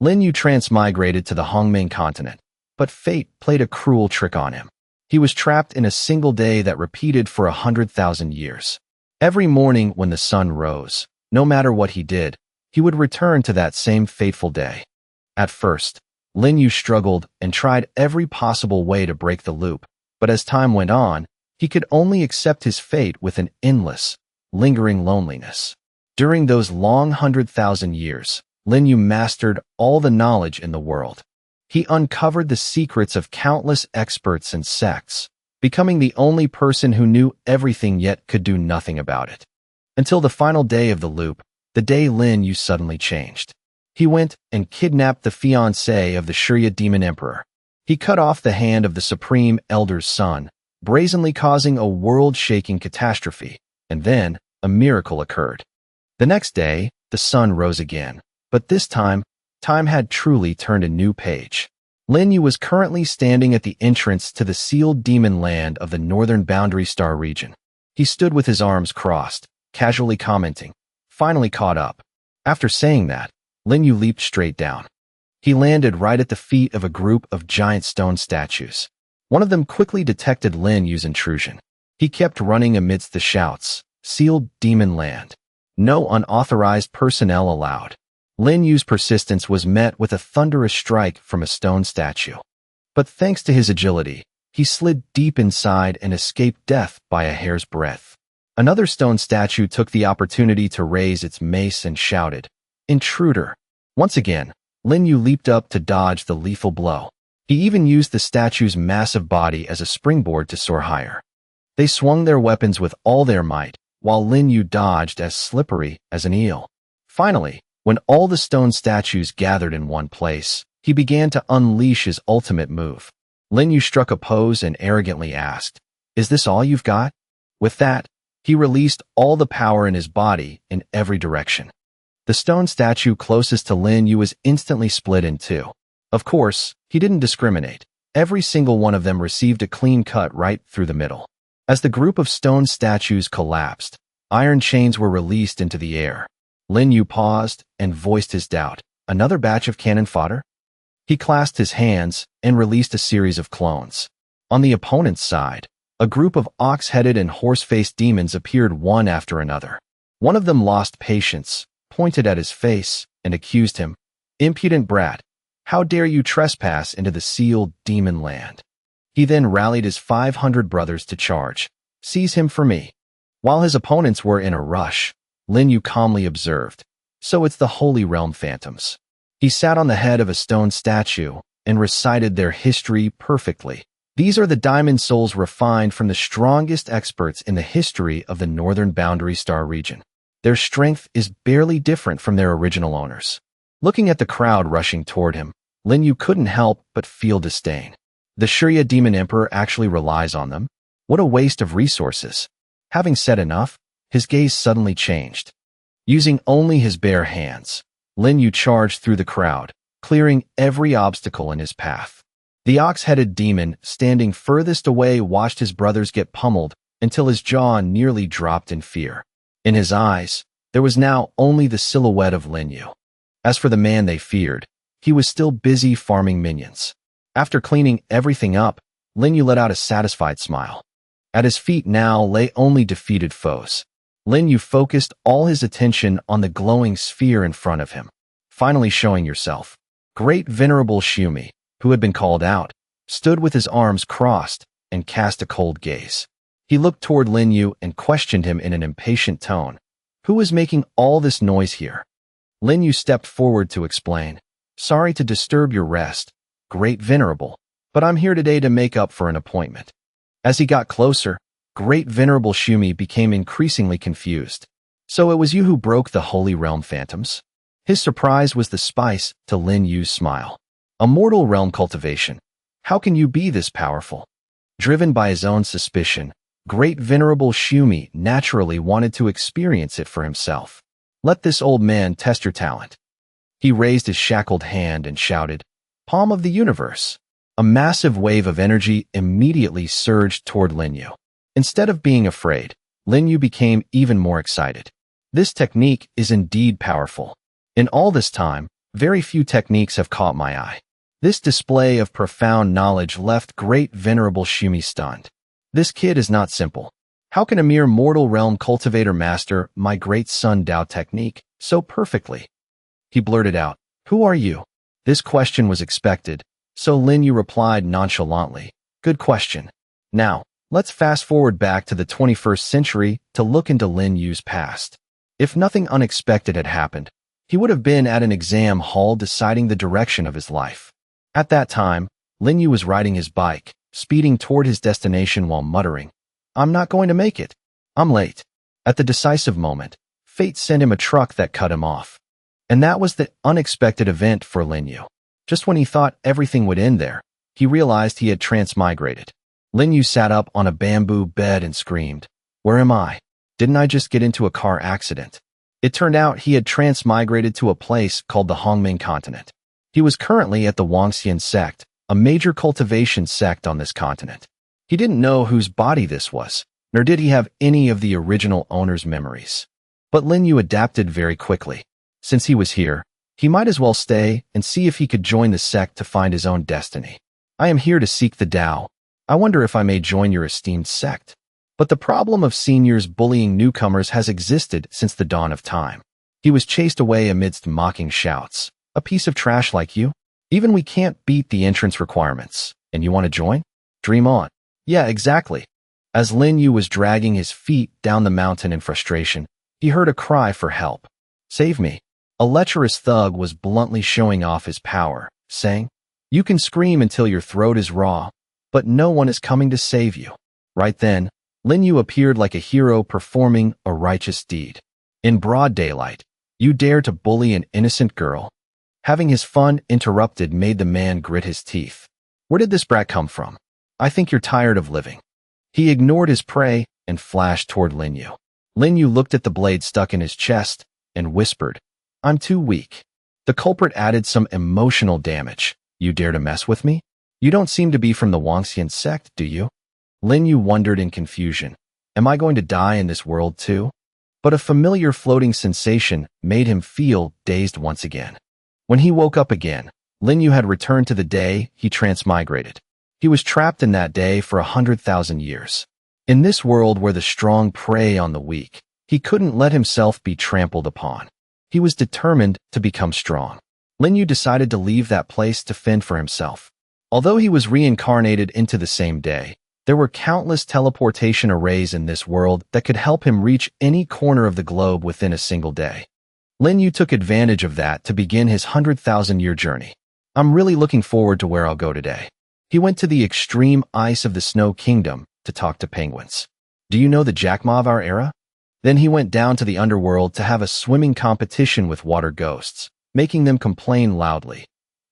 Lin Yu transmigrated to the Hongming continent, but fate played a cruel trick on him. He was trapped in a single day that repeated for 100,000 years. Every morning when the sun rose, no matter what he did, he would return to that same fateful day. At first, Lin Yu struggled and tried every possible way to break the loop, but as time went on, he could only accept his fate with an endless, lingering loneliness. During those long 100,000 years, Lin Yu mastered all the knowledge in the world. He uncovered the secrets of countless experts and sects, becoming the only person who knew everything yet could do nothing about it. Until the final day of the loop, the day Lin Yu suddenly changed. He went and kidnapped the fiancée of the Shurya Demon Emperor. He cut off the hand of the Supreme Elder's son, brazenly causing a world-shaking catastrophe, and then a miracle occurred. The next day, the sun rose again, but this time had truly turned a new page. Lin Yu was currently standing at the entrance to the sealed demon land of the northern boundary star region. He stood with his arms crossed, casually commenting, "Finally caught up." After saying that, Lin Yu leaped straight down. He landed right at the feet of a group of giant stone statues. One of them quickly detected Lin Yu's intrusion. He kept running amidst the shouts, "Sealed demon land. No unauthorized personnel allowed." Lin Yu's persistence was met with a thunderous strike from a stone statue. But thanks to his agility, he slid deep inside and escaped death by a hair's breadth. Another stone statue took the opportunity to raise its mace and shouted, "Intruder." Once again, Lin Yu leaped up to dodge the lethal blow. He even used the statue's massive body as a springboard to soar higher. They swung their weapons with all their might, while Lin Yu dodged as slippery as an eel. Finally, when all the stone statues gathered in one place, he began to unleash his ultimate move. Lin Yu struck a pose and arrogantly asked, "Is this all you've got?" With that, he released all the power in his body in every direction. The stone statue closest to Lin Yu was instantly split in two. Of course, he didn't discriminate. Every single one of them received a clean cut right through the middle. As the group of stone statues collapsed, iron chains were released into the air. Lin Yu paused and voiced his doubt. Another batch of cannon fodder? He clasped his hands and released a series of clones. On the opponent's side, a group of ox-headed and horse-faced demons appeared one after another. One of them lost patience, pointed at his face, and accused him, "Impudent brat, how dare you trespass into the sealed demon land?" He then rallied his 500 brothers to charge. "Seize him for me." While his opponents were in a rush, Lin Yu calmly observed, "So it's the Holy Realm Phantoms." He sat on the head of a stone statue and recited their history perfectly. These are the diamond souls refined from the strongest experts in the history of the northern boundary star region. Their strength is barely different from their original owners. Looking at the crowd rushing toward him, Lin Yu couldn't help but feel disdain. The Shurya Demon Emperor actually relies on them? What a waste of resources. Having said enough, his gaze suddenly changed. Using only his bare hands, Lin Yu charged through the crowd, clearing every obstacle in his path. The ox-headed demon, standing furthest away, watched his brothers get pummeled until his jaw nearly dropped in fear. In his eyes, there was now only the silhouette of Lin Yu. As for the man they feared, he was still busy farming minions. After cleaning everything up, Lin Yu let out a satisfied smile. At his feet now lay only defeated foes. Lin Yu focused all his attention on the glowing sphere in front of him. "Finally showing yourself." Great Venerable Shumi, who had been called out, stood with his arms crossed and cast a cold gaze. He looked toward Lin Yu and questioned him in an impatient tone. "Who is making all this noise here?" Lin Yu stepped forward to explain. "Sorry to disturb your rest, Great Venerable, but I'm here today to make up for an appointment." As he got closer, Great Venerable Shumi became increasingly confused. "So it was you who broke the Holy Realm Phantoms?" His surprise was the spice to Lin Yu's smile. "A mortal realm cultivation. How can you be this powerful?" Driven by his own suspicion, Great Venerable Shumi naturally wanted to experience it for himself. "Let this old man test your talent." He raised his shackled hand and shouted, "Palm of the universe." A massive wave of energy immediately surged toward Lin Yu. Instead of being afraid, Lin Yu became even more excited. This technique is indeed powerful. In all this time, Very few techniques have caught my eye. This display of profound knowledge left great venerable Shumi stunned. This kid is not simple. How can a mere mortal realm cultivator master my great sun Dao technique so perfectly? He blurted out, "Who are you?" This question was expected, so Lin Yu replied nonchalantly, "Good question. Now, let's fast forward back to the 21st century to look into Lin Yu's past. If nothing unexpected had happened, he would have been at an exam hall deciding the direction of his life. At that time, Lin Yu was riding his bike, speeding toward his destination while muttering, "I'm not going to make it. I'm late." At the decisive moment, fate sent him a truck that cut him off. And that was the unexpected event for Lin Yu. Just when he thought everything would end there, he realized he had transmigrated. Lin Yu sat up on a bamboo bed and screamed, "Where am I? Didn't I just get into a car accident?" It turned out he had transmigrated to a place called the Hongming continent. He was currently at the Wangxian sect, a major cultivation sect on this continent. He didn't know whose body this was, nor did he have any of the original owner's memories. But Lin Yu adapted very quickly. Since he was here, he might as well stay and see if he could join the sect to find his own destiny. "I am here to seek the Tao. I wonder if I may join your esteemed sect." But the problem of seniors bullying newcomers has existed since the dawn of time. He was chased away amidst mocking shouts. "A piece of trash like you? Even we can't beat the entrance requirements. And you want to join? Dream on." "Yeah, exactly." As Lin Yu was dragging his feet down the mountain in frustration, he heard a cry for help. "Save me." A lecherous thug was bluntly showing off his power, saying, "You can scream until your throat is raw, but no one is coming to save you." Right then, Lin Yu appeared like a hero performing a righteous deed. In broad daylight, "You dare to bully an innocent girl?" Having his fun interrupted made the man grit his teeth. "Where did this brat come from? I think you're tired of living." He ignored his prey and flashed toward Lin Yu. Lin Yu looked at the blade stuck in his chest and whispered, "I'm too weak." The culprit added some emotional damage. "You dare to mess with me? You don't seem to be from the Wangxian sect, do you?" Lin Yu wondered in confusion. "Am I going to die in this world too?" But a familiar floating sensation made him feel dazed once again. When he woke up again, Lin Yu had returned to the day he transmigrated. He was trapped in that day for 100,000 years. In this world where the strong prey on the weak, he couldn't let himself be trampled upon. He was determined to become strong. Lin Yu decided to leave that place to fend for himself. Although he was reincarnated into the same day, there were countless teleportation arrays in this world that could help him reach any corner of the globe within a single day. Lin Yu took advantage of that to begin his 100,000-year journey. "I'm really looking forward to where I'll go today." He went to the extreme ice of the Snow Kingdom to talk to penguins. "Do you know the Jackma of our era?" Then he went down to the underworld to have a swimming competition with water ghosts, making them complain loudly.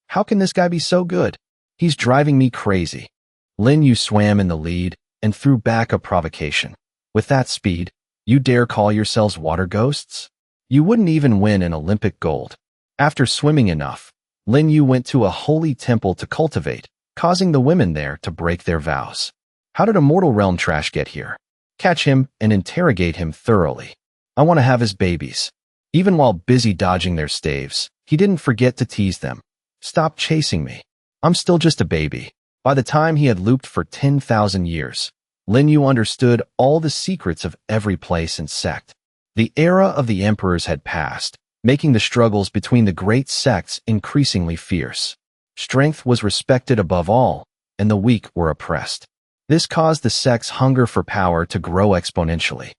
"How can this guy be so good? He's driving me crazy." Lin Yu swam in the lead and threw back a provocation. "With that speed, you dare call yourselves water ghosts? You wouldn't even win an Olympic gold." After swimming enough, Lin Yu went to a holy temple to cultivate, causing the women there to break their vows. "How did a mortal realm trash get here? Catch him and interrogate him thoroughly. I want to have his babies." Even while busy dodging their staves, he didn't forget to tease them. "Stop chasing me. I'm still just a baby." By the time he had looped for 10,000 years, Lin Yu understood all the secrets of every place and sect. The era of the emperors had passed, making the struggles between the great sects increasingly fierce. Strength was respected above all, and the weak were oppressed. This caused the sect's hunger for power to grow exponentially.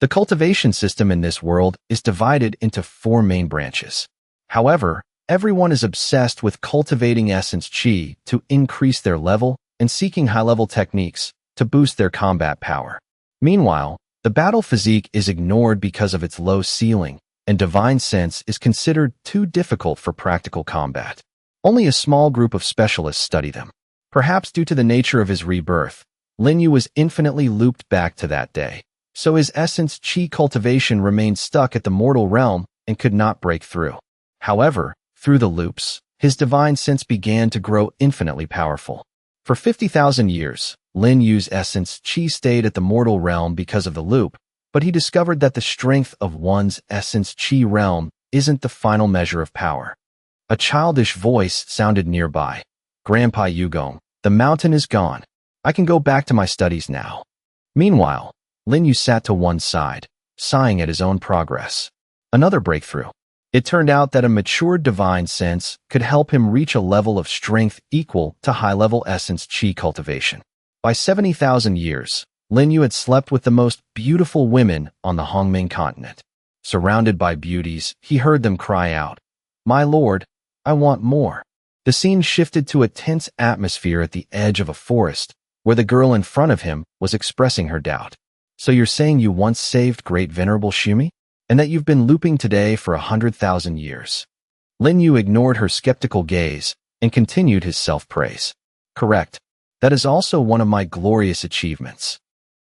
The cultivation system in this world is divided into 4 main branches. However, everyone is obsessed with cultivating essence chi to increase their level and seeking high-level techniques to boost their combat power. Meanwhile, the battle physique is ignored because of its low ceiling, and divine sense is considered too difficult for practical combat. Only a small group of specialists study them. Perhaps due to the nature of his rebirth, Lin Yu was infinitely looped back to that day, so his essence chi cultivation remained stuck at the mortal realm and could not break through. However, through the loops, his divine sense began to grow infinitely powerful. For 50,000 years, Lin Yu's essence chi stayed at the mortal realm because of the loop, but he discovered that the strength of one's essence chi realm isn't the final measure of power. A childish voice sounded nearby. Grandpa Yugong, the mountain is gone. I can go back to my studies now. Meanwhile, Lin Yu sat to one side, sighing at his own progress. Another breakthrough. It turned out that a matured divine sense could help him reach a level of strength equal to high-level essence chi cultivation. By 70,000 years, Lin Yu had slept with the most beautiful women on the Hongming continent. Surrounded by beauties, he heard them cry out, "My lord, I want more." The scene shifted to a tense atmosphere at the edge of a forest, where the girl in front of him was expressing her doubt. "So you're saying you once saved great venerable Shumi? And that you've been looping today for 100,000 years?" Lin Yu ignored her skeptical gaze and continued his self-praise. "Correct. That is also one of my glorious achievements."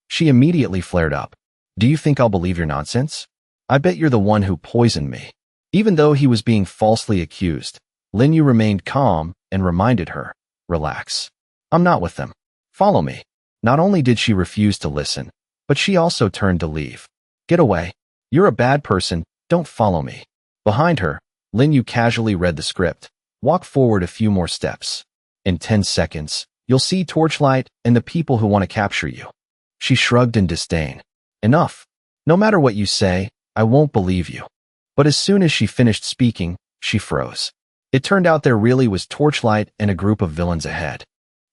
She immediately flared up. "Do you think I'll believe your nonsense? I bet you're the one who poisoned me." Even though he was being falsely accused, Lin Yu remained calm and reminded her, "Relax. I'm not with them. Follow me." Not only did she refuse to listen, but she also turned to leave. "Get away. You're a bad person. Don't follow me." Behind her, Lin Yu casually read the script. "Walk forward a few more steps. In 10 seconds, you'll see Torchlight and the people who want to capture you." She shrugged in disdain. "Enough. No matter what you say, I won't believe you." But as soon as she finished speaking, she froze. It turned out there really was Torchlight and a group of villains ahead.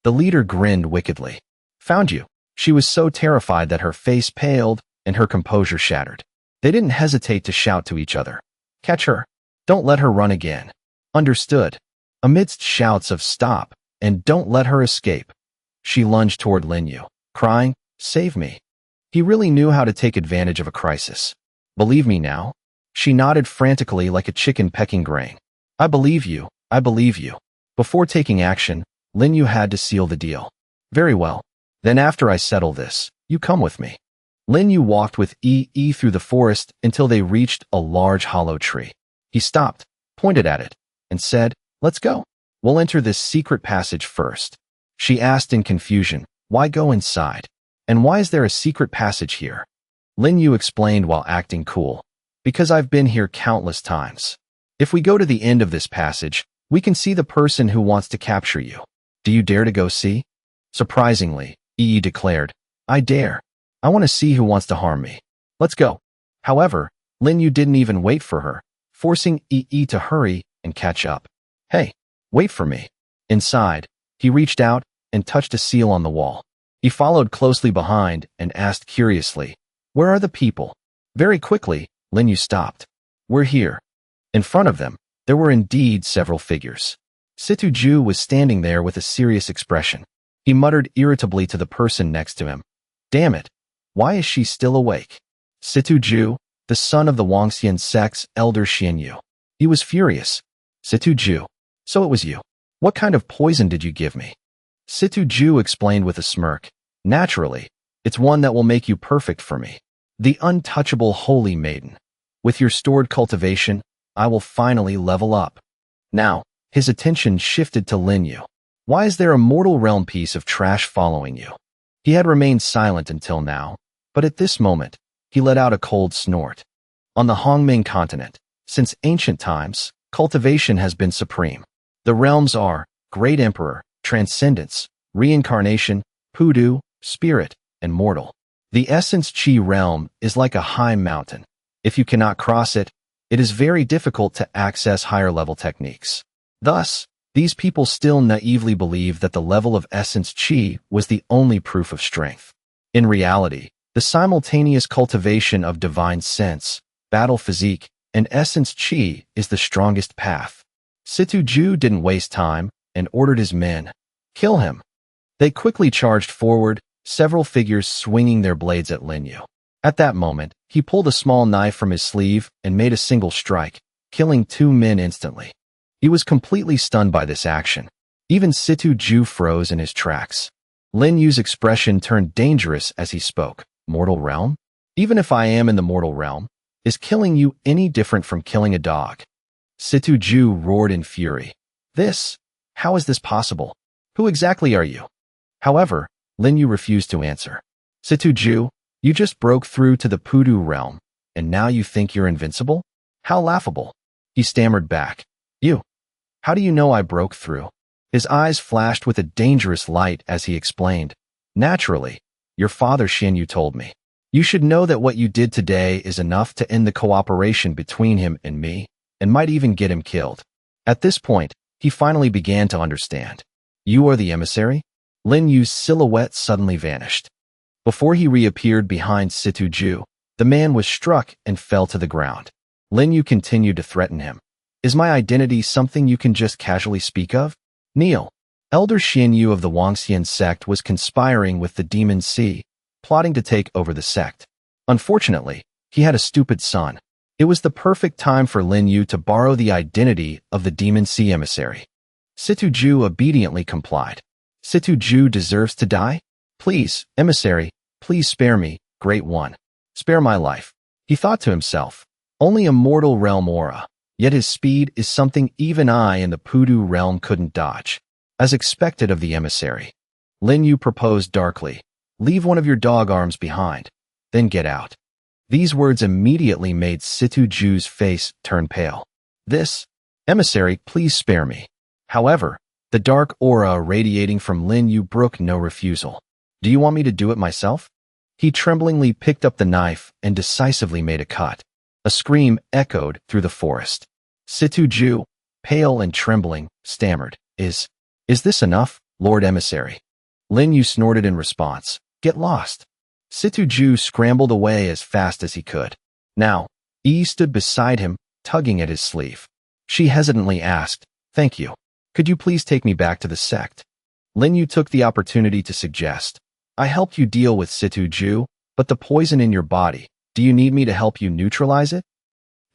The leader grinned wickedly. "Found you." She was so terrified that her face paled and her composure shattered. They didn't hesitate to shout to each other, "Catch her. Don't let her run again." "Understood." Amidst shouts of "Stop" and "Don't let her escape," she lunged toward Lin Yu, crying, "Save me." He really knew how to take advantage of a crisis. "Believe me now?" She nodded frantically like a chicken pecking grain. "I believe you. I believe you." Before taking action, Lin Yu had to seal the deal. "Very well. Then after I settle this, you come with me." Lin Yu walked with Yi through the forest until they reached a large hollow tree. He stopped, pointed at it, and said, "Let's go. We'll enter this secret passage first." She asked in confusion, "Why go inside? And why is there a secret passage here?" Lin Yu explained while acting cool, "Because I've been here countless times. If we go to the end of this passage, we can see the person who wants to capture you. Do you dare to go see?" Surprisingly, Yi declared, "I dare. I want to see who wants to harm me. Let's go." However, Lin Yu didn't even wait for her, forcing Yi to hurry and catch up. "Hey, wait for me." Inside, he reached out and touched a seal on the wall. He followed closely behind and asked curiously, "Where are the people?" Very quickly, Lin Yu stopped. "We're here." In front of them, there were indeed several figures. Situ Ju was standing there with a serious expression. He muttered irritably to the person next to him, "Damn it, why is she still awake?" Situ Ju, the son of the Wangxian sect's elder Xianyu. He was furious. "Situ Ju, so it was you. What kind of poison did you give me?" Situ Ju explained with a smirk, "Naturally, it's one that will make you perfect for me. The untouchable holy maiden. With your stored cultivation, I will finally level up." Now, his attention shifted to Lin Yu. "Why is there a mortal realm piece of trash following you?" He had remained silent until now, but at this moment, he let out a cold snort. On the Hongming continent, since ancient times, cultivation has been supreme. The realms are Great Emperor, Transcendence, Reincarnation, Pudu, Spirit, and Mortal. The Essence Chi realm is like a high mountain. If you cannot cross it, it is very difficult to access higher-level techniques. Thus, these people still naively believe that the level of Essence Chi was the only proof of strength. In reality, the simultaneous cultivation of divine sense, battle physique, and Essence Chi is the strongest path. Situ Ju didn't waste time and ordered his men, "Kill him." They quickly charged forward, several figures swinging their blades at Lin Yu. At that moment, he pulled a small knife from his sleeve and made a single strike, killing 2 men instantly. He was completely stunned by this action. Even Situ Ju froze in his tracks. Lin Yu's expression turned dangerous as he spoke. "Mortal realm? Even if I am in the mortal realm, is killing you any different from killing a dog?" Situ Ju roared in fury. How is this possible? Who exactly are you?" However, Lin Yu refused to answer. "Situ Ju, you just broke through to the Pudu realm, and now you think you're invincible? How laughable." He stammered back. You How do you know I broke through? His eyes flashed with a dangerous light as he explained. Naturally, your father Xianyu told me. You should know that what you did today is enough to end the cooperation between him and me, and might even get him killed. At this point, he finally began to understand. You are the emissary? Lin Yu's silhouette suddenly vanished. Before he reappeared behind Situ Ju, the man was struck and fell to the ground. Lin Yu continued to threaten him. Is my identity something you can just casually speak of? Kneel. Elder Xianyu of the Wangxian sect was conspiring with the Demon Sea, plotting to take over the sect. Unfortunately, he had a stupid son. It was the perfect time for Lin Yu to borrow the identity of the Demon Sea emissary. Situ Ju obediently complied. Situ Ju deserves to die? Please, emissary, please spare me, Great One. Spare my life. He thought to himself. Only a mortal realm aura, yet his speed is something even I in the Pudu realm couldn't dodge. As expected of the emissary, Lin Yu proposed darkly, leave one of your dog arms behind, then get out. These words immediately made Situ Ju's face turn pale. This, emissary, please spare me. However, the dark aura radiating from Lin Yu brook no refusal. Do you want me to do it myself? He tremblingly picked up the knife and decisively made a cut. A scream echoed through the forest. Situ Ju, pale and trembling, stammered, Is this enough, Lord Emissary? Lin Yu snorted in response. Get lost. Situ Ju scrambled away as fast as he could. Now, Yi stood beside him, tugging at his sleeve. She hesitantly asked, Thank you. Could you please take me back to the sect? Lin Yu took the opportunity to suggest, I helped you deal with Situ Ju, but the poison in your body, do you need me to help you neutralize it?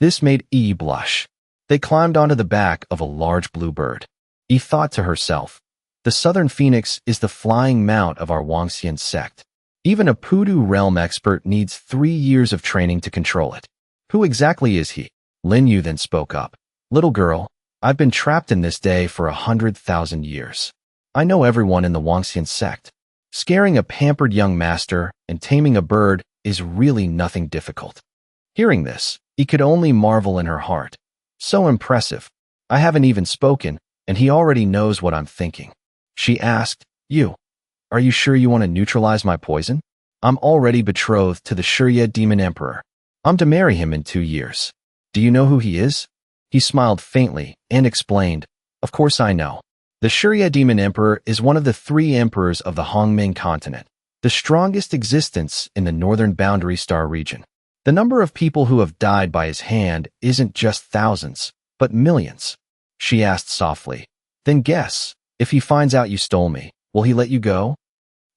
This made Yi blush. They climbed onto the back of a large blue bird. Yi thought to herself, the Southern Phoenix is the flying mount of our Wangxian sect. Even a Pudu realm expert needs 3 years of training to control it. Who exactly is he? Lin Yu then spoke up. Little girl, I've been trapped in this day for 100,000 years. I know everyone in the Wangxian sect. Scaring a pampered young master and taming a bird is really nothing difficult. Hearing this, he could only marvel in her heart. So impressive. I haven't even spoken, and he already knows what I'm thinking. She asked, Are you sure you want to neutralize my poison? I'm already betrothed to the Shurye Demon Emperor. I'm to marry him in 2 years. Do you know who he is? He smiled faintly and explained, Of course I know. The Shurye Demon Emperor is one of the 3 emperors of the Hongming continent, the strongest existence in the northern boundary star region. The number of people who have died by his hand isn't just thousands, but millions. She asked softly, Then guess, if he finds out you stole me, will he let you go?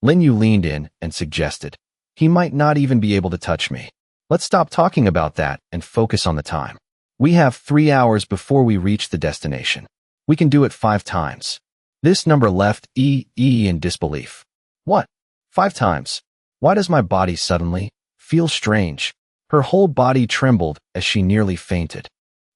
Lin Yu leaned in and suggested, He might not even be able to touch me. Let's stop talking about that and focus on the time. We have 3 hours before we reach the destination. We can do it 5 times. This number left Yi in disbelief. What? 5 times? Why does my body suddenly feel strange? Her whole body trembled as she nearly fainted.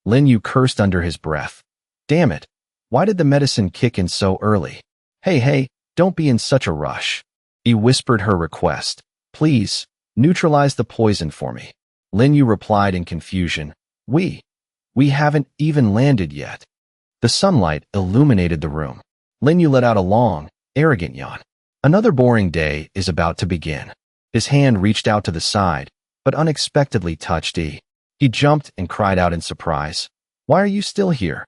Lin Yu cursed under his breath. Damn it. Why did the medicine kick in so early? Hey, don't be in such a rush. He whispered her request. Please, neutralize the poison for me. Lin Yu replied in confusion. We haven't even landed yet. The sunlight illuminated the room. Lin Yu let out a long, arrogant yawn. Another boring day is about to begin. His hand reached out to the side, but unexpectedly touched Yi. He jumped and cried out in surprise. Why are you still here?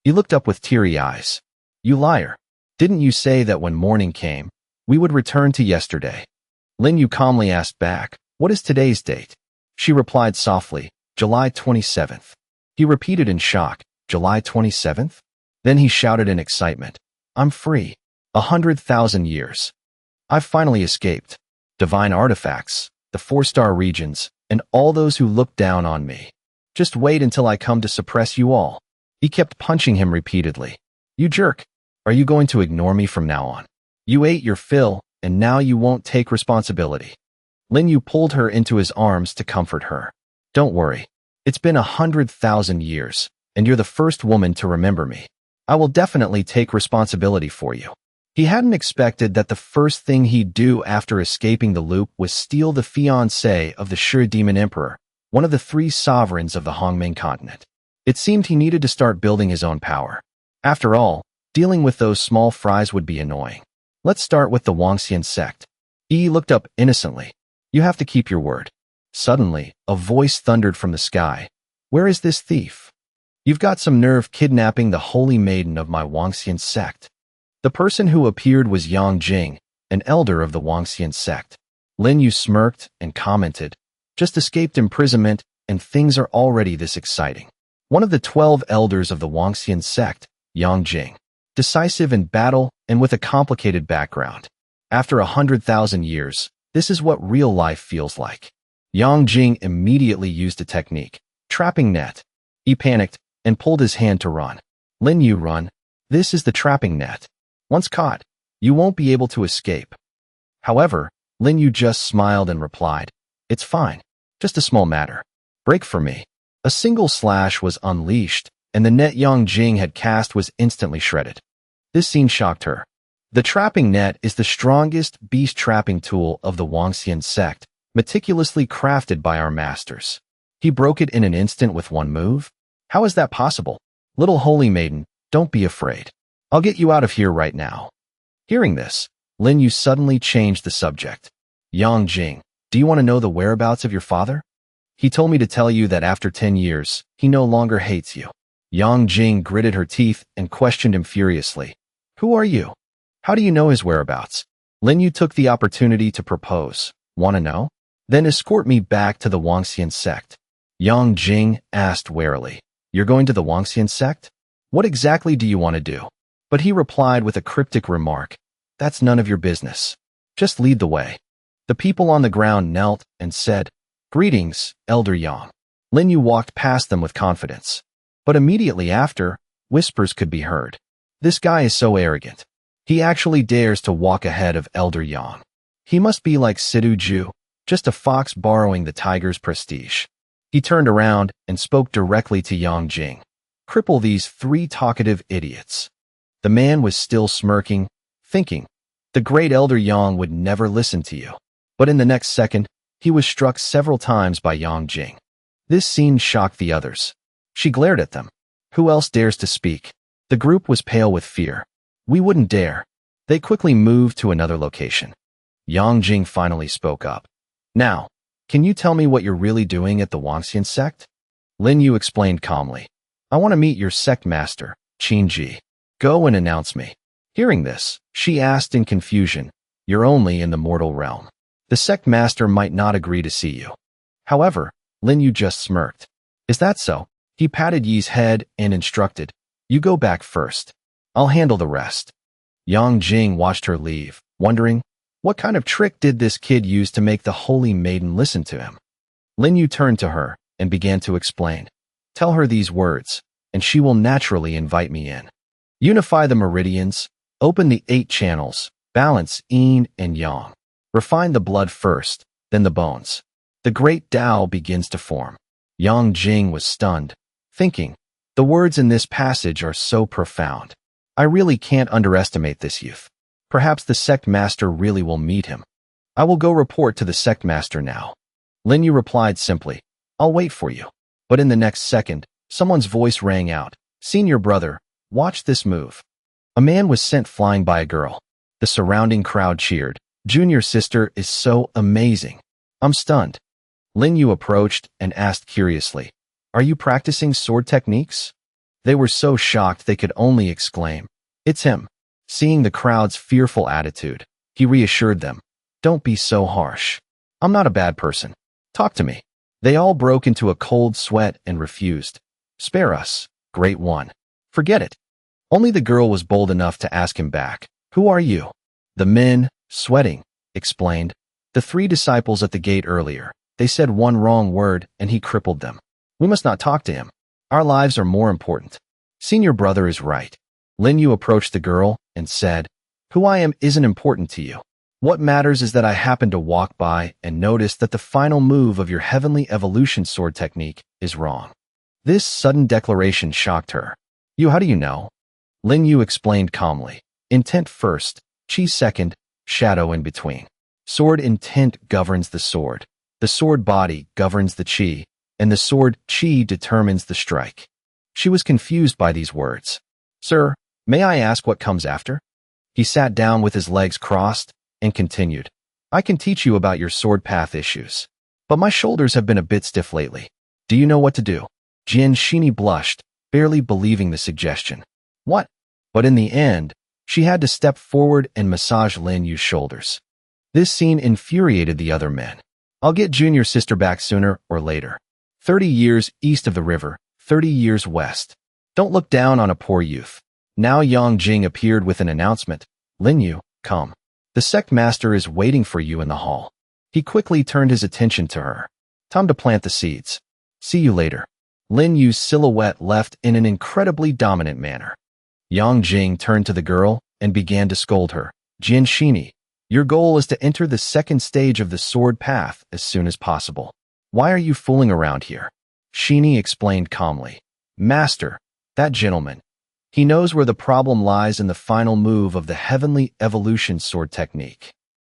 He looked up with teary eyes. You liar. Didn't you say that when morning came, we would return to yesterday? Lin Yu calmly asked back, What is today's date? She replied softly, July 27th. He repeated in shock, July 27th? Then he shouted in excitement, I'm free. 100,000 years. I've finally escaped. Divine artifacts, the 4-star regions, and all those who look down on me. Just wait until I come to suppress you all. He kept punching him repeatedly. You jerk. Are you going to ignore me from now on? You ate your fill, and now you won't take responsibility. Lin Yu pulled her into his arms to comfort her. Don't worry. It's been 100,000 years, and you're the first woman to remember me. I will definitely take responsibility for you. He hadn't expected that the first thing he'd do after escaping the loop was steal the fiancée of the Shurye Demon Emperor, one of the 3 sovereigns of the Hongming continent. It seemed he needed to start building his own power. After all, dealing with those small fries would be annoying. Let's start with the Wangxian sect. Yi looked up innocently. You have to keep your word. Suddenly, a voice thundered from the sky. Where is this thief? You've got some nerve kidnapping the holy maiden of my Wangxian sect. The person who appeared was Yang Jing, an elder of the Wangxian sect. Lin Yu smirked and commented, just escaped imprisonment and things are already this exciting. One of the 12 elders of the Wangxian sect, Yang Jing. Decisive in battle and with a complicated background. After 100,000 years, this is what real life feels like. Yang Jing immediately used a technique, trapping net. He panicked and pulled his hand to run. Lin Yu, run. This is the trapping net. Once caught, you won't be able to escape. However, Lin Yu just smiled and replied, it's fine, just a small matter. Break for me. A single slash was unleashed, and the net Yang Jing had cast was instantly shredded. This scene shocked her. The trapping net is the strongest beast trapping tool of the Wangxian sect, meticulously crafted by our masters. He broke it in an instant with one move? How is that possible? Little holy maiden, don't be afraid. I'll get you out of here right now. Hearing this, Lin Yu suddenly changed the subject. Yang Jing, do you want to know the whereabouts of your father? He told me to tell you that after 10 years, he no longer hates you. Yang Jing gritted her teeth and questioned him furiously. Who are you? How do you know his whereabouts? Lin Yu took the opportunity to propose. Want to know? Then escort me back to the Wangxian sect. Yang Jing asked warily. You're going to the Wangxian sect? What exactly do you want to do? But he replied with a cryptic remark. That's none of your business. Just lead the way. The people on the ground knelt and said, Greetings, Elder Yang. Lin Yu walked past them with confidence. But immediately after, whispers could be heard. This guy is so arrogant. He actually dares to walk ahead of Elder Yang. He must be like Sidu Ju, just a fox borrowing the tiger's prestige. He turned around and spoke directly to Yang Jing. Cripple these 3 talkative idiots. The man was still smirking, thinking, the great Elder Yang would never listen to you. But in the next second, he was struck several times by Yang Jing. This scene shocked the others. She glared at them. Who else dares to speak? The group was pale with fear. We wouldn't dare. They quickly moved to another location. Yang Jing finally spoke up. Now, can you tell me what you're really doing at the Wangxian sect? Lin Yu explained calmly. I want to meet your sect master, Qin Ji. Go and announce me. Hearing this, she asked in confusion, You're only in the mortal realm. The sect master might not agree to see you. However, Lin Yu just smirked. Is that so? He patted Yi's head and instructed, You go back first. I'll handle the rest. Yang Jing watched her leave, wondering, what kind of trick did this kid use to make the holy maiden listen to him? Lin Yu turned to her and began to explain. Tell her these words, and she will naturally invite me in. Unify the meridians, open the 8 channels, balance yin and yang. Refine the blood first, then the bones. The great Tao begins to form. Yang Jing was stunned, thinking, the words in this passage are so profound. I really can't underestimate this youth. Perhaps the sect master really will meet him. I will go report to the sect master now. Lin Yu replied simply, I'll wait for you. But in the next second, someone's voice rang out. Senior brother, watch this move. A man was sent flying by a girl. The surrounding crowd cheered. Junior sister is so amazing. I'm stunned. Lin Yu approached and asked curiously, Are you practicing sword techniques? They were so shocked they could only exclaim, It's him. Seeing the crowd's fearful attitude, he reassured them, Don't be so harsh. I'm not a bad person. Talk to me. They all broke into a cold sweat and refused. Spare us, great one. Forget it. Only the girl was bold enough to ask him back, Who are you? The men, sweating, explained, The 3 disciples at the gate earlier. They said one wrong word and he crippled them. We must not talk to him. Our lives are more important. Senior brother is right. Lin Yu approached the girl and said, Who I am isn't important to you. What matters is that I happened to walk by and noticed that the final move of your heavenly evolution sword technique is wrong. This sudden declaration shocked her. How do you know? Lin Yu explained calmly. Intent first, chi second, shadow in between. Sword intent governs the sword. The sword body governs the chi, and the sword chi determines the strike. She was confused by these words. Sir, may I ask what comes after? He sat down with his legs crossed and continued. I can teach you about your sword path issues. But my shoulders have been a bit stiff lately. Do you know what to do? Jian Shini blushed, barely believing the suggestion. What? But in the end, she had to step forward and massage Lin Yu's shoulders. This scene infuriated the other men. I'll get Junior sister back sooner or later. 30 years east of the river, 30 years west. Don't look down on a poor youth. Now Yang Jing appeared with an announcement. Lin Yu, come. The sect master is waiting for you in the hall. He quickly turned his attention to her. Time to plant the seeds. See you later. Lin Yu's silhouette left in an incredibly dominant manner. Yang Jing turned to the girl and began to scold her. Jian Shini, your goal is to enter the second stage of the sword path as soon as possible. Why are you fooling around here? Shini explained calmly. Master, that gentleman. He knows where the problem lies in the final move of the heavenly evolution sword technique.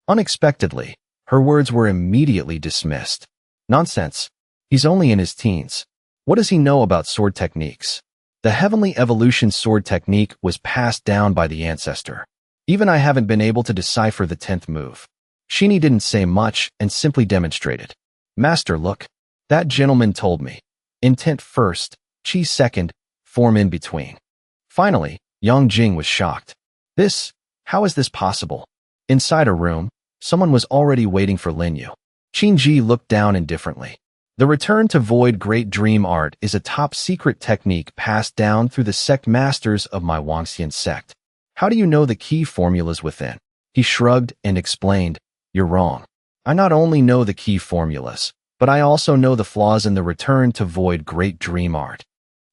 Unexpectedly, her words were immediately dismissed. Nonsense. He's only in his teens. What does he know about sword techniques? The heavenly evolution sword technique was passed down by the ancestor. Even I haven't been able to decipher the 10th move. Shini didn't say much and simply demonstrated. Master, look. That gentleman told me. Intent first, chi second, form in between. Finally, Yang Jing was shocked. How is this possible? Inside a room, someone was already waiting for Lin Yu. Qin Ji looked down indifferently. The return to void great dream art is a top-secret technique passed down through the sect masters of my Wangxian sect. How do you know the key formulas within? He shrugged and explained, you're wrong. I not only know the key formulas, but I also know the flaws in the return to void great dream art.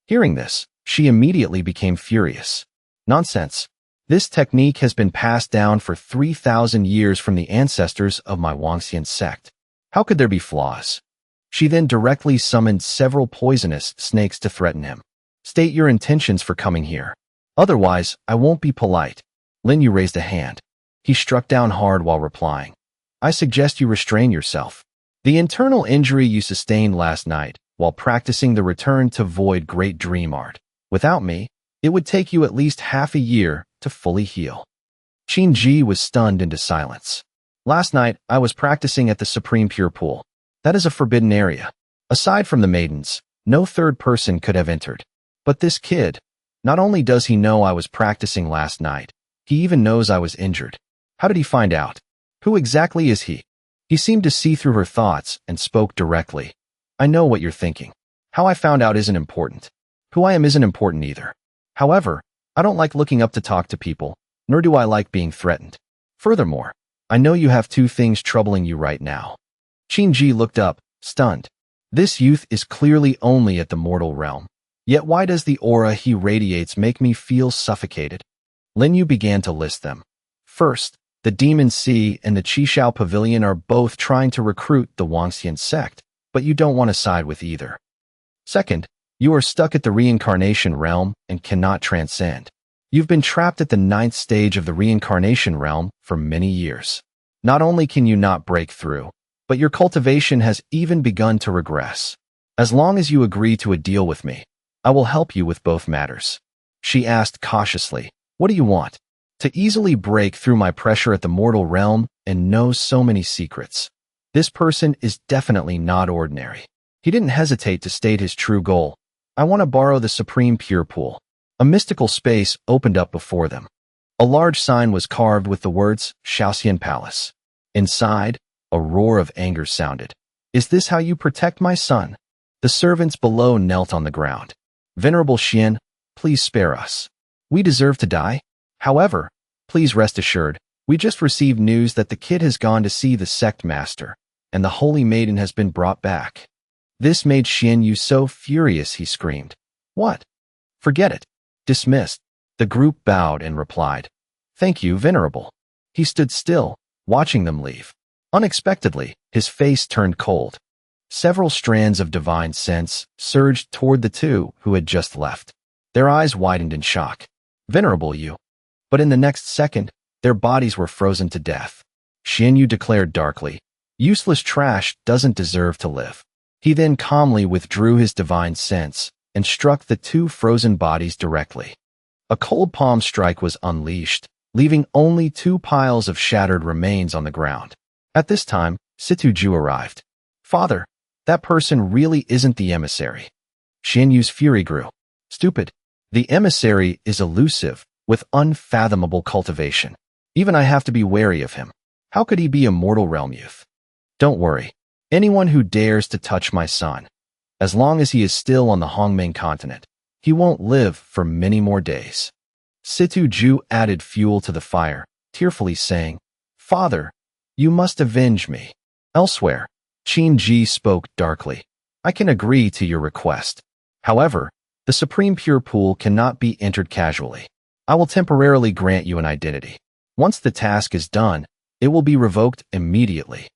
Hearing this, she immediately became furious. Nonsense. This technique has been passed down for 3,000 years from the ancestors of my Wangxian sect. How could there be flaws? She then directly summoned several poisonous snakes to threaten him. State your intentions for coming here. Otherwise, I won't be polite. Lin Yu raised a hand. He struck down hard while replying. I suggest you restrain yourself. The internal injury you sustained last night while practicing the return to void great dream art. Without me, it would take you at least half a year to fully heal. Qin Ji was stunned into silence. Last night, I was practicing at the Supreme Pure Pool. That is a forbidden area. Aside from the maidens, no third person could have entered. But this kid, not only does he know I was practicing last night, he even knows I was injured. How did he find out? Who exactly is he? He seemed to see through her thoughts and spoke directly. I know what you're thinking. How I found out isn't important. Who I am isn't important either. However, I don't like looking up to talk to people, nor do I like being threatened. Furthermore, I know you have two things troubling you right now. Qin Ji looked up, stunned. This youth is clearly only at the mortal realm. Yet why does the aura he radiates make me feel suffocated? Lin Yu began to list them. First, the Demon Sea and the Qishao Pavilion are both trying to recruit the Wangxian sect, but you don't want to side with either. Second, you are stuck at the reincarnation realm and cannot transcend. You've been trapped at the 9th stage of the reincarnation realm for many years. Not only can you not break through, but your cultivation has even begun to regress. As long as you agree to a deal with me, I will help you with both matters. She asked cautiously, what do you want? To easily break through my pressure at the mortal realm and know so many secrets. This person is definitely not ordinary. He didn't hesitate to state his true goal. I want to borrow the Supreme Pure Pool. A mystical space opened up before them. A large sign was carved with the words, Shaoxian Palace. Inside, a roar of anger sounded. Is this how you protect my son? The servants below knelt on the ground. Venerable Xian, please spare us. We deserve to die. However, please rest assured, we just received news that the kid has gone to see the sect master, and the holy maiden has been brought back. This made Xian Yu so furious he screamed. What? Forget it. Dismissed. The group bowed and replied. Thank you, Venerable. He stood still, watching them leave. Unexpectedly, his face turned cold. Several strands of divine sense surged toward the two who had just left. Their eyes widened in shock. Venerable you. But in the next second, their bodies were frozen to death. Xian Yu declared darkly, useless trash doesn't deserve to live. He then calmly withdrew his divine sense and struck the two frozen bodies directly. A cold palm strike was unleashed, leaving only 2 piles of shattered remains on the ground. At this time, Situju arrived. Father, that person really isn't the emissary. Xianyu's fury grew. Stupid. The emissary is elusive, with unfathomable cultivation. Even I have to be wary of him. How could he be a mortal realm youth? Don't worry. Anyone who dares to touch my son, as long as he is still on the Hongmeng continent, he won't live for many more days. Situju added fuel to the fire, tearfully saying, Father, you must avenge me. Elsewhere, Qin spoke darkly. I can agree to your request. However, the Supreme Pure Pool cannot be entered casually. I will temporarily grant you an identity. Once the task is done, it will be revoked immediately.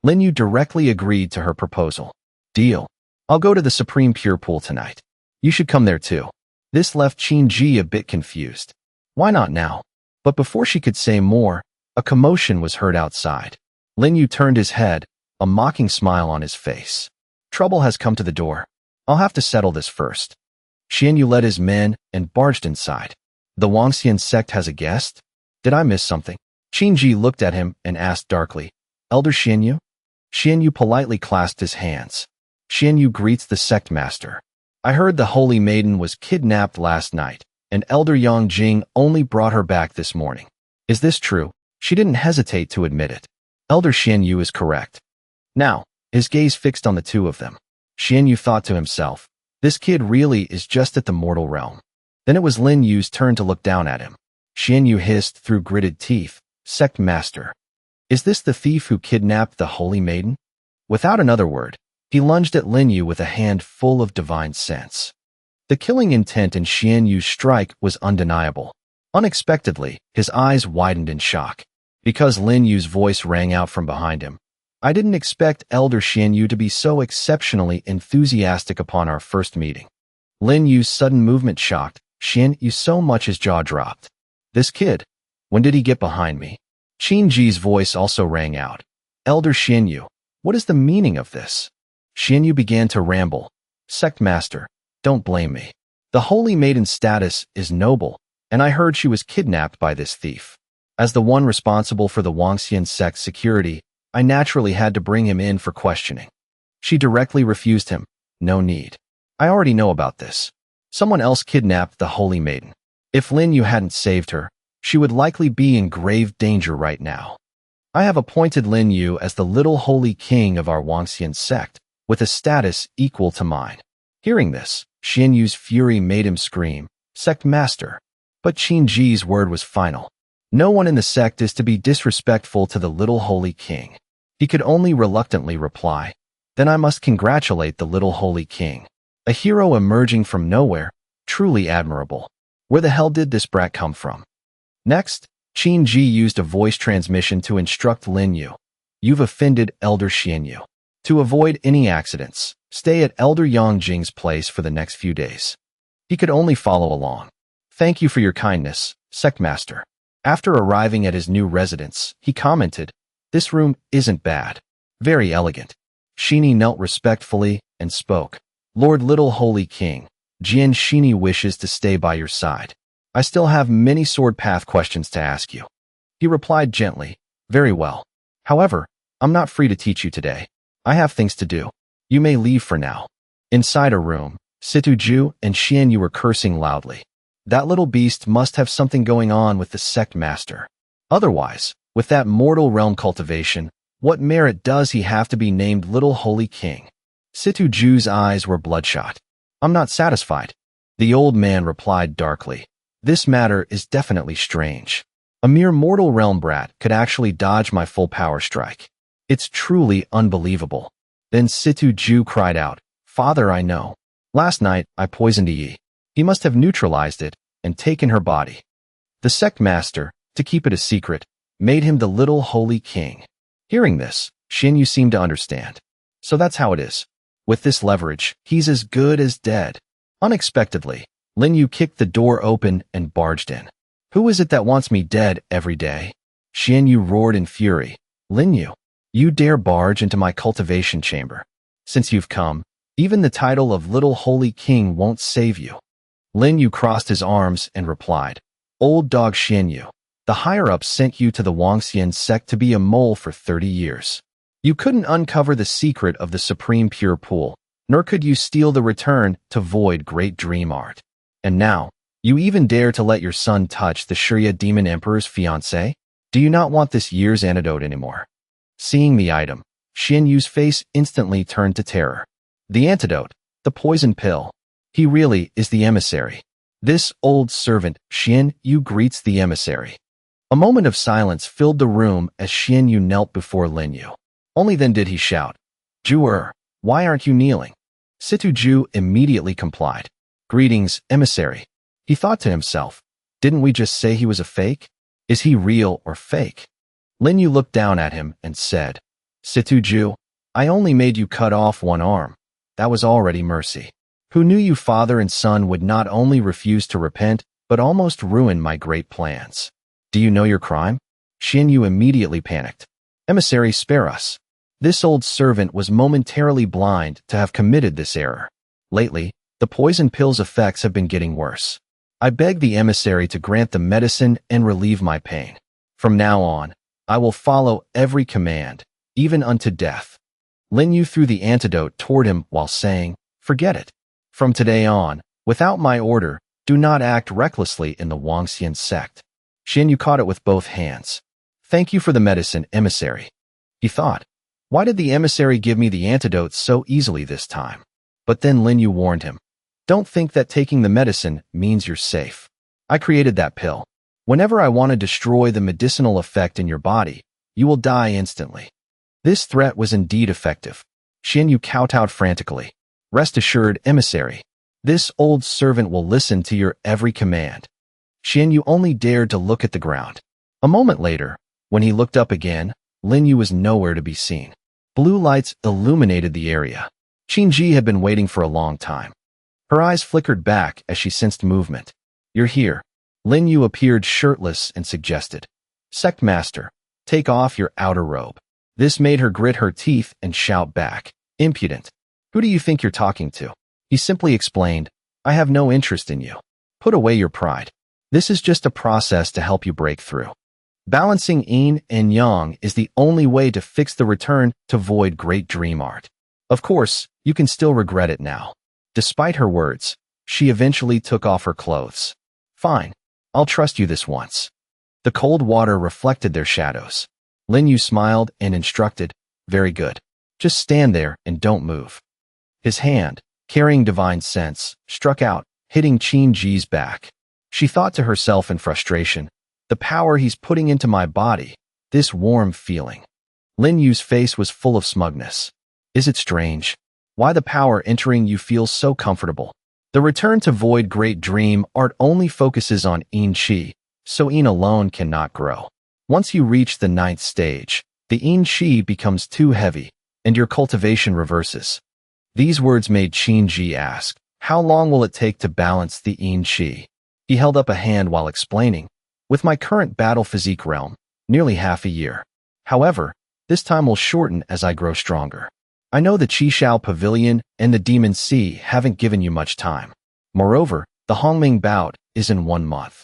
Lin Yu directly agreed to her proposal. Deal. I'll go to the Supreme Pure Pool tonight. You should come there too. This left Qin a bit confused. Why not now? But before she could say more, a commotion was heard outside. Lin Yu turned his head, a mocking smile on his face. Trouble has come to the door. I'll have to settle this first. Xianyu led his men and barged inside. The Wangxian sect has a guest? Did I miss something? Qin looked at him and asked darkly, Elder Xianyu? Xianyu politely clasped his hands. Xianyu greets the sect master. I heard the Holy Maiden was kidnapped last night, and Elder Yang Jing only brought her back this morning. Is this true? She didn't hesitate to admit it. Elder Xianyu is correct. Now, his gaze fixed on the two of them. Xianyu thought to himself, this kid really is just at the mortal realm. Then it was Lin Yu's turn to look down at him. Xianyu hissed through gritted teeth, Sect Master. Is this the thief who kidnapped the Holy Maiden? Without another word, he lunged at Lin Yu with a hand full of divine sense. The killing intent in Xianyu's strike was undeniable. Unexpectedly, his eyes widened in shock. Because Lin Yu's voice rang out from behind him, I didn't expect Elder Xianyu to be so exceptionally enthusiastic upon our first meeting. Lin Yu's sudden movement shocked Xianyu so much his jaw dropped. This kid, when did he get behind me? Qin voice also rang out. Elder Xianyu, what is the meaning of this? Xianyu began to ramble. Sect Master, don't blame me. The Holy Maiden's status is noble, and I heard she was kidnapped by this thief. As the one responsible for the Wangxian sect's security, I naturally had to bring him in for questioning. She directly refused him. No need. I already know about this. Someone else kidnapped the Holy Maiden. If Lin Yu hadn't saved her, she would likely be in grave danger right now. I have appointed Lin Yu as the little holy king of our Wangxian sect, with a status equal to mine. Hearing this, Xianyu's fury made him scream, Sect Master. But Qin word was final. No one in the sect is to be disrespectful to the little holy king. He could only reluctantly reply, then I must congratulate the little holy king. A hero emerging from nowhere, truly admirable. Where the hell did this brat come from? Next, Qin used a voice transmission to instruct Lin Yu. You've offended Elder Xianyu. To avoid any accidents, stay at Elder Yang Jing's place for the next few days. He could only follow along. Thank you for your kindness, Sect Master. After arriving at his new residence, he commented, this room isn't bad. Very elegant. Shini knelt respectfully and spoke. Lord Little Holy King, Jian Shini wishes to stay by your side. I still have many sword path questions to ask you. He replied gently, very well. However, I'm not free to teach you today. I have things to do. You may leave for now. Inside a room, Situju and Xianyu were cursing loudly. That little beast must have something going on with the sect master. Otherwise, with that mortal realm cultivation, what merit does he have to be named Little Holy King? Situju's eyes were bloodshot. I'm not satisfied. The old man replied darkly. This matter is definitely strange. A mere mortal realm brat could actually dodge my full power strike. It's truly unbelievable. Then Situju cried out, Father, I know. Last night, I poisoned Yi. He must have neutralized it and taken her body. The sect master, to keep it a secret, made him the little holy king. Hearing this, Xianyu seemed to understand. So that's how it is. With this leverage, he's as good as dead. Unexpectedly, Lin Yu kicked the door open and barged in. Who is it that wants me dead every day? Xianyu roared in fury. Lin Yu, you dare barge into my cultivation chamber. Since you've come, even the title of Little Holy King won't save you. Lin Yu crossed his arms and replied, "Old dog Xian Yu, the higher-ups sent you to the Wangxian sect to be a mole for 30 years. You couldn't uncover the secret of the supreme pure pool, nor could you steal the return to void great dream art. And now, you even dare to let your son touch the Shurya demon emperor's fiancée? Do you not want this year's antidote anymore?" Seeing the item, Xian Yu's face instantly turned to terror. The antidote, the poison pill. He really is the emissary. This old servant, Xian Yu, greets the emissary. A moment of silence filled the room as Xian Yu knelt before Lin Yu. Only then did he shout, "Ju, why aren't you kneeling?" Situ Ju immediately complied. "Greetings, emissary." He thought to himself, didn't we just say he was a fake? Is he real or fake? Lin Yu looked down at him and said, "Situ Ju, I only made you cut off one arm. That was already mercy. Who knew you father and son would not only refuse to repent, but almost ruin my great plans? Do you know your crime?" Xian Yu immediately panicked. "Emissary, spare us." This old servant was momentarily blind to have committed this error. Lately, the poison pill's effects have been getting worse. I beg the emissary to grant the medicine and relieve my pain. From now on, I will follow every command, even unto death. Lin Yu threw the antidote toward him while saying, "Forget it. From today on, without my order, do not act recklessly in the Wangxian sect." Xian Yu caught it with both hands. "Thank you for the medicine, emissary." He thought, why did the emissary give me the antidote so easily this time? But then Lin Yu warned him, "Don't think that taking the medicine means you're safe. I created that pill. Whenever I want to destroy the medicinal effect in your body, you will die instantly." This threat was indeed effective. Xian Yu kowtowed frantically. "Rest assured, emissary, this old servant will listen to your every command." Xian Yu only dared to look at the ground. A moment later, when he looked up again, Lin Yu was nowhere to be seen. Blue lights illuminated the area. Qingji had been waiting for a long time. Her eyes flickered back as she sensed movement. "You're here." Lin Yu appeared shirtless and suggested, "Sect Master, take off your outer robe." This made her grit her teeth and shout back, "Impudent. Who do you think you're talking to?" He simply explained, "I have no interest in you. Put away your pride. This is just a process to help you break through. Balancing yin and yang is the only way to fix the return to void great dream art. Of course, you can still regret it now." Despite her words, she eventually took off her clothes. "Fine. I'll trust you this once." The cold water reflected their shadows. Lin Yu smiled and instructed, "Very good. Just stand there and don't move." His hand, carrying divine sense, struck out, hitting Qingji's back. She thought to herself in frustration, "The power he's putting into my body, this warm feeling." Lin Yu's face was full of smugness. "Is it strange? Why the power entering you feels so comfortable? The return to void great dream art only focuses on yin qi, so yin alone cannot grow. Once you reach the 9th stage, the yin qi becomes too heavy, and your cultivation reverses." These words made Qingji ask, "How long will it take to balance the yin qi?" He held up a hand while explaining, "With my current battle physique realm, nearly half a year. However, this time will shorten as I grow stronger. I know the Qishao Pavilion and the Demon Sea haven't given you much time. Moreover, the Hongming bout is in 1 month.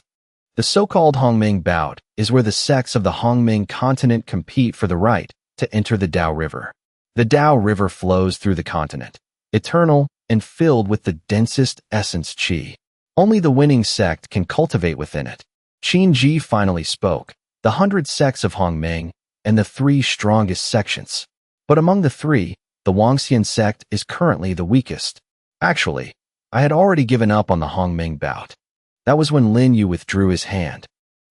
The so-called Hongming bout is where the sects of the Hongming continent compete for the right to enter the Dao River. The Dao River flows through the continent, eternal and filled with the densest essence qi. Only the winning sect can cultivate within it." Qingji finally spoke, "The 100 sects of Hongming and the 3 strongest sections. But among the 3, the Wangxian sect is currently the weakest. Actually, I had already given up on the Hongming bout." That was when Lin Yu withdrew his hand.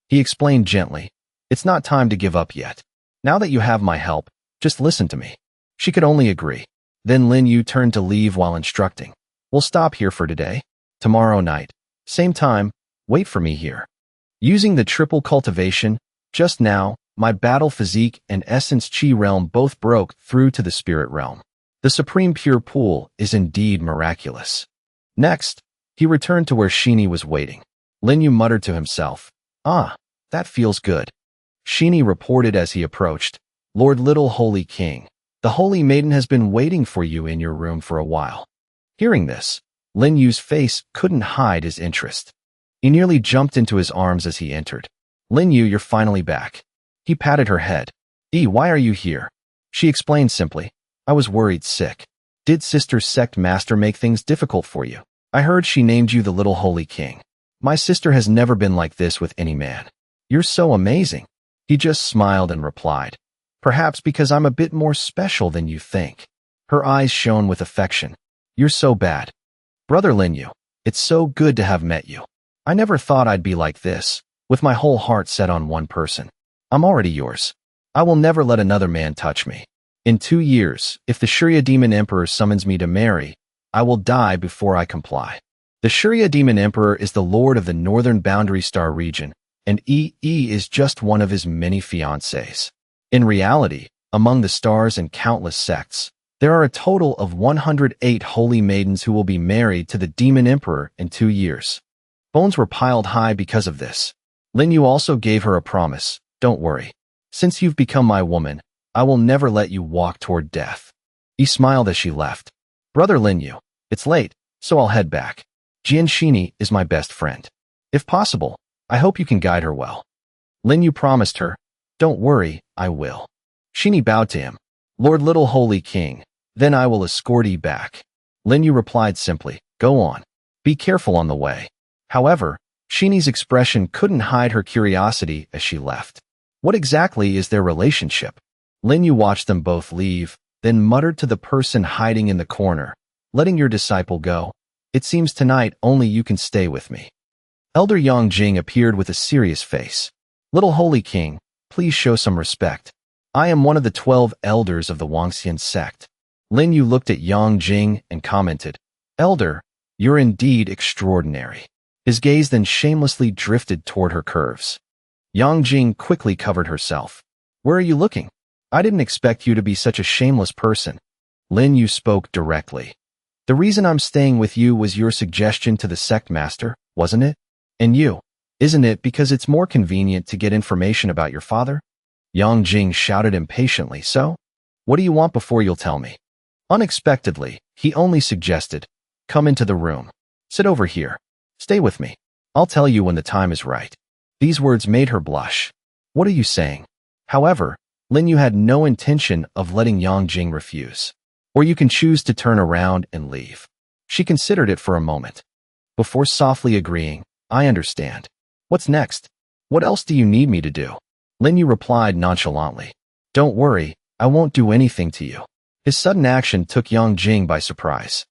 He explained gently, "It's not time to give up yet. Now that you have my help, just listen to me." She could only agree. Then Lin Yu turned to leave while instructing, "We'll stop here for today. Tomorrow night, same time, wait for me here." Using the triple cultivation, just now, my battle physique and essence chi realm both broke through to the spirit realm. The supreme pure pool is indeed miraculous. Next, he returned to where Shini was waiting. Lin Yu muttered to himself, "Ah, that feels good." Shini reported as he approached, "Lord Little Holy King, the Holy Maiden has been waiting for you in your room for a while." Hearing this, Lin Yu's face couldn't hide his interest. He nearly jumped into his arms as he entered. Lin Yu, you're finally back. He patted her head. Why are you here? She explained simply. I was worried sick. Did Sister's sect master make things difficult for you? I heard she named you the Little Holy King. My sister has never been like this with any man. You're so amazing. He just smiled and replied. Perhaps because I'm a bit more special than you think. Her eyes shone with affection. You're so bad. Brother Lin Yu, it's so good to have met you. I never thought I'd be like this, with my whole heart set on one person. I'm already yours. I will never let another man touch me. In 2 years, if the Shurya Demon Emperor summons me to marry, I will die before I comply. The Shurya Demon Emperor is the lord of the northern boundary star region, and is just one of his many fiancés. In reality, among the stars and countless sects, there are a total of 108 holy maidens who will be married to the Demon Emperor in 2 years. Bones were piled high because of this. Lin Yu also gave her a promise. Don't worry. Since you've become my woman, I will never let you walk toward death. He smiled as she left. Brother Lin Yu, it's late, so I'll head back. Jian Shini is my best friend. If possible, I hope you can guide her well. Lin Yu promised her. Don't worry, I will. Shini bowed to him. Lord Little Holy King, then I will escort you back. Lin Yu replied simply, go on. Be careful on the way. However, Shini's expression couldn't hide her curiosity as she left. What exactly is their relationship? Lin Yu watched them both leave, then muttered to the person hiding in the corner, letting your disciple go. It seems tonight only you can stay with me. Elder Yang Jing appeared with a serious face. Little Holy King, please show some respect. I am one of the 12 elders of the Wangxian sect. Lin Yu looked at Yang Jing and commented, Elder, you're indeed extraordinary. His gaze then shamelessly drifted toward her curves. Yang Jing quickly covered herself. Where are you looking? I didn't expect you to be such a shameless person. Lin Yu spoke directly. The reason I'm staying with you was your suggestion to the sect master, wasn't it? And you, isn't it because it's more convenient to get information about your father? Yang Jing shouted impatiently, so? What do you want before you'll tell me? Unexpectedly, he only suggested, come into the room. Sit over here. Stay with me. I'll tell you when the time is right. These words made her blush. What are you saying? However, Lin Yu had no intention of letting Yang Jing refuse. Or you can choose to turn around and leave. She considered it for a moment. Before softly agreeing, I understand. What's next? What else do you need me to do? Lin Yu replied nonchalantly. Don't worry, I won't do anything to you. His sudden action took Yang Jing by surprise.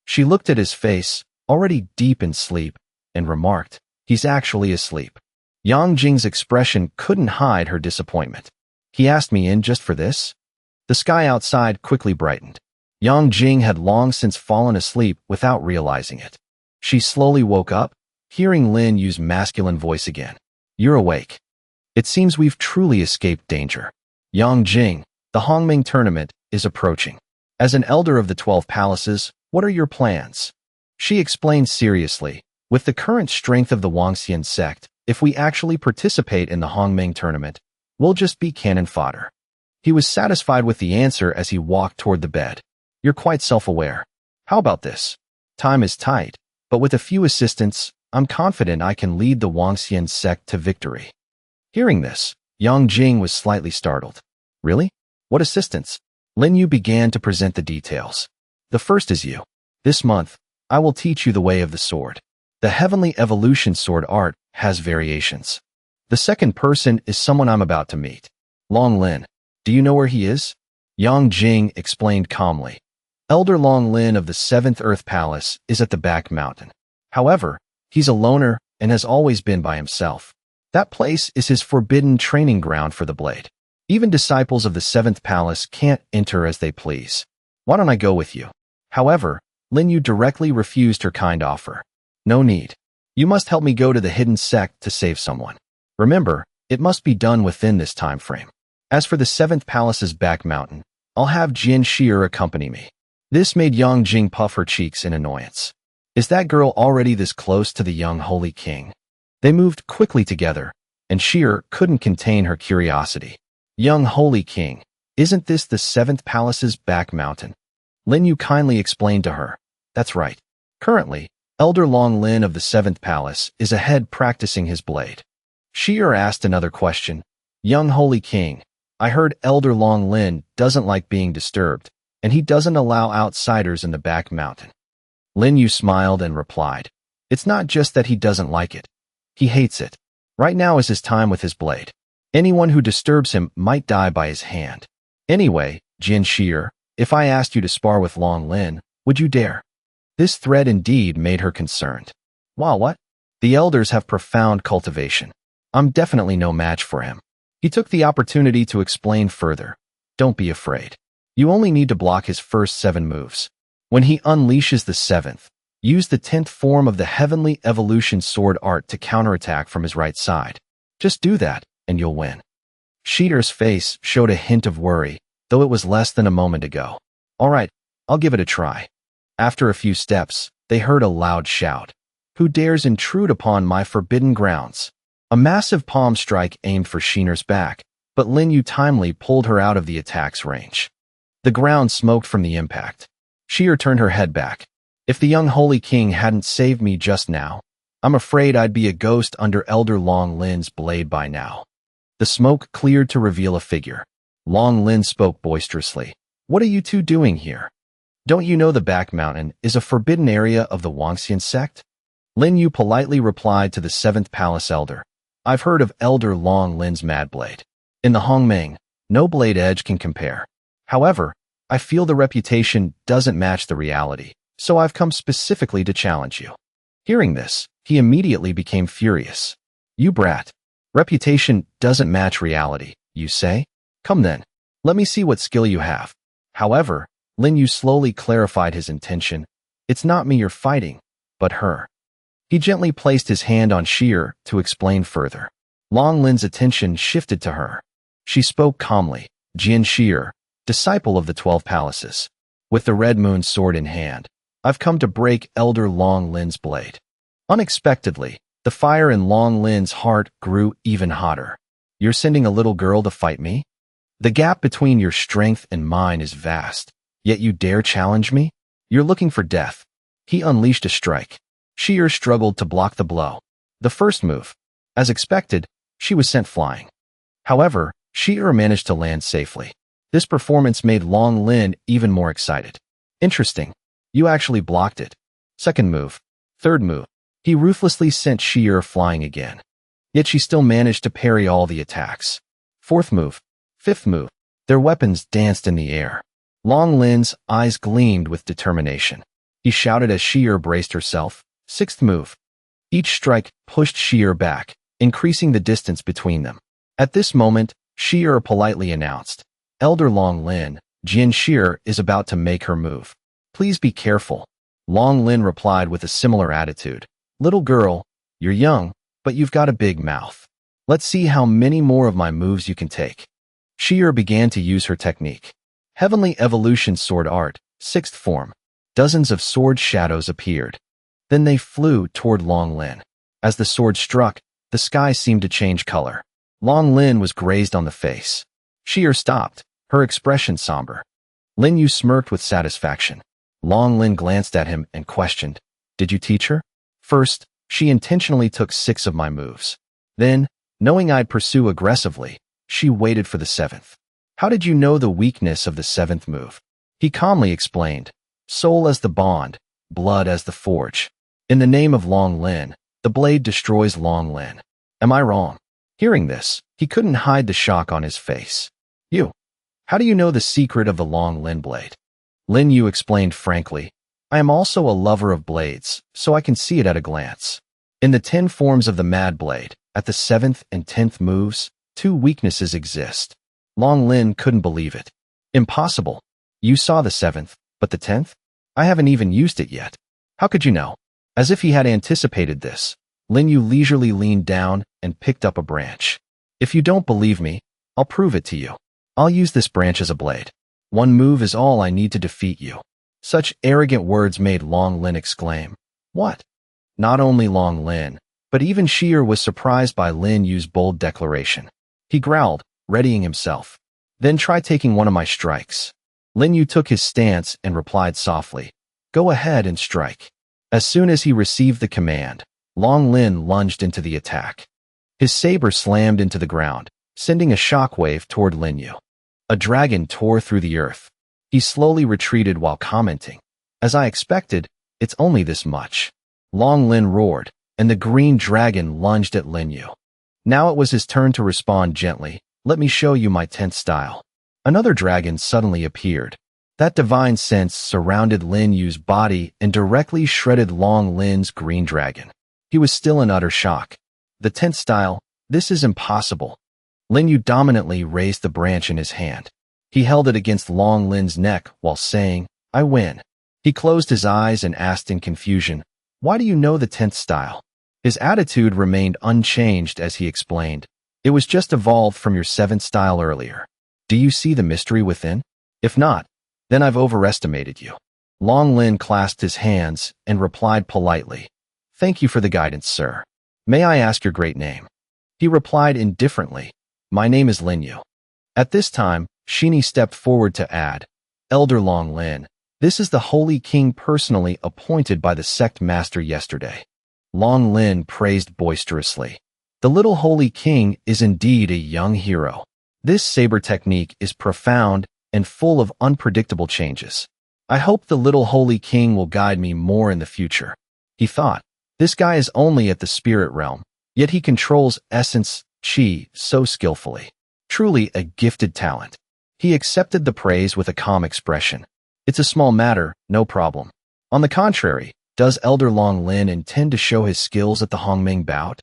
She looked at his face, already deep in sleep, and remarked, he's actually asleep. Yang Jing's expression couldn't hide her disappointment. He asked me in just for this? The sky outside quickly brightened. Yang Jing had long since fallen asleep without realizing it. She slowly woke up, hearing Lin Yu's masculine voice again. You're awake. It seems we've truly escaped danger. Yang Jing, the Hongming tournament is approaching. As an elder of the 12 palaces, what are your plans? She explained seriously, with the current strength of the Wangxian sect, if we actually participate in the Hongming tournament, we'll just be cannon fodder. He was satisfied with the answer as he walked toward the bed. You're quite self-aware. How about this? Time is tight, but with a few assistants, I'm confident I can lead the Wangxian sect to victory. Hearing this, Yang Jing was slightly startled. Really? What assistants? Lin Yu began to present the details. The first is you. This month, I will teach you the way of the sword. The Heavenly Evolution sword art has variations. The second person is someone I'm about to meet. Long Lin. Do you know where he is? Yang Jing explained calmly. Elder Long Lin of the 7th Earth Palace is at the back mountain. However, he's a loner and has always been by himself. That place is his forbidden training ground for the blade. Even disciples of the 7th Palace can't enter as they please. Why don't I go with you? However, Lin Yu directly refused her kind offer. No need. You must help me go to the hidden sect to save someone. Remember, it must be done within this time frame. As for the 7th Palace's back mountain, I'll have Jian Shi'er accompany me. This made Yang Jing puff her cheeks in annoyance. Is that girl already this close to the young Holy King? They moved quickly together, and Shi'er couldn't contain her curiosity. Young Holy King, isn't this the 7th Palace's back mountain? Lin Yu kindly explained to her. That's right. Currently, Elder Long Lin of the 7th Palace is ahead practicing his blade. Shi'er asked another question. Young Holy King, I heard Elder Long Lin doesn't like being disturbed, and he doesn't allow outsiders in the back mountain. Lin Yu smiled and replied, it's not just that he doesn't like it. He hates it. Right now is his time with his blade. Anyone who disturbs him might die by his hand. Anyway, Jin Shi'er, if I asked you to spar with Long Lin, would you dare? This threat indeed made her concerned. Wow, what? The elders have profound cultivation. I'm definitely no match for him. He took the opportunity to explain further. Don't be afraid. You only need to block his first 7 moves. When he unleashes the 7th, use the 10th form of the Heavenly Evolution Sword Art to counterattack from his right side. Just do that, and you'll win. Shi'er's face showed a hint of worry, though it was less than a moment ago. All right, I'll give it a try. After a few steps, they heard a loud shout. Who dares intrude upon my forbidden grounds? A massive palm strike aimed for Shi'er's back, but Lin Yu timely pulled her out of the attack's range. The ground smoked from the impact. Shi'er turned her head back. If the young Holy King hadn't saved me just now, I'm afraid I'd be a ghost under Elder Long Lin's blade by now. The smoke cleared to reveal a figure. Long Lin spoke boisterously. What are you two doing here? Don't you know the back mountain is a forbidden area of the Wangxian sect? Lin Yu politely replied to the 7th Palace Elder. I've heard of Elder Long Lin's mad blade. In the Hongming, no blade edge can compare. However, I feel the reputation doesn't match the reality, so I've come specifically to challenge you. Hearing this, he immediately became furious. You brat. Reputation doesn't match reality, you say? Come then. Let me see what skill you have. However, Lin Yu slowly clarified his intention. It's not me you're fighting, but her. He gently placed his hand on Shi'er to explain further. Long Lin's attention shifted to her. She spoke calmly. Jin Shi'er, disciple of the 12 Palaces. With the Red Moon sword in hand, I've come to break Elder Long Lin's blade. Unexpectedly, the fire in Long Lin's heart grew even hotter. You're sending a little girl to fight me? The gap between your strength and mine is vast, yet you dare challenge me? You're looking for death. He unleashed a strike. Shi'er struggled to block the blow. The first move. As expected, she was sent flying. However, Shi'er managed to land safely. This performance made Long Lin even more excited. Interesting. You actually blocked it. Second move. Third move. He ruthlessly sent Shi'er flying again. Yet she still managed to parry all the attacks. Fourth move. Fifth move. Their weapons danced in the air. Long Lin's eyes gleamed with determination. He shouted as Shi'er braced herself. Sixth move. Each strike pushed Shi'er back, increasing the distance between them. At this moment, Shi'er politely announced, Elder Long Lin, Jin Shi'er is about to make her move. Please be careful. Long Lin replied with a similar attitude. Little girl, you're young, but you've got a big mouth. Let's see how many more of my moves you can take. Shi'er began to use her technique. Heavenly Evolution Sword Art, 6th form. Dozens of sword shadows appeared. Then they flew toward Long Lin. As the sword struck, the sky seemed to change color. Long Lin was grazed on the face. Shi'er stopped, her expression somber. Lin Yu smirked with satisfaction. Long Lin glanced at him and questioned, Did you teach her? First, she intentionally took 6 of my moves. Then, knowing I'd pursue aggressively, she waited for the 7th. How did you know the weakness of the 7th move? He calmly explained, Soul as the bond, blood as the forge. In the name of Long Lin, the blade destroys Long Lin. Am I wrong? Hearing this, he couldn't hide the shock on his face. You. How do you know the secret of the Long Lin blade? Lin Yu explained frankly, I am also a lover of blades, so I can see it at a glance. In the 10 forms of the Mad Blade, at the 7th and 10th moves, 2 weaknesses exist. Long Lin couldn't believe it. Impossible. You saw the 7th, but the 10th? I haven't even used it yet. How could you know? As if he had anticipated this, Lin Yu leisurely leaned down and picked up a branch. If you don't believe me, I'll prove it to you. I'll use this branch as a blade. 1 move is all I need to defeat you. Such arrogant words made Long Lin exclaim. What? Not only Long Lin, but even Shi'er was surprised by Lin Yu's bold declaration. He growled, readying himself. Then try taking one of my strikes. Lin Yu took his stance and replied softly, Go ahead and strike. As soon as he received the command, Long Lin lunged into the attack. His saber slammed into the ground, sending a shockwave toward Lin Yu. A dragon tore through the earth. He slowly retreated while commenting, "As I expected, it's only this much." Long Lin roared, and the green dragon lunged at Lin Yu. Now it was his turn to respond gently. "Let me show you my 10th style." Another dragon suddenly appeared. That divine sense surrounded Lin Yu's body and directly shredded Long Lin's green dragon. He was still in utter shock. "The 10th style? This is impossible." Lin Yu dominantly raised the branch in his hand. He held it against Long Lin's neck while saying, "I win." He closed his eyes and asked in confusion, "Why do you know the 10th style?" His attitude remained unchanged as he explained, "It was just evolved from your 7th style earlier. Do you see the mystery within? If not, then I've overestimated you." Long Lin clasped his hands and replied politely, "Thank you for the guidance, sir. May I ask your great name?" He replied indifferently, "My name is Lin Yu." At this time, Shini stepped forward to add, "Elder Long Lin, this is the Holy King personally appointed by the sect master yesterday." Long Lin praised boisterously. The little Holy King is indeed a young hero. This saber technique is profound and full of unpredictable changes. I hope the little Holy King will guide me more in the future. He thought, this guy is only at the spirit realm, yet he controls essence, chi, so skillfully. Truly a gifted talent. He accepted the praise with a calm expression. It's a small matter, no problem. On the contrary, does Elder Long Lin intend to show his skills at the Hongming bout?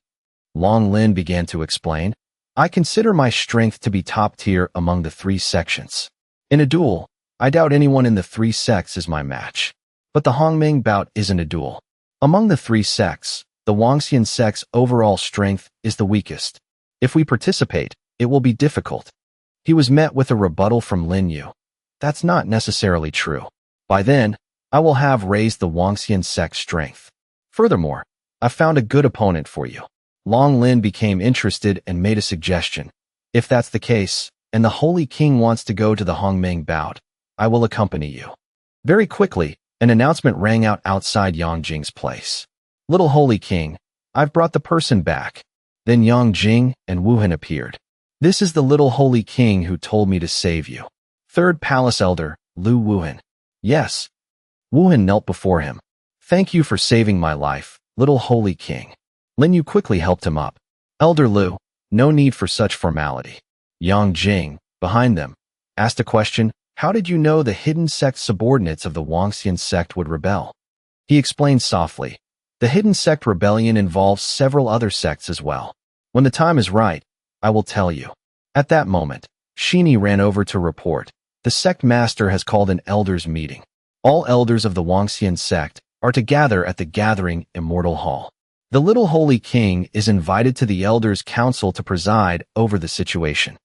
Long Lin began to explain, I consider my strength to be top tier among the 3 sections. In a duel, I doubt anyone in the 3 sects is my match. But the Hongming bout isn't a duel. Among the 3 sects, the Wangxian sect's overall strength is the weakest. If we participate, it will be difficult. He was met with a rebuttal from Lin Yu. That's not necessarily true. By then, I will have raised the Wangxian sect's strength. Furthermore, I found a good opponent for you. Long Lin became interested and made a suggestion. If that's the case, and the Holy King wants to go to the Hongming bout, I will accompany you. Very quickly, an announcement rang out outside Yang Jing's place. Little Holy King, I've brought the person back. Then Yang Jing and Wu Hen appeared. This is the little Holy King who told me to save you. 3rd Palace Elder, Lu Wuhen. Yes. Wu Hen knelt before him. Thank you for saving my life, little Holy King. Lin Yu quickly helped him up. Elder Lu, no need for such formality. Yang Jing, behind them, asked a question. How did you know the hidden sect subordinates of the Wangxian sect would rebel? He explained softly. The hidden sect rebellion involves several other sects as well. When the time is right, I will tell you. At that moment, Shini ran over to report. The sect master has called an elders meeting. All elders of the Wangxian sect are to gather at the Gathering Immortal Hall. The little Holy King is invited to the elders' council to preside over the situation.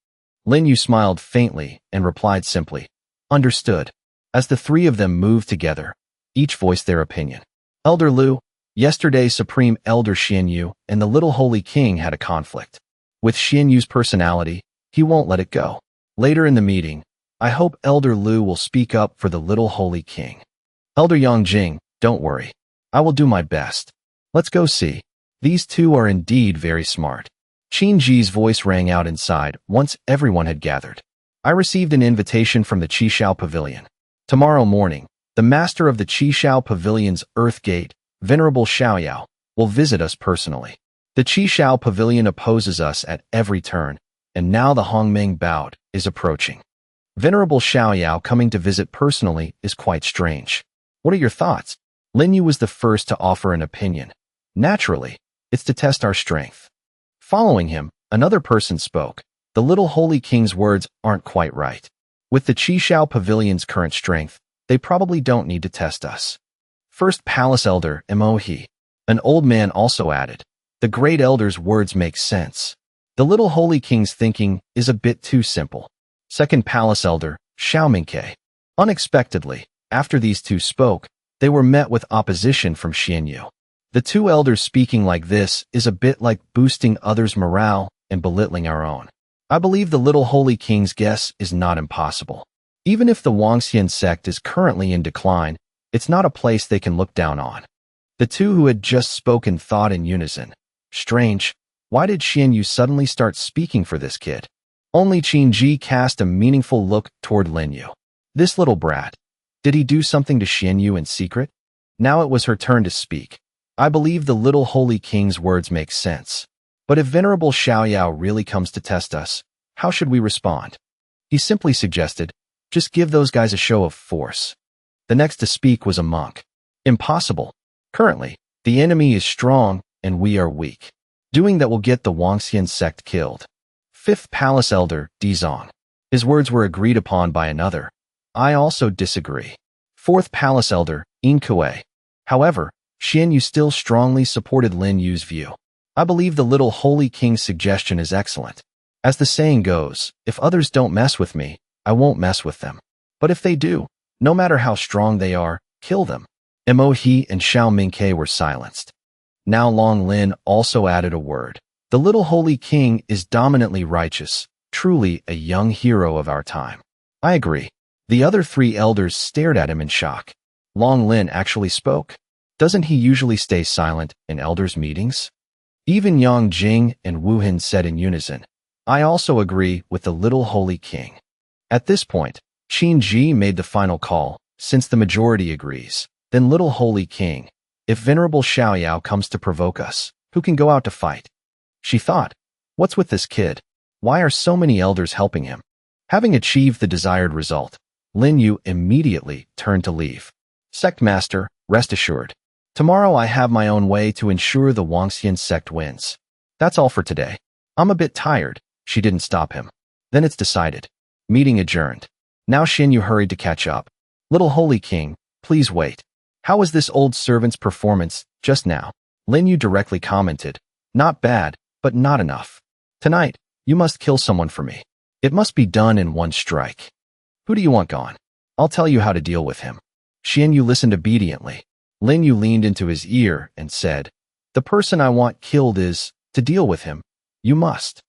Lin Yu smiled faintly and replied simply, Understood. As the 3 of them moved together, each voiced their opinion. Elder Lu, yesterday Supreme Elder Xian Yu and the little Holy King had a conflict. With Xian Yu's personality, he won't let it go. Later in the meeting, I hope Elder Lu will speak up for the little Holy King. Elder Yang Jing, don't worry. I will do my best. Let's go see. These 2 are indeed very smart. Qin Ji's voice rang out inside once everyone had gathered. I received an invitation from the Qishao Pavilion. Tomorrow morning, the master of the Qishao Pavilion's Earth Gate, Venerable Xiaoyao, will visit us personally. The Qishao Pavilion opposes us at every turn, and now the Hongming bout is approaching. Venerable Xiaoyao coming to visit personally is quite strange. What are your thoughts? Lin Yu was the first to offer an opinion. Naturally, it's to test our strength. Following him, another person spoke. The little Holy King's words aren't quite right. With the Qishao Pavilion's current strength, they probably don't need to test us. 1st Palace Elder, Mohe. An old man also added. The great elder's words make sense. The little Holy King's thinking is a bit too simple. 2nd Palace Elder, Xiaomingke. Unexpectedly, after these 2 spoke, they were met with opposition from Xian Yu. The 2 elders speaking like this is a bit like boosting others' morale and belittling our own. I believe the little Holy King's guess is not impossible. Even if the Wangxian sect is currently in decline, it's not a place they can look down on. The two who had just spoken thought in unison. Strange, why did Xianyu suddenly start speaking for this kid? Only Qinji cast a meaningful look toward Linyu. This little brat. Did he do something to Xianyu in secret? Now it was her turn to speak. I believe the little holy king's words make sense. But if Venerable Xiaoyao really comes to test us, how should we respond? He simply suggested, just give those guys a show of force. The next to speak was a monk. Impossible. Currently, the enemy is strong and we are weak. Doing that will get the Wangxian sect killed. Fifth Palace Elder, Dizong. His words were agreed upon by another. I also disagree. Fourth Palace Elder, Inkue. However, Xianyu still strongly supported Lin Yu's view. I believe the little holy king's suggestion is excellent. As the saying goes, if others don't mess with me, I won't mess with them. But if they do, no matter how strong they are, kill them. Mo He and Xiao Mingke were silenced. Now Long Lin also added a word. The little holy king is dominantly righteous, truly a young hero of our time. I agree. The other three elders stared at him in shock. Long Lin actually spoke. Doesn't he usually stay silent in elders' meetings? Even Yang Jing and Wu Hin said in unison, I also agree with the little holy king. At this point, Qin Ji made the final call, since the majority agrees. Then little holy king, if Venerable Xiaoyao comes to provoke us, who can go out to fight? She thought, what's with this kid? Why are so many elders helping him? Having achieved the desired result, Lin Yu immediately turned to leave. Sect Master, rest assured. Tomorrow I have my own way to ensure the Wangxian sect wins. That's all for today. I'm a bit tired. She didn't stop him. Then it's decided. Meeting adjourned. Now Xianyu hurried to catch up. Little holy king, please wait. How was this old servant's performance just now? Lin Yu directly commented, not bad, but not enough. Tonight, you must kill someone for me. It must be done in one strike. Who do you want gone? I'll tell you how to deal with him. Xianyu listened obediently. Lin Yu leaned into his ear and said, the person I want killed is, to deal with him, you must.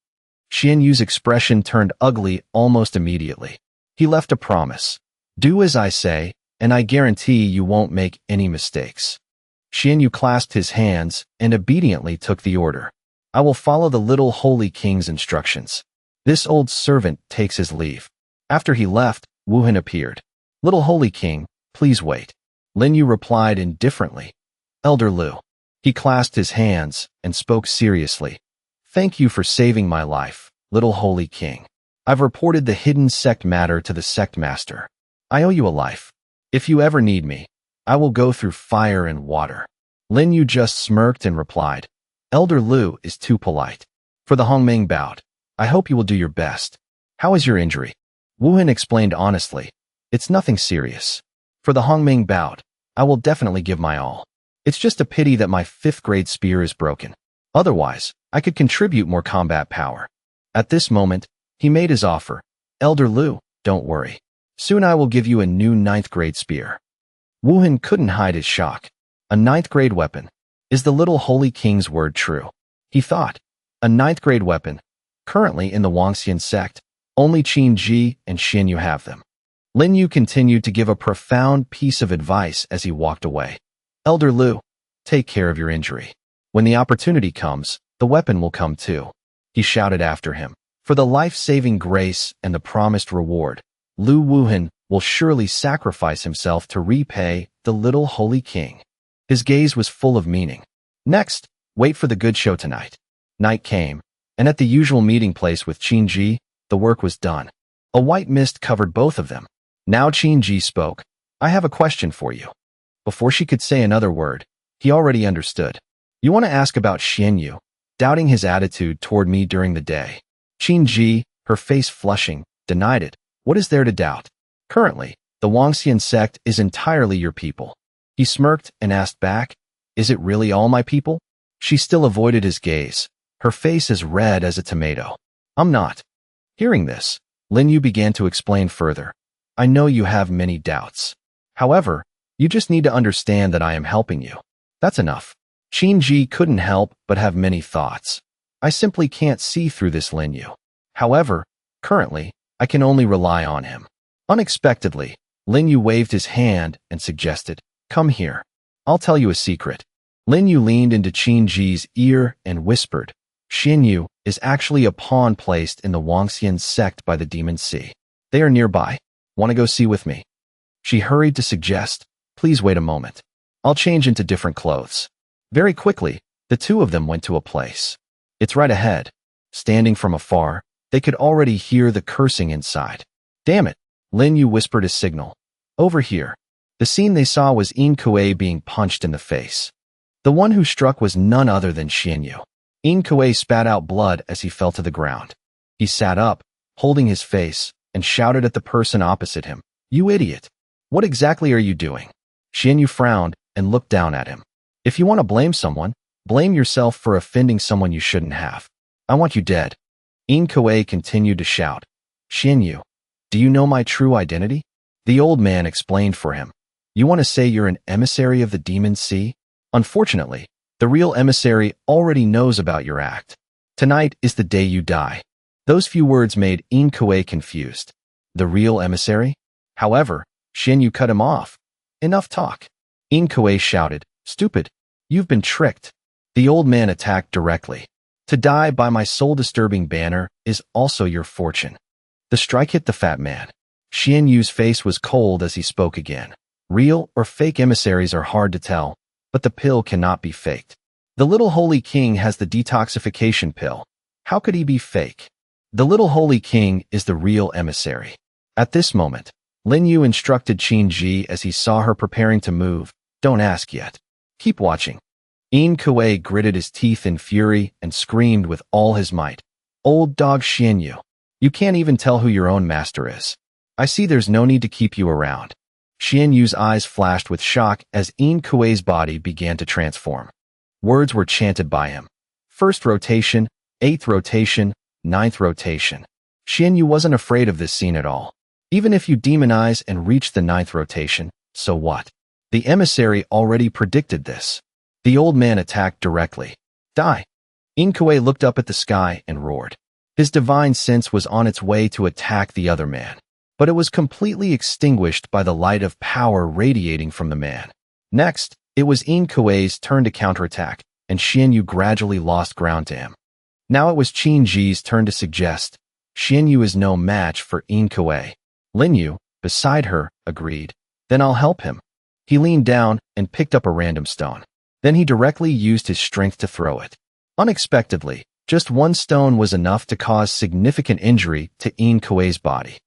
Xianyu's expression turned ugly almost immediately. He left a promise. Do as I say, and I guarantee you won't make any mistakes. Xianyu clasped his hands and obediently took the order. I will follow the little holy king's instructions. This old servant takes his leave. After he left, Wu Hin appeared. Little holy king, please wait. Lin Yu replied indifferently. Elder Lu. He clasped his hands and spoke seriously. Thank you for saving my life, little holy king. I've reported the hidden sect matter to the sect master. I owe you a life. If you ever need me, I will go through fire and water. Lin Yu just smirked and replied, Elder Lu is too polite. For the Hongming bout, I hope you will do your best. How is your injury? Wu Hin explained honestly. It's nothing serious. For the Hongming bout, I will definitely give my all. It's just a pity that my 5th grade spear is broken. Otherwise, I could contribute more combat power. At this moment, he made his offer. Elder Lu, don't worry. Soon I will give you a new 9th grade spear. Wu Hin couldn't hide his shock. A 9th grade weapon. Is the little holy king's word true? He thought. A 9th grade weapon. Currently in the Wangxian sect, only Qin Ji and Xianyu have them. Lin Yu continued to give a profound piece of advice as he walked away. Elder Lu, take care of your injury. When the opportunity comes, the weapon will come too. He shouted after him. For the life-saving grace and the promised reward, Lu Wuhin will surely sacrifice himself to repay the little holy king. His gaze was full of meaning. Next, wait for the good show tonight. Night came, and at the usual meeting place with Qin Ji, the work was done. A white mist covered both of them. Now Qin Ji spoke. I have a question for you. Before she could say another word, he already understood. You want to ask about Xianyu, doubting his attitude toward me during the day. Qin Ji, her face flushing, denied it. What is there to doubt? Currently, the Wangxian sect is entirely your people. He smirked and asked back, is it really all my people? She still avoided his gaze, her face as red as a tomato. I'm not. Hearing this, Lin Yu began to explain further. I know you have many doubts. However, you just need to understand that I am helping you. That's enough. Qin Ji couldn't help but have many thoughts. I simply can't see through this Lin Yu. However, currently, I can only rely on him. Unexpectedly, Lin Yu waved his hand and suggested, come here. I'll tell you a secret. Lin Yu leaned into Qin Ji's ear and whispered, Xian Yu is actually a pawn placed in the Wangxian sect by the Demon Sea. They are nearby. Want to go see with me? She hurried to suggest, please wait a moment. I'll change into different clothes. Very quickly, the two of them went to a place. It's right ahead. Standing from afar, they could already hear the cursing inside. Damn it, Lin Yu whispered a signal. Over here. The scene they saw was Yin Kuei being punched in the face. The one who struck was none other than Xian Yu. Yin Kuei spat out blood as he fell to the ground. He sat up, holding his face, and shouted at the person opposite him, You idiot! What exactly are you doing? Xian Yu frowned and looked down at him. If you want to blame someone, blame yourself for offending someone you shouldn't have. I want you dead. Yin Kuei continued to shout. Xian Yu, do you know my true identity? The old man explained for him. You want to say you're an emissary of the Demon Sea? Unfortunately, the real emissary already knows about your act. Tonight is the day you die. Those few words made Yin Kuei confused. The real emissary? However, Xian Yu cut him off. Enough talk. Yin Kuei shouted, Stupid! You've been tricked. The old man attacked directly. To die by my soul-disturbing banner is also your fortune. The strike hit the fat man. Xian Yu's face was cold as he spoke again. Real or fake emissaries are hard to tell, but the pill cannot be faked. The little holy king has the detoxification pill. How could he be fake? The little holy king is the real emissary. At this moment, Lin Yu instructed Qin Ji as he saw her preparing to move, Don't ask yet. Keep watching. Yin Kuei gritted his teeth in fury and screamed with all his might. Old dog Xian Yu. You can't even tell who your own master is. I see there's no need to keep you around. Xian Yu's eyes flashed with shock as Yin Kuei's body began to transform. Words were chanted by him. First rotation, 8th rotation, 9th rotation. Xian Yu wasn't afraid of this scene at all. Even if you demonize and reach the 9th rotation, so what? The emissary already predicted this. The old man attacked directly. Die! Yin Kuei looked up at the sky and roared. His divine sense was on its way to attack the other man, but it was completely extinguished by the light of power radiating from the man. Next, it was Yin Kuei's turn to counterattack, and Xian Yu gradually lost ground to him. Now it was Qin Ji's turn to suggest, Xian Yu is no match for Yin Kuei. Lin Yu, beside her, agreed. Then I'll help him. He leaned down and picked up a random stone. Then he directly used his strength to throw it. Unexpectedly, just one stone was enough to cause significant injury to Yin Kuei's body.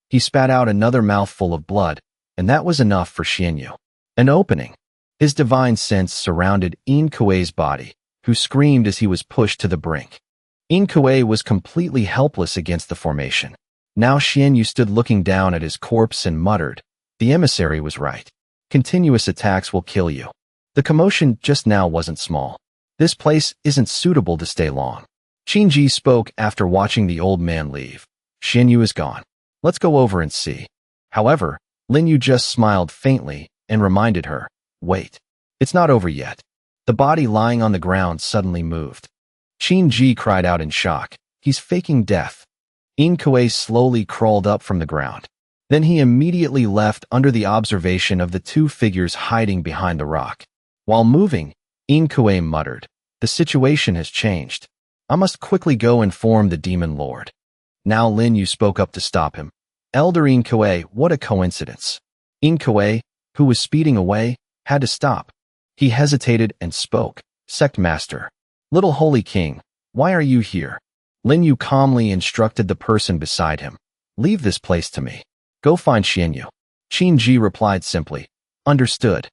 He spat out another mouthful of blood, and that was enough for Xian Yu. An opening. His divine sense surrounded Yin Kuei's body, who screamed as he was pushed to the brink. Yin Kuei was completely helpless against the formation. Now Xian Yu stood looking down at his corpse and muttered, The emissary was right. Continuous attacks will kill you. The commotion just now wasn't small. This place isn't suitable to stay long. Qin Ji spoke after watching the old man leave. Xian Yu is gone. Let's go over and see. However, Lin Yu just smiled faintly and reminded her, Wait. It's not over yet. The body lying on the ground suddenly moved. Qin Ji cried out in shock. He's faking death. Yin Kuei slowly crawled up from the ground. Then he immediately left under the observation of the two figures hiding behind the rock. While moving, Yin Kuei muttered, The situation has changed. I must quickly go inform the demon lord. Now Lin Yu spoke up to stop him. Elder Yin Kuei, what a coincidence. Yin Kuei, who was speeding away, had to stop. He hesitated and spoke. Sect Master. Little Holy King, why are you here? Lin Yu calmly instructed the person beside him. Leave this place to me. Go find Xian Yu. Qin Ji replied simply. Understood.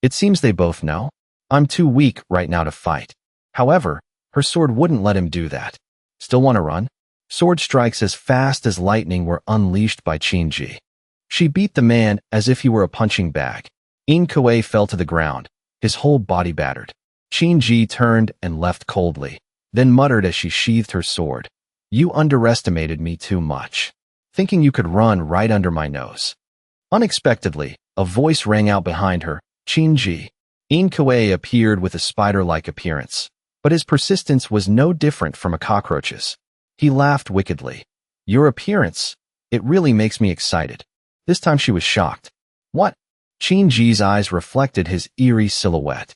It seems they both know. I'm too weak right now to fight. However, her sword wouldn't let him do that. Still want to run? Sword strikes as fast as lightning were unleashed by Qin Ji. She beat the man as if he were a punching bag. Yin Kuei fell to the ground, his whole body battered. Qin Ji turned and left coldly, then muttered as she sheathed her sword. You underestimated me too much, thinking you could run right under my nose. Unexpectedly, a voice rang out behind her, Qin Ji. Yin Kuei appeared with a spider-like appearance, but his persistence was no different from a cockroach's. He laughed wickedly. Your appearance, it really makes me excited. This time she was shocked. What? Qin Ji's eyes reflected his eerie silhouette.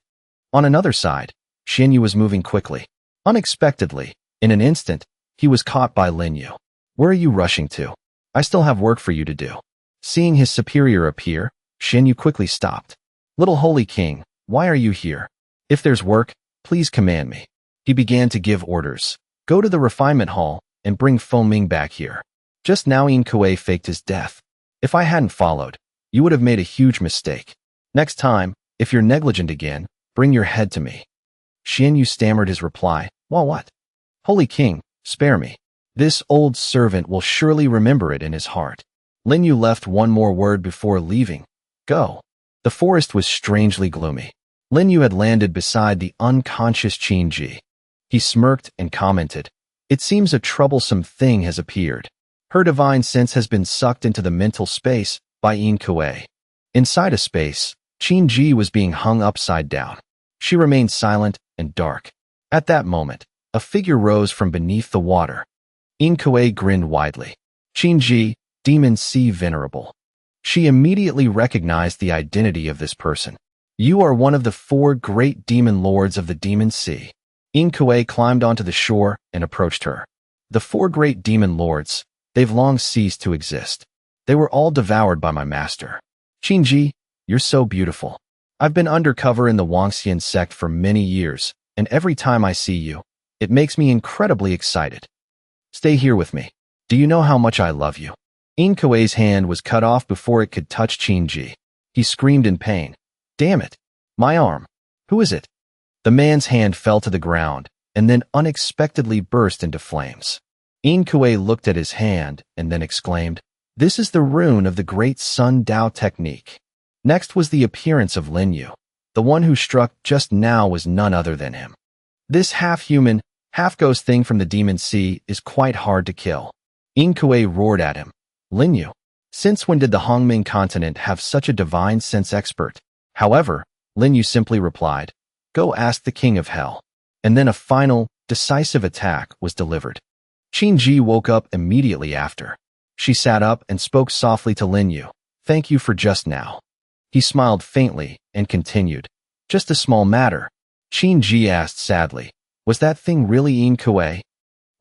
On another side, Xinyu was moving quickly. Unexpectedly, in an instant, he was caught by Linyu. Where are you rushing to? I still have work for you to do. Seeing his superior appear, Xinyu quickly stopped. Little Holy King, why are you here? If there's work, please command me. He began to give orders. Go to the refinement hall and bring Feng back here. Just now Kuei faked his death. If I hadn't followed, you would have made a huge mistake. Next time, if you're negligent again, bring your head to me. Xinyu stammered his reply. Well, what? Holy King, spare me. This old servant will surely remember it in his heart. Linyu left one more word before leaving. Go. The forest was strangely gloomy. Linyu had landed beside the unconscious Qinji. He smirked and commented, It seems a troublesome thing has appeared. Her divine sense has been sucked into the mental space by Kuei. Inside a space, Qinji was being hung upside down. She remained silent and dark. At that moment, a figure rose from beneath the water. Kuei grinned widely. Qinji, Demon Sea Venerable. She immediately recognized the identity of this person. You are one of the 4 great demon lords of the Demon Sea. Kuei climbed onto the shore and approached her. The 4 great demon lords, they've long ceased to exist. They were all devoured by my master. Qinji, you're so beautiful. I've been undercover in the Wangxian sect for many years, and every time I see you, it makes me incredibly excited. Stay here with me. Do you know how much I love you? Kuei's hand was cut off before it could touch Qinji. He screamed in pain. Damn it! My arm! Who is it? The man's hand fell to the ground, and then unexpectedly burst into flames. Kuei looked at his hand and then exclaimed, This is the rune of the great Sun Dao technique. Next was the appearance of Linyu. The one who struck just now was none other than him. This half-human, half-ghost thing from the Demon Sea is quite hard to kill. Kuei roared at him. Linyu, since when did the Hongming continent have such a divine sense expert? However, Linyu simply replied, Go ask the King of Hell. And then a final, decisive attack was delivered. Qinji woke up immediately after. She sat up and spoke softly to Linyu. Thank you for just now. He smiled faintly and continued. Just a small matter. Qinji asked sadly. Was that thing really Kuei?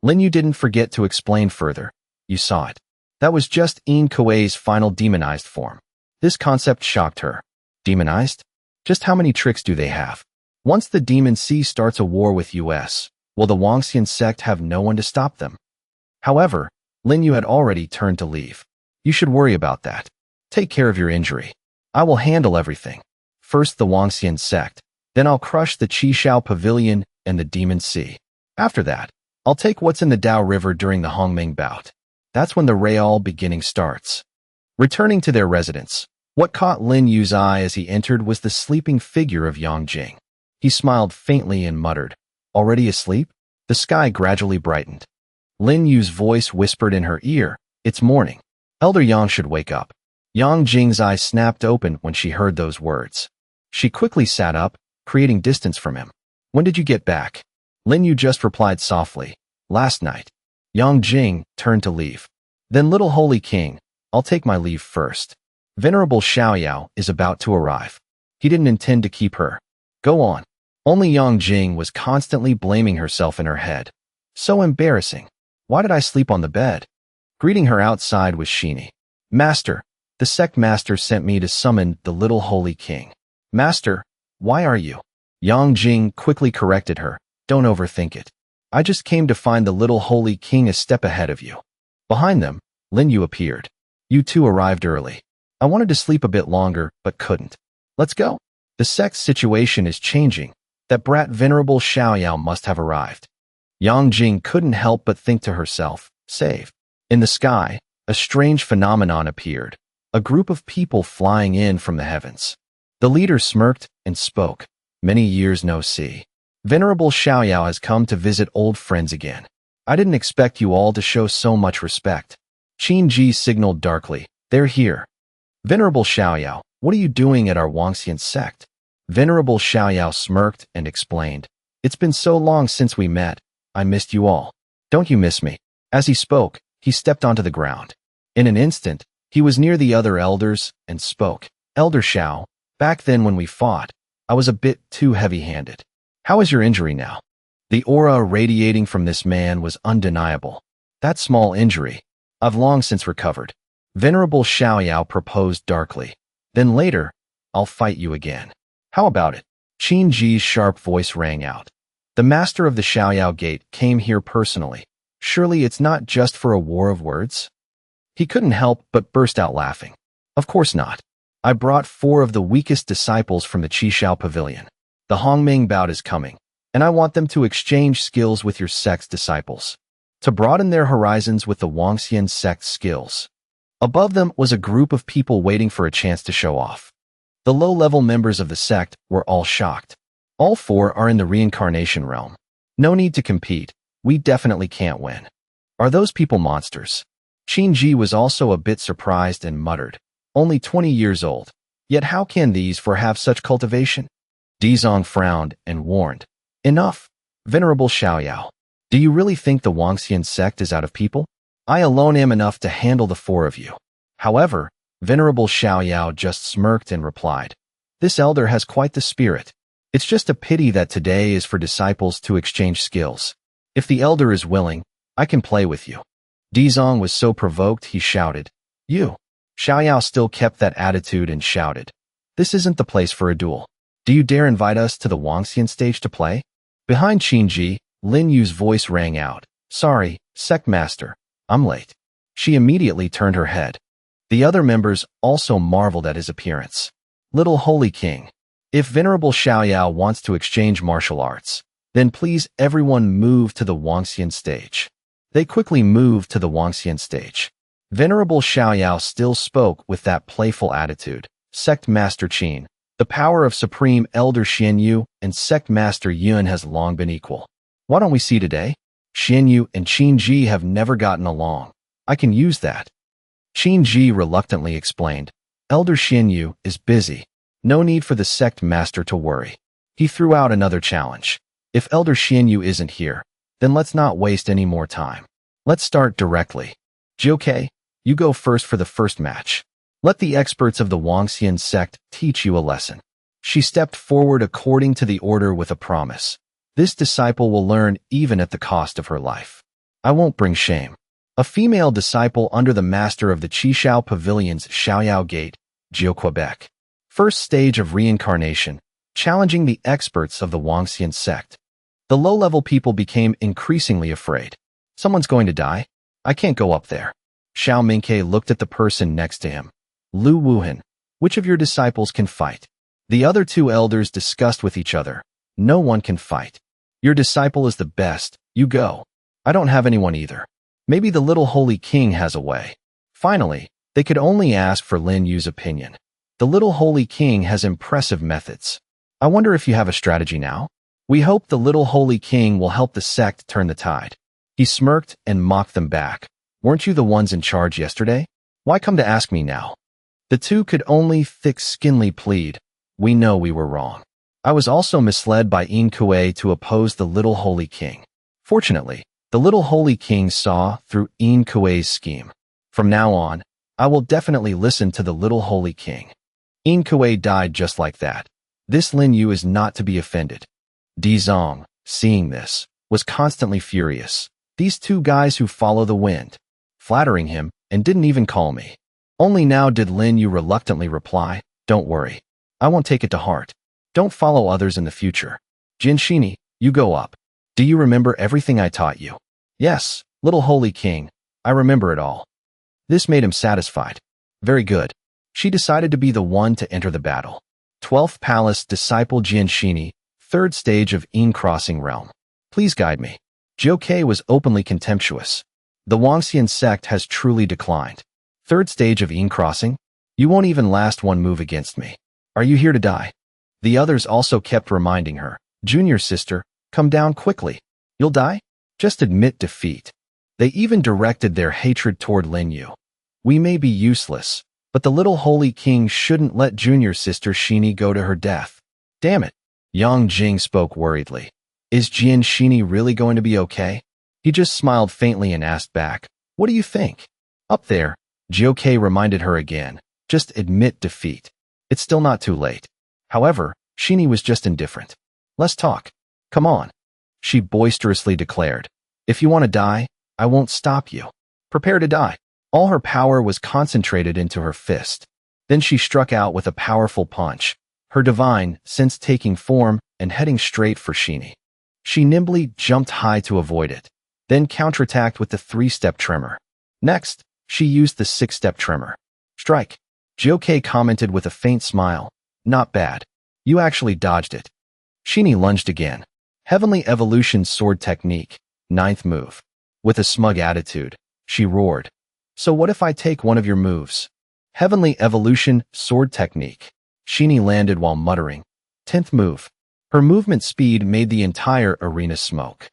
Linyu didn't forget to explain further. You saw it. That was just Kuei's final demonized form. This concept shocked her. Demonized? Just how many tricks do they have? Once the Demon Sea starts a war with US, will the Wangxian sect have no one to stop them? However, Linyu had already turned to leave. You should worry about that. Take care of your injury. I will handle everything. First the Wangxian sect, then I'll crush the Qishao Pavilion and the Demon Sea. After that, I'll take what's in the Dao River during the Hongming bout. That's when the real beginning starts. Returning to their residence, what caught Lin Yu's eye as he entered was the sleeping figure of Yang Jing. He smiled faintly and muttered, Already asleep? The sky gradually brightened. Lin Yu's voice whispered in her ear, It's morning. Elder Yang should wake up. Yang Jing's eyes snapped open when she heard those words. She quickly sat up, creating distance from him. When did you get back? Lin Yu just replied softly, Last night. Yang Jing turned to leave. Then Little Holy King, I'll take my leave first. Venerable Xiaoyao is about to arrive. He didn't intend to keep her. Go on. Only Yang Jing was constantly blaming herself in her head. So embarrassing. Why did I sleep on the bed? Greeting her outside was Shini. Master, the sect master sent me to summon the Little Holy King. Master, why are you? Yang Jing quickly corrected her. Don't overthink it. I just came to find the Little Holy King a step ahead of you. Behind them, Lin Yu appeared. You two arrived early. I wanted to sleep a bit longer, but couldn't. Let's go. The sect's situation is changing. That brat Venerable Xiaoyao must have arrived. Yang Jing couldn't help but think to herself, save. In the sky, a strange phenomenon appeared. A group of people flying in from the heavens. The leader smirked and spoke. Many years no see. Venerable Xiaoyao has come to visit old friends again. I didn't expect you all to show so much respect. Qinji signaled darkly. They're here. Venerable Xiaoyao, what are you doing at our Wangxian sect? Venerable Xiaoyao smirked and explained. It's been so long since we met. I missed you all. Don't you miss me? As he spoke, he stepped onto the ground. In an instant, he was near the other elders and spoke. Elder Xiao, back then when we fought, I was a bit too heavy-handed. How is your injury now? The aura radiating from this man was undeniable. That small injury. I've long since recovered. Venerable Xiaoyao proposed darkly. Then later, I'll fight you again. How about it? Qin Ji's sharp voice rang out. The master of the Xiaoyao Gate came here personally. Surely it's not just for a war of words? He couldn't help but burst out laughing. Of course not. I brought 4 of the weakest disciples from the Qishao Pavilion. The Hongming bout is coming, and I want them to exchange skills with your sect's disciples, to broaden their horizons with the Wangxian sect's skills. Above them was a group of people waiting for a chance to show off. The low-level members of the sect were all shocked. All 4 are in the reincarnation realm. No need to compete. We definitely can't win. Are those people monsters? Qin Ji was also a bit surprised and muttered. Only 20 years old. Yet how can these 4 have such cultivation? Dizong frowned and warned. Enough, Venerable Xiaoyao. Do you really think the Wangxian sect is out of people? I alone am enough to handle the 4 of you. However, Venerable Xiaoyao just smirked and replied. This elder has quite the spirit. It's just a pity that today is for disciples to exchange skills. If the elder is willing, I can play with you. Dizong was so provoked he shouted. You. Xiaoyao still kept that attitude and shouted. This isn't the place for a duel. Do you dare invite us to the Wangxian stage to play? Behind Qin Ji, Lin Yu's voice rang out. Sorry, sect master. I'm late. She immediately turned her head. The other members also marveled at his appearance. Little Holy King. If Venerable Xiaoyao wants to exchange martial arts, then please everyone move to the Wangxian stage. They quickly moved to the Wangxian stage. Venerable Xiaoyao still spoke with that playful attitude. Sect Master Qin, the power of Supreme Elder Xianyu and Sect Master Yun has long been equal. Why don't we see today? Xianyu and Qin Ji have never gotten along. I can use that. Qin Ji reluctantly explained. Elder Xianyu is busy. No need for the sect master to worry. He threw out another challenge. If Elder Xianyu isn't here, then let's not waste any more time. Let's start directly. Jiuke, you go first for the first match. Let the experts of the Wangxian sect teach you a lesson. She stepped forward according to the order with a promise. This disciple will learn even at the cost of her life. I won't bring shame. A female disciple under the master of the Qishao Pavilion's Xiaoyao Gate, Jiu Quebec. First stage of reincarnation, challenging the experts of the Wangxian sect. The low-level people became increasingly afraid. Someone's going to die? I can't go up there. Xiao Mingke looked at the person next to him. Lu Wuhan, which of your disciples can fight? The other 2 elders discussed with each other. No one can fight. Your disciple is the best. You go. I don't have anyone either. Maybe the little Holy King has a way. Finally, they could only ask for Lin Yu's opinion. The little Holy King has impressive methods. I wonder if you have a strategy now? We hope the little Holy King will help the sect turn the tide. He smirked and mocked them back. Weren't you the ones in charge yesterday? Why come to ask me now? The 2 could only thick-skinly plead. We know we were wrong. I was also misled by Yin Kuei to oppose the little Holy King. Fortunately, the little Holy King saw through Yin Kuei's scheme. From now on, I will definitely listen to the little Holy King. Yin Kuei died just like that. This Lin Yu is not to be offended. Dizong, seeing this, was constantly furious. These 2 guys who follow the wind, flattering him, and didn't even call me. Only now did Lin Yu reluctantly reply, don't worry. I won't take it to heart. Don't follow others in the future. Jinshini, you go up. Do you remember everything I taught you? Yes, little Holy King, I remember it all. This made him satisfied. Very good. She decided to be the one to enter the battle. 12th Palace Disciple Jinshini, 3rd stage of Yin Crossing Realm. Please guide me. Jiuke was openly contemptuous. The Wangxian sect has truly declined. 3rd stage of Yin Crossing? You won't even last one move against me. Are you here to die? The others also kept reminding her. Junior sister, come down quickly. You'll die? Just admit defeat. They even directed their hatred toward Lin Yu. We may be useless, but the little Holy King shouldn't let junior sister Shini go to her death. Damn it. Yang Jing spoke worriedly. Is Jian Shini really going to be okay? He just smiled faintly and asked back, what do you think? Up there, Jiuke reminded her again, just admit defeat. It's still not too late. However, Shini was just indifferent. Let's talk. Come on. She boisterously declared. If you want to die, I won't stop you. Prepare to die. All her power was concentrated into her fist. Then she struck out with a powerful punch, her divine sense taking form and heading straight for Shini. She nimbly jumped high to avoid it, then counterattacked with the 3-step tremor. Next, she used the 6-step tremor. Strike. Joke commented with a faint smile. Not bad. You actually dodged it. Shini lunged again. Heavenly Evolution Sword Technique, 9th move. With a smug attitude, she roared. So what if I take one of your moves? Heavenly Evolution Sword Technique. Shini landed while muttering. 10th move. Her movement speed made the entire arena smoke.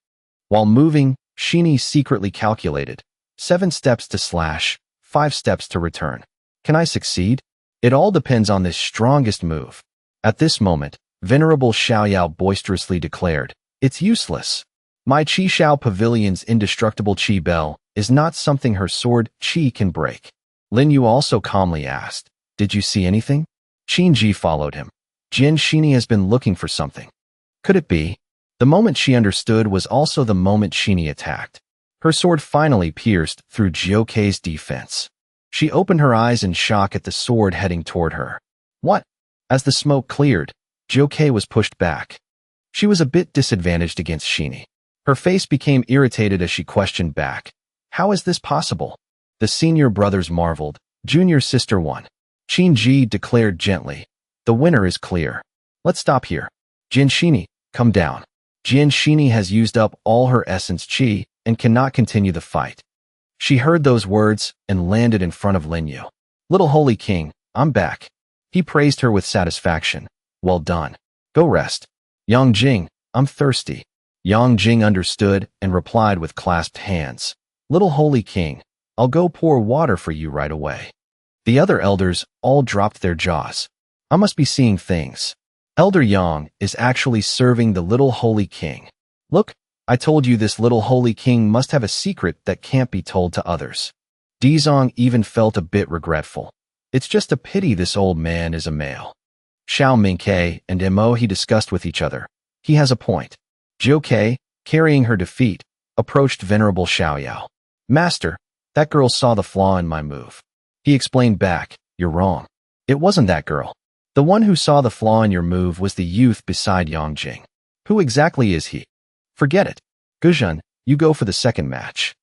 While moving, Shini secretly calculated 7 steps to slash, 5 steps to return. Can I succeed? It all depends on this strongest move. At this moment, Venerable Xiaoyao boisterously declared, It's useless. My Qi Xiao Pavilion's indestructible Qi Bell is not something her sword Qi can break. Lin Yu also calmly asked, Did you see anything? Qin Ji followed him. Jin Shini has been looking for something. Could it be? The moment she understood was also the moment Shini attacked. Her sword finally pierced through Jiokei's defense. She opened her eyes in shock at the sword heading toward her. What? As the smoke cleared, Jiokei was pushed back. She was a bit disadvantaged against Shini. Her face became irritated as she questioned back. How is this possible? The senior brothers marveled. Junior sister won. Qin Ji declared gently. The winner is clear. Let's stop here. Jin Shini, come down. Jin Shini has used up all her essence Qi and cannot continue the fight. She heard those words and landed in front of Lin Yu. Little Holy King, I'm back. He praised her with satisfaction. Well done. Go rest. Yang Jing, I'm thirsty. Yang Jing understood and replied with clasped hands. Little Holy King, I'll go pour water for you right away. The other elders all dropped their jaws. I must be seeing things. Elder Yang is actually serving the Little Holy King. Look, I told you this Little Holy King must have a secret that can't be told to others. Dizong even felt a bit regretful. It's just a pity this old man is a male. Xiao Mingke and Mo he discussed with each other. He has a point. Jiokei, carrying her defeat, approached Venerable Xiaoyao. Master, that girl saw the flaw in my move. He explained back, You're wrong. It wasn't that girl. The one who saw the flaw in your move was the youth beside Yang Jing. Who exactly is he? Forget it. Guzhun, you go for the second match.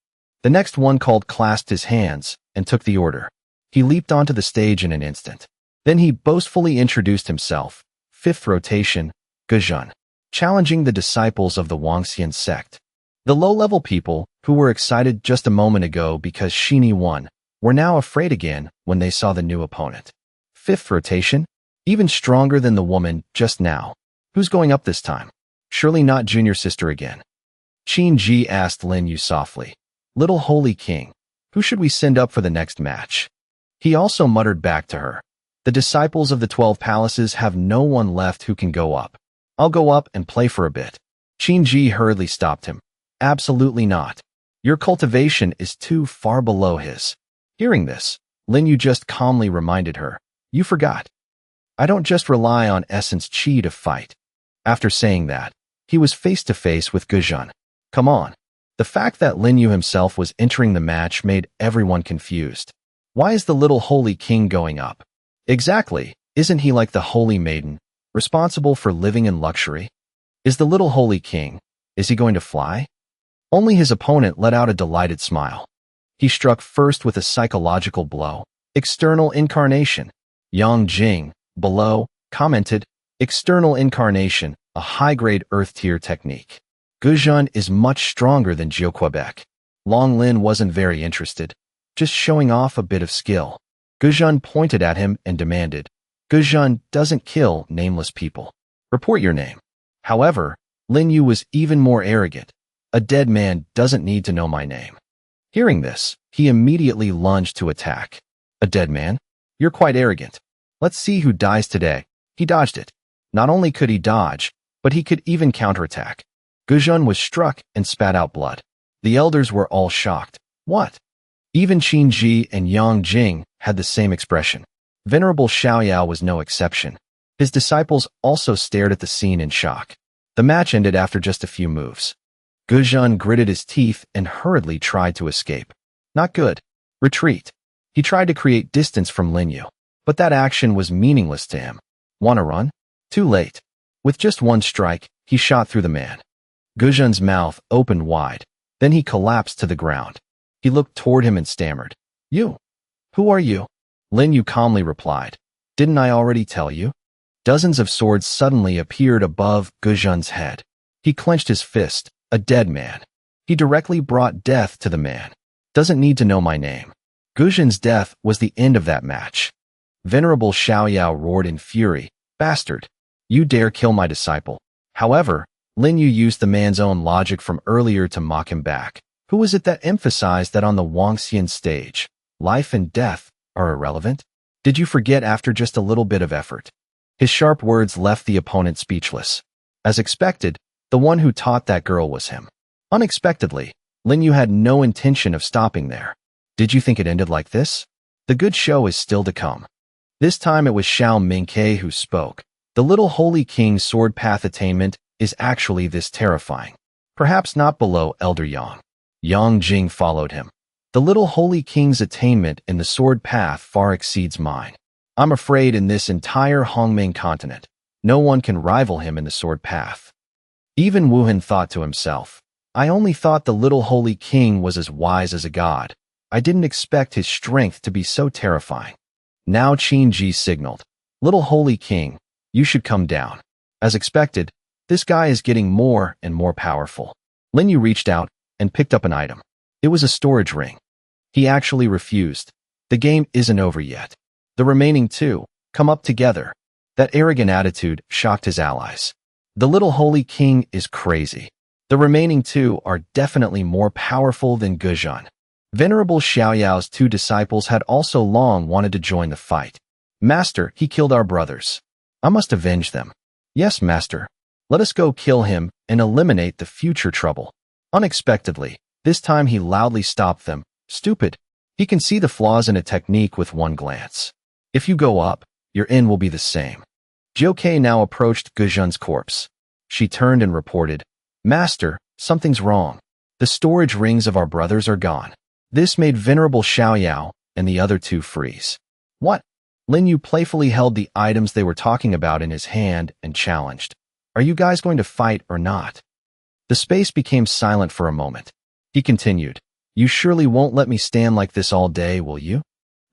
The next one called clasped his hands and took the order. He leaped onto the stage in an instant. Then he boastfully introduced himself. 5th rotation, Guzhun, challenging the disciples of the Wangxian sect. The low-level people, who were excited just a moment ago because Shini won, were now afraid again when they saw the new opponent. 5th rotation? Even stronger than the woman just now. Who's going up this time? Surely not junior sister again. Qin Ji asked Lin Yu softly. Little Holy King, who should we send up for the next match? He also muttered back to her. The disciples of the 12 palaces have no one left who can go up. I'll go up and play for a bit. Qin Ji hurriedly stopped him. Absolutely not. Your cultivation is too far below his. Hearing this, Lin Yu just calmly reminded her. You forgot. I don't just rely on essence Qi to fight. After saying that, he was face to face with Guzhun. Come on. The fact that Lin Yu himself was entering the match made everyone confused. Why is the Little Holy King going up? Exactly, isn't he like the Holy Maiden, responsible for living in luxury? Is the Little Holy King, is he going to fly? Only his opponent let out a delighted smile. He struck first with a psychological blow. External incarnation. Yang Jing, below, commented, External incarnation, a high-grade earth-tier technique. Guzhun is much stronger than Jiuquebec. Long Lin wasn't very interested, just showing off a bit of skill. Guzhun pointed at him and demanded, Guzhun doesn't kill nameless people. Report your name. However, Lin Yu was even more arrogant. A dead man doesn't need to know my name. Hearing this, he immediately lunged to attack. A dead man? You're quite arrogant. Let's see who dies today. He dodged it. Not only could he dodge, but he could even counterattack. Guzhun was struck and spat out blood. The elders were all shocked. What? Even Qin Ji and Yang Jing had the same expression. Venerable Xiaoyao was no exception. His disciples also stared at the scene in shock. The match ended after just a few moves. Guzhun gritted his teeth and hurriedly tried to escape. Not good. Retreat. He tried to create distance from Linyu, but that action was meaningless to him. Wanna run? Too late. With just one strike, he shot through the man. Guzhun's mouth opened wide. Then he collapsed to the ground. He looked toward him and stammered. You? Who are you? Linyu calmly replied. Didn't I already tell you? Dozens of swords suddenly appeared above Guzhun's head. He clenched his fist. A dead man. He directly brought death to the man. Doesn't need to know my name. Guzhun's death was the end of that match. Venerable Xiaoyao roared in fury. Bastard! You dare kill my disciple. However, Linyu used the man's own logic from earlier to mock him back. Who was it that emphasized that on the Wangxian stage, life and death are irrelevant? Did you forget after just a little bit of effort? His sharp words left the opponent speechless. As expected, the one who taught that girl was him. Unexpectedly, Linyu had no intention of stopping there. Did you think it ended like this? The good show is still to come. This time it was Xiao Mingke who spoke. The little holy king's sword path attainment is actually this terrifying. Perhaps not below Elder Yang. Yang Jing followed him. The little holy king's attainment in the sword path far exceeds mine. I'm afraid in this entire Hongming continent, no one can rival him in the sword path. Even Wuhan thought to himself, I only thought the little holy king was as wise as a god. I didn't expect his strength to be so terrifying. Now Qin Ji signaled, Little holy king, you should come down. As expected, this guy is getting more and more powerful. Linyu reached out and picked up an item. It was a storage ring. He actually refused. The game isn't over yet. The remaining two, come up together. That arrogant attitude shocked his allies. The little holy king is crazy. The remaining two are definitely more powerful than Guzhun. Venerable Xiaoyao's two disciples had also long wanted to join the fight. Master, he killed our brothers. I must avenge them. Yes, master. Let us go kill him and eliminate the future trouble. Unexpectedly, this time he loudly stopped them. Stupid. He can see the flaws in a technique with one glance. If you go up, your end will be the same. Jiuke now approached Guzhun's corpse. She turned and reported, Master, something's wrong. The storage rings of our brothers are gone. This made Venerable Xiaoyao and the other two freeze. What? Linyu playfully held the items they were talking about in his hand and challenged. Are you guys going to fight or not? The space became silent for a moment. He continued, You surely won't let me stand like this all day, will you?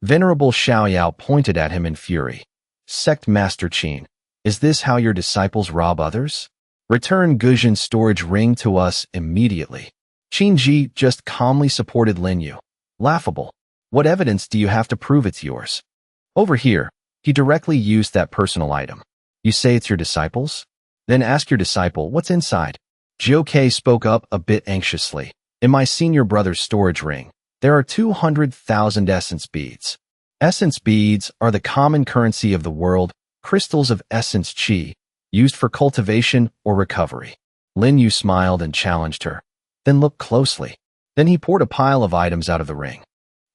Venerable Xiaoyao pointed at him in fury. Sect Master Qin, is this how your disciples rob others? Return Guzhun's storage ring to us immediately. Qin Ji just calmly supported Linyu. Laughable. What evidence do you have to prove it's yours? Over here, he directly used that personal item. You say it's your disciples? Then ask your disciple what's inside. Jiuke spoke up a bit anxiously. In my senior brother's storage ring, there are 200,000 essence beads. Essence beads are the common currency of the world, crystals of essence qi, used for cultivation or recovery. Linyu smiled and challenged her. Then look closely. Then he poured a pile of items out of the ring.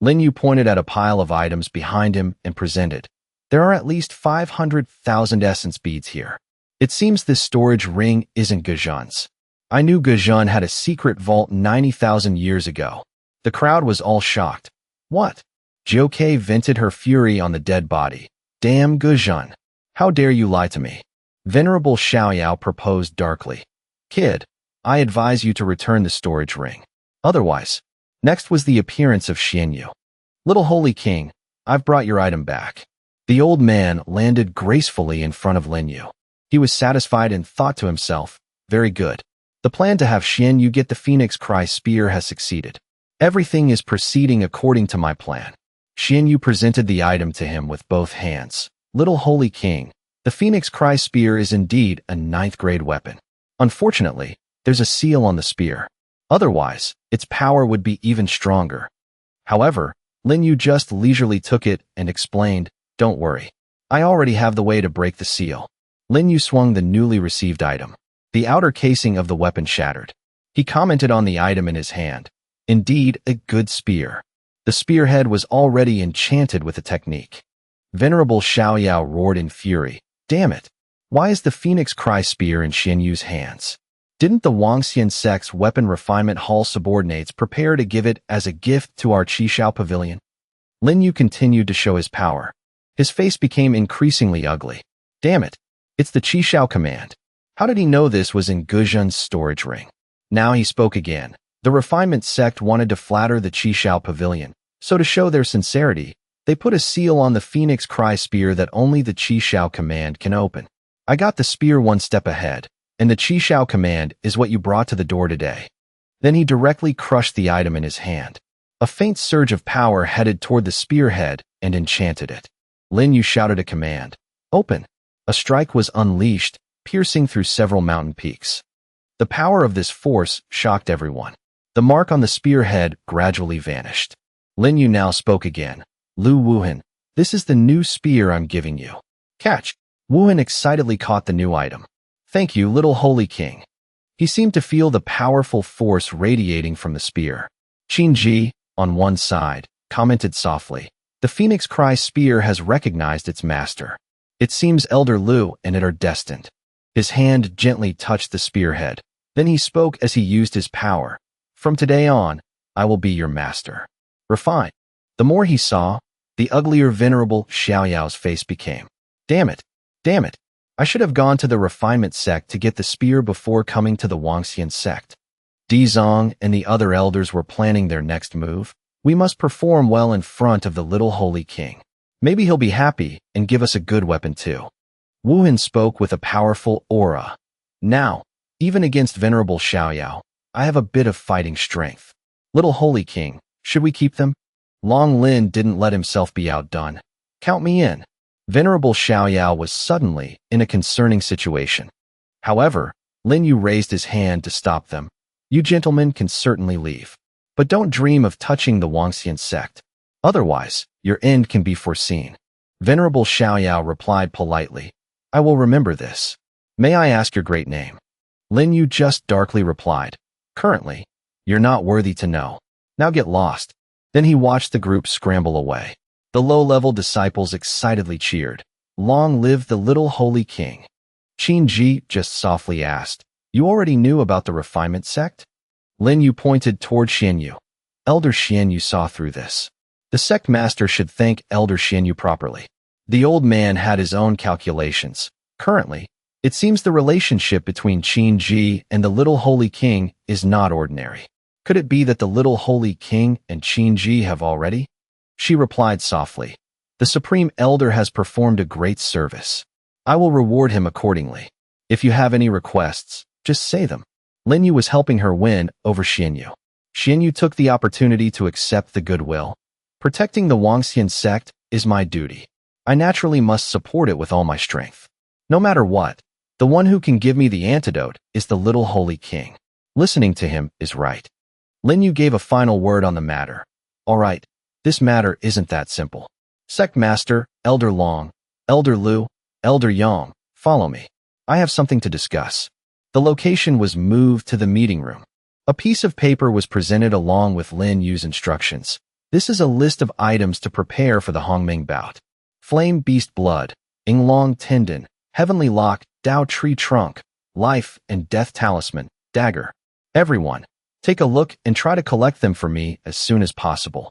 Linyu pointed at a pile of items behind him and presented. There are at least 500,000 essence beads here. It seems this storage ring isn't Guzhun's. I knew Guzhun had a secret vault 90,000 years ago. The crowd was all shocked. What? Jiuke vented her fury on the dead body. Damn Guzhun. How dare you lie to me? Venerable Xiaoyao proposed darkly. Kid, I advise you to return the storage ring. Otherwise, next was the appearance of Xianyu. Little holy king, I've brought your item back. The old man landed gracefully in front of Linyu. He was satisfied and thought to himself, very good. The plan to have Xianyu get the Phoenix Cry spear has succeeded. Everything is proceeding according to my plan. Xianyu presented the item to him with both hands. Little holy king, the Phoenix Cry spear is indeed a 9th grade weapon. Unfortunately, there's a seal on the spear. Otherwise, its power would be even stronger. However, Linyu just leisurely took it and explained, Don't worry. I already have the way to break the seal. Linyu swung the newly received item. The outer casing of the weapon shattered. He commented on the item in his hand. Indeed, a good spear. The spearhead was already enchanted with the technique. Venerable Xiaoyao roared in fury. Damn it. Why is the Phoenix Cry spear in Xianyu's hands? Didn't the Wangxian sect's weapon refinement hall subordinates prepare to give it as a gift to our Qishao pavilion? Lin Yu continued to show his power. His face became increasingly ugly. Damn it. It's the Qishao command. How did he know this was in Guzhen's storage ring? Now he spoke again. The refinement sect wanted to flatter the Qishao pavilion, so to show their sincerity, they put a seal on the Phoenix Cry spear that only the Qishao command can open. I got the spear one step ahead, and the Qishao command is what you brought to the door today. Then he directly crushed the item in his hand. A faint surge of power headed toward the spearhead and enchanted it. Lin Yu shouted a command. Open. A strike was unleashed, piercing through several mountain peaks. The power of this force shocked everyone. The mark on the spearhead gradually vanished. Lin Yu now spoke again. Lu Wuhan, this is the new spear I'm giving you. Catch. Wuhan excitedly caught the new item. Thank you, little holy king. He seemed to feel the powerful force radiating from the spear. Qinji, on one side, commented softly. The Phoenix Cry spear has recognized its master. It seems Elder Lu and it are destined. His hand gently touched the spearhead. Then he spoke as he used his power. From today on, I will be your master. Refine. The more he saw, the uglier venerable Xiaoyao's face became. Damn it. Damn it. I should have gone to the refinement sect to get the spear before coming to the Wangxian sect. Dizong and the other elders were planning their next move. We must perform well in front of the little holy king. Maybe he'll be happy and give us a good weapon too. Wuhan spoke with a powerful aura. Now, even against venerable Xiaoyao, I have a bit of fighting strength. Little holy king, should we keep them? Long Lin didn't let himself be outdone. Count me in. Venerable Xiaoyao was suddenly in a concerning situation. However, Lin Yu raised his hand to stop them. You gentlemen can certainly leave. But don't dream of touching the Wangxian sect. Otherwise, your end can be foreseen. Venerable Xiaoyao replied politely. I will remember this. May I ask your great name? Lin Yu just darkly replied. Currently, you're not worthy to know. Now get lost. Then he watched the group scramble away. The low-level disciples excitedly cheered. Long live the little holy king. Qin Ji just softly asked, You already knew about the refinement sect? Lin Yu pointed toward Xianyu. Elder Xianyu saw through this. The sect master should thank Elder Xianyu properly. The old man had his own calculations. Currently, it seems the relationship between Qin Ji and the little holy king is not ordinary. Could it be that the little holy king and Qin Ji have already? She replied softly. The supreme elder has performed a great service. I will reward him accordingly. If you have any requests, just say them. Lin Yu was helping her win over Xianyu. Xianyu took the opportunity to accept the goodwill. Protecting the Wangxian sect is my duty. I naturally must support it with all my strength. No matter what, the one who can give me the antidote is the little holy king. Listening to him is right. Lin Yu gave a final word on the matter. All right, this matter isn't that simple. Sect Master, Elder Long, Elder Lu, Elder Yang, follow me. I have something to discuss. The location was moved to the meeting room. A piece of paper was presented along with Lin Yu's instructions. This is a list of items to prepare for the Hongming bout. Flame Beast Blood, Inglong Tendon, Heavenly Lock, Dao Tree Trunk, Life and Death Talisman, Dagger. Everyone, take a look and try to collect them for me as soon as possible.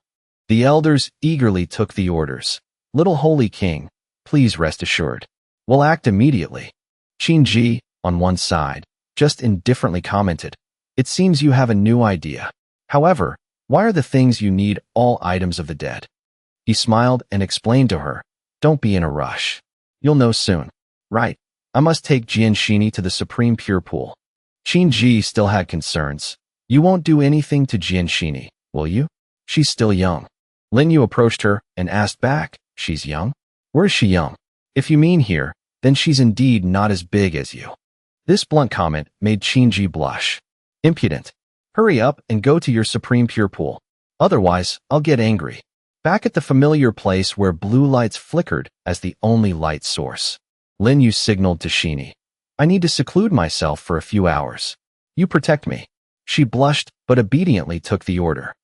The elders eagerly took the orders. Little Holy King, please rest assured. We'll act immediately. Qin Ji, on one side, just indifferently commented. It seems you have a new idea. However, why are the things you need all items of the dead? He smiled and explained to her, Don't be in a rush. You'll know soon. Right. I must take Jianxini to the Supreme Pure Pool. Qin Ji still had concerns. You won't do anything to Jianxini, will you? She's still young. Lin Yu approached her and asked back, She's young? Where's she young? If you mean here, then she's indeed not as big as you. This blunt comment made Qin Ji blush. Impudent. Hurry up and go to your Supreme Pure Pool. Otherwise, I'll get angry. Back at the familiar place where blue lights flickered as the only light source, Lin Yu signaled to Shini. I need to seclude myself for a few hours. You protect me. She blushed but obediently took the order.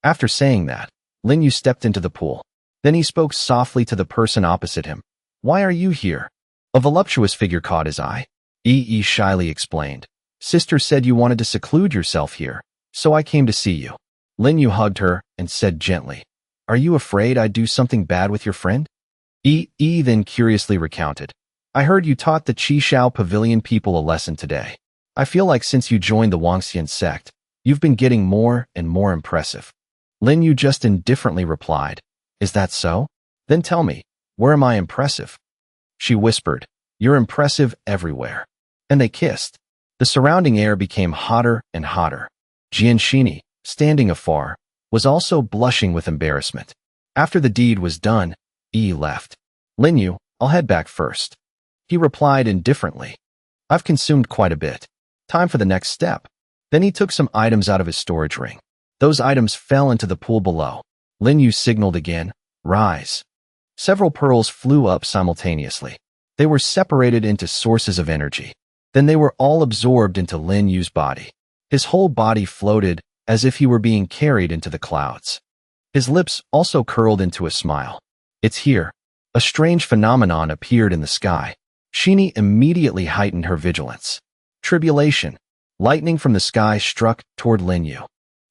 After saying that, Lin Yu stepped into the pool. Then he spoke softly to the person opposite him. Why are you here? A voluptuous figure caught his eye. Yi shyly explained. Sister said you wanted to seclude yourself here, so I came to see you. Lin Yu hugged her and said gently, Are you afraid I'd do something bad with your friend? Yi then curiously recounted. I heard you taught the Qishao Pavilion people a lesson today. I feel like since you joined the Wangxian sect, you've been getting more and more impressive. Lin Yu just indifferently replied, Is that so? Then tell me, where am I impressive? She whispered, You're impressive everywhere. And they kissed. The surrounding air became hotter and hotter. Jianxini, standing afar, was also blushing with embarrassment. After the deed was done, Yi left. Lin Yu, I'll head back first. He replied indifferently. I've consumed quite a bit. Time for the next step. Then he took some items out of his storage ring. Those items fell into the pool below. Lin Yu signaled again, Rise. Several pearls flew up simultaneously. They were separated into sources of energy. Then they were all absorbed into Lin Yu's body. His whole body floated as if he were being carried into the clouds. His lips also curled into a smile. It's here. A strange phenomenon appeared in the sky. Shini immediately heightened her vigilance. Tribulation. Lightning from the sky struck toward Lin Yu.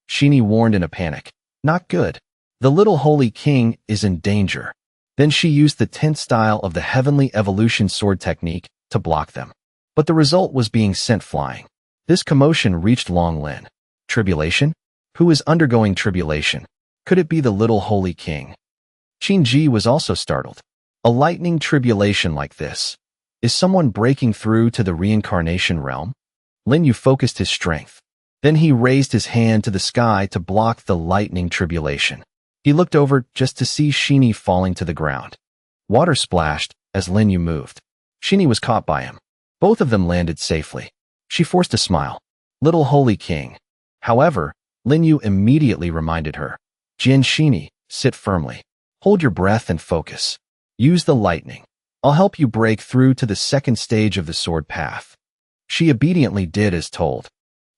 Shini warned in a panic. Not good. The little holy king is in danger. Then she used the 10th style of the heavenly evolution sword technique to block them. But the result was being sent flying. This commotion reached Long Lin. Tribulation? Who is undergoing tribulation? Could it be the little holy king? Qin Ji was also startled. A lightning tribulation like this. Is someone breaking through to the reincarnation realm? Lin Yu focused his strength. Then he raised his hand to the sky to block the lightning tribulation. He looked over just to see Shini falling to the ground. Water splashed as Lin Yu moved. Shini was caught by him. Both of them landed safely. She forced a smile. Little holy king. However, Lin Yu immediately reminded her. Shini, sit firmly. Hold your breath and focus. Use the lightning. I'll help you break through to the second stage of the sword path. She obediently did as told.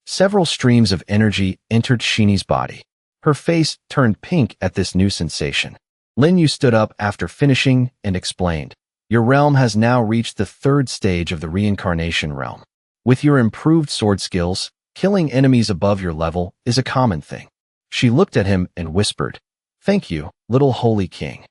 Several streams of energy entered Shini's body. Her face turned pink at this new sensation. Lin Yu stood up after finishing and explained. Your realm has now reached the third stage of the reincarnation realm. With your improved sword skills, killing enemies above your level is a common thing. She looked at him and whispered, Thank you, little holy king.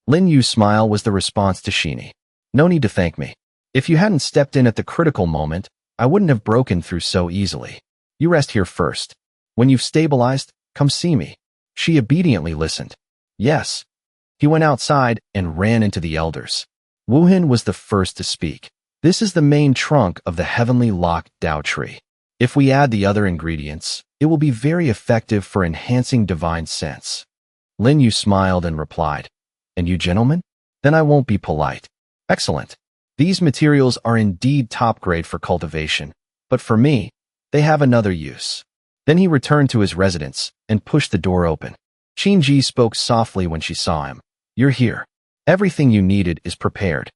Lin Yu's smile was the response to Shini. No need to thank me. If you hadn't stepped in at the critical moment, I wouldn't have broken through so easily. You rest here first. When you've stabilized, come see me. She obediently listened. Yes. He went outside and ran into the elders. Wu Hin was the first to speak. This is the main trunk of the heavenly locked Dao tree. If we add the other ingredients, it will be very effective for enhancing divine sense. Lin Yu smiled and replied, And you gentlemen? Then I won't be polite. Excellent. These materials are indeed top grade for cultivation, but for me, they have another use. Then he returned to his residence and pushed the door open. Qin Ji spoke softly when she saw him. You're here. Everything you needed is prepared.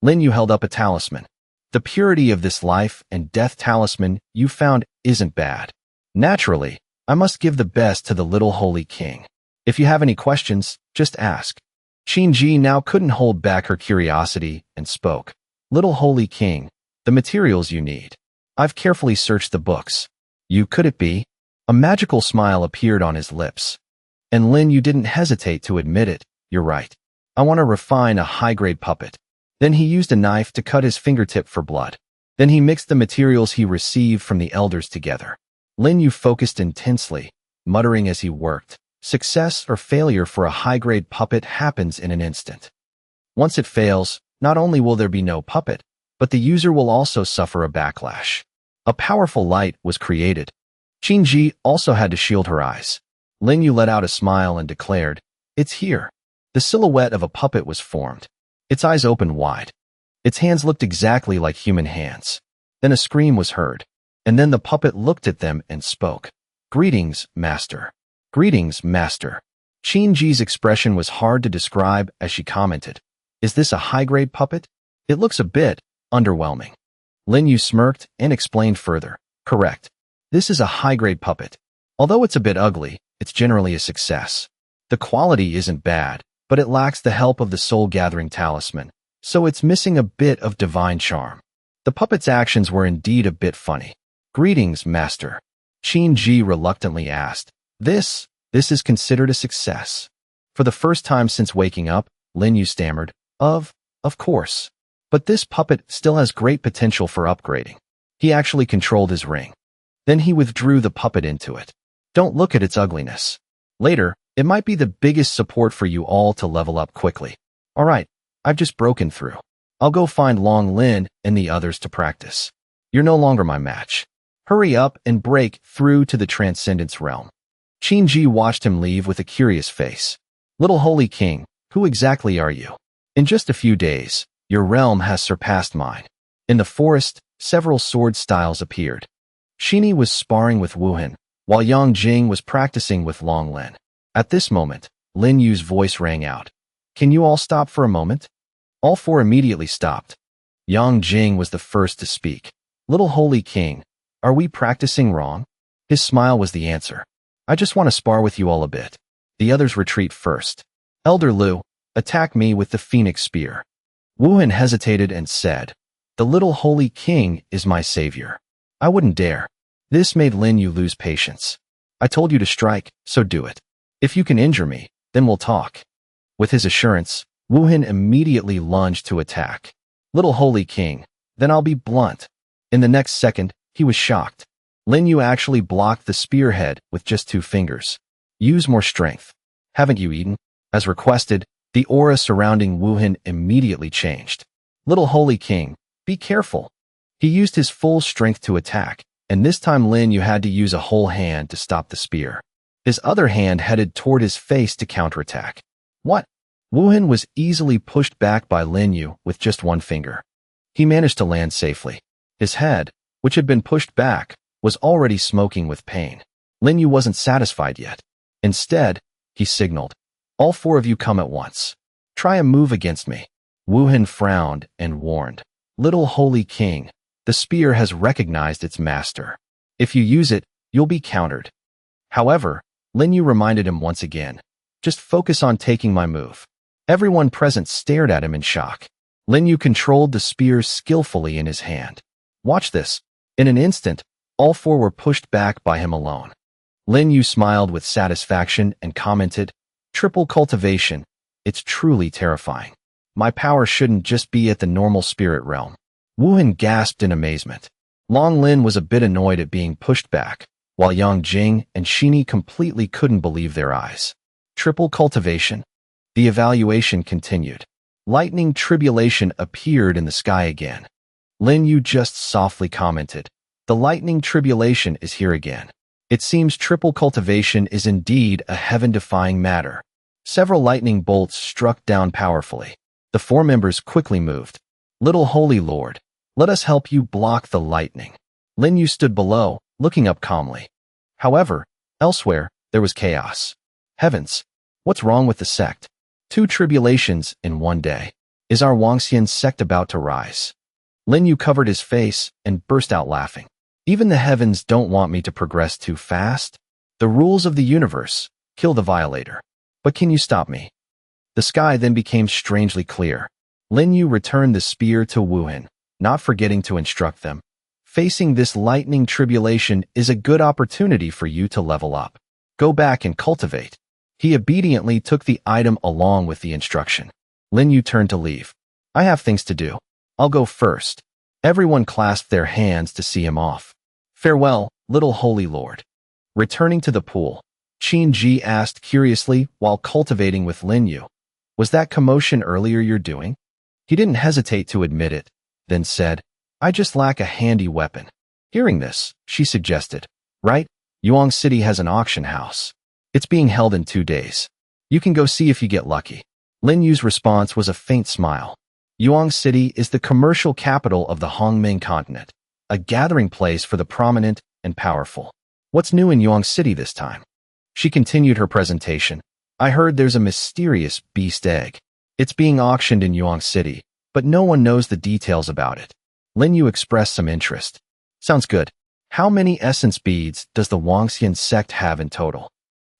Lin Yu held up a talisman. The purity of this life and death talisman you found isn't bad. Naturally, I must give the best to the little holy king. If you have any questions, just ask. Qin Ji now couldn't hold back her curiosity and spoke. Little holy king, the materials you need. I've carefully searched the books. Could it be? A magical smile appeared on his lips. And Lin Yu didn't hesitate to admit it. You're right. I want to refine a high-grade puppet. Then he used a knife to cut his fingertip for blood. Then he mixed the materials he received from the elders together. Lin Yu focused intensely, muttering as he worked. Success or failure for a high-grade puppet happens in an instant. Once it fails, not only will there be no puppet, but the user will also suffer a backlash. A powerful light was created. Qin Ji also had to shield her eyes. Lin Yu let out a smile and declared, It's here. The silhouette of a puppet was formed. Its eyes opened wide. Its hands looked exactly like human hands. Then a scream was heard. And then the puppet looked at them and spoke. Greetings, master. Greetings, master. Qin Ji's expression was hard to describe as she commented. Is this a high-grade puppet? It looks a bit underwhelming. Lin Yu smirked and explained further. Correct. This is a high-grade puppet. Although it's a bit ugly, it's generally a success. The quality isn't bad, but it lacks the help of the soul-gathering talisman, so it's missing a bit of divine charm. The puppet's actions were indeed a bit funny. Greetings, master. Qin reluctantly asked. This is considered a success. For the first time since waking up, Lin Yu stammered, Of course. But this puppet still has great potential for upgrading. He actually controlled his ring. Then he withdrew the puppet into it. Don't look at its ugliness. Later, it might be the biggest support for you all to level up quickly. Alright, I've just broken through. I'll go find Long Lin and the others to practice. You're no longer my match. Hurry up and break through to the Transcendence realm. Qin watched him leave with a curious face. Little Holy King, who exactly are you? In just a few days, your realm has surpassed mine. In the forest, several sword styles appeared. Shini was sparring with Wuhan, while Yang Jing was practicing with Long Lin. At this moment, Lin Yu's voice rang out. Can you all stop for a moment? All four immediately stopped. Yang Jing was the first to speak. Little Holy King, are we practicing wrong? His smile was the answer. I just want to spar with you all a bit. The others retreat first. Elder Lu, attack me with the Phoenix Spear. Wuhan hesitated and said, The Little Holy King is my savior. I wouldn't dare. This made Lin Yu lose patience. I told you to strike, so do it. If you can injure me, then we'll talk. With his assurance, Wuhan immediately lunged to attack. Little Holy King, then I'll be blunt. In the next second, he was shocked. Lin Yu actually blocked the spearhead with just 2 fingers. Use more strength. Haven't you eaten? As requested, the aura surrounding Wuhan immediately changed. Little Holy King, be careful. He used his full strength to attack, and this time Lin Yu had to use a whole hand to stop the spear. His other hand headed toward his face to counterattack. What? Wuhan was easily pushed back by Lin Yu with just 1 finger. He managed to land safely. His head, which had been pushed back, was already smoking with pain. Lin Yu wasn't satisfied yet. Instead, he signaled, All 4 of you come at once. Try a move against me. Wuhan frowned and warned, Little Holy King, the spear has recognized its master. If you use it, you'll be countered. However, Lin Yu reminded him once again, Just focus on taking my move. Everyone present stared at him in shock. Lin Yu controlled the spear skillfully in his hand. Watch this. In an instant, all 4 were pushed back by him alone. Lin Yu smiled with satisfaction and commented, Triple cultivation. It's truly terrifying. My power shouldn't just be at the normal spirit realm. Wuhan gasped in amazement. Long Lin was a bit annoyed at being pushed back, while Yang Jing and Shini completely couldn't believe their eyes. Triple cultivation? The evaluation continued. Lightning tribulation appeared in the sky again. Lin Yu just softly commented, The lightning tribulation is here again. It seems triple cultivation is indeed a heaven-defying matter. Several lightning bolts struck down powerfully. The 4 members quickly moved. Little Holy Lord, let us help you block the lightning. Lin Yu stood below, looking up calmly. However, elsewhere, there was chaos. Heavens, what's wrong with the sect? 2 tribulations in 1 day. Is our Wangxian sect about to rise? Lin Yu covered his face and burst out laughing. Even the heavens don't want me to progress too fast. The rules of the universe, kill the violator. But can you stop me? The sky then became strangely clear. Lin Yu returned the spear to Wuhan, not forgetting to instruct them. Facing this lightning tribulation is a good opportunity for you to level up. Go back and cultivate. He obediently took the item along with the instruction. Lin Yu turned to leave. I have things to do. I'll go first. Everyone clasped their hands to see him off. Farewell, Little Holy Lord. Returning to the pool, Qin asked curiously while cultivating with Lin Yu, Was that commotion earlier you're doing? He didn't hesitate to admit it, then said, I just lack a handy weapon. Hearing this, she suggested, Right, Yuang City has an auction house. It's being held in 2 days. You can go see if you get lucky. Lin Yu's response was a faint smile. Yuang City is the commercial capital of the Hongming continent, a gathering place for the prominent and powerful. What's new in Yuang City this time? She continued her presentation. I heard there's a mysterious beast egg. It's being auctioned in Yuang City, but no one knows the details about it. Lin Yu expressed some interest. Sounds good. How many essence beads does the Wangxian sect have in total?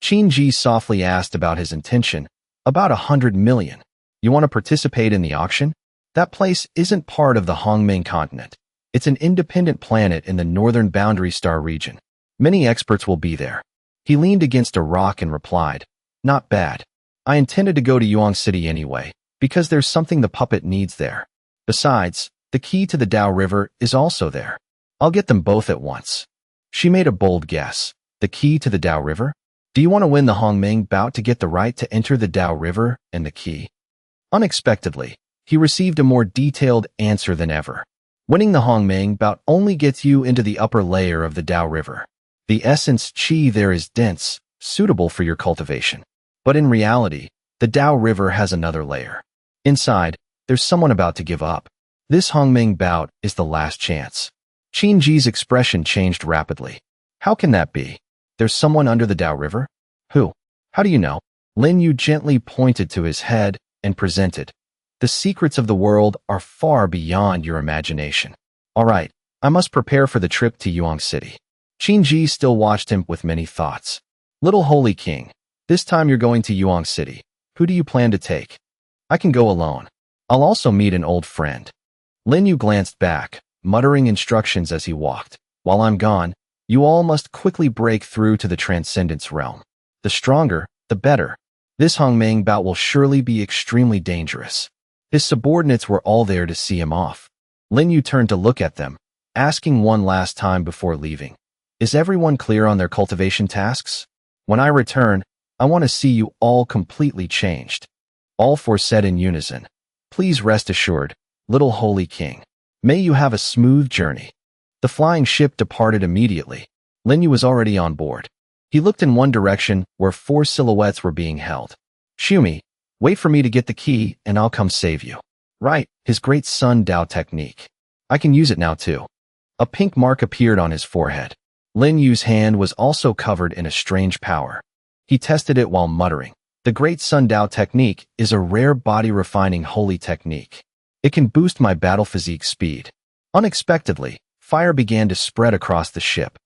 Qin softly asked about his intention. About 100 million. You want to participate in the auction? That place isn't part of the Hongming continent. It's an independent planet in the northern boundary star region. Many experts will be there. He leaned against a rock and replied, "Not bad. I intended to go to Yuan City anyway, because there's something the puppet needs there. Besides, the key to the Dao River is also there. I'll get them both at once." She made a bold guess. The key to the Dao River? Do you want to win the Hongming bout to get the right to enter the Dao River and the key? Unexpectedly, he received a more detailed answer than ever. Winning the Hongming bout only gets you into the upper layer of the Dao River. The essence qi there is dense, suitable for your cultivation. But in reality, the Dao River has another layer. Inside, there's someone about to give up. This Hongming bout is the last chance. Qin Ji's expression changed rapidly. How can that be? There's someone under the Dao River? Who? How do you know? Lin Yu gently pointed to his head and presented. The secrets of the world are far beyond your imagination. All right, I must prepare for the trip to Yuan City. Qin Ji still watched him with many thoughts. Little Holy King, this time you're going to Yuan City. Who do you plan to take? I can go alone. I'll also meet an old friend. Lin Yu glanced back, muttering instructions as he walked. While I'm gone, you all must quickly break through to the Transcendence realm. The stronger, the better. This Hongming bout will surely be extremely dangerous. His subordinates were all there to see him off. Lin Yu turned to look at them, asking one last time before leaving. Is everyone clear on their cultivation tasks? When I return, I want to see you all completely changed. All four said in unison. Please rest assured, Little Holy King. May you have a smooth journey. The flying ship departed immediately. Lin Yu was already on board. He looked in one direction where 4 silhouettes were being held. Shumi, wait for me to get the key and I'll come save you. Right, his great sun Dao technique. I can use it now too. A pink mark appeared on his forehead. Lin Yu's hand was also covered in a strange power. He tested it while muttering. The Great Sun Dao technique is a rare body-refining holy technique. It can boost my battle physique speed. Unexpectedly, fire began to spread across the ship.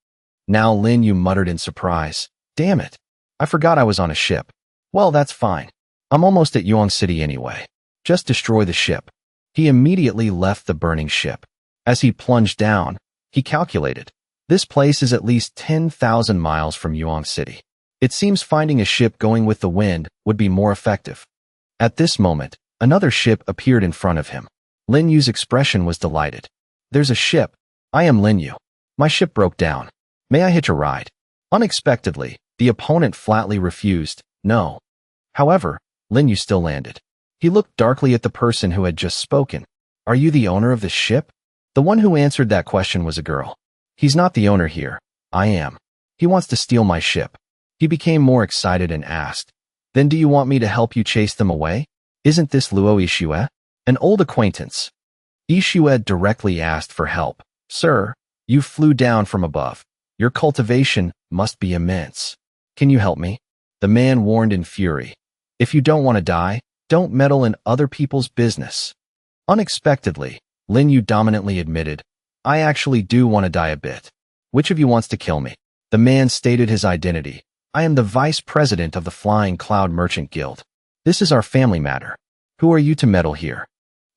Now Lin Yu muttered in surprise. Damn it. I forgot I was on a ship. Well, that's fine. I'm almost at Yuan City anyway. Just destroy the ship. He immediately left the burning ship. As he plunged down, he calculated. This place is at least 10,000 miles from Yuan City. It seems finding a ship going with the wind would be more effective. At this moment, another ship appeared in front of him. Lin Yu's expression was delighted. There's a ship. I am Lin Yu. My ship broke down. May I hitch a ride? Unexpectedly, the opponent flatly refused. No. However, Lin Yu still landed. He looked darkly at the person who had just spoken. Are you the owner of the ship? The one who answered that question was a girl. He's not the owner here. I am. He wants to steal my ship. He became more excited and asked, Then do you want me to help you chase them away? Isn't this Luo Ishue? An old acquaintance. Ishue directly asked for help. Sir, you flew down from above. Your cultivation must be immense. Can you help me? The man warned in fury. If you don't want to die, don't meddle in other people's business. Unexpectedly, Lin Yu dominantly admitted, I actually do want to die a bit. Which of you wants to kill me? The man stated his identity. I am the vice president of the Flying Cloud Merchant Guild. This is our family matter. Who are you to meddle here?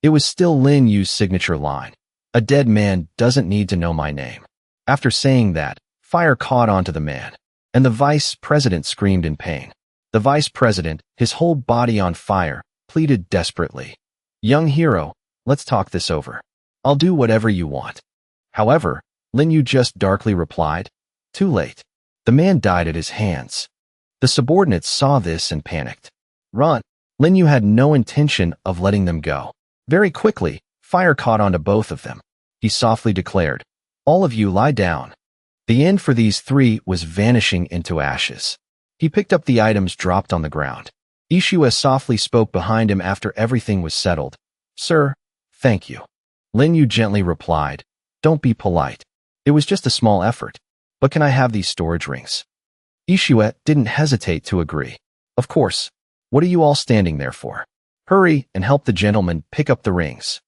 It was still Lin Yu's signature line. A dead man doesn't need to know my name. After saying that, fire caught onto the man, and the vice president screamed in pain. The vice president, his whole body on fire, pleaded desperately. Young hero, let's talk this over. I'll do whatever you want. However, Lin Yu just darkly replied, Too late. The man died at his hands. The subordinates saw this and panicked. Run! Lin Yu had no intention of letting them go. Very quickly, fire caught onto both of them. He softly declared, All of you lie down. The end for these three was vanishing into ashes. He picked up the items dropped on the ground. Ishue softly spoke behind him after everything was settled. Sir, thank you. Lin Yu gently replied, Don't be polite. It was just a small effort. But can I have these storage rings? Ishue didn't hesitate to agree. Of course. What are you all standing there for? Hurry and help the gentleman pick up the rings.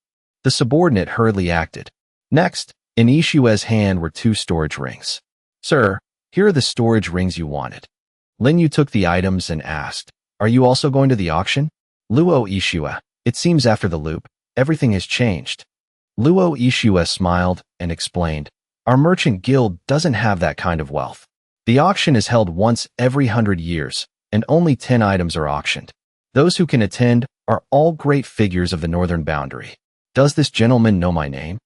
The subordinate hurriedly acted. Next, in Ishue's hand were 2 storage rings. Sir, here are the storage rings you wanted. Lin Yu took the items and asked, Are you also going to the auction? Luo Ishue, it seems after the loop, Everything has changed. Luo Ishua smiled and explained, our merchant guild doesn't have that kind of wealth. The auction is held once every 100 years, and only 10 items are auctioned. Those who can attend are all great figures of the northern boundary. Does this gentleman know my name?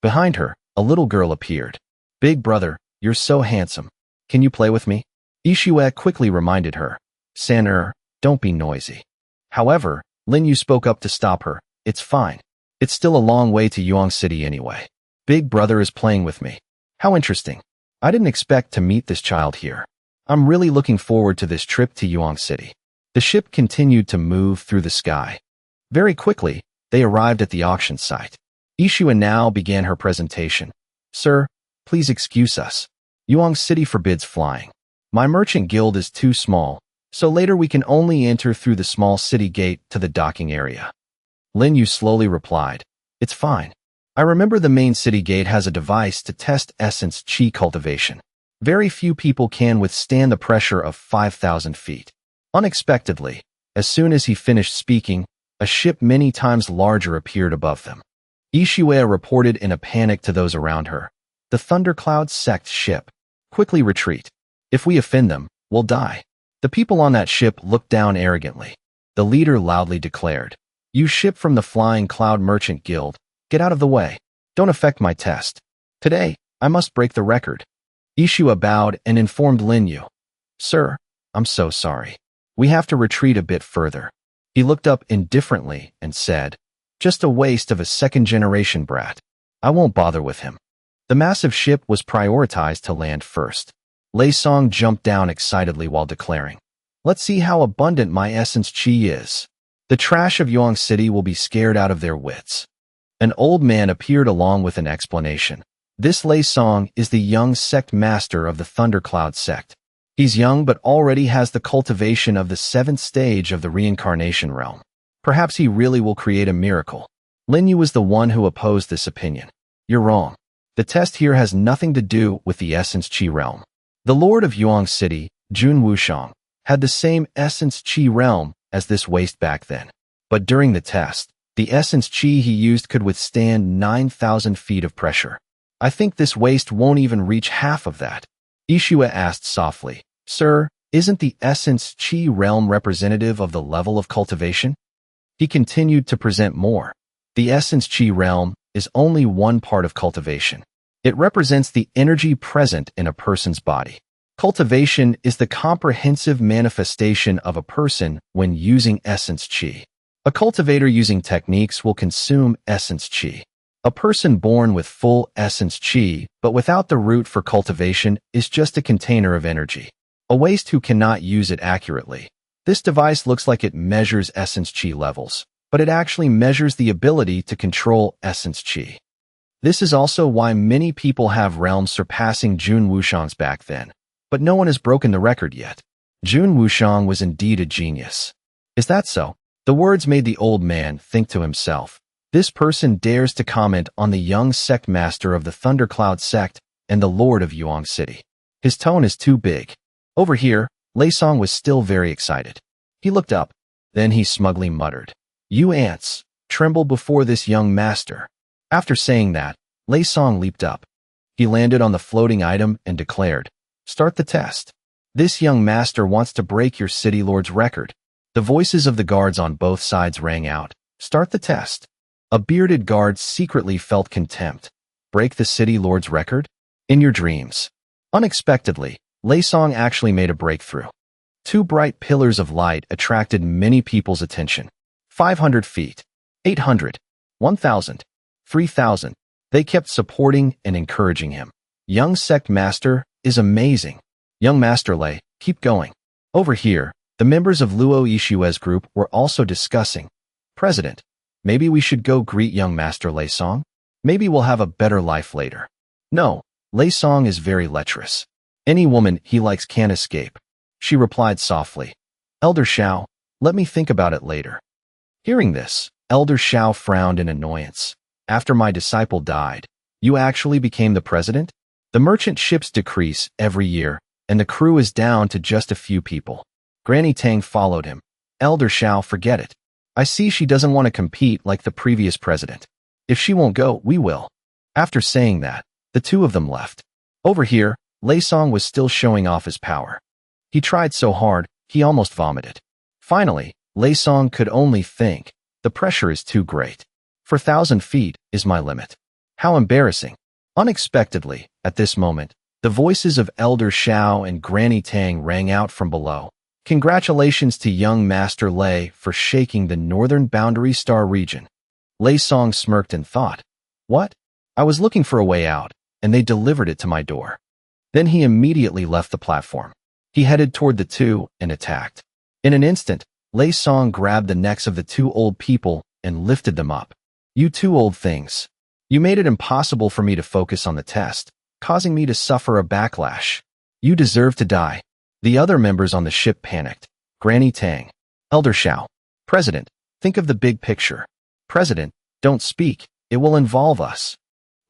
Behind her, a little girl appeared. Big brother, you're so handsome. Can you play with me? Ishua quickly reminded her. San don't be noisy. However, Lin Yu spoke up to stop her. It's fine. It's still a long way to Yuan City anyway. Big brother is playing with me. How interesting. I didn't expect to meet this child here. I'm really looking forward to this trip to Yuan City. The ship continued to move through the sky. Very quickly, they arrived at the auction site. Ishua now began her presentation. Sir, please excuse us. Yuan City forbids flying. My merchant guild is too small, so later we can only enter through the small city gate to the docking area. Lin Yu slowly replied, it's fine. I remember the main city gate has a device to test essence chi cultivation. Very few people can withstand the pressure of 5,000 feet. Unexpectedly, as soon as he finished speaking, a ship many times larger appeared above them. Ishua reported in a panic to those around her. The Thundercloud sect ship. Quickly retreat. If we offend them, we'll die. The people on that ship looked down arrogantly. The leader loudly declared, you ship from the Flying Cloud Merchant Guild. Get out of the way. Don't affect my test. Today, I must break the record. Ishua bowed and informed Lin Yu. Sir, I'm so sorry. We have to retreat a bit further. He looked up indifferently and said, just a waste of a second-generation brat. I won't bother with him. The massive ship was prioritized to land first. Lei Song jumped down excitedly while declaring, let's see how abundant my essence chi is. The trash of Yuan City will be scared out of their wits. An old man appeared along with an explanation. This Lei Song is the young sect master of the Thundercloud sect. He's young but already has the cultivation of the 7th stage of the reincarnation realm. Perhaps he really will create a miracle. Lin Yu was the one who opposed this opinion. You're wrong. The test here has nothing to do with the essence chi realm. The lord of Yuan City, Jun Wushang, had the same essence chi realm as this waste back then. But during the test, the essence chi he used could withstand 9,000 feet of pressure. I think this waste won't even reach half of that. Ishua asked softly, Sir, isn't the essence chi realm representative of the level of cultivation? He continued to present more. The essence chi realm is only one part of cultivation. It represents the energy present in a person's body. Cultivation is the comprehensive manifestation of a person when using essence chi. A cultivator using techniques will consume essence chi. A person born with full essence chi, but without the root for cultivation, is just a container of energy. A waste who cannot use it accurately. This device looks like it measures essence chi levels, but it actually measures the ability to control essence chi. This is also why many people have realms surpassing Jun Wushang's back then, but no one has broken the record yet. Jun Wushang was indeed a genius. Is that so? The words made the old man think to himself. This person dares to comment on the young sect master of the Thundercloud sect and the lord of Yuan City. His tone is too big. Over here, Lei Song was still very excited. He looked up. Then he smugly muttered, You ants, tremble before this young master. After saying that, Lei Song leaped up. He landed on the floating item and declared, Start the test. This young master wants to break your city lord's record. The voices of the guards on both sides rang out. Start the test. A bearded guard secretly felt contempt. Break the city lord's record? In your dreams. Unexpectedly, Lei Song actually made a breakthrough. 2 bright pillars of light attracted many people's attention. 500 feet, 800, 1,000, 3,000. They kept supporting and encouraging him. Young sect master is amazing. Young master Lei, keep going. Over here, the members of Luo Ishue's group were also discussing. President, maybe we should go greet young master Lei Song? Maybe we'll have a better life later. No, Lei Song is very lecherous. Any woman he likes can't escape. She replied softly. Elder Xiao, let me think about it later. Hearing this, Elder Xiao frowned in annoyance. After my disciple died, you actually became the president? The merchant ships decrease every year, and the crew is down to just a few people. Granny Tang followed him. Elder Xiao, forget it. I see she doesn't want to compete like the previous president. If she won't go, we will. After saying that, the two of them left. Over here, Lei Song was still showing off his power. He tried so hard, he almost vomited. Finally, Lei Song could only think, the pressure is too great. 4,000 feet is my limit. How embarrassing. Unexpectedly, at this moment, the voices of Elder Xiao and Granny Tang rang out from below. Congratulations to young Master Lei for shaking the northern boundary star region. Lei Song smirked and thought, what? I was looking for a way out, and they delivered it to my door. Then he immediately left the platform. He headed toward the two and attacked. In an instant, Lei Song grabbed the necks of the two old people and lifted them up. You two old things. You made it impossible for me to focus on the test, causing me to suffer a backlash. You deserve to die. The other members on the ship panicked. Granny Tang. Elder Xiao. President, think of the big picture. President, don't speak. It will involve us.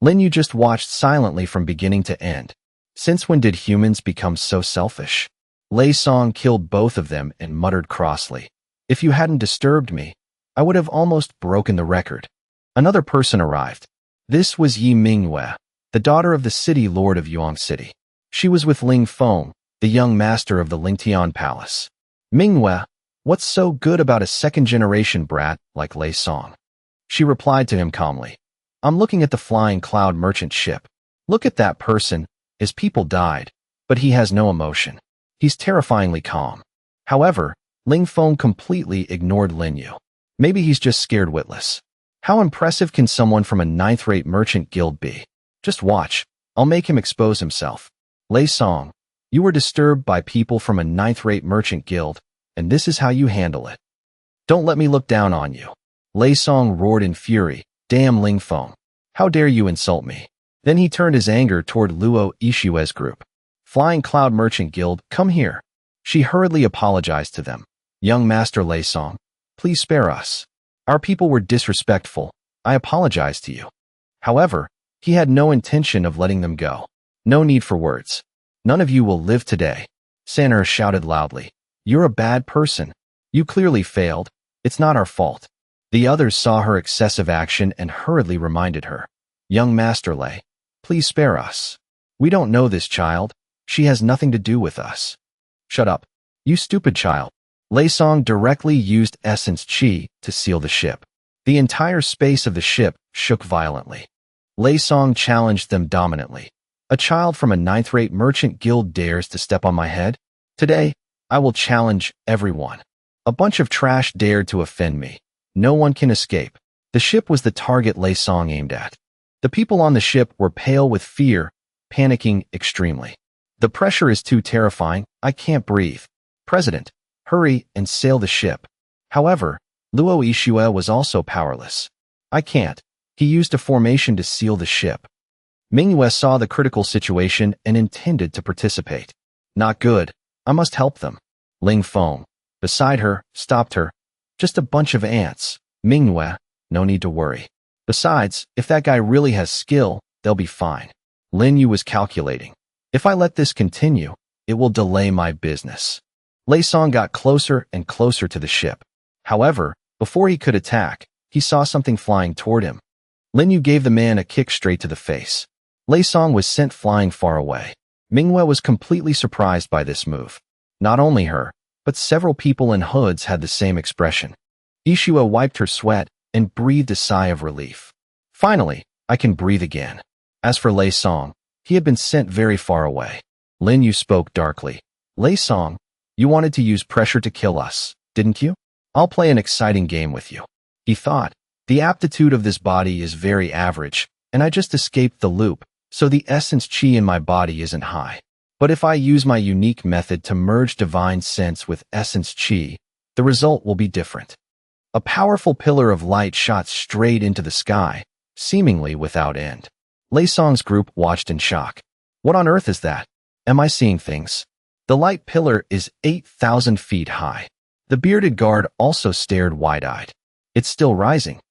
Lin Yu just watched silently from beginning to end. Since when did humans become so selfish? Lei Song killed both of them and muttered crossly. If you hadn't disturbed me, I would have almost broken the record. Another person arrived. This was Yi Minghua, the daughter of the city lord of Yuan City. She was with Ling Feng, the young master of the Lingtian Palace. Minghua, what's so good about a second-generation brat like Lei Song? She replied to him calmly. I'm looking at the flying cloud merchant ship. Look at that person. His people died, but he has no emotion. He's terrifyingly calm. However, Ling Feng completely ignored Lin Yu. Maybe he's just scared witless. How impressive can someone from a ninth-rate merchant guild be? Just watch. I'll make him expose himself. Lei Song, you were disturbed by people from a ninth-rate merchant guild, and this is how you handle it. Don't let me look down on you. Lei Song roared in fury. Damn Ling Feng. How dare you insult me? Then he turned his anger toward Luo Ishiue's group. Flying Cloud Merchant Guild, come here. She hurriedly apologized to them. Young Master Lei Song, please spare us. Our people were disrespectful. I apologize to you. However, he had no intention of letting them go. No need for words. None of you will live today. San'er shouted loudly. You're a bad person. You clearly failed. It's not our fault. The others saw her excessive action and hurriedly reminded her. Young Master Lei, please spare us. We don't know this child. She has nothing to do with us. Shut up. You stupid child. Lei Song directly used Essence Chi to seal the ship. The entire space of the ship shook violently. Lei Song challenged them dominantly. A child from a ninth-rate merchant guild dares to step on my head? Today, I will challenge everyone. A bunch of trash dared to offend me. No one can escape. The ship was the target Lei Song aimed at. The people on the ship were pale with fear, panicking extremely. The pressure is too terrifying. I can't breathe. President, hurry and sail the ship. However, Luo Ishue was also powerless. I can't. He used a formation to seal the ship. Minghua saw the critical situation and intended to participate. Not good. I must help them. Ling Feng, beside her, stopped her. Just a bunch of ants. Minghua, no need to worry. Besides, if that guy really has skill, they'll be fine. Lin Yu was calculating. If I let this continue, it will delay my business. Lei Song got closer and closer to the ship. However, before he could attack, he saw something flying toward him. Lin Yu gave the man a kick straight to the face. Lei Song was sent flying far away. Minghua was completely surprised by this move. Not only her, but several people in hoods had the same expression. Ishue wiped her sweat and breathed a sigh of relief. Finally, I can breathe again. As for Lei Song, he had been sent very far away. Lin Yu spoke darkly. Lei Song, you wanted to use pressure to kill us, didn't you? I'll play an exciting game with you. He thought, the aptitude of this body is very average, and I just escaped the loop, so the essence chi in my body isn't high. But if I use my unique method to merge divine sense with essence chi, the result will be different. A powerful pillar of light shot straight into the sky, seemingly without end. Lei Song's group watched in shock. What on earth is that? Am I seeing things? The light pillar is 8,000 feet high. The bearded guard also stared wide-eyed. It's still rising.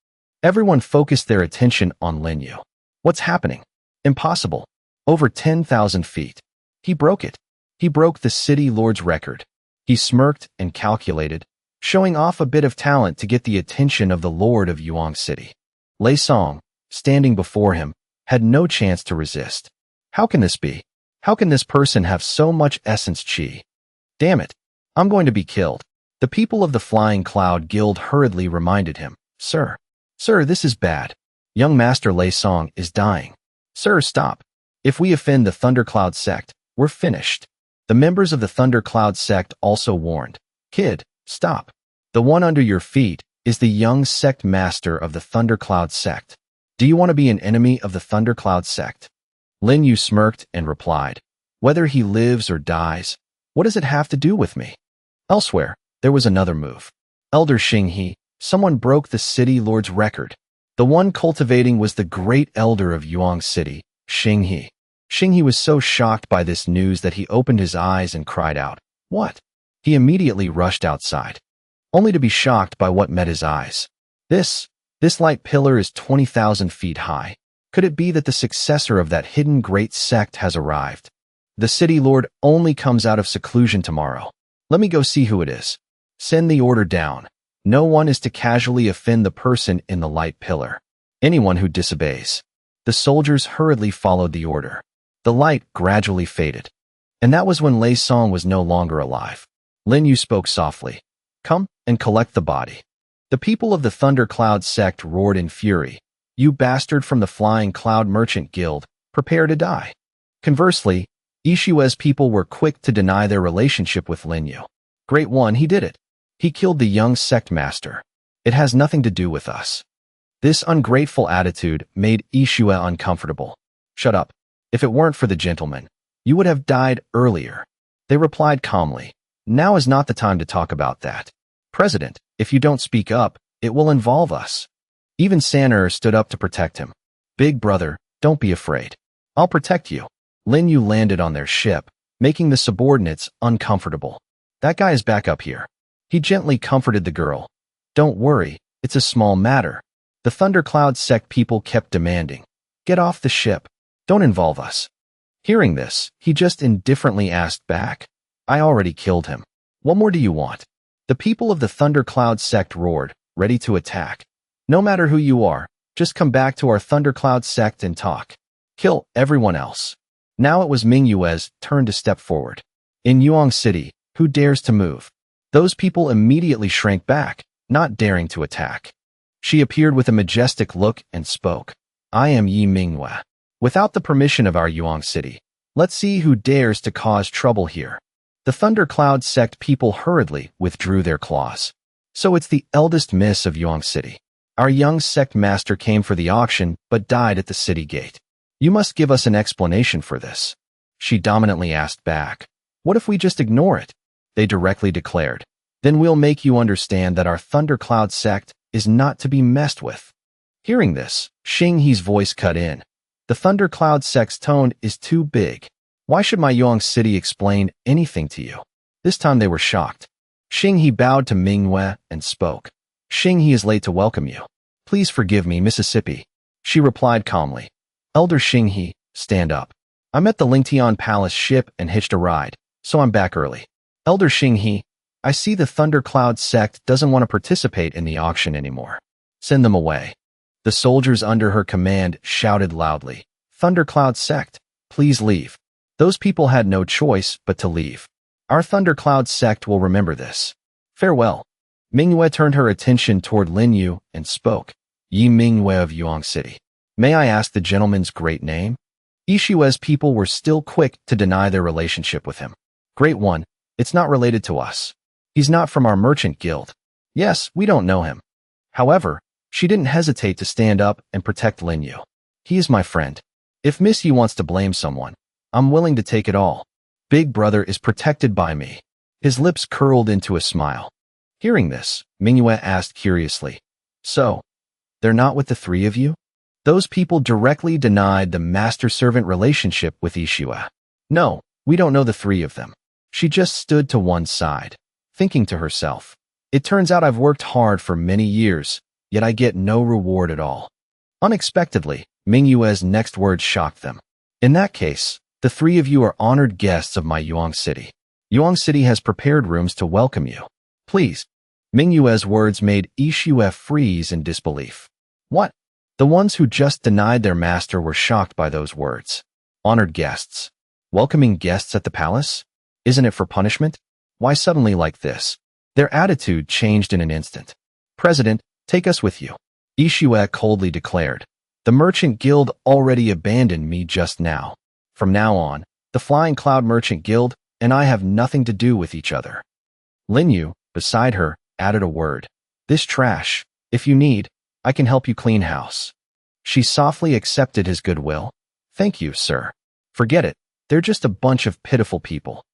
Everyone focused their attention on Lin Yu. What's happening? Impossible. Over 10,000 feet. He broke it. He broke the city lord's record. He smirked and calculated. showing off a bit of talent to get the attention of the Lord of Yuan City. Lei Song, standing before him, had no chance to resist. How can this be? How can this person have so much essence chi? Damn it. I'm going to be killed. The people of the Flying Cloud Guild hurriedly reminded him, Sir, this is bad. Young Master Lei Song is dying. Sir, stop. If we offend the Thundercloud sect, we're finished. The members of the Thundercloud sect also warned, Kid, stop. The one under your feet is the young sect master of the Thundercloud sect. Do you want to be an enemy of the Thundercloud sect? Lin Yu smirked and replied, Whether he lives or dies, what does it have to do with me? Elsewhere, there was another move. Elder Xinghe, someone broke the city lord's record. The one cultivating was the great elder of Yuan City, Xinghe. Xinghe was so shocked by this news that he opened his eyes and cried out, What? He immediately rushed outside, only to be shocked by what met his eyes. This light pillar is 20,000 feet high. Could it be that the successor of that hidden great sect has arrived? The city lord only comes out of seclusion tomorrow. Let me go see who it is. Send the order down. No one is to casually offend the person in the light pillar. Anyone who disobeys. The soldiers hurriedly followed the order. The light gradually faded. And that was when Lei Song was no longer alive. Lin Yu spoke softly. Come and collect the body. The people of the Thundercloud sect roared in fury. You bastard from the Flying Cloud Merchant Guild, prepare to die. Conversely, Ishiue's people were quick to deny their relationship with Lin Yu. Great one, he did it. He killed the young sect master. It has nothing to do with us. This ungrateful attitude made Ishue uncomfortable. Shut up. If it weren't for the gentleman, you would have died earlier. They replied calmly. Now is not the time to talk about that. President, if you don't speak up, it will involve us. Even San'er stood up to protect him. Big brother, don't be afraid. I'll protect you. Lin Yu landed on their ship, making the subordinates uncomfortable. That guy is back up here. He gently comforted the girl. Don't worry, it's a small matter. The Thundercloud sect people kept demanding. Get off the ship. Don't involve us. Hearing this, he just indifferently asked back. I already killed him. What more do you want? The people of the Thundercloud sect roared, ready to attack. No matter who you are, just come back to our Thundercloud sect and talk. Kill everyone else. Now it was Mingyue's turn to step forward. In Yuan City, who dares to move? Those people immediately shrank back, not daring to attack. She appeared with a majestic look and spoke. I am Yi Minghua. Without the permission of our Yuan City, let's see who dares to cause trouble here. The Thundercloud sect people hurriedly withdrew their claws. So it's the eldest miss of Yuan City. Our young sect master came for the auction but died at the city gate. You must give us an explanation for this. She dominantly asked back. What if we just ignore it? They directly declared. Then we'll make you understand that our Thundercloud sect is not to be messed with. Hearing this, Xinghe's voice cut in. The Thundercloud sect's tone is too big. Why should my Yuan City explain anything to you? This time they were shocked. Xinghe bowed to Minghua and spoke. Xinghe is late to welcome you. Please forgive me, Mississippi. She replied calmly. Elder Xinghe, stand up. I'm at the Lingtian Palace ship and hitched a ride, so I'm back early. Elder Xinghe, I see the Thundercloud sect doesn't want to participate in the auction anymore. Send them away. The soldiers under her command shouted loudly. Thundercloud sect, please leave. Those people had no choice but to leave. Our Thundercloud sect will remember this. Farewell. Minghua turned her attention toward Lin Yu and spoke. Yi Minghua of Yuan City. May I ask the gentleman's great name? Ishiue's people were still quick to deny their relationship with him. Great one, it's not related to us. He's not from our merchant guild. Yes, we don't know him. However, she didn't hesitate to stand up and protect Lin Yu. He is my friend. If Miss Yi wants to blame someone, I'm willing to take it all. Big brother is protected by me. His lips curled into a smile. Hearing this, Minghua asked curiously. So, they're not with the three of you? Those people directly denied the master-servant relationship with Ishue. No, we don't know the three of them. She just stood to one side, thinking to herself. It turns out I've worked hard for many years, yet I get no reward at all. Unexpectedly, Minghua's next words shocked them. In that case, the three of you are honored guests of my Yuan City. Yuan City has prepared rooms to welcome you. Please. Mingyue's words made Ishue freeze in disbelief. What? The ones who just denied their master were shocked by those words. Honored guests. Welcoming guests at the palace? Isn't it for punishment? Why suddenly like this? Their attitude changed in an instant. President, take us with you. Ishue coldly declared. The Merchant Guild already abandoned me just now. From now on, the Flying Cloud Merchant Guild and I have nothing to do with each other. Linyu, beside her, added a word. This trash. If you need, I can help you clean house. She softly accepted his goodwill. Thank you, sir. Forget it. They're just a bunch of pitiful people.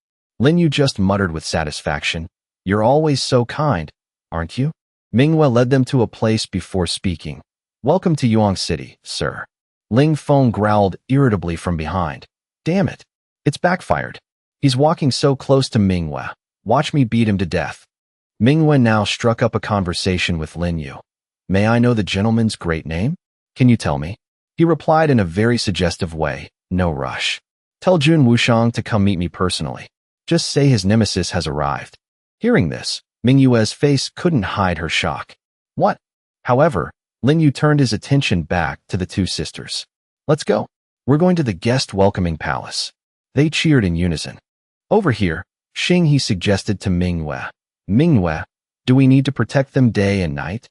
Linyu just muttered with satisfaction. You're always so kind, aren't you? Minghua led them to a place before speaking. Welcome to Yuan City, sir. Ling Feng growled irritably from behind. Damn it. It's backfired. He's walking so close to Minghua. Watch me beat him to death. Minghua now struck up a conversation with Linyu. May I know the gentleman's great name? Can you tell me? He replied in a very suggestive way. No rush. Tell Jun Wushang to come meet me personally. Just say his nemesis has arrived. Hearing this, Mingyue's face couldn't hide her shock. What? However, Linyu turned his attention back to the two sisters. Let's go. We're going to the guest welcoming palace. They cheered in unison. Over here, Xinghe suggested to Minghua. Minghua, do we need to protect them day and night?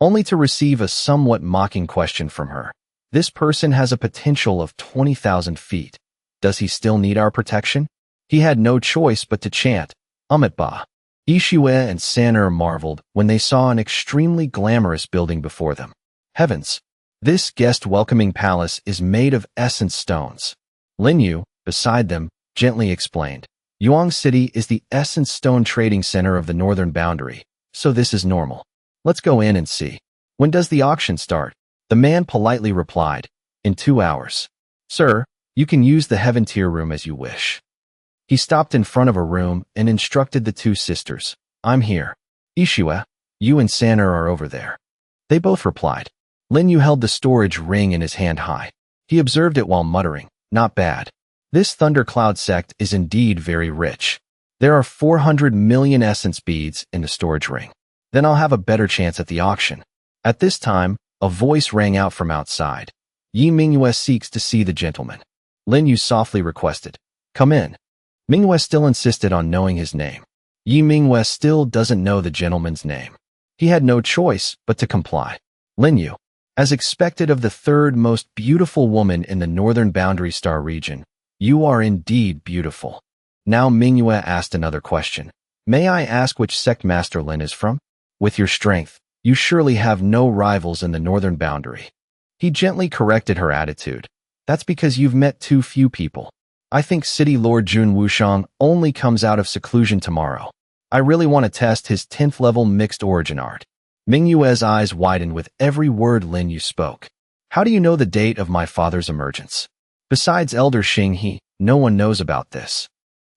Only to receive a somewhat mocking question from her. This person has a potential of 20,000 feet. Does he still need our protection? He had no choice but to chant, Ba. Ishue and Sanur marveled when they saw an extremely glamorous building before them. Heavens! This guest-welcoming palace is made of essence stones. Linyu, beside them, gently explained. Yuan City is the essence stone trading center of the northern boundary, so this is normal. Let's go in and see. When does the auction start? The man politely replied. In 2 hours. Sir, you can use the Heaven Tier room as you wish. He stopped in front of a room and instructed the two sisters. I'm here. Ishue, you and Sanur are over there. They both replied. Linyu held the storage ring in his hand high. He observed it while muttering, not bad. This thundercloud sect is indeed very rich. There are 400 million essence beads in the storage ring. Then I'll have a better chance at the auction. At this time, a voice rang out from outside. Yi Mingyue seeks to see the gentleman. Linyu softly requested. Come in. Mingyue still insisted on knowing his name. Yi Mingyue still doesn't know the gentleman's name. He had no choice but to comply. Linyu, as expected of the third most beautiful woman in the northern boundary star region, you are indeed beautiful. Now Mingyue asked another question. May I ask which sect Master Lin is from? With your strength, you surely have no rivals in the northern boundary. He gently corrected her attitude. That's because you've met too few people. I think City Lord Jun Wushang only comes out of seclusion tomorrow. I really want to test his 10th level mixed origin art. Mingyue's eyes widened with every word Linyu spoke. How do you know the date of my father's emergence? Besides Elder Xinghe, no one knows about this.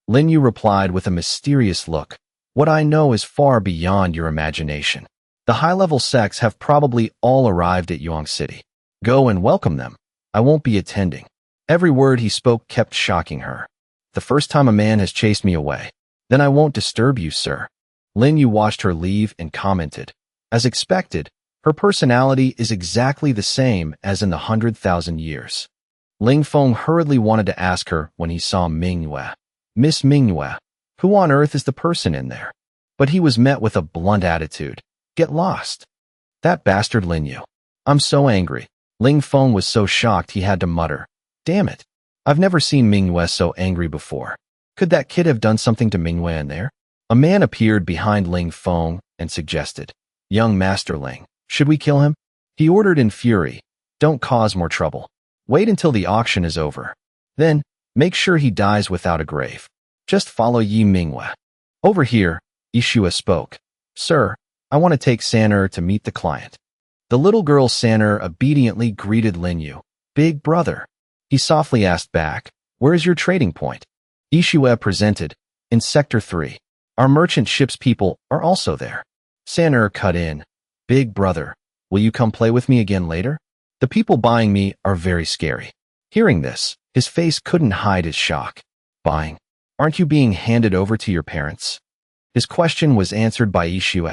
Linyu replied with a mysterious look. What I know is far beyond your imagination. The high-level sects have probably all arrived at Yuan City. Go and welcome them. I won't be attending. Every word he spoke kept shocking her. The first time a man has chased me away. Then I won't disturb you, sir. Linyu watched her leave and commented. As expected, her personality is exactly the same as in the 100,000 years. Ling Feng hurriedly wanted to ask her when he saw Mingyue. Miss Mingyue, who on earth is the person in there? But he was met with a blunt attitude. Get lost. That bastard Linyu. I'm so angry. Ling Feng was so shocked he had to mutter. Damn it. I've never seen Mingyue so angry before. Could that kid have done something to Mingyue in there? A man appeared behind Ling Feng and suggested. Young Master Ling, should we kill him? He ordered in fury. Don't cause more trouble. Wait until the auction is over. Then, make sure he dies without a grave. Just follow Yi Mingyue. Over here, Ishue spoke. Sir, I want to take Sanur to meet the client. The little girl Sanur obediently greeted Linyu. Big brother. He softly asked back, where's your trading point? Ishue presented. In Sector 3. Our merchant ship's people are also there. Sanur cut in. Big brother, will you come play with me again later? The people buying me are very scary. Hearing this, his face couldn't hide his shock. Buying? Aren't you being handed over to your parents? His question was answered by Ishue.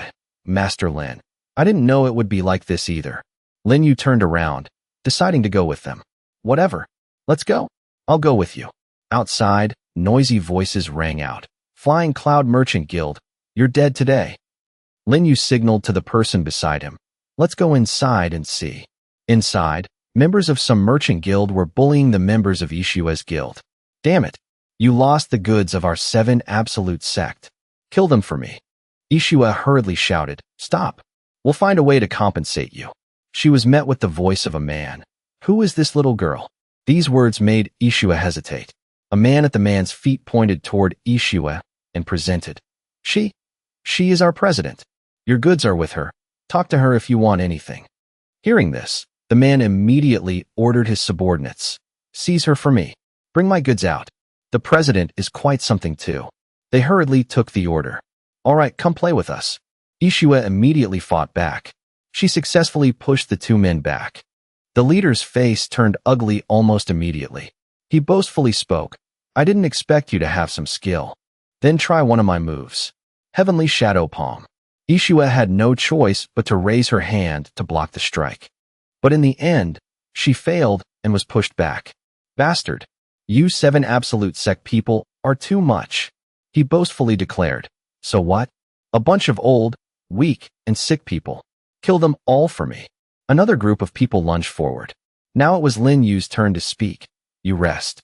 Master Lin. I didn't know it would be like this either. Lin Yu turned around, deciding to go with them. Whatever. Let's go. I'll go with you. Outside, noisy voices rang out. Flying Cloud Merchant Guild, you're dead today. Lin Yu signaled to the person beside him. Let's go inside and see. Inside, members of some merchant guild were bullying the members of Ishua's guild. Damn it. You lost the goods of our 7 absolute sect. Kill them for me. Ishua hurriedly shouted, Stop. We'll find a way to compensate you. She was met with the voice of a man. Who is this little girl? These words made Ishua hesitate. A man at the man's feet pointed toward Ishua and presented. She is our president. Your goods are with her. Talk to her if you want anything. Hearing this, the man immediately ordered his subordinates. Seize her for me. Bring my goods out. The president is quite something too. They hurriedly took the order. All right, come play with us. Ishua immediately fought back. She successfully pushed the 2 men back. The leader's face turned ugly almost immediately. He boastfully spoke. I didn't expect you to have some skill. Then try one of my moves. Heavenly Shadow Palm. Ishua had no choice but to raise her hand to block the strike. But in the end, she failed and was pushed back. Bastard. You 7 absolute sect people are too much. He boastfully declared. So what? A bunch of old, weak, and sick people. Kill them all for me. Another group of people lunged forward. Now it was Lin Yu's turn to speak. You rest.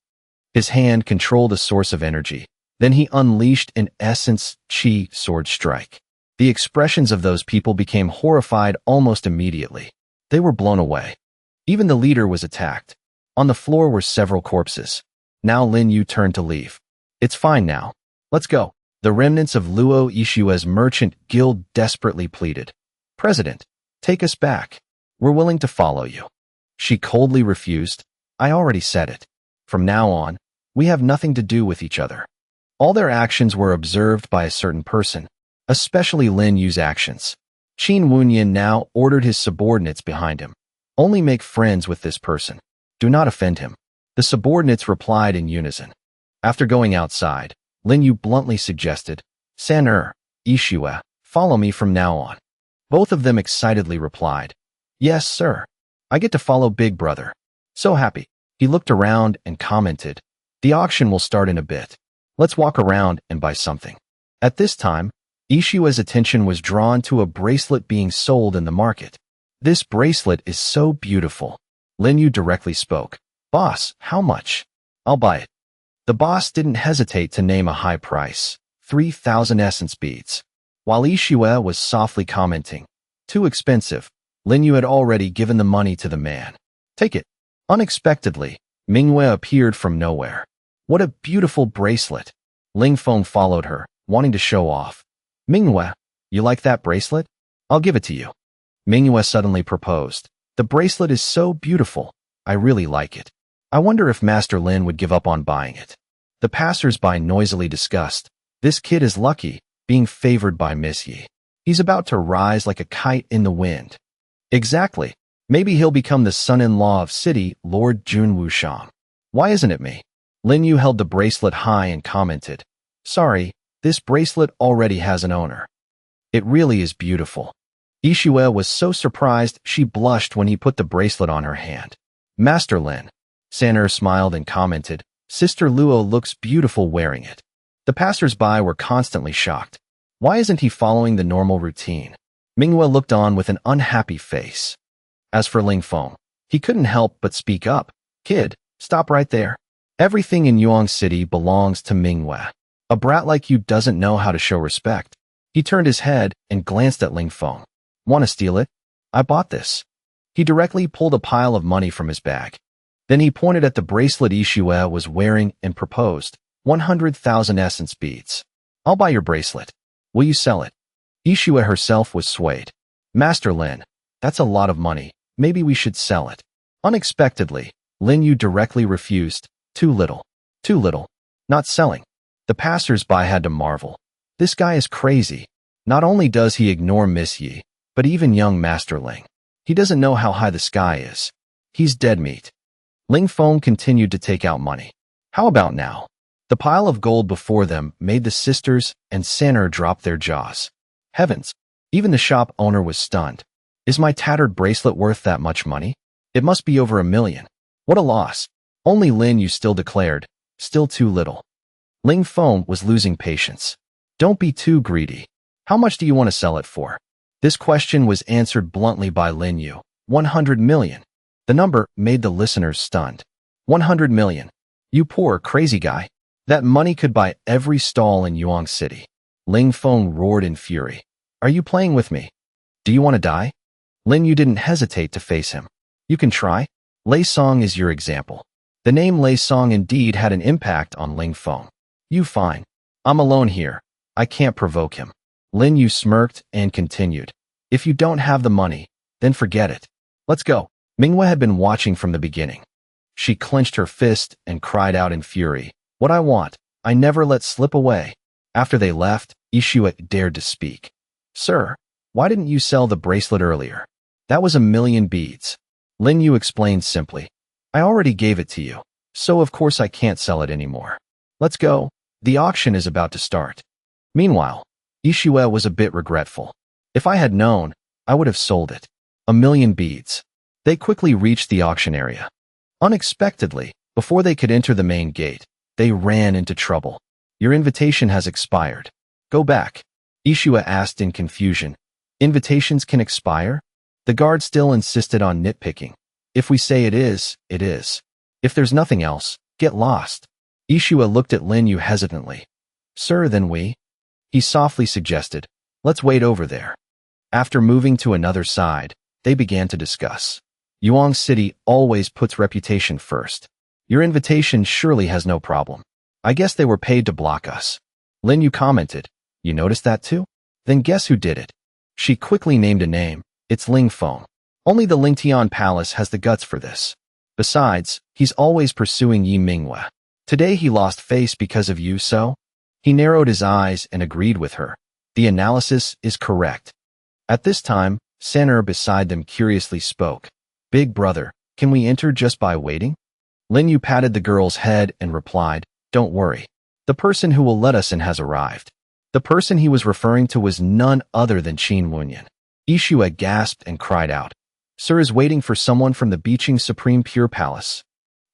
His hand controlled a source of energy. Then he unleashed an essence chi sword strike. The expressions of those people became horrified almost immediately. They were blown away. Even the leader was attacked. On the floor were several corpses. Now Lin Yu turned to leave. It's fine now. Let's go. The remnants of Luo Ishua's merchant guild desperately pleaded. President, take us back. We're willing to follow you. She coldly refused. I already said it. From now on, we have nothing to do with each other. All their actions were observed by a certain person, especially Lin Yu's actions. Qin Wunyan now ordered his subordinates behind him. Only make friends with this person. Do not offend him. The subordinates replied in unison. After going outside, Lin Yu bluntly suggested, San Ishua, follow me from now on. Both of them excitedly replied, Yes, sir. I get to follow Big Brother. So happy. He looked around and commented, The auction will start in a bit. Let's walk around and buy something. At this time, Ishua's attention was drawn to a bracelet being sold in the market. This bracelet is so beautiful. Lin Yu directly spoke. Boss, how much? I'll buy it. The boss didn't hesitate to name a high price, 3,000 essence beads. While Ishua was softly commenting, Too expensive, Lin Yu had already given the money to the man. Take it. Unexpectedly, Manhwa appeared from nowhere. What a beautiful bracelet. Ling Feng followed her, wanting to show off. Manhwa, you like that bracelet? I'll give it to you. Manhwa suddenly proposed. The bracelet is so beautiful. I really like it. I wonder if Master Lin would give up on buying it. The passers-by noisily discussed. This kid is lucky, being favored by Miss Yi. He's about to rise like a kite in the wind. Exactly. Maybe he'll become the son-in-law of City Lord Jun Wushang. Why isn't it me? Lin Yu held the bracelet high and commented, Sorry, this bracelet already has an owner. It really is beautiful. Ishua was so surprised she blushed when he put the bracelet on her hand. Master Lin. San smiled and commented, Sister Luo looks beautiful wearing it. The passers-by were constantly shocked. Why isn't he following the normal routine? Manhwa looked on with an unhappy face. As for Ling Feng, he couldn't help but speak up. Kid, stop right there. Everything in Yuan City belongs to Manhwa. A brat like you doesn't know how to show respect. He turned his head and glanced at Ling Feng. Want to steal it? I bought this. He directly pulled a pile of money from his bag. Then he pointed at the bracelet Ishua was wearing and proposed, 100,000 essence beads. I'll buy your bracelet. Will you sell it? Ishua herself was swayed. Master Lin, that's a lot of money. Maybe we should sell it. Unexpectedly, Lin Yu directly refused. Too little. Too little. Not selling. The passers-by had to marvel. This guy is crazy. Not only does he ignore Miss Yi, but even young Master Ling. He doesn't know how high the sky is. He's dead meat. Ling Feng continued to take out money. How about now? The pile of gold before them made the sisters and San'er drop their jaws. Heavens! Even the shop owner was stunned. Is my tattered bracelet worth that much money? It must be over $1 million. What a loss. Only Lin Yu still declared, still too little. Ling Feng was losing patience. Don't be too greedy. How much do you want to sell it for? This question was answered bluntly by Lin Yu. 100 million. The number made the listeners stunned. 100 million. You poor, crazy guy. That money could buy every stall in Yuan City. Ling Feng roared in fury. Are you playing with me? Do you want to die? Lin Yu didn't hesitate to face him. You can try. Lei Song is your example. The name Lei Song indeed had an impact on Ling Feng. You fine. I'm alone here. I can't provoke him. Lin Yu smirked and continued. If you don't have the money, then forget it. Let's go. Manhwa had been watching from the beginning. She clenched her fist and cried out in fury. What I want, I never let slip away. After they left, Ishua dared to speak. Sir, why didn't you sell the bracelet earlier? That was 1 million beads. Lin Yu explained simply. I already gave it to you, so of course I can't sell it anymore. Let's go. The auction is about to start. Meanwhile, Ishua was a bit regretful. If I had known, I would have sold it. 1 million beads. They quickly reached the auction area. Unexpectedly, before they could enter the main gate, they ran into trouble. Your invitation has expired. Go back. Ishua asked in confusion. Invitations can expire? The guard still insisted on nitpicking. If we say it is, it is. If there's nothing else, get lost. Ishua looked at Lin Yu hesitantly. Sir, then we? He softly suggested. Let's wait over there. After moving to another side, they began to discuss. Yuan City always puts reputation first. Your invitation surely has no problem. I guess they were paid to block us. Lin Yu commented. You noticed that too? Then guess who did it? She quickly named a name. It's Ling Feng. Only the Lingtian Palace has the guts for this. Besides, he's always pursuing Yi Manhwa. Today he lost face because of you, so? He narrowed his eyes and agreed with her. The analysis is correct. At this time, Saner beside them curiously spoke. Big brother, can we enter just by waiting? Lin Yu patted the girl's head and replied, Don't worry. The person who will let us in has arrived. The person he was referring to was none other than Qin Wunyan. Ishua gasped and cried out. Sir is waiting for someone from the Beijing Supreme Pure Palace.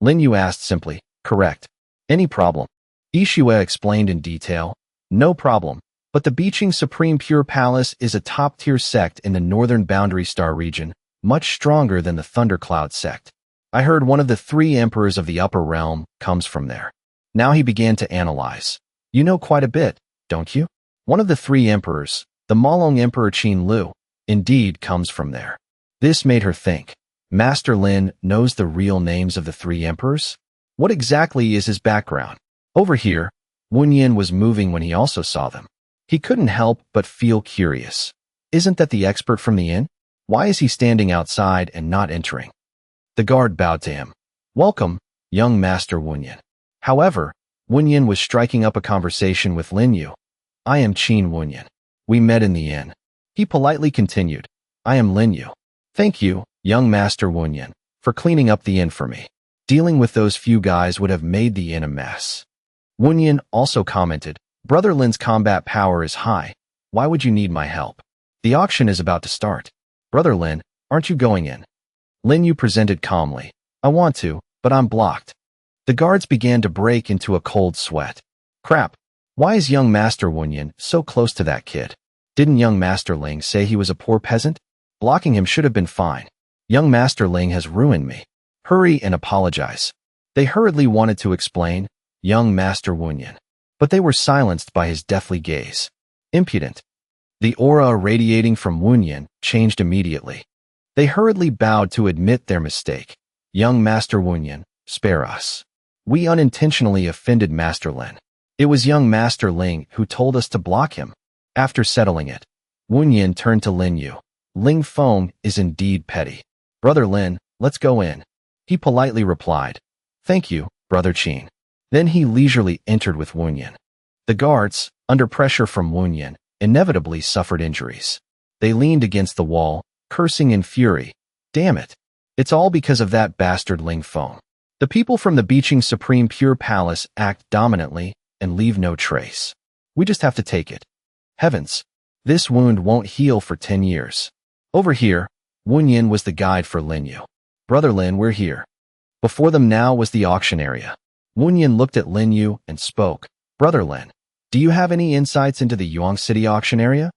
Lin Yu asked simply, Correct. Any problem? Ishua explained in detail. No problem, but the Beijing Supreme Pure Palace is a top-tier sect in the northern boundary star region, much stronger than the Thundercloud sect. I heard one of the 3 emperors of the upper realm comes from there. Now he began to analyze. You know quite a bit, don't you? One of the 3 emperors, the Malong Emperor Qin Lu, indeed comes from there. This made her think. Master Lin knows the real names of the 3 emperors? What exactly is his background? Over here, Wunyan was moving when he also saw them. He couldn't help but feel curious. Isn't that the expert from the inn? Why is he standing outside and not entering? The guard bowed to him. Welcome, young Master Wunyan. However, Wunyan was striking up a conversation with Lin Yu. I am Qin Wunyan. We met in the inn. He politely continued. I am Lin Yu. Thank you, young Master Wunyan, for cleaning up the inn for me. Dealing with those few guys would have made the inn a mess. Wunyan also commented, Brother Lin's combat power is high. Why would you need my help? The auction is about to start. Brother Lin, aren't you going in? Lin Yu presented calmly. I want to, but I'm blocked. The guards began to break into a cold sweat. Crap. Why is young Master Wunyan so close to that kid? Didn't young Master Ling say he was a poor peasant? Blocking him should have been fine. Young Master Ling has ruined me. Hurry and apologize. They hurriedly wanted to explain, young Master Wunyan. But they were silenced by his deathly gaze. Impudent. The aura radiating from Wunyan changed immediately. They hurriedly bowed to admit their mistake. Young Master Wunyan, spare us. We unintentionally offended Master Lin. It was young Master Ling who told us to block him. After settling it, Wunyan turned to Lin Yu. Ling Feng is indeed petty. Brother Lin, let's go in. He politely replied. Thank you, Brother Qin. Then he leisurely entered with Wunyan. The guards, under pressure from Wunyan, inevitably suffered injuries. They leaned against the wall, cursing in fury. Damn it. It's all because of that bastard Ling Feng. The people from the Beijing Supreme Pure Palace act dominantly and leave no trace. We just have to take it. Heavens. This wound won't heal for 10 years. Over here, Wunyan was the guide for Linyu. Brother Lin, we're here. Before them now was the auction area. Wunyan looked at Linyu and spoke. Brother Lin, do you have any insights into the Yuan City auction area?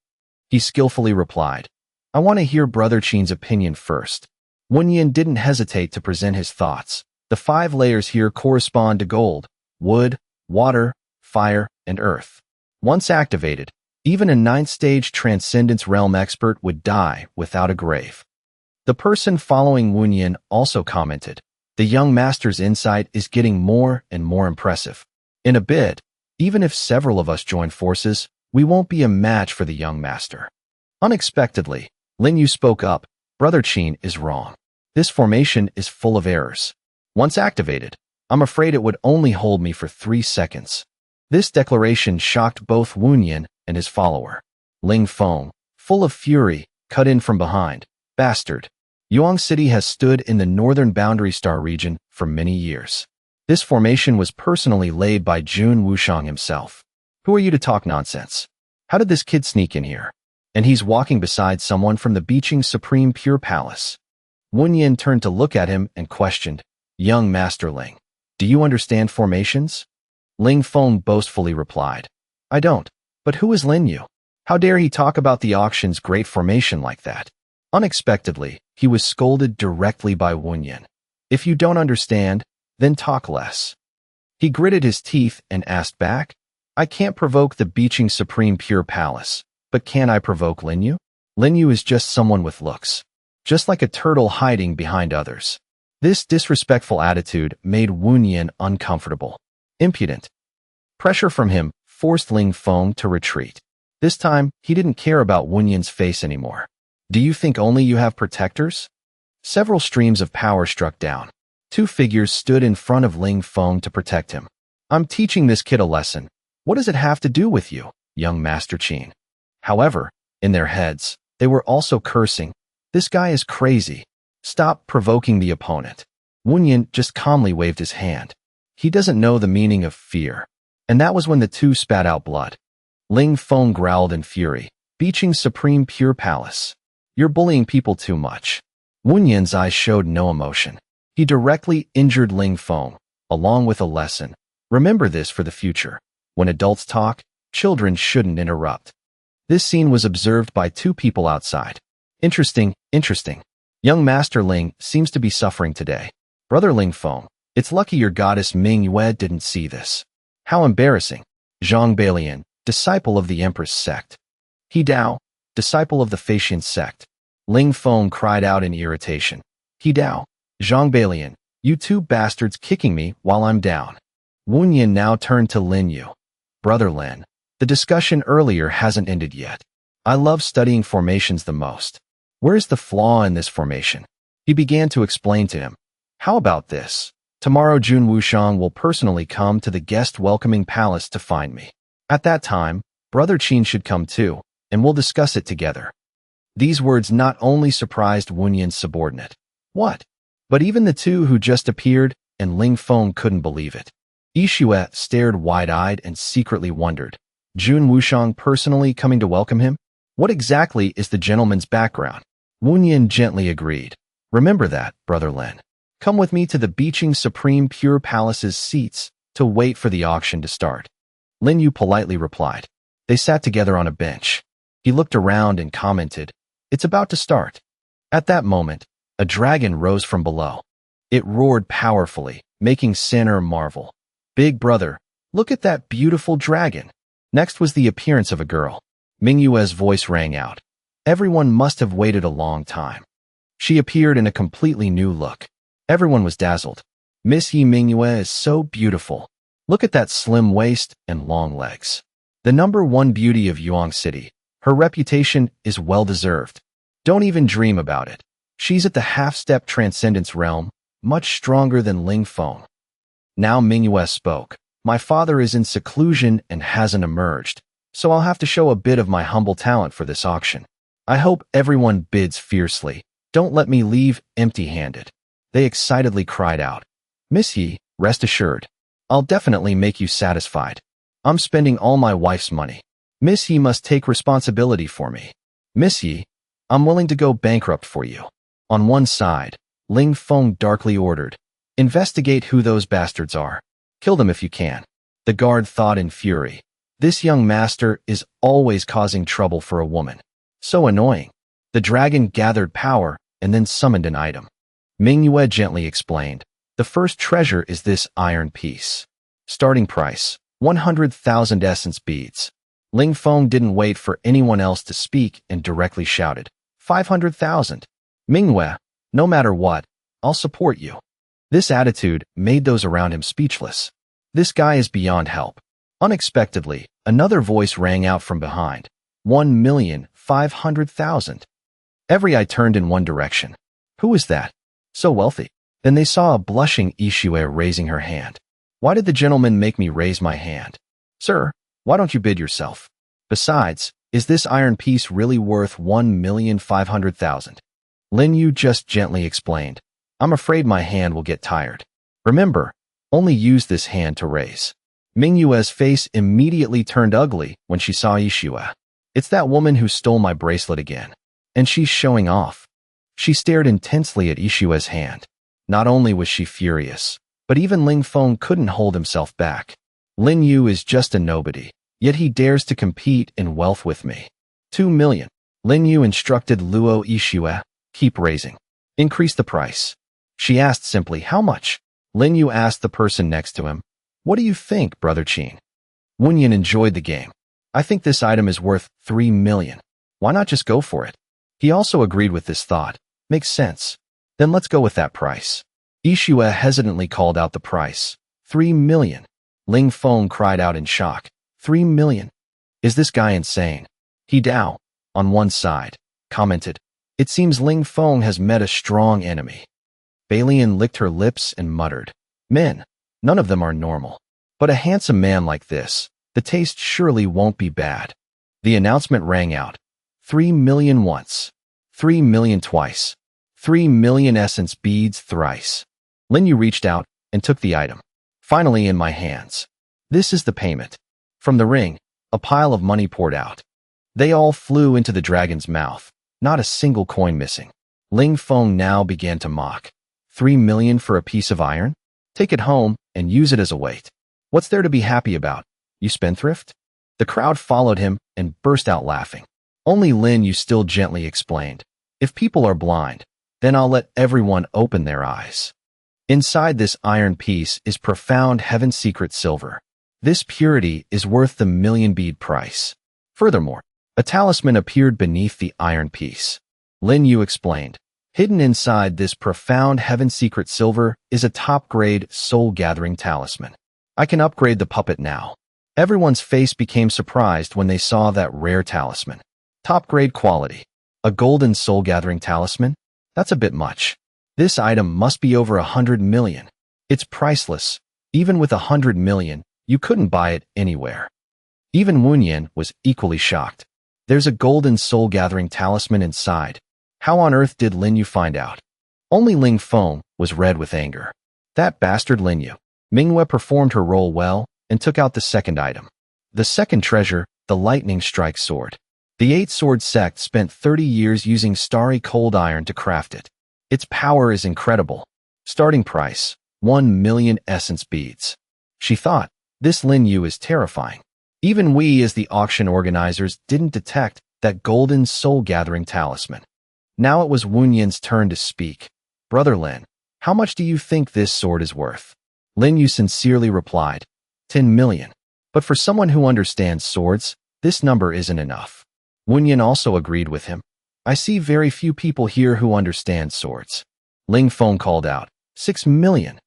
He skillfully replied. I want to hear Brother Qin's opinion first. Wunyan didn't hesitate to present his thoughts. The 5 layers here correspond to gold, wood, water, fire, and earth. Once activated, even a 9th-stage Transcendence Realm expert would die without a grave. The person following Wunyan also commented, the young master's insight is getting more and more impressive. In a bit, even if several of us join forces, we won't be a match for the young master. Unexpectedly, Linyu spoke up, Brother Qin is wrong. This formation is full of errors. Once activated, I'm afraid it would only hold me for 3 seconds. This declaration shocked both Wunyan and his follower. Ling Feng, full of fury, cut in from behind. Bastard. Yuan City has stood in the northern boundary star region for many years. This formation was personally laid by Jun Wushang himself. Who are you to talk nonsense? How did this kid sneak in here? And he's walking beside someone from the Beijing Supreme Pure Palace. Wunyan turned to look at him and questioned, Young Master Ling, do you understand formations? Ling Feng boastfully replied, I don't, but who is Linyu? How dare he talk about the auction's great formation like that? Unexpectedly, he was scolded directly by Wunyan. If you don't understand, then talk less. He gritted his teeth and asked back, I can't provoke the Beijing Supreme Pure Palace, but can I provoke Linyu? Linyu is just someone with looks. Just like a turtle hiding behind others. This disrespectful attitude made Wunyan uncomfortable. Impudent. Pressure from him forced Ling Feng to retreat. This time, he didn't care about Wunyan's face anymore. Do you think only you have protectors? Several streams of power struck down. 2 figures stood in front of Ling Feng to protect him. I'm teaching this kid a lesson. What does it have to do with you, young Master Qin? However, in their heads, they were also cursing. This guy is crazy. Stop provoking the opponent. Wunyan just calmly waved his hand. He doesn't know the meaning of fear. And that was when the 2 spat out blood. Ling Feng growled in fury. Beijing Supreme Pure Palace. You're bullying people too much. Wunyan's eyes showed no emotion. He directly injured Ling Feng, along with a lesson. Remember this for the future. When adults talk, children shouldn't interrupt. This scene was observed by 2 people outside. Interesting. Young Master Ling seems to be suffering today. Brother Ling Feng, it's lucky your goddess Mingyue didn't see this. How embarrassing. Zhang Beilian, disciple of the Empress sect. He Dao, disciple of the Faxian sect. Ling Feng cried out in irritation. He Dao, Zhang Beilian, you 2 bastards kicking me while I'm down. Wunyan now turned to Linyu. Brother Lin, the discussion earlier hasn't ended yet. I love studying formations the most. Where's the flaw in this formation? He began to explain to him. How about this? Tomorrow Jun Wushang will personally come to the guest welcoming palace to find me. At that time, Brother Qin should come too, and we'll discuss it together. These words not only surprised Wunyan's subordinate. What? But even the 2 who just appeared, and Ling Feng couldn't believe it. Yixue stared wide-eyed and secretly wondered. Jun Wushang personally coming to welcome him? What exactly is the gentleman's background? Wunyan gently agreed. Remember that, Brother Lin. Come with me to the Beijing Supreme Pure Palace's seats to wait for the auction to start. Linyu politely replied. They sat together on a bench. He looked around and commented, It's about to start. At that moment, a dragon rose from below. It roared powerfully, making Sinner marvel. Big brother, look at that beautiful dragon. Next was the appearance of a girl. Mingyue's voice rang out. Everyone must have waited a long time. She appeared in a completely new look. Everyone was dazzled. Miss Yi Mingyue is so beautiful. Look at that slim waist and long legs. The #1 beauty of Yuan City. Her reputation is well-deserved. Don't even dream about it. She's at the half-step transcendence realm, much stronger than Ling Feng. Now Mingyue spoke. My father is in seclusion and hasn't emerged, so I'll have to show a bit of my humble talent for this auction. I hope everyone bids fiercely. Don't let me leave empty-handed. They excitedly cried out. Miss Yi, rest assured. I'll definitely make you satisfied. I'm spending all my wife's money. Miss Yi must take responsibility for me. Miss Yi, I'm willing to go bankrupt for you. On one side, Ling Feng darkly ordered, investigate who those bastards are. Kill them if you can. The guard thought in fury. This young master is always causing trouble for a woman. So annoying. The dragon gathered power and then summoned an item. Manhwa gently explained, the first treasure is this iron piece. Starting price, 100,000 essence beads. Ling Feng didn't wait for anyone else to speak and directly shouted, 500,000. Manhwa, no matter what, I'll support you. This attitude made those around him speechless. This guy is beyond help. Unexpectedly, another voice rang out from behind. 1,500,000. Every eye turned in one direction. Who was that? So wealthy. Then they saw a blushing Ishue raising her hand. Why did the gentleman make me raise my hand? Sir, why don't you bid yourself? Besides, is this iron piece really worth 1,500,000? Lin Yu just gently explained. I'm afraid my hand will get tired. Remember, only use this hand to raise. Mingyue's face immediately turned ugly when she saw Ishue. It's that woman who stole my bracelet again. And she's showing off. She stared intensely at Ishue's hand. Not only was she furious, but even Ling Feng couldn't hold himself back. Lin Yu is just a nobody, yet he dares to compete in wealth with me. 2 million. Lin Yu instructed Luo Ishue, keep raising. Increase the price. She asked simply, how much? Lin Yu asked the person next to him, what do you think, Brother Qin? Wunyan enjoyed the game. I think this item is worth 3 million. Why not just go for it? He also agreed with this thought. Makes sense. Then let's go with that price. Ishue hesitantly called out the price. 3 million. Ling Feng cried out in shock. 3 million? Is this guy insane? He Dao, on one side, commented. It seems Ling Feng has met a strong enemy. Balian licked her lips and muttered. Men, none of them are normal. But a handsome man like this, the taste surely won't be bad. The announcement rang out. 3 million once. 3 million twice. 3 million essence beads thrice. Lin Yu reached out and took the item. Finally in my hands. This is the payment. From the ring, a pile of money poured out. They all flew into the dragon's mouth, not a single coin missing. Ling Feng now began to mock. 3 million for a piece of iron? Take it home and use it as a weight. What's there to be happy about? You spendthrift? The crowd followed him and burst out laughing. Only Lin Yu still gently explained. If people are blind, then I'll let everyone open their eyes. Inside this iron piece is profound heaven secret silver. This purity is worth the million bead price. Furthermore, a talisman appeared beneath the iron piece. Lin Yu explained. Hidden inside this profound heaven secret silver is a top-grade soul-gathering talisman. I can upgrade the puppet now. Everyone's face became surprised when they saw that rare talisman. Top-grade quality. A golden soul-gathering talisman? That's a bit much. This item must be over 100 million. It's priceless. Even with 100 million, you couldn't buy it anywhere. Even Wunyan was equally shocked. There's a golden soul-gathering talisman inside. How on earth did Lin Yu find out? Only Ling Feng was red with anger. That bastard Lin Yu. Manhwa performed her role well and took out the second item. The second treasure, the lightning strike sword. The Eight-Sword sect spent 30 years using starry cold iron to craft it. Its power is incredible. Starting price, 1 million essence beads. She thought, this Lin Yu is terrifying. Even we as the auction organizers didn't detect that golden soul-gathering talisman. Now it was Wunyan's turn to speak. Brother Lin, how much do you think this sword is worth? Lin Yu sincerely replied, 10 million. But for someone who understands swords, this number isn't enough. Wunyan also agreed with him. I see very few people here who understand swords. Ling Feng called out, 6 million.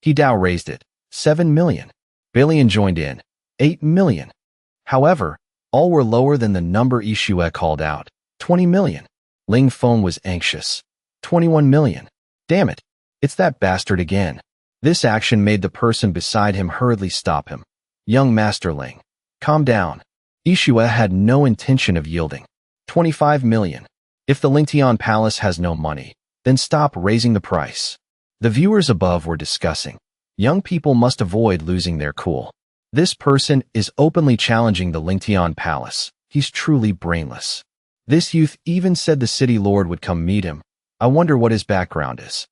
He Dao raised it, 7 million. Balian joined in, 8 million. However, all were lower than the number Ishue called out, 20 million. Ling Feng was anxious. 21 million. Damn it. It's that bastard again. This action made the person beside him hurriedly stop him. Young Master Ling, calm down. Ishue had no intention of yielding. 25 million. If the Lingtian Palace has no money, then stop raising the price. The viewers above were discussing. Young people must avoid losing their cool. This person is openly challenging the Lingtian palace. He's truly brainless. This youth even said the city lord would come meet him. I wonder what his background is.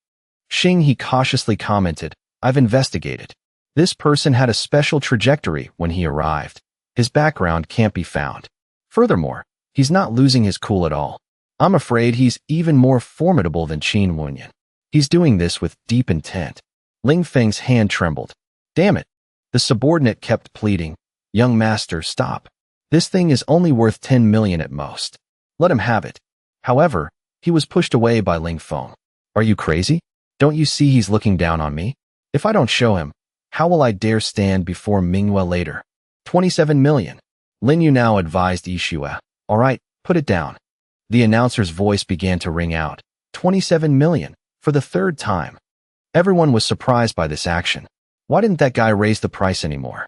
Xing he cautiously commented, I've investigated. This person had a special trajectory when he arrived. His background can't be found. Furthermore, he's not losing his cool at all. I'm afraid he's even more formidable than Qin Wunyan. He's doing this with deep intent. Ling Feng's hand trembled. Damn it. The subordinate kept pleading. Young master, stop. This thing is only worth 10 million at most. Let him have it. However, he was pushed away by Ling Feng. Are you crazy? Don't you see he's looking down on me? If I don't show him, how will I dare stand before Manhwa later? 27 million. Lin Yu now advised Yishua. All right, put it down. The announcer's voice began to ring out. 27 million, for the third time. Everyone was surprised by this action. Why didn't that guy raise the price anymore?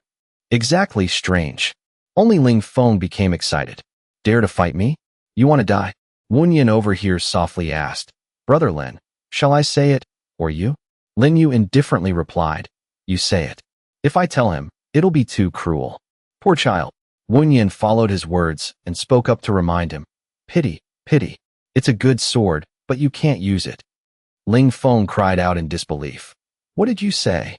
Exactly strange. Only Ling Feng became excited. Dare to fight me? You want to die? Wunyan over here softly asked. Brother Lin, shall I say it, or you? Lin Yu indifferently replied. You say it. If I tell him, it'll be too cruel. Poor child. Wunyan followed his words and spoke up to remind him. Pity, pity. It's a good sword, but you can't use it. Ling Feng cried out in disbelief. What did you say?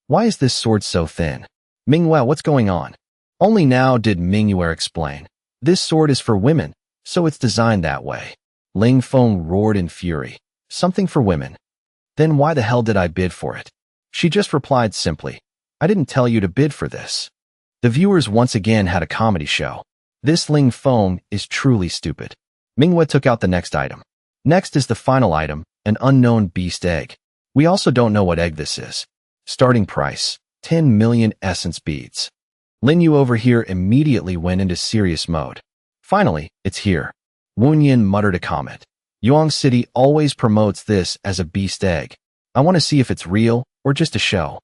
Why is this sword so thin? Manhwa, what's going on? Only now did Manhwa explain. This sword is for women, so it's designed that way. Ling Feng roared in fury. Something for women. Then why the hell did I bid for it? She just replied simply. I didn't tell you to bid for this. The viewers once again had a comedy show. This Ling Feng is truly stupid. Manhwa took out the next item. Next is the final item, an unknown beast egg. We also don't know what egg this is. Starting price, 10 million essence beads. Lin Yu over here immediately went into serious mode. Finally, it's here. Wunyan muttered a comment. Yuang City always promotes this as a beast egg. I want to see if it's real or just a show.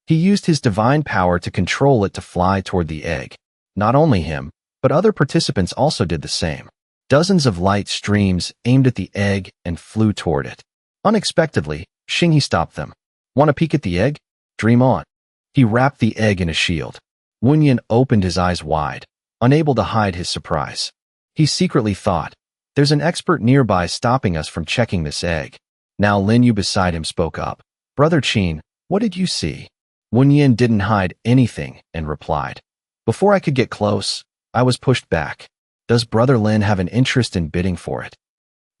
He used his divine power to control it to fly toward the egg. Not only him, but other participants also did the same. Dozens of light streams aimed at the egg and flew toward it. Unexpectedly, Xinghe stopped them. Want to peek at the egg? Dream on. He wrapped the egg in a shield. Wunyan opened his eyes wide, unable to hide his surprise. He secretly thought, there's an expert nearby stopping us from checking this egg. Now Lin Yu beside him spoke up. Brother Qin, what did you see? Wunyan didn't hide anything and replied. Before I could get close, I was pushed back. Does Brother Lin have an interest in bidding for it?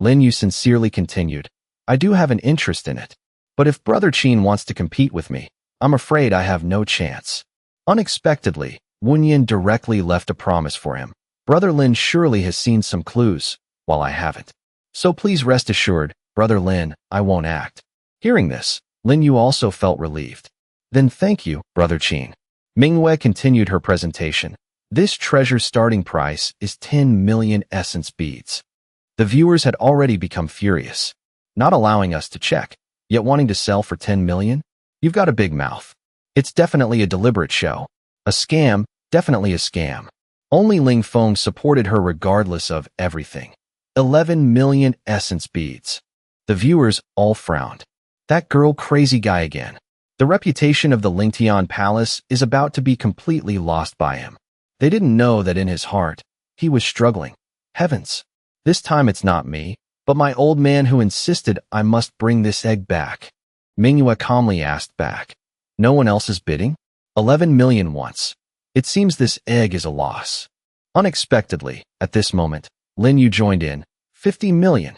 Lin Yu sincerely continued. I do have an interest in it. But if Brother Qin wants to compete with me, I'm afraid I have no chance. Unexpectedly, Wunyan directly left a promise for him. Brother Lin surely has seen some clues, while I haven't. So please rest assured, Brother Lin, I won't act. Hearing this, Lin Yu also felt relieved. Then thank you, Brother Qin. Manhwa continued her presentation. This treasure's starting price is 10 million essence beads. The viewers had already become furious. Not allowing us to check, yet wanting to sell for 10 million? You've got a big mouth. It's definitely a deliberate show. A scam, definitely a scam. Only Ling Feng supported her regardless of everything. 11 million essence beads. The viewers all frowned. That girl crazy guy again. The reputation of the Lingtian Palace is about to be completely lost by him. They didn't know that in his heart, he was struggling. Heavens! This time it's not me, but my old man who insisted I must bring this egg back. Manhwa calmly asked back. No one else is bidding? 11 million once. It seems this egg is a loss. Unexpectedly, at this moment, Lin Yu joined in. 50 million.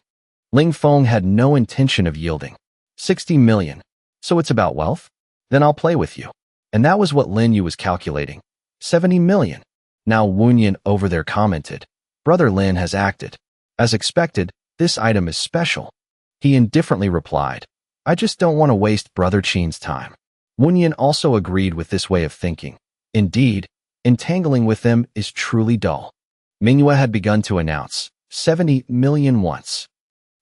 Ling Feng had no intention of yielding. 60 million. So it's about wealth? Then I'll play with you. And that was what Lin Yu was calculating. 70 million. Now Wunyan over there commented. Brother Lin has acted. As expected, this item is special. He indifferently replied. I just don't want to waste Brother Qin's time. Wunyan also agreed with this way of thinking. Indeed, entangling with them is truly dull. Manhwa had begun to announce. 70 million once.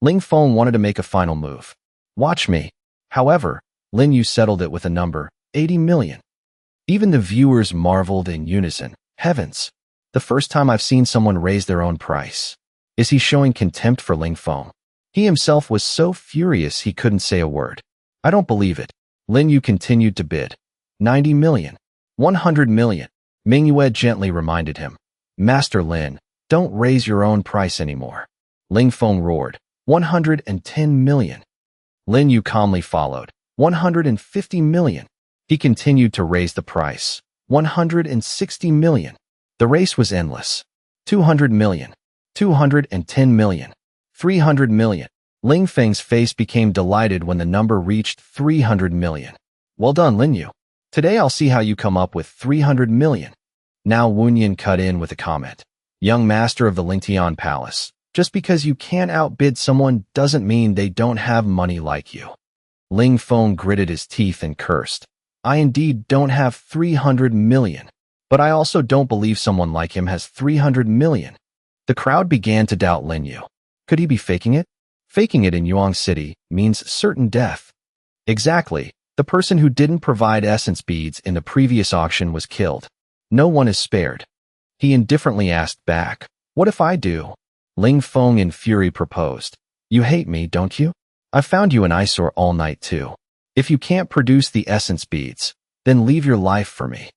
Ling Feng wanted to make a final move. Watch me. However, Lin Yu settled it with a number, 80 million. Even the viewers marveled in unison. Heavens! The first time I've seen someone raise their own price. Is he showing contempt for Ling Feng? He himself was so furious he couldn't say a word. I don't believe it. Lin Yu continued to bid. 90 million. 100 million. Manhwa gently reminded him. Master Lin, don't raise your own price anymore. Ling Feng roared. 110 million. Lin Yu calmly followed. 150 million. He continued to raise the price. 160 million. The race was endless. 200 million. 210 million. 300 million. Ling Feng's face became delighted when the number reached 300 million. Well done, Lin Yu. Today I'll see how you come up with 300 million. Now Wunyan cut in with a comment. Young master of the Lingtian Palace, just because you can't outbid someone doesn't mean they don't have money like you. Ling Feng gritted his teeth and cursed. I indeed don't have 300 million, but I also don't believe someone like him has 300 million. The crowd began to doubt Lin Yu. Could he be faking it? Faking it in Yuan City means certain death. Exactly. The person who didn't provide essence beads in the previous auction was killed. No one is spared. He indifferently asked back, what if I do? Ling Feng in fury proposed. You hate me, don't you? I found you an eyesore all night too. If you can't produce the essence beads, then leave your life for me.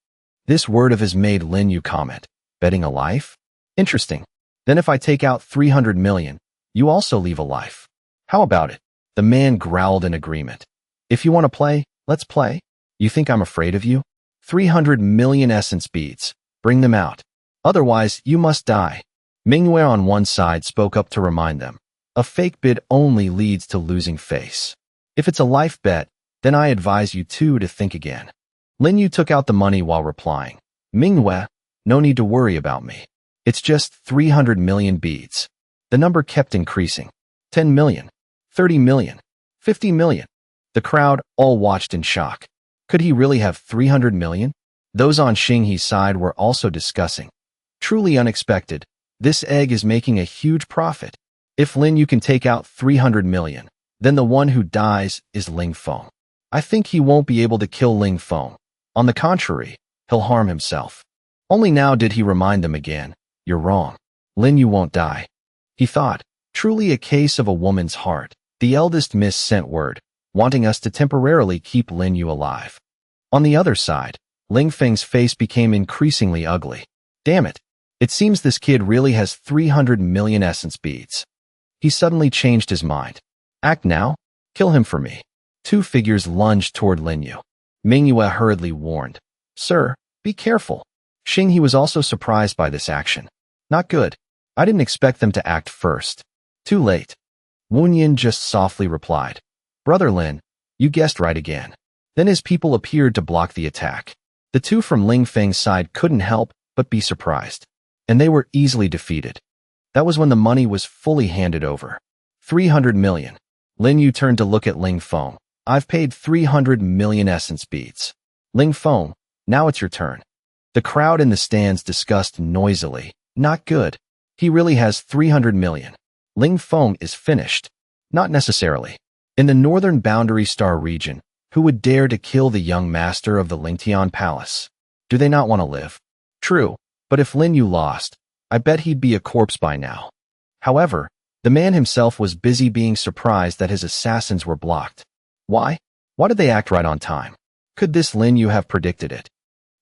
This word of his made Lin Yu comment. Betting a life? Interesting. Then if I take out 300 million, you also leave a life. How about it? The man growled in agreement. If you want to play, let's play. You think I'm afraid of you? 300 million essence beads. Bring them out. Otherwise, you must die. Manhwa on one side spoke up to remind them. A fake bid only leads to losing face. If it's a life bet, then I advise you two to think again. Lin Yu took out the money while replying. Manhwa, no need to worry about me. It's just 300 million beads. The number kept increasing. 10 million. 30 million. 50 million. The crowd all watched in shock. Could he really have 300 million? Those on Xinghe's side were also discussing. Truly unexpected. This egg is making a huge profit. If Lin Yu can take out 300 million, then the one who dies is Ling Feng. I think he won't be able to kill Ling Feng. On the contrary, he'll harm himself. Only now did he remind them again. You're wrong. Lin Yu won't die. He thought, truly a case of a woman's heart. The eldest miss sent word, wanting us to temporarily keep Lin Yu alive. On the other side, Ling Feng's face became increasingly ugly. Damn it. It seems this kid really has 300 million essence beads. He suddenly changed his mind. Act now? Kill him for me. Two figures lunged toward Lin Yu. Manhwa hurriedly warned. Sir, be careful. Xinghe was also surprised by this action. Not good. I didn't expect them to act first. Too late. Wunyan just softly replied. Brother Lin, you guessed right again. Then his people appeared to block the attack. The two from Ling Feng's side couldn't help but be surprised. And they were easily defeated. That was when the money was fully handed over. 300 million. Lin Yu turned to look at Ling Feng. I've paid 300 million essence beads. Ling Feng, now it's your turn. The crowd in the stands discussed noisily. Not good. He really has 300 million. Ling Feng is finished. Not necessarily. In the northern boundary star region, who would dare to kill the young master of the Lingtian Palace? Do they not want to live? True, but if Lin Yu lost, I bet he'd be a corpse by now. However, the man himself was busy being surprised that his assassins were blocked. Why? Why did they act right on time? Could this Lin Yu have predicted it?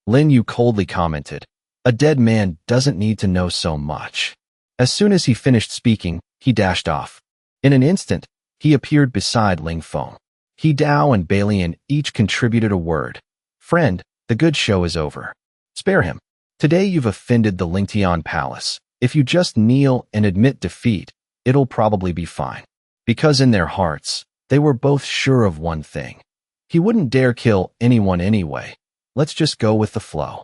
Lin Yu coldly commented, a dead man doesn't need to know so much. As soon as he finished speaking, he dashed off. In an instant, he appeared beside Ling Feng. He, Dao, and Balian each contributed a word. Friend, the good show is over. Spare him. Today you've offended the Lingtian Palace. If you just kneel and admit defeat, it'll probably be fine. Because in their hearts, they were both sure of one thing. He wouldn't dare kill anyone anyway. Let's just go with the flow.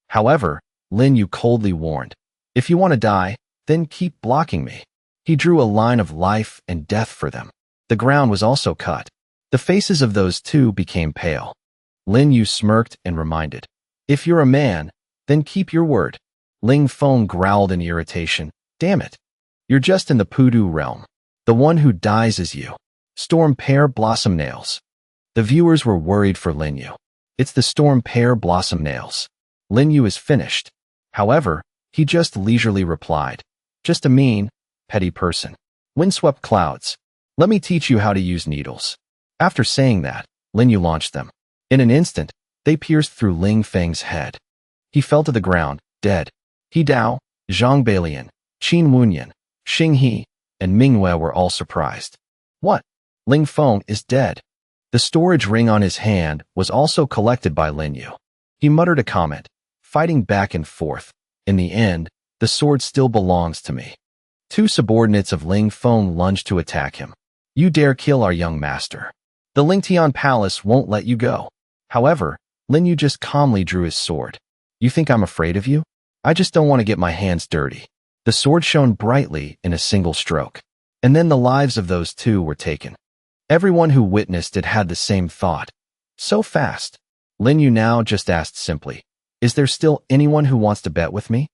However, Lin Yu coldly warned, if you want to die, then keep blocking me. He drew a line of life and death for them. The ground was also cut. The faces of those two became pale. Lin Yu smirked and reminded, if you're a man, then keep your word. Ling Feng growled in irritation. Damn it. You're just in the Pudu realm. The one who dies is you. Storm Pear Blossom Nails. The viewers were worried for Lin Yu. It's the Storm Pear Blossom Nails. Lin Yu is finished. However, he just leisurely replied, just a mean, petty person. Windswept clouds. Let me teach you how to use needles. After saying that, Lin Yu launched them. In an instant, They pierced through Ling Feng's head. He fell to the ground, dead. He Dao, Zhang Balian, Qin Wunyan, Xing He, and Manhwa were all surprised. What? Ling Feng is dead. The storage ring on his hand was also collected by Lin Yu. He muttered a comment, fighting back and forth. In the end, the sword still belongs to me. Two subordinates of Ling Feng lunged to attack him. You dare kill our young master. The Lingtian Palace won't let you go. However, Lin Yu just calmly drew his sword. You think I'm afraid of you? I just don't want to get my hands dirty. The sword shone brightly in a single stroke. And then the lives of those two were taken. Everyone who witnessed it had the same thought. So fast. Lin Yu now just asked simply, is there still anyone who wants to bet with me?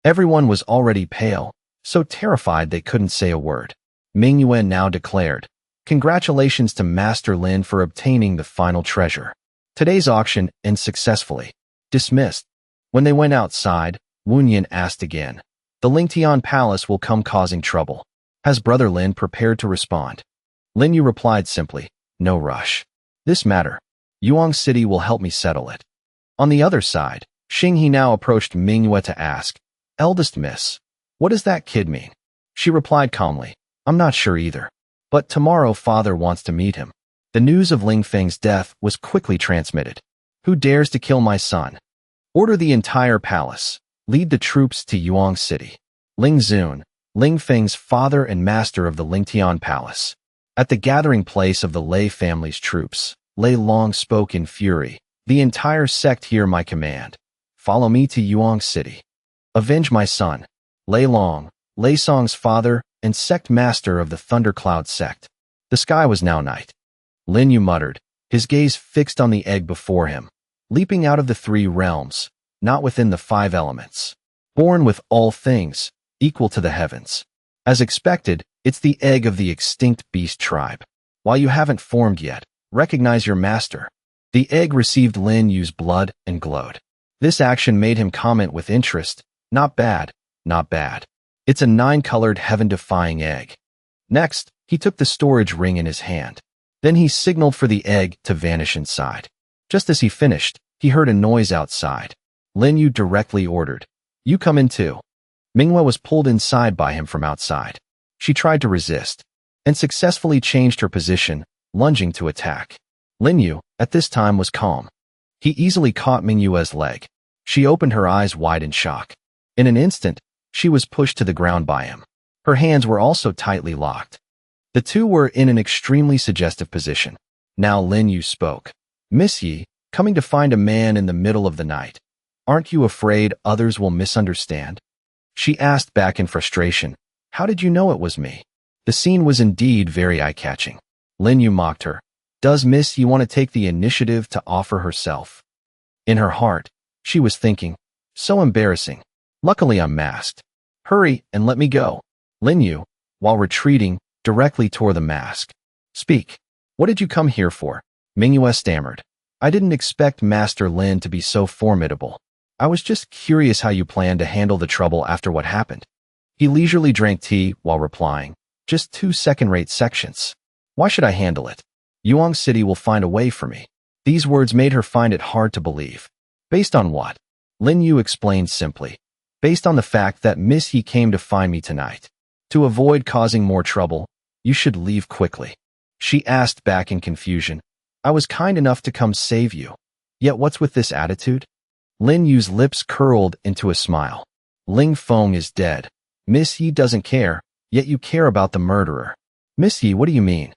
Everyone was already pale, so terrified they couldn't say a word. Manhwa now declared, congratulations to Master Lin for obtaining the final treasure. Today's auction ends successfully. Dismissed. When they went outside, Wunyan asked again, the Lingtian Palace will come causing trouble. Has Brother Lin prepared to respond? Lin Yu replied simply, no rush. This matter, Yuang City will help me settle it. On the other side, Xing He now approached Manhwa to ask, eldest miss, what does that kid mean? She replied calmly, I'm not sure either. But tomorrow father wants to meet him. The news of Ling Feng's death was quickly transmitted. Who dares to kill my son? Order the entire palace. Lead the troops to Yuang City. Ling Zun, Ling Feng's father and master of the Lingtian Palace. At the gathering place of the Lei family's troops, Lei Long spoke in fury. The entire sect hear my command. Follow me to Yuang City. Avenge my son. Lei Long, Lei Song's father and sect master of the Thundercloud sect. The sky was now night. Lin Yu muttered, his gaze fixed on the egg before him. Leaping out of the three realms, not within the five elements. Born with all things, equal to the heavens. As expected, it's the egg of the extinct beast tribe. While you haven't formed yet, recognize your master. The egg received Lin Yu's blood and glowed. This action made him comment with interest, not bad, not bad. It's a 9-colored heaven-defying egg. Next, he took the storage ring in his hand. Then he signaled for the egg to vanish inside. Just as he finished, he heard a noise outside. Lin Yu directly ordered, you come in too. Manhwa was pulled inside by him from outside. She tried to resist, and successfully changed her position, lunging to attack. Lin Yu, at this time, was calm. He easily caught Manhwa's leg. She opened her eyes wide in shock. In an instant, she was pushed to the ground by him. Her hands were also tightly locked. The two were in an extremely suggestive position. Now Lin Yu spoke. Miss Yi, coming to find a man in the middle of the night. Aren't you afraid others will misunderstand? She asked back in frustration. How did you know it was me? The scene was indeed very eye-catching. Lin Yu mocked her. Does Miss Yi want to take the initiative to offer herself? In her heart, she was thinking, so embarrassing. Luckily I'm masked. Hurry and let me go. Lin Yu, while retreating, directly tore the mask. Speak. What did you come here for? Manhwa stammered. I didn't expect Master Lin to be so formidable. I was just curious how you planned to handle the trouble after what happened. He leisurely drank tea while replying, just 2 second-rate sections. Why should I handle it? Yuang City will find a way for me. These words made her find it hard to believe. Based on what? Lin Yu explained simply. Based on the fact that Miss Yi came to find me tonight. To avoid causing more trouble, you should leave quickly. She asked back in confusion. I was kind enough to come save you. Yet what's with this attitude? Lin Yu's lips curled into a smile. Ling Feng is dead. Miss Yi doesn't care, yet you care about the murderer. Miss Yi, what do you mean?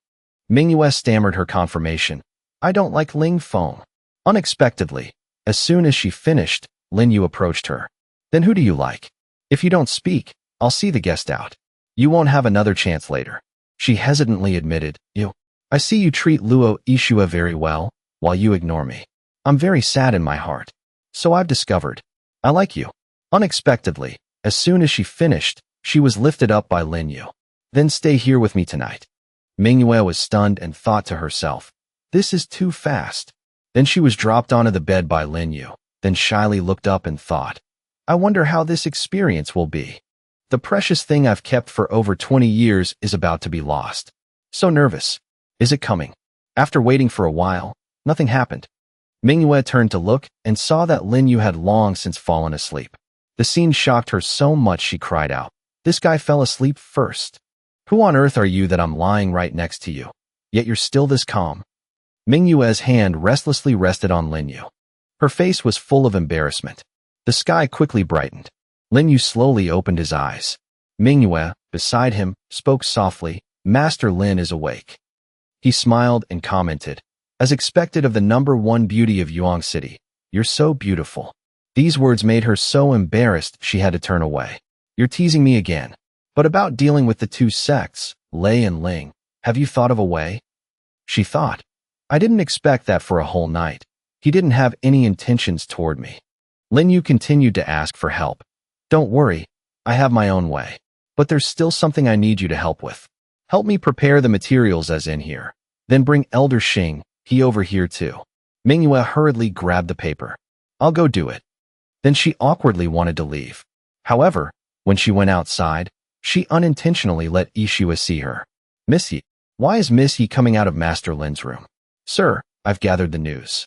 Manhwa stammered her confirmation. I don't like Ling Feng. Unexpectedly, as soon as she finished, Lin Yu approached her. Then who do you like? If you don't speak, I'll see the guest out. You won't have another chance later. She hesitantly admitted, I see you treat Luo Ishua very well, while you ignore me. I'm very sad in my heart. So I've discovered. I like you. Unexpectedly, as soon as she finished, she was lifted up by Lin Yu. Then stay here with me tonight. Manhwa was stunned and thought to herself, this is too fast. Then she was dropped onto the bed by Lin Yu, then shyly looked up and thought, I wonder how this experience will be. The precious thing I've kept for over 20 years is about to be lost. So nervous. Is it coming? After waiting for a while, nothing happened. Manhwa turned to look and saw that Lin Yu had long since fallen asleep. The scene shocked her so much she cried out, "This guy fell asleep first. Who on earth are you that I'm lying right next to you? Yet you're still this calm." Manhwa's hand restlessly rested on Lin Yu. Her face was full of embarrassment. The sky quickly brightened. Lin Yu slowly opened his eyes. Manhwa, beside him, spoke softly, "Master Lin is awake." He smiled and commented, "As expected of the #1 beauty of Yuan City, you're so beautiful." These words made her so embarrassed she had to turn away. "You're teasing me again. But about dealing with the two sects, Lei and Ling, have you thought of a way?" She thought, "I didn't expect that for a whole night. He didn't have any intentions toward me." Lin Yu continued to ask for help. "Don't worry, I have my own way. But there's still something I need you to help with. Help me prepare the materials as in here. Then bring Elder Xing, he over here too." Manhwa hurriedly grabbed the paper. "I'll go do it." Then she awkwardly wanted to leave. However, when she went outside, she unintentionally let Ishua see her. "Miss Yi, why is Miss Yi coming out of Master Lin's room?" "Sir, I've gathered the news."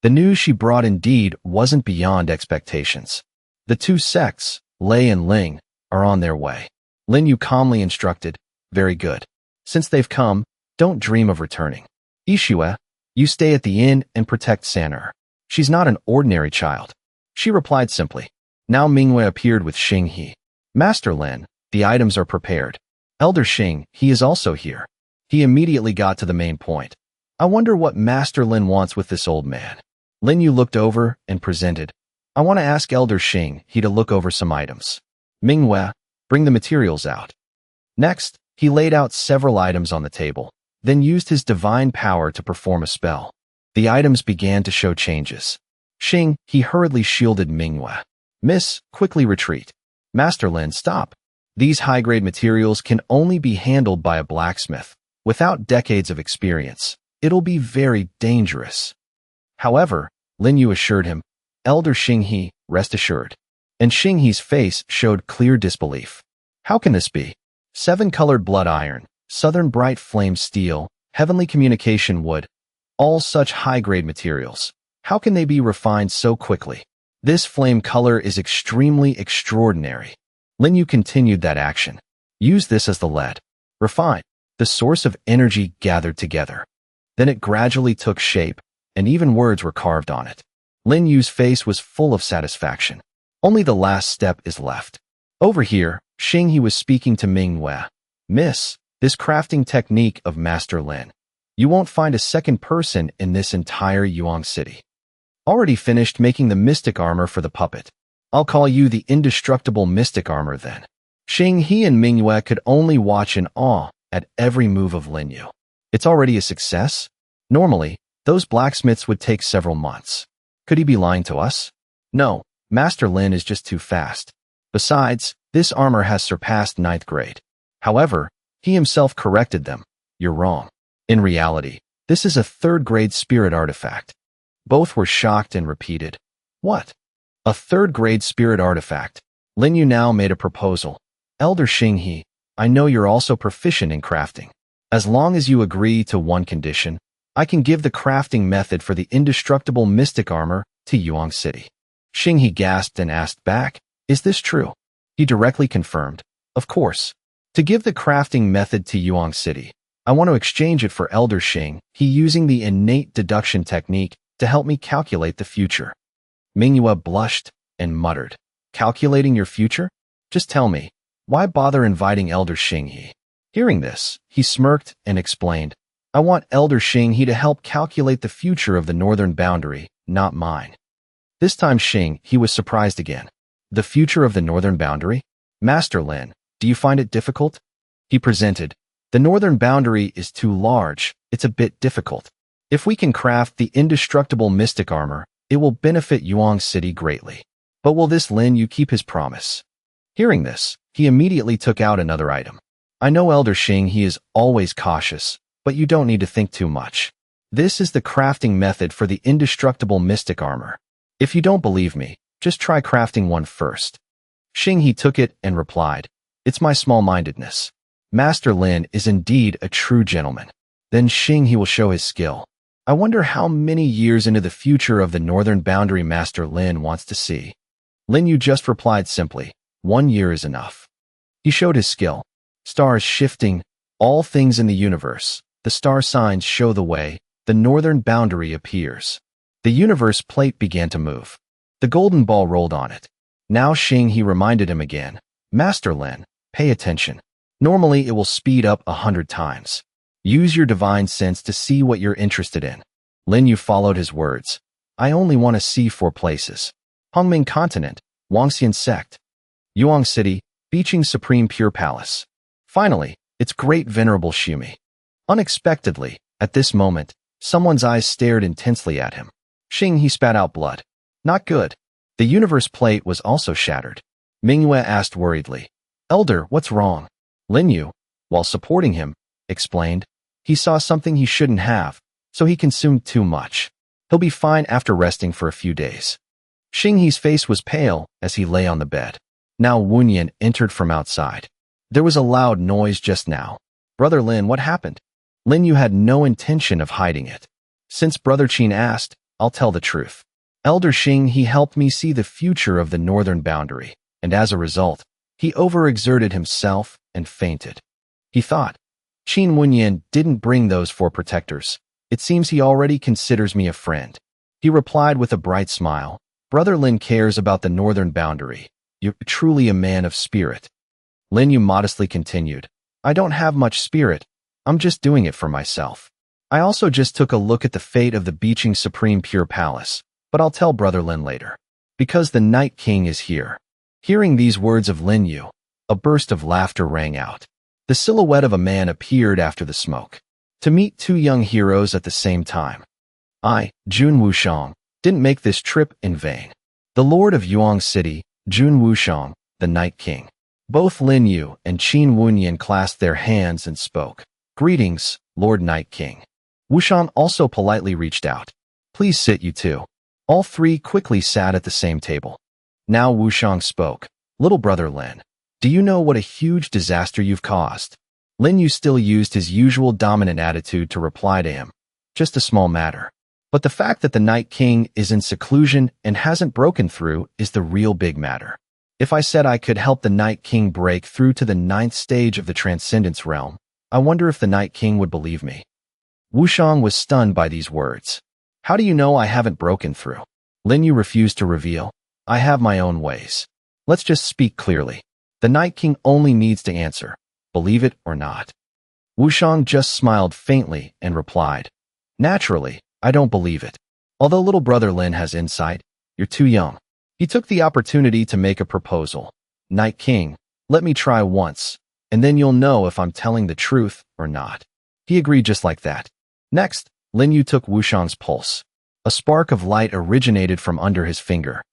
The news she brought indeed wasn't beyond expectations. The two sects, Lei and Ling, are on their way. Lin Yu calmly instructed, "Very good. Since they've come, don't dream of returning. Ishua, you stay at the inn and protect San'er. She's not an ordinary child." She replied simply. Now Mingwei appeared with Xing He. "Master Lin, the items are prepared. Elder Xing, he is also here." He immediately got to the main point. "I wonder what Master Lin wants with this old man." Lin Yu looked over and presented, "I want to ask Elder Xing he to look over some items." "Mingwei, bring the materials out." Next, he laid out several items on the table, then used his divine power to perform a spell. The items began to show changes. Xing, he hurriedly shielded Mingwei. "Miss, quickly retreat." "Master Lin, stop. These high-grade materials can only be handled by a blacksmith. Without decades of experience, it'll be very dangerous." However, Lin Yu assured him, "Elder Xing He, rest assured." And Xing He's face showed clear disbelief. "How can this be? 7-colored blood iron, southern bright flame steel, heavenly communication wood, all such high-grade materials. How can they be refined so quickly? This flame color is extremely extraordinary." Lin Yu continued that action. "Use this as the lead. Refine." The source of energy gathered together. Then it gradually took shape, and even words were carved on it. Lin Yu's face was full of satisfaction. Only the last step is left. Over here, Xing He was speaking to Mingwei. "Miss, this crafting technique of Master Lin. You won't find a second person in this entire Yuan City. Already finished making the mystic armor for the puppet. I'll call you the indestructible mystic armor then." Xing He and Mingwei could only watch in awe at every move of Lin Yu. "It's already a success? Normally, those blacksmiths would take several months. Could he be lying to us? No, Master Lin is just too fast. Besides, this armor has surpassed 9th grade. However, he himself corrected them. You're wrong. In reality, this is a 3rd grade spirit artifact." Both were shocked and repeated, "What? A 3rd grade spirit artifact?" Lin Yu now made a proposal. "Elder Xing He, I know you're also proficient in crafting. As long as you agree to one condition, I can give the crafting method for the indestructible mystic armor to Yuan City." Xing He gasped and asked back, "Is this true?" He directly confirmed, "Of course. To give the crafting method to Yuan City, I want to exchange it for Elder Xing He using the innate deduction technique to help me calculate the future." Manhwa blushed and muttered, "Calculating your future? Just tell me, why bother inviting Elder Xing He?" Hearing this, he smirked and explained, "I want Elder Xing He to help calculate the future of the northern boundary, not mine." This time Xing He was surprised again. "The future of the northern boundary? Master Lin, do you find it difficult?" He presented, "The northern boundary is too large, it's a bit difficult. If we can craft the indestructible mystic armor, it will benefit Yuan City greatly. But will this Lin Yu keep his promise?" Hearing this, he immediately took out another item. "I know Elder Xing He is always cautious, but you don't need to think too much. This is the crafting method for the indestructible mystic armor. If you don't believe me, just try crafting one first." Xing He took it and replied, "It's my small-mindedness. Master Lin is indeed a true gentleman. Then Xing He will show his skill. I wonder how many years into the future of the northern boundary Master Lin wants to see. Lin Yu just replied simply, 1 year is enough. He showed his skill. Stars shifting, all things in the universe. The star signs show the way. The northern boundary appears. The universe plate began to move. The golden ball rolled on it. Now Xing He reminded him again. Master Lin, pay attention. Normally it will speed up 100 times. Use your divine sense to see what you're interested in. Lin Yu followed his words. I only want to see 4 places. Hongming Continent, Wangxian Sect, Yuang City, Beijing Supreme Pure Palace. Finally, its great venerable Shumi. Unexpectedly, at this moment, someone's eyes stared intensely at him. Xing He spat out blood. Not good. The universe plate was also shattered. Manhwa asked worriedly. Elder, what's wrong? Lin Yu, while supporting him, explained. He saw something he shouldn't have, so he consumed too much. He'll be fine after resting for a few days. Xing He's face was pale as he lay on the bed. Now Wunyan entered from outside. There was a loud noise just now. Brother Lin, what happened? Lin Yu had no intention of hiding it. Since Brother Qin asked, I'll tell the truth. Elder Xing He helped me see the future of the northern boundary, and as a result, he overexerted himself and fainted. He thought, Qin Wunyan didn't bring those 4 protectors. It seems he already considers me a friend. He replied with a bright smile. Brother Lin cares about the northern boundary. You're truly a man of spirit. Lin Yu modestly continued. I don't have much spirit. I'm just doing it for myself. I also just took a look at the fate of the Beijing Supreme Pure Palace, but I'll tell Brother Lin later. Because the Night King is here. Hearing these words of Lin Yu, a burst of laughter rang out. The silhouette of a man appeared after the smoke. To meet 2 young heroes at the same time. I, Jun Wushang, didn't make this trip in vain. The Lord of Yuang City, Jun Wushang, the Night King. Both Lin Yu and Qin Wunyan clasped their hands and spoke. Greetings, Lord Night King. Wushang also politely reached out. Please sit, you 2. All 3 quickly sat at the same table. Now Wushang spoke. Little brother Lin, do you know what a huge disaster you've caused? Lin Yu still used his usual dominant attitude to reply to him. Just a small matter. But the fact that the Night King is in seclusion and hasn't broken through is the real big matter. If I said I could help the Night King break through to the 9th stage of the Transcendence Realm, I wonder if the Night King would believe me. Wushang was stunned by these words. How do you know I haven't broken through? Lin Yu refused to reveal. I have my own ways. Let's just speak clearly. The Night King only needs to answer, believe it or not. Wushang just smiled faintly and replied, naturally, I don't believe it. Although little brother Lin has insight, you're too young. He took the opportunity to make a proposal. Night King, let me try once, and then you'll know if I'm telling the truth or not. He agreed just like that. Next, Lin Yu took Wushang's pulse. A spark of light originated from under his finger.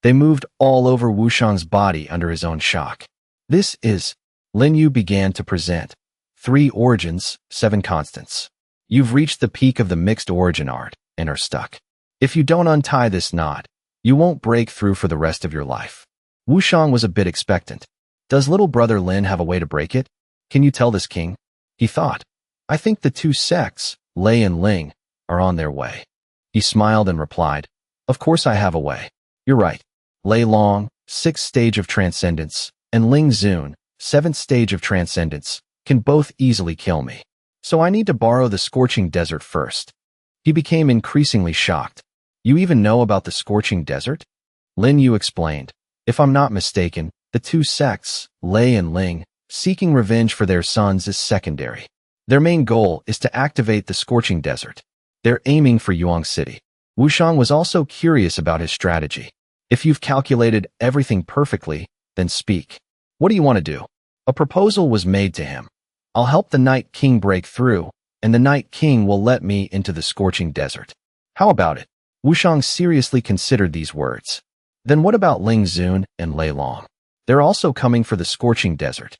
They moved all over Wushang's body under his own shock. This is, Lin Yu began to present. 3 origins, 7 constants. You've reached the peak of the mixed origin art and are stuck. If you don't untie this knot, you won't break through for the rest of your life. Wushang was a bit expectant. Does little brother Lin have a way to break it? Can you tell this king? He thought. I think the 2 sects, Lei and Ling, are on their way. He smiled and replied, of course I have a way. You're right. Lei Long, 6th stage of transcendence, and Ling Zun, 7th stage of transcendence, can both easily kill me. So I need to borrow the scorching desert first. He became increasingly shocked. You even know about the scorching desert? Lin Yu explained. If I'm not mistaken, the 2 sects, Lei and Ling, seeking revenge for their sons is secondary. Their main goal is to activate the scorching desert. They're aiming for Yuang City. Wushang was also curious about his strategy. If you've calculated everything perfectly, then speak. What do you want to do? A proposal was made to him. I'll help the Night King break through, and the Night King will let me into the scorching desert. How about it? Wushang seriously considered these words. Then what about Ling Zun and Lei Long? They're also coming for the scorching desert.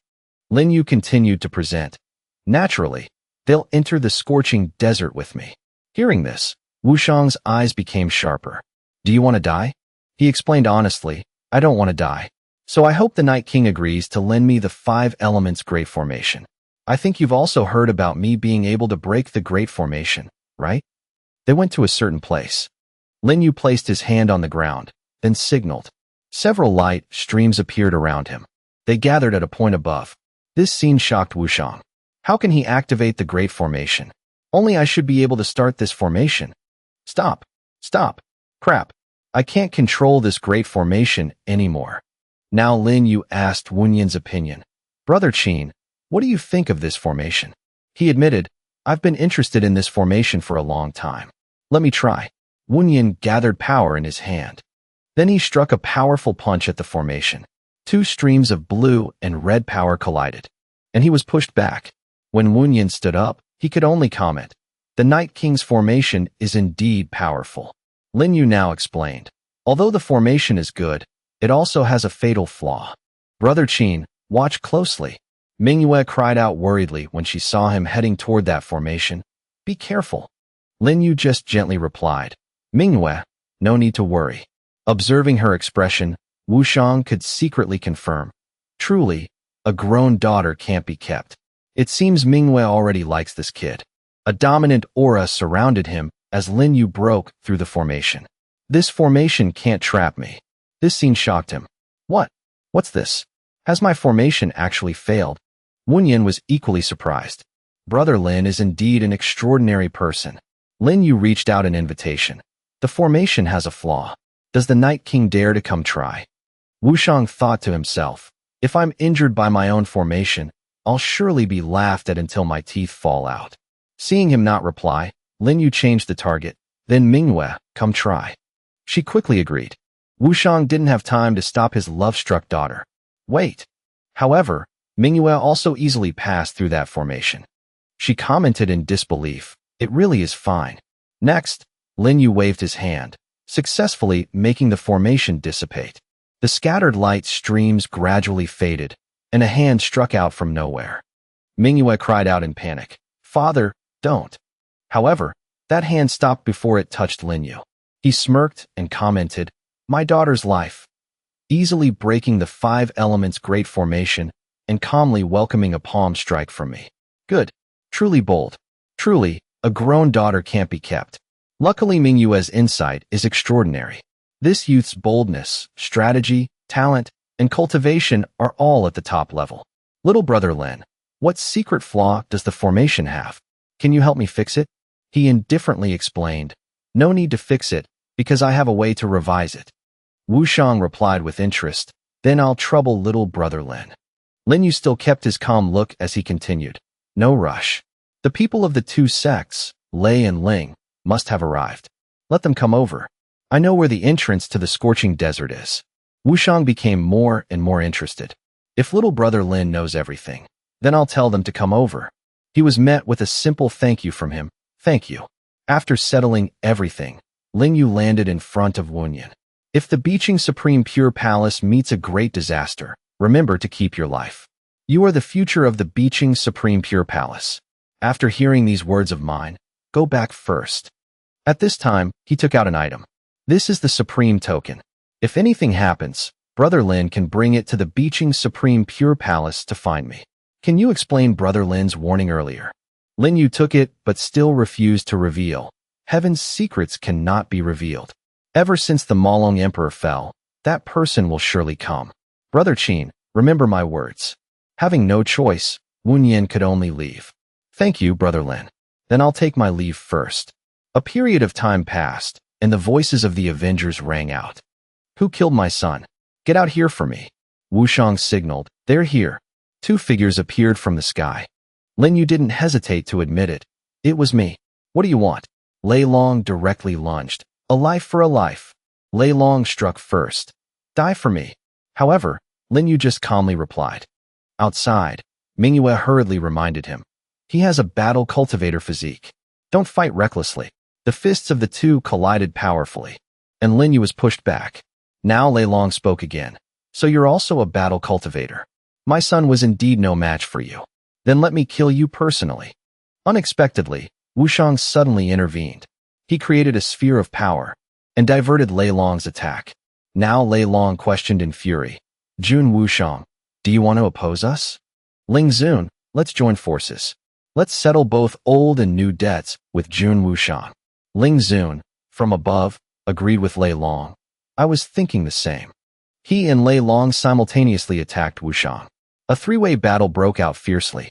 Lin Yu continued to present. Naturally, they'll enter the scorching desert with me. Hearing this, Wushang's eyes became sharper. Do you want to die? He explained honestly, I don't want to die. So I hope the Night King agrees to lend me the 5 elements Great Formation. I think you've also heard about me being able to break the Great Formation, right? They went to a certain place. Lin Yu placed his hand on the ground, then signaled. Several light streams appeared around him. They gathered at a point above. This scene shocked Wushang. How can he activate the Great Formation? Only I should be able to start this formation. Stop. Stop. Crap. I can't control this Great Formation anymore. Now Lin Yu asked Wunyan's opinion. Brother Qin, what do you think of this formation? He admitted, I've been interested in this formation for a long time. Let me try. Wunyan gathered power in his hand. Then he struck a powerful punch at the formation. Two streams of blue and red power collided, and he was pushed back. When Wunyan stood up, he could only comment, the Night King's formation is indeed powerful. Lin Yu now explained, although the formation is good, it also has a fatal flaw. Brother Qin, watch closely. Mingyue cried out worriedly when she saw him heading toward that formation. Be careful. Lin Yu just gently replied, Mingyue, no need to worry. Observing her expression, Wushang could secretly confirm, truly, a grown daughter can't be kept. It seems Mingyue already likes this kid. A dominant aura surrounded him as Lin Yu broke through the formation. This formation can't trap me. This scene shocked him. What? What's this? Has my formation actually failed? Wunyan was equally surprised. Brother Lin is indeed an extraordinary person. Lin Yu reached out an invitation. The formation has a flaw. Does the Night King dare to come try? Wushang thought to himself, if I'm injured by my own formation, I'll surely be laughed at until my teeth fall out. Seeing him not reply, Lin Yu changed the target. Then Mingyue, come try. She quickly agreed. Wushang didn't have time to stop his love-struck daughter. Wait. However, Mingyue also easily passed through that formation. She commented in disbelief, it really is fine. Next, Lin Yu waved his hand, successfully making the formation dissipate. The scattered light streams gradually faded, and a hand struck out from nowhere. Mingyue cried out in panic, Father, don't. However, that hand stopped before it touched Lin Yu. He smirked and commented, my daughter's life. Easily breaking the 5 elements great formation and calmly welcoming a palm strike from me. Good. Truly bold. Truly, a grown daughter can't be kept. Luckily Mingyue's insight is extraordinary. This youth's boldness, strategy, talent, and cultivation are all at the top level. Little brother Lin, what secret flaw does the formation have? Can you help me fix it? He indifferently explained, no need to fix it, because I have a way to revise it. Wushang replied with interest, then I'll trouble little brother Lin. Lin Yu still kept his calm look as he continued, no rush. The people of the 2 sects, Lei and Ling, must have arrived. Let them come over. I know where the entrance to the scorching desert is. Wushang became more and more interested. If little brother Lin knows everything, then I'll tell them to come over. He was met with a simple thank you from him. Thank you. After settling everything, Lin Yu landed in front of Wunyan. If the Beijing Supreme Pure Palace meets a great disaster, remember to keep your life. You are the future of the Beijing Supreme Pure Palace. After hearing these words of mine, go back first. At this time, he took out an item. This is the Supreme Token. If anything happens, Brother Lin can bring it to the Beijing Supreme Pure Palace to find me. Can you explain Brother Lin's warning earlier? Lin Yu took it but still refused to reveal. Heaven's secrets cannot be revealed. Ever since the Malong Emperor fell, that person will surely come. Brother Qin, remember my words. Having no choice, Wunyan could only leave. Thank you, Brother Lin. Then I'll take my leave first. A period of time passed, and the voices of the Avengers rang out. Who killed my son? Get out here for me. Wushang signaled, they're here. 2 figures appeared from the sky. Lin Yu didn't hesitate to admit it. It was me. What do you want? Lei Long directly lunged. A life for a life. Lei Long struck first. Die for me. However, Lin Yu just calmly replied. Outside, Mingyue hurriedly reminded him. He has a battle cultivator physique. Don't fight recklessly. The fists of the 2 collided powerfully, and Lin Yu was pushed back. Now Lei Long spoke again. So you're also a battle cultivator. My son was indeed no match for you. Then let me kill you personally. Unexpectedly, Wushang suddenly intervened. He created a sphere of power and diverted Lei Long's attack. Now Lei Long questioned in fury. Jun Wushang, do you want to oppose us? Ling Zun, let's join forces. Let's settle both old and new debts with Jun Wushang. Ling Zun, from above, agreed with Lei Long. I was thinking the same. He and Lei Long simultaneously attacked Wushang. A three-way battle broke out fiercely.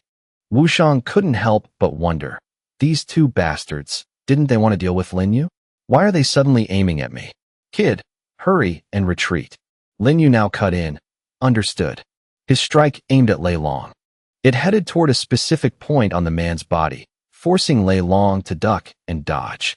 Wushang couldn't help but wonder. These two bastards, didn't they want to deal with Lin Yu? Why are they suddenly aiming at me? Kid, hurry and retreat. Lin Yu now cut in. Understood. His strike aimed at Lei Long. It headed toward a specific point on the man's body, forcing Lei Long to duck and dodge.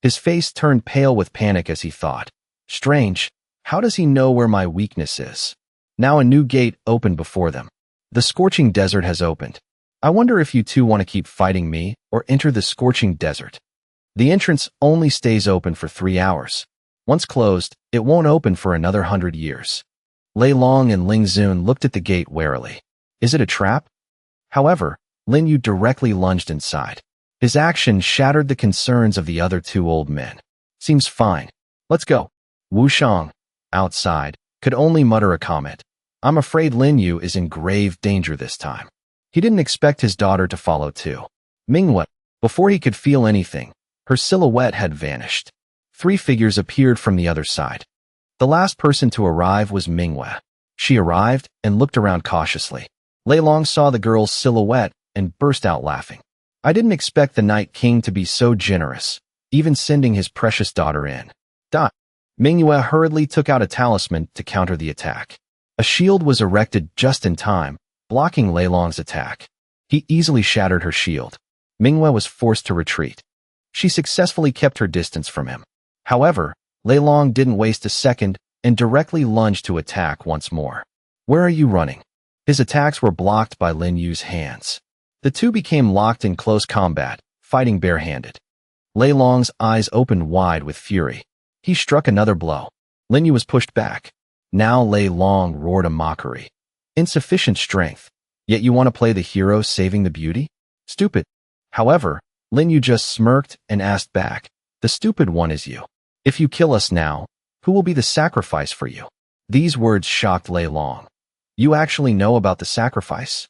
His face turned pale with panic as he thought. Strange, how does he know where my weakness is? Now a new gate opened before them. The scorching desert has opened. I wonder if you two want to keep fighting me or enter the scorching desert. The entrance only stays open for 3 hours. Once closed, it won't open for another 100 years. Lei Long and Ling Zun looked at the gate warily. Is it a trap? However, Lin Yu directly lunged inside. His action shattered the concerns of the other two old men. Seems fine. Let's go. Wushang, outside, could only mutter a comment. I'm afraid Lin Yu is in grave danger this time. He didn't expect his daughter to follow too. Manhwa, before he could feel anything, her silhouette had vanished. 3 figures appeared from the other side. The last person to arrive was Manhwa. She arrived and looked around cautiously. Lei Long saw the girl's silhouette and burst out laughing. I didn't expect the Night King to be so generous, even sending his precious daughter in. Manhwa hurriedly took out a talisman to counter the attack. A shield was erected just in time, blocking Lei Long's attack. He easily shattered her shield. Manhwa was forced to retreat. She successfully kept her distance from him. However, Lei Long didn't waste a second and directly lunged to attack once more. Where are you running? His attacks were blocked by Lin Yu's hands. The two became locked in close combat, fighting barehanded. Lei Long's eyes opened wide with fury. He struck another blow. Lin Yu was pushed back. Now Lei Long roared a mockery. Insufficient strength, yet you want to play the hero saving the beauty? Stupid. However, Lin Yu just smirked and asked back, the stupid one is you. If you kill us now, who will be the sacrifice for you? These words shocked Lei Long. You actually know about the sacrifice?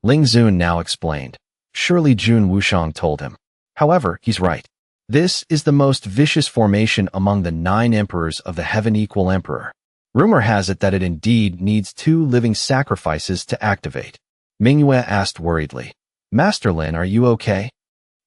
Ling Zun now explained. Surely Jun Wushang told him. However, he's right. This is the most vicious formation among the 9 emperors of the Heaven Equal Emperor. Rumor has it that it indeed needs 2 living sacrifices to activate. Manhwa asked worriedly. Master Lin, are you okay?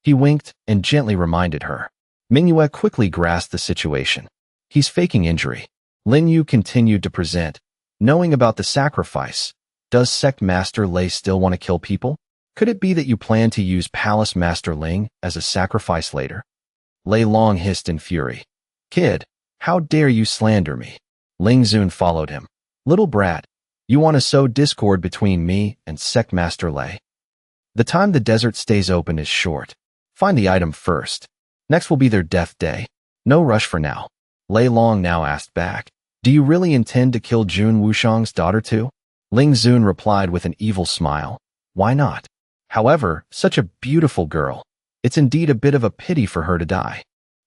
He winked and gently reminded her. Manhwa quickly grasped the situation. He's faking injury. Lin Yu continued to present. Knowing about the sacrifice, does Sect Master Lei still want to kill people? Could it be that you plan to use Palace Master Ling as a sacrifice later? Lei Long hissed in fury. Kid, how dare you slander me? Ling Zun followed him. Little brat, you want to sow discord between me and Sect Master Lei? The time the desert stays open is short. Find the item first. Next will be their death day. No rush for now. Lei Long now asked back. Do you really intend to kill Jun Wushang's daughter too? Ling Zun replied with an evil smile. Why not? However, such a beautiful girl. It's indeed a bit of a pity for her to die.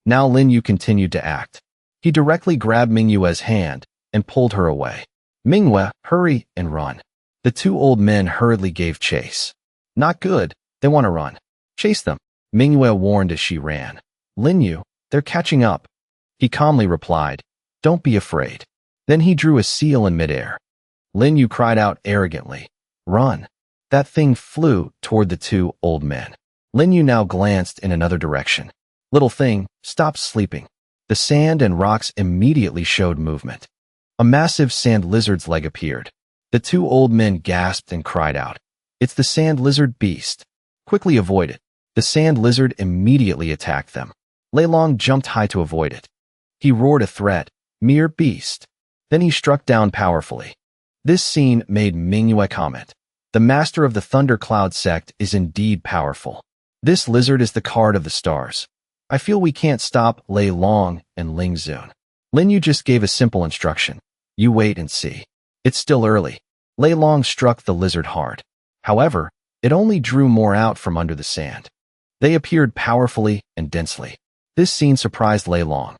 Now Lin Yu continued to act. He directly grabbed Manhwa's hand and pulled her away. Manhwa, hurry and run. The 2 old men hurriedly gave chase. Not good, they want to run. Chase them, Manhwa warned as she ran. Lin Yu, they're catching up. He calmly replied, don't be afraid. Then he drew a seal in midair. Lin Yu cried out arrogantly, run. That thing flew toward the 2 old men. Lin Yu now glanced in another direction. Little thing, stop sleeping. The sand and rocks immediately showed movement. A massive sand lizard's leg appeared. The 2 old men gasped and cried out. It's the sand lizard beast. Quickly avoid it. The sand lizard immediately attacked them. Lei Long jumped high to avoid it. He roared a threat, mere beast. Then he struck down powerfully. This scene made Manhwa comment. The master of the Thundercloud sect is indeed powerful. This lizard is the card of the stars. I feel we can't stop Lei Long and Ling Zun. Lin Yu just gave a simple instruction. You wait and see. It's still early. Lei Long struck the lizard hard. However, it only drew more out from under the sand. They appeared powerfully and densely. This scene surprised Lei Long.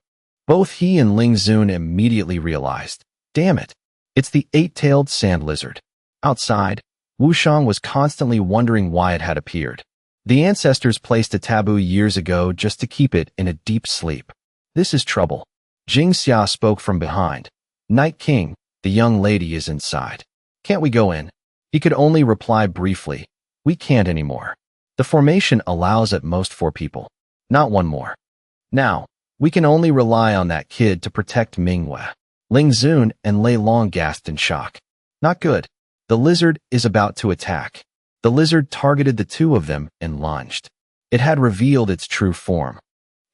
Both he and Ling Zun immediately realized, damn it, it's the 8-tailed sand lizard. Outside, Wushang was constantly wondering why it had appeared. The ancestors placed a taboo years ago just to keep it in a deep sleep. This is trouble. Jing Xia spoke from behind. Night King, the young lady is inside. Can't we go in? He could only reply briefly. We can't anymore. The formation allows at most 4 people. Not one more. Now, we can only rely on that kid to protect Manhwa. Ling Zun and Lei Long gasped in shock. Not good. The lizard is about to attack. The lizard targeted the 2 of them and lunged. It had revealed its true form.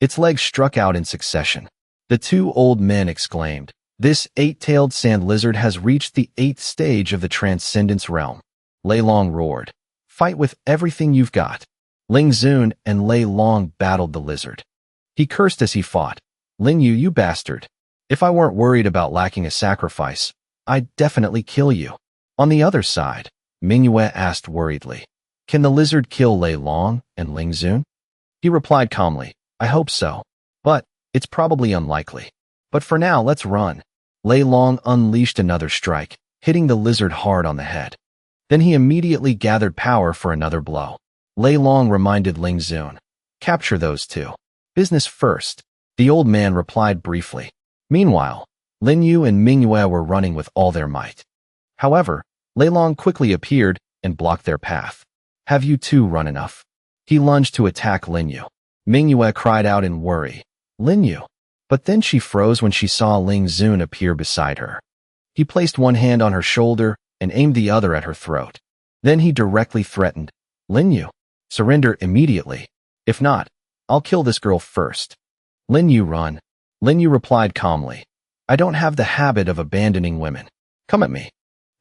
Its legs struck out in succession. The 2 old men exclaimed, "This 8-tailed sand lizard has reached the 8th stage of the transcendence realm." Lei Long roared, "Fight with everything you've got." Ling Zun and Lei Long battled the lizard. He cursed as he fought. "Lin Yu, you bastard. If I weren't worried about lacking a sacrifice, I'd definitely kill you." On the other side, Manhwa asked worriedly, "Can the lizard kill Lei Long and Ling Zun?" He replied calmly, "I hope so. But it's probably unlikely. But for now, let's run." Lei Long unleashed another strike, hitting the lizard hard on the head. Then he immediately gathered power for another blow. Lei Long reminded Ling Zun, "Capture those 2. Business first." The old man replied briefly. Meanwhile, Lin Yu and Manhwa were running with all their might. However, Lei Long quickly appeared and blocked their path. "Have you 2 run enough?" He lunged to attack Lin Yu. Manhwa cried out in worry, "Lin Yu." But then she froze when she saw Ling Zun appear beside her. He placed one hand on her shoulder and aimed the other at her throat. Then he directly threatened, "Lin Yu, surrender immediately. If not, I'll kill this girl first." "Lin Yu, run." Lin Yu replied calmly, "I don't have the habit of abandoning women. Come at me."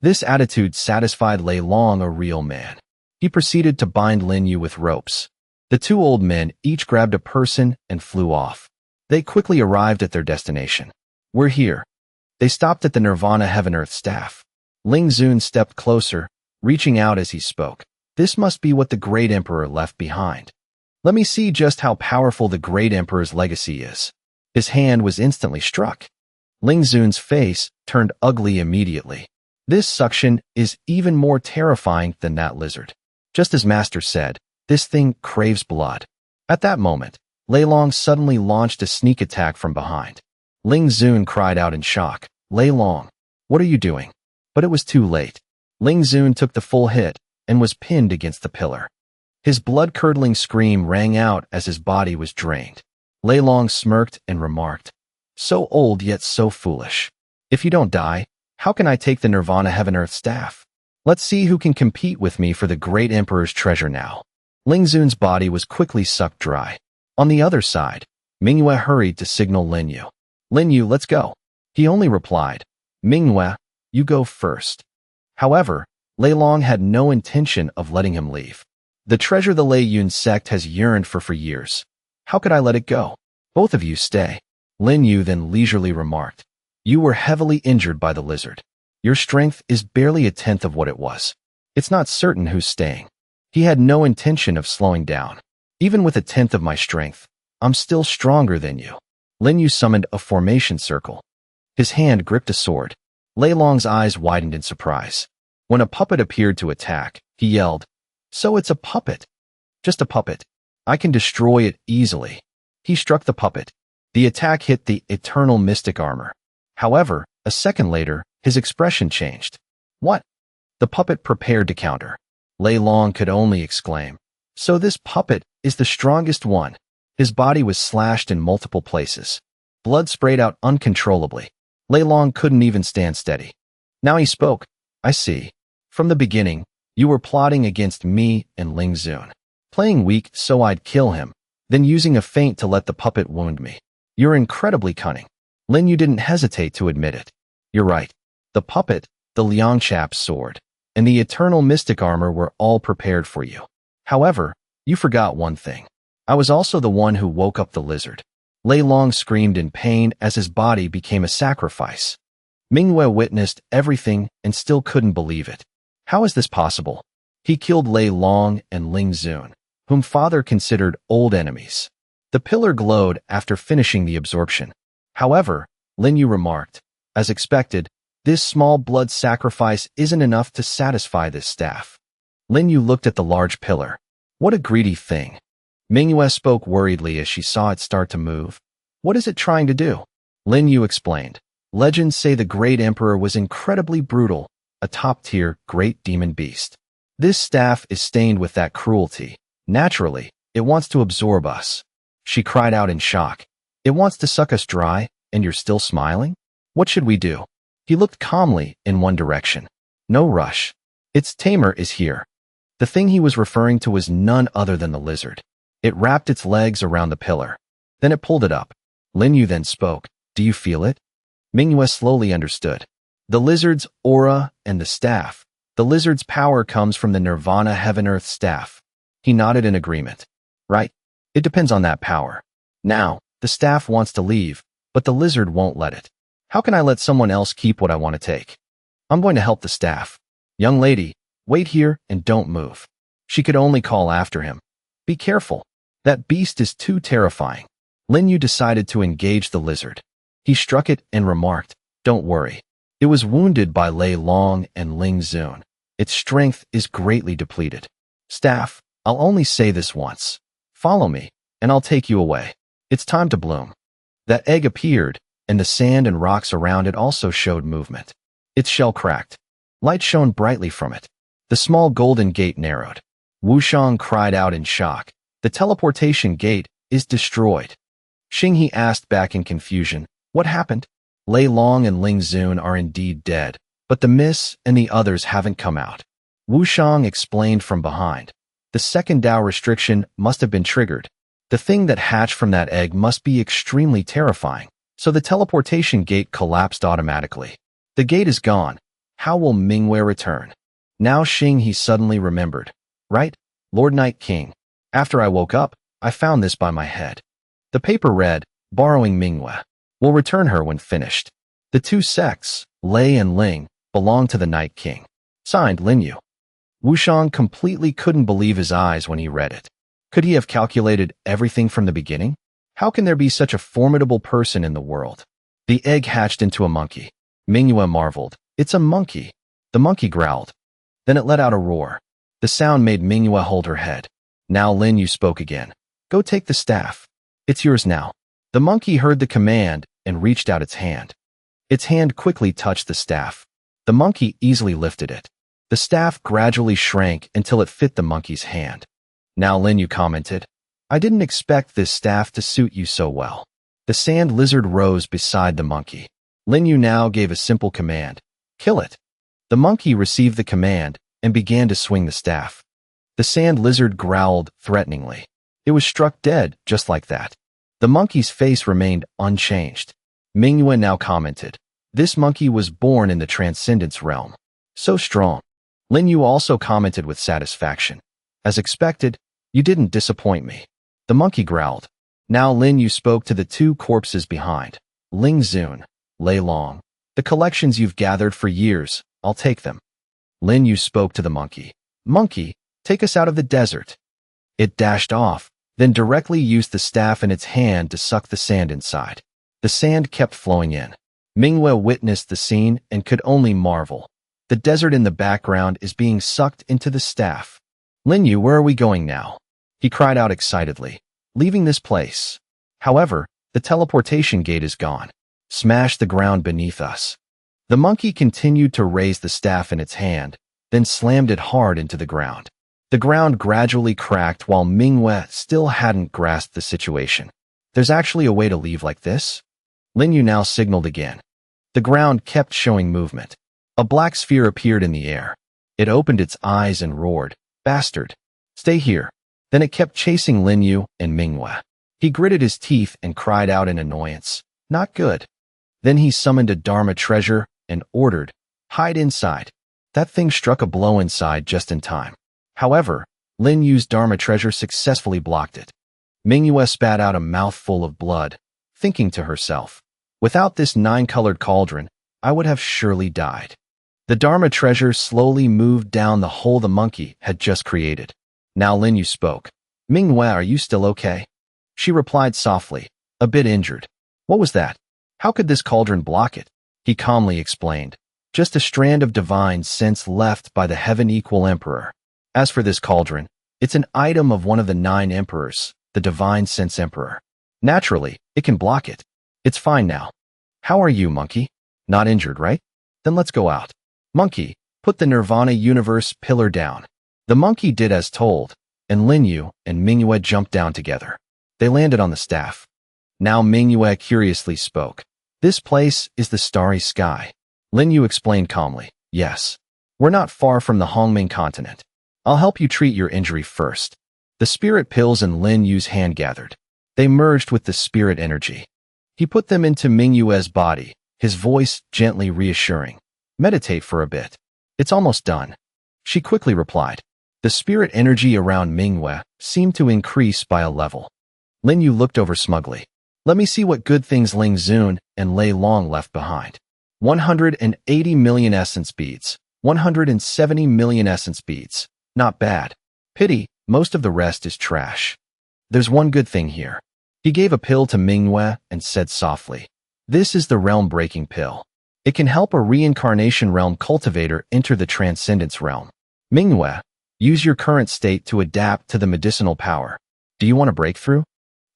This attitude satisfied Lei Long, a real man. He proceeded to bind Lin Yu with ropes. The 2 old men each grabbed a person and flew off. They quickly arrived at their destination. "We're here." They stopped at the Nirvana Heaven-Earth staff. Ling Zun stepped closer, reaching out as he spoke. "This must be what the Great Emperor left behind. Let me see just how powerful the Great Emperor's legacy is." His hand was instantly struck. Ling Zun's face turned ugly immediately. This suction is even more terrifying than that lizard. Just as Master said, this thing craves blood. At that moment, Lei Long suddenly launched a sneak attack from behind. Ling Zun cried out in shock, "Lei Long, what are you doing?" But it was too late. Ling Zun took the full hit and was pinned against the pillar. His blood-curdling scream rang out as his body was drained. Lei Long smirked and remarked, "So old yet so foolish. If you don't die, how can I take the Nirvana Heaven-Earth staff? Let's see who can compete with me for the Great Emperor's treasure now." Ling Zun's body was quickly sucked dry. On the other side, Manhwa hurried to signal Lin Yu. "Lin Yu, let's go." He only replied, "Manhwa, you go first." However, Lei Long had no intention of letting him leave. The treasure the Lei Yun sect has yearned for years. How could I let it go? "Both of you stay." Lin Yu then leisurely remarked, "You were heavily injured by the lizard. Your strength is barely a tenth of what it was. It's not certain who's staying." He had no intention of slowing down. "Even with a tenth of my strength, I'm still stronger than you." Lin Yu summoned a formation circle. His hand gripped a sword. Lei Long's eyes widened in surprise. When a puppet appeared to attack, he yelled, "So it's a puppet. Just a puppet. I can destroy it easily." He struck the puppet. The attack hit the eternal mystic armor. However, a second later, his expression changed. "What?" The puppet prepared to counter. Lei Long could only exclaim, "So this puppet is the strongest one." His body was slashed in multiple places. Blood sprayed out uncontrollably. Lei Long couldn't even stand steady. Now he spoke. "I see. From the beginning, you were plotting against me and Ling Zun, playing weak so I'd kill him, then using a feint to let the puppet wound me. You're incredibly cunning." Lin Yu didn't hesitate to admit it. "You're right. The puppet, the Liangchap's sword, and the eternal mystic armor were all prepared for you. However, you forgot one thing. I was also the one who woke up the lizard." Lei Long screamed in pain as his body became a sacrifice. Manhwa witnessed everything and still couldn't believe it. How is this possible? He killed Lei Long and Ling Zun, whom father considered old enemies. The pillar glowed after finishing the absorption. However, Lin Yu remarked, "As expected, this small blood sacrifice isn't enough to satisfy this staff." Lin Yu looked at the large pillar. What a greedy thing. Manhwa spoke worriedly as she saw it start to move. What is it trying to do? Lin Yu explained. Legends say the great emperor was incredibly brutal, a top-tier great demon beast. This staff is stained with that cruelty. Naturally, it wants to absorb us. She cried out in shock. It wants to suck us dry, and you're still smiling? What should we do? He looked calmly in one direction. No rush. Its tamer is here. The thing he was referring to was none other than the lizard. It wrapped its legs around the pillar. Then it pulled it up. Lin Yu then spoke. Do you feel it? Manhwa slowly understood. The lizard's aura and the staff. The lizard's power comes from the Nirvana Heaven-Earth staff. He nodded in agreement. Right. It depends on that power. Now, the staff wants to leave, but the lizard won't let it. How can I let someone else keep what I want to take? I'm going to help the staff. Young lady, wait here and don't move. She could only call after him. Be careful. That beast is too terrifying. Lin Yu decided to engage the lizard. He struck it and remarked, don't worry. It was wounded by Lei Long and Ling Zun. Its strength is greatly depleted. Staff, I'll only say this once. Follow me, and I'll take you away. It's time to bloom. That egg appeared, and the sand and rocks around it also showed movement. Its shell cracked. Light shone brightly from it. The small golden gate narrowed. Wushang cried out in shock. The teleportation gate is destroyed. Xinghe asked back in confusion, what happened? Lei Long and Ling Zun are indeed dead, but the Miss and the others haven't come out. Wushang explained from behind. The second Dao restriction must have been triggered. The thing that hatched from that egg must be extremely terrifying, so the teleportation gate collapsed automatically. The gate is gone. How will Mingwei return? Now Xinghe suddenly remembered. Right, Lord Night King. After I woke up, I found this by my head. The paper read, borrowing Mingwei. Will return her when finished. The two sects, Lei and Ling, belong to the Night King. Signed, Lin Yu. Wushang completely couldn't believe his eyes when he read it. Could he have calculated everything from the beginning? How can there be such a formidable person in the world? The egg hatched into a monkey. Manhwa marveled. It's a monkey. The monkey growled. Then it let out a roar. The sound made Manhwa hold her head. Now Lin Yu spoke again. Go take the staff. It's yours now. The monkey heard the command and reached out its hand. Its hand quickly touched the staff. The monkey easily lifted it. The staff gradually shrank until it fit the monkey's hand. Now Lin Yu commented, I didn't expect this staff to suit you so well. The sand lizard rose beside the monkey. Lin Yu now gave a simple command. Kill it. The monkey received the command and began to swing the staff. The sand lizard growled threateningly. It was struck dead just like that. The monkey's face remained unchanged. Manhwa now commented, this monkey was born in the transcendence realm. So strong. Lin Yu also commented with satisfaction. As expected, you didn't disappoint me. The monkey growled. Now Lin Yu spoke to the two corpses behind. Ling Zun, Lei Long. The collections you've gathered for years, I'll take them. Lin Yu spoke to the monkey. Monkey, take us out of the desert. It dashed off, then directly used the staff in its hand to suck the sand inside. The sand kept flowing in. Mingwei witnessed the scene and could only marvel. The desert in the background is being sucked into the staff. Lin Yu, where are we going now? He cried out excitedly. Leaving this place. However, the teleportation gate is gone. Smash the ground beneath us. The monkey continued to raise the staff in its hand, then slammed it hard into the ground. The ground gradually cracked while Mingwei still hadn't grasped the situation. There's actually a way to leave like this? Lin Yu now signaled again. The ground kept showing movement. A black sphere appeared in the air. It opened its eyes and roared, Bastard! Stay here. Then it kept chasing Lin Yu and Mingwei. He gritted his teeth and cried out in annoyance. Not good. Then he summoned a Dharma treasure and ordered, Hide inside. That thing struck a blow inside just in time. However, Lin Yu's Dharma treasure successfully blocked it. Manhwa spat out a mouthful of blood, thinking to herself, without this 9-colored cauldron, I would have surely died. The Dharma treasure slowly moved down the hole the monkey had just created. Now Lin Yu spoke. Mingwei, are you still okay? She replied softly, a bit injured. What was that? How could this cauldron block it? He calmly explained. Just a strand of divine sense left by the heaven-equal emperor. As for this cauldron, It's an item of one of the 9 emperors, the Divine Sense Emperor. Naturally, it can block it. It's fine now. How are you, monkey? Not injured, right? Then let's go out. Monkey, put the Nirvana Universe pillar down. The monkey did as told, and Linyu and Manhwa jumped down together. They landed on the staff. Now Manhwa curiously spoke. This place is the starry sky. Linyu explained calmly. Yes. We're not far from the Hongming continent. I'll help you treat your injury first. The spirit pills in Linyu's hand gathered. They merged with the spirit energy. He put them into Manhwa's body, his voice gently reassuring. Meditate for a bit. It's almost done. She quickly replied. The spirit energy around Manhwa seemed to increase by a level. Linyu looked over smugly. Let me see what good things Ling Zun and Lei Long left behind. 180 million essence beads. 170 million essence beads. Not bad. Pity, most of the rest is trash. There's one good thing here. He gave a pill to Manhwa and said softly. This is the realm-breaking pill. It can help a reincarnation realm cultivator enter the transcendence realm. Manhwa, use your current state to adapt to the medicinal power. Do you want a breakthrough?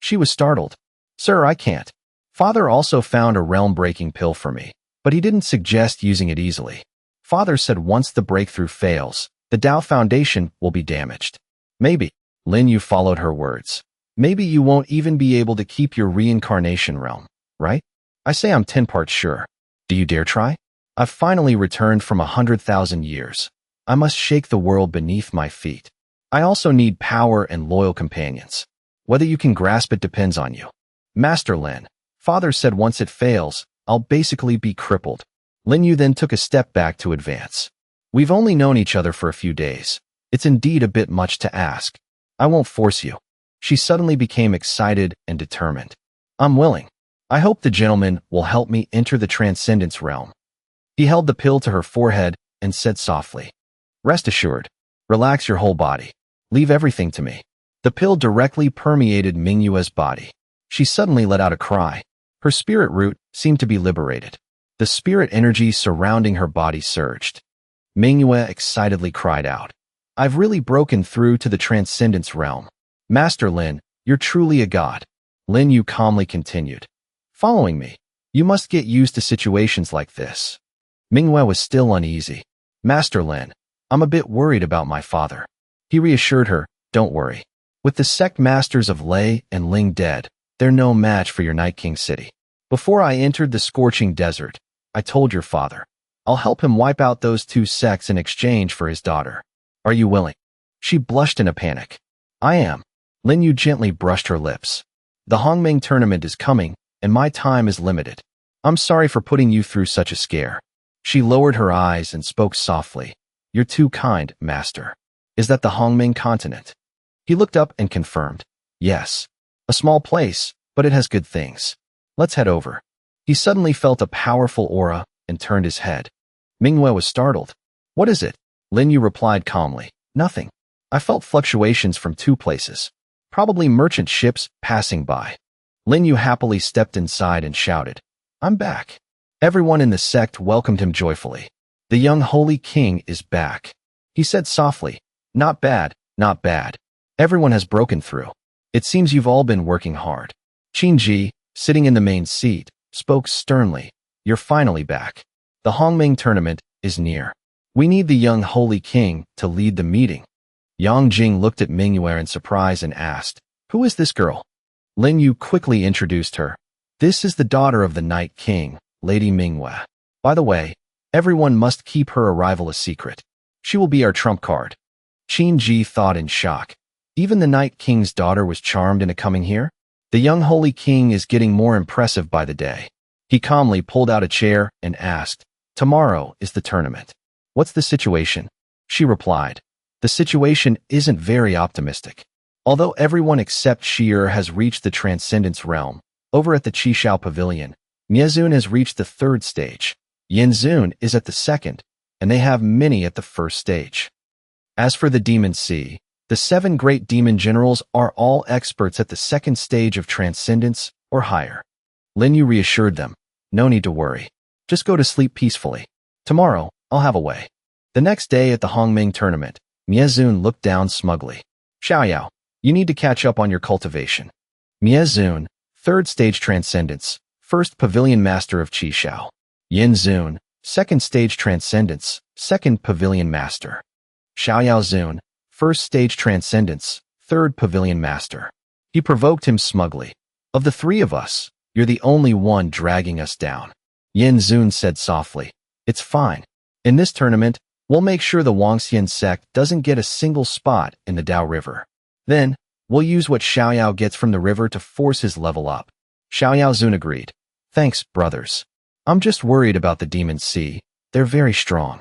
She was startled. Sir, I can't. Father also found a realm-breaking pill for me, but he didn't suggest using it easily. Father said once the breakthrough fails, the Tao Foundation will be damaged. Maybe. Linyu followed her words. Maybe you won't even be able to keep your reincarnation realm, right? I say I'm 10 parts sure. Do you dare try? I've finally returned from 100,000 years. I must shake the world beneath my feet. I also need power and loyal companions. Whether you can grasp it depends on you. Master Lin, Father said once it fails, I'll basically be crippled. Linyu then took a step back to advance. We've only known each other for a few days. It's indeed a bit much to ask. I won't force you. She suddenly became excited and determined. I'm willing. I hope the gentleman will help me enter the transcendence realm. He held the pill to her forehead and said softly, Rest assured. Relax your whole body. Leave everything to me. The pill directly permeated Manhwa's body. She suddenly let out a cry. Her spirit root seemed to be liberated. The spirit energy surrounding her body surged. Manhwa excitedly cried out, I've really broken through to the transcendence realm. Master Lin, you're truly a god. Linyu calmly continued. Following me, you must get used to situations like this. Manhwa was still uneasy. Master Lin, I'm a bit worried about my father. He reassured her, Don't worry. With the sect masters of Lei and Ling dead, they're no match for your Night King city. Before I entered the scorching desert, I told your father, I'll help him wipe out those 2 sects in exchange for his daughter. Are you willing? She blushed in a panic. I am. Linyu gently brushed her lips. The Hongming tournament is coming, and my time is limited. I'm sorry for putting you through such a scare. She lowered her eyes and spoke softly. You're too kind, master. Is that the Hongming continent? He looked up and confirmed. Yes. A small place, but it has good things. Let's head over. He suddenly felt a powerful aura and turned his head. Manhwa was startled. What is it? Linyu replied calmly. Nothing. I felt fluctuations from 2 places. Probably merchant ships passing by. Linyu happily stepped inside and shouted, I'm back. Everyone in the sect welcomed him joyfully. The young holy king is back. He said softly, Not bad, not bad. Everyone has broken through. It seems you've all been working hard. Qinji, sitting in the main seat, spoke sternly, You're finally back. The Hongming tournament is near. We need the young holy king to lead the meeting. Yang Jing looked at Manhwa in surprise and asked, Who is this girl? Linyu quickly introduced her. This is the daughter of the Night King, Lady Manhwa. By the way, everyone must keep her arrival a secret. She will be our trump card. Qinji thought in shock. Even the Night King's daughter was charmed into coming here? The young holy king is getting more impressive by the day. He calmly pulled out a chair and asked, Tomorrow is the tournament. What's the situation? She replied, The situation isn't very optimistic. Although everyone except Shi'er has reached the transcendence realm, over at the Qishao Pavilion, Miezun has reached the 3rd stage. Yinzun is at the 2nd, and they have many at the 1st stage. As for the Demon Sea, the 7 great demon generals are all experts at the 2nd stage of transcendence or higher. Linyu reassured them, No need to worry. Just go to sleep peacefully. Tomorrow, I'll have a way. The next day at the Hongming tournament, Miezun looked down smugly. Xiaoyao, you need to catch up on your cultivation. Miezun, 3rd stage Transcendence, 1st Pavilion Master of Qi Shao. Yinzun, 2nd stage Transcendence, 2nd Pavilion Master. Xiaoyao Zun, 1st stage Transcendence, 3rd Pavilion Master. He provoked him smugly. Of the 3 of us, you're the only one dragging us down. Yinzun said softly, it's fine. In this tournament, we'll make sure the Wangxian sect doesn't get a single spot in the Dao River. Then, we'll use what Xiaoyao gets from the river to force his level up. Xiaoyao Zun agreed. Thanks, brothers. I'm just worried about the Demon Sea. They're very strong.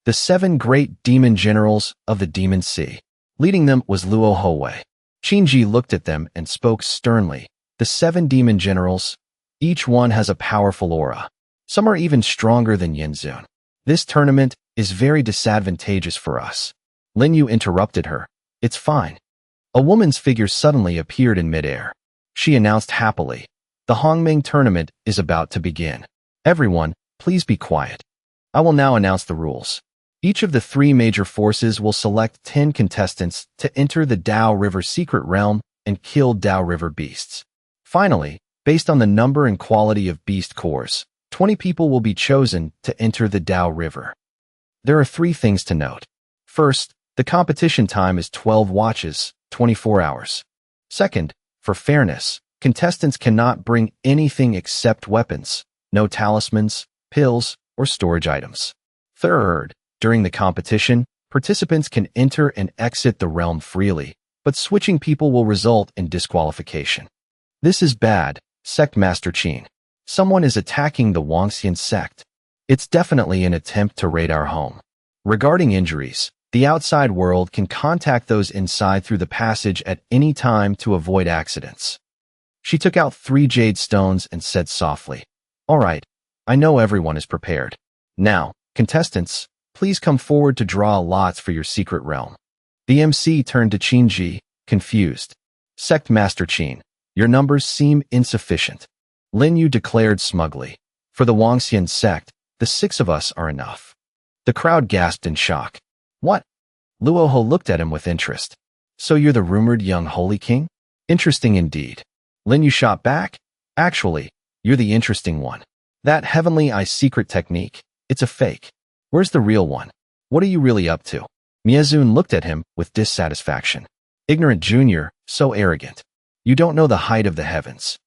The 7 great demon generals of the Demon Sea. Leading them was Luo Houwei. Qinji looked at them and spoke sternly. The 7 demon generals, each one has a powerful aura. Some are even stronger than Yinzun. This tournament is very disadvantageous for us. Lin Yu interrupted her. It's fine. A woman's figure suddenly appeared in midair. She announced happily, the Hongming tournament is about to begin. Everyone, please be quiet. I will now announce the rules. Each of the 3 major forces will select 10 contestants to enter the Dao River secret realm and kill Dao River beasts. Finally, based on the number and quality of beast cores, 20 people will be chosen to enter the Dao River. There are 3 things to note. First, the competition time is 12 watches, 24 hours. Second, for fairness, contestants cannot bring anything except weapons, no talismans, pills, or storage items. Third, during the competition, participants can enter and exit the realm freely, but switching people will result in disqualification. This is bad, Sect Master Qin. Someone is attacking the Wangxian sect. It's definitely an attempt to raid our home. Regarding injuries, the outside world can contact those inside through the passage at any time to avoid accidents. She took out 3 jade stones and said softly, all right, I know everyone is prepared. Now, contestants, please come forward to draw lots for your secret realm. The MC turned to Qinji, confused. Sect Master Qin, your numbers seem insufficient. Lin Yu declared smugly, for the Wangxian sect, the 6 of us are enough. The crowd gasped in shock. What? Luo Ho looked at him with interest. So you're the rumored young holy king? Interesting indeed. Lin Yu shot back. Actually, you're the interesting one. That heavenly eye secret technique, it's a fake. Where's the real one? What are you really up to? Miezun looked at him with dissatisfaction. Ignorant junior, so arrogant. You don't know the height of the heavens.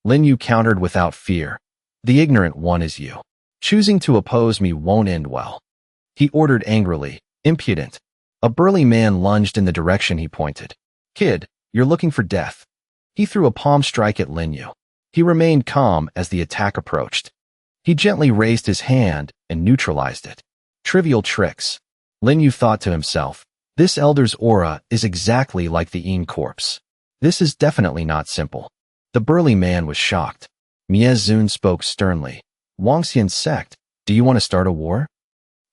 Lin Yu countered without fear. The ignorant one is you. Choosing to oppose me won't end well. He ordered angrily, impudent. A burly man lunged in the direction he pointed. Kid, you're looking for death. He threw a palm strike at Lin Yu. He remained calm as the attack approached. He gently raised his hand and neutralized it. Trivial tricks. Lin Yu thought to himself, this elder's aura is exactly like the Yin corpse. This is definitely not simple. The burly man was shocked. Miezun spoke sternly. Wangxian sect, do you want to start a war?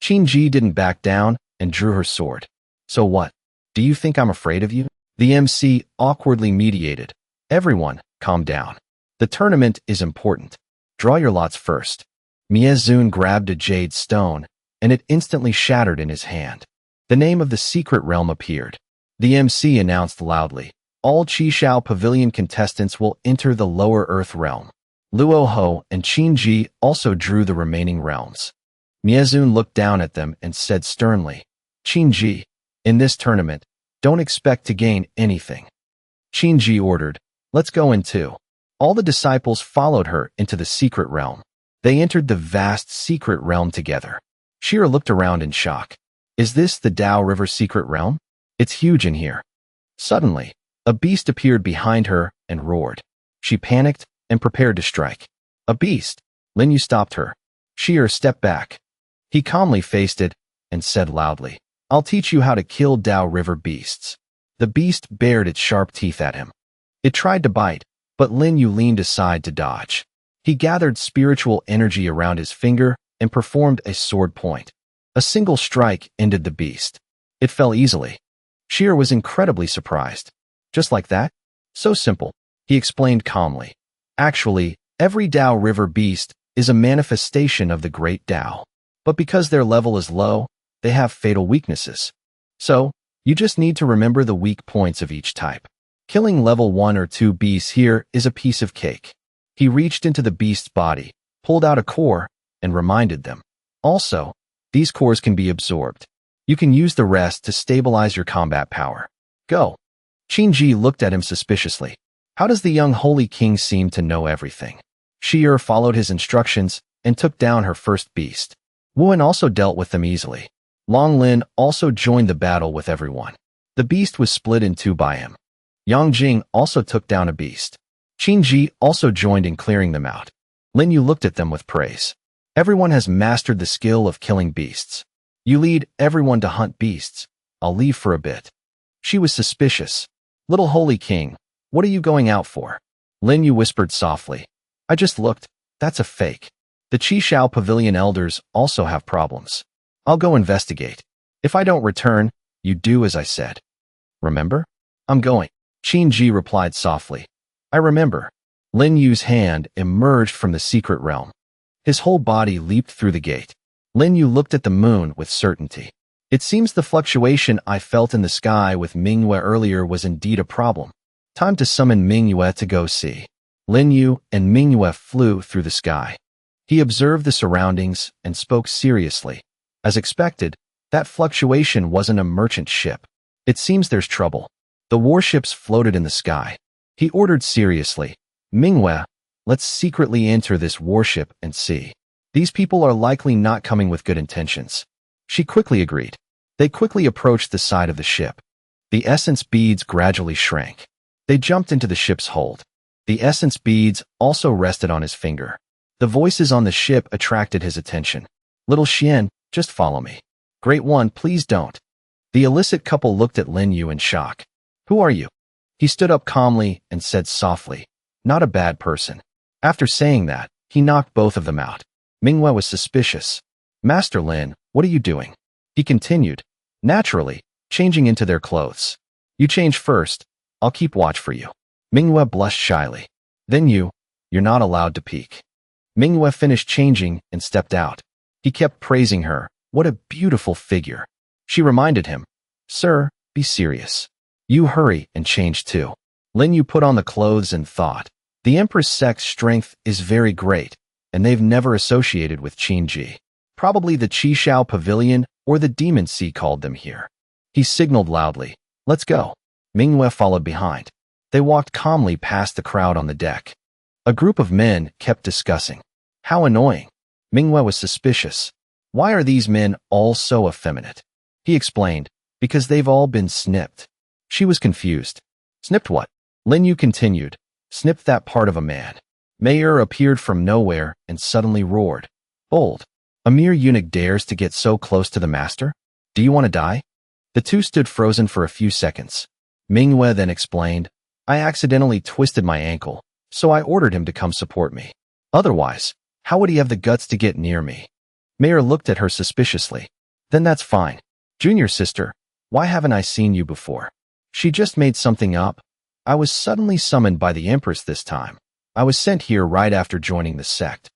Qinji didn't back down and drew her sword. So what? Do you think I'm afraid of you? The MC awkwardly mediated. Everyone, calm down. The tournament is important. Draw your lots first. Miezun grabbed a jade stone, and it instantly shattered in his hand. The name of the secret realm appeared. The MC announced loudly, all Qishao Pavilion contestants will enter the lower earth realm. Luo Ho and Qinji also drew the remaining realms. Miezun looked down at them and said sternly, Qinji, in this tournament, don't expect to gain anything. Qinji ordered, let's go in too. All the disciples followed her into the secret realm. They entered the vast secret realm together. Shira looked around in shock. Is this the Dao River secret realm? It's huge in here. Suddenly, a beast appeared behind her and roared. She panicked and prepared to strike. A beast. Lin Yu stopped her. Shira stepped back. He calmly faced it and said loudly, I'll teach you how to kill Dao River beasts. The beast bared its sharp teeth at him. It tried to bite, but Lin Yu leaned aside to dodge. He gathered spiritual energy around his finger and performed a sword point. A single strike ended the beast. It fell easily. Shira was incredibly surprised. Just like that? So simple, he explained calmly. Actually, every Dao River beast is a manifestation of the great Dao. But because their level is low, they have fatal weaknesses. So, You just need to remember the weak points of each type. Killing level 1 or 2 beasts here is a piece of cake. He reached into the beast's body, pulled out a core, and reminded them. Also, these cores can be absorbed. You can use the rest to stabilize your combat power. Go. Qinji looked at him suspiciously. How does the young holy king seem to know everything? Shi'er followed his instructions and took down her first beast. Wuan also dealt with them easily. Long Lin also joined the battle with everyone. The beast was split in two by him. Yang Jing also took down a beast. Qinji also joined in clearing them out. Lin Yu looked at them with praise. Everyone has mastered the skill of killing beasts. You lead everyone to hunt beasts. I'll leave for a bit. She was suspicious. Little holy king, what are you going out for? Lin Yu whispered softly. I just looked. That's a fake. The Qishao Pavilion elders also have problems. I'll go investigate. If I don't return, you do as I said. Remember? I'm going. Qinji replied softly. I remember. Lin Yu's hand emerged from the secret realm. His whole body leaped through the gate. Lin Yu looked at the moon with certainty. It seems the fluctuation I felt in the sky with Manhwa earlier was indeed a problem. Time to summon Manhwa to go see. Lin Yu and Manhwa flew through the sky. He observed the surroundings and spoke seriously. As expected, that fluctuation wasn't a merchant ship. It seems there's trouble. The warships floated in the sky. He ordered seriously, Manhwa, let's secretly enter this warship and see. These people are likely not coming with good intentions. She quickly agreed. They quickly approached the side of the ship. The essence beads gradually shrank. They jumped into the ship's hold. The essence beads also rested on his finger. The voices on the ship attracted his attention. Little Xian, just follow me. Great One, please don't. The illicit couple looked at Lin Yu in shock. Who are you? He stood up calmly and said softly, not a bad person. After saying that, he knocked both of them out. Manhwa was suspicious. Master Lin, what are you doing? He continued, naturally, changing into their clothes. You change first. I'll keep watch for you. Manhwa blushed shyly. Then you're not allowed to peek. Manhwa finished changing and stepped out. He kept praising her. What a beautiful figure. She reminded him, Sir, be serious. You hurry and change too. Lin Yu put on the clothes and thought, the Empress Sect's strength is very great, and they've never associated with Qinji. Probably the Qishao Pavilion or the Demon Sea called them here. He signaled loudly, let's go. Manhwa followed behind. They walked calmly past the crowd on the deck. A group of men kept discussing. How annoying. Manhwa was suspicious. Why are these men all so effeminate? He explained, because they've all been snipped. She was confused. Snipped what? Lin Yu continued. Snipped that part of a man. Mayer appeared from nowhere and suddenly roared. Bold. A mere eunuch dares to get so close to the master? Do you want to die? The two stood frozen for a few seconds. Manhwa then explained, I accidentally twisted my ankle, so I ordered him to come support me. Otherwise, how would he have the guts to get near me? Mayer looked at her suspiciously. Then that's fine. Junior sister, why haven't I seen you before? She just made something up. I was suddenly summoned by the Empress this time. I was sent here right after joining the sect.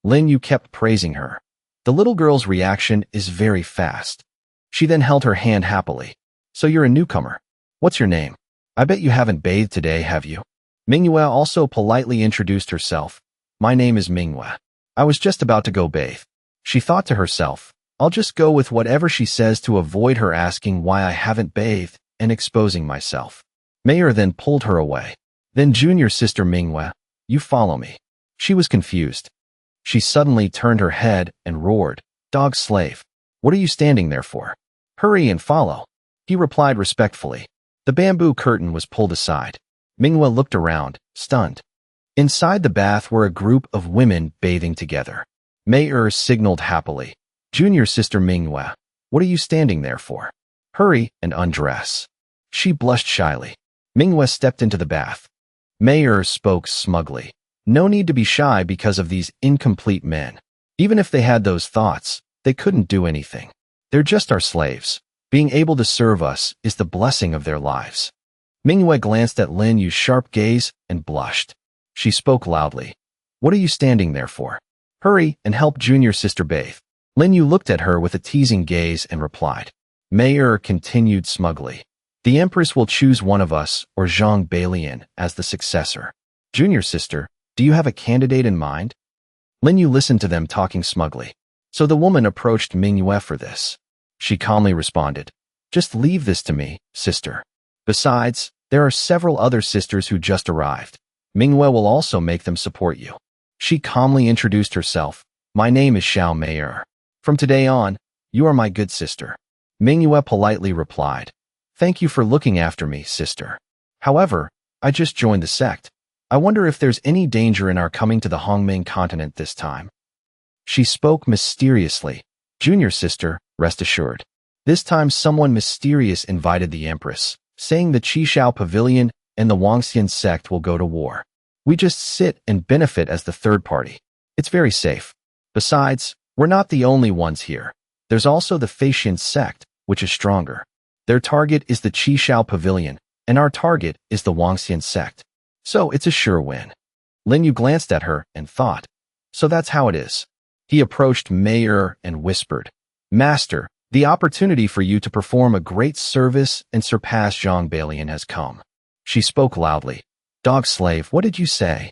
Lin Yu kept praising her. The little girl's reaction is very fast. She then held her hand happily. So you're a newcomer. What's your name? I bet you haven't bathed today, have you? Manhwa also politely introduced herself. My name is Manhwa. I was just about to go bathe. She thought to herself, I'll just go with whatever she says to avoid her asking why I haven't bathed and exposing myself. Mayer then pulled her away. Then junior sister Manhwa, you follow me. She was confused. She suddenly turned her head and roared, Dog slave, what are you standing there for? Hurry and follow. He replied respectfully. The bamboo curtain was pulled aside. Manhwa looked around, stunned. Inside the bath were a group of women bathing together. Mayer signaled happily. Junior sister Manhwa, what are you standing there for? Hurry and undress. She blushed shyly. Manhwa stepped into the bath. Mayer spoke smugly. No need to be shy because of these incomplete men. Even if they had those thoughts, they couldn't do anything. They're just our slaves. Being able to serve us is the blessing of their lives. Manhwa glanced at Lin Yu's sharp gaze and blushed. She spoke loudly. What are you standing there for? Hurry and help junior sister bathe. Lin Yu looked at her with a teasing gaze and replied. Mayer continued smugly. The Empress will choose one of us or Zhang Balian as the successor. Junior sister, do you have a candidate in mind? Lin Yu listened to them talking smugly. So the woman approached Manhwa for this. She calmly responded, just leave this to me, sister. Besides, there are several other sisters who just arrived. Manhwa will also make them support you. She calmly introduced herself. My name is Xiao Mayer. From today on, you are my good sister. Manhwa politely replied, thank you for looking after me, sister. However, I just joined the sect. I wonder if there's any danger in our coming to the Hongming continent this time. She spoke mysteriously. Junior sister, rest assured. This time someone mysterious invited the Empress, saying the Qishao Pavilion and the Wangxian sect will go to war. We just sit and benefit as the third party. It's very safe. Besides, we're not the only ones here. There's also the Faxian sect, which is stronger. Their target is the Qishao Pavilion, and our target is the Wangxian sect. So it's a sure win. Lin Yu glanced at her and thought, so that's how it is. He approached Mayer and whispered, Master, the opportunity for you to perform a great service and surpass Zhang Balian has come. She spoke loudly. Dog slave, what did you say?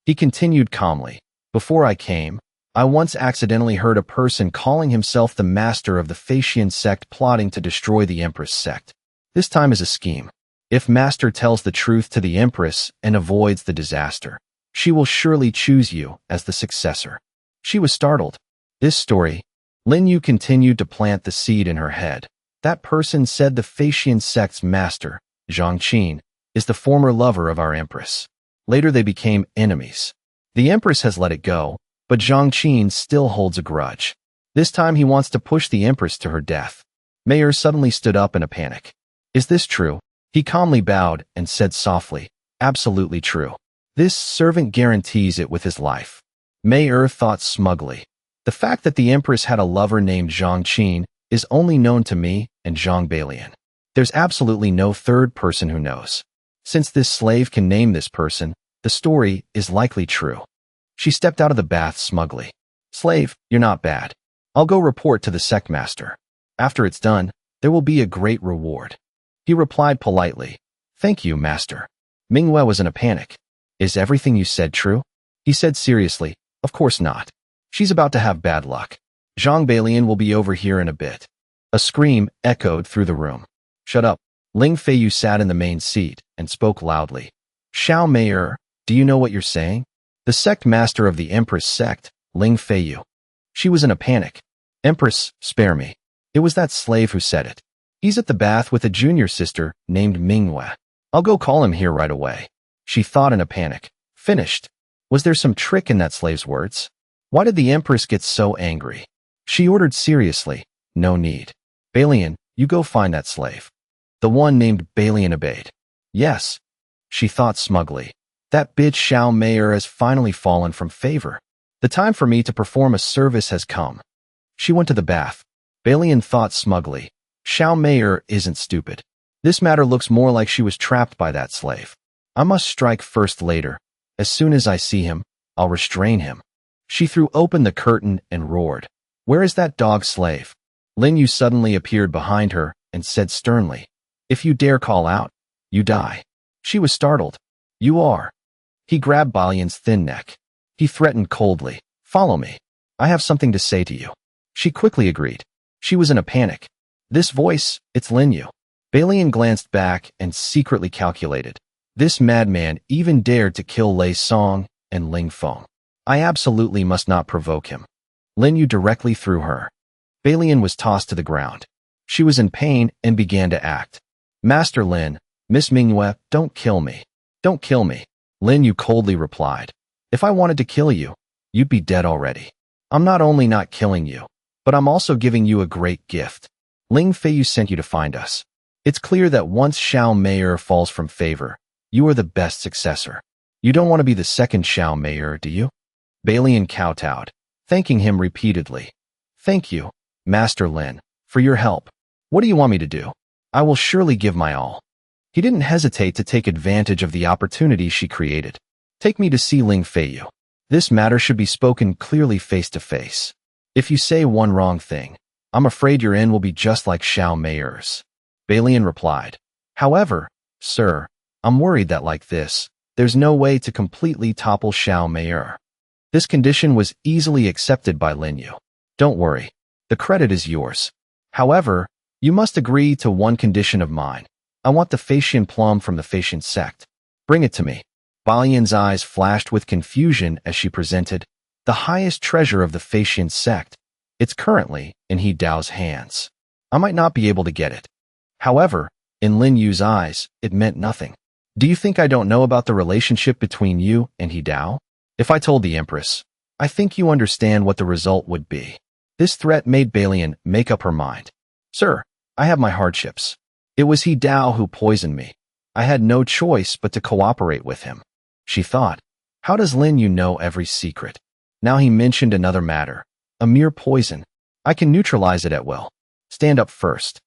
He continued calmly. Before I came, I once accidentally heard a person calling himself the master of the Faxian sect plotting to destroy the Empress sect. This time is a scheme. If Master tells the truth to the Empress and avoids the disaster, she will surely choose you as the successor. She was startled. This story, Lin Yu continued to plant the seed in her head. That person said the Faxian sect's master, Zhang Qin, is the former lover of our Empress. Later they became enemies. The Empress has let it go, but Zhang Qin still holds a grudge. This time he wants to push the Empress to her death. Mayer suddenly stood up in a panic. Is this true? He calmly bowed and said softly, absolutely true. This servant guarantees it with his life. Mayer thought smugly. The fact that the Empress had a lover named Zhang Qin is only known to me and Zhang Balian. There's absolutely no third person who knows. Since this slave can name this person, the story is likely true. She stepped out of the bath smugly. Slave, you're not bad. I'll go report to the sect master. After it's done, there will be a great reward. He replied politely. Thank you, master. Manhwa was in a panic. Is everything you said true? He said seriously, of course not. She's about to have bad luck. Zhang Balian will be over here in a bit. A scream echoed through the room. Shut up. Ling Feiyu sat in the main seat and spoke loudly. Xiao Mayer, do you know what you're saying? The sect master of the Empress sect, Ling Feiyu. She was in a panic. Empress, spare me. It was that slave who said it. He's at the bath with a junior sister named Manhwa. I'll go call him here right away. She thought in a panic. Finished. Was there some trick in that slave's words? Why did the Empress get so angry? She ordered seriously. No need. Balian, you go find that slave. The one named Balian obeyed. Yes. She thought smugly. That bitch Xiao Mayer has finally fallen from favor. The time for me to perform a service has come. She went to the bath. Balian thought smugly. Xiao Mayer isn't stupid. This matter looks more like she was trapped by that slave. I must strike first later. As soon as I see him, I'll restrain him. She threw open the curtain and roared. Where is that dog slave? Lin Yu suddenly appeared behind her and said sternly, if you dare call out, you die. She was startled. You are. He grabbed Balian's thin neck. He threatened coldly, follow me. I have something to say to you. She quickly agreed. She was in a panic. This voice, it's Lin Yu. Balian glanced back and secretly calculated. This madman even dared to kill Lei Song and Ling Feng. I absolutely must not provoke him. Lin Yu directly threw her. Balian was tossed to the ground. She was in pain and began to act. Master Lin, Miss Manhwa, don't kill me. Don't kill me. Lin Yu coldly replied. If I wanted to kill you, you'd be dead already. I'm not only not killing you, but I'm also giving you a great gift. Ling Feiyu sent you to find us. It's clear that once Xiao Mayer falls from favor, you are the best successor. You don't want to be the second Xiao Mayer, do you? Balian kowtowed, thanking him repeatedly. Thank you, Master Lin, for your help. What do you want me to do? I will surely give my all. He didn't hesitate to take advantage of the opportunity she created. Take me to see Ling Feiyu. This matter should be spoken clearly face to face. If you say one wrong thing, I'm afraid your end will be just like Xiao Meier's. Balian replied. However, sir, I'm worried that like this, there's no way to completely topple Xiao Meier. This condition was easily accepted by Lin Yu. Don't worry, the credit is yours. However, you must agree to one condition of mine. I want the Facian plum from the Facian sect. Bring it to me. Balian's eyes flashed with confusion as she presented the highest treasure of the Facian sect. It's currently in He Dao's hands. I might not be able to get it. However, in Lin Yu's eyes, it meant nothing. Do you think I don't know about the relationship between you and He Dao? If I told the Empress, I think you understand what the result would be. This threat made Balian make up her mind. Sir, I have my hardships. It was He Dao who poisoned me. I had no choice but to cooperate with him. She thought, how does Lin Yu know every secret? Now he mentioned another matter. A mere poison. I can neutralize it at will. Stand up first.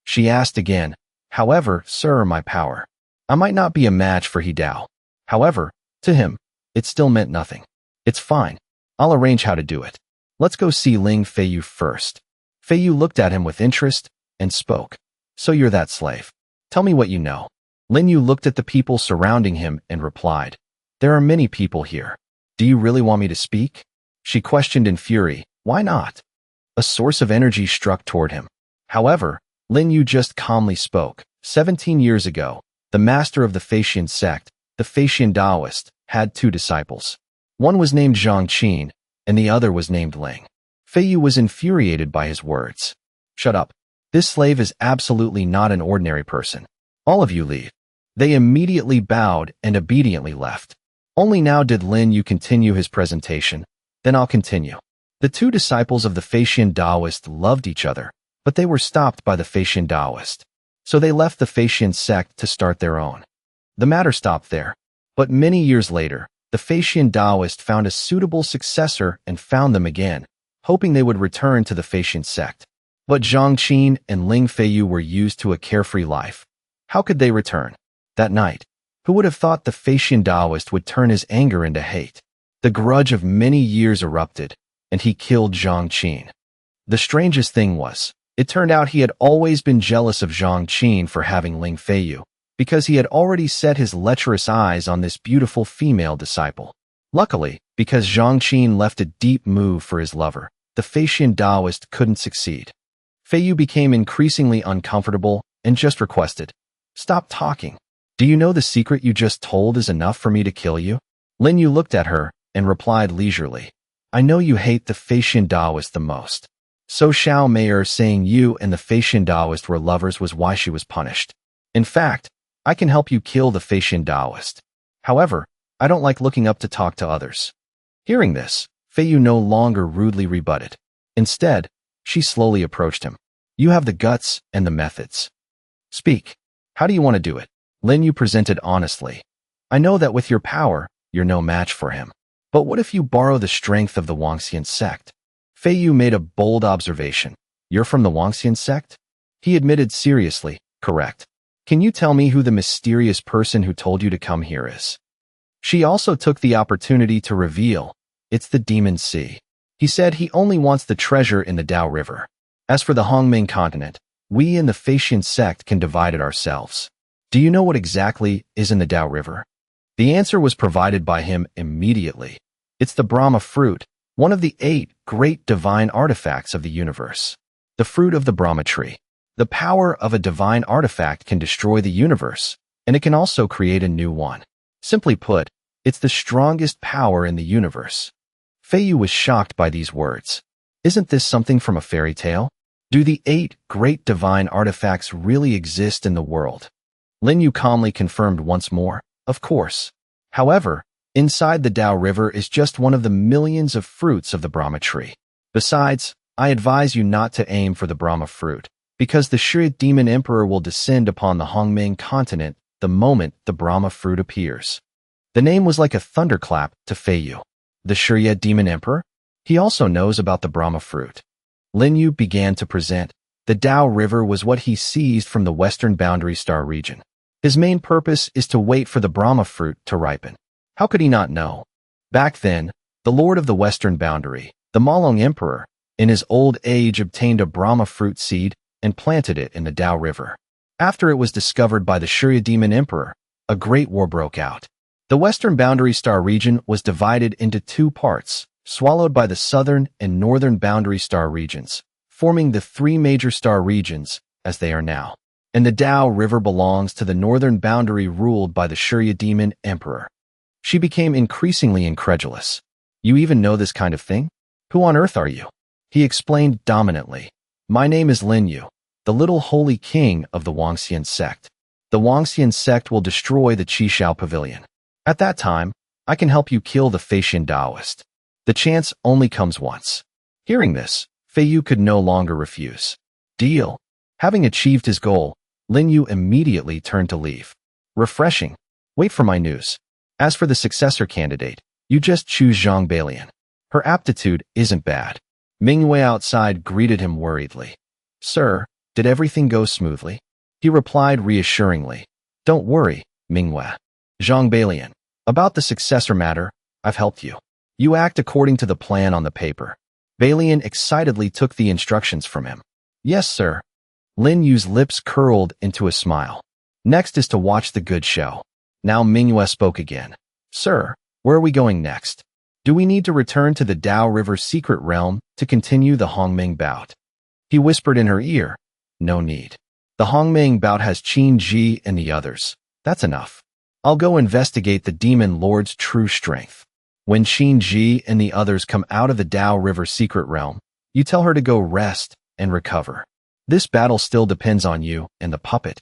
She asked again, however, sir, my power. I might not be a match for He Dao. However, to him, it still meant nothing. It's fine. I'll arrange how to do it. Let's go see Ling Feiyu first. Feiyu looked at him with interest and spoke. So you're that slave. Tell me what you know. Lin Yu looked at the people surrounding him and replied, there are many people here. Do you really want me to speak? She questioned in fury, why not? A source of energy struck toward him. However, Lin Yu just calmly spoke. 17 years ago, the master of the Facian sect, the Facian Taoist, had two disciples. One was named Zhang Qin, and the other was named Ling. Feiyu was infuriated by his words. Shut up. This slave is absolutely not an ordinary person. All of you leave. They immediately bowed and obediently left. Only now did Lin Yu continue his presentation. Then I'll continue. The two disciples of the Facian Taoist loved each other, but they were stopped by the Facian Taoist. So they left the Facian sect to start their own. The matter stopped there. But many years later, the Facian Taoist found a suitable successor and found them again, hoping they would return to the Facian sect. But Zhang Qin and Ling Feiyu were used to a carefree life. How could they return? That night, who would have thought the Facian Taoist would turn his anger into hate? The grudge of many years erupted, and he killed Zhang Qin. The strangest thing was, it turned out he had always been jealous of Zhang Qin for having Ling Feiyu, because he had already set his lecherous eyes on this beautiful female disciple. Luckily, because Zhang Qin left a deep move for his lover, the Facian Taoist couldn't succeed. Feiyu became increasingly uncomfortable and just requested, stop talking. Do you know the secret you just told is enough for me to kill you? Lin Yu looked at her and replied leisurely, I know you hate the Facian Taoist the most. So Xiao Meier saying you and the Facian Taoist were lovers was why she was punished. In fact, I can help you kill the Facian Taoist. However, I don't like looking up to talk to others. Hearing this, Feiyu no longer rudely rebutted. Instead, she slowly approached him. You have the guts and the methods. Speak. How do you want to do it? Lin Yu presented honestly. I know that with your power, you're no match for him. But what if you borrow the strength of the Wangxian sect? Feiyu made a bold observation. You're from the Wangxian sect? He admitted seriously, correct. Can you tell me who the mysterious person who told you to come here is? She also took the opportunity to reveal, it's the Demon Sea. He said he only wants the treasure in the Dao River. As for the Hongming continent, we in the Facian sect can divide it ourselves. Do you know what exactly is in the Dao River? The answer was provided by him immediately. It's the Brahma fruit, one of the 8 great divine artifacts of the universe. The fruit of the Brahma tree. The power of a divine artifact can destroy the universe, and it can also create a new one. Simply put, it's the strongest power in the universe. Feiyu was shocked by these words. Isn't this something from a fairy tale? Do the 8 great divine artifacts really exist in the world? Lin Yu calmly confirmed once more, of course. However, inside the Dao River is just one of the millions of fruits of the Brahma tree. Besides, I advise you not to aim for the Brahma fruit, because the Shi Demon Emperor will descend upon the Hongming continent the moment the Brahma fruit appears. The name was like a thunderclap to Feiyu. The Shi Demon Emperor? He also knows about the Brahma fruit. Lin Yu began to present. The Dao River was what he seized from the western boundary star region. His main purpose is to wait for the Brahma fruit to ripen. How could he not know? Back then, the lord of the western boundary, the Malong Emperor, in his old age obtained a Brahma fruit seed and planted it in the Tao River. After it was discovered by the Surya demon emperor, a great war broke out. The western boundary star region was divided into two parts, swallowed by the southern and northern boundary star regions, forming the three major star regions as they are now. And the Tao River belongs to the northern boundary ruled by the Surya demon emperor. She became increasingly incredulous. You even know this kind of thing? Who on earth are you? He explained dominantly. My name is Lin Yu, the little holy king of the Wangxian sect. The Wangxian sect will destroy the Qishao Pavilion. At that time, I can help you kill the Feishan Taoist. The chance only comes once. Hearing this, Fei Yu could no longer refuse. Deal. Having achieved his goal, Lin Yu immediately turned to leave. Refreshing. Wait for my news. As for the successor candidate, you just choose Zhang Balian. Her aptitude isn't bad. Mingwei outside greeted him worriedly. Sir, did everything go smoothly? He replied reassuringly. Don't worry, Mingwei. Zhang Balian. About the successor matter, I've helped you. You act according to the plan on the paper. Balian excitedly took the instructions from him. Yes, sir. Lin Yu's lips curled into a smile. Next is to watch the good show. Now Mingyue spoke again. Sir, where are we going next? Do we need to return to the Tao River secret realm to continue the Hongming bout? He whispered in her ear. No need. The Hongming bout has Qin Ji and the others. That's enough. I'll go investigate the demon lord's true strength. When Qin Ji and the others come out of the Tao River secret realm, you tell her to go rest and recover. This battle still depends on you and the puppet.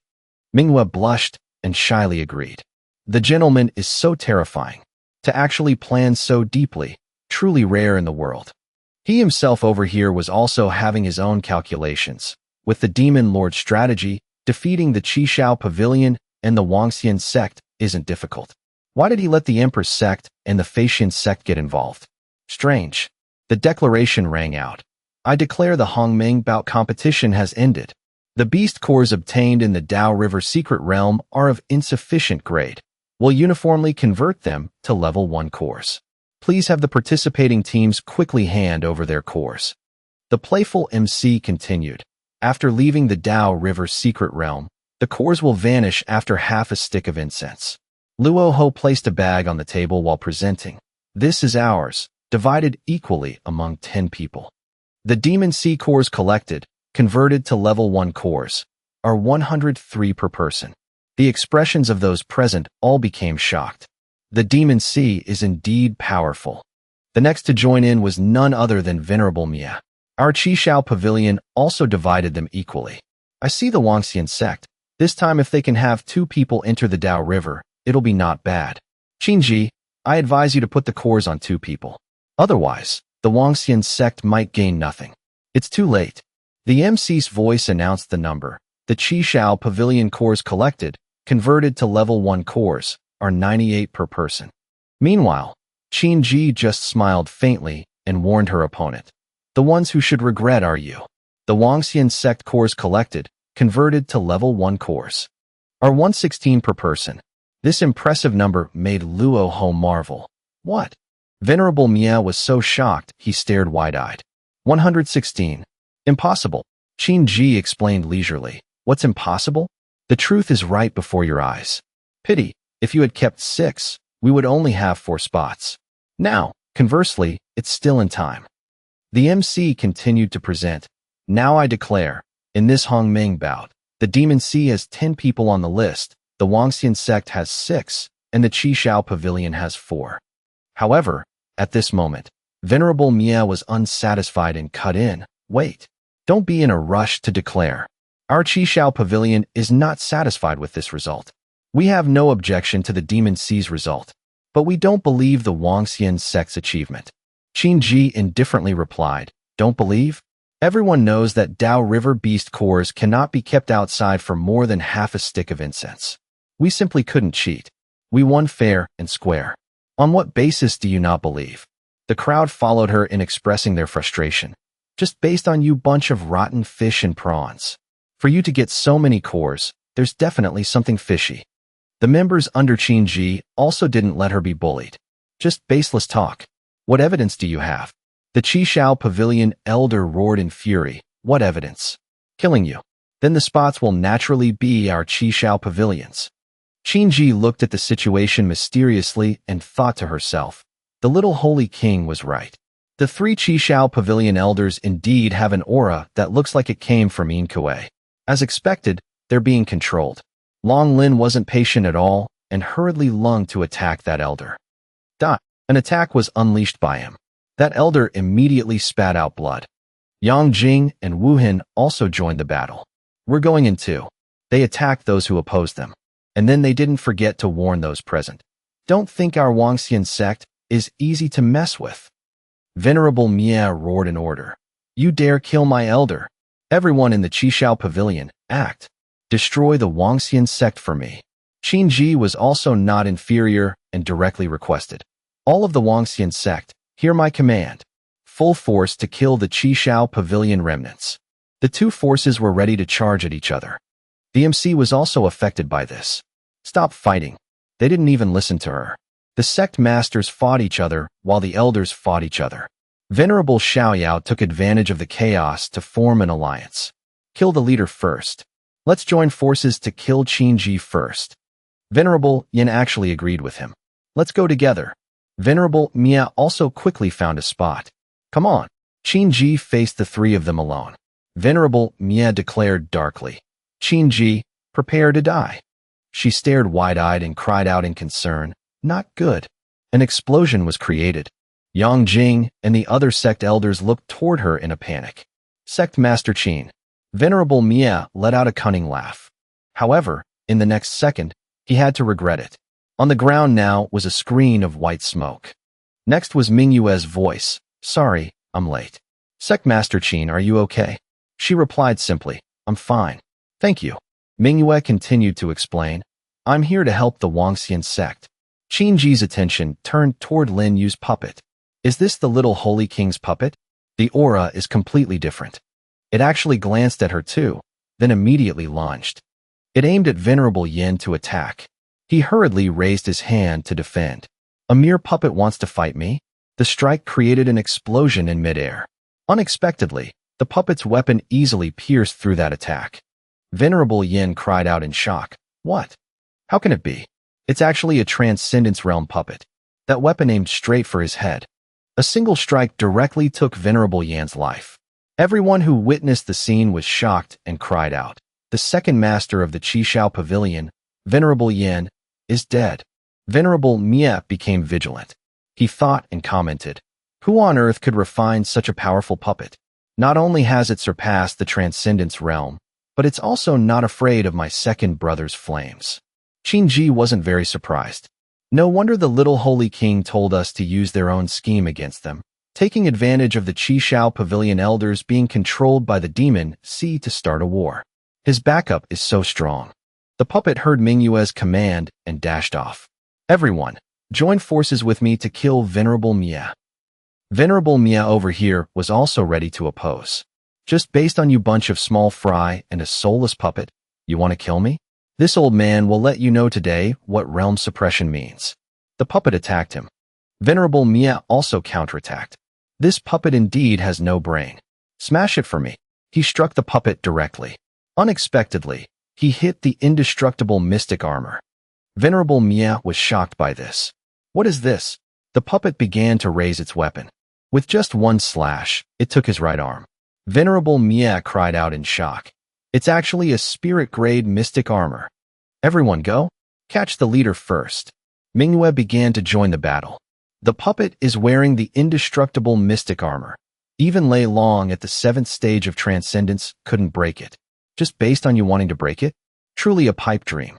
Minghua blushed and shyly agreed. The gentleman is so terrifying. To actually plan so deeply, truly rare in the world. He himself over here was also having his own calculations. With the demon lord strategy, defeating the Qishao Pavilion and the Wangxian sect isn't difficult. Why did he let the Empress sect and the Feishan sect get involved? Strange. The declaration rang out. I declare the Hongming bout competition has ended. The beast cores obtained in the Tao River secret realm are of insufficient grade. We'll uniformly convert them to level 1 cores. Please have the participating teams quickly hand over their cores. The playful MC continued. After leaving the Tao River secret realm, the cores will vanish after half a stick of incense. Luo Ho placed a bag on the table while presenting. This is ours, divided equally among 10 people. The Demon C cores collected, converted to level 1 cores, are 103 per person. The expressions of those present all became shocked. The Demon C is indeed powerful. The next to join in was none other than Venerable Mia. Our Qishao Pavilion also divided them equally. I see the Wangxian sect. This time if they can have 2 people enter the Tao River, it'll be not bad. Qinji, I advise you to put the cores on 2 people. Otherwise, the Wangxian sect might gain nothing. It's too late. The MC's voice announced the number. The Qishao Pavilion cores collected, converted to level 1 cores, are 98 per person. Meanwhile, Qin Ji just smiled faintly and warned her opponent. The ones who should regret are you. The Wangxian sect cores collected, converted to level 1 cores, are 116 per person. This impressive number made Luo Ho marvel. What? Venerable Mia was so shocked he stared wide-eyed. 116. Impossible. Qin Ji explained leisurely. What's impossible? The truth is right before your eyes. Pity, if you had kept 6, we would only have 4 spots. Now, conversely, it's still in time. The MC continued to present. Now I declare, in this Hongming bout, the Demon C has 10 people on the list, the Wangxian sect has 6, and the Qishao Pavilion has 4. However, at this moment, Venerable Mia was unsatisfied and cut in. Wait, don't be in a rush to declare. Our Qishao Pavilion is not satisfied with this result. We have no objection to the Demon C's result, but we don't believe the Wangxian sect's achievement. Qin Ji indifferently replied, Don't believe? Everyone knows that Tao River beast cores cannot be kept outside for more than half a stick of incense. We simply couldn't cheat. We won fair and square. On what basis do you not believe? The crowd followed her in expressing their frustration. Just based on you bunch of rotten fish and prawns. For you to get so many cores, there's definitely something fishy. The members under Qin Ji also didn't let her be bullied. Just baseless talk. What evidence do you have? The Qishao Pavilion elder roared in fury. What evidence? Killing you. Then the spots will naturally be our Qishao pavilions. Qinji looked at the situation mysteriously and thought to herself, the little holy king was right. The 3 Qishao pavilion elders indeed have an aura that looks like it came from Inkue. As expected, they're being controlled. Long Lin wasn't patient at all and hurriedly lunged to attack that elder. An attack was unleashed by him. That elder immediately spat out blood. Yang Jing and Wu Hin also joined the battle. We're going in too. They attacked those who opposed them. And then they didn't forget to warn those present. Don't think our Wangxian sect is easy to mess with. Venerable Mia roared in order. You dare kill my elder? Everyone in the Qishao Pavilion, act. Destroy the Wangxian sect for me. Qinji was also not inferior and directly requested. All of the Wangxian sect, hear my command. Full force to kill the Qishao Pavilion remnants. The 2 forces were ready to charge at each other. The MC was also affected by this. Stop fighting. They didn't even listen to her. The sect masters fought each other while the elders fought each other. Venerable Xiaoyao took advantage of the chaos to form an alliance. Kill the leader first. Let's join forces to kill Qinji first. Venerable Yin actually agreed with him. Let's go together. Venerable Mia also quickly found a spot. Come on. Qinji faced the 3 of them alone. Venerable Mia declared darkly. Qinji, prepare to die. She stared wide-eyed and cried out in concern. Not good. An explosion was created. Yang Jing and the other sect elders looked toward her in a panic. Sect Master Qin. Venerable Mia let out a cunning laugh. However, in the next second, he had to regret it. On the ground now was a screen of white smoke. Next was Mingyue's voice. Sorry, I'm late. Sect Master Qin, are you okay? She replied simply, I'm fine. Thank you. Mingyue continued to explain. I'm here to help the Wangxian sect. Qinji's attention turned toward Lin Yu's puppet. Is this the little holy king's puppet? The aura is completely different. It actually glanced at her too, then immediately lunged. It aimed at Venerable Yin to attack. He hurriedly raised his hand to defend. A mere puppet wants to fight me? The strike created an explosion in midair. Unexpectedly, the puppet's weapon easily pierced through that attack. Venerable Yin cried out in shock. What? How can it be? It's actually a Transcendence Realm puppet. That weapon aimed straight for his head. A single strike directly took Venerable Yan's life. Everyone who witnessed the scene was shocked and cried out. The second master of the Qishao Pavilion, Venerable Yan, is dead. Venerable Mia became vigilant. He thought and commented, who on earth could refine such a powerful puppet? Not only has it surpassed the Transcendence Realm, but it's also not afraid of my second brother's flames. Qinji wasn't very surprised. No wonder the little holy king told us to use their own scheme against them, taking advantage of the Qishao Pavilion elders being controlled by the demon C to start a war. His backup is so strong. The puppet heard Mingyue's command and dashed off. Everyone, join forces with me to kill Venerable Mia. Venerable Mia over here was also ready to oppose. Just based on you bunch of small fry and a soulless puppet, you want to kill me? This old man will let you know today what realm suppression means. The puppet attacked him. Venerable Mia also counterattacked. This puppet indeed has no brain. Smash it for me. He struck the puppet directly. Unexpectedly, he hit the indestructible mystic armor. Venerable Mia was shocked by this. What is this? The puppet began to raise its weapon. With just one slash, it took his right arm. Venerable Mia cried out in shock. It's actually a spirit-grade mystic armor. Everyone go. Catch the leader first. Mingyue began to join the battle. The puppet is wearing the indestructible mystic armor. Even Lei Long at the 7th stage of Transcendence couldn't break it. Just based on you wanting to break it? Truly a pipe dream.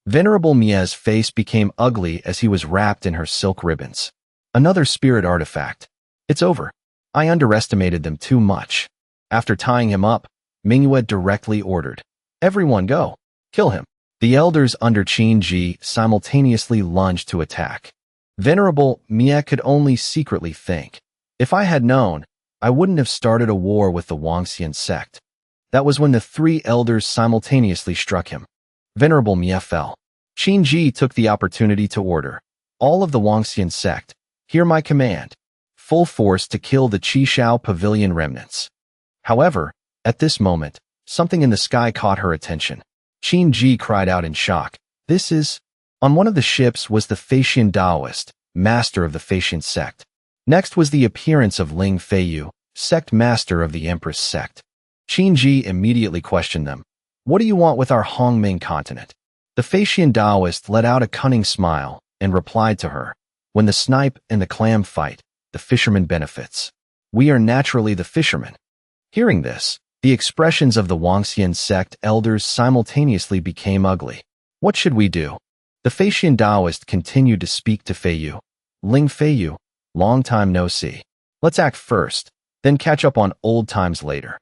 Venerable Mia's face became ugly as he was wrapped in her silk ribbons. Another spirit artifact. It's over. I underestimated them too much. After tying him up, Mingyue directly ordered, everyone go. Kill him. The elders under Qinji simultaneously lunged to attack. Venerable Mia could only secretly think, if I had known, I wouldn't have started a war with the Wangxian sect. That was when the 3 elders simultaneously struck him. Venerable Mia fell. Qinji took the opportunity to order, all of the Wangxian sect, hear my command. full force to kill the Qishao Pavilion remnants. However, at this moment, something in the sky caught her attention. Qin Ji cried out in shock. This is... On one of the ships was the Faxian Taoist, master of the Faxian sect. Next was the appearance of Ling Feiyu, sect master of the Empress sect. Qin Ji immediately questioned them. What do you want with our Hongming continent? The Faxian Taoist let out a cunning smile and replied to her. When the snipe and the clam fight, the fisherman benefits. We are naturally the fishermen. Hearing this, the expressions of the Wangxian sect elders simultaneously became ugly. What should we do? The Faxian Taoist continued to speak to Feiyu. Ling Feiyu, long time no see. Let's act first, then catch up on old times later.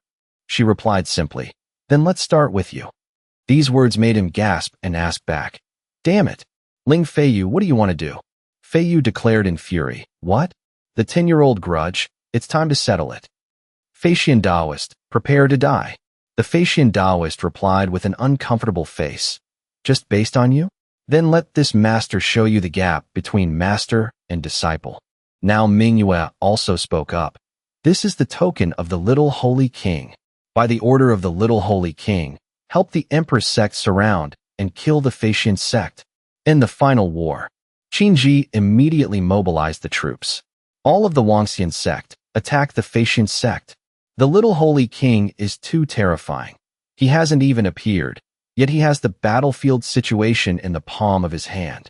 She replied simply, then let's start with you. These words made him gasp and ask back. Damn it. Ling Feiyu, what do you want to do? Feiyu declared in fury. What? The 10-year-old grudge? It's time to settle it. Faxian Taoist, prepare to die. The Faxian Taoist replied with an uncomfortable face. Just based on you? Then let this master show you the gap between master and disciple. Now Manhwa also spoke up. This is the token of the Little Holy King. By the order of the Little Holy King, help the Empress sect surround and kill the Faxian sect. In the final war, Qin Ji immediately mobilized the troops. All of the Wangxian sect attacked the Faxian sect. The Little Holy King is too terrifying. He hasn't even appeared, yet he has the battlefield situation in the palm of his hand.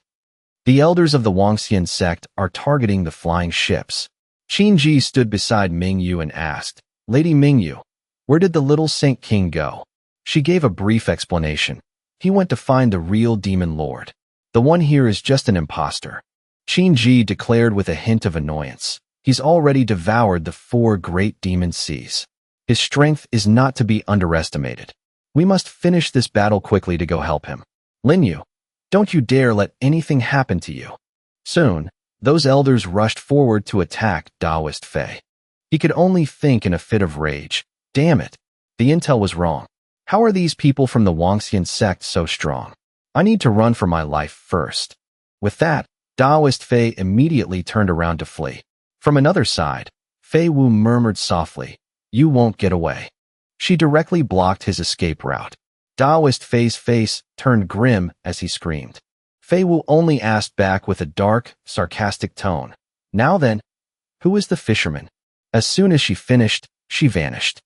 The elders of the Wangxian sect are targeting the flying ships. Qin Ji stood beside Mingyu and asked, Lady Mingyu, where did the little Saint King go? She gave a brief explanation. He went to find the real demon lord. The one here is just an imposter. Qin Ji declared with a hint of annoyance. He's already devoured the 4 great demon seas. His strength is not to be underestimated. We must finish this battle quickly to go help him. Linyu, don't you dare let anything happen to you. Soon, those elders rushed forward to attack Taoist Fei. He could only think in a fit of rage. Damn it. The intel was wrong. How are these people from the Wangxian sect so strong? I need to run for my life first. With that, Taoist Fei immediately turned around to flee. From another side, Fei Wu murmured softly, You won't get away. She directly blocked his escape route. Taoist Fei's face turned grim as he screamed. Fei Wu only asked back with a dark, sarcastic tone. Now then, who is the fisherman? As soon as she finished, she vanished.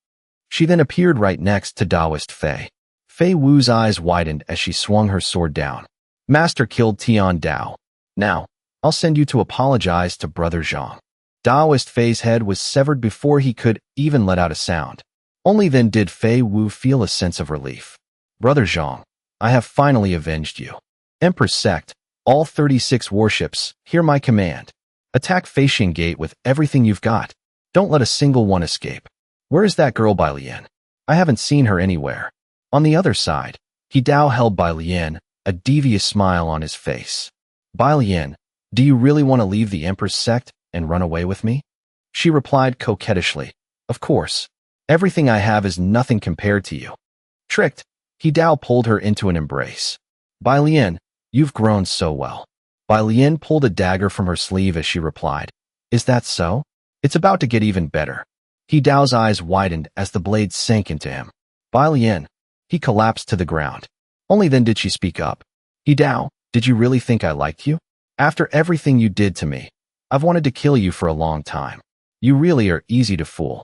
She then appeared right next to Taoist Fei. Fei Wu's eyes widened as she swung her sword down. Master killed Tian Dao. Now, I'll send you to apologize to Brother Zhang. Taoist Fei's head was severed before he could even let out a sound. Only then did Fei Wu feel a sense of relief. Brother Zhang, I have finally avenged you. Empress sect, all 36 warships, hear my command. Attack Faxian Gate with everything you've got. Don't let a single one escape. Where is that girl Bai Lian? I haven't seen her anywhere. On the other side, He Dao held Bai Lian, a devious smile on his face. Bai Lian, do you really want to leave the Empress sect and run away with me? She replied coquettishly. Of course. Everything I have is nothing compared to you. Tricked, He Dao pulled her into an embrace. Bai Lian, you've grown so well. Bai Lian pulled a dagger from her sleeve as she replied. Is that so? It's about to get even better. He Dao's eyes widened as the blade sank into him. Bai Lian. He collapsed to the ground. Only then did she speak up. He Dao, did you really think I liked you? After everything you did to me, I've wanted to kill you for a long time. You really are easy to fool.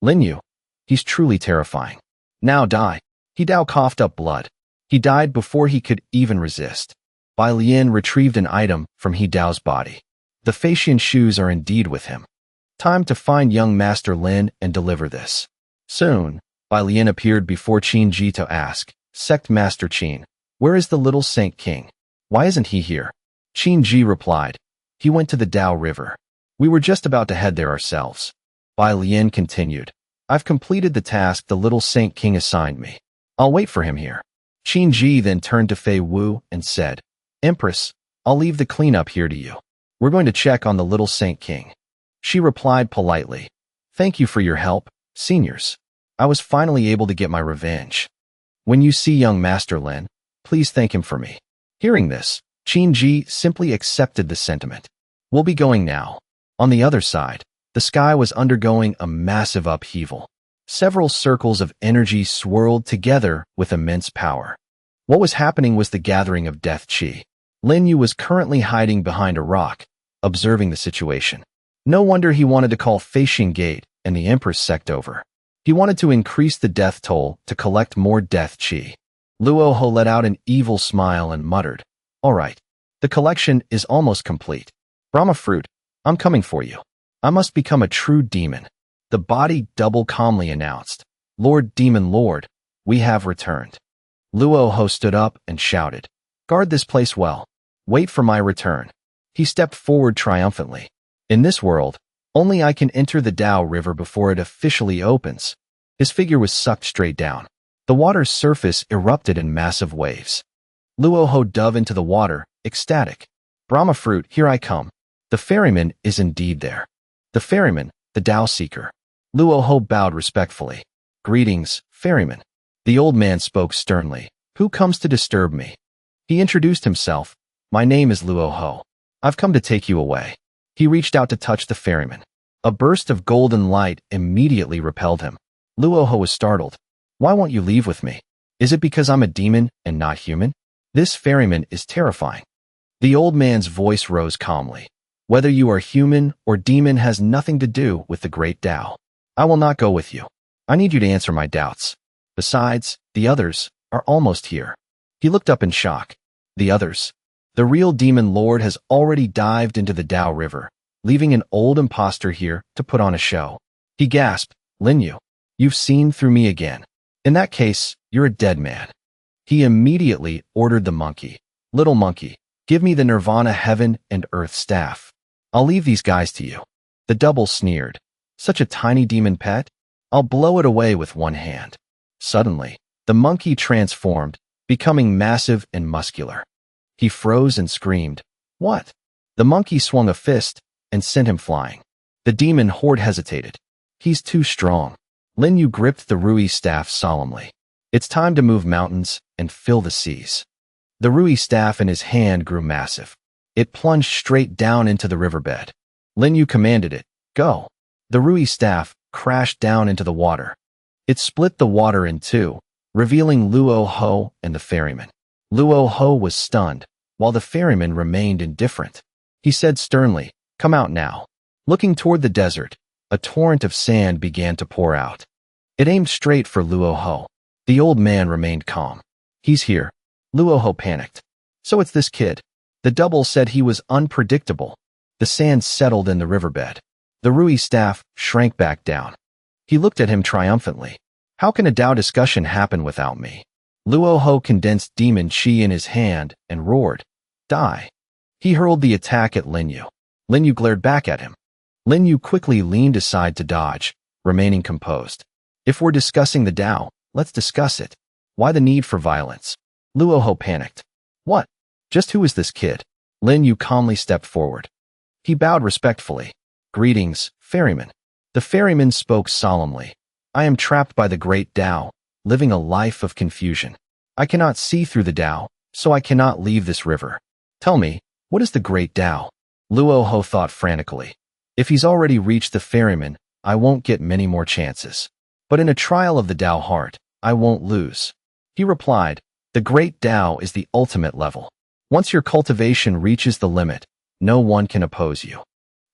Linyu. He's truly terrifying. Now die. He Dao coughed up blood. He died before he could even resist. Bai Lian retrieved an item from He Dao's body. The Faxian shoes are indeed with him. Time to find young Master Lin and deliver this. Soon, Bai Lian appeared before Qin Ji to ask, Sect Master Qin, where is the little Saint King? Why isn't he here? Qin Ji replied, he went to the Dao River. We were just about to head there ourselves. Bai Lian continued, I've completed the task the little Saint King assigned me. I'll wait for him here. Qin Ji then turned to Fei Wu and said, Empress, I'll leave the cleanup here to you. We're going to check on the little Saint King. She replied politely, Thank you for your help, seniors. I was finally able to get my revenge. When you see young Master Lin, please thank him for me. Hearing this, Qin Ji simply accepted the sentiment. We'll be going now. On the other side, The sky was undergoing a massive upheaval. Several circles of energy swirled together with immense power. What was happening was the gathering of death chi. Lin Yu was currently hiding behind a rock, observing the situation. No wonder he wanted to call Feixing Gate and the Empress sect over. He wanted to increase the death toll to collect more death chi. Luo Ho let out an evil smile and muttered, "All right, the collection is almost complete. Brahma fruit, I'm coming for you. I must become a true demon." The body double calmly announced, "Lord Demon Lord, we have returned." Luo Ho stood up and shouted, "Guard this place well. Wait for my return." He stepped forward triumphantly. "In this world, only I can enter the Tao River before it officially opens." His figure was sucked straight down. The water's surface erupted in massive waves. Luo Ho dove into the water, ecstatic. "Brahma fruit, here I come." The ferryman is indeed there. The ferryman, the Tao Seeker. Luo Ho bowed respectfully. "Greetings, ferryman." The old man spoke sternly. "Who comes to disturb me?" He introduced himself. "My name is Luo Ho. I've come to take you away." He reached out to touch the ferryman. A burst of golden light immediately repelled him. Luo Ho was startled. "Why won't you leave with me? Is it because I'm a demon and not human?" This ferryman is terrifying. The old man's voice rose calmly. "Whether you are human or demon has nothing to do with the great Tao. I will not go with you. I need you to answer my doubts. Besides, the others are almost here." He looked up in shock. The others? The real demon lord has already dived into the Tao River, leaving an old imposter here to put on a show. He gasped, "Lin Yu, you've seen through me again. In that case, you're a dead man." He immediately ordered the monkey. "Little monkey, give me the Nirvana heaven and earth staff. I'll leave these guys to you." The double sneered. "Such a tiny demon pet? I'll blow it away with one hand." Suddenly, the monkey transformed, becoming massive and muscular. He froze and screamed, "What?" The monkey swung a fist and sent him flying. The demon horde hesitated. "He's too strong." Lin Yu gripped the Rui staff solemnly. "It's time to move mountains and fill the seas." The Rui staff in his hand grew massive. It plunged straight down into the riverbed. Lin Yu commanded it, "Go." The Rui staff crashed down into the water. It split the water in two, revealing Luo Ho and the ferryman. Luo Ho was stunned, while the ferryman remained indifferent. He said sternly, "Come out now." Looking toward the desert, a torrent of sand began to pour out. It aimed straight for Luo Ho. The old man remained calm. "He's here." Luo Ho panicked. "So it's this kid." The double said he was unpredictable. The sand settled in the riverbed. The Rui staff shrank back down. He looked at him triumphantly. "How can a Tao discussion happen without me?" Luo Ho condensed demon chi in his hand and roared, "Die." He hurled the attack at Lin Yu. Lin Yu glared back at him. Lin Yu quickly leaned aside to dodge, remaining composed. "If we're discussing the Tao, let's discuss it. Why the need for violence?" Luo Ho panicked. "What? Just who is this kid?" Lin Yu calmly stepped forward. He bowed respectfully. "Greetings, ferryman." The ferryman spoke solemnly. "I am trapped by the great Tao, living a life of confusion. I cannot see through the Tao, so I cannot leave this river. Tell me, what is the great Tao?" Luo Ho thought frantically. If he's already reached the ferryman, I won't get many more chances. But in a trial of the Tao heart, I won't lose. He replied, "The great Tao is the ultimate level. Once your cultivation reaches the limit, no one can oppose you."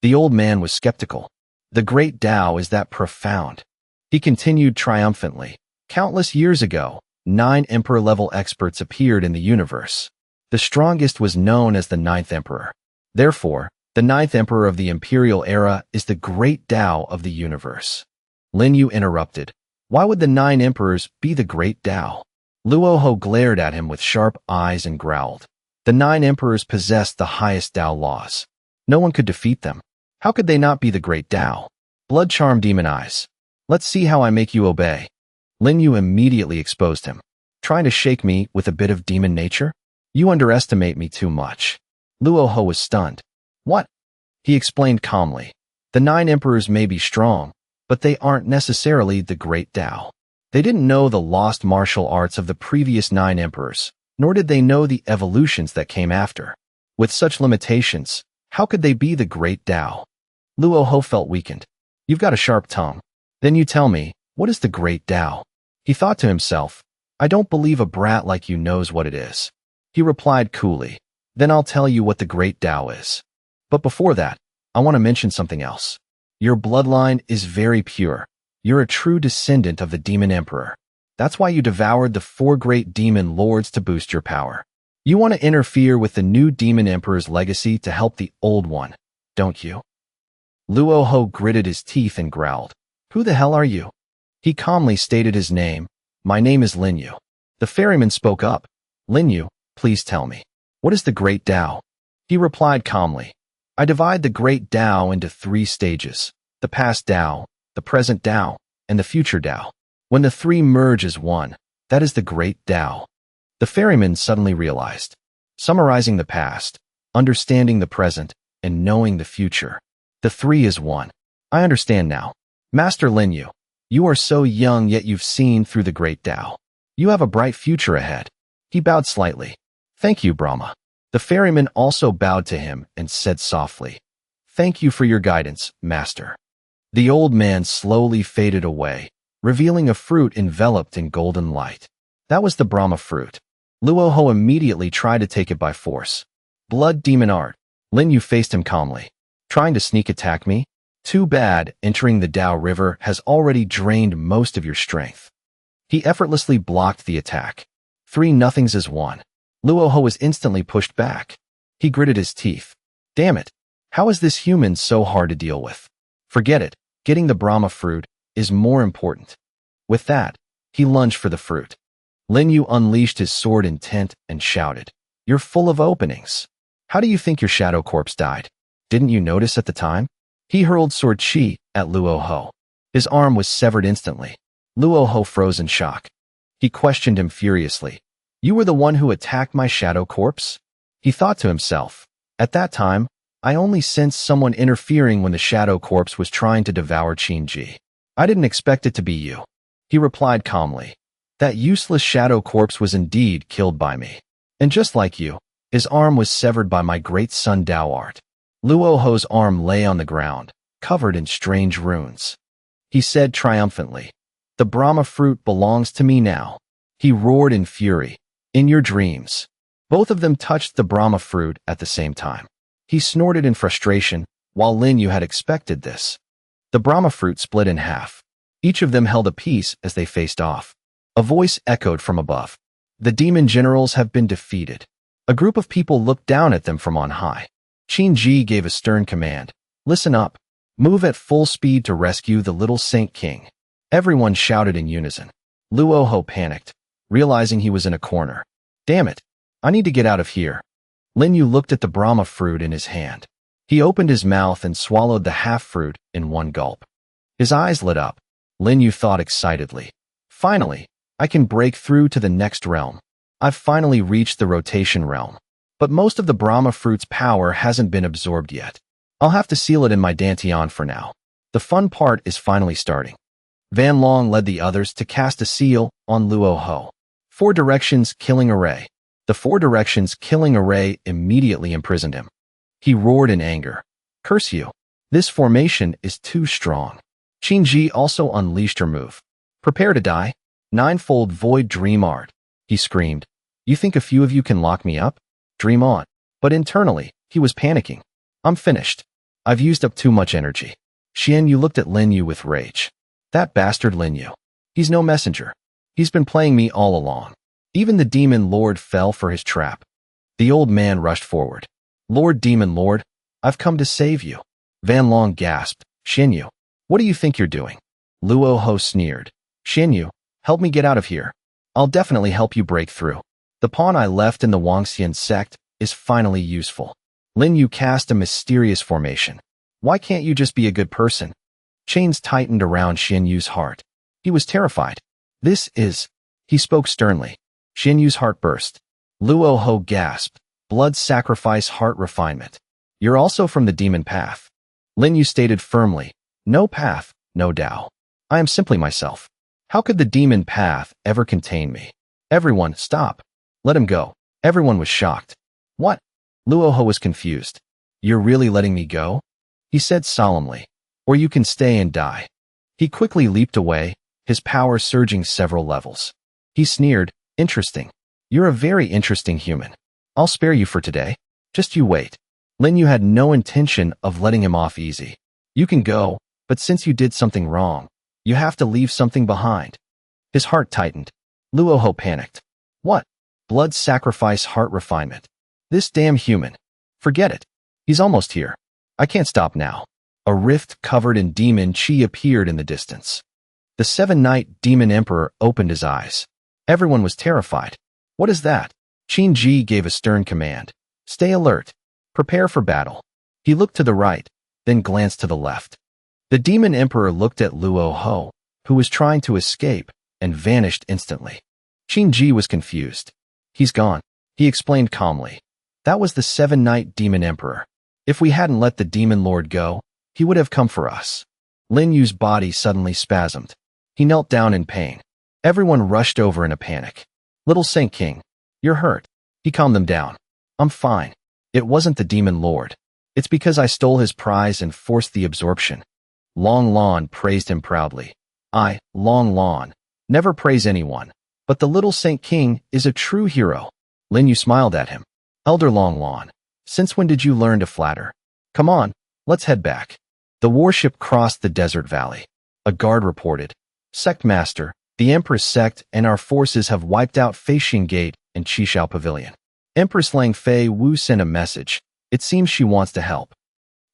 The old man was skeptical. The great Tao is that profound. He continued triumphantly. "Countless years ago, 9 emperor-level experts appeared in the universe. The strongest was known as the 9th emperor. Therefore, the 9th emperor of the imperial era is the great Tao of the universe." Lin Yu interrupted. "Why would the 9 emperors be the great Tao?" Luo Ho glared at him with sharp eyes and growled. "The 9 emperors possessed the highest Tao laws. No one could defeat them. How could they not be the great Tao? Blood charm demon eyes. Let's see how I make you obey." Lin Yu immediately exposed him. "Trying to shake me with a bit of demon nature? You underestimate me too much." Luo Ho was stunned. "What?" He explained calmly. "The 9 emperors may be strong, but they aren't necessarily the great Tao. They didn't know the lost martial arts of the previous 9 emperors, nor did they know the evolutions that came after. With such limitations, how could they be the great Tao?" Luo Ho felt weakened. You've got a sharp tongue. Then you tell me, what is the Great Tao? He thought to himself, I don't believe a brat like you knows what it is. He replied coolly, then I'll tell you what the Great Tao is. But before that, I want to mention something else. Your bloodline is very pure. You're a true descendant of the Demon Emperor. That's why you devoured the 4 great demon lords to boost your power. You want to interfere with the new Demon Emperor's legacy to help the old one, don't you? Luo Ho gritted his teeth and growled. Who the hell are you? He calmly stated his name. My name is Lin Yu. The ferryman spoke up. Lin Yu, please tell me. What is the Great Tao? He replied calmly. I divide the Great Tao into 3 stages. The past Tao, the present Tao, and the future Tao. When the 3 merge as one, that is the Great Tao. The ferryman suddenly realized. Summarizing the past, understanding the present, and knowing the future. The 3 is one. I understand now. Master Lin Yu, you are so young yet you've seen through the Great Tao. You have a bright future ahead. He bowed slightly. Thank you, Brahma. The ferryman also bowed to him and said softly, Thank you for your guidance, Master. The old man slowly faded away, revealing a fruit enveloped in golden light. That was the Brahma fruit. Luo Ho immediately tried to take it by force. Blood demon art. Lin Yu faced him calmly. Trying to sneak attack me? Too bad, entering the Tao River has already drained most of your strength. He effortlessly blocked the attack. 3 nothings as 1. Luo Ho was instantly pushed back. He gritted his teeth. Damn it. How is this human so hard to deal with? Forget it. Getting the Brahma fruit is more important. With that, he lunged for the fruit. Lin Yu unleashed his sword intent and shouted, You're full of openings. How do you think your shadow corpse died? Didn't you notice at the time? He hurled sword chi at Luo Ho. His arm was severed instantly. Luo Ho froze in shock. He questioned him furiously. You were the one who attacked my shadow corpse? He thought to himself. At that time, I only sensed someone interfering when the shadow corpse was trying to devour Qin-ji. I didn't expect it to be you. He replied calmly. That useless shadow corpse was indeed killed by me. And just like you, his arm was severed by my great son Tao art. Luo Ho's arm lay on the ground, covered in strange runes. He said triumphantly, The Brahma fruit belongs to me now. He roared in fury. In your dreams. Both of them touched the Brahma fruit at the same time. He snorted in frustration, while Lin Yu had expected this. The Brahma fruit split in half. Each of them held a piece as they faced off. A voice echoed from above. The demon generals have been defeated. A group of people looked down at them from on high. Qin-ji gave a stern command. Listen up. Move at full speed to rescue the little Saint King. Everyone shouted in unison. Luo Ho panicked, realizing he was in a corner. Damn it. I need to get out of here. Lin Yu looked at the Brahma fruit in his hand. He opened his mouth and swallowed the half-fruit in one gulp. His eyes lit up. Lin Yu thought excitedly. Finally, I can break through to the next realm. I've finally reached the rotation realm. But most of the Brahma fruit's power hasn't been absorbed yet. I'll have to seal it in my dantian for now. The fun part is finally starting. Van Long led the others to cast a seal on Luo Ho. 4 directions killing array. The 4 directions killing array immediately imprisoned him. He roared in anger. Curse you. This formation is too strong. Qin-ji also unleashed her move. Prepare to die. 9-fold void dream art. He screamed. You think a few of you can lock me up? Dream on. But internally, he was panicking. I'm finished. I've used up too much energy. Xian Yu looked at Lin Yu with rage. That bastard Lin Yu. He's no messenger. He's been playing me all along. Even the Demon Lord fell for his trap. The old man rushed forward. Lord Demon Lord, I've come to save you. Van Long gasped. Xian Yu, what do you think you're doing? Luo Ho sneered. Xian Yu, help me get out of here. I'll definitely help you break through. The pawn I left in the Wangxian sect is finally useful. Lin Yu cast a mysterious formation. Why can't you just be a good person? Chains tightened around Xian Yu's heart. He was terrified. This is... He spoke sternly. Xian Yu's heart burst. Luo Ho gasped. Blood sacrifice heart refinement. You're also from the demon path. Lin Yu stated firmly. No path, no Tao. I am simply myself. How could the demon path ever contain me? Everyone, stop. Let him go. Everyone was shocked. What? Luo Ho was confused. You're really letting me go? He said solemnly. where you can stay and die. He quickly leaped away, his power surging several levels. He sneered, interesting. You're a very interesting human. I'll spare you for today. Just you wait. Lin Yu had no intention of letting him off easy. You can go, but since you did something wrong, you have to leave something behind. His heart tightened. Luoho panicked. What? Blood sacrifice heart refinement. This damn human. Forget it. He's almost here. I can't stop now. A rift covered in demon chi appeared in the distance. The seven-night demon emperor opened his eyes. Everyone was terrified. What is that? Qin Ji gave a stern command. Stay alert. Prepare for battle. He looked to the right, then glanced to the left. The demon emperor looked at Luo Ho, who was trying to escape, and vanished instantly. Qin Ji was confused. He's gone, he explained calmly. That was the seven-night demon emperor. If we hadn't let the demon lord go, he would have come for us. Lin Yu's body suddenly spasmed. He knelt down in pain. Everyone rushed over in a panic. Little Saint King, you're hurt. He calmed them down. I'm fine. It wasn't the demon lord. It's because I stole his prize and forced the absorption. Long Lon praised him proudly. Long Lon, never praise anyone. But the little Saint King is a true hero. Lin Yu smiled at him. Elder Long Lon, since when did you learn to flatter? Come on, let's head back. The warship crossed the desert valley. A guard reported. Sect Master, the Empress sect and our forces have wiped out Feixing Gate and Qishao Pavilion. Empress Lang Fei Wu sent a message. It seems she wants to help.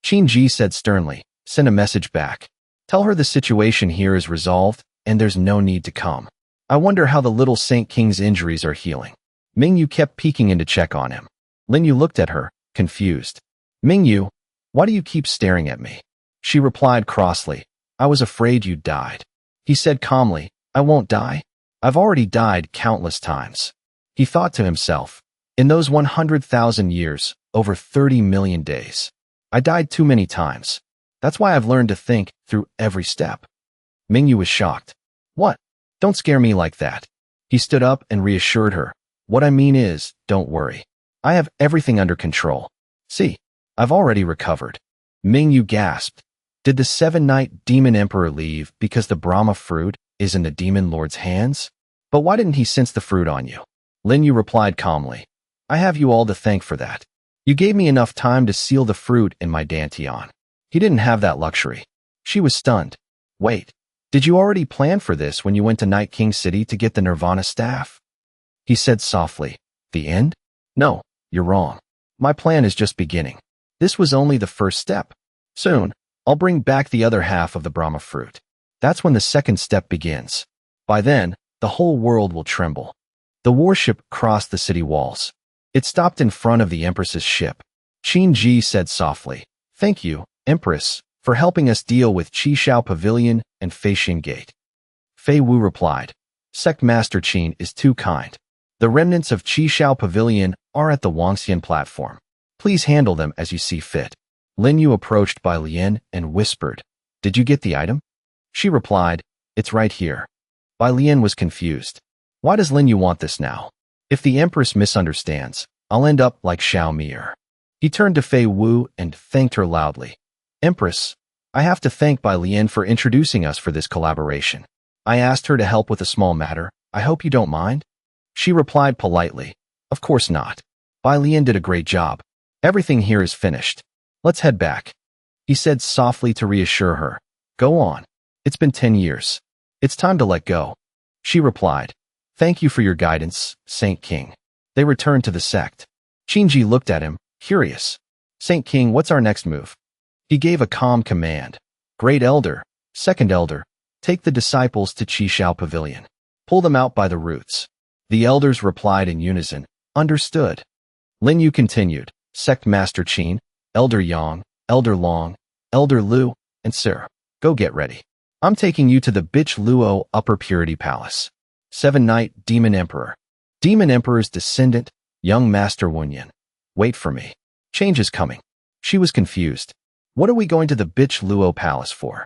Qin Ji said sternly, send a message back. Tell her the situation here is resolved and there's no need to come. I wonder how the little Saint King's injuries are healing. Ming Yu kept peeking in to check on him. Lin Yu looked at her, confused. Ming Yu, why do you keep staring at me? She replied crossly, I was afraid you died. He said calmly, I won't die. I've already died countless times. He thought to himself, in those 100,000 years, over 30 million days, I died too many times. That's why I've learned to think through every step. Ming Yu was shocked. What? Don't scare me like that. He stood up and reassured her. What I mean is, don't worry. I have everything under control. See, I've already recovered. Ming Yu gasped. Did the seven-night demon emperor leave because the Brahma fruit is in the demon lord's hands? But why didn't he sense the fruit on you? Lin Yu replied calmly. I have you all to thank for that. You gave me enough time to seal the fruit in my dantian. He didn't have that luxury. She was stunned. Wait, did you already plan for this when you went to Night King City to get the Nirvana staff? He said softly. The end? No, you're wrong. My plan is just beginning. This was only the first step. Soon, I'll bring back the other half of the Brahma fruit. That's when the second step begins. By then, the whole world will tremble. The warship crossed the city walls. It stopped in front of the Empress's ship. Qin Ji said softly, Thank you, Empress, for helping us deal with Qishao Pavilion and Feixing Gate. Fei Wu replied, Sect Master Qin is too kind. The remnants of Qishao Pavilion are at the Wangxian platform. Please handle them as you see fit. Lin Yu approached Bai Lian and whispered, Did you get the item? She replied, It's right here. Bai Lian was confused. Why does Lin Yu want this now? If the Empress misunderstands, I'll end up like Xiao Mir. He turned to Fei Wu and thanked her loudly. Empress, I have to thank Bai Lian for introducing us for this collaboration. I asked her to help with a small matter. I hope you don't mind? She replied politely, Of course not. Bai Lian did a great job. Everything here is finished. Let's head back. He said softly to reassure her. Go on. It's been 10 years. It's time to let go. She replied, Thank you for your guidance, Saint King. They returned to the sect. Qin Ji looked at him, curious. Saint King, what's our next move? He gave a calm command. Great Elder, Second Elder, take the disciples to Qishao Pavilion. Pull them out by the roots. The elders replied in unison, Understood. Lin Yu continued, Sect Master Qin, Elder Yang, Elder Long, Elder Lu, and Sir, go get ready. I'm taking you to the Bitch Luo Upper Purity Palace. Seven-Night Demon Emperor. Demon Emperor's descendant, young Master Wunyan. Wait for me. Change is coming. She was confused. What are we going to the Bitch Luo Palace for?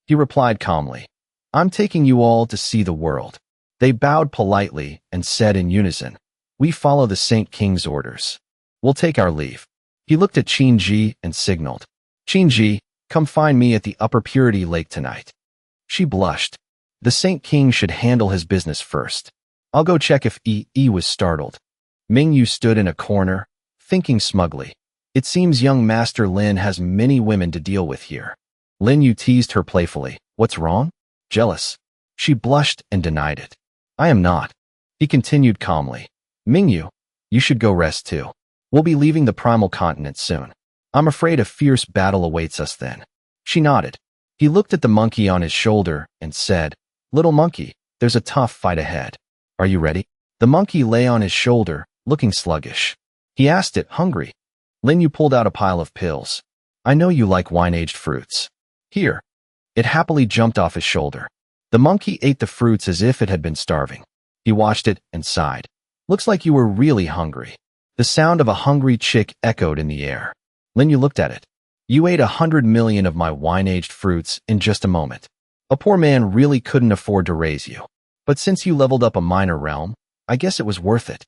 He replied calmly. I'm taking you all to see the world. They bowed politely and said in unison, We follow the Saint King's orders. We'll take our leave. He looked at Qin Ji and signaled. Qin Ji, Come find me at the Upper Purity Lake tonight. She blushed. The Saint King should handle his business first. I'll go check if Yi was startled. Mingyu stood in a corner, thinking smugly. It seems young Master Lin has many women to deal with here. Lin Yu teased her playfully. What's wrong? Jealous. She blushed and denied it. I am not. He continued calmly. Mingyu, you should go rest too. We'll be leaving the primal continent soon. I'm afraid a fierce battle awaits us then. She nodded. He looked at the monkey on his shoulder and said, Little monkey, there's a tough fight ahead. Are you ready? The monkey lay on his shoulder, looking sluggish. He asked it, hungry. Lin Yu pulled out a pile of pills. I know you like wine-aged fruits. Here. It happily jumped off his shoulder. The monkey ate the fruits as if it had been starving. He watched it and sighed. Looks like you were really hungry. The sound of a hungry chick echoed in the air. Lin Yu looked at it. You ate 100 million of my wine-aged fruits in just a moment. A poor man really couldn't afford to raise you. But since you leveled up a minor realm, I guess it was worth it.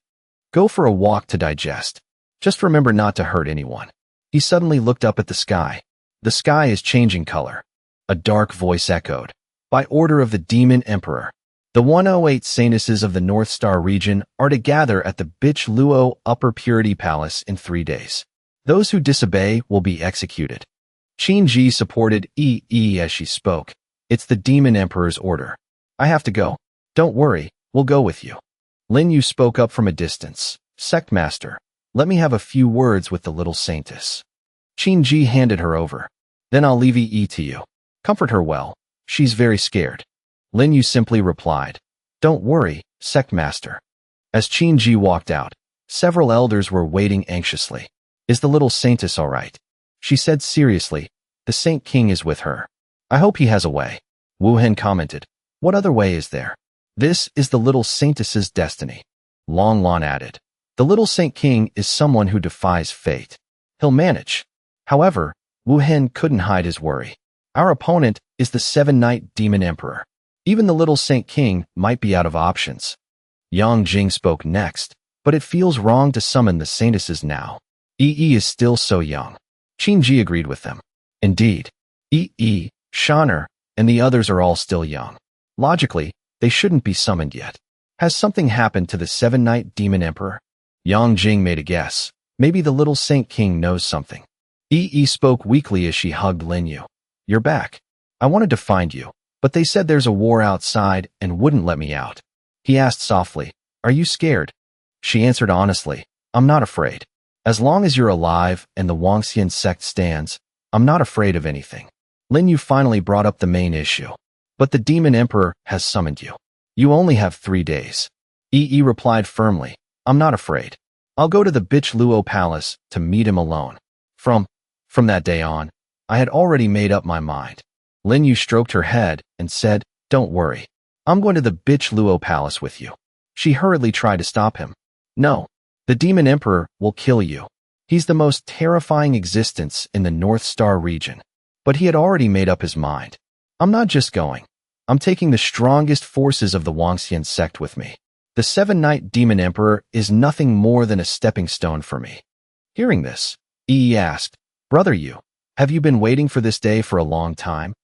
Go for a walk to digest. Just remember not to hurt anyone. He suddenly looked up at the sky. The sky is changing color. A dark voice echoed. By order of the Demon Emperor, the 108 Saintesses of the North Star region are to gather at the Bitch Luo Upper Purity Palace in 3 days. Those who disobey will be executed. Qin Ji supported Yi as she spoke. It's the Demon Emperor's order. I have to go. Don't worry, we'll go with you. Lin Yu spoke up from a distance. Sect Master, let me have a few words with the little saintess. Qin Ji handed her over. Then I'll leave Yi to you. Comfort her well. She's very scared. Lin Yu simply replied. Don't worry, Sect Master. As Qin Ji walked out, several elders were waiting anxiously. Is the little saintess all right? She said seriously. The Saint King is with her. I hope he has a way. Wu Hen commented. What other way is there? This is the little saintess's destiny. Long Lan added. The little Saint King is someone who defies fate. He'll manage. However, Wu Hen couldn't hide his worry. Our opponent is the 7-Night Demon Emperor. Even the little Saint King might be out of options. Yang Jing spoke next, but it feels wrong to summon the saintesses now. Yi is still so young. Qin Ji agreed with them. Indeed, Yi, Shaner, and the others are all still young. Logically, they shouldn't be summoned yet. Has something happened to the 7-Night Demon Emperor? Yang Jing made a guess. Maybe the little Saint King knows something. Yi spoke weakly as she hugged Lin Yu. You're back. I wanted to find you, but they said there's a war outside and wouldn't let me out. He asked softly, Are you scared? She answered honestly, I'm not afraid. As long as you're alive and the Wangxian sect stands, I'm not afraid of anything. Lin Yu finally brought up the main issue. But the Demon Emperor has summoned you. You only have 3 days. Yi replied firmly, I'm not afraid. I'll go to the Bitch Luo Palace to meet him alone. From that day on, I had already made up my mind. Lin Yu stroked her head and said, Don't worry. I'm going to the Bitch Luo Palace with you. She hurriedly tried to stop him. No. The Demon Emperor will kill you. He's the most terrifying existence in the North Star region. But he had already made up his mind. I'm not just going. I'm taking the strongest forces of the Wangxian sect with me. The 7-Night Demon Emperor is nothing more than a stepping stone for me. Hearing this, Yi asked, Brother Yu, have you been waiting for this day for a long time?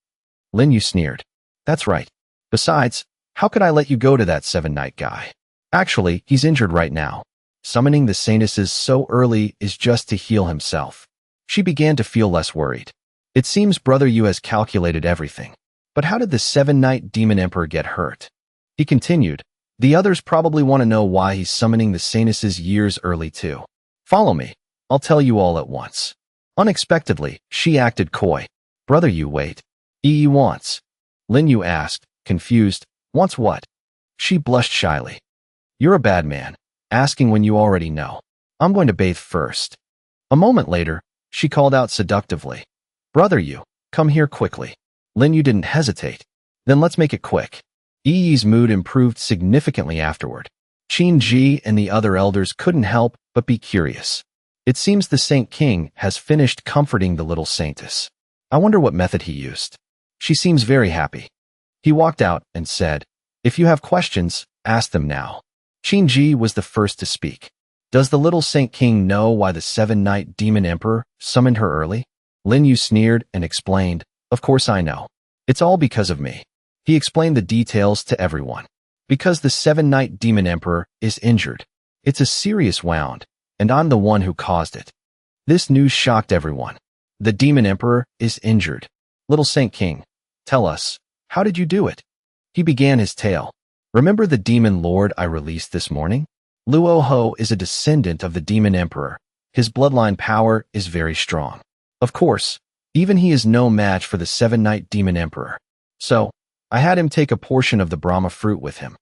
Lin Yu sneered. That's right. Besides, how could I let you go to that 7-Night guy? Actually, he's injured right now. Summoning the saintesses so early is just to heal himself. She began to feel less worried. It seems Brother Yu has calculated everything. But how did the 7-Night Demon Emperor get hurt? He continued, The others probably want to know why he's summoning the saintesses years early too. Follow me. I'll tell you all at once. Unexpectedly, she acted coy. Brother Yu, wait. Yi wants. Lin Yu asked, confused, Wants what? She blushed shyly. You're a bad man. Asking when you already know. I'm going to bathe first. A moment later, she called out seductively. Brother Yu, come here quickly. Lin Yu didn't hesitate. Then let's make it quick. Yi's mood improved significantly afterward. Qin Ji and the other elders couldn't help but be curious. It seems the Saint King has finished comforting the little saintess. I wonder what method he used. She seems very happy. He walked out and said, If you have questions, ask them now. Qin Ji was the first to speak. Does the little Saint King know why the 7-Night Demon Emperor summoned her early? Lin Yu sneered and explained, "Of course I know. It's all because of me." He explained the details to everyone. Because the seven-night demon emperor is injured. It's a serious wound, and I'm the one who caused it. This news shocked everyone. The demon emperor is injured. Little Saint King, tell us, how did you do it? He began his tale. Remember the demon lord I released this morning? Luo Ho is a descendant of the demon emperor. His bloodline power is very strong. Of course, even he is no match for the seven-night demon emperor. So, I had him take a portion of the Brahma fruit with him.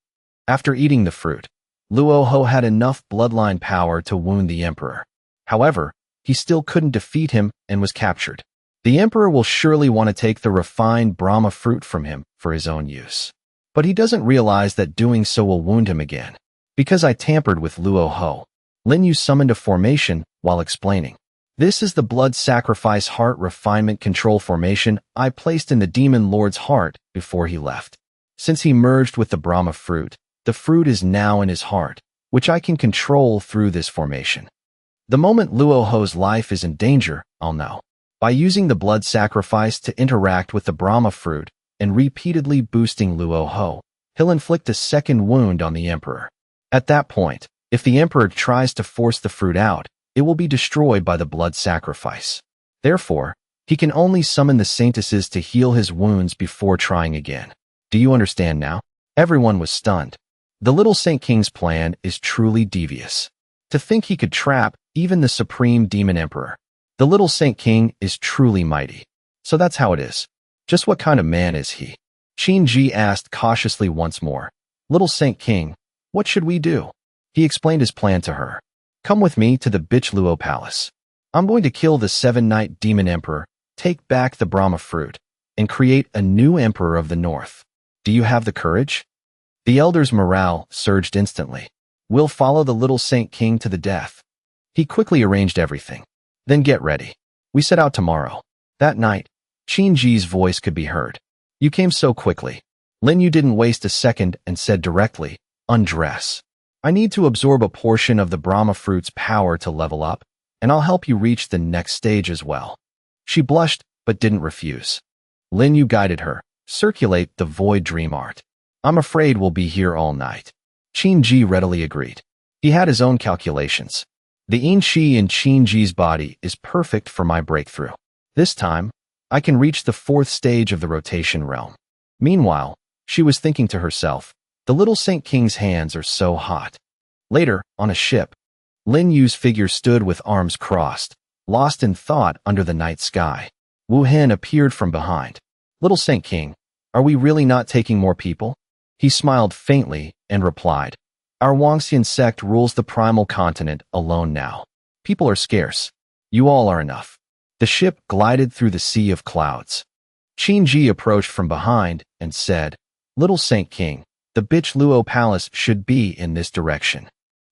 After eating the fruit, Luo Ho had enough bloodline power to wound the emperor. However, he still couldn't defeat him and was captured. The emperor will surely want to take the refined Brahma fruit from him for his own use. But he doesn't realize that doing so will wound him again. Because I tampered with Luo Ho, Lin Yu summoned a formation while explaining. This is the blood sacrifice heart refinement control formation I placed in the demon lord's heart before he left. Since he merged with the Brahma fruit, the fruit is now in his heart, which I can control through this formation. The moment Luo Ho's life is in danger, I'll know. By using the blood sacrifice to interact with the Brahma fruit and repeatedly boosting Luo Ho, he'll inflict a second wound on the emperor. At that point, if the emperor tries to force the fruit out, it will be destroyed by the blood sacrifice. Therefore, he can only summon the saintesses to heal his wounds before trying again. Do you understand now? Everyone was stunned. The Little Saint King's plan is truly devious. To think he could trap even the supreme demon emperor. The Little Saint King is truly mighty. So that's how it is. Just what kind of man is he? Qin Ji asked cautiously once more. Little Saint King, what should we do? He explained his plan to her. Come with me to the Bitch Luo Palace. I'm going to kill the seven-night demon emperor, take back the Brahma fruit, and create a new emperor of the north. Do you have the courage? The elder's morale surged instantly. We'll follow the Little Saint King to the death. He quickly arranged everything. Then get ready. We set out tomorrow. That night, Qin Ji's voice could be heard. You came so quickly. Lin Yu didn't waste a second and said directly, undress. I need to absorb a portion of the Brahma fruit's power to level up, and I'll help you reach the next stage as well. She blushed, but didn't refuse. Lin Yu guided her. Circulate the void dream art. I'm afraid we'll be here all night. Qin Ji readily agreed. He had his own calculations. The yin qi in Qin Ji's body is perfect for my breakthrough. This time, I can reach the fourth stage of the rotation realm. Meanwhile, she was thinking to herself, the Little Saint King's hands are so hot. Later, on a ship, Lin Yu's figure stood with arms crossed, lost in thought under the night sky. Wu Hen appeared from behind. Little Saint King, are we really not taking more people? He smiled faintly and replied, our Wangxian sect rules the primal continent alone now. People are scarce. You all are enough. The ship glided through the sea of clouds. Qin Ji approached from behind and said, Little Saint King, the Bitch Luo Palace should be in this direction.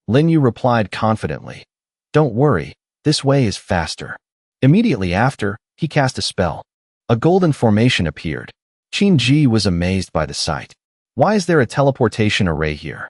Lin Yu replied confidently, don't worry, this way is faster. Immediately after, he cast a spell. A golden formation appeared. Qin Ji was amazed by the sight. Why is there a teleportation array here?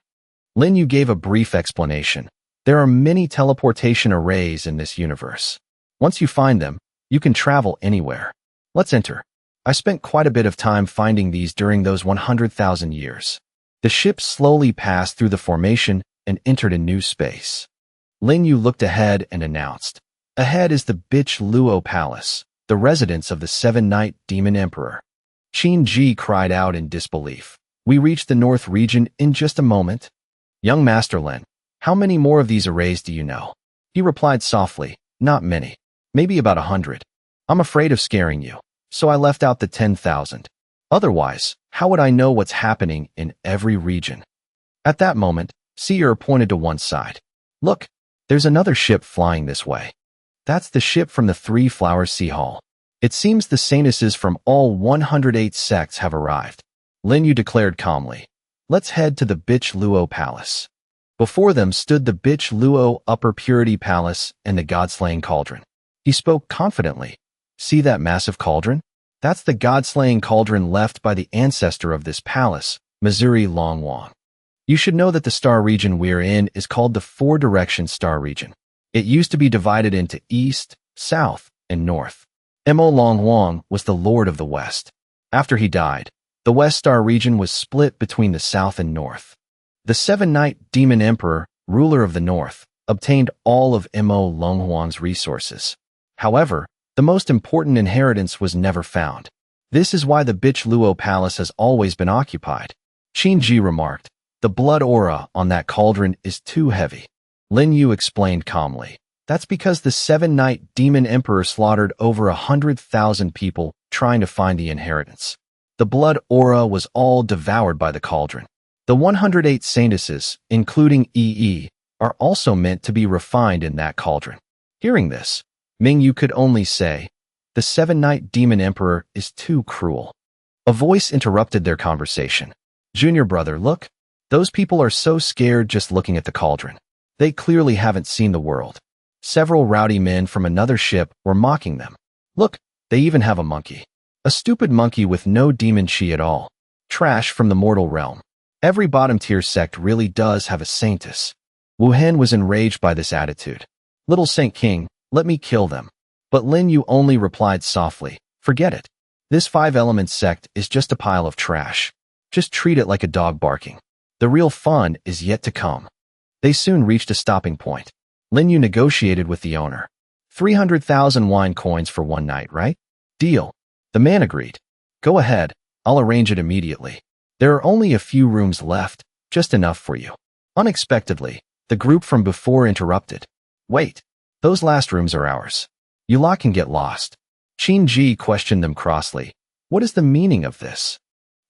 Lin Yu gave a brief explanation. There are many teleportation arrays in this universe. Once you find them, you can travel anywhere. Let's enter. I spent quite a bit of time finding these during those 100,000 years. The ship slowly passed through the formation and entered a new space. Lin Yu looked ahead and announced, ahead is the Bitch Luo Palace, the residence of the seven-night demon emperor. Qin Ji cried out in disbelief. We reach the north region in just a moment. Young Master Lin, how many more of these arrays do you know? He replied softly, not many, maybe about 100. I'm afraid of scaring you, so I left out the 10,000. Otherwise, how would I know what's happening in every region? At that moment, Seer pointed to one side. Look, there's another ship flying this way. That's the ship from the Three Flower Sea Hall. It seems the saintesses from all 108 sects have arrived. Lin Yu declared calmly. Let's head to the Bitch Luo Palace. Before them stood the Bitch Luo Upper Purity Palace and the God-slaying cauldron. He spoke confidently. See that massive cauldron? That's the God-slaying cauldron left by the ancestor of this palace, Missouri Long Wang. You should know that the star region we're in is called the Four Direction Star Region. It used to be divided into East, South, and North. Mo Longhuang was the Lord of the West. After he died, the West Star region was split between the South and North. The Seven-Night Demon Emperor, ruler of the North, obtained all of Mo Longhuang's resources. However, the most important inheritance was never found. This is why the Bitch Luo Palace has always been occupied. Qin Ji remarked, the blood aura on that cauldron is too heavy. Lin Yu explained calmly, that's because the Seven-Night Demon Emperor slaughtered over 100,000 people trying to find the inheritance. The blood aura was all devoured by the cauldron. The 108 saintesses, including Yi, are also meant to be refined in that cauldron. Hearing this, Ming Yu could only say, the Seven-Night Demon Emperor is too cruel. A voice interrupted their conversation. Junior brother, look. Those people are so scared just looking at the cauldron. They clearly haven't seen the world. Several rowdy men from another ship were mocking them. Look, they even have a monkey. A stupid monkey with no demon chi at all. Trash from the mortal realm. Every bottom-tier sect really does have a saintess. Wu Hen was enraged by this attitude. Little Saint King, let me kill them. But Lin Yu only replied softly, forget it. This five-element sect is just a pile of trash. Just treat it like a dog barking. The real fun is yet to come. They soon reached a stopping point. Lin Yu negotiated with the owner. 300,000 wine coins for one night, right? Deal. The man agreed. Go ahead, I'll arrange it immediately. There are only a few rooms left, just enough for you. Unexpectedly, the group from before interrupted. Wait, those last rooms are ours. You lot can get lost. Qin Ji questioned them crossly. What is the meaning of this?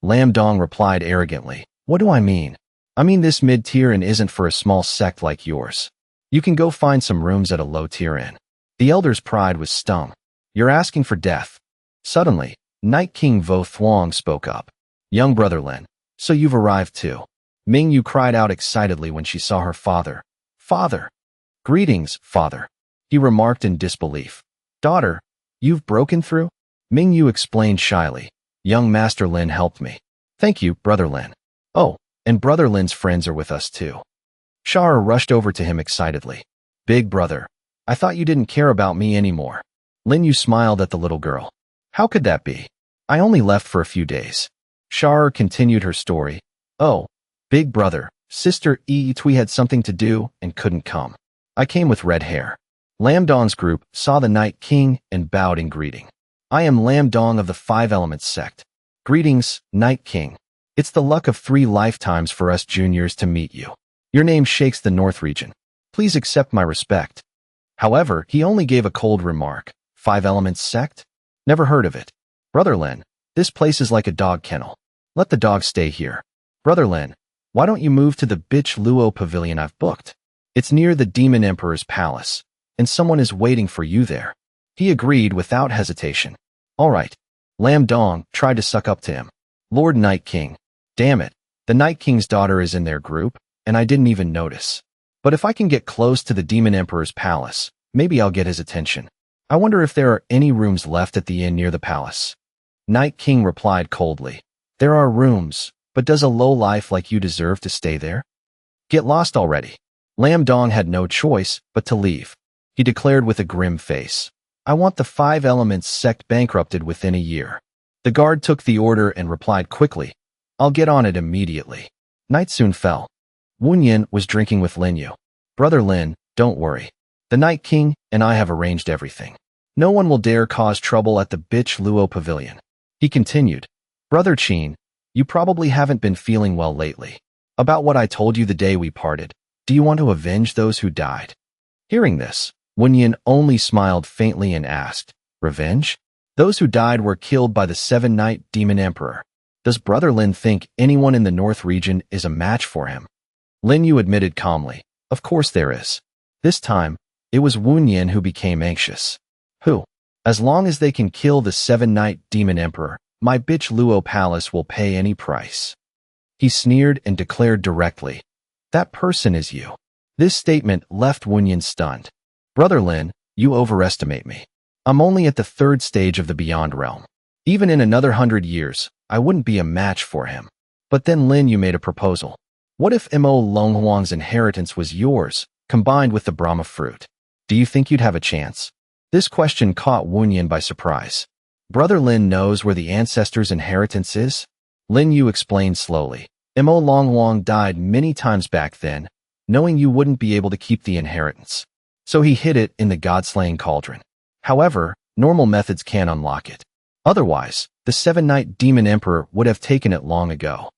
Lam Dong replied arrogantly. What do I mean? I mean this mid-tier inn isn't for a small sect like yours. You can go find some rooms at a low-tier inn. The elder's pride was stung. You're asking for death. Suddenly, Night King Vo Thuong spoke up. Young brother Lin, so you've arrived too. Ming Yu cried out excitedly when she saw her father. Father! Greetings, father. He remarked in disbelief. Daughter, you've broken through? Ming Yu explained shyly. Young Master Lin helped me. Thank you, brother Lin. Oh, and brother Lin's friends are with us too. Shara rushed over to him excitedly. Big brother, I thought you didn't care about me anymore. Lin Yu smiled at the little girl. How could that be? I only left for a few days. Shara continued her story. Oh, big brother, sister Yi Tui had something to do and couldn't come. I came with red hair. Lam Dong's group saw the Night King and bowed in greeting. I am Lam Dong of the Five Elements sect. Greetings, Night King. It's the luck of 3 lifetimes for us juniors to meet you. Your name shakes the North region. Please accept my respect. However, he only gave a cold remark. Five Elements sect? Never heard of it. Brother Lin, this place is like a dog kennel. Let the dog stay here. Brother Lin, why don't you move to the Bitch Luo pavilion I've booked? It's near the Demon Emperor's palace, and someone is waiting for you there. He agreed without hesitation. All right. Lam Dong tried to suck up to him. Lord Night King. Damn it. The Night King's daughter is in their group, and I didn't even notice. But if I can get close to the Demon Emperor's palace, maybe I'll get his attention. I wonder if there are any rooms left at the inn near the palace. Night King replied coldly. There are rooms, but does a lowlife like you deserve to stay there? Get lost already. Lam Dong had no choice but to leave. He declared with a grim face. I want the Five Elements sect bankrupted within a year. The guard took the order and replied quickly. I'll get on it immediately. Night soon fell. Wu Yin was drinking with Lin Yu. Brother Lin, don't worry. The Night King and I have arranged everything. No one will dare cause trouble at the Bitch Luo pavilion. He continued. Brother Qin, you probably haven't been feeling well lately. About what I told you the day we parted, do you want to avenge those who died? Hearing this, Wu Yin only smiled faintly and asked, Revenge? Those who died were killed by the Seven-Night Demon Emperor. Does Brother Lin think anyone in the North region is a match for him? Lin Yu admitted calmly, Of course there is. This time, it was Wu Yin who became anxious. Who? As long as they can kill the Seven-Night Demon Emperor, my Bitch Luo Palace will pay any price. He sneered and declared directly, That person is you. This statement left Wu Yin stunned. Brother Lin, you overestimate me. I'm only at the 3rd stage of the Beyond Realm. Even in another 100 years, I wouldn't be a match for him. But then Lin Yu made a proposal. What if Mo Longhuang's inheritance was yours, combined with the Brahma fruit? Do you think you'd have a chance? This question caught Wunyan by surprise. Brother Lin knows where the ancestors' inheritance is? Lin Yu explained slowly. Mo Long died many times back then, knowing you wouldn't be able to keep the inheritance. So he hid it in the god-slaying cauldron. However, normal methods can't unlock it. Otherwise, the seven-night demon emperor would have taken it long ago.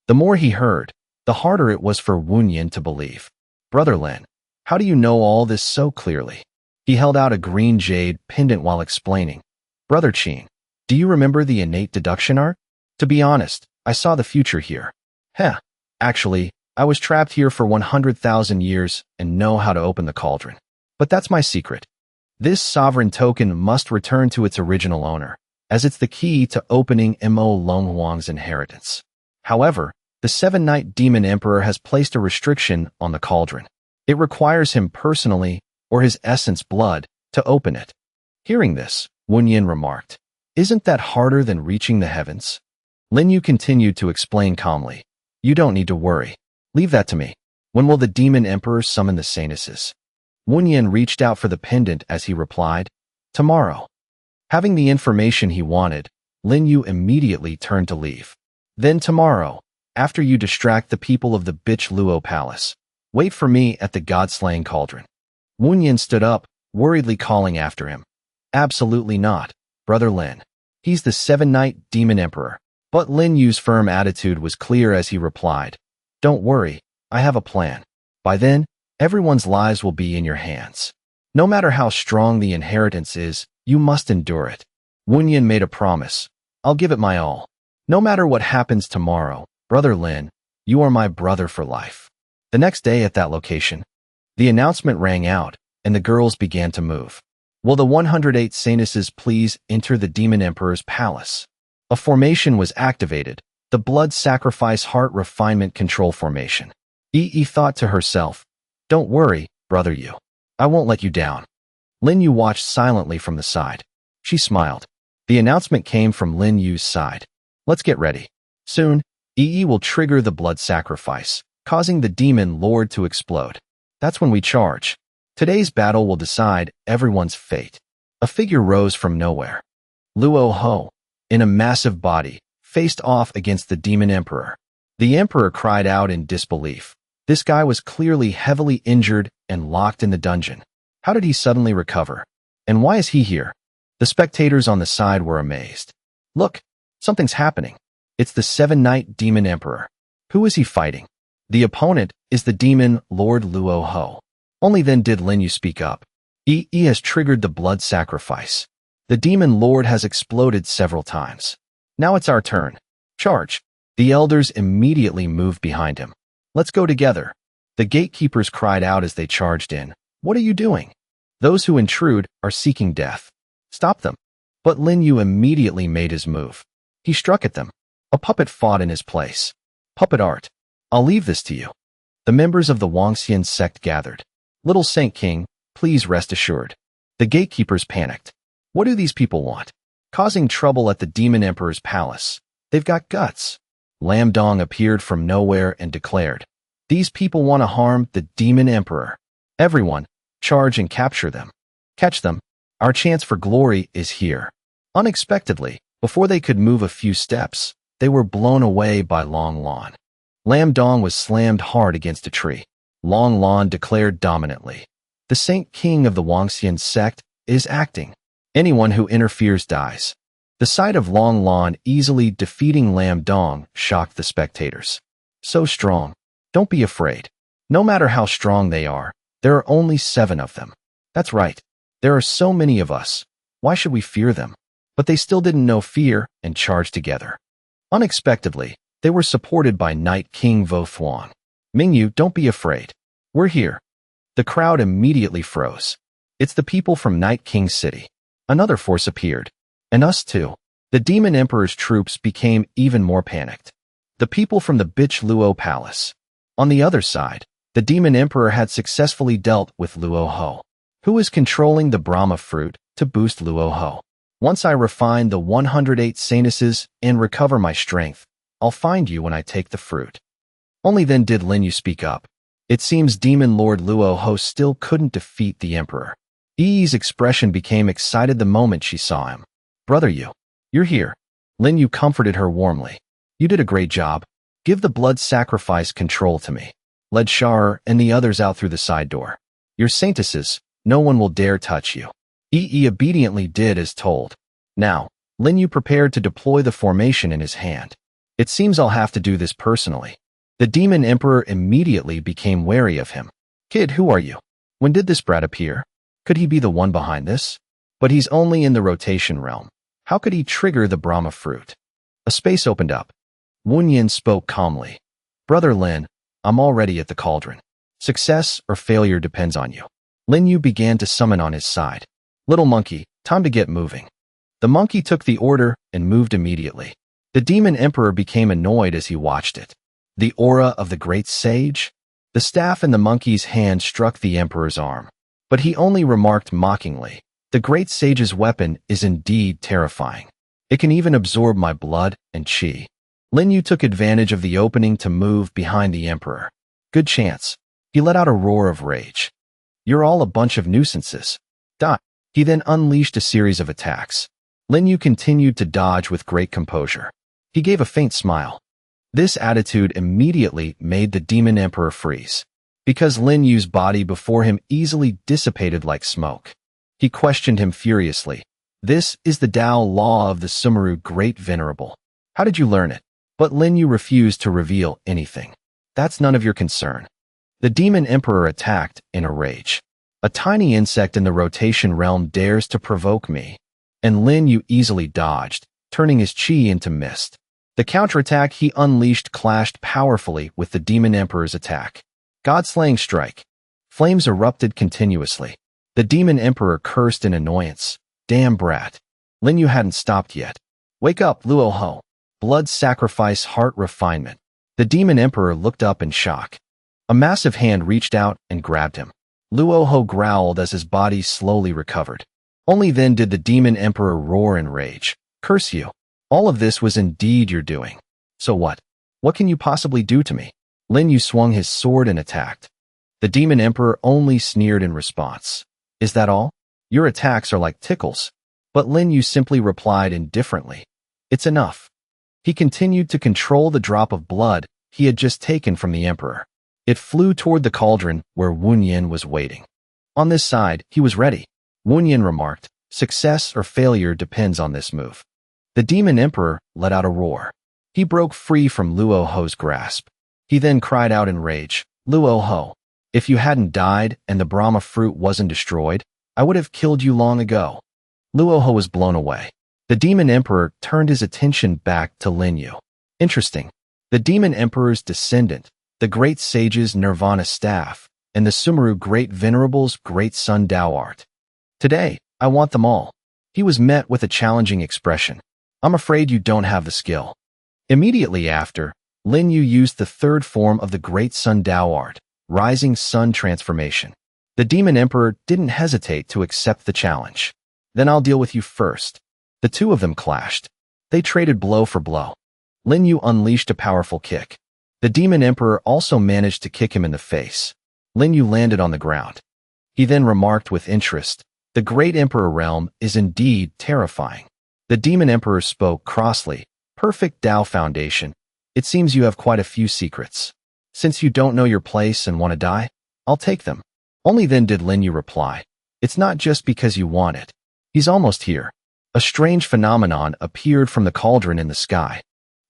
The more he heard, the harder it was for Wunyan to believe. Brother Lin, how do you know all this so clearly? He held out a green jade pendant while explaining. Brother Qing, do you remember the innate deduction art? To be honest, I saw the future here. Actually, I was trapped here for 100,000 years and know how to open the cauldron. But that's my secret. This sovereign token must return to its original owner, as it's the key to opening Mo Longhuang's inheritance. However, the seven-night demon emperor has placed a restriction on the cauldron. It requires him personally, or his essence blood, to open it. Hearing this, Wunyan remarked, isn't that harder than reaching the heavens? Lin Yu continued to explain calmly. You don't need to worry. Leave that to me. When will the demon emperor summon the sanuses? Wunyan reached out for the pendant as he replied, tomorrow. Having the information he wanted, Lin Yu immediately turned to leave. Then tomorrow, after you distract the people of the bitch Luo Palace, wait for me at the god-slaying cauldron. Wunyan stood up, worriedly calling after him. Absolutely not, Brother Lin. He's the seven-night demon emperor. But Lin Yu's firm attitude was clear as he replied, don't worry, I have a plan. By then, everyone's lives will be in your hands. No matter how strong the inheritance is, you must endure it. Wunyan made a promise. I'll give it my all. No matter what happens tomorrow, Brother Lin, you are my brother for life. The next day at that location, the announcement rang out, and the girls began to move. Will the 108 sanuses please enter the demon emperor's palace? A formation was activated, the blood sacrifice heart refinement control formation. Yi thought to herself, don't worry, Brother Yu. I won't let you down. Lin Yu watched silently from the side. She smiled. The announcement came from Lin Yu's side. Let's get ready. Soon, Yi will trigger the blood sacrifice, causing the demon lord to explode. That's when we charge. Today's battle will decide everyone's fate. A figure rose from nowhere. Luo Ho, in a massive body, faced off against the demon emperor. The emperor cried out in disbelief. This guy was clearly heavily injured and locked in the dungeon. How did he suddenly recover? And why is he here? The spectators on the side were amazed. Look, something's happening. It's the seven-night demon emperor. Who is he fighting? The opponent is the demon Lord Luo Ho. Only then did Lin Yu speak up. He has triggered the blood sacrifice. The demon lord has exploded several times. Now it's our turn. Charge. The elders immediately moved behind him. Let's go together. The gatekeepers cried out as they charged in. What are you doing? Those who intrude are seeking death. Stop them. But Lin Yu immediately made his move. He struck at them. A puppet fought in his place. Puppet art. I'll leave this to you. The members of the Wangxian sect gathered. Little Saint King, please rest assured. The gatekeepers panicked. What do these people want? Causing trouble at the demon emperor's palace. They've got guts. Lam Dong appeared from nowhere and declared, these people want to harm the demon emperor. Everyone, charge and capture them. Catch them. Our chance for glory is here. Unexpectedly, before they could move a few steps, they were blown away by Long Lon. Lam Dong was slammed hard against a tree. Long Lon declared dominantly, the Saint King of the Wangxian sect is acting. Anyone who interferes dies. The sight of Long Lon easily defeating Lam Dong shocked the spectators. So strong. Don't be afraid. No matter how strong they are, there are only 7 of them. That's right. There are so many of us. Why should we fear them? But they still didn't know fear and charged together. Unexpectedly, they were supported by Night King Vo Thuan. Mingyu, don't be afraid. We're here. The crowd immediately froze. It's the people from Night King City. Another force appeared. And us too. The demon emperor's troops became even more panicked. The people from the bitch Luo Palace. On the other side, the demon emperor had successfully dealt with Luo Ho, who is controlling the Brahma fruit to boost Luo Ho. Once I refine the 108 sanuses and recover my strength, I'll find you when I take the fruit. Only then did Lin Yu speak up. It seems Demon Lord Luo Ho still couldn't defeat the emperor. Yi's expression became excited the moment she saw him. Brother Yu, you're here. Lin Yu comforted her warmly. You did a great job. Give the blood sacrifice control to me. Led Sharer and the others out through the side door. Your saintesses, no one will dare touch you. Yi obediently did as told. Now, Lin Yu prepared to deploy the formation in his hand. It seems I'll have to do this personally. The Demon Emperor immediately became wary of him. Kid, who are you? When did this brat appear? Could he be the one behind this? But he's only in the rotation realm. How could he trigger the Brahma fruit? A space opened up. Wunyan spoke calmly. Brother Lin, I'm already at the cauldron. Success or failure depends on you. Lin Yu began to summon on his side. Little monkey, time to get moving. The monkey took the order and moved immediately. The Demon Emperor became annoyed as he watched it. The aura of the great sage? The staff in the monkey's hand struck the Emperor's arm. But he only remarked mockingly, the great sage's weapon is indeed terrifying. It can even absorb my blood and chi. Lin Yu took advantage of the opening to move behind the Emperor. Good chance. He let out a roar of rage. You're all a bunch of nuisances. Die. He then unleashed a series of attacks. Lin Yu continued to dodge with great composure. He gave a faint smile. This attitude immediately made the Demon Emperor freeze, because Lin Yu's body before him easily dissipated like smoke. He questioned him furiously. This is the Tao law of the Sumeru Great Venerable. How did you learn it? But Lin Yu refused to reveal anything. That's none of your concern. The Demon Emperor attacked in a rage. A tiny insect in the rotation realm dares to provoke me. And Lin Yu easily dodged, turning his chi into mist. The counterattack he unleashed clashed powerfully with the Demon Emperor's attack. God-slaying strike. Flames erupted continuously. The Demon Emperor cursed in annoyance. Damn brat. Lin Yu hadn't stopped yet. Wake up, Luo Ho. Blood sacrifice heart refinement. The Demon Emperor looked up in shock. A massive hand reached out and grabbed him. Luo Ho growled as his body slowly recovered. Only then did the Demon Emperor roar in rage. Curse you. All of this was indeed your doing. So what? What can you possibly do to me? Lin Yu swung his sword and attacked. The Demon Emperor only sneered in response. Is that all? Your attacks are like tickles. But Lin Yu simply replied indifferently. It's enough. He continued to control the drop of blood he had just taken from the Emperor. It flew toward the cauldron where Wunyan was waiting. On this side, he was ready. Wunyan remarked, success or failure depends on this move. The Demon Emperor let out a roar. He broke free from Luo Ho's grasp. He then cried out in rage, Luo Ho, if you hadn't died and the Brahma fruit wasn't destroyed, I would have killed you long ago. Luo Ho was blown away. The Demon Emperor turned his attention back to Lin Yu. Interesting. The Demon Emperor's descendant, the Great Sage's Nirvana staff, and the Sumeru Great Venerable's Great Sun Tao art. Today, I want them all. He was met with a challenging expression. I'm afraid you don't have the skill. Immediately after, Lin Yu used the third form of the Great Sun Tao art, Rising Sun Transformation. The Demon Emperor didn't hesitate to accept the challenge. Then I'll deal with you first. The two of them clashed. They traded blow for blow. Lin Yu unleashed a powerful kick. The Demon Emperor also managed to kick him in the face. Lin Yu landed on the ground. He then remarked with interest, the Great Emperor realm is indeed terrifying. The Demon Emperor spoke crossly, perfect Tao foundation. It seems you have quite a few secrets. Since you don't know your place and want to die, I'll take them. Only then did Lin Yu reply, it's not just because you want it. He's almost here. A strange phenomenon appeared from the cauldron in the sky.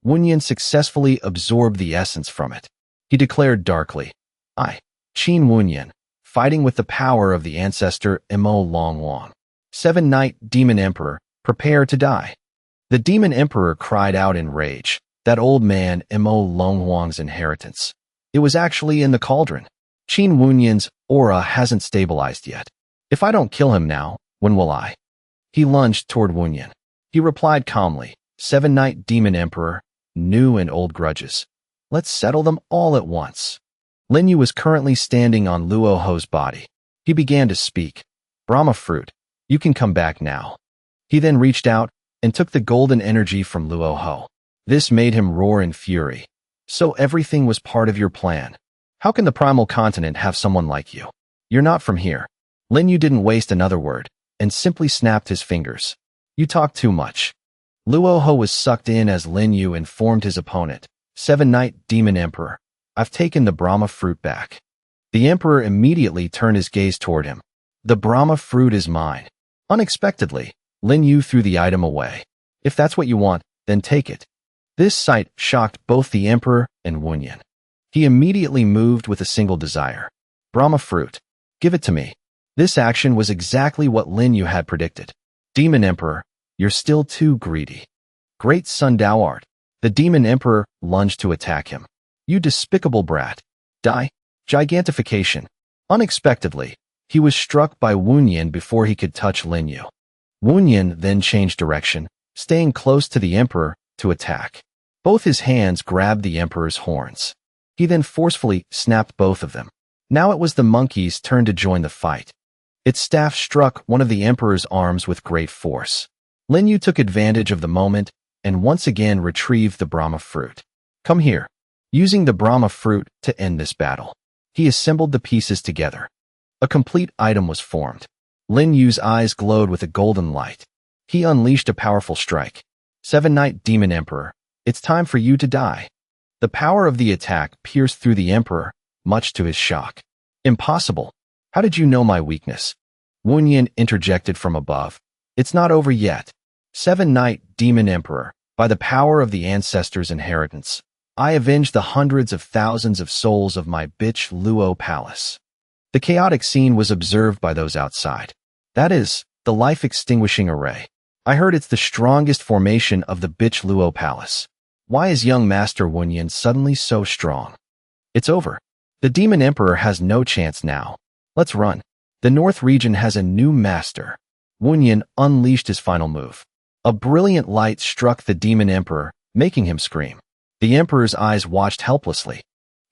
Wunyan successfully absorbed the essence from it. He declared darkly, I, Qin Wunyan, fighting with the power of the ancestor Mo Longwang. 7-Night Demon Emperor, prepare to die. The Demon Emperor cried out in rage, that old man Mo Longwang's inheritance. It was actually in the cauldron. Qin Wunyan's aura hasn't stabilized yet. If I don't kill him now, when will I? He lunged toward Wunyan. He replied calmly, 7-Night Demon Emperor, new and old grudges. Let's settle them all at once. Lin Yu was currently standing on Luo Ho's body. He began to speak. Brahma fruit, you can come back now. He then reached out and took the golden energy from Luo Ho. This made him roar in fury. So everything was part of your plan. How can the primal continent have someone like you? You're not from here. Lin Yu didn't waste another word and simply snapped his fingers. You talk too much. Luoho was sucked in as Lin Yu informed his opponent, Seven-Night Demon Emperor. I've taken the Brahma fruit back. The Emperor immediately turned his gaze toward him. The Brahma fruit is mine. Unexpectedly, Lin Yu threw the item away. If that's what you want, then take it. This sight shocked both the Emperor and Wunyan. He immediately moved with a single desire. Brahma fruit. Give it to me. This action was exactly what Lin Yu had predicted. Demon Emperor, you're still too greedy. Great son thou art. The Demon Emperor lunged to attack him. You despicable brat. Die. Gigantification. Unexpectedly, he was struck by Wunyan before he could touch Lin Yu. Wunyan then changed direction, staying close to the Emperor to attack. Both his hands grabbed the Emperor's horns. He then forcefully snapped both of them. Now it was the monkey's turn to join the fight. Its staff struck one of the Emperor's arms with great force. Lin Yu took advantage of the moment and once again retrieved the Brahma fruit. Come here. Using the Brahma fruit to end this battle, he assembled the pieces together. A complete item was formed. Lin Yu's eyes glowed with a golden light. He unleashed a powerful strike. Seven-Night Demon Emperor, it's time for you to die. The power of the attack pierced through the Emperor, much to his shock. Impossible. How did you know my weakness? Wunyan interjected from above. It's not over yet. Seven-Night Demon Emperor, by the power of the ancestors' inheritance, I avenged the hundreds of thousands of souls of my bitch Luo palace. The chaotic scene was observed by those outside. That is, the life-extinguishing array. I heard it's the strongest formation of the bitch Luo palace. Why is young Master Wunyan suddenly so strong? It's over. The Demon Emperor has no chance now. Let's run. The North region has a new master. Wunyan unleashed his final move. A brilliant light struck the Demon Emperor, making him scream. The Emperor's eyes watched helplessly.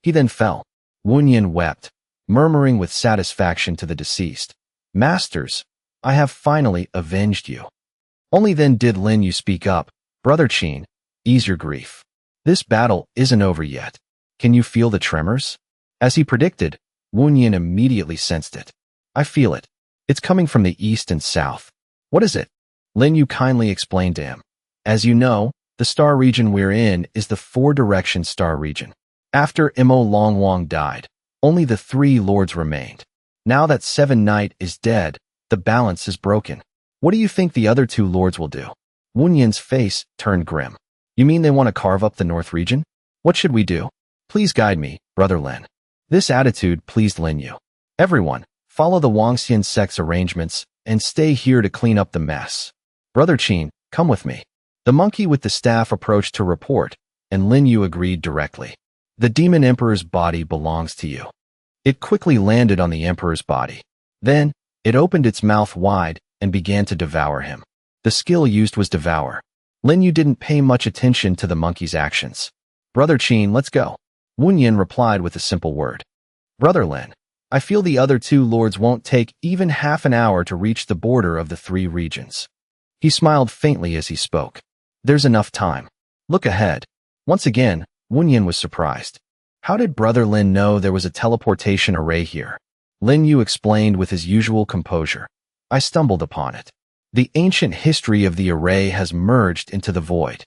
He then fell. Wunyan wept, murmuring with satisfaction to the deceased. Masters, I have finally avenged you. Only then did Lin Yu speak up. Brother Qin, ease your grief. This battle isn't over yet. Can you feel the tremors? As he predicted, Wunyan immediately sensed it. I feel it. It's coming from the east and south. What is it? Lin Yu kindly explained to him. As you know, the star region we're in is the four-direction star region. After Imo Longwang died, only the three lords remained. Now that Seven Knight is dead, the balance is broken. What do you think the other two lords will do? Wunyan's face turned grim. You mean they want to carve up the north region? What should we do? Please guide me, Brother Lin. This attitude pleased Lin Yu. Everyone, follow the Wangxian sect's arrangements and stay here to clean up the mess. Brother Qin, come with me. The monkey with the staff approached to report, and Lin Yu agreed directly. The Demon Emperor's body belongs to you. It quickly landed on the Emperor's body. Then, it opened its mouth wide and began to devour him. The skill used was devour. Lin Yu didn't pay much attention to the monkey's actions. Brother Qin, let's go. Wunyan replied with a simple word. Brother Lin, I feel the other two lords won't take even half an hour to reach the border of the three regions. He smiled faintly as he spoke. There's enough time. Look ahead. Once again, Wunyan was surprised. How did Brother Lin know there was a teleportation array here? Lin Yu explained with his usual composure. I stumbled upon it. The ancient history of the array has merged into the void.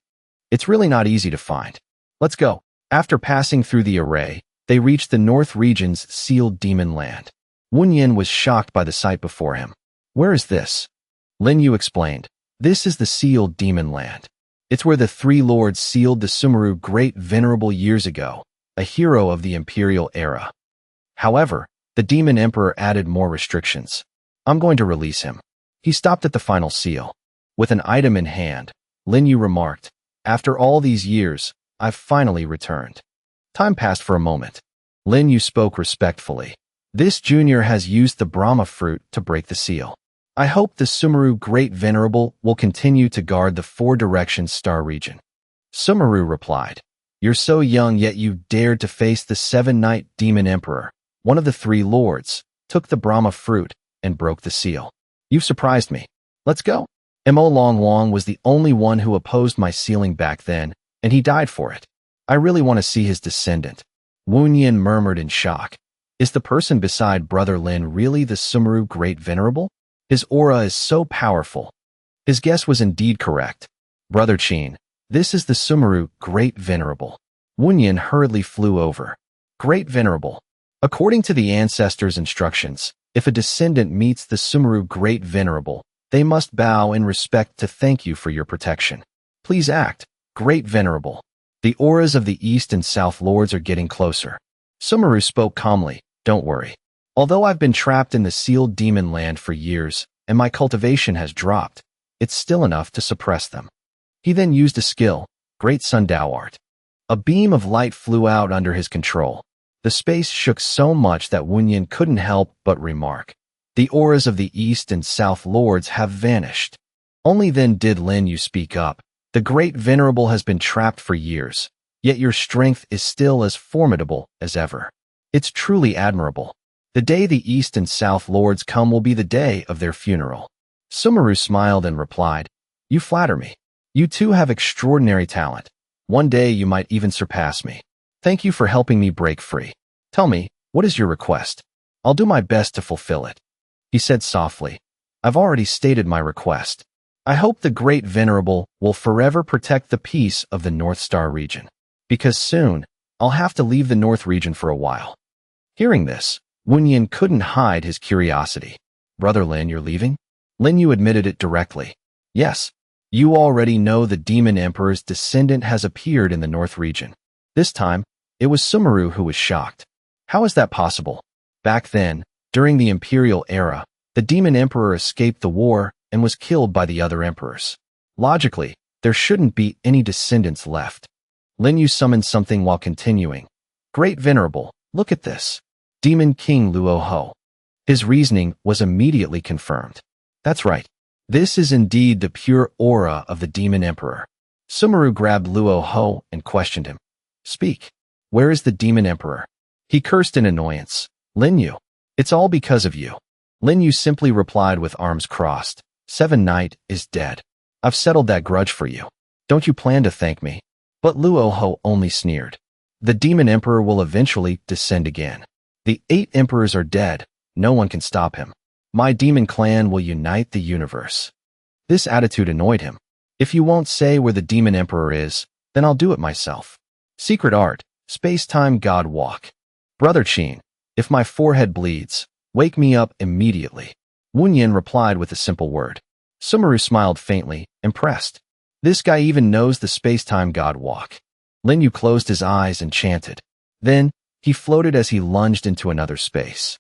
It's really not easy to find. Let's go. After passing through the array, they reached the North region's sealed demon land. Wunyan was shocked by the sight before him. Where is this? Lin Yu explained. This is the sealed demon land. It's where the three lords sealed the Sumeru Great Venerable years ago, a hero of the imperial era. However, the Demon Emperor added more restrictions. I'm going to release him. He stopped at the final seal. With an item in hand, Lin Yu remarked, After all these years, I've finally returned. Time passed for a moment. Lin Yu spoke respectfully. This junior has used the Brahma fruit to break the seal. I hope the Sumeru Great Venerable will continue to guard the four-direction star region. Sumeru replied, You're so young yet you dared to face the seven-night demon emperor. One of the three lords took the Brahma fruit and broke the seal. You've surprised me. Let's go. Mo Longwang was the only one who opposed my sealing back then, and he died for it. I really want to see his descendant. Wunyan murmured in shock. Is the person beside Brother Lin really the Sumeru Great Venerable? His aura is so powerful. His guess was indeed correct. Brother Qin, this is the Sumeru Great Venerable. Wunyan hurriedly flew over. Great Venerable. According to the ancestors' instructions, if a descendant meets the Sumeru Great Venerable, they must bow in respect to thank you for your protection. Please act, Great Venerable. The auras of the East and South Lords are getting closer. Sumeru spoke calmly. Don't worry. Although I've been trapped in the sealed demon land for years, and my cultivation has dropped, it's still enough to suppress them. He then used a skill, Great Sundao Art. A beam of light flew out under his control. The space shook so much that Wunyan couldn't help but remark. The auras of the East and South Lords have vanished. Only then did Lin Yu speak up. The Great Venerable has been trapped for years, yet your strength is still as formidable as ever. It's truly admirable. The day the East and South Lords come will be the day of their funeral. Sumeru smiled and replied, You flatter me. You too have extraordinary talent. One day you might even surpass me. Thank you for helping me break free. Tell me, what is your request? I'll do my best to fulfill it. He said softly, I've already stated my request. I hope the Great Venerable will forever protect the peace of the North Star region. Because soon, I'll have to leave the North region for a while. Hearing this, Wunyan couldn't hide his curiosity. Brother Lin, you're leaving? Lin Yu admitted it directly. Yes. You already know the Demon Emperor's descendant has appeared in the North region. This time, it was Sumeru who was shocked. How is that possible? Back then, during the Imperial era, the Demon Emperor escaped the war and was killed by the other emperors. Logically, there shouldn't be any descendants left. Lin Yu summoned something while continuing. Great Venerable, look at this. Demon King Luo Ho. His reasoning was immediately confirmed. That's right. This is indeed the pure aura of the Demon Emperor. Sumeru grabbed Luo Ho and questioned him. Speak. Where is the Demon Emperor? He cursed in annoyance. Lin Yu. It's all because of you. Lin Yu simply replied with arms crossed. Seven Knight is dead. I've settled that grudge for you. Don't you plan to thank me? But Luo Ho only sneered. The Demon Emperor will eventually descend again. The 8 emperors are dead. No one can stop him. My demon clan will unite the universe. This attitude annoyed him. If you won't say where the Demon Emperor is, then I'll do it myself. Secret art, space-time god walk. Brother Qin, if my forehead bleeds, wake me up immediately. Wunyan replied with a simple word. Sumeru smiled faintly, impressed. This guy even knows the space-time god walk. Lin Yu closed his eyes and chanted. Then, he floated as he lunged into another space.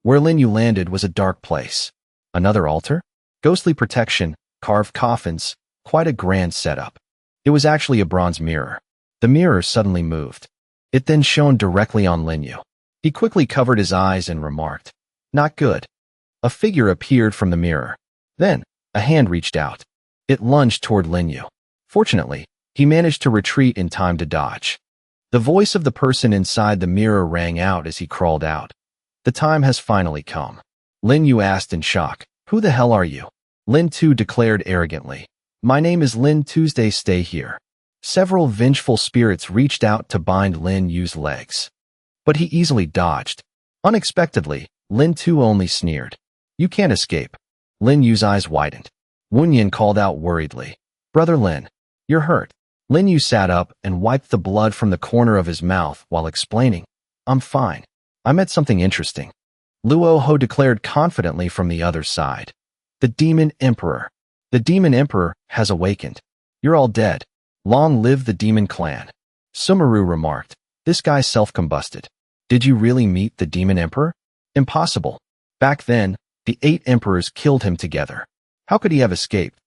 Where Lin Yu landed was a dark place. Another altar? Ghostly protection, carved coffins, quite a grand setup. It was actually a bronze mirror. The mirror suddenly moved. It then shone directly on Lin Yu. He quickly covered his eyes and remarked, Not good. A figure appeared from the mirror. Then, a hand reached out. It lunged toward Lin Yu. Fortunately, he managed to retreat in time to dodge. The voice of the person inside the mirror rang out as he crawled out. The time has finally come. Lin Yu asked in shock, Who the hell are you? Lin Tu declared arrogantly, My name is Lin Tuesday, stay here. Several vengeful spirits reached out to bind Lin Yu's legs. But he easily dodged. Unexpectedly, Lin Tu only sneered. You can't escape. Lin Yu's eyes widened. Wunyan called out worriedly, Brother Lin, you're hurt. Lin Yu sat up and wiped the blood from the corner of his mouth while explaining, I'm fine. I met something interesting. Luo Ho declared confidently from the other side. The Demon Emperor. The Demon Emperor has awakened. You're all dead. Long live the Demon Clan. Sumeru remarked, This guy self-combusted. Did you really meet the Demon Emperor? Impossible. Back then, the 8 emperors killed him together. How could he have escaped?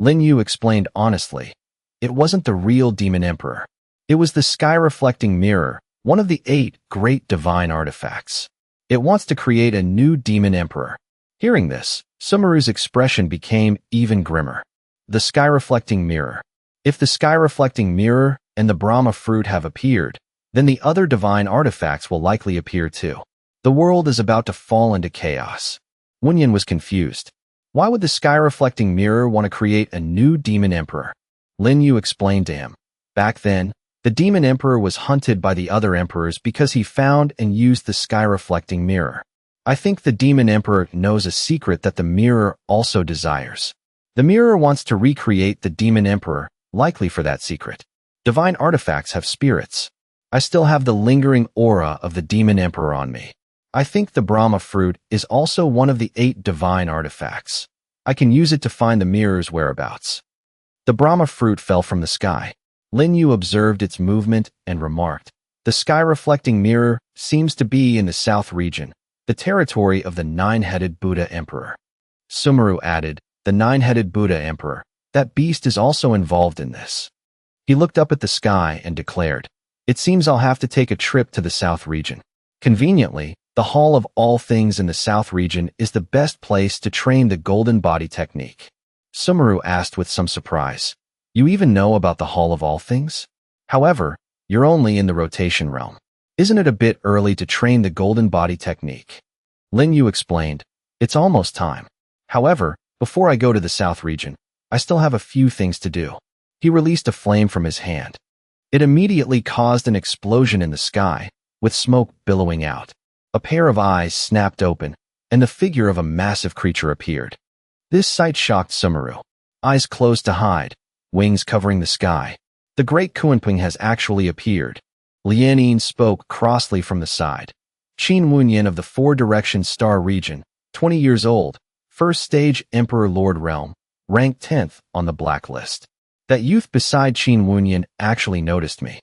Lin Yu explained honestly. It wasn't the real Demon Emperor. It was the sky-reflecting mirror, one of the 8 great divine artifacts. It wants to create a new Demon Emperor. Hearing this, Sumeru's expression became even grimmer. The sky-reflecting mirror. If the sky-reflecting mirror and the Brahma fruit have appeared, then the other divine artifacts will likely appear too. The world is about to fall into chaos. Wunyan was confused. Why would the sky-reflecting mirror want to create a new Demon Emperor? Lin Yu explained to him. Back then, The demon emperor was hunted by the other emperors because he found and used the sky-reflecting mirror. I think the demon emperor knows a secret that the mirror also desires. The mirror wants to recreate the demon emperor, likely for that secret. Divine artifacts have spirits. I still have the lingering aura of the demon emperor on me. I think the Brahma fruit is also one of the 8 divine artifacts. I can use it to find the mirror's whereabouts. The Brahma fruit fell from the sky. Lin Yu observed its movement and remarked, "The sky-reflecting mirror seems to be in the south region, the territory of the 9-headed Buddha Emperor." Sumeru added, "The 9-headed Buddha Emperor, that beast is also involved in this." He looked up at the sky and declared, "It seems I'll have to take a trip to the south region." Conveniently, the Hall of All Things in the south region is the best place to train the golden body technique. Sumeru asked with some surprise, "You even know about the Hall of All Things? However, you're only in the rotation realm. Isn't it a bit early to train the golden body technique?" Lin Yu explained, "It's almost time. However, before I go to the south region, I still have a few things to do." He released a flame from his hand. It immediately caused an explosion in the sky, with smoke billowing out. A pair of eyes snapped open, and the figure of a massive creature appeared. This sight shocked Sumeru. Eyes closed to hide, wings covering the sky. The great Kuanping has actually appeared. Lian spoke crossly from the side. Qin Wunyan of the Four Directions Star Region, 20 years old, first stage Emperor Lord Realm, ranked 10th on the blacklist. That youth beside Qin Wunyan actually noticed me.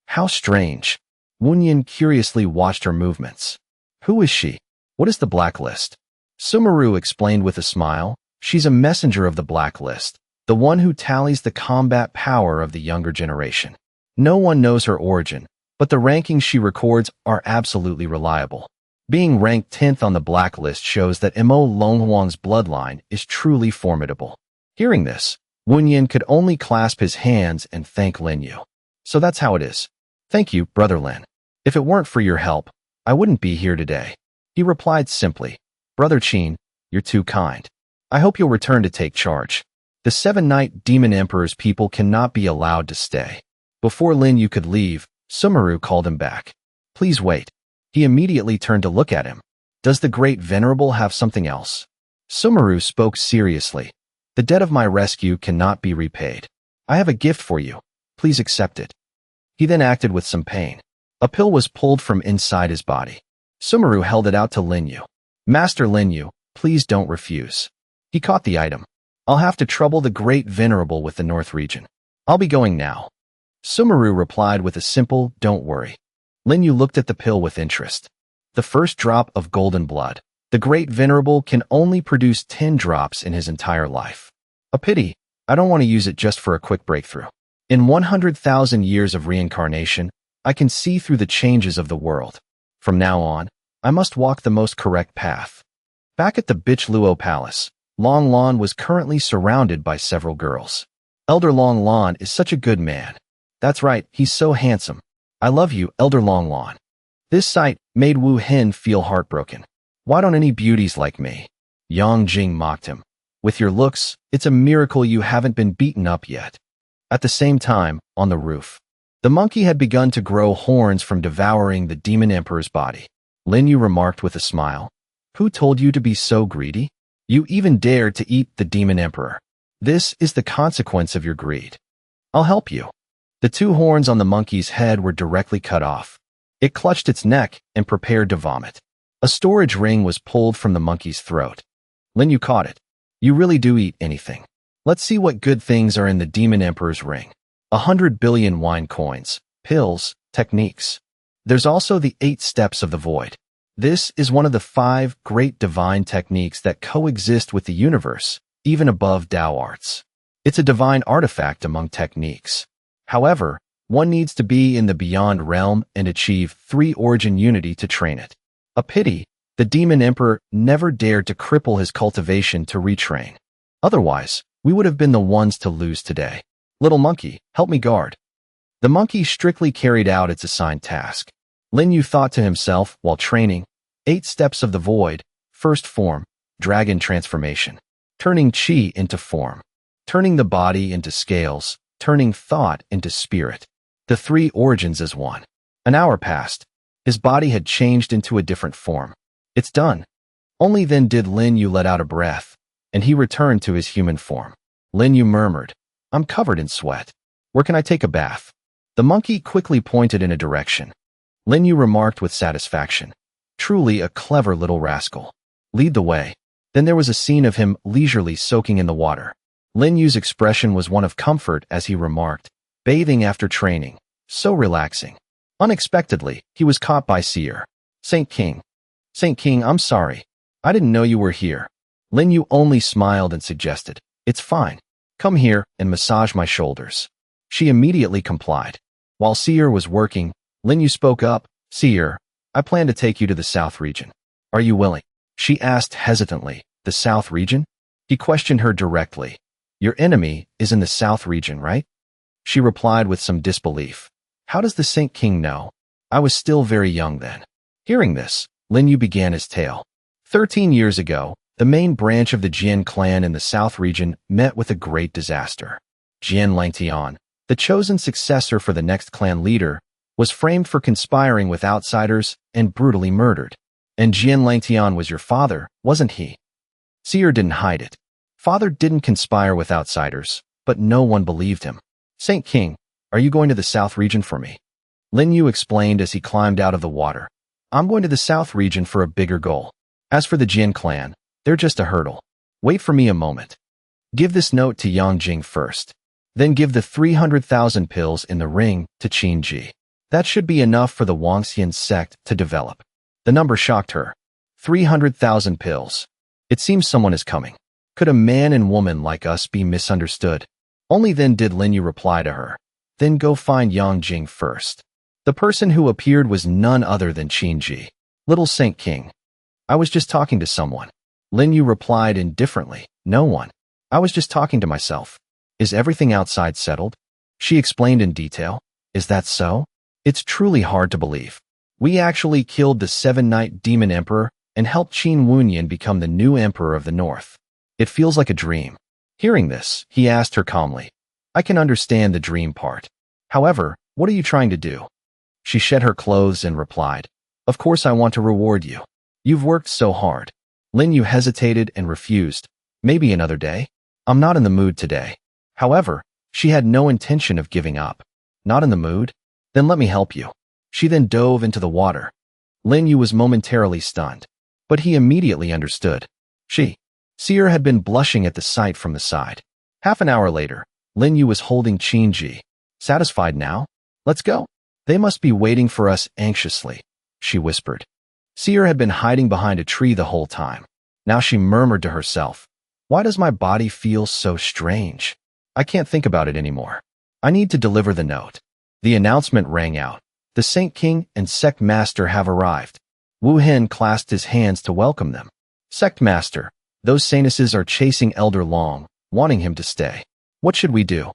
How strange. Wunyan curiously watched her movements. Who is she? What is the blacklist? Sumeru explained with a smile. She's a messenger of the blacklist, the one who tallies the combat power of the younger generation. No one knows her origin, but the rankings she records are absolutely reliable. Being ranked 10th on the blacklist shows that Mo Longhuang's bloodline is truly formidable. Hearing this, Wunyan could only clasp his hands and thank Lin Yu. So that's how it is. Thank you, Brother Lin. If it weren't for your help, I wouldn't be here today. He replied simply, Brother Qin, you're too kind. I hope you'll return to take charge. The 7-night Demon Emperor's people cannot be allowed to stay. Before Lin Yu could leave, Sumeru called him back. Please wait. He immediately turned to look at him. Does the Great Venerable have something else? Sumeru spoke seriously. The debt of my rescue cannot be repaid. I have a gift for you. Please accept it. He then acted with some pain. A pill was pulled from inside his body. Sumeru held it out to Lin Yu. Master Lin Yu, please don't refuse. He caught the item. I'll have to trouble the Great Venerable with the North region. I'll be going now. Sumeru replied with a simple, don't worry. Lin Yu looked at the pill with interest. The first drop of golden blood. The Great Venerable can only produce 10 drops in his entire life. A pity, I don't want to use it just for a quick breakthrough. In 100,000 years of reincarnation, I can see through the changes of the world. From now on, I must walk the most correct path. Back at the Bitch Luo Palace, Long Lan was currently surrounded by several girls. Elder Long Lan is such a good man. That's right, he's so handsome. I love you, Elder Long Lan. This sight made Wu Hen feel heartbroken. Why don't any beauties like me? Yang Jing mocked him. With your looks, it's a miracle you haven't been beaten up yet. At the same time, on the roof, the monkey had begun to grow horns from devouring the demon emperor's body. Lin Yu remarked with a smile. Who told you to be so greedy? You even dared to eat the demon emperor. This is the consequence of your greed. I'll help you. The 2 horns on the monkey's head were directly cut off. It clutched its neck and prepared to vomit. A storage ring was pulled from the monkey's throat. Lin Yu caught it. You really do eat anything. Let's see what good things are in the demon emperor's ring. 100 billion wine coins, pills, techniques. There's also the 8 steps of the void. This is one of the 5 great divine techniques that coexist with the universe, even above Tao arts. It's a divine artifact among techniques. However, one needs to be in the beyond realm and achieve 3 origin unity to train it. A pity, the demon emperor never dared to cripple his cultivation to retrain. Otherwise, we would have been the ones to lose today. Little monkey, help me guard. The monkey strictly carried out its assigned task. Lin Yu thought to himself while training, 8 steps of the void, first form, dragon transformation, turning chi into form, turning the body into scales, turning thought into spirit. The three origins as one. An hour passed. His body had changed into a different form. It's done. Only then did Lin Yu let out a breath, and he returned to his human form. Lin Yu murmured, I'm covered in sweat. Where can I take a bath? The monkey quickly pointed in a direction. Lin Yu remarked with satisfaction, truly a clever little rascal. Lead the way. Then there was a scene of him leisurely soaking in the water. Lin Yu's expression was one of comfort as he remarked, bathing after training, so relaxing. Unexpectedly, he was caught by Seer. Saint King, I'm sorry. I didn't know you were here. Lin Yu only smiled and suggested, it's fine. Come here and massage my shoulders. She immediately complied. While Seer was working, Lin Yu spoke up, Seer, I plan to take you to the South region. Are you willing? She asked hesitantly, the South region? He questioned her directly. Your enemy is in the South region, right? She replied with some disbelief. How does the Saint King know? I was still very young then. Hearing this, Lin Yu began his tale. 13 years ago, the main branch of the Jian clan in the South region met with a great disaster. Jian Langtian, the chosen successor for the next clan leader, was framed for conspiring with outsiders and brutally murdered. And Jian Langtian was your father, wasn't he? Seer didn't hide it. Father didn't conspire with outsiders, but no one believed him. Saint King, are you going to the South region for me? Lin Yu explained as he climbed out of the water. I'm going to the South region for a bigger goal. As for the Jian clan, they're just a hurdle. Wait for me a moment. Give this note to Yang Jing first. Then give the 300,000 pills in the ring to Qin Ji. That should be enough for the Wangxian sect to develop. The number shocked her. 300,000 pills. It seems someone is coming. Could a man and woman like us be misunderstood? Only then did Lin Yu reply to her. Then go find Yang Jing first. The person who appeared was none other than Qin Ji. Little Saint King. I was just talking to someone. Lin Yu replied indifferently. No one. I was just talking to myself. Is everything outside settled? She explained in detail. Is that so? It's truly hard to believe. We actually killed the 7-Night Demon Emperor and helped Qin Wunyan become the new Emperor of the North. It feels like a dream. Hearing this, he asked her calmly. I can understand the dream part. However, what are you trying to do? She shed her clothes and replied, Of course I want to reward you. You've worked so hard. Lin Yu hesitated and refused. Maybe another day? I'm not in the mood today. However, she had no intention of giving up. Not in the mood? Then let me help you. She then dove into the water. Lin Yu was momentarily stunned, but he immediately understood. Seer had been blushing at the sight from the side. Half an hour later, Lin Yu was holding Qin Ji. Satisfied now? Let's go. They must be waiting for us anxiously, she whispered. Seer had been hiding behind a tree the whole time. Now she murmured to herself, why does my body feel so strange? I can't think about it anymore. I need to deliver the note. The announcement rang out. The Saint King and Sect Master have arrived. Wu Hen clasped his hands to welcome them. Sect Master, those Sanuses are chasing Elder Long, wanting him to stay. What should we do?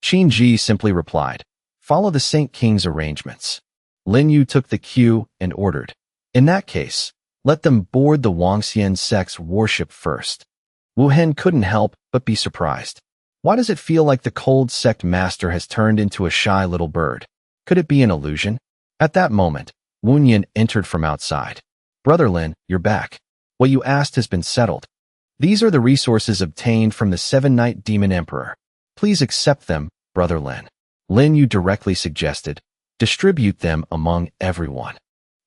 Qin Ji simply replied, follow the Saint King's arrangements. Lin Yu took the cue and ordered, in that case, let them board the Wangxian sect's warship first. Wu Hen couldn't help but be surprised. Why does it feel like the cold sect master has turned into a shy little bird? Could it be an illusion? At that moment, Wunyan entered from outside. Brother Lin, you're back. What you asked has been settled. These are the resources obtained from the 7-Night Demon Emperor. Please accept them, Brother Lin. Lin Yu directly suggested, distribute them among everyone.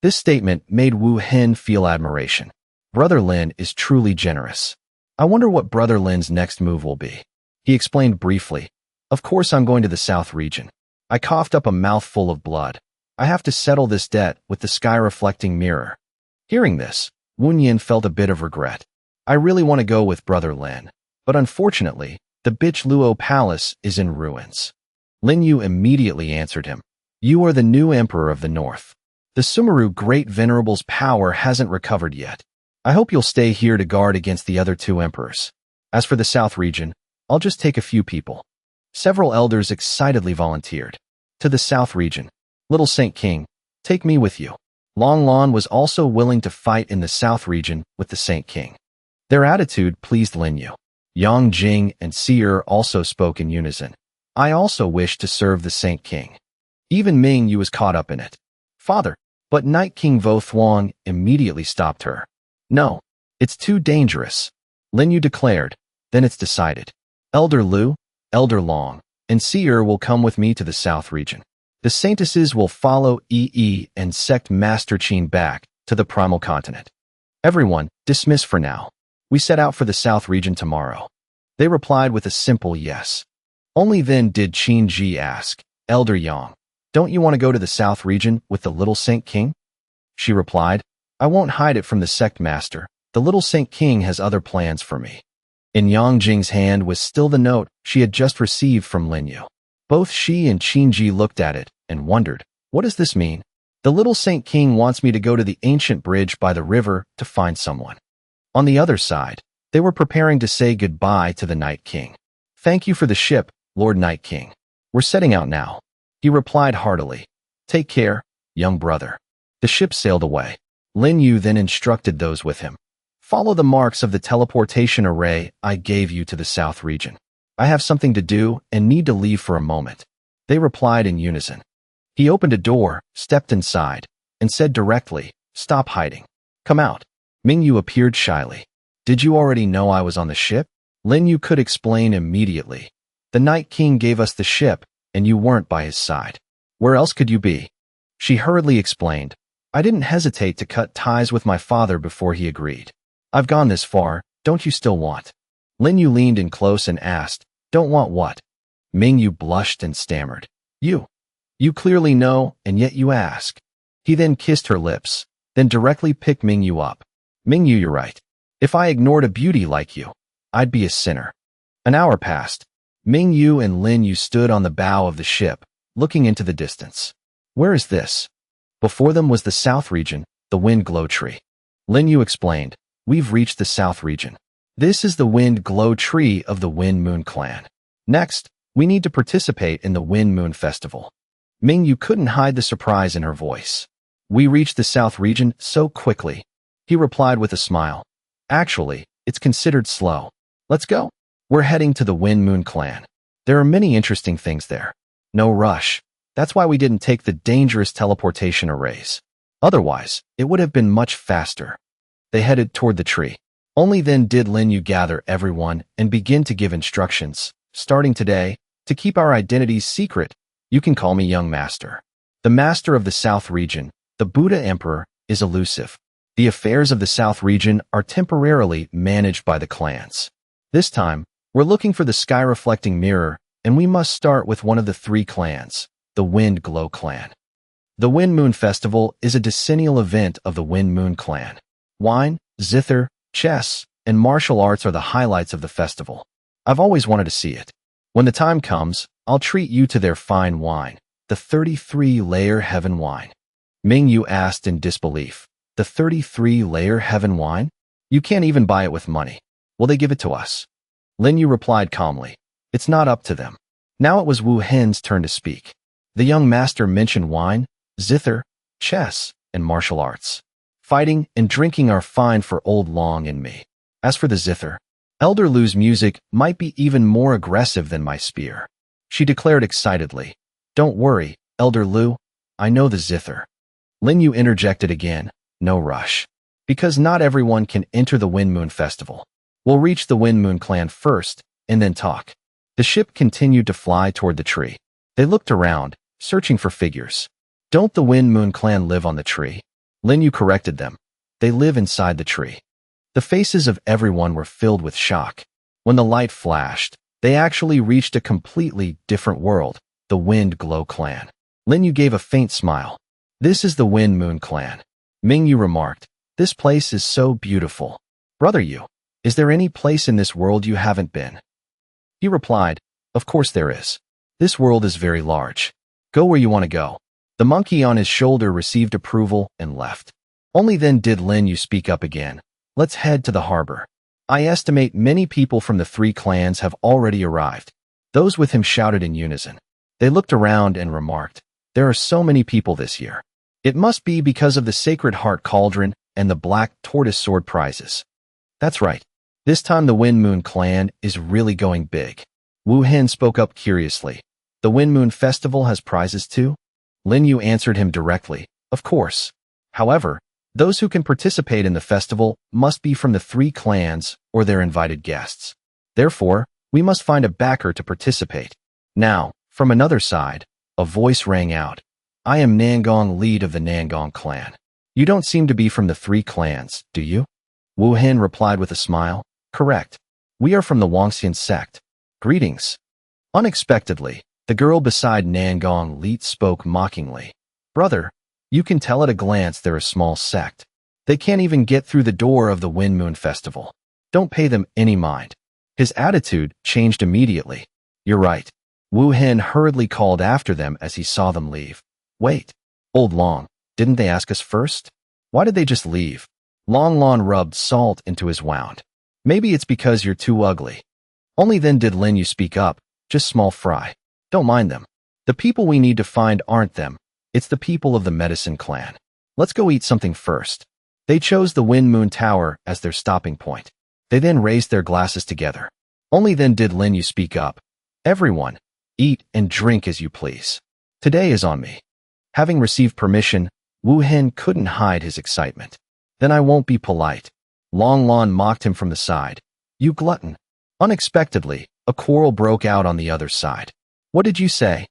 This statement made Wu Hen feel admiration. Brother Lin is truly generous. I wonder what Brother Lin's next move will be. He explained briefly, of course I'm going to the South region. I coughed up a mouthful of blood. I have to settle this debt with the sky-reflecting mirror. Hearing this, Wunyan felt a bit of regret. I really want to go with Brother Lin, but unfortunately, the Bitch Luo Palace is in ruins. Lin Yu immediately answered him. You are the new Emperor of the North. The Sumeru Great Venerable's power hasn't recovered yet. I hope you'll stay here to guard against the other two emperors. As for the South region, I'll just take a few people. Several elders excitedly volunteered. To the South region. Little Saint King, take me with you. Long Lon was also willing to fight in the South region with the Saint King. Their attitude pleased Lin Yu. Yang Jing and Seer also spoke in unison. I also wish to serve the Saint King. Even Ming Yu was caught up in it. Father, but Night King Vo Thuong immediately stopped her. No, it's too dangerous, Lin Yu declared. Then it's decided. Elder Lu, Elder Long, and Seer will come with me to the South region. The Saintesses will follow and Sect Master Qin back to the Primal Continent. Everyone, dismiss for now. We set out for the South region tomorrow. They replied with a simple yes. Only then did Qin Ji ask, Elder Yang, don't you want to go to the South region with the Little Saint King? She replied, I won't hide it from the Sect Master. The Little Saint King has other plans for me. In Yang Jing's hand was still the note she had just received from Lin Yu. Both she and Qin Ji looked at it and wondered, what does this mean? The Little Saint King wants me to go to the ancient bridge by the river to find someone. On the other side, they were preparing to say goodbye to the Night King. Thank you for the ship, Lord Night King. We're setting out now. He replied heartily. Take care, young brother. The ship sailed away. Lin Yu then instructed those with him. Follow the marks of the teleportation array I gave you to the South region. I have something to do and need to leave for a moment. They replied in unison. He opened a door, stepped inside, and said directly, Stop hiding. Come out. Ming Yu appeared shyly. Did you already know I was on the ship? Lin Yu could explain immediately. The Night King gave us the ship, and you weren't by his side. Where else could you be? She hurriedly explained. I didn't hesitate to cut ties with my father before he agreed. I've gone this far, don't you still want? Lin Yu leaned in close and asked, Don't want what? Ming Yu blushed and stammered. You clearly know, and yet you ask. He then kissed her lips, then directly picked Ming Yu up. Ming Yu, you're right. If I ignored a beauty like you, I'd be a sinner. An hour passed. Ming Yu and Lin Yu stood on the bow of the ship, looking into the distance. Where is this? Before them was the South region, the Wind Glow Tree. Lin Yu explained. We've reached the South region. This is the Wind Glow Tree of the Wind Moon Clan. Next, we need to participate in the Wind Moon Festival. Ming Yu couldn't hide the surprise in her voice. We reached the South region so quickly. He replied with a smile. Actually, it's considered slow. Let's go. We're heading to the Wind Moon Clan. There are many interesting things there. No rush. That's why we didn't take the dangerous teleportation arrays. Otherwise, it would have been much faster. They headed toward the tree. Only then did Lin Yu gather everyone and begin to give instructions. Starting today, to keep our identities secret, you can call me Young Master. The Master of the South region, the Buddha Emperor, is elusive. The affairs of the South region are temporarily managed by the clans. This time, we're looking for the sky-reflecting mirror, and we must start with one of the three clans, the Wind Glow Clan. The Wind Moon Festival is a decennial event of the Wind Moon Clan. Wine, zither, chess, and martial arts are the highlights of the festival. I've always wanted to see it. When the time comes, I'll treat you to their fine wine, the 33-layer heaven wine. Ming Yu asked in disbelief. The 33-layer heaven wine? You can't even buy it with money. Will they give it to us? Lin Yu replied calmly. It's not up to them. Now it was Wu Hen's turn to speak. The young master mentioned wine, zither, chess, and martial arts. Fighting and drinking are fine for old Long and me. As for the zither, Elder Lu's music might be even more aggressive than my spear. She declared excitedly. Don't worry, Elder Lu, I know the zither. Lin Yu interjected again, no rush. Because not everyone can enter the Wind Moon Festival. We'll reach the Wind Moon Clan first, and then talk. The ship continued to fly toward the tree. They looked around, searching for figures. Don't the Wind Moon Clan live on the tree? Lin Yu corrected them. They live inside the tree. The faces of everyone were filled with shock. When the light flashed, they actually reached a completely different world, the Wind Glow Clan. Lin Yu gave a faint smile. This is the Wind Moon Clan. Ming Yu remarked, this place is so beautiful. Brother Yu, is there any place in this world you haven't been? He replied, of course there is. This world is very large. Go where you want to go. The monkey on his shoulder received approval and left. Only then did Lin Yu speak up again. Let's head to the harbor. I estimate many people from the three clans have already arrived. Those with him shouted in unison. They looked around and remarked, there are so many people this year. It must be because of the Sacred Heart Cauldron and the Black Tortoise Sword prizes. That's right. This time the Wind Moon Clan is really going big. Wu Hen spoke up curiously. The Wind Moon Festival has prizes too? Lin Yu answered him directly, of course. However, those who can participate in the festival must be from the 3 clans or their invited guests. Therefore, we must find a backer to participate. Now, from another side, a voice rang out. I am Nangong, lead of the Nangong clan. You don't seem to be from the 3 clans, do you? Wu Hin replied with a smile. Correct. We are from the Wangxian sect. Greetings. Unexpectedly, the girl beside Nangong Li spoke mockingly. Brother, you can tell at a glance they're a small sect. They can't even get through the door of the Wind Moon Festival. Don't pay them any mind. His attitude changed immediately. You're right. Wu Hin hurriedly called after them as he saw them leave. Wait. Old Long, didn't they ask us first? Why did they just leave? Long Lon rubbed salt into his wound. Maybe it's because you're too ugly. Only then did Lin Yu speak up. Just small fry. Don't mind them. The people we need to find aren't them. It's the people of the Medicine Clan. Let's go eat something first. They chose the Wind Moon Tower as their stopping point. They then raised their glasses together. Only then did Lin Yu speak up. Everyone, eat and drink as you please. Today is on me. Having received permission, Wu Hin couldn't hide his excitement. Then I won't be polite. Long Lon mocked him from the side. You glutton. Unexpectedly, a quarrel broke out on the other side. What did you say?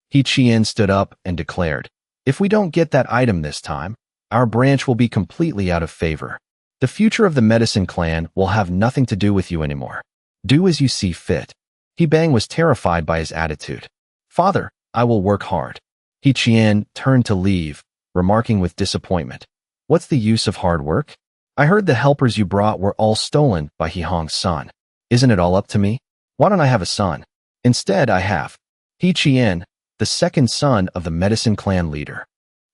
He Chien stood up and declared, if we don't get that item this time, our branch will be completely out of favor. The future of the Medicine Clan will have nothing to do with you anymore. Do as you see fit. He Bang was terrified by his attitude. Father, I will work hard. He Chien turned to leave, remarking with disappointment. What's the use of hard work? I heard the helpers you brought were all stolen by He Hong's son. Isn't it all up to me? Why don't I have a son? Instead, I have He Chien, the second son of the Medicine Clan leader.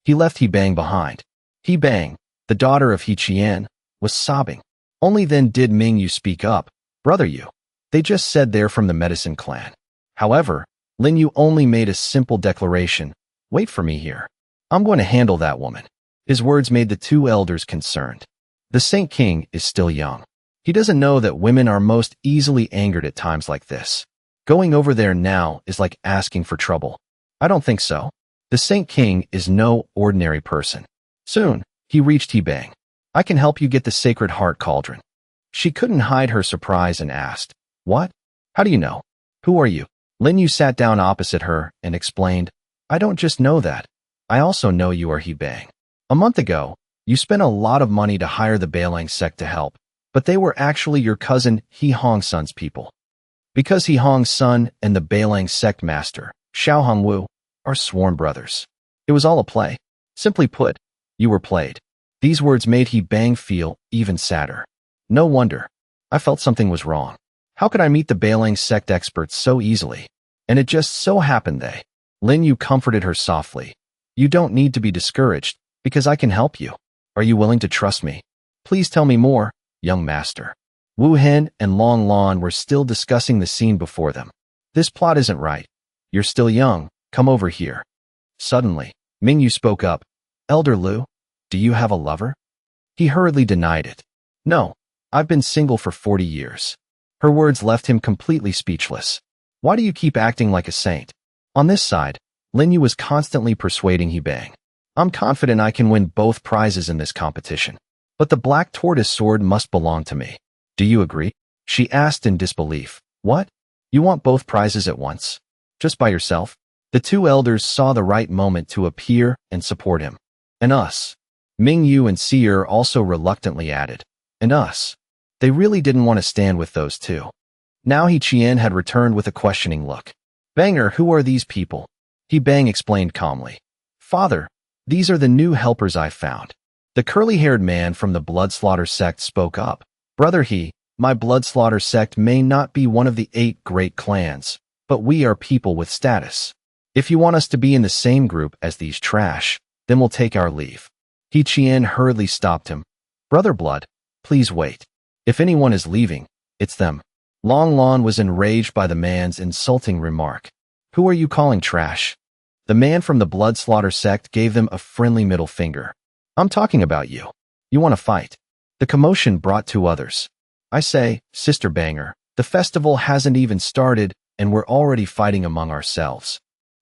He left He Bang behind. He Bang, the daughter of He Chien, was sobbing. Only then did Ming Yu speak up. Brother Yu. They just said they're from the Medicine Clan. However, Lin Yu only made a simple declaration. Wait for me here. I'm going to handle that woman. His words made the 2 elders concerned. The Saint King is still young. He doesn't know that women are most easily angered at times like this. Going over there now is like asking for trouble. I don't think so. The Saint King is no ordinary person. Soon, he reached He Bang. I can help you get the Sacred Heart Cauldron. She couldn't hide her surprise and asked, What? How do you know? Who are you? Lin Yu sat down opposite her and explained, I don't just know that. I also know you are He Bang. A month ago, you spent a lot of money to hire the Bailang sect to help, but they were actually your cousin He Hong's son's people. Because He Hong's son and the Bailang sect master, Xiao Hongwu, are sworn brothers. It was all a play. Simply put, you were played. These words made He Bang feel even sadder. No wonder. I felt something was wrong. How could I meet the Bailang sect experts so easily? And it just so happened they. Lin Yu comforted her softly. You don't need to be discouraged, because I can help you. Are you willing to trust me? Please tell me more, young master. Wu Hin and Long Lon were still discussing the scene before them. This plot isn't right. You're still young. Come over here. Suddenly, Ming Yu spoke up. Elder Lu, do you have a lover? He hurriedly denied it. No, I've been single for 40 years. Her words left him completely speechless. Why do you keep acting like a saint? On this side, Lin Yu was constantly persuading He Bang. I'm confident I can win both prizes in this competition. But the black tortoise sword must belong to me. Do you agree? She asked in disbelief. What? You want both prizes at once? Just by yourself? The 2 elders saw the right moment to appear and support him. And us. Ming Yu and Seer also reluctantly added. And us. They really didn't want to stand with those 2. Now He Chien had returned with a questioning look. Banger, who are these people? He Bang explained calmly. Father, these are the new helpers I found. The curly-haired man from the Bloodslaughter sect spoke up. Brother my Bloodslaughter sect may not be one of the 8 great clans, but we are people with status. If you want us to be in the same group as these trash, then we'll take our leave. He Chien hurriedly stopped him. Brother Blood, please wait. If anyone is leaving, it's them. Long Lon was enraged by the man's insulting remark. Who are you calling trash? The man from the Bloodslaughter sect gave them a friendly middle finger. I'm talking about you. You want to fight. The commotion brought 2 others. I say, Sister Banger, the festival hasn't even started, and we're already fighting among ourselves.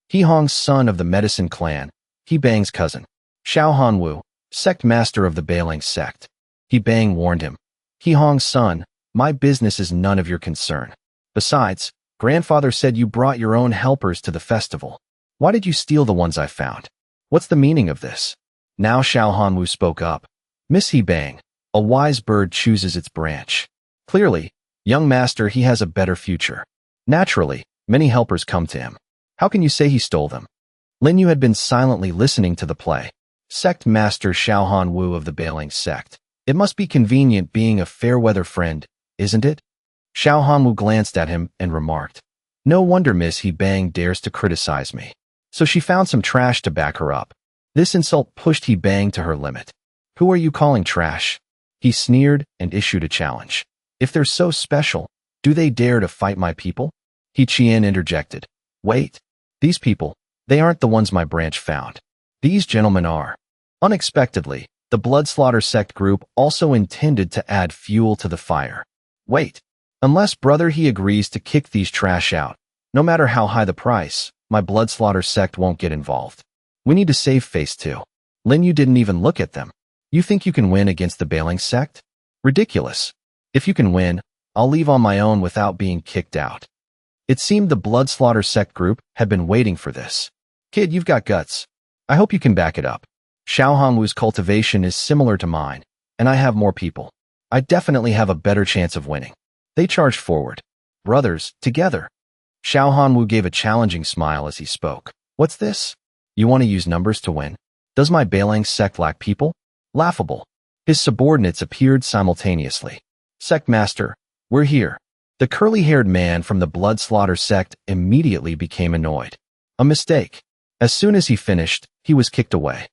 He Hong's son of the Medicine Clan, He Bang's cousin. Xiao Hanwu, sect master of the Bailing sect. He Bang warned him. He Hong's son, my business is none of your concern. Besides, grandfather said you brought your own helpers to the festival. Why did you steal the ones I found? What's the meaning of this? Now Xiao Hanwu spoke up. Miss He Bang, a wise bird chooses its branch. Clearly, young master, he has a better future. Naturally, many helpers come to him. How can you say he stole them? Lin Yu had been silently listening to the play. Sect master Xiao Hanwu of the Bailing sect. It must be convenient being a fair-weather friend, isn't it? Xiao Hanwu glanced at him and remarked. No wonder Miss He Bang dares to criticize me. So she found some trash to back her up. This insult pushed He Bang to her limit. Who are you calling trash? He sneered and issued a challenge. If they're so special, do they dare to fight my people? He Qian interjected. Wait. These people, they aren't the ones my branch found. These gentlemen are. Unexpectedly, the Bloodslaughter sect group also intended to add fuel to the fire. Wait. Unless brother he agrees to kick these trash out, no matter how high the price, my Bloodslaughter sect won't get involved. We need to save face too. Lin Yu didn't even look at them. You think you can win against the Bailing sect? Ridiculous. If you can win, I'll leave on my own without being kicked out. It seemed the Bloodslaughter sect group had been waiting for this. Kid, you've got guts. I hope you can back it up. Xiao Hanwu's cultivation is similar to mine, and I have more people. I definitely have a better chance of winning. They charged forward. Brothers, together. Xiao Hanwu gave a challenging smile as he spoke. What's this? You want to use numbers to win? Does my Bailing sect lack people? Laughable. His subordinates appeared simultaneously. Sect master, we're here. The curly-haired man from the Bloodslaughter sect immediately became annoyed. A mistake. As soon as he finished, he was kicked away.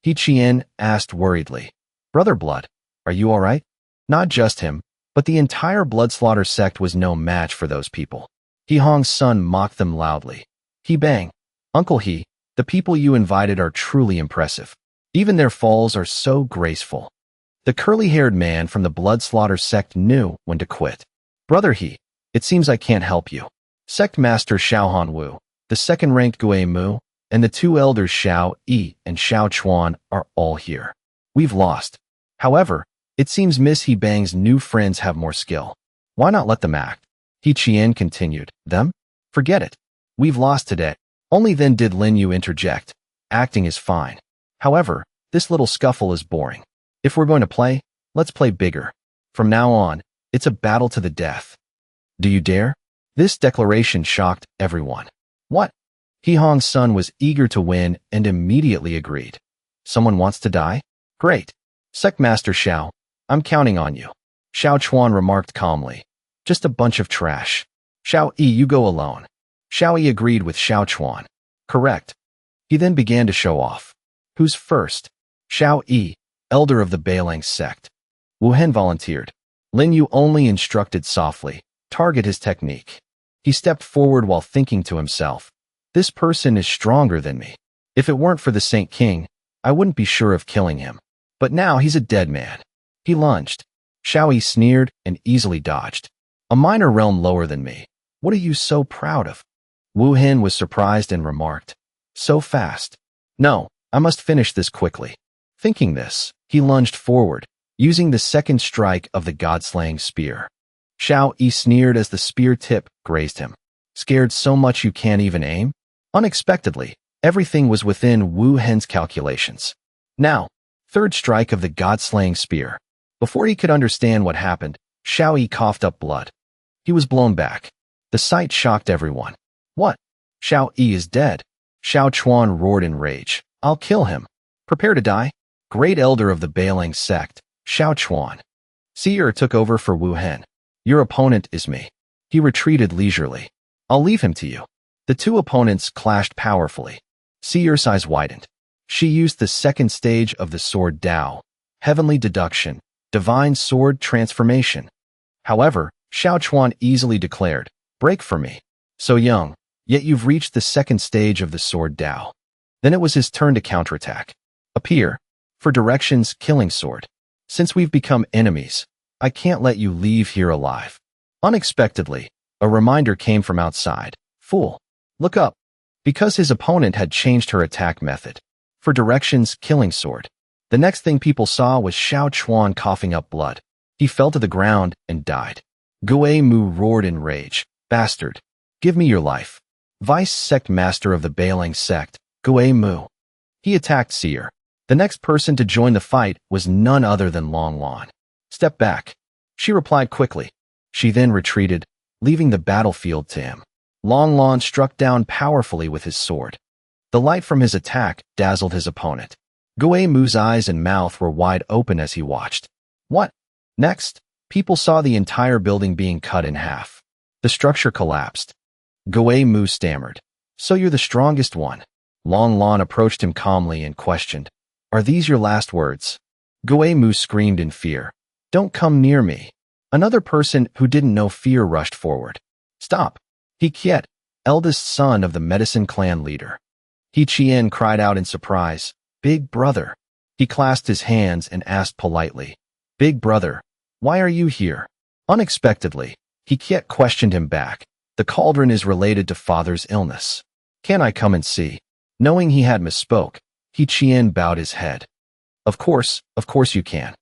He Qian asked worriedly, Brother Blood, are you all right? Not just him, but the entire Bloodslaughter sect was no match for those people. He Hong's son mocked them loudly. He Bang, Uncle He, the people you invited are truly impressive. Even their falls are so graceful. The curly-haired man from the Bloodslaughter sect knew when to quit. Brother He, it seems I can't help you. Sect Master Xiao Hanwu, the second-ranked Gui Mu, and the two elders Xiao Yi and Xiao Chuan are all here. We've lost. However, it seems Miss He Bang's new friends have more skill. Why not let them act? He Qian continued. Them? Forget it. We've lost today. Only then did Lin Yu interject. Acting is fine. However, this little scuffle is boring. If we're going to play, let's play bigger. From now on, it's a battle to the death. Do you dare? This declaration shocked everyone. What? He Hong's son was eager to win and immediately agreed. Someone wants to die? Great. Sect Master Xiao, I'm counting on you. Xiao Chuan remarked calmly. Just a bunch of trash. Xiao Yi, you go alone. Xiao Yi agreed with Xiao Chuan. Correct. He then began to show off. Who's first? Xiao Yi, elder of the Bailing sect. Wu Hen volunteered. Lin Yu only instructed softly, target his technique. He stepped forward while thinking to himself, this person is stronger than me. If it weren't for the Saint King, I wouldn't be sure of killing him. But now he's a dead man. He lunged. Xiao Yi sneered and easily dodged. A minor realm lower than me. What are you so proud of? Wu Hen was surprised and remarked, so fast. No, I must finish this quickly. Thinking this, he lunged forward, using the second strike of the god-slaying spear. Xiao Yi sneered as the spear tip grazed him. Scared so much you can't even aim? Unexpectedly, everything was within Wu Hen's calculations. Now, third strike of the god-slaying spear. Before he could understand what happened, Xiao Yi coughed up blood. He was blown back. The sight shocked everyone. What? Xiao Yi is dead. Xiao Chuan roared in rage. I'll kill him. Prepare to die. Great elder of the Bailing sect, Xiao Chuan. Seer took over for Wu Hen. Your opponent is me. He retreated leisurely. I'll leave him to you. The two opponents clashed powerfully. Seer's eyes widened. She used the second stage of the sword Dao, heavenly deduction, divine sword transformation. However, Xiao Chuan easily declared, break for me. So young, yet you've reached the second stage of the sword Dao. Then it was his turn to counterattack. Appear. For directions, killing sword. Since we've become enemies, I can't let you leave here alive. Unexpectedly, a reminder came from outside. Fool. Look up. Because his opponent had changed her attack method. For directions, killing sword. The next thing people saw was Xiao Chuan coughing up blood. He fell to the ground and died. Gui Mu roared in rage. Bastard! Give me your life. Vice sect master of the Bailing sect, Gui Mu. He attacked Seer. The next person to join the fight was none other than Long Lan. Step back. She replied quickly. She then retreated, leaving the battlefield to him. Long Lan struck down powerfully with his sword. The light from his attack dazzled his opponent. Gui Mu's eyes and mouth were wide open as he watched. What? Next, people saw the entire building being cut in half. The structure collapsed. Gui Mu stammered. So you're the strongest one? Long Lan approached him calmly and questioned. Are these your last words? Gui Mu screamed in fear. Don't come near me. Another person who didn't know fear rushed forward. Stop. He Kiet, eldest son of the medicine clan leader. He Chien cried out in surprise. Big brother. He clasped his hands and asked politely. Big brother, why are you here? Unexpectedly, He Kiet questioned him back. The cauldron is related to father's illness. Can I come and see? Knowing he had misspoke, He Chien bowed his head. Of course you can.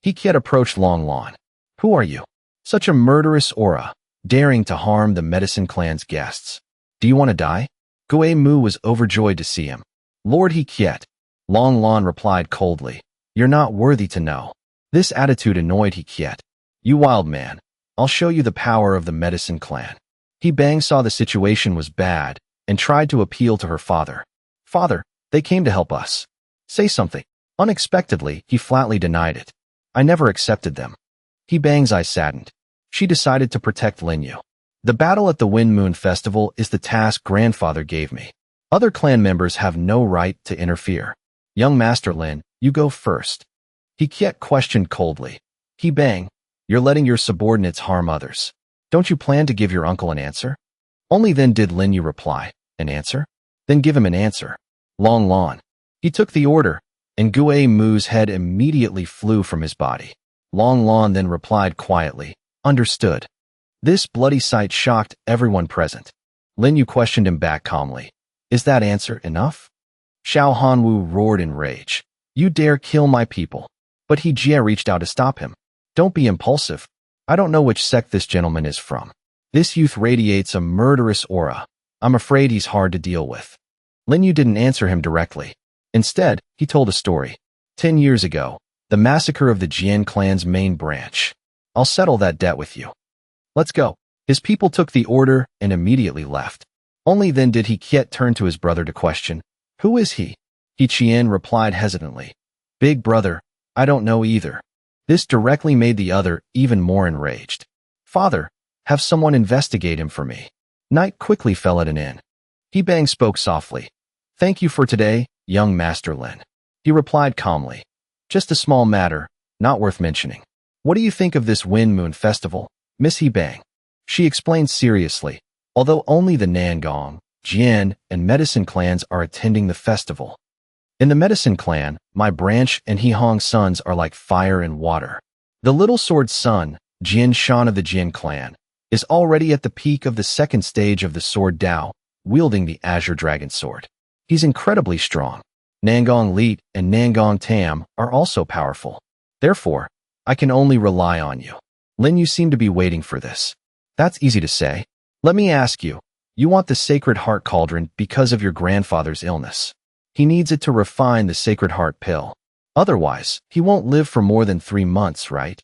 He Kiet approached Long Lan. Who are you? Such a murderous aura, daring to harm the medicine clan's guests. Do you want to die? Gui Mu was overjoyed to see him. Lord He Kiet. Long Lan replied coldly. You're not worthy to know. This attitude annoyed He Kiet. You wild man, I'll show you the power of the medicine clan. He Bang saw the situation was bad and tried to appeal to her father. Father, they came to help us. Say something. Unexpectedly, he flatly denied it. I never accepted them. He Bang's eyes saddened. She decided to protect Linyu. The battle at the Wind Moon Festival is the task grandfather gave me. Other clan members have no right to interfere. Young Master Lin, you go first. He Kiet questioned coldly. He Bang, you're letting your subordinates harm others. Don't you plan to give your uncle an answer? Only then did Linyu reply. An answer? Then give him an answer. Long Lan. He took the order, and Gui Mu's head immediately flew from his body. Long Lan then replied quietly. Understood. This bloody sight shocked everyone present. Linyu questioned him back calmly. Is that answer enough? Xiao Hanwu roared in rage. You dare kill my people. But He Jie reached out to stop him. Don't be impulsive. I don't know which sect this gentleman is from. This youth radiates a murderous aura. I'm afraid he's hard to deal with. Linyu didn't answer him directly. Instead, he told a story. 10 years ago, the massacre of the Jian clan's main branch. I'll settle that debt with you. Let's go. His people took the order and immediately left. Only then did He Kiet turn to his brother to question. Who is he? He Chien replied hesitantly. Big brother, I don't know either. This directly made the other even more enraged. Father, have someone investigate him for me. Night quickly fell at an end. He Bang spoke softly. Thank you for today, young Master Lin. He replied calmly. Just a small matter, not worth mentioning. What do you think of this Wind Moon Festival, Miss He Bang? She explained seriously. Although only the Nangong, Jian, and Medicine clans are attending the festival. In the Medicine clan, my branch and He Hong sons are like fire and water. The little sword son, Jian Shan of the Jian clan, is already at the peak of the second stage of the sword Dao, wielding the Azure Dragon sword. He's incredibly strong. Nangong Leet and Nangong Tam are also powerful. Therefore, I can only rely on you. Lin, you seem to be waiting for this. That's easy to say. Let me ask you, you want the Sacred Heart Cauldron because of your grandfather's illness. He needs it to refine the Sacred Heart pill. Otherwise, he won't live for more than 3 months, right?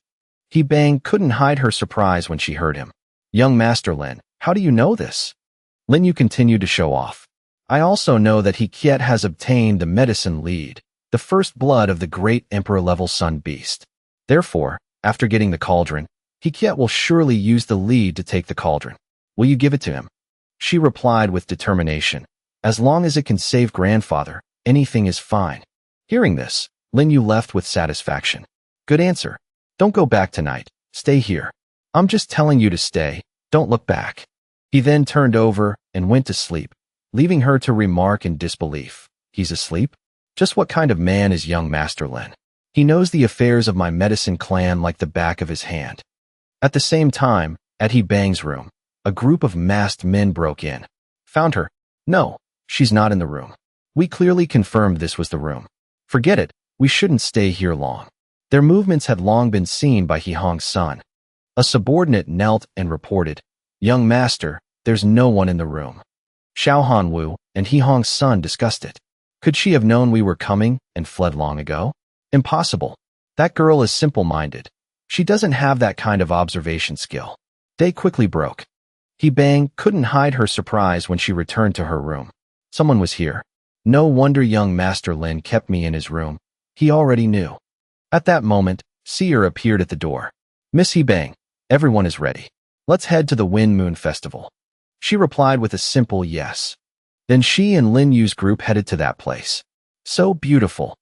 He Bang couldn't hide her surprise when she heard him. Young Master Lin, how do you know this? Lin Yu continued to show off. I also know that He Kiet has obtained the medicine lead, the first blood of the great Emperor-level Sun Beast. Therefore, after getting the cauldron, He Kiet will surely use the lead to take the cauldron. Will you give it to him? She replied with determination. As long as it can save grandfather, anything is fine. Hearing this, Lin Yu left with satisfaction. Good answer. Don't go back tonight. Stay here. I'm just telling you to stay. Don't look back. He then turned over and went to sleep, leaving her to remark in disbelief. He's asleep? Just what kind of man is young Master Lin? He knows the affairs of my medicine clan like the back of his hand. At the same time, at He Bang's room, a group of masked men broke in. Found her. No, she's not in the room. We clearly confirmed this was the room. Forget it, we shouldn't stay here long. Their movements had long been seen by He Hong's son. A subordinate knelt and reported, "Young master, there's no one in the room." Xiao Hanwu and He Hong's son discussed it. Could she have known we were coming and fled long ago? Impossible. That girl is simple-minded. She doesn't have that kind of observation skill. Day quickly broke. He Bang couldn't hide her surprise when she returned to her room. Someone was here. No wonder young Master Lin kept me in his room. He already knew. At that moment, Seer appeared at the door. "Miss He Bang, everyone is ready. Let's head to the Wind Moon Festival." She replied with a simple yes. Then she and Lin Yu's group headed to that place. So beautiful.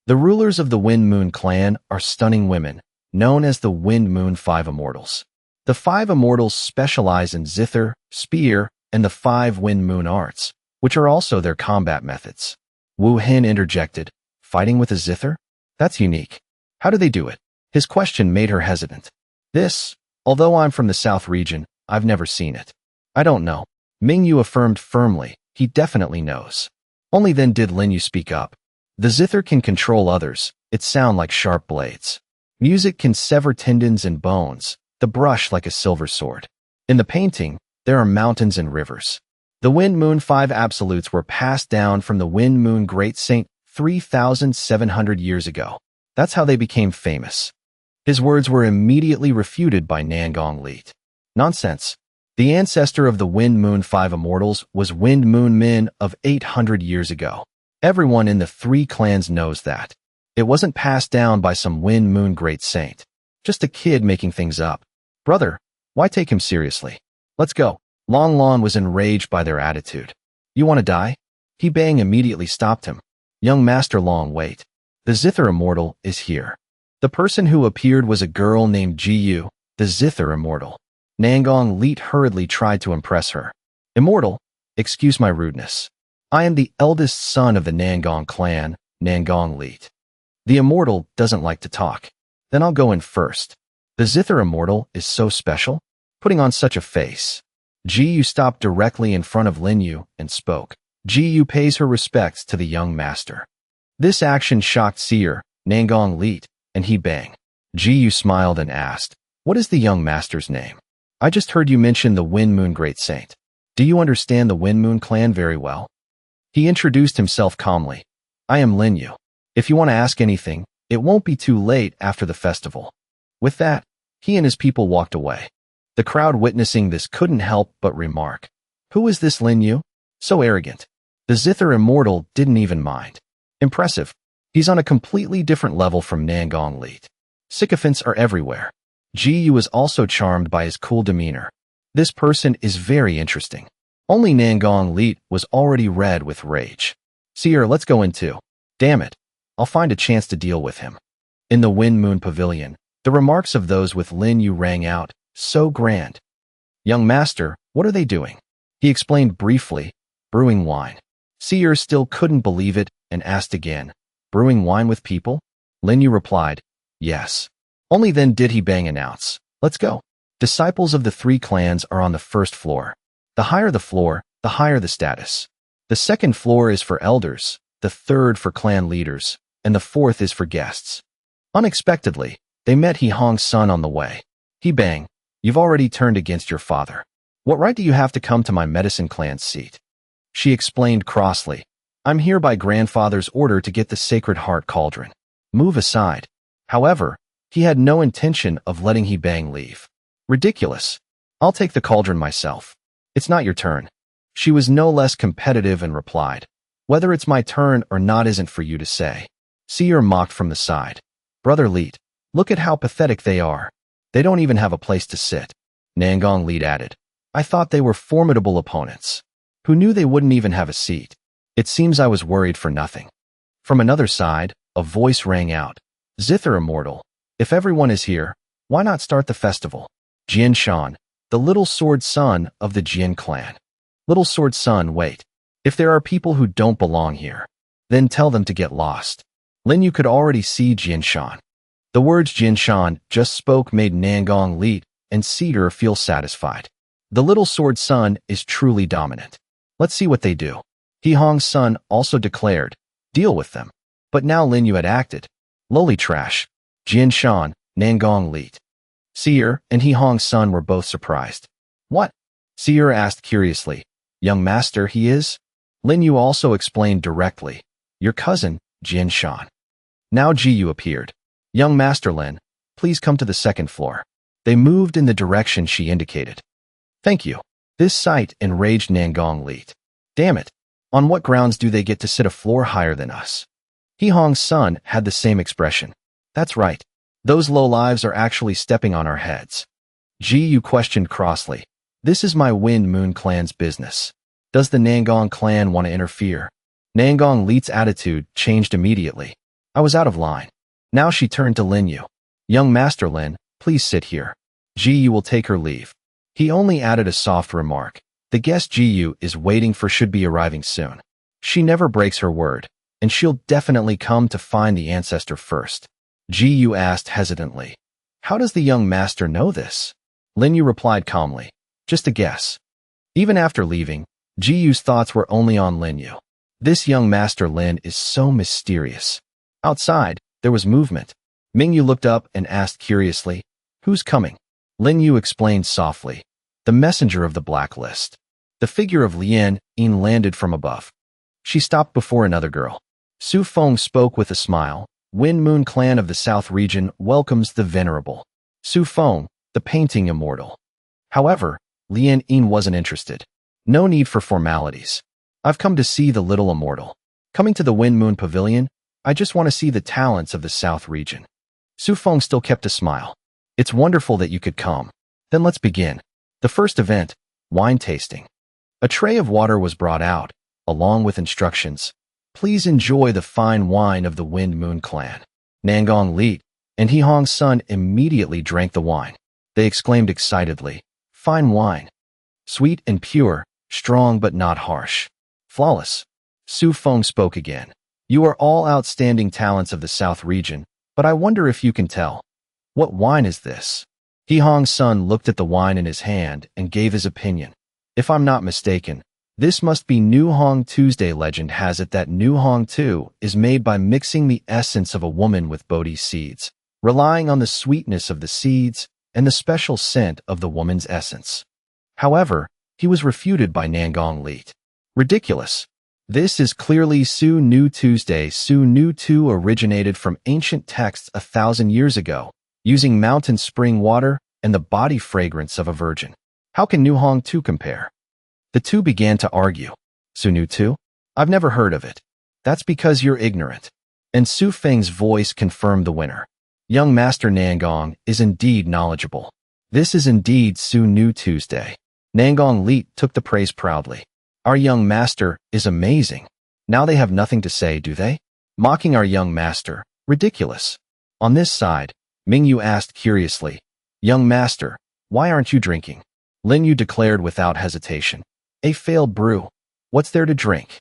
The rulers of the Wind Moon clan are stunning women, known as the Wind Moon 5 Immortals. The 5 Immortals specialize in zither, spear, and the 5 Wind Moon arts, which are also their combat methods. Wu Hin interjected, "Fighting with a zither? That's unique. How do they do it?" His question made her hesitant. Although I'm from the South region, I've never seen it. I don't know. Ming Yu affirmed firmly, he definitely knows. Only then did Lin Yu speak up. The zither can control others, it sound like sharp blades. Music can sever tendons and bones, the brush like a silver sword. In the painting, there are mountains and rivers. The Wind Moon 5 absolutes were passed down from the Wind Moon Great Saint 3,700 years ago. That's how they became famous. His words were immediately refuted by Nangong Leet. Nonsense. The ancestor of the Wind Moon 5 Immortals was Wind Moon Min of 800 years ago. Everyone in the 3 clans knows that. It wasn't passed down by some Wind Moon Great Saint. Just a kid making things up. Brother, why take him seriously? Let's go. Long Lon was enraged by their attitude. You want to die? He Bang immediately stopped him. Young Master Long, wait. The Zither Immortal is here. The person who appeared was a girl named Ji Yu, the Zither Immortal. Nangong Leet hurriedly tried to impress her. Immortal, excuse my rudeness. I am the eldest son of the Nangong clan, Nangong Leet. The Immortal doesn't like to talk. Then I'll go in first. The Zither Immortal is so special, putting on such a face. Ji Yu stopped directly in front of Lin Yu and spoke. Ji Yu pays her respects to the young master. This action shocked Seer, Nangong Leet, and He Bang. Ji Yu smiled and asked, "What is the young master's name? I just heard you mention the Wind Moon Great Saint. Do you understand the Wind Moon clan very well?" He introduced himself calmly. "I am Lin Yu. If you want to ask anything, it won't be too late after the festival." With that, he and his people walked away. The crowd witnessing this couldn't help but remark, "Who is this Lin Yu? So arrogant." The Zither Immortal didn't even mind. Impressive. He's on a completely different level from Nangong Leet. Sycophants are everywhere. Ji Yu was also charmed by his cool demeanor. This person is very interesting. Only Nangong Leet was already red with rage. Seer, let's go in too. Damn it. I'll find a chance to deal with him. In the Wind Moon Pavilion, the remarks of those with Lin Yu rang out, so grand. Young master, what are they doing? He explained briefly, brewing wine. Seer still couldn't believe it and asked again, brewing wine with people? Lin Yu replied, yes. Only then did He Bang announce, let's go. Disciples of the 3 clans are on the first floor. The higher the floor, the higher the status. The second floor is for elders, the third for clan leaders, and the fourth is for guests. Unexpectedly, they met He Hong's son on the way. He Bang, you've already turned against your father. What right do you have to come to my medicine clan's seat? She explained crossly, I'm here by grandfather's order to get the Sacred Heart Cauldron. Move aside. However, he had no intention of letting He Bang leave. Ridiculous. I'll take the cauldron myself. It's not your turn. She was no less competitive and replied, whether it's my turn or not isn't for you to say. Seer mocked from the side. Brother Leet, look at how pathetic they are. They don't even have a place to sit. Nangong Leet added, I thought they were formidable opponents. Who knew they wouldn't even have a seat? It seems I was worried for nothing. From another side, a voice rang out. Zither Immortal, if everyone is here, why not start the festival? Jian Shan, the little sword son of the Jian clan. Little sword son, wait. If there are people who don't belong here, then tell them to get lost. Lin Yu could already see Jian Shan. The words Jian Shan just spoke made Nangong Leet and Cedar feel satisfied. The little sword son is truly dominant. Let's see what they do. He Hong's son also declared, deal with them. But now Lin Yu had acted. Lowly trash. Jian Shan, Nangong Leet. Seer and He Hong's son were both surprised. What? Seer asked curiously. Young master he is? Lin Yu also explained directly. Your cousin, Jian Shan. Now Ji Yu appeared. Young master Lin, please come to the second floor. They moved in the direction she indicated. Thank you. This sight enraged Nangong Leet. Damn it. On what grounds do they get to sit a floor higher than us? He Hong's son had the same expression. That's right. Those lowlives are actually stepping on our heads. Ji Yu questioned crossly. This is my Wind Moon clan's business. Does the Nangong clan want to interfere? Nangong Leet's attitude changed immediately. I was out of line. Now she turned to Lin Yu. Young master Lin, please sit here. Ji Yu will take her leave. He only added a soft remark. The guest Ji Yu is waiting for should be arriving soon. She never breaks her word, and she'll definitely come to find the ancestor first. Ji Yu asked hesitantly. How does the young master know this? Lin Yu replied calmly. Just a guess. Even after leaving, Ji Yu's thoughts were only on Lin Yu. This young master Lin is so mysterious. Outside, there was movement. Ming Yu looked up and asked curiously, who's coming? Lin Yu explained softly. The messenger of the blacklist. The figure of Lien Yin landed from above. She stopped before another girl. Su Feng spoke with a smile. Wind Moon clan of the South region welcomes the venerable Su Feng, the painting immortal. However, Lien Yin wasn't interested. No need for formalities. I've come to see the little immortal. Coming to the Wind Moon Pavilion, I just want to see the talents of the South region. Su Feng still kept a smile. It's wonderful that you could come. Then let's begin. The first event, wine tasting. A tray of water was brought out, along with instructions. Please enjoy the fine wine of the Wind Moon clan. Nangong Leet and He Hong's son immediately drank the wine. They exclaimed excitedly, fine wine. Sweet and pure, strong but not harsh. Flawless. Su Feng spoke again. You are all outstanding talents of the South region, but I wonder if you can tell. What wine is this? He Hong's son looked at the wine in his hand and gave his opinion. If I'm not mistaken, this must be New Hong Tuesday. Legend has it that New Hong Tu is made by mixing the essence of a woman with Bodhi seeds, relying on the sweetness of the seeds and the special scent of the woman's essence. However, he was refuted by Nangong Leet. Ridiculous. This is clearly Su Nu Tuesday. Su Nu Tu originated from ancient texts 1,000 years ago, using mountain spring water and the body fragrance of a virgin. How can New Hong Tu compare? The two began to argue. Su Nu Tu? I've never heard of it. That's because you're ignorant. And Su Feng's voice confirmed the winner. Young Master Nangong is indeed knowledgeable. This is indeed Su Nu Tuesday. Nangong Leet took the praise proudly. Our young master is amazing. Now they have nothing to say, do they? Mocking our young master. Ridiculous. On this side, Ming Yu asked curiously, Young master, why aren't you drinking? Lin Yu declared without hesitation. A failed brew. What's there to drink?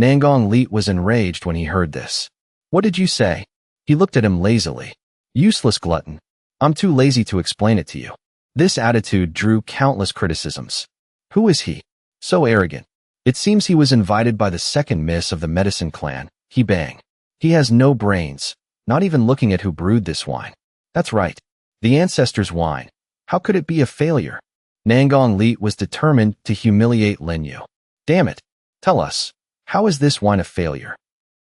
Nangong Leet was enraged when he heard this. What did you say? He looked at him lazily. Useless glutton. I'm too lazy to explain it to you. This attitude drew countless criticisms. Who is he? So arrogant. It seems he was invited by the second miss of the medicine clan, He Bang. He has no brains, not even looking at who brewed this wine. That's right. The ancestors' wine. How could it be a failure? Nangong Leet was determined to humiliate Lin Yu. Damn it. Tell us, how is this wine a failure?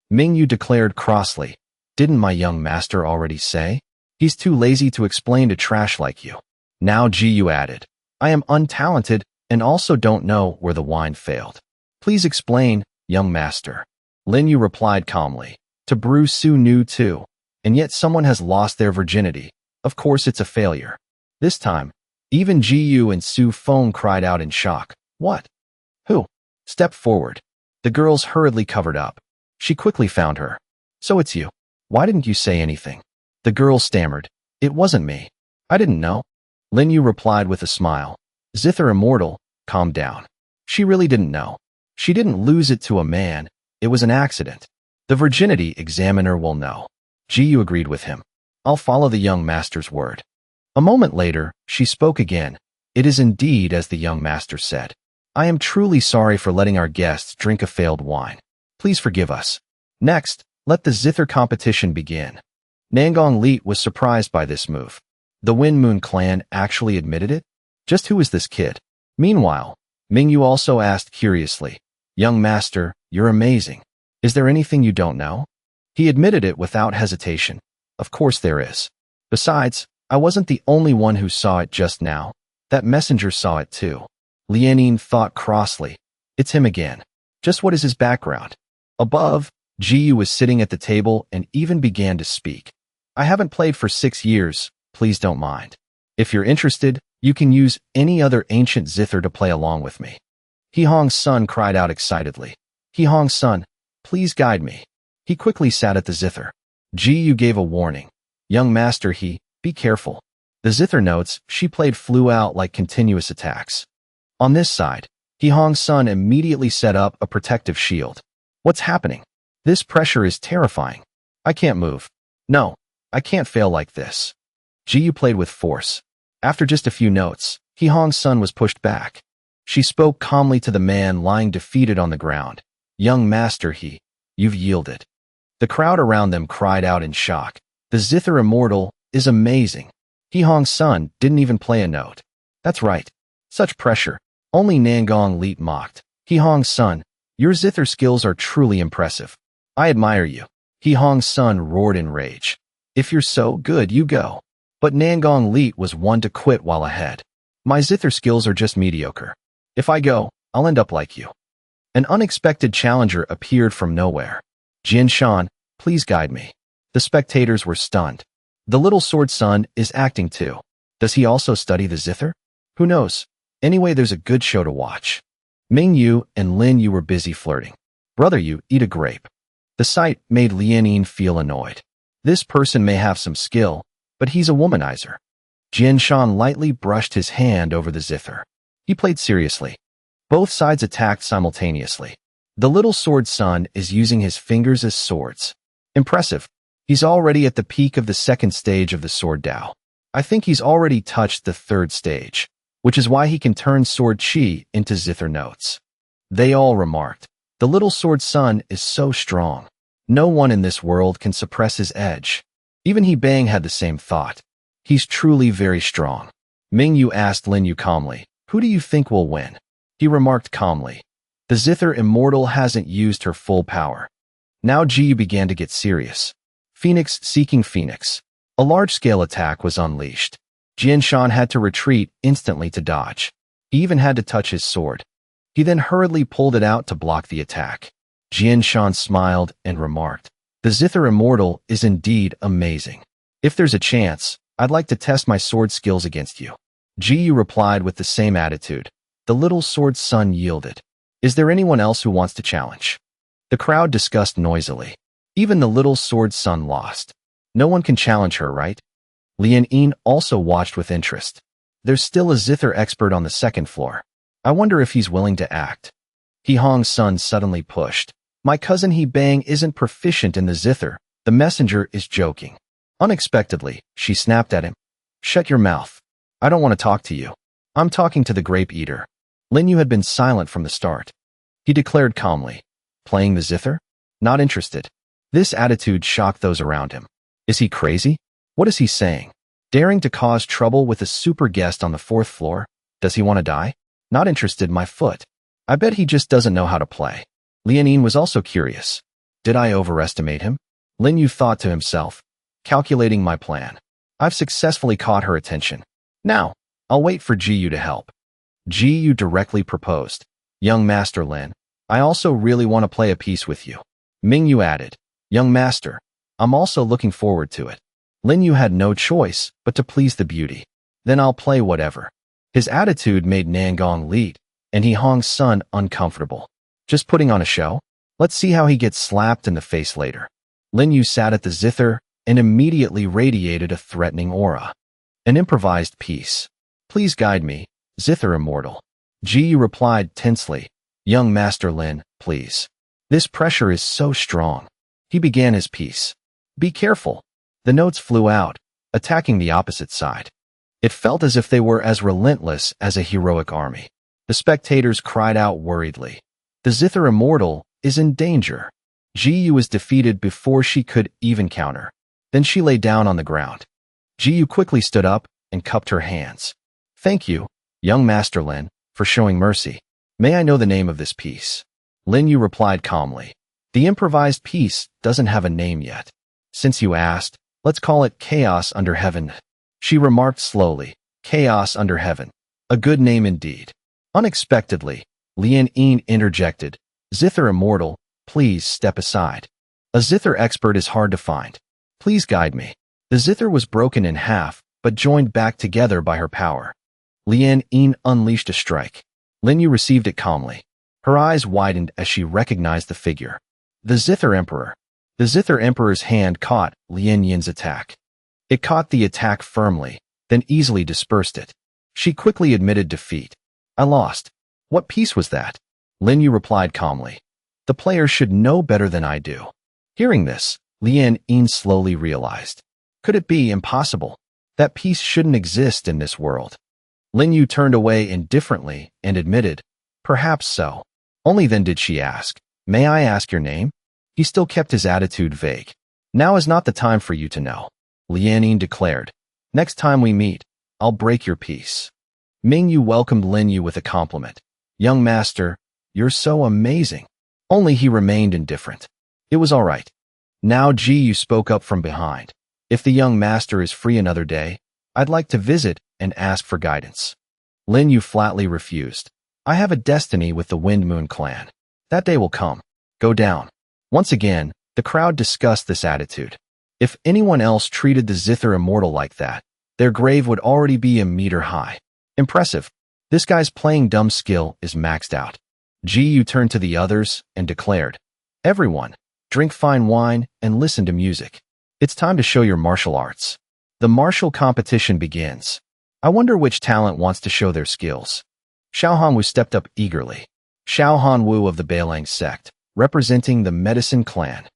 Ming Yu declared crossly. Didn't my young master already say? He's too lazy to explain to trash like you. Now Ji Yu added. I am untalented and also don't know where the wine failed. Please explain, young master. Lin Yu replied calmly. To brew Su Nu Tu, and yet someone has lost their virginity. Of course it's a failure. This time, even Ji Yu and Su Feng cried out in shock. What? Who? Step forward. The girls hurriedly covered up. She quickly found her. So it's you. Why didn't you say anything? The girl stammered. It wasn't me. I didn't know. Lin Yu replied with a smile. Zither immortal, calm down. She really didn't know. She didn't lose it to a man. It was an accident. The virginity examiner will know. Ji Yu agreed with him. I'll follow the young master's word. A moment later, she spoke again. It is indeed as the young master said. I am truly sorry for letting our guests drink a failed wine. Please forgive us. Next, let the zither competition begin. Nangong Leet was surprised by this move. The Wind Moon clan actually admitted it? Just who is this kid? Meanwhile, Mingyu also asked curiously, Young master, you're amazing. Is there anything you don't know? He admitted it without hesitation. Of course there is. Besides, I wasn't the only one who saw it just now. That messenger saw it too. Lianin thought crossly. It's him again. Just what is his background? Above, Jiyu was sitting at the table and even began to speak. I haven't played for 6 years, please don't mind. If you're interested, you can use any other ancient zither to play along with me. Hihong's son cried out excitedly. Hihong's son, please guide me. He quickly sat at the zither. Jiyu gave a warning. Young master be careful. The zither notes she played flew out like continuous attacks. On this side, Hihong's son immediately set up a protective shield. What's happening? This pressure is terrifying. I can't move. No, I can't fail like this. Jiyu played with force. After just a few notes, Hihong's son was pushed back. She spoke calmly to the man lying defeated on the ground. Young master you've yielded. The crowd around them cried out in shock. The zither immortal is amazing. Hihong's son didn't even play a note. That's right. Such pressure. Only Nangong Leet mocked. Hihong's son, your zither skills are truly impressive. I admire you. Hihong's son roared in rage. If you're so good, you go. But Nangong Leet was one to quit while ahead. My zither skills are just mediocre. If I go, I'll end up like you. An unexpected challenger appeared from nowhere. Jin Shan, please guide me. The spectators were stunned. The little sword son is acting too. Does he also study the zither? Who knows? Anyway, there's a good show to watch. Ming Yu and Lin Yu were busy flirting. Brother Yu, eat a grape. The sight made Lianin feel annoyed. This person may have some skill, but he's a womanizer. Jin Shan lightly brushed his hand over the zither. He played seriously. Both sides attacked simultaneously. The little sword son is using his fingers as swords. Impressive. He's already at the peak of the 2nd stage of the sword Dao. I think he's already touched the 3rd stage, which is why he can turn sword chi into zither notes. They all remarked, the little sword son is so strong. No one in this world can suppress his edge. Even He Bang had the same thought. He's truly very strong. Ming Yu asked Lin Yu calmly, who do you think will win? He remarked calmly, the zither immortal hasn't used her full power. Now Ji began to get serious. Phoenix seeking Phoenix. A large-scale attack was unleashed. Jian Shan had to retreat instantly to dodge. He even had to touch his sword. He then hurriedly pulled it out to block the attack. Jian Shan smiled and remarked, the zither immortal is indeed amazing. If there's a chance, I'd like to test my sword skills against you. Ji replied with the same attitude. The little sword son yielded. Is there anyone else who wants to challenge? The crowd discussed noisily. Even the little sword son lost. No one can challenge her, right? Lian Yin also watched with interest. There's still a zither expert on the 2nd floor. I wonder if he's willing to act. He Hong's son suddenly pushed. My cousin He Bang isn't proficient in the zither. The messenger is joking. Unexpectedly, she snapped at him. Shut your mouth. I don't want to talk to you. I'm talking to the grape eater. Lin Yu had been silent from the start. He declared calmly. Playing the zither? Not interested. This attitude shocked those around him. Is he crazy? What is he saying? Daring to cause trouble with a super guest on the 4th floor? Does he want to die? Not interested, my foot. I bet he just doesn't know how to play. Lianin was also curious. Did I overestimate him? Lin Yu thought to himself. Calculating my plan. I've successfully caught her attention. Now, I'll wait for Jiyu to help. Jiyu directly proposed. Young Master Lin, I also really want to play a piece with you. Ming Yu added. Young Master, I'm also looking forward to it. Lin Yu had no choice but to please the beauty. Then I'll play whatever. His attitude made Nangong Leet and He Hong's son uncomfortable. Just putting on a show? Let's see how he gets slapped in the face later. Lin Yu sat at the zither and immediately radiated a threatening aura. An improvised piece. Please guide me, zither immortal. Ji replied tensely. Young Master Lin, please. This pressure is so strong. He began his piece. Be careful. The notes flew out, attacking the opposite side. It felt as if they were as relentless as a heroic army. The spectators cried out worriedly. The Zither Immortal is in danger. Ji was defeated before she could even counter. Then she lay down on the ground. Ji quickly stood up and cupped her hands. Thank you, young Master Lin, for showing mercy. May I know the name of this piece? Lin Yu replied calmly. The improvised piece doesn't have a name yet. Since you asked, let's call it Chaos Under Heaven. She remarked slowly. Chaos Under Heaven. A good name indeed. Unexpectedly, Lian Yin interjected. Zither Immortal, please step aside. A Zither expert is hard to find. Please guide me. The Zither was broken in half, but joined back together by her power. Lian Yin unleashed a strike. Lin Yu received it calmly. Her eyes widened as she recognized the figure. The Zither Emperor. The Zither Emperor's hand caught Lian Yin's attack. It caught the attack firmly, then easily dispersed it. She quickly admitted defeat. I lost. What piece was that? Lin Yu replied calmly. The player should know better than I do. Hearing this, Lian Yin slowly realized. Could it be impossible? That piece shouldn't exist in this world. Lin Yu turned away indifferently and admitted, perhaps so. Only then did she ask, may I ask your name? He still kept his attitude vague. Now is not the time for you to know. Lian Yin declared. Next time we meet, I'll break your piece. Ming Yu welcomed Lin Yu with a compliment. Young master, you're so amazing. Only he remained indifferent. It was all right. Now Ji Yu spoke up from behind. If the young master is free another day, I'd like to visit and ask for guidance. Lin Yu flatly refused. I have a destiny with the Wind Moon clan. That day will come. Go down. Once again, the crowd discussed this attitude. If anyone else treated the Zither Immortal like that, their grave would already be a meter high. Impressive. This guy's playing dumb skill is maxed out. Ji Yu turned to the others and declared, everyone, drink fine wine and listen to music. It's time to show your martial arts. The martial competition begins. I wonder which talent wants to show their skills. Xiao Hanwu stepped up eagerly. Xiao Hanwu of the Beilang sect, representing the Medicine clan.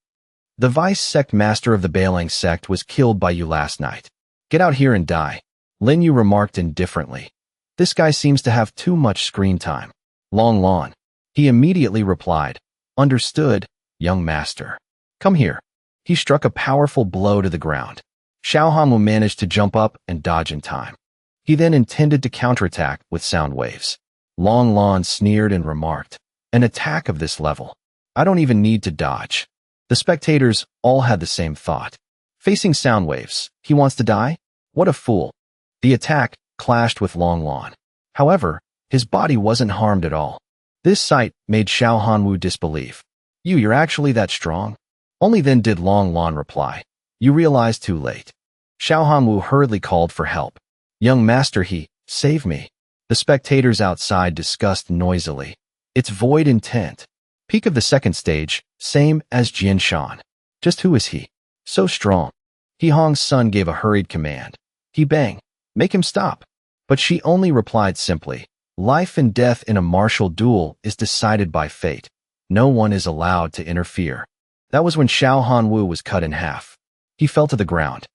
The vice sect master of the Beilang sect was killed by you last night. Get out here and die. Lin Yu remarked indifferently. This guy seems to have too much screen time. Long Lon. He immediately replied, understood, young master. Come here. He struck a powerful blow to the ground. Xiao Hanwu managed to jump up and dodge in time. He then intended to counterattack with sound waves. Long Lon sneered and remarked, an attack of this level. I don't even need to dodge. The spectators all had the same thought. Facing sound waves, he wants to die? What a fool. The attack clashed with Long Lon. However, his body wasn't harmed at all. This sight made Xiao Hanwu disbelieve. You're actually that strong? Only then did Long Lon reply. You realized too late. Xiao Hanwu hurriedly called for help. Young master, save me. The spectators outside discussed noisily. It's void intent. Peak of the second stage, same as Jian Shan. Just who is he? So strong. He Hong's son gave a hurried command. He bang. Make him stop. But she only replied simply, life and death in a martial duel is decided by fate. No one is allowed to interfere. That was when Xiao Hanwu was cut in half. He fell to the ground.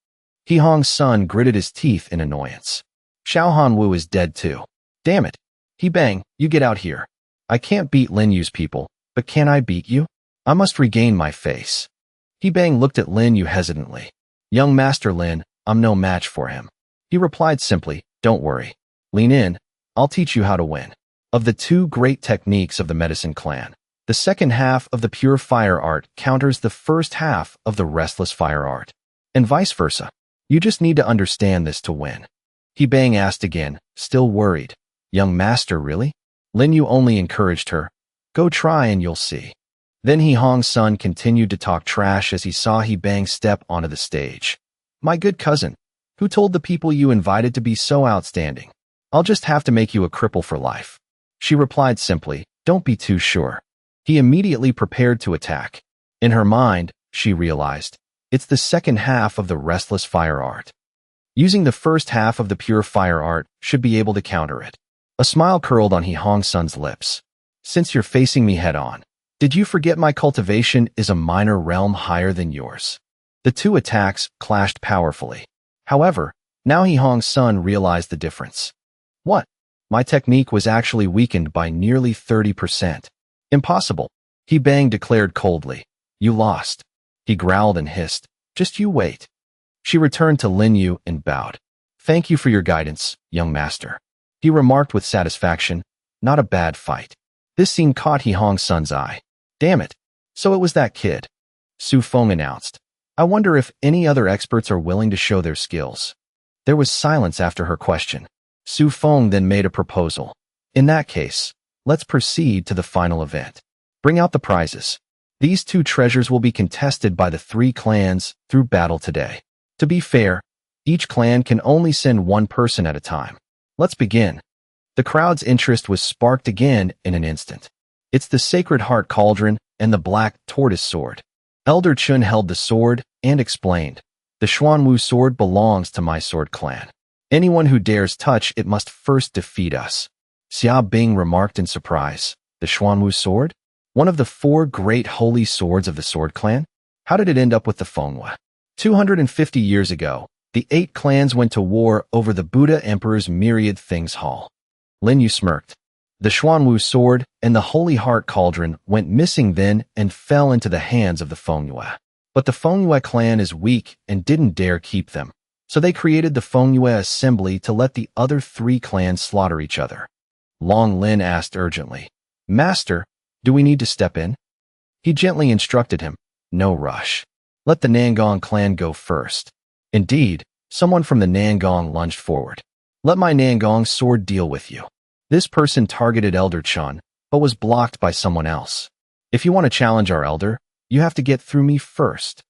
He Hong's son gritted his teeth in annoyance. Xiao Hanwu is dead too. Damn it. He bang, you get out here. I can't beat Lin Yu's people, but can I beat you? I must regain my face. He bang looked at Lin Yu hesitantly. Young Master Lin, I'm no match for him. He replied simply, don't worry. Lean in, I'll teach you how to win. Of the two great techniques of the Medicine clan, the second half of the pure fire art counters the first half of the restless fire art. And vice versa. You just need to understand this to win. He bang asked again, still worried. Young master, really? Lin Yu only encouraged her. Go try and you'll see. Then He Hong's son continued to talk trash as he saw He Bang step onto the stage. My good cousin, who told the people you invited to be so outstanding? I'll just have to make you a cripple for life. She replied simply, don't be too sure. He immediately prepared to attack. In her mind, she realized, it's the second half of the restless fire art. Using the first half of the pure fire art should be able to counter it. A smile curled on He Hong's son's lips. Since you're facing me head on, did you forget my cultivation is a minor realm higher than yours? The two attacks clashed powerfully. However, now He Hong's son realized the difference. What? My technique was actually weakened by nearly 30%. Impossible. He Bang declared coldly. You lost. He growled and hissed. Just you wait. She returned to Lin Yu and bowed. Thank you for your guidance, young master. He remarked with satisfaction. Not a bad fight. This scene caught He Hong's son's eye. Damn it. So it was that kid. Su Feng announced. I wonder if any other experts are willing to show their skills. There was silence after her question. Su Feng then made a proposal. In that case, let's proceed to the final event. Bring out the prizes. These two treasures will be contested by the 3 clans through battle today. To be fair, each clan can only send one person at a time. Let's begin. The crowd's interest was sparked again in an instant. It's the Sacred Heart Cauldron and the Black Tortoise Sword. Elder Chun held the sword and explained, the Xuanwu sword belongs to my sword clan. Anyone who dares touch it must first defeat us. Xia Bing remarked in surprise, the Xuanwu sword? One of the 4 great holy swords of the sword clan? How did it end up with the Fenghua? 250 years ago, the 8 clans went to war over the Buddha Emperor's Myriad Things Hall. Lin Yu smirked. The Xuanwu sword and the Holy Heart Cauldron went missing then and fell into the hands of the Fenghua. But the Fenghua clan is weak and didn't dare keep them, so they created the Fenghua Assembly to let the other 3 clans slaughter each other. Long Lin asked urgently, Master, do we need to step in? He gently instructed him, no rush. Let the Nangong clan go first. Indeed, someone from the Nangong lunged forward. Let my Nangong sword deal with you. This person targeted Elder Chun, but was blocked by someone else. If you want to challenge our elder, you have to get through me first.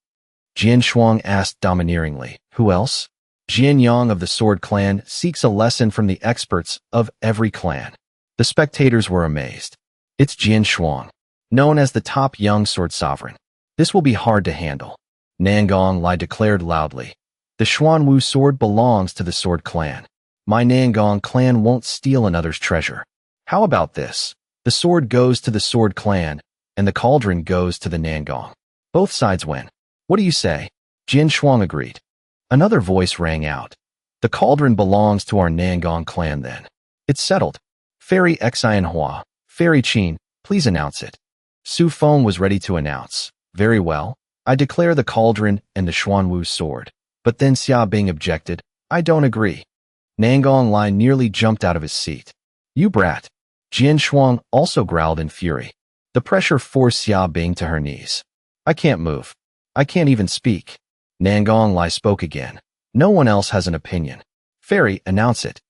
Jian Shuang asked domineeringly, who else? Jian Yang of the Sword Clan seeks a lesson from the experts of every clan. The spectators were amazed. It's Jian Shuang, known as the top young sword sovereign. This will be hard to handle. Nangong Lai declared loudly. The Xuanwu sword belongs to the Sword Clan. My Nangong clan won't steal another's treasure. How about this? The sword goes to the Sword Clan, and the cauldron goes to the Nangong. Both sides win. What do you say? Jian Shuang agreed. Another voice rang out. The cauldron belongs to our Nangong clan then. It's settled. Fairy Xianhua, Fairy Qin, please announce it. Su Feng was ready to announce. Very well. I declare the cauldron and the Xuanwu sword. But then Xia Bing objected. I don't agree. Nangong Lai nearly jumped out of his seat. You brat. Jian Shuang also growled in fury. The pressure forced Xia Bing to her knees. I can't move. I can't even speak. Nangong Lai spoke again. No one else has an opinion. Fairy, announce it.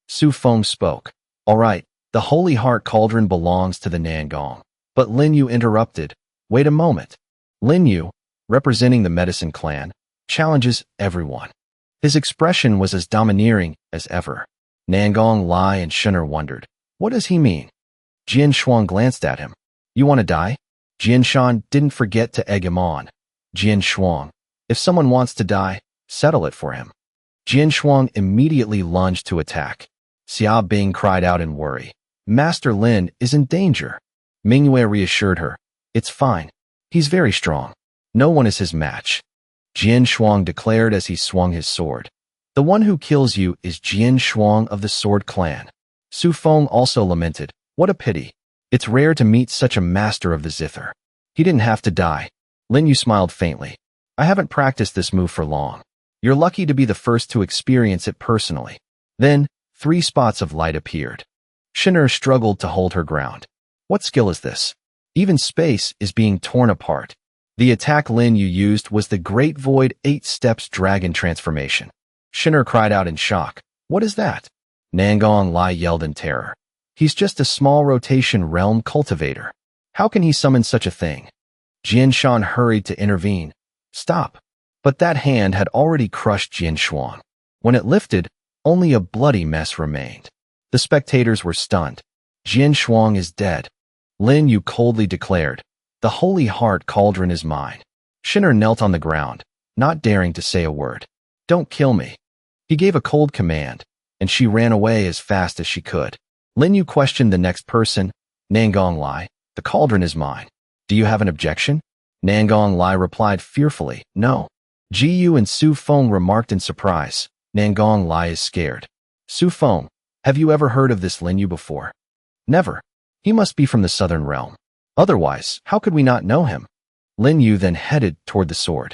Su Feng spoke. All right, the Holy Heart Cauldron belongs to the Nangong. But Lin Yu interrupted. Wait a moment. Lin Yu, representing the Medicine Clan, challenges everyone. His expression was as domineering as ever. Nangong Lai and Shunner wondered. What does he mean? Jian Shuang glanced at him. You want to die? Jian Shan didn't forget to egg him on. Jian Shuang, if someone wants to die, settle it for him. Jian Shuang immediately lunged to attack. Xia Bing cried out in worry. Master Lin is in danger. Mingyue reassured her. It's fine. He's very strong. No one is his match. Jian Shuang declared as he swung his sword. The one who kills you is Jian Shuang of the Sword Clan. Su Feng also lamented. What a pity. It's rare to meet such a master of the zither. He didn't have to die. Lin Yu smiled faintly. I haven't practiced this move for long. You're lucky to be the first to experience it personally. Then, 3 spots of light appeared. Shiner struggled to hold her ground. What skill is this? Even space is being torn apart. The attack Lin Yu used was the Great Void 8 Steps Dragon Transformation. Shiner cried out in shock. What is that? Nangong Lai yelled in terror. He's just a small rotation realm cultivator. How can he summon such a thing? Jian Shan hurried to intervene. Stop. But that hand had already crushed Jian Shuang. When it lifted, only a bloody mess remained. The spectators were stunned. Jian Shuang is dead. Lin Yu coldly declared. The Holy Heart Cauldron is mine. Shiner knelt on the ground, not daring to say a word. Don't kill me. He gave a cold command, and she ran away as fast as she could. Lin Yu questioned the next person. Nangong Lai, the cauldron is mine. Do you have an objection? Nangong Lai replied fearfully, no. Ji Yu and Su Feng remarked in surprise. Nangong Lai is scared. Su Feng, Have you ever heard of this Lin Yu before? Never. He must be from the southern realm. Otherwise, how could we not know him? Lin Yu then headed toward the sword.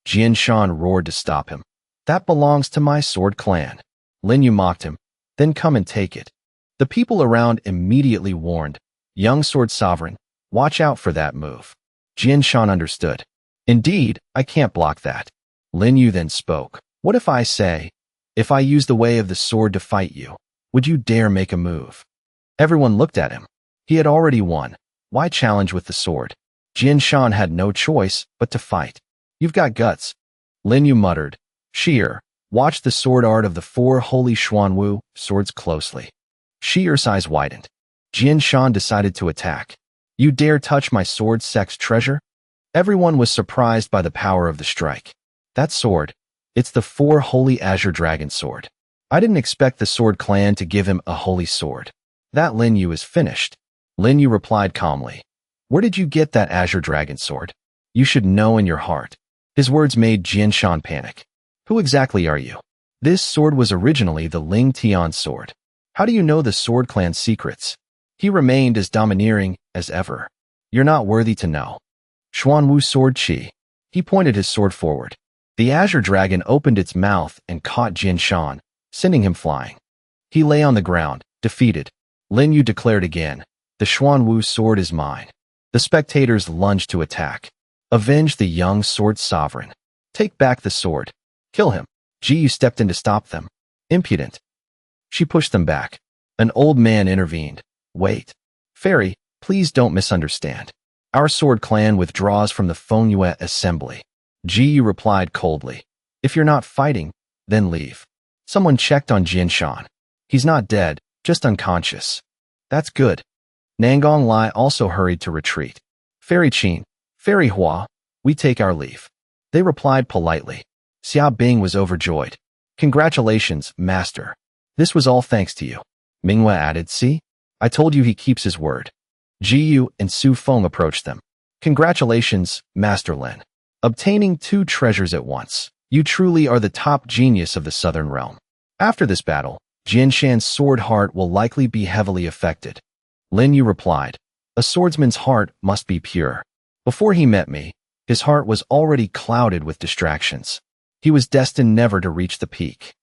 Jian Shan roared to stop him. That belongs to my sword clan. Lin Yu mocked him. Then come and take it. The people around immediately warned, young sword sovereign, watch out for that move. Jian Shan understood. Indeed, I can't block that. Lin Yu then spoke. What if I say, if I use the way of the sword to fight you, would you dare make a move? Everyone looked at him. He had already won. Why challenge with the sword? Jian Shan had no choice but to fight. You've got guts. Lin Yu muttered. Sheer, watch the sword art of the four holy Xuanwu swords closely. Sheer's eyes widened. Jian Shan decided to attack. You dare touch my sword sex treasure? Everyone was surprised by the power of the strike. That sword, it's the four holy azure dragon sword. I didn't expect the sword clan to give him a holy sword. That Lin Yu is finished. Lin Yu replied calmly. Where did you get that azure dragon sword? You should know in your heart. His words made Jian Shan panic. Who exactly are you? This sword was originally the Ling Tian sword. How do you know the sword clan's secrets? He remained as domineering as ever. You're not worthy to know. Xuanwu sword chi. He pointed his sword forward. The azure dragon opened its mouth and caught Jian Shan, sending him flying. He lay on the ground, defeated. Lin Yu declared again, the Xuanwu sword is mine. The spectators lunged to attack. Avenge the young sword sovereign. Take back the sword. Kill him. Ji Yu stepped in to stop them. Impudent. She pushed them back. An old man intervened. Wait. Fairy, please don't misunderstand. Our sword clan withdraws from the Fengyue assembly. Ji Yu replied coldly. If you're not fighting, then leave. Someone checked on Jian Shan. He's not dead, just unconscious. That's good. Nangong Lai also hurried to retreat. Fairy Qin, Fairy Hua, we take our leave. They replied politely. Xia Bing was overjoyed. Congratulations, master. This was all thanks to you. Manhwa added, see? I told you he keeps his word. Ji Yu and Su Feng approached them. Congratulations, Master Lin. Obtaining two treasures at once. You truly are the top genius of the Southern Realm. After this battle, Jian Shan's sword heart will likely be heavily affected. Lin Yu replied, a swordsman's heart must be pure. Before he met me, his heart was already clouded with distractions. He was destined never to reach the peak.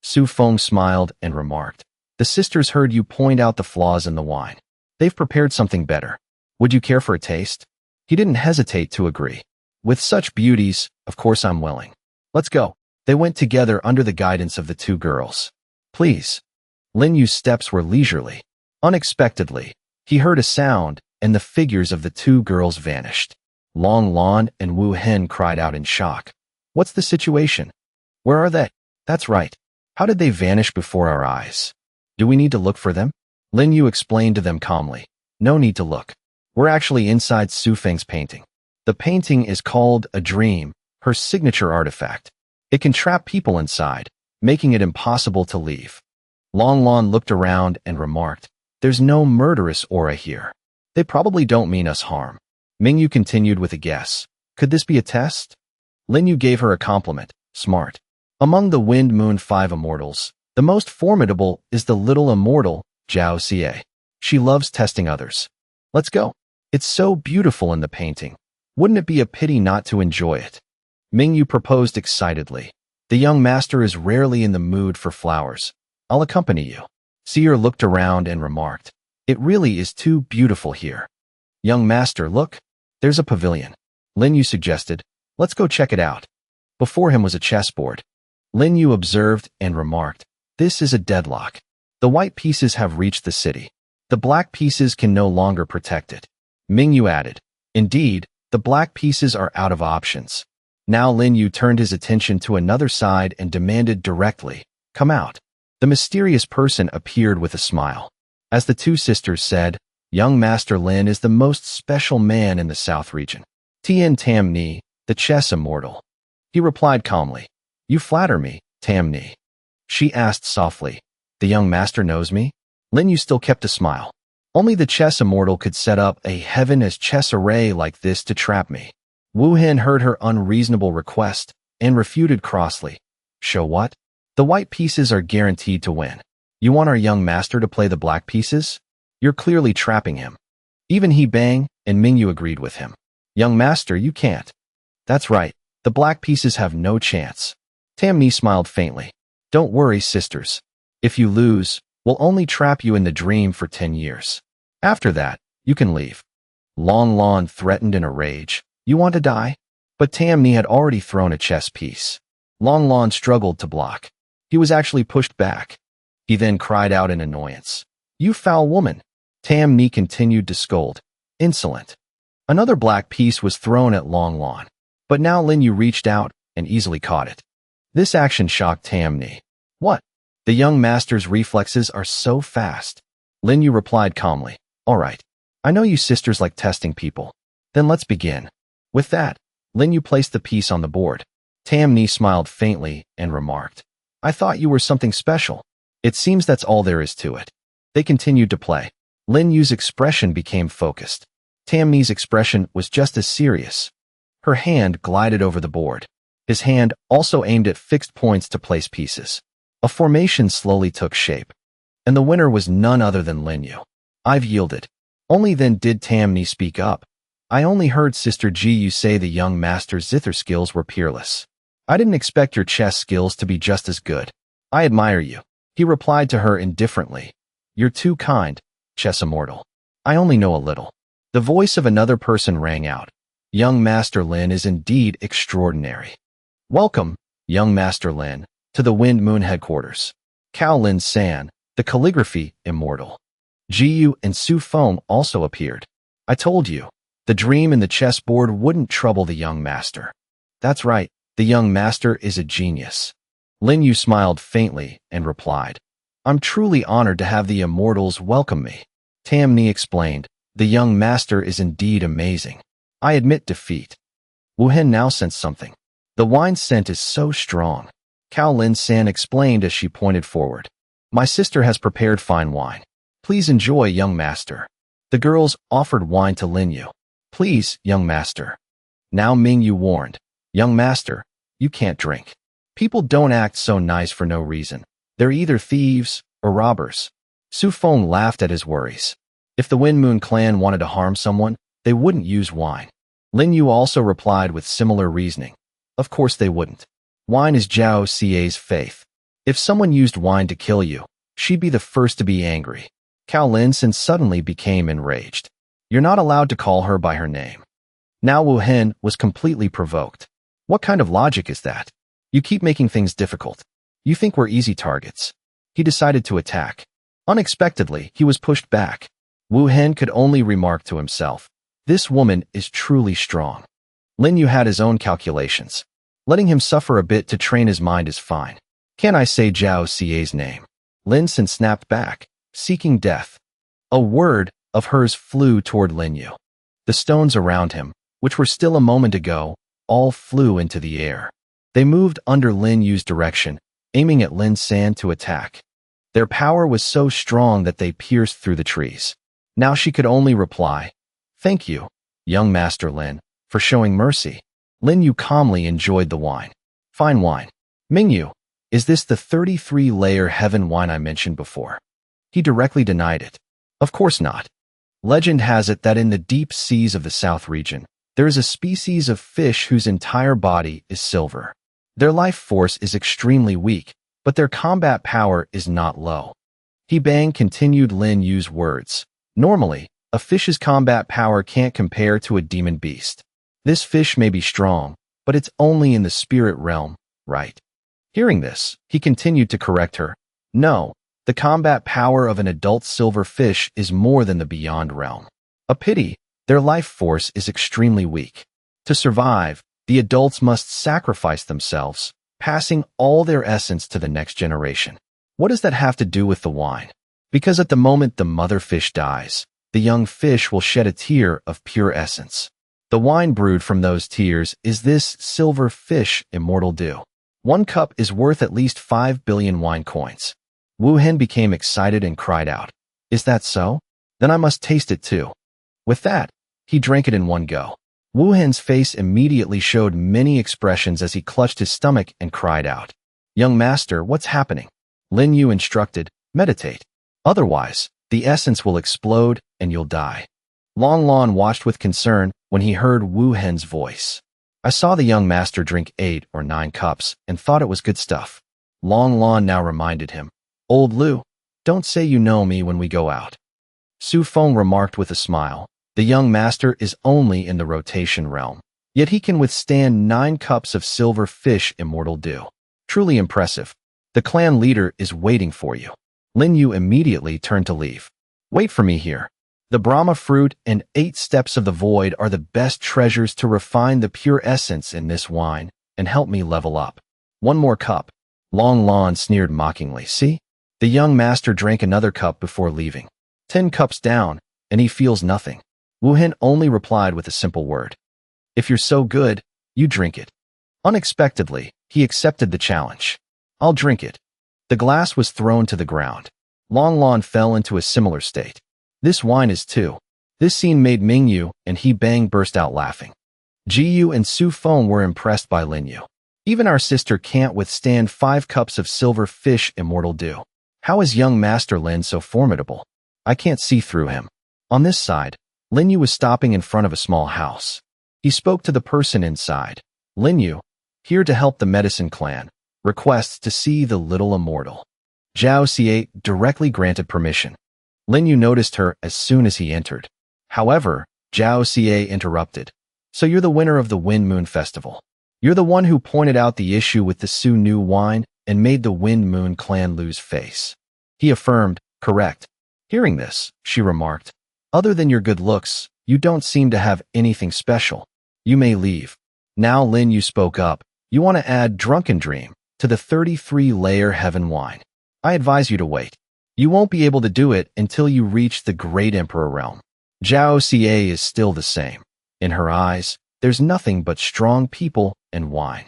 Su Feng smiled and remarked, the sisters heard you point out the flaws in the wine. They've prepared something better. Would you care for a taste? He didn't hesitate to agree. With such beauties, of course I'm willing. Let's go. They went together under the guidance of the two girls. Please. Lin Yu's steps were leisurely. Unexpectedly, he heard a sound, and the figures of the two girls vanished. Long Lan and Wu Hen cried out in shock. What's the situation? Where are they? That's right. How did they vanish before our eyes? Do we need to look for them? Lin Yu explained to them calmly. No need to look. We're actually inside Su Feng's painting. The painting is called a dream, her signature artifact. It can trap people inside, making it impossible to leave. Long Lan looked around and remarked, there's no murderous aura here. They probably don't mean us harm. Ming Yu continued with a guess. Could this be a test? Lin Yu gave her a compliment. Smart. Among the Wind Moon 5 immortals, the most formidable is the little immortal, Zhao Xie. She loves testing others. Let's go. It's so beautiful in the painting. Wouldn't it be a pity not to enjoy it? Ming Yu proposed excitedly. The young master is rarely in the mood for flowers. I'll accompany you. Seer looked around and remarked, it really is too beautiful here. Young master, look. There's a pavilion. Lin Yu suggested, let's go check it out. Before him was a chessboard. Lin Yu observed and remarked, this is a deadlock. The white pieces have reached the city. The black pieces can no longer protect it. Ming Yu added, indeed, the black pieces are out of options. Now Lin Yu turned his attention to another side and demanded directly, come out. The mysterious person appeared with a smile. As the two sisters said, young Master Lin is the most special man in the South region. Tien Tam Ni, the chess immortal. He replied calmly, you flatter me, Tam Ni. She asked softly, the young master knows me? Lin Yu still kept a smile. Only the chess immortal could set up a heaven as chess array like this to trap me. Wu Hen heard her unreasonable request and refuted crossly. Show what? The white pieces are guaranteed to win. You want our young master to play the black pieces? You're clearly trapping him. Even he Bang and Mingyu agreed with him. Young master, you can't. That's right, the black pieces have no chance. Tamni smiled faintly. Don't worry, sisters. If you lose, we'll only trap you in the dream for 10 years. After that, you can leave. Long Lon threatened in a rage. You want to die? But Tamni had already thrown a chess piece. Long Lon struggled to block. He was actually pushed back. He then cried out in annoyance. You foul woman! Tamni continued to scold. Insolent. Another black piece was thrown at Long Lon. But now Lin Yu reached out and easily caught it. This action shocked Tamni. What? The young master's reflexes are so fast. Lin Yu replied calmly. All right. I know you sisters like testing people. Then let's begin. With that, Lin Yu placed the piece on the board. Tamni smiled faintly and remarked. I thought you were something special. It seems that's all there is to it. They continued to play. Lin Yu's expression became focused. Tamni's expression was just as serious. Her hand glided over the board. His hand also aimed at fixed points to place pieces. A formation slowly took shape. And the winner was none other than Lin Yu. I've yielded. Only then did Tamni speak up. I only heard Sister Ji say the young master's zither skills were peerless. I didn't expect your chess skills to be just as good. I admire you. He replied to her indifferently. You're too kind, chess immortal. I only know a little. The voice of another person rang out. Young Master Lin is indeed extraordinary. Welcome, young Master Lin, to the Wind Moon headquarters. Cao Lin San, the calligraphy immortal. Jiyu and Su Feng also appeared. I told you, the dream in the chessboard wouldn't trouble the young master. That's right, the young master is a genius. Lin Yu smiled faintly and replied, I'm truly honored to have the immortals welcome me. Tamni explained, the young master is indeed amazing. I admit defeat. Wu Hen now sensed something. The wine scent is so strong. Cao Lin San explained as she pointed forward. My sister has prepared fine wine. Please enjoy, young master. The girls offered wine to Lin Yu. Please, young master. Now Ming Yu warned. Young master, you can't drink. People don't act so nice for no reason. They're either thieves or robbers. Su Feng laughed at his worries. If the Wind Moon clan wanted to harm someone, they wouldn't use wine. Lin Yu also replied with similar reasoning. Of course they wouldn't. Wine is Zhao Xie's faith. If someone used wine to kill you, she'd be the first to be angry. Cao Lin San suddenly became enraged. You're not allowed to call her by her name. Now Wu Hen was completely provoked. What kind of logic is that? You keep making things difficult. You think we're easy targets. He decided to attack. Unexpectedly, he was pushed back. Wu Hen could only remark to himself, this woman is truly strong. Lin Yu had his own calculations. Letting him suffer a bit to train his mind is fine. Can I say Zhao Xie's name? Lin San snapped back, seeking death. A word of hers flew toward Lin Yu. The stones around him, which were still a moment ago, all flew into the air. They moved under Lin Yu's direction, aiming at Lin San to attack. Their power was so strong that they pierced through the trees. Now she could only reply, Thank you, young Master Lin, for showing mercy. Lin Yu calmly enjoyed the wine. Fine wine. Mingyu, is this the 33-layer heaven wine I mentioned before? He directly denied it. Of course not. Legend has it that in the deep seas of the South region, there is a species of fish whose entire body is silver. Their life force is extremely weak, but their combat power is not low. He Bang continued Lin Yu's words. Normally, a fish's combat power can't compare to a demon beast. This fish may be strong, but it's only in the spirit realm, right? Hearing this, he continued to correct her. No, the combat power of an adult silver fish is more than the beyond realm. A pity, their life force is extremely weak. To survive, the adults must sacrifice themselves, passing all their essence to the next generation. What does that have to do with the wine? Because at the moment the mother fish dies, the young fish will shed a tear of pure essence. The wine brewed from those tears is this silver fish immortal dew. 1 cup is worth at least 5 billion wine coins. Wu Hen became excited and cried out, Is that so? Then I must taste it too. With that, he drank it in one go. Wu Hen's face immediately showed many expressions as he clutched his stomach and cried out, Young master, what's happening? Lin Yu instructed, Meditate. Otherwise, the essence will explode and you'll die. Long Lon watched with concern when he heard Wu Hen's voice. I saw the young master drink 8 or 9 cups and thought it was good stuff. Long Lon now reminded him. Old Lu, don't say you know me when we go out. Su Feng remarked with a smile. The young master is only in the rotation realm, yet he can withstand 9 cups of silver fish immortal dew. Truly impressive. The clan leader is waiting for you. Lin Yu immediately turned to leave. Wait for me here. The Brahma fruit and 8 steps of the void are the best treasures to refine the pure essence in this wine and help me level up. 1 more cup. Long Lon sneered mockingly. See? The young master drank another cup before leaving. 10 cups down, and he feels nothing. Wu Hen only replied with a simple word. If you're so good, you drink it. Unexpectedly, he accepted the challenge. I'll drink it. The glass was thrown to the ground. Long Lon fell into a similar state. This wine is too. This scene made Ming Yu and He Bang burst out laughing. Ji Yu and Su Feng were impressed by Lin Yu. Even our sister can't withstand 5 cups of silver fish immortal dew. How is young Master Lin so formidable? I can't see through him. On this side, Lin Yu was stopping in front of a small house. He spoke to the person inside. Lin Yu, here to help the medicine clan, requests to see the little immortal. Zhao Xie directly granted permission. Lin Yu noticed her as soon as he entered. However, Zhao Xie interrupted. So you're the winner of the Wind Moon Festival. You're the one who pointed out the issue with the Su Nu wine and made the Wind Moon clan lose face. He affirmed, correct. Hearing this, she remarked, other than your good looks, you don't seem to have anything special. You may leave. Now Lin Yu spoke up. You want to add Drunken Dream to the 33-layer heaven wine. I advise you to wait. You won't be able to do it until you reach the Great Emperor realm. Zhao Xie is still the same. In her eyes, there's nothing but strong people and wine.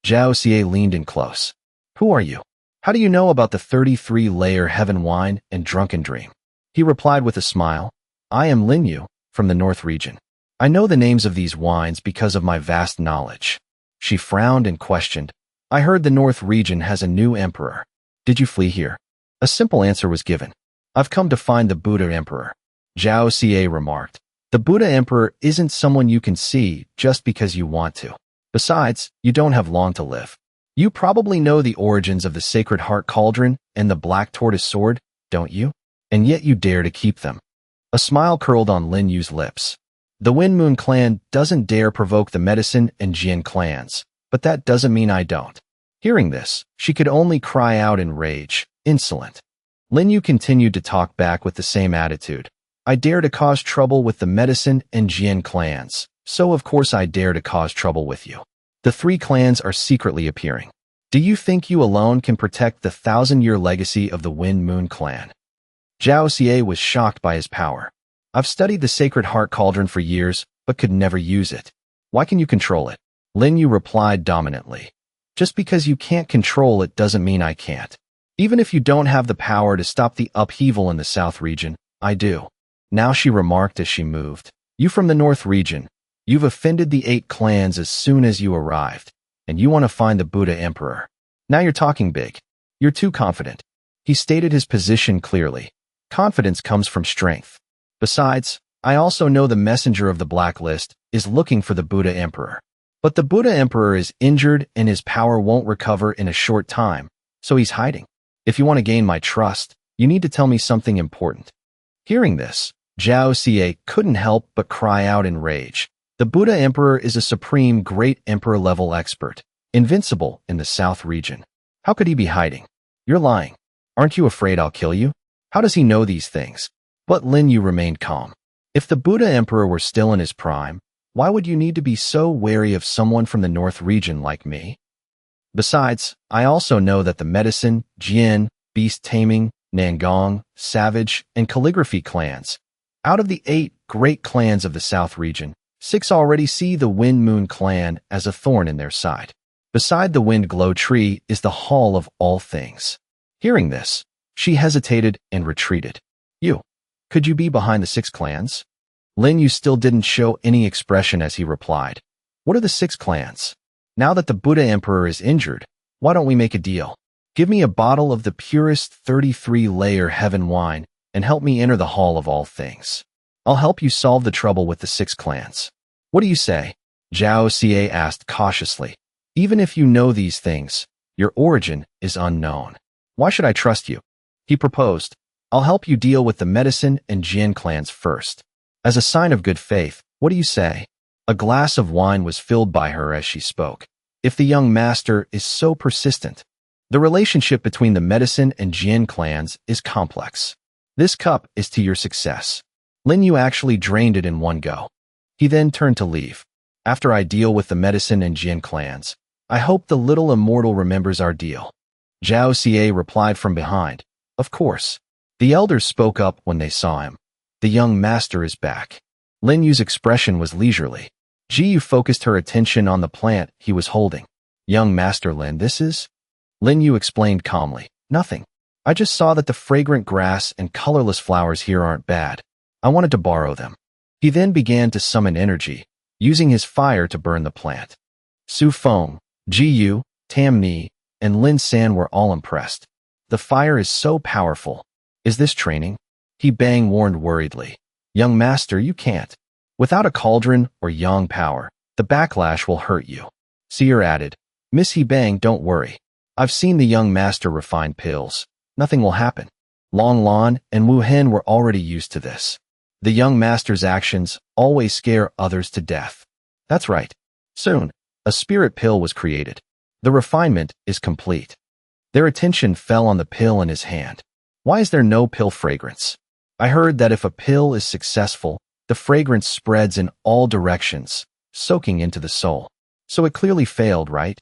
Zhao Xie leaned in close. Who are you? How do you know about the 33-layer heaven wine and Drunken Dream? He replied with a smile. I am Lin Yu, from the North region. I know the names of these wines because of my vast knowledge. She frowned and questioned. I heard the North region has a new emperor. Did you flee here? A simple answer was given. I've come to find the Buddha Emperor. Zhao Xie remarked. The Buddha Emperor isn't someone you can see just because you want to. Besides, you don't have long to live. You probably know the origins of the Sacred Heart Cauldron and the Black Tortoise Sword, don't you? And yet you dare to keep them. A smile curled on Lin Yu's lips. The Wind Moon clan doesn't dare provoke the Medicine and Jian clans, but that doesn't mean I don't. Hearing this, she could only cry out in rage, insolent. Lin Yu continued to talk back with the same attitude. I dare to cause trouble with the Medicine and Jian clans, so of course I dare to cause trouble with you. The 3 clans are secretly appearing. Do you think you alone can protect the 1,000-year legacy of the Wind Moon clan? Zhao Xie was shocked by his power. I've studied the Sacred Heart Cauldron for years, but could never use it. Why can you control it? Lin Yu replied dominantly. Just because you can't control it doesn't mean I can't. Even if you don't have the power to stop the upheaval in the South region, I do. Now she remarked as she moved. You from the North region, you've offended the 8 clans as soon as you arrived, and you want to find the Buddha Emperor. Now you're talking big. You're too confident. He stated his position clearly. Confidence comes from strength. Besides, I also know the messenger of the blacklist is looking for the Buddha Emperor. But the Buddha Emperor is injured and his power won't recover in a short time, so he's hiding. If you want to gain my trust, you need to tell me something important. Hearing this, Zhao Xie couldn't help but cry out in rage. The Buddha Emperor is a supreme great emperor-level expert, invincible in the South region. How could he be hiding? You're lying. Aren't you afraid I'll kill you? How does he know these things? But Lin Yu remained calm. If the Buddha Emperor were still in his prime, why would you need to be so wary of someone from the North region like me? Besides, I also know that the Medicine, Jian, Beast Taming, Nangong, Savage, and Calligraphy clans, out of the 8 great clans of the South region, 6 already see the Wind Moon clan as a thorn in their side. Beside the Wind Glow tree is the Hall of All Things. Hearing this, she hesitated and retreated. Could you be behind the 6 clans? Lin Yu still didn't show any expression as he replied. What are the 6 clans? Now that the Buddha Emperor is injured, why don't we make a deal? Give me a bottle of the purest 33-layer heaven wine and help me enter the hall of all things. I'll help you solve the trouble with the 6 clans. What do you say? Zhao Xie asked cautiously. Even if you know these things, your origin is unknown. Why should I trust you? He proposed. I'll help you deal with the medicine and Jian clans first. As a sign of good faith, what do you say? A glass of wine was filled by her as she spoke. If the young master is so persistent, the relationship between the medicine and Jian clans is complex. This cup is to your success. Lin Yu actually drained it in one go. He then turned to leave. After I deal with the medicine and Jian clans, I hope the little immortal remembers our deal. Zhao Xie replied from behind. Of course. The elders spoke up when they saw him. The young master is back. Lin Yu's expression was leisurely. Ji Yu focused her attention on the plant he was holding. Young Master Lin, this is? Lin Yu explained calmly. Nothing. I just saw that the fragrant grass and colorless flowers here aren't bad. I wanted to borrow them. He then began to summon energy, using his fire to burn the plant. Su Feng, Ji Yu, Tam Ni, and Lin San were all impressed. The fire is so powerful. Is this training? He Bang warned worriedly. Young master, you can't. Without a cauldron or yang power, the backlash will hurt you. Seer added. Miss He Bang, don't worry. I've seen the young master refine pills. Nothing will happen. Long Lan and Wu Hen were already used to this. The young master's actions always scare others to death. That's right. Soon, a spirit pill was created. The refinement is complete. Their attention fell on the pill in his hand. Why is there no pill fragrance? I heard that if a pill is successful, the fragrance spreads in all directions, soaking into the soul. So it clearly failed, right?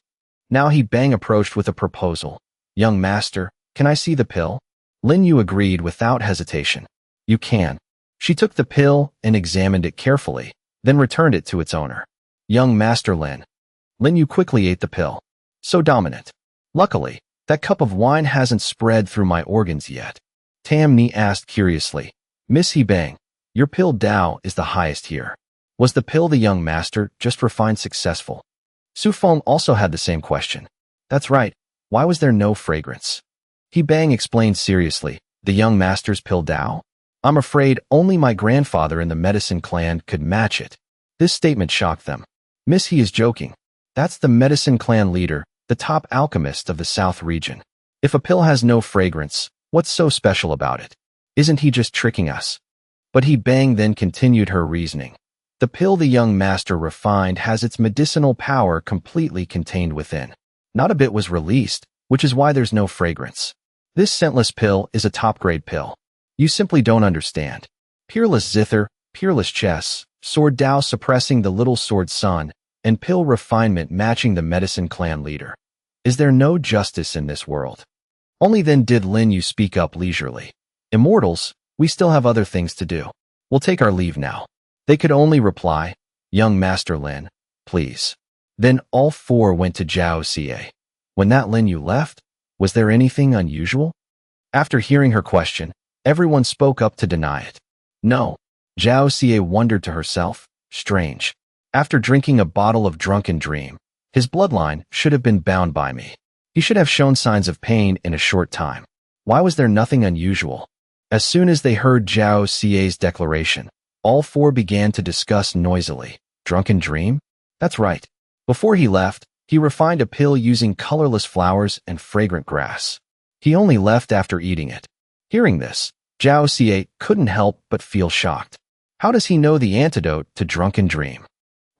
Now He Bang approached with a proposal. Young master, can I see the pill? Lin Yu agreed without hesitation. You can. She took the pill and examined it carefully, then returned it to its owner. Young Master Lin. Lin Yu quickly ate the pill. So dominant. Luckily, that cup of wine hasn't spread through my organs yet. Tam Ni asked curiously. Miss He Bang, your pill Dao is the highest here. Was the pill the young master just refined successful? Su Feng also had the same question. That's right. Why was there no fragrance? He Bang explained seriously. The young master's pill Dao? I'm afraid only my grandfather in the medicine clan could match it. This statement shocked them. Miss He is joking. That's the medicine clan leader, the top alchemist of the South region. If a pill has no fragrance, what's so special about it? Isn't he just tricking us? But He Bang then continued her reasoning. The pill the young master refined has its medicinal power completely contained within. Not a bit was released, which is why there's no fragrance. This scentless pill is a top-grade pill. You simply don't understand. Peerless zither, peerless chess, sword Dao suppressing the little sword sun, and pill refinement matching the medicine clan leader. Is there no justice in this world? Only then did Lin Yu speak up leisurely. Immortals, we still have other things to do. We'll take our leave now. They could only reply, Young Master Lin, please. Then all four went to Zhao Xie. When that Lin Yu left, was there anything unusual? After hearing her question, everyone spoke up to deny it. No. Zhao Xie wondered to herself, strange. After drinking a bottle of drunken dream, his bloodline should have been bound by me. He should have shown signs of pain in a short time. Why was there nothing unusual? As soon as they heard Zhao Xie's declaration, all four began to discuss noisily. Drunken dream? That's right. Before he left, he refined a pill using colorless flowers and fragrant grass. He only left after eating it. Hearing this, Zhao Xie couldn't help but feel shocked. How does he know the antidote to drunken dream?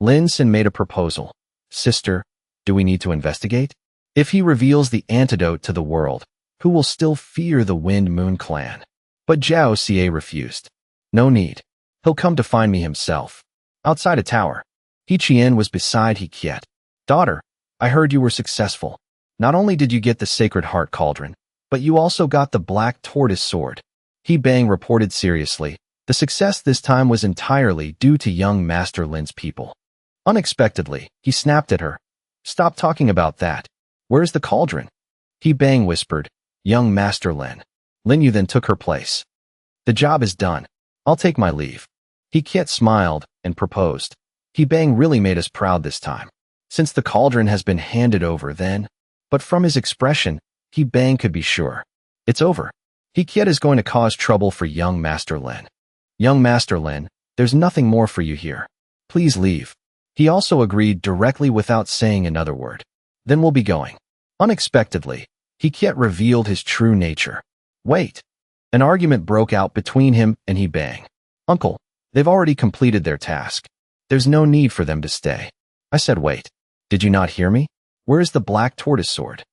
Lin Sin made a proposal. Sister, do we need to investigate? If he reveals the antidote to the world, who will still fear the Wind Moon clan? But Zhao Xie refused. No need. He'll come to find me himself. Outside a tower, He Qian was beside He Kiet. Daughter, I heard you were successful. Not only did you get the Sacred Heart Cauldron, but you also got the Black Tortoise Sword. He Bang reported seriously. The success this time was entirely due to young Master Lin's people. Unexpectedly, he snapped at her. Stop talking about that. Where's the cauldron? He Bang whispered. Young Master Lin. Lin Yu then took her place. The job is done. I'll take my leave. He Kiet smiled and proposed. He Bang really made us proud this time. Since the cauldron has been handed over then. But from his expression, He Bang could be sure. It's over. He Kiet is going to cause trouble for young Master Lin. Young Master Lin, there's nothing more for you here. Please leave. He also agreed directly without saying another word. Then we'll be going. Unexpectedly, He Kiet revealed his true nature. Wait. An argument broke out between him and He Bang. Uncle, they've already completed their task. There's no need for them to stay. I said wait. Did you not hear me? Where is the black tortoise sword?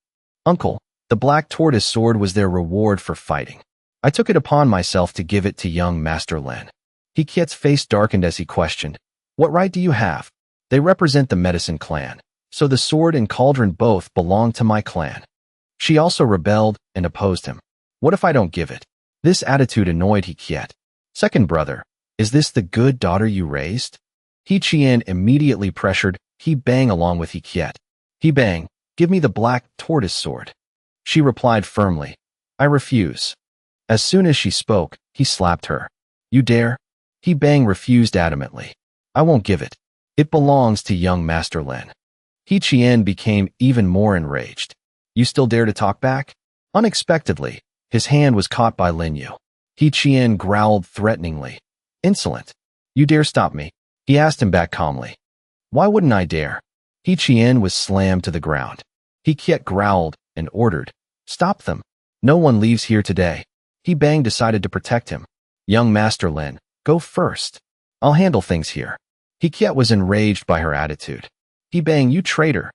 Uncle, the black tortoise sword was their reward for fighting. I took it upon myself to give it to young Master Lin. He Kiet's face darkened as he questioned. What right do you have? They represent the medicine clan, so the sword and cauldron both belong to my clan. She also rebelled and opposed him. What if I don't give it? This attitude annoyed He Kiet. Second brother, is this the good daughter you raised? He Chien immediately pressured He Bang along with He Kiet. He Bang, give me the black tortoise sword. She replied firmly, I refuse. As soon as she spoke, he slapped her. You dare? He Bang refused adamantly. I won't give it. It belongs to young Master Lin. He Chien became even more enraged. You still dare to talk back? Unexpectedly, his hand was caught by Lin Yu. He Chien growled threateningly. Insolent. You dare stop me? He asked him back calmly. Why wouldn't I dare? He Chien was slammed to the ground. He Kiet growled and ordered. Stop them. No one leaves here today. He Bang decided to protect him. Young Master Lin, go first. I'll handle things here. He Kiet was enraged by her attitude. He Bang, you traitor.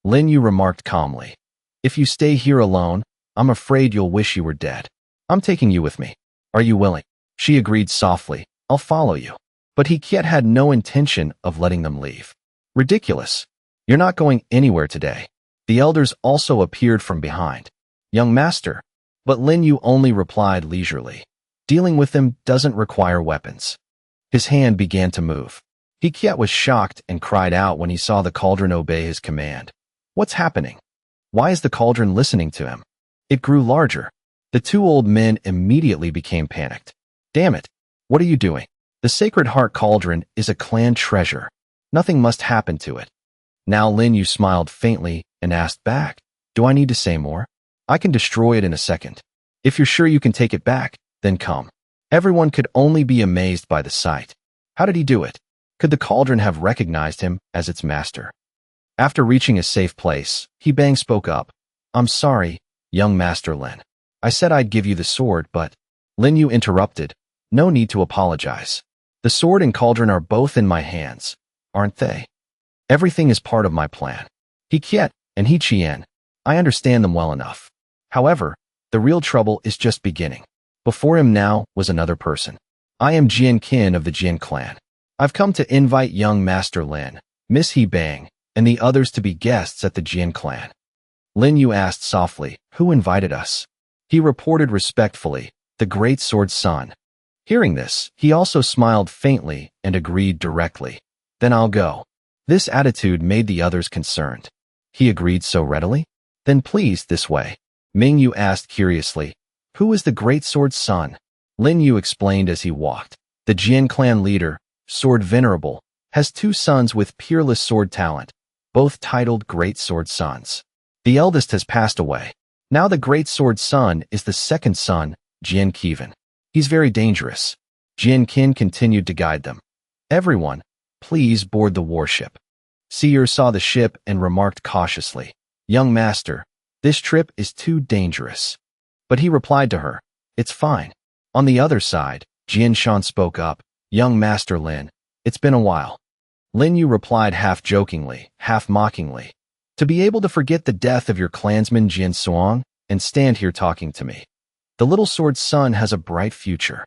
Lin Yu remarked calmly. If you stay here alone, I'm afraid you'll wish you were dead. I'm taking you with me. Are you willing? She agreed softly. I'll follow you. But He Kiet had no intention of letting them leave. Ridiculous. You're not going anywhere today. The elders also appeared from behind. Young master. But Lin Yu only replied leisurely. Dealing with them doesn't require weapons. His hand began to move. He Kiet was shocked and cried out when he saw the cauldron obey his command. What's happening? Why is the cauldron listening to him? It grew larger. The two old men immediately became panicked. Damn it. What are you doing? The Sacred Heart Cauldron is a clan treasure. Nothing must happen to it. Now Lin Yu smiled faintly and asked back, do I need to say more? I can destroy it in a second. If you're sure you can take it back, then come. Everyone could only be amazed by the sight. How did he do it? Could the cauldron have recognized him as its master? After reaching a safe place, He Bang spoke up. I'm sorry, young Master Lin. I said I'd give you the sword, but... Lin Yu interrupted. No need to apologize. The sword and cauldron are both in my hands, aren't they? Everything is part of my plan. He Kiet and He Chien, I understand them well enough. However, the real trouble is just beginning. Before him now was another person. I am Jian Qin of the Jian clan. I've come to invite young Master Lin, Miss He Bang, and the others to be guests at the Jian clan. Lin Yu asked softly, who invited us? He reported respectfully, the Great Sword's son. Hearing this, he also smiled faintly and agreed directly. Then I'll go. This attitude made the others concerned. He agreed so readily? Then please, this way. Ming Yu asked curiously, who is the Great Sword's son? Lin Yu explained as he walked. The Jian clan leader, Sword Venerable, has two sons with peerless sword talent, both titled Great Sword Sons. The eldest has passed away. Now the Great Sword Son is the second son, Jian Qin. He's very dangerous. Jian Qin continued to guide them. Everyone, please board the warship. Seer saw the ship and remarked cautiously, young master, this trip is too dangerous. But he replied to her, it's fine. On the other side, Jian Shan spoke up, young Master Lin, it's been a while. Lin Yu replied half jokingly, half mockingly, to be able to forget the death of your clansman Jian Suang and stand here talking to me. The little sword's son has a bright future.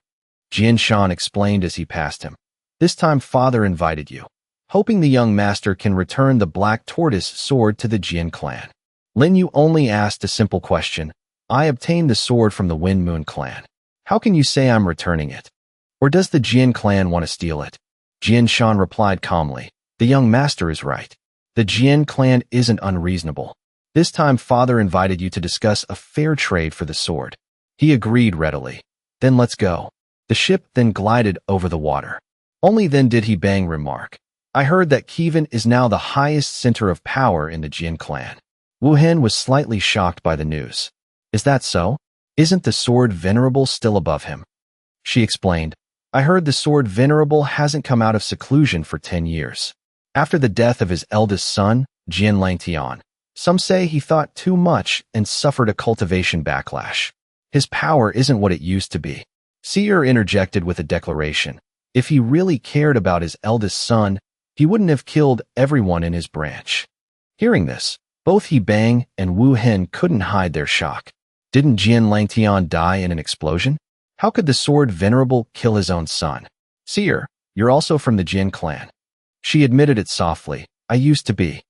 Jian Shan explained as he passed him. This time father invited you, hoping the young master can return the black tortoise sword to the Jian clan. Lin Yu only asked a simple question. I obtained the sword from the Wind Moon clan. How can you say I'm returning it? Or does the Jian clan want to steal it? Jian Shan replied calmly. The young master is right. The Jian clan isn't unreasonable. This time father invited you to discuss a fair trade for the sword. He agreed readily. Then let's go. The ship then glided over the water. Only then did He Bang remark. I heard that Kevin is now the highest center of power in the Jian clan. Wu Hen was slightly shocked by the news. Is that so? Isn't the sword Venerable still above him? She explained, I heard the sword Venerable hasn't come out of seclusion for 10 years. After the death of his eldest son, Jian Langtian, some say he thought too much and suffered a cultivation backlash. His power isn't what it used to be. Seer interjected with a declaration. If he really cared about his eldest son, he wouldn't have killed everyone in his branch. Hearing this, both He Bang and Wu Hen couldn't hide their shock. Didn't Jian Langtian die in an explosion? How could the sword Venerable kill his own son? Seer, you're also from the Jin clan. She admitted it softly. I used to be.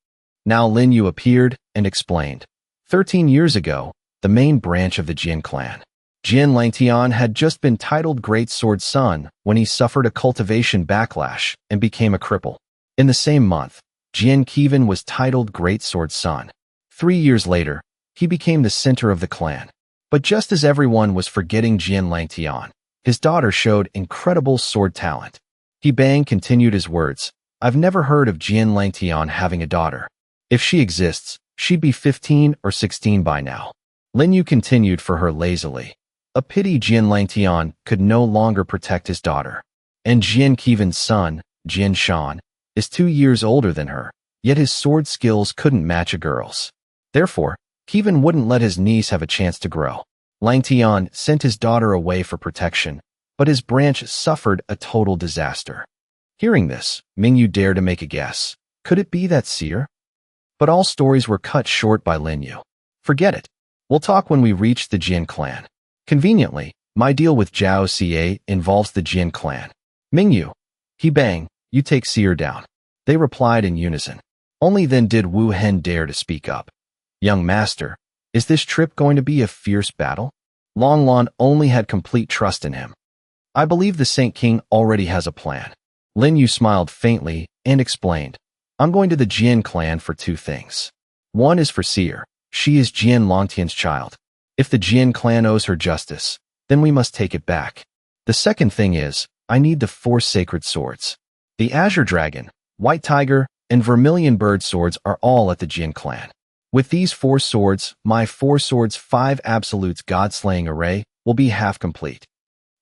Now Lin Yu appeared and explained. 13 years ago, the main branch of the Jin clan, Jian Langtian had just been titled Great Sword Son when he suffered a cultivation backlash and became a cripple. In the same month, Jian Qivan was titled Great Sword Son. 3 years later, he became the center of the clan. But just as everyone was forgetting Jian Langtian, his daughter showed incredible sword talent. He Bang continued his words. I've never heard of Jian Langtian having a daughter. If she exists, she'd be 15 or 16 by now. Lin Yu continued for her lazily. A pity Jian Langtian could no longer protect his daughter. And Jian Qivan's son, Jian Shan, is 2 years older than her, yet his sword skills couldn't match a girl's. Therefore, Qivan wouldn't let his niece have a chance to grow. Langtian sent his daughter away for protection, but his branch suffered a total disaster. Hearing this, Mingyu dared to make a guess. Could it be that seer? But all stories were cut short by Lin Yu. Forget it. We'll talk when we reach the Jin clan. Conveniently, my deal with Zhao Xie involves the Jin clan. Mingyu, He Bang, you take seer down. They replied in unison. Only then did Wu Hen dare to speak up. Young master, is this trip going to be a fierce battle? Long Lan only had complete trust in him. I believe the Saint King already has a plan. Lin Yu smiled faintly and explained. I'm going to the Jian clan for 2 things. One is for Seer. She is Jian Longtian's child. If the Jian clan owes her justice, then we must take it back. The second thing is, I need the 4 sacred swords. The Azure Dragon, White Tiger, and Vermilion Bird swords are all at the Jin clan. With these 4 swords, my 4 swords 5 absolutes god-slaying array will be half complete.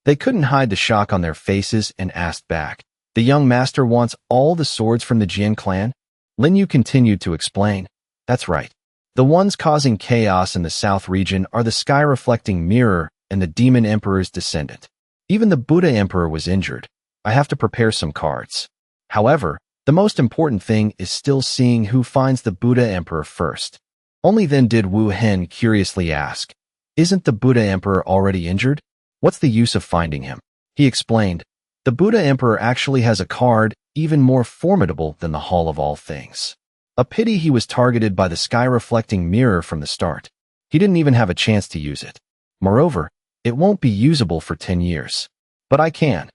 They couldn't hide the shock on their faces and asked back. The young master wants all the swords from the Jin clan? Lin Yu continued to explain. That's right. The ones causing chaos in the south region are the sky-reflecting mirror and the demon emperor's descendant. Even the Buddha emperor was injured. I have to prepare some cards. However, the most important thing is still seeing who finds the Buddha emperor first. Only then did Wu Hen curiously ask, isn't the Buddha emperor already injured? What's the use of finding him? He explained, the Buddha emperor actually has a card even more formidable than the Hall of All Things. A pity he was targeted by the sky-reflecting mirror from the start. He didn't even have a chance to use it. Moreover, it won't be usable for 10 years. But I can.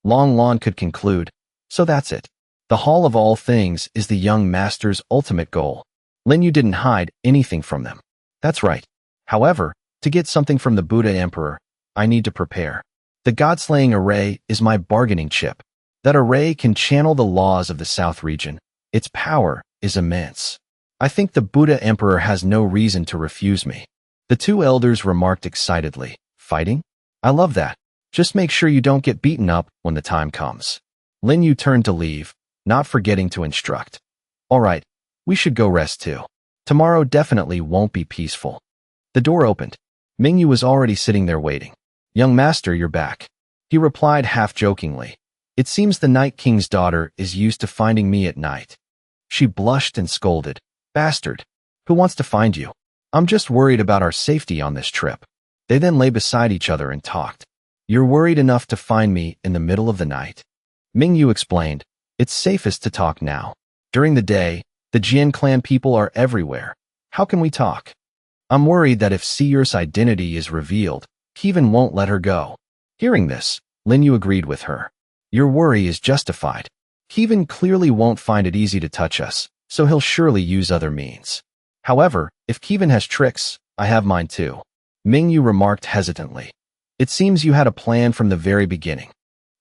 Long Lan could conclude, so that's it. The Hall of All Things is the young master's ultimate goal. Lin Yu didn't hide anything from them. That's right. However, to get something from the Buddha Emperor, I need to prepare. The God-slaying array is my bargaining chip. That array can channel the laws of the South region. Its power is immense. I think the Buddha Emperor has no reason to refuse me. The 2 elders remarked excitedly. Fighting? I love that. Just make sure you don't get beaten up when the time comes. Lin Yu turned to leave, not forgetting to instruct. All right, we should go rest too. Tomorrow definitely won't be peaceful. The door opened. Mingyu was already sitting there waiting. Young master, you're back. He replied half-jokingly. It seems the Night King's daughter is used to finding me at night. She blushed and scolded. Bastard. Who wants to find you? I'm just worried about our safety on this trip. They then lay beside each other and talked. You're worried enough to find me in the middle of the night? Mingyu explained. It's safest to talk now. During the day, the Jian clan people are everywhere. How can we talk? I'm worried that if Seer's identity is revealed, Qivan won't let her go. Hearing this, Lin Yu agreed with her. Your worry is justified. Qivan clearly won't find it easy to touch us, so he'll surely use other means. However, if Qivan has tricks, I have mine too. Mingyu remarked hesitantly. It seems you had a plan from the very beginning.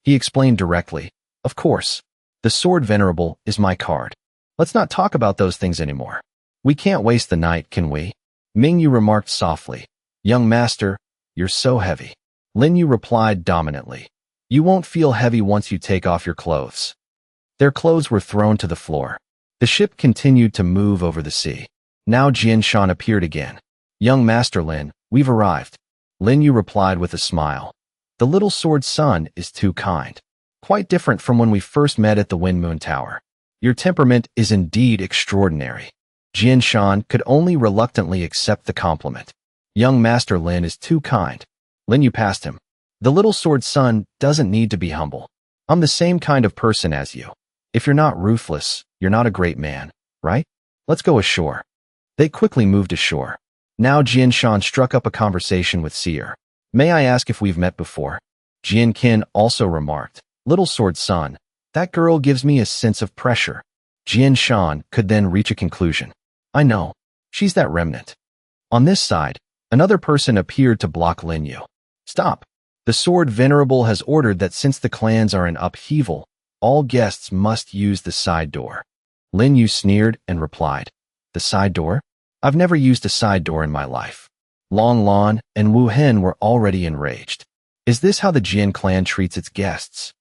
He explained directly. Of course. The sword venerable is my card. Let's not talk about those things anymore. We can't waste the night, can we? Mingyu remarked softly. Young master, you're so heavy. Lin Yu replied dominantly. You won't feel heavy once you take off your clothes. Their clothes were thrown to the floor. The ship continued to move over the sea. Now Jian Shan appeared again. Young Master Lin, we've arrived. Lin Yu replied with a smile. The little sword son is too kind. Quite different from when we first met at the Wind Moon Tower. Your temperament is indeed extraordinary. Jian Shan could only reluctantly accept the compliment. Young Master Lin is too kind. Lin Yu passed him. The little sword son doesn't need to be humble. I'm the same kind of person as you. If you're not ruthless, you're not a great man, right? Let's go ashore. They quickly moved ashore. Now Jian Shan struck up a conversation with Seer. May I ask if we've met before? Jian Qin also remarked. Little sword son, that girl gives me a sense of pressure. Jian Shan could then reach a conclusion. I know. She's that remnant. On this side, another person appeared to block Lin Yu. Stop. The Sword Venerable has ordered that since the clans are in upheaval, all guests must use the side door. Lin Yu sneered and replied, The side door? I've never used a side door in my life. Long Lan and Wu Hen were already enraged. Is this how the Jian clan treats its guests?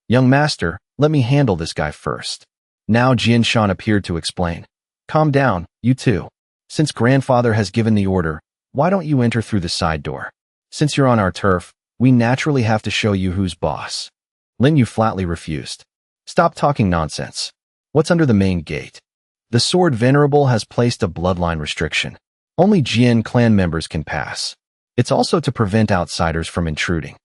Young master, let me handle this guy first. Now Jian Shan appeared to explain. Calm down, you two. Since grandfather has given the order, why don't you enter through the side door? Since you're on our turf, we naturally have to show you who's boss. Lin Yu flatly refused. Stop talking nonsense. What's under the main gate? The Sword Venerable has placed a bloodline restriction. Only Jian clan members can pass. It's also to prevent outsiders from intruding.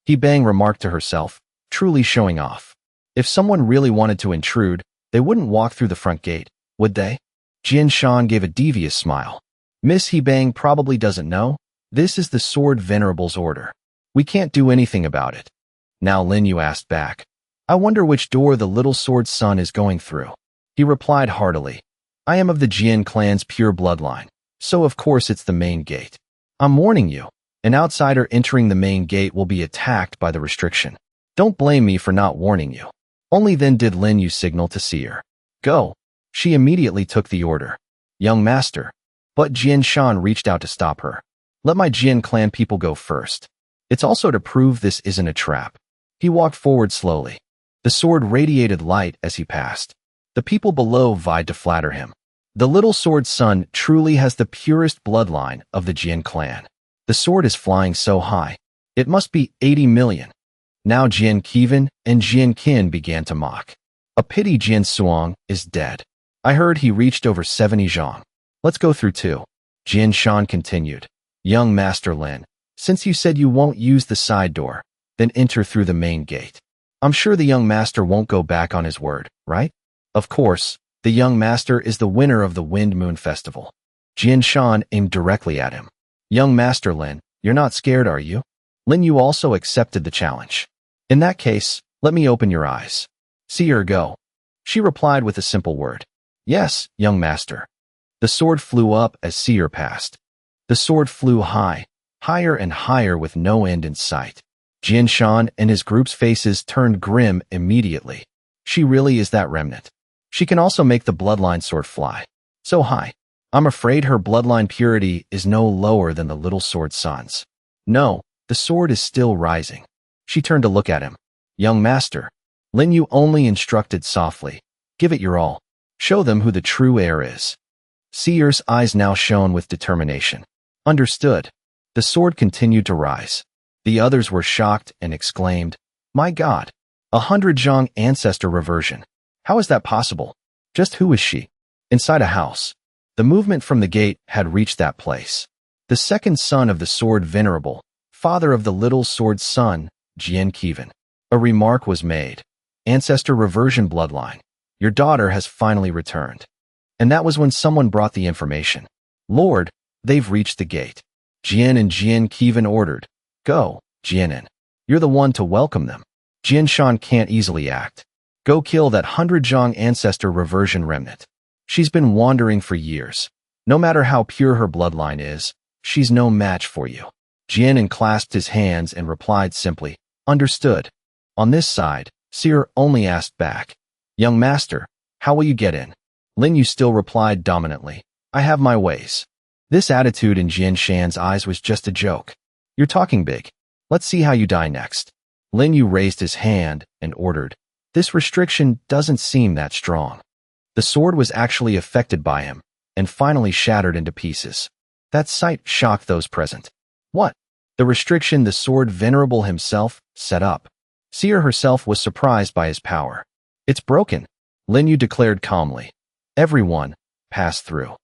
He Bang remarked to herself, truly showing off. If someone really wanted to intrude, they wouldn't walk through the front gate, would they? Jian Shan gave a devious smile. Miss He Bang probably doesn't know. This is the Sword Venerable's order. We can't do anything about it. Now Lin Yu asked back. I wonder which door the little sword son is going through. He replied heartily. I am of the Jian clan's pure bloodline, so of course it's the main gate. I'm warning you, an outsider entering the main gate will be attacked by the restriction. Don't blame me for not warning you. Only then did Lin Yu signal to Seer. Go. She immediately took the order. Young master. But Jian Shan reached out to stop her. Let my Jian clan people go first. It's also to prove this isn't a trap. He walked forward slowly. The sword radiated light as he passed. The people below vied to flatter him. The little sword son truly has the purest bloodline of the Jian clan. The sword is flying so high. It must be 80 million. Now Jian Qivan and Jian Qin began to mock. A pity Jian Suang is dead. I heard he reached over 70 zhang. Let's go through too. Jian Shan continued. Young Master Lin, since you said you won't use the side door, then enter through the main gate. I'm sure the young master won't go back on his word, right? Of course, the young master is the winner of the Wind Moon Festival. Jian Shan aimed directly at him. Young Master Lin, you're not scared, are you? Lin Yu also accepted the challenge. In that case, let me open your eyes. See her go. She replied with a simple word. Yes, young master. The sword flew up as Seer passed. The sword flew high, higher and higher with no end in sight. Jian Shan and his group's faces turned grim immediately. She really is that remnant. She can also make the bloodline sword fly. So high. I'm afraid her bloodline purity is no lower than the little sword son's. No, the sword is still rising. She turned to look at him. Young master. Lin Yu only instructed softly. Give it your all. Show them who the true heir is. Seer's eyes now shone with determination. Understood. The sword continued to rise. The others were shocked and exclaimed, My God! 100 zhang ancestor reversion. How is that possible? Just who is she? Inside a house. The movement from the gate had reached that place. The second son of the Sword Venerable, father of the little sword son, Jian Qivan. A remark was made. Ancestor reversion bloodline. Your daughter has finally returned. And that was when someone brought the information. Lord, they've reached the gate. Jian and Jian Qivan ordered. Go, Jianin. You're the one to welcome them. Jian Shan can't easily act. Go kill that 100 zhang ancestor reversion remnant. She's been wandering for years. No matter how pure her bloodline is, she's no match for you. Jianin clasped his hands and replied simply, Understood. On this side, Seer only asked back, Young master, how will you get in? Lin Yu still replied dominantly, I have my ways. This attitude in Jian Shan's eyes was just a joke. You're talking big. Let's see how you die next. Lin Yu raised his hand and ordered. This restriction doesn't seem that strong. The sword was actually affected by him and finally shattered into pieces. That sight shocked those present. What? The restriction the sword venerable himself set up. Seer herself was surprised by his power. It's broken, Lin Yu declared calmly. Everyone, pass through.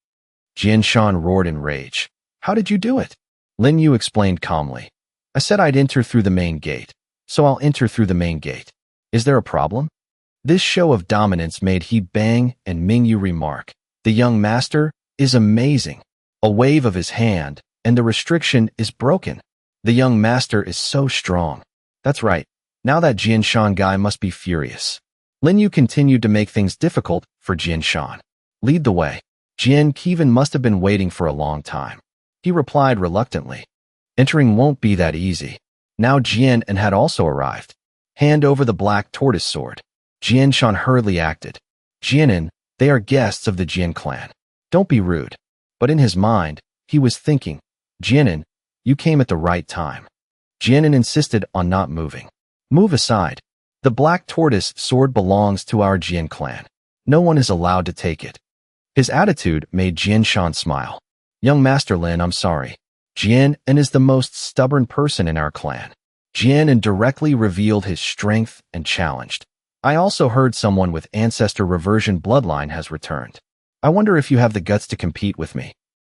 Jian Shan roared in rage. How did you do it? Lin Yu explained calmly. I said I'd enter through the main gate, so I'll enter through the main gate. Is there a problem? This show of dominance made He Bang and Ming Yu remark. The young master is amazing. A wave of his hand, and the restriction is broken. The young master is so strong. That's right. Now that Jian Shan guy must be furious. Lin Yu continued to make things difficult for Jian Shan. Lead the way. Jian Kevin must have been waiting for a long time. He replied reluctantly. Entering won't be that easy. Now Jian and had also arrived. Hand over the black tortoise sword. Jian Shan hurriedly acted. Jianin, they are guests of the Jian clan. Don't be rude. But in his mind, he was thinking, Jianin, you came at the right time. Jianin insisted on not moving. Move aside. The black tortoise sword belongs to our Jian clan. No one is allowed to take it. His attitude made Jian Shan smile. Young Master Lin, I'm sorry. Jian is the most stubborn person in our clan. Jian directly revealed his strength and challenged. I also heard someone with ancestor reversion bloodline has returned. I wonder if you have the guts to compete with me.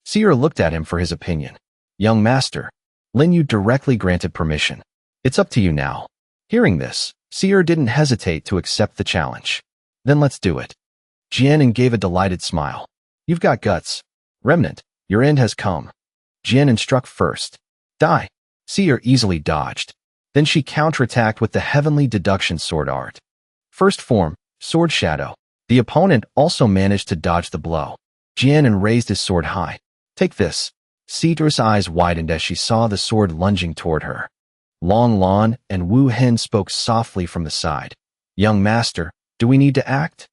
Seer looked at him for his opinion. Young Master, Lin Yu directly granted permission. It's up to you now. Hearing this, Seer didn't hesitate to accept the challenge. Then let's do it. Jianin gave a delighted smile. You've got guts. Remnant, your end has come. Jianin struck first. Die. Seer easily dodged. Then she counterattacked with the heavenly deduction sword art. First form, sword shadow. The opponent also managed to dodge the blow. Jianin raised his sword high. Take this. Seer's eyes widened as she saw the sword lunging toward her. Long Lan and Wu Hen spoke softly from the side. Young Master, do we need to act?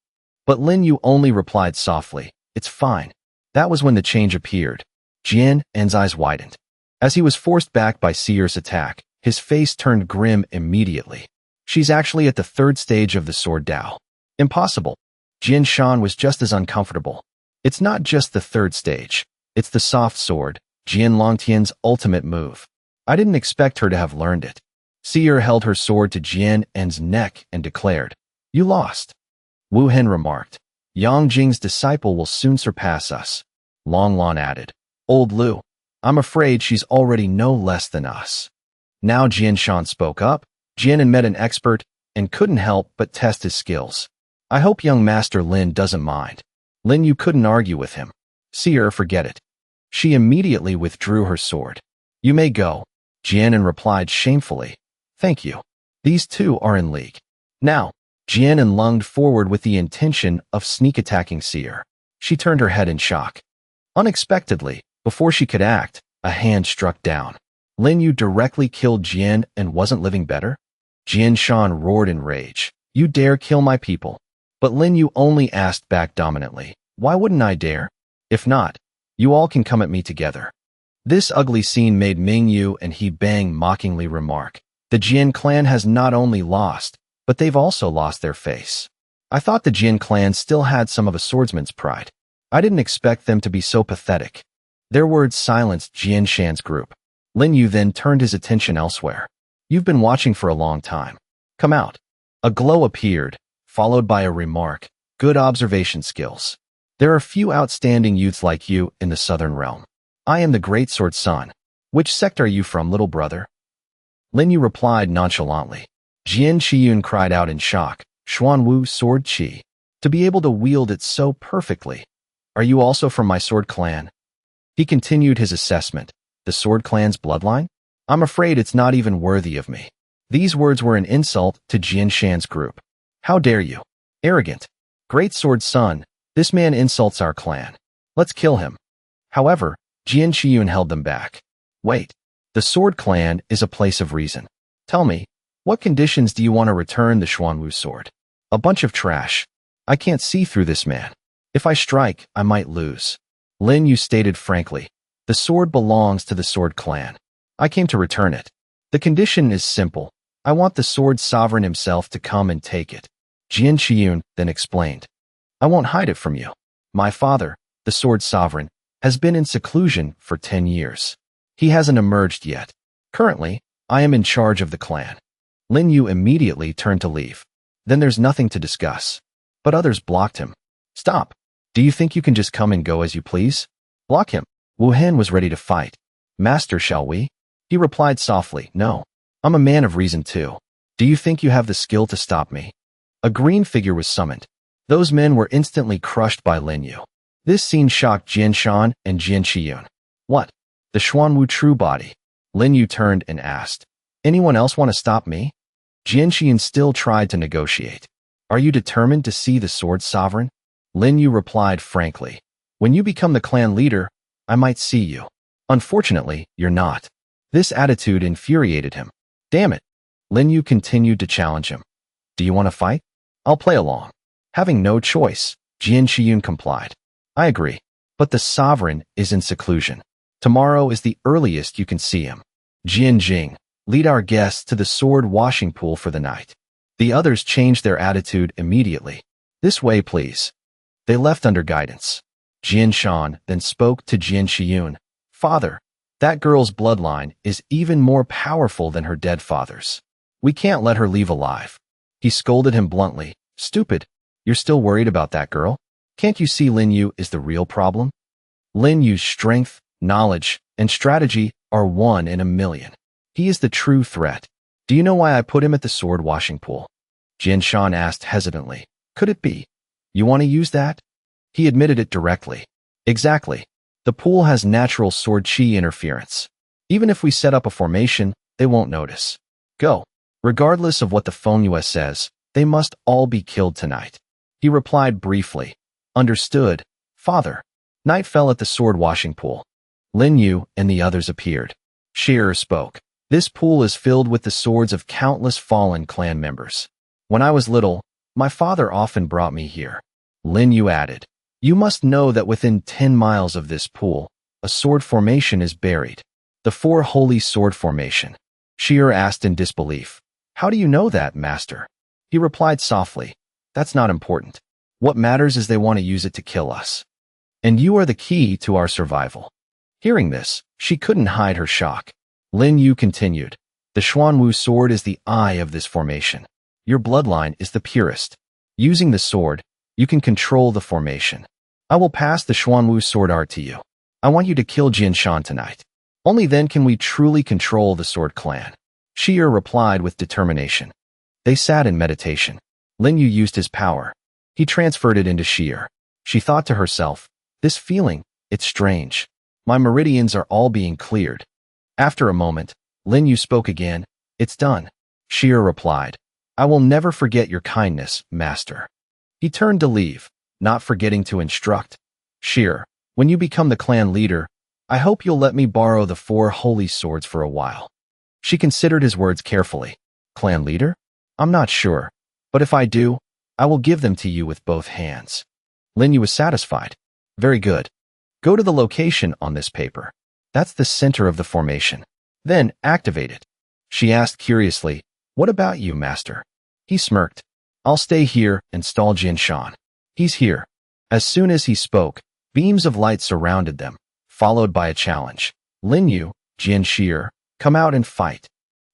But Lin Yu only replied softly, it's fine. That was when the change appeared. Jian's eyes widened. As he was forced back by Seer's attack, his face turned grim immediately. She's actually at the third stage of the sword Dao. Impossible. Jian Shan was just as uncomfortable. It's not just the third stage. It's the soft sword, Jian Longtian's ultimate move. I didn't expect her to have learned it. Seer held her sword to Jian's neck and declared, you lost. Wu Hen remarked, Yang Jing's disciple will soon surpass us. Long Lan added, Old Lu, I'm afraid she's already no less than us. Now Jian Shan spoke up. Jianin met an expert and couldn't help but test his skills. I hope young Master Lin doesn't mind. Lin Yu couldn't argue with him. Seer, forget it. She immediately withdrew her sword. You may go. Jianin replied shamefully. Thank you. These two are in league. Now, Jianin lunged forward with the intention of sneak attacking Seer. She turned her head in shock. Unexpectedly, before she could act, a hand struck down. Lin Yu directly killed Jian and wasn't living better? Jian Shan roared in rage. You dare kill my people? But Lin Yu only asked back dominantly. Why wouldn't I dare? If not, you all can come at me together. This ugly scene made Ming Yu and He Bang mockingly remark. The Jian clan has not only lost, but they've also lost their face. I thought the Jian clan still had some of a swordsman's pride. I didn't expect them to be so pathetic. Their words silenced Jian Shan's group. Lin Yu then turned his attention elsewhere. You've been watching for a long time. Come out. A glow appeared, followed by a remark. Good observation skills. There are few outstanding youths like you in the southern realm. I am the Great Sword Son. Which sect are you from, little brother? Lin Yu replied nonchalantly. Jian Qiyun cried out in shock. Xuanwu Sword Qi. To be able to wield it so perfectly. Are you also from my sword clan? He continued his assessment. The sword clan's bloodline? I'm afraid it's not even worthy of me. These words were an insult to Jian Shan's group. How dare you? Arrogant. Great Sword Son, this man insults our clan. Let's kill him. However, Jian Qiyun held them back. Wait. The sword clan is a place of reason. Tell me, what conditions do you want to return the Xuanwu sword? A bunch of trash. I can't see through this man. If I strike, I might lose. Lin Yu stated frankly. The sword belongs to the Sword Clan. I came to return it. The condition is simple. I want the Sword Sovereign himself to come and take it. Jian Qiun then explained. I won't hide it from you. My father, the Sword Sovereign, has been in seclusion for 10 years. He hasn't emerged yet. Currently, I am in charge of the clan. Lin Yu immediately turned to leave. Then there's nothing to discuss. But others blocked him. Stop. Do you think you can just come and go as you please? Block him. Wu Hen was ready to fight. Master, shall we? He replied softly, no. I'm a man of reason too. Do you think you have the skill to stop me? A green figure was summoned. Those men were instantly crushed by Lin Yu. This scene shocked Jian Shan and Jian Qiun. What? The Xuanwu true body. Lin Yu turned and asked, anyone else want to stop me? Jian Qiun still tried to negotiate. Are you determined to see the Sword Sovereign? Lin Yu replied frankly, when you become the clan leader, I might see you. Unfortunately, you're not. This attitude infuriated him. Damn it. Lin Yu continued to challenge him. Do you want to fight? I'll play along. Having no choice, Jian Qiun complied. I agree, but the sovereign is in seclusion. Tomorrow is the earliest you can see him. Jian Jing, lead our guests to the sword washing pool for the night. The others changed their attitude immediately. This way, please. They left under guidance. Jian Shan then spoke to Jian Qiun. Father, that girl's bloodline is even more powerful than her dead father's. We can't let her leave alive. He scolded him bluntly. Stupid. You're still worried about that girl? Can't you see Lin Yu is the real problem? Lin Yu's strength, knowledge, and strategy are 1 in a million. He is the true threat. Do you know why I put him at the sword washing pool? Jian Shan asked hesitantly. Could it be? You want to use that? He admitted it directly. Exactly. The pool has natural sword chi interference. Even if we set up a formation, they won't notice. Go. Regardless of what the Fengyue says, they must all be killed tonight. He replied briefly. Understood, father. Night fell at the sword washing pool. Lin Yu and the others appeared. Shearer spoke. This pool is filled with the swords of countless fallen clan members. When I was little, my father often brought me here. Lin Yu added. You must know that within 10 miles of this pool, a sword formation is buried. The 4 holy sword formation. Shearer asked in disbelief. How do you know that, master? He replied softly. That's not important. What matters is they want to use it to kill us. And you are the key to our survival. Hearing this, she couldn't hide her shock. Lin Yu continued. The Xuanwu sword is the eye of this formation. Your bloodline is the purest. Using the sword, you can control the formation. I will pass the Xuanwu sword art to you. I want you to kill Jian Shan tonight. Only then can we truly control the Sword Clan. Shearer replied with determination. They sat in meditation. Lin Yu used his power. He transferred it into Shearer. She thought to herself, this feeling, it's strange. My meridians are all being cleared. After a moment, Lin Yu spoke again. It's done. Shearer replied. I will never forget your kindness, master. He turned to leave, not forgetting to instruct. Shearer, when you become the clan leader, I hope you'll let me borrow the 4 holy swords for a while. She considered his words carefully. Clan leader? I'm not sure, but if I do, I will give them to you with both hands. Lin Yu was satisfied. Very good. Go to the location on this paper. That's the center of the formation. Then activate it. She asked curiously, what about you, master? He smirked. I'll stay here and stall Jian Shan. He's here. As soon as he spoke, beams of light surrounded them, followed by a challenge. Lin Yu, Jian Shearer, come out and fight.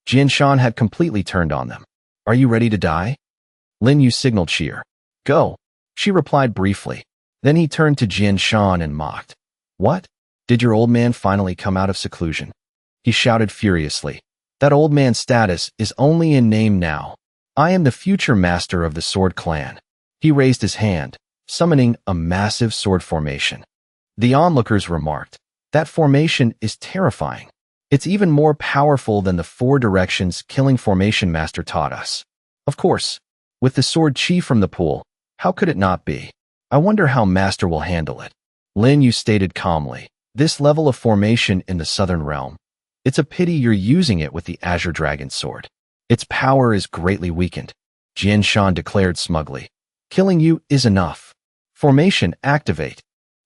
Jian Shan had completely turned on them. Are you ready to die? Lin Yu signaled Shearer. Go. She replied briefly. Then he turned to Jian Shan and mocked. What? Did your old man finally come out of seclusion? He shouted furiously. That old man's status is only in name now. I am the future master of the Sword Clan. He raised his hand, summoning a massive sword formation. The onlookers remarked, that formation is terrifying. It's even more powerful than the 4 directions Killing Formation Master taught us. Of course, with the sword chi from the pool, how could it not be? I wonder how Master will handle it. Lin Yu stated calmly, this level of formation in the Southern Realm, it's a pity you're using it with the Azure Dragon Sword. Its power is greatly weakened, Jian Shan declared smugly. Killing you is enough. Formation activate.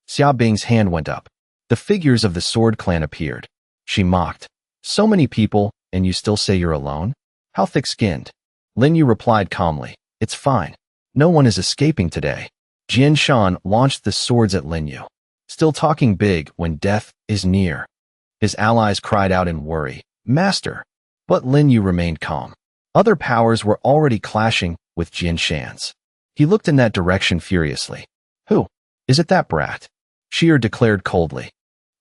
Xia Bing's hand went up. The figures of the Sword Clan appeared. She mocked. So many people, and you still say you're alone? How thick-skinned? Lin Yu replied calmly. It's fine. No one is escaping today. Jian Shan launched the swords at Lin Yu. Still talking big when death is near. His allies cried out in worry. Master! But Lin Yu remained calm. Other powers were already clashing with Jian Shan's. He looked in that direction furiously. Who? Is it that brat? Sheer declared coldly.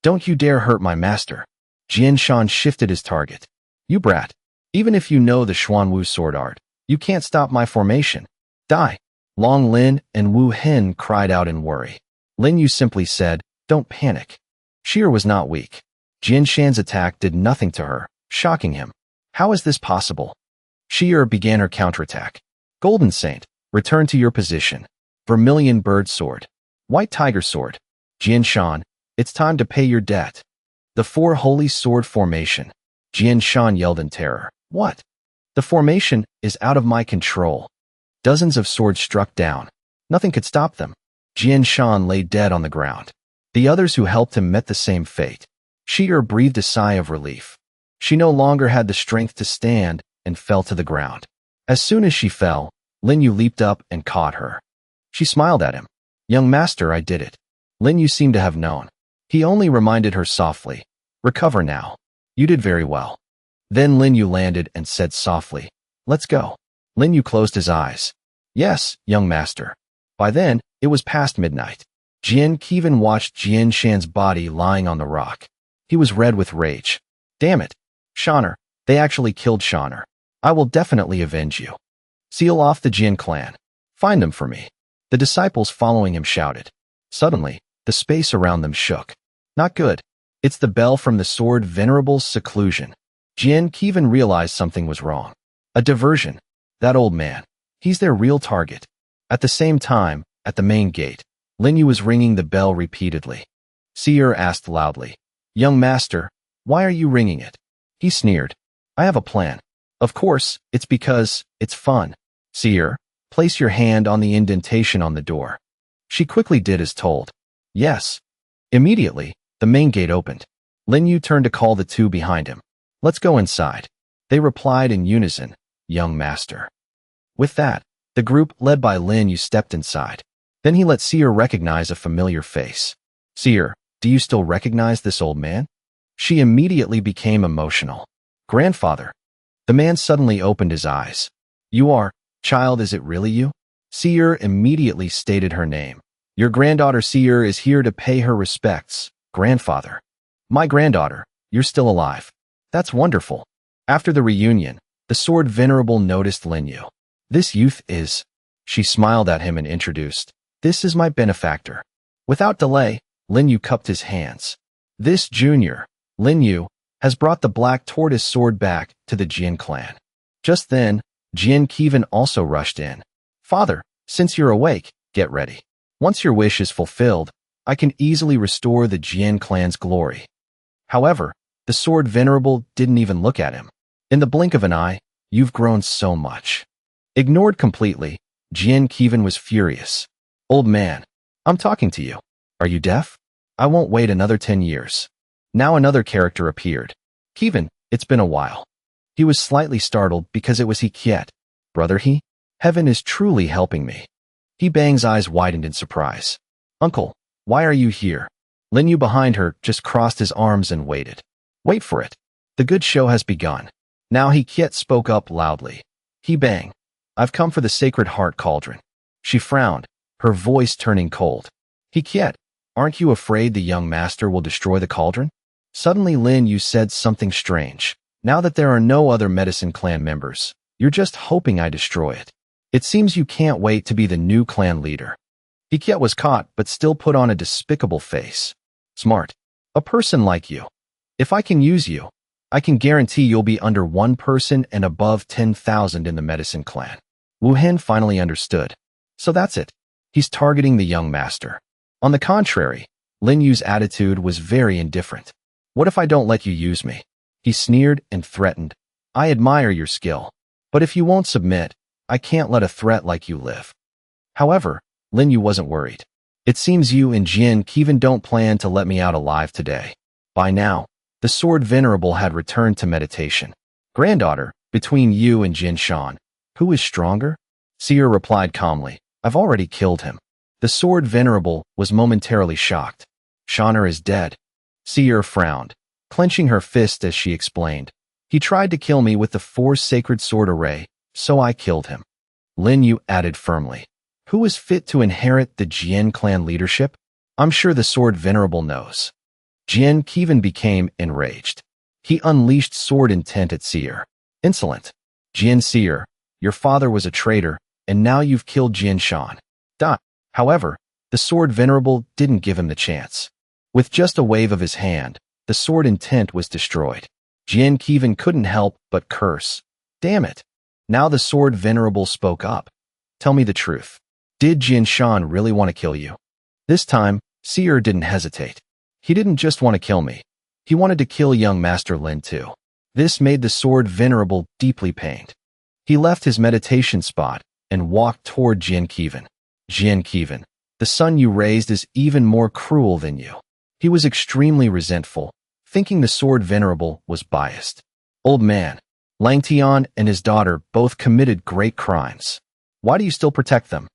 Don't you dare hurt my master. Jian Shan shifted his target. You brat. Even if you know the Xuanwu sword art, you can't stop my formation. Die. Long Lin and Wu Hen cried out in worry. Lin Yu simply said, don't panic. Sheer was not weak. Jian Shan's attack did nothing to her, shocking him. How is this possible? Sheer began her counterattack. Golden Saint, return to your position. Vermilion Bird Sword. White Tiger Sword. Jian Shan, it's time to pay your debt. The Four Holy Sword Formation. Jian Shan yelled in terror. What? The formation is out of my control. Dozens of swords struck down. Nothing could stop them. Jian Shan lay dead on the ground. The others who helped him met the same fate. Sheer breathed a sigh of relief. She no longer had the strength to stand and fell to the ground. As soon as she fell, Lin Yu leaped up and caught her. She smiled at him. Young master, I did it. Lin Yu seemed to have known. He only reminded her softly. Recover now. You did very well. Then Lin Yu landed and said softly, let's go. Lin Yu closed his eyes. Yes, young master. By then, it was past midnight. Jian Qivan watched Jian Shan's body lying on the rock. He was red with rage. Damn it. Shaner, they actually killed Shaner. I will definitely avenge you. Seal off the Jian clan. Find them for me. The disciples following him shouted. Suddenly, the space around them shook. Not good. It's the bell from the sword Venerable's seclusion. Jian Qivan realized something was wrong. A diversion. That old man. He's their real target. At the same time, at the main gate, Lin Yu was ringing the bell repeatedly. Seer asked loudly, Young master, why are you ringing it? He sneered. I have a plan. Of course, it's because it's fun. Seer, place your hand on the indentation on the door. She quickly did as told. Yes. Immediately, the main gate opened. Lin Yu turned to call the two behind him. Let's go inside. They replied in unison, Young master. With that, the group led by Lin Yu stepped inside. Then he let Seer recognize a familiar face. Seer, do you still recognize this old man? She immediately became emotional. Grandfather. The man suddenly opened his eyes. You are, child, is it really you? Seer immediately stated her name. Your granddaughter Seer is here to pay her respects, grandfather. My granddaughter, you're still alive. That's wonderful. After the reunion, the sword venerable noticed Lin Yu. This youth is... She smiled at him and introduced. This is my benefactor. Without delay, Lin Yu cupped his hands. This junior, Lin Yu, has brought the black tortoise sword back to the Jian clan. Just then, Jian Qivan also rushed in. Father, since you're awake, get ready. Once your wish is fulfilled, I can easily restore the Jian clan's glory. However, the sword venerable didn't even look at him. In the blink of an eye, you've grown so much. Ignored completely, Jian Qivan was furious. Old man, I'm talking to you. Are you deaf? I won't wait another 10 years. Now another character appeared. Qivan, it's been a while. He was slightly startled because it was He Kiet. Brother He? Heaven is truly helping me. He Bang's eyes widened in surprise. Uncle, why are you here? Lin Yu behind her just crossed his arms and waited. Wait for it. The good show has begun. Now He Kiet spoke up loudly. He Bang, I've come for the Sacred Heart Cauldron. She frowned, her voice turning cold. He Kiet, aren't you afraid the young master will destroy the cauldron? Suddenly Lin Yu said something strange. Now that there are no other medicine clan members, you're just hoping I destroy it. It seems you can't wait to be the new clan leader. He Kiet was caught but still put on a despicable face. Smart. A person like you. If I can use you, I can guarantee you'll be under 1 person and above 10,000 in the medicine clan. Wu Hen finally understood. So that's it. He's targeting the young master. On the contrary, Lin Yu's attitude was very indifferent. What if I don't let you use me? He sneered and threatened. I admire your skill. But if you won't submit, I can't let a threat like you live. However, Lin Yu wasn't worried. It seems you and Jin Kevin don't plan to let me out alive today. By now, the sword venerable had returned to meditation. Granddaughter, between you and Jin Shan, who is stronger? Seer replied calmly, I've already killed him. The sword venerable was momentarily shocked. Shaner is dead. Seer frowned, clenching her fist as she explained. He tried to kill me with the 4 sacred sword array, so I killed him. Lin Yu added firmly. Who is fit to inherit the Jian clan leadership? I'm sure the sword venerable knows. Jian Kevin became enraged. He unleashed sword intent at Seer. Insolent. Jian Seer, your father was a traitor, and now you've killed Jin Shan. However, the sword venerable didn't give him the chance. With just a wave of his hand, the sword intent was destroyed. Jian Kevin couldn't help but curse. Damn it. Now the sword venerable spoke up. Tell me the truth. Did Jin Shan really want to kill you? This time, Seer didn't hesitate. He didn't just want to kill me. He wanted to kill young Master Lin too. This made the sword venerable deeply pained. He left his meditation spot and walked toward Jian Kevin. Jian Kevin, the son you raised is even more cruel than you. He was extremely resentful, thinking the sword venerable was biased. Old man, Lang Tian and his daughter both committed great crimes. Why do you still protect them?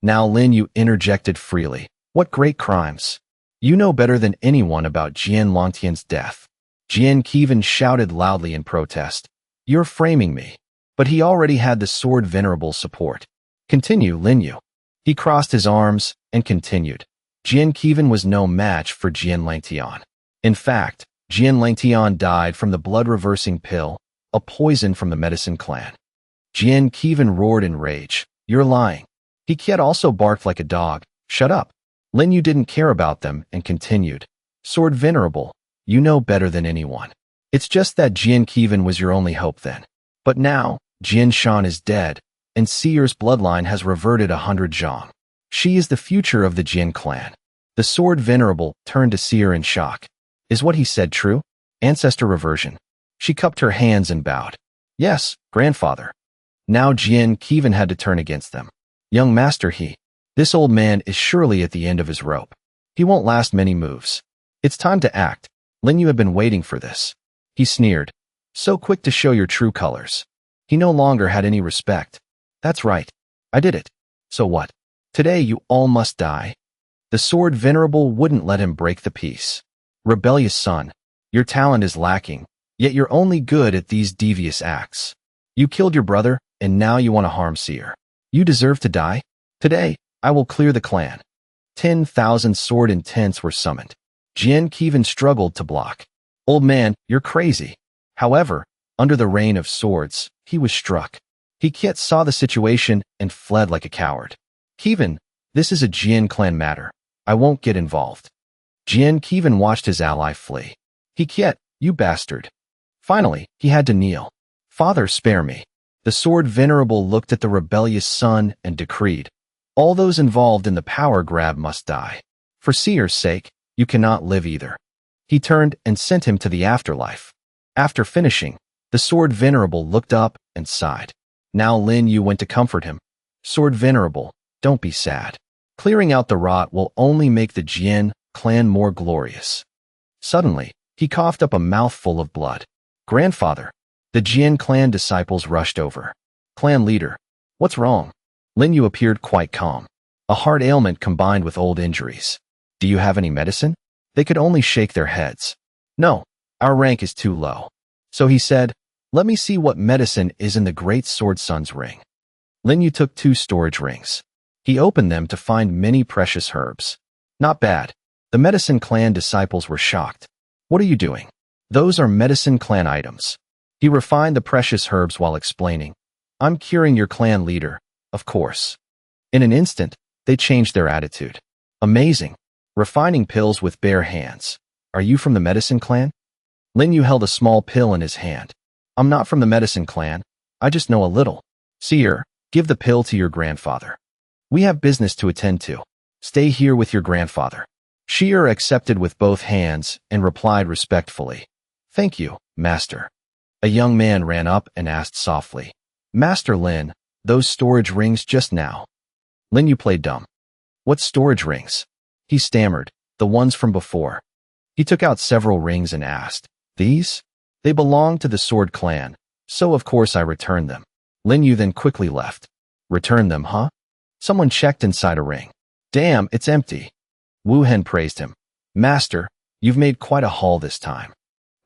Now Lin Yu interjected freely. What great crimes? You know better than anyone about Jian Longtian's death. Jian Kevin shouted loudly in protest. You're framing me. But he already had the sword venerable support. Continue, Lin Yu. He crossed his arms and continued. Jian Kevin was no match for Jian Langtian. In fact, Jian Langtian died from the blood-reversing pill, a poison from the medicine clan. Jian Kevin roared in rage. You're lying. He Kiet also barked like a dog. Shut up. Lin Yu didn't care about them and continued. Sword venerable, you know better than anyone. It's just that Jian Kevin was your only hope then. But now, Jin Shan is dead, and Seer's bloodline has reverted 100 Zhang. She is the future of the Jin clan. The sword venerable turned to Seer in shock. Is what he said true? Ancestor reversion. She cupped her hands and bowed. Yes, grandfather. Now Jian Kevin had to turn against them. Young master this old man is surely at the end of his rope. He won't last many moves. It's time to act. Lin Yu had been waiting for this. He sneered. So quick to show your true colors. He no longer had any respect. That's right. I did it. So what? Today you all must die. The sword venerable wouldn't let him break the peace. Rebellious son, your talent is lacking, yet you're only good at these devious acts. You killed your brother, and now you want to harm Seer. You deserve to die. Today, I will clear the clan. 10,000 sword intents were summoned. Jian Kevin struggled to block. Old man, you're crazy. However, under the rain of swords, he was struck. He Kiet saw the situation and fled like a coward. Kevin, this is a Jian clan matter. I won't get involved. Jian Kevin watched his ally flee. He Kiet, you bastard. Finally, he had to kneel. Father, spare me. The sword venerable looked at the rebellious son and decreed. All those involved in the power grab must die. For Seer's sake, you cannot live either. He turned and sent him to the afterlife. After finishing, the sword venerable looked up and sighed. Now Lin Yu went to comfort him. Sword venerable, don't be sad. Clearing out the rot will only make the Jian clan more glorious. Suddenly, he coughed up a mouthful of blood. Grandfather, the Jian clan disciples rushed over. Clan leader, what's wrong? Lin Yu appeared quite calm. A heart ailment combined with old injuries. Do you have any medicine? They could only shake their heads. No, our rank is too low. So he said, let me see what medicine is in the great sword son's ring. Lin Yu took 2 storage rings. He opened them to find many precious herbs. Not bad. The medicine clan disciples were shocked. What are you doing? Those are medicine clan items. He refined the precious herbs while explaining. I'm curing your clan leader, of course. In an instant, they changed their attitude. Amazing. Refining pills with bare hands. Are you from the medicine clan? Lin Yu held a small pill in his hand. I'm not from the medicine clan. I just know a little. Seer, give the pill to your grandfather. We have business to attend to. Stay here with your grandfather. Seer accepted with both hands and replied respectfully. Thank you, master. A young man ran up and asked softly. Master Lin, those storage rings just now. Lin Yu played dumb. What storage rings? He stammered, "The ones from before." He took out several rings and asked, "These?" "They belong to the Sword Clan, so of course I returned them." Lin Yu then quickly left. "Return them, huh?" Someone checked inside a ring. "Damn, it's empty." Wu Hen praised him. "Master, you've made quite a haul this time."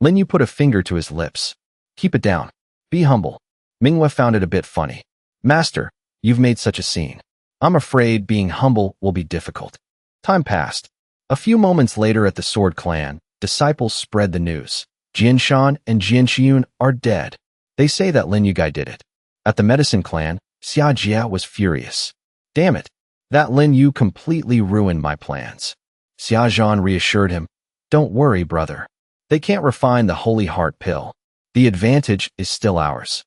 Lin Yu put a finger to his lips. "Keep it down. Be humble." Manhwa found it a bit funny. "Master, you've made such a scene. I'm afraid being humble will be difficult." Time passed. A few moments later at the Sword Clan, disciples spread the news. Jianshan and Jianxiun are dead. They say that Lin Yu guy did it. At the Medicine Clan, Xia Jia was furious. "Damn it. That Lin Yu completely ruined my plans." Xia Zhan reassured him, "Don't worry, brother. They can't refine the Holy Heart pill. The advantage is still ours."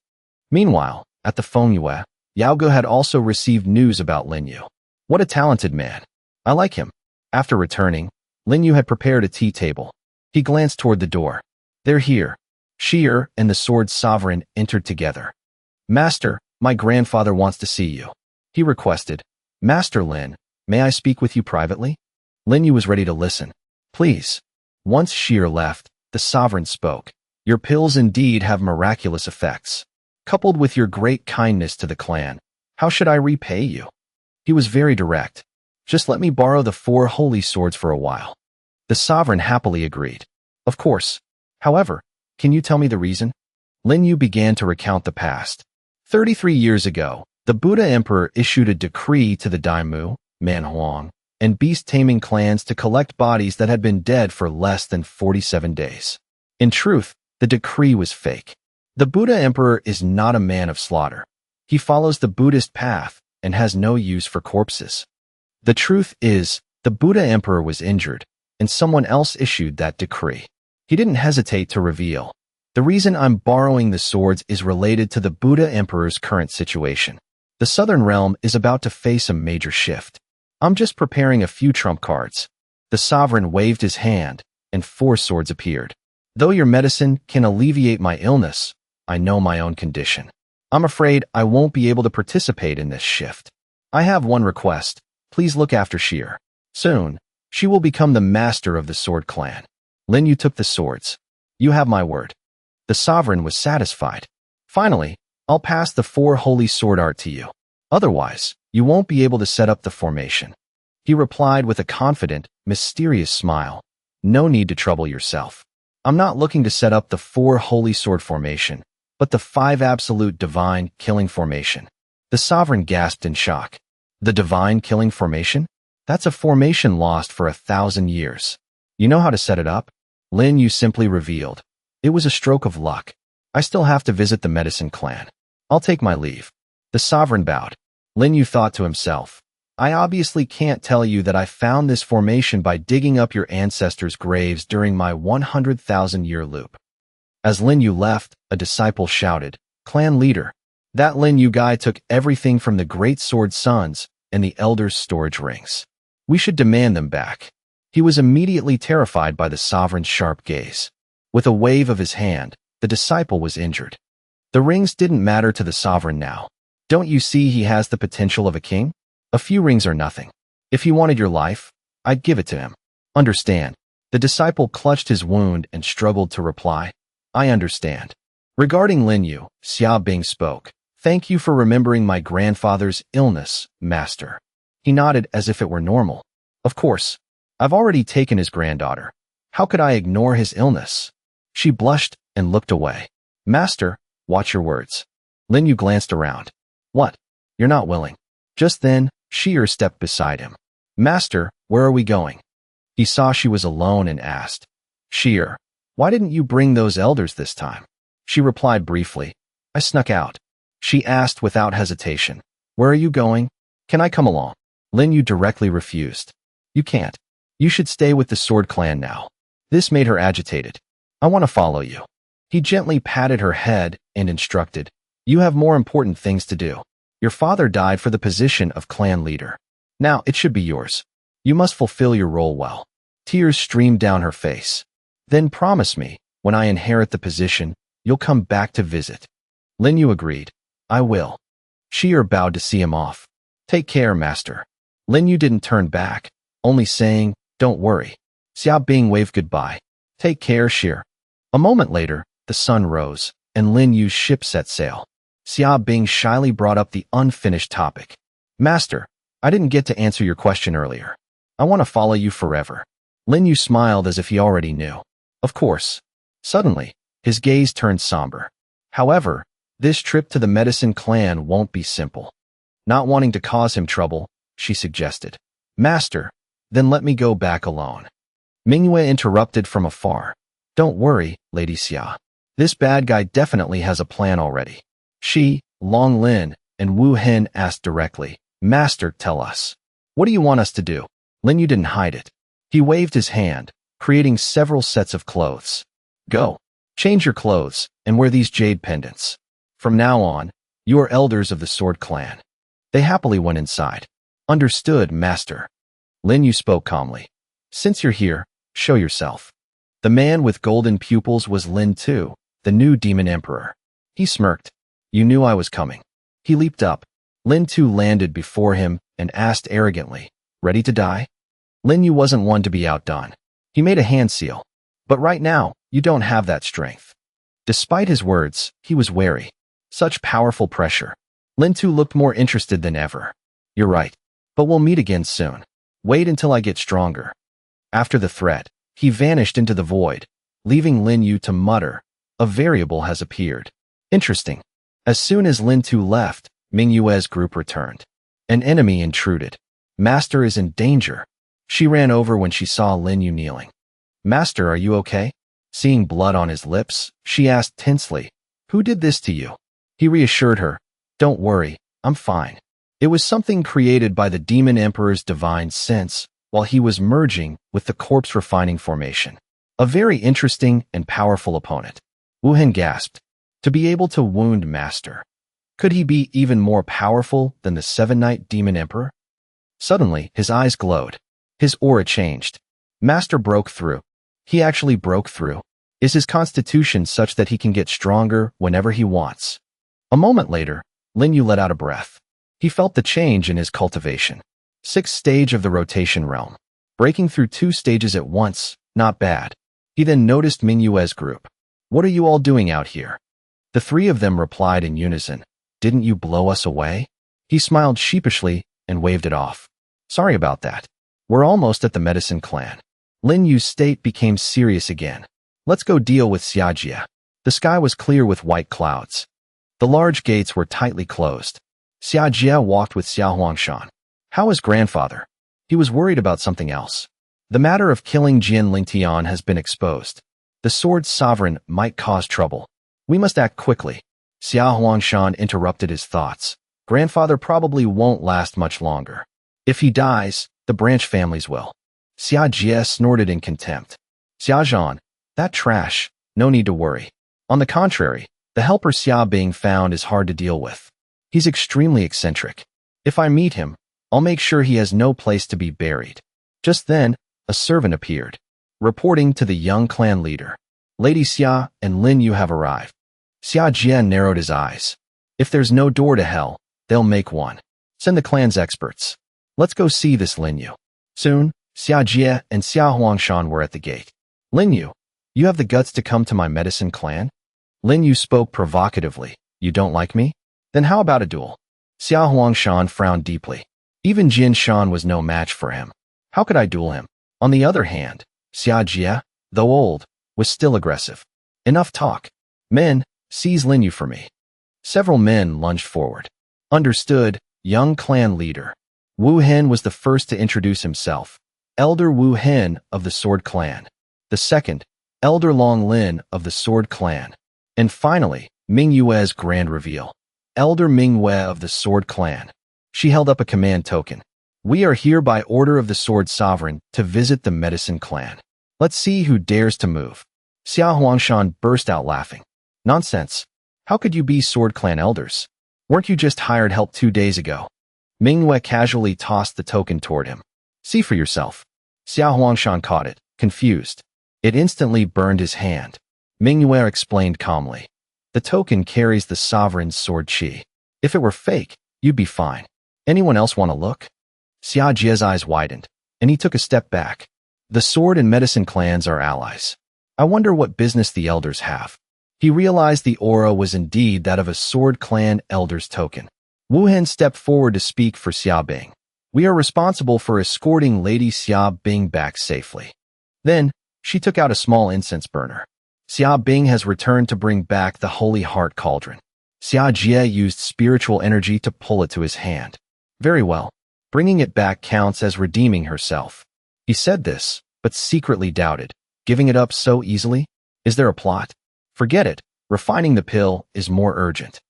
Meanwhile, at the Fengyue, Yao Ge had also received news about Lin Yu. "What a talented man. I like him." After returning, Lin Yu had prepared a tea table. He glanced toward the door. "They're here." Shi'er and the Sword Sovereign entered together. "Master, my grandfather wants to see you." He requested, "Master Lin, may I speak with you privately?" Lin Yu was ready to listen. "Please." Once Shi'er left, the Sovereign spoke. "Your pills indeed have miraculous effects. Coupled with your great kindness to the clan, how should I repay you?" He was very direct. "Just let me borrow the 4 holy swords for a while." The Sovereign happily agreed. "Of course. However, can you tell me the reason?" Lin Yu began to recount the past. 33 years ago, the Buddha Emperor issued a decree to the Daimyo, Manhwa, and beast-taming clans to collect bodies that had been dead for less than 47 days. In truth, the decree was fake. The Buddha Emperor is not a man of slaughter. He follows the Buddhist path and has no use for corpses. The truth is, the Buddha Emperor was injured, and someone else issued that decree. He didn't hesitate to reveal, "The reason I'm borrowing the swords is related to the Buddha Emperor's current situation. The Southern Realm is about to face a major shift. I'm just preparing a few trump cards." The Sovereign waved his hand, and 4 swords appeared. "Though your medicine can alleviate my illness, I know my own condition. I'm afraid I won't be able to participate in this shift. I have one request. Please look after Shi'er. Soon, she will become the master of the Sword Clan." Lin Yu took the swords. "You have my word." The Sovereign was satisfied. "Finally, I'll pass the 4 holy sword art to you. Otherwise, you won't be able to set up the formation." He replied with a confident, mysterious smile. "No need to trouble yourself. I'm not looking to set up the 4 holy sword formation, but the 5 absolute divine killing formation." The Sovereign gasped in shock. "The divine killing formation? That's a formation lost for 1,000 years. You know how to set it up?" Lin Yu simply revealed. "It was a stroke of luck. I still have to visit the Medicine Clan. I'll take my leave." The Sovereign bowed. Lin Yu thought to himself, "I obviously can't tell you that I found this formation by digging up your ancestors' graves during my 100,000-year loop." As Lin Yu left, a disciple shouted, "Clan leader, that Lin Yu guy took everything from the Great Sword Sons and the Elders' storage rings. We should demand them back." He was immediately terrified by the Sovereign's sharp gaze. With a wave of his hand, the disciple was injured. The rings didn't matter to the Sovereign now. "Don't you see he has the potential of a king? A few rings are nothing. If he wanted your life, I'd give it to him. Understand?" The disciple clutched his wound and struggled to reply, "I understand." Regarding Lin Yu, Xia Bing spoke. "Thank you for remembering my grandfather's illness, Master." He nodded as if it were normal. "Of course. I've already taken his granddaughter. How could I ignore his illness?" She blushed and looked away. "Master, watch your words." Lin Yu glanced around. "What? You're not willing." Just then, Shi'er stepped beside him. "Master, where are we going?" He saw she was alone and asked, "Shi'er, why didn't you bring those elders this time?" She replied briefly, "I snuck out." She asked without hesitation, "Where are you going? Can I come along?" Lin Yu directly refused. "You can't. You should stay with the Sword Clan now." This made her agitated. "I want to follow you." He gently patted her head and instructed, "You have more important things to do. Your father died for the position of clan leader. Now it should be yours. You must fulfill your role well." Tears streamed down her face. "Then promise me, when I inherit the position, you'll come back to visit." Lin Yu agreed. "I will." Shi'er bowed to see him off. "Take care, Master." Lin Yu didn't turn back. only saying, "Don't worry." Xia Bing waved goodbye. "Take care, Shir." A moment later, the sun rose, and Lin Yu's ship set sail. Xia Bing shyly brought up the unfinished topic. "Master, I didn't get to answer your question earlier. I want to follow you forever." Lin Yu smiled as if he already knew. "Of course." Suddenly, his gaze turned somber. "However, this trip to the medicine clan won't be simple." Not wanting to cause him trouble, she suggested. "Master, then let me go back alone." Mingyue interrupted from afar. "Don't worry, Lady Xia. This bad guy definitely has a plan already." She, Long Lin, and Wu Hen asked directly, "Master, tell us. What do you want us to do?" Lin Yu didn't hide it. He waved his hand, creating several sets of clothes. "Go. Change your clothes and wear these jade pendants. From now on, you are elders of the Sword Clan." They happily went inside. "Understood, Master." Lin Yu spoke calmly. "Since you're here, show yourself." The man with golden pupils was Lin Tu, the new demon emperor. He smirked. "You knew I was coming." He leaped up. Lin Tu landed before him and asked arrogantly, "Ready to die?" Lin Yu wasn't one to be outdone. He made a hand seal. "But right now, you don't have that strength." Despite his words, he was wary. Such powerful pressure. Lin Tu looked more interested than ever. "You're right. But we'll meet again soon. Wait until I get stronger." After the threat, he vanished into the void, leaving Lin Yu to mutter, "A variable has appeared." Interesting. As soon as Lin Tu left, Mingyue's group returned. An enemy intruded. "Master is in danger." She ran over when she saw Lin Yu kneeling. "Master, are you okay?" Seeing blood on his lips, she asked tensely, "Who did this to you?" He reassured her, "Don't worry, I'm fine." It was something created by the Demon Emperor's divine sense while he was merging with the corpse refining formation. A very interesting and powerful opponent. Wu Hen gasped. To be able to wound Master. Could he be even more powerful than the Seven-Night Demon Emperor? Suddenly, his eyes glowed. His aura changed. Master broke through. He actually broke through. Is his constitution such that he can get stronger whenever he wants? A moment later, Lin Yu let out a breath. He felt the change in his cultivation. 6th stage of the rotation realm. Breaking through 2 stages at once, not bad. He then noticed Mingyue's group. "What are you all doing out here?" The 3 of them replied in unison, "Didn't you blow us away?" He smiled sheepishly and waved it off. "Sorry about that. We're almost at the medicine clan." Lin Yu's state became serious again. "Let's go deal with Xiajie." The sky was clear with white clouds. The large gates were tightly closed. Xiajie walked with Xiao Huangshan. "How is grandfather?" He was worried about something else. "The matter of killing Jian Lingtian has been exposed. The sword sovereign might cause trouble. We must act quickly." Xiao Huangshan interrupted his thoughts. "Grandfather probably won't last much longer. If he dies, the branch families will." Xiajie snorted in contempt. "Xiaozhan, that trash, no need to worry. On the contrary, the helper Xia being found is hard to deal with. He's extremely eccentric. If I meet him, I'll make sure he has no place to be buried." Just then, a servant appeared, reporting to the young clan leader. "Lady Xia and Lin Yu have arrived." Xiajie narrowed his eyes. "If there's no door to hell, they'll make one. Send the clan's experts. Let's go see this Lin Yu." Soon, Xiajie and Xiao Huangshan were at the gate. "Lin Yu, you have the guts to come to my medicine clan?" Lin Yu spoke provocatively. "You don't like me? Then how about a duel?" Xiao Huangshan frowned deeply. Even Jin Shan was no match for him. How could I duel him? On the other hand, Xiajie, though old, was still aggressive. "Enough talk. Men, seize Lin Yu for me." Several men lunged forward. "Understood, young clan leader." Wu Hen was the first to introduce himself. Elder Wu Hen of the Sword Clan. The second, Elder Long Lin of the Sword Clan. And finally, Mingyue's grand reveal. Elder Mingyue of the Sword Clan. She held up a command token. "We are here by order of the Sword Sovereign to visit the Medicine Clan. Let's see who dares to move." Xiao Huangshan burst out laughing. "Nonsense. How could you be Sword Clan elders? Weren't you just hired help 2 days ago?" Mingyue casually tossed the token toward him. "See for yourself." Xiao Huangshan caught it, confused. It instantly burned his hand. Mingyue explained calmly. "The token carries the sovereign's sword chi. If it were fake, you'd be fine. Anyone else want to look?" Xiajie's eyes widened. and he took a step back. The sword and medicine clans are allies. I wonder what business the elders have. He realized the aura was indeed that of a sword clan elder's token. Wu Hen stepped forward to speak for Xia Bing. We are responsible for escorting Lady Xia Bing back safely. Then, she took out a small incense burner. Xia Bing has returned to bring back the Holy Heart Cauldron. Xia Jie used spiritual energy to pull it to his hand. Very well. Bringing it back counts as redeeming herself. He said this, but secretly doubted. Giving it up so easily? Is there a plot? Forget it. Refining the pill is more urgent.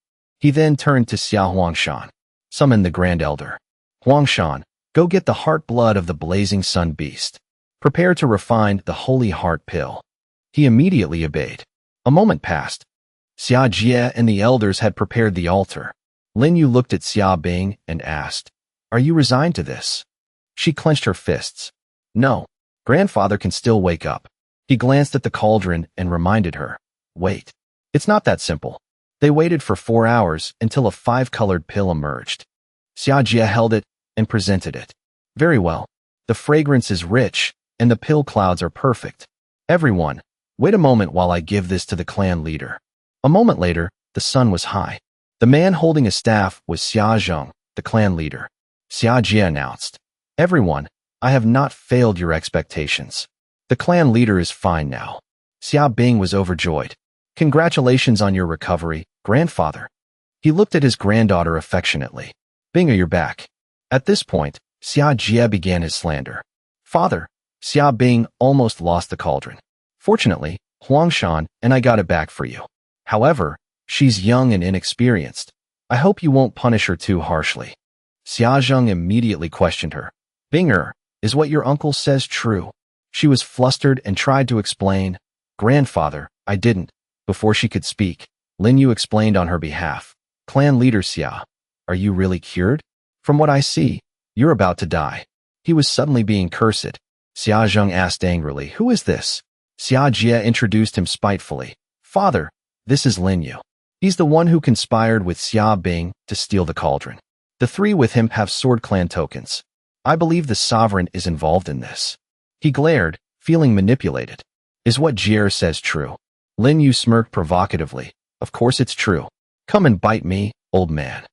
He then turned to Xia Huangshan. Summon the Grand Elder. Huangshan, go get the heart blood of the blazing sun beast. Prepare to refine the Holy Heart pill. He immediately obeyed. A moment passed. Xia Jie and the elders had prepared the altar. Lin Yu looked at Xia Bing and asked, Are you resigned to this? She clenched her fists. No. Grandfather can still wake up. He glanced at the cauldron and reminded her. Wait. It's not that simple. They waited for 4 hours until a 5-colored pill emerged. Xia Jie held it and presented it. Very well. The fragrance is rich, and the pill clouds are perfect. Everyone, wait a moment while I give this to the clan leader. A moment later, the sun was high. The man holding a staff was Xia Zheng, the clan leader. Xia Jie announced, Everyone, I have not failed your expectations. The clan leader is fine now. Xia Bing was overjoyed. Congratulations on your recovery, grandfather. He looked at his granddaughter affectionately. Bing, you're back. At this point, Xia Jie began his slander. Father, Xia Bing almost lost the cauldron. Fortunately, Huangshan and I got it back for you. However, she's young and inexperienced. I hope you won't punish her too harshly. Xia Zheng immediately questioned her. Binger, is what your uncle says true? She was flustered and tried to explain. Grandfather, I didn't. Before she could speak, Lin Yu explained on her behalf. Clan leader Xia, are you really cured? From what I see, you're about to die. He was suddenly being cursed. Xia Zheng asked angrily, Who is this? Xia Jie introduced him spitefully. Father, this is Lin Yu. He's the one who conspired with Xia Bing to steal the cauldron. The 3 with him have sword clan tokens. I believe the sovereign is involved in this. He glared, feeling manipulated. Is what Jier says true? Lin Yu smirked provocatively. Of course it's true. Come and bite me, old man.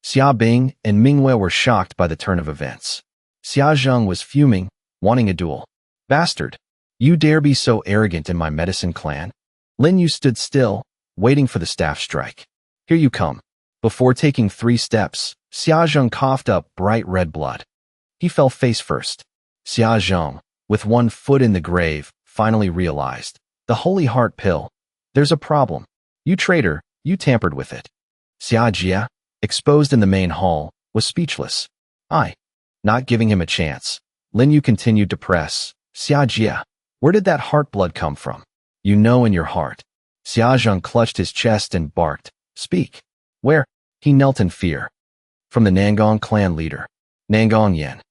Xia Bing and Mingwei were shocked by the turn of events. Xia Zheng was fuming, wanting a duel. Bastard! You dare be so arrogant in my medicine clan? Lin Yu stood still, waiting for the staff strike. Here you come. Before taking 3 steps, Xia Zheng coughed up bright red blood. He fell face first. Xia Zheng, with 1 foot in the grave, finally realized. The Holy Heart pill. There's a problem. You traitor, you tampered with it. Xia Jie, exposed in the main hall, was speechless. Not giving him a chance. Lin Yu continued to press. Xia Jie, where did that heart blood come from? You know in your heart. Xia Zheng clutched his chest and barked. Speak. Where? He knelt in fear. From the Nangong clan leader. Nangong Yan.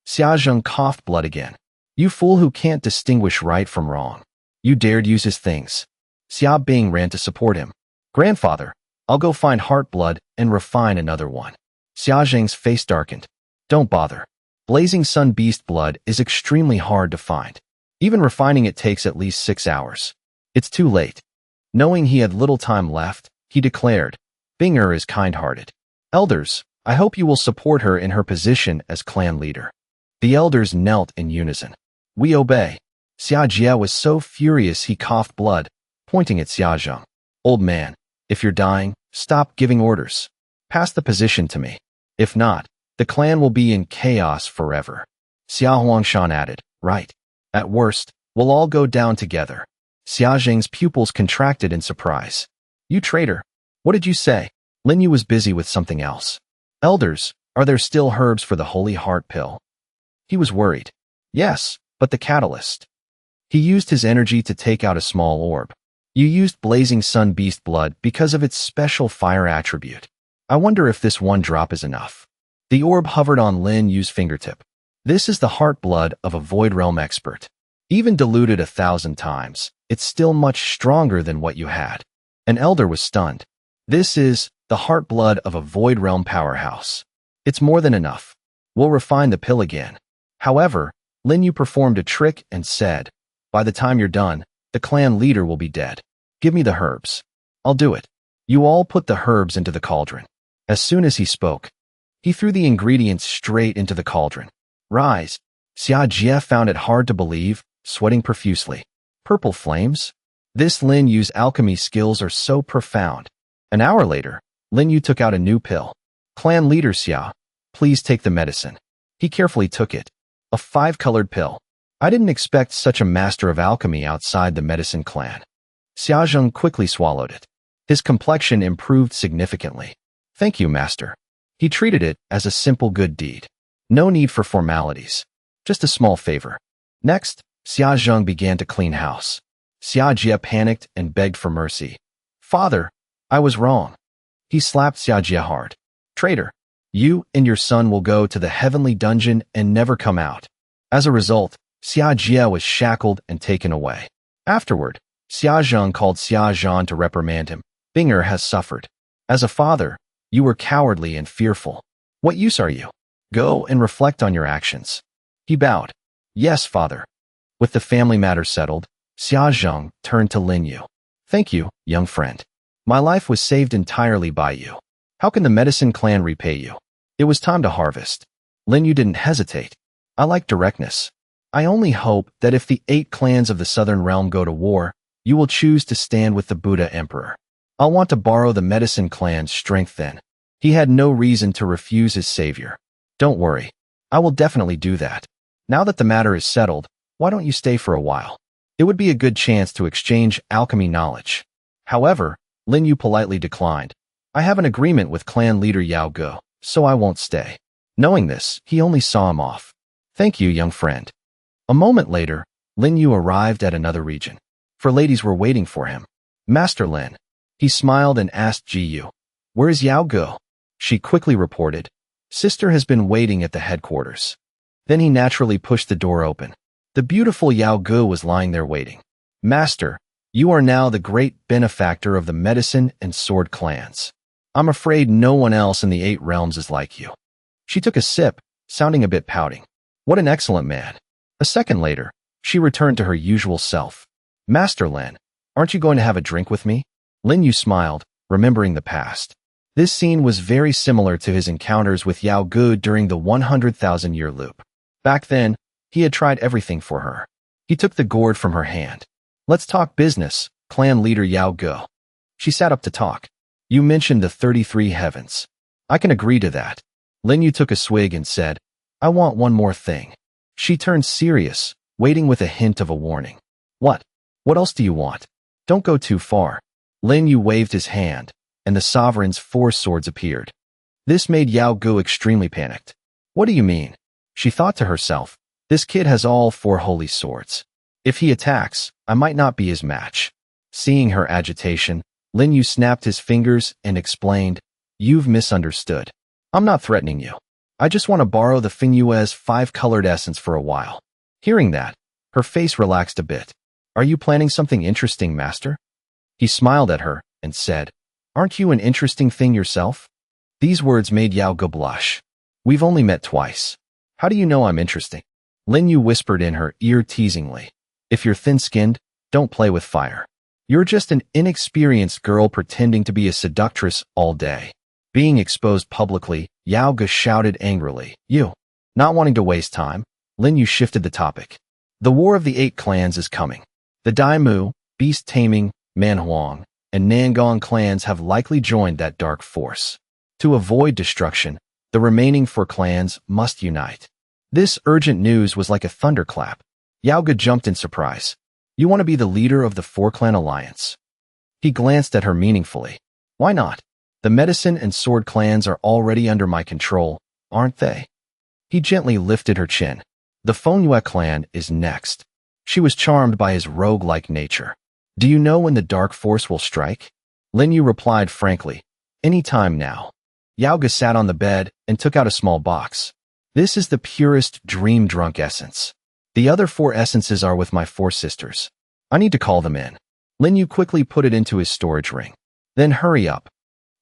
Xia Zheng coughed blood again. You fool who can't distinguish right from wrong. You dared use his things. Xia Bing ran to support him. Grandfather, I'll go find heart blood and refine another one. Xia Zheng's face darkened. Don't bother. Blazing sun beast blood is extremely hard to find. Even refining it takes at least 6 hours. It's too late. Knowing he had little time left, he declared, Binger is kind-hearted. Elders, I hope you will support her in her position as clan leader. The elders knelt in unison. We obey. Xia Jie was so furious he coughed blood, pointing at Xia Zheng. Old man, if you're dying, stop giving orders. Pass the position to me. If not, the clan will be in chaos forever. Xia Huangshan added, Right. At worst, we'll all go down together. Xia Zheng's pupils contracted in surprise. You traitor. What did you say? Lin Yu was busy with something else. Elders, are there still herbs for the Holy Heart pill? He was worried. Yes, but the catalyst. He used his energy to take out a small orb. You used blazing sun beast blood because of its special fire attribute. I wonder if this 1 drop is enough. The orb hovered on Lin Yu's fingertip. This is the heart blood of a Void Realm expert. Even diluted 1,000 times, it's still much stronger than what you had. An elder was stunned. This is the heart blood of a Void Realm powerhouse. It's more than enough. We'll refine the pill again. However, Lin Yu performed a trick and said, "By the time you're done, the clan leader will be dead. Give me the herbs." "I'll do it." You all put the herbs into the cauldron. As soon as he spoke, he threw the ingredients straight into the cauldron. Rise. Xia Jie found it hard to believe, sweating profusely. Purple flames? This Lin Yu's alchemy skills are so profound. An hour later, Lin Yu took out a new pill. "Clan leader Xia, please take the medicine." He carefully took it. A 5-colored pill. I didn't expect such a master of alchemy outside the medicine clan. Xia Zheng quickly swallowed it. His complexion improved significantly. "Thank you, master." He treated it as a simple good deed. No need for formalities. Just a small favor. Next, Xia Zheng began to clean house. Xia Jie panicked and begged for mercy. "Father, I was wrong." He slapped Xia Jie hard. "Traitor, you and your son will go to the heavenly dungeon and never come out." As a result, Xia Jie was shackled and taken away. Afterward, Xia Zheng called Xia Zhan to reprimand him. "Binger has suffered. As a father, you were cowardly and fearful. What use are you? Go and reflect on your actions." He bowed. "Yes, father." With the family matter settled, Xia Zheng turned to Lin Yu. "Thank you, young friend. My life was saved entirely by you. How can the medicine clan repay you?" It was time to harvest. Lin Yu didn't hesitate. "I like directness. I only hope that if the 8 clans of the Southern Realm go to war, you will choose to stand with the Buddha Emperor. I'll want to borrow the medicine clan's strength then." He had no reason to refuse his savior. "Don't worry. I will definitely do that. Now that the matter is settled, why don't you stay for a while? It would be a good chance to exchange alchemy knowledge." However, Lin Yu politely declined. "I have an agreement with clan leader Yao Ge, so I won't stay." Knowing this, he only saw him off. "Thank you, young friend." A moment later, Lin Yu arrived at another region. 4 ladies were waiting for him. "Master Lin." He smiled and asked Ji Yu, "Where is Yao Ge?" She quickly reported, "Sister has been waiting at the headquarters." Then he naturally pushed the door open. The beautiful Yao Ge was lying there waiting. "Master, you are now the great benefactor of the medicine and sword clans. I'm afraid no one else in the 8 realms is like you." She took a sip, sounding a bit pouting. "What an excellent man." A second later, she returned to her usual self. "Master Lin, aren't you going to have a drink with me?" Lin Yu smiled, remembering the past. This scene was very similar to his encounters with Yao Ge during the 100,000-year loop. Back then, he had tried everything for her. He took the gourd from her hand. "Let's talk business, clan leader Yao Ge." She sat up to talk. "You mentioned the 33 heavens. I can agree to that." Lin Yu took a swig and said, "I want one more thing." She turned serious, waiting with a hint of a warning. "What? What else do you want? Don't go too far." Lin Yu waved his hand, and the sovereign's 4 swords appeared. This made Yao Ge extremely panicked. "What do you mean?" She thought to herself, "This kid has all 4 holy swords. If he attacks, I might not be his match." Seeing her agitation, Lin Yu snapped his fingers and explained, "You've misunderstood. I'm not threatening you. I just want to borrow the Fingyue's 5-colored essence for a while." Hearing that, her face relaxed a bit. "Are you planning something interesting, master?" He smiled at her and said, "Aren't you an interesting thing yourself?" These words made Yao Ge blush. "We've only met twice. How do you know I'm interesting?" Lin Yu whispered in her ear teasingly, "If you're thin-skinned, don't play with fire. You're just an inexperienced girl pretending to be a seductress all day." Being exposed publicly, Yao Ge shouted angrily, "You!" Not wanting to waste time, Lin Yu shifted the topic. "The war of the 8 clans is coming. The Daimu, Beast Taming, Manhwa, and Nangong clans have likely joined that dark force. To avoid destruction, the remaining 4 clans must unite." This urgent news was like a thunderclap. Yao Ge jumped in surprise. "You want to be the leader of the 4-clan alliance?" He glanced at her meaningfully. "Why not? The medicine and sword clans are already under my control, aren't they?" He gently lifted her chin. "The Fengyue clan is next." She was charmed by his rogue-like nature. "Do you know when the dark force will strike?" Lin Yu replied frankly, "Any time now." Yao Ge sat on the bed and took out a small box. "This is the purest dream-drunk essence. The other 4 essences are with my 4 sisters. I need to call them in." Lin Yu quickly put it into his storage ring. "Then hurry up."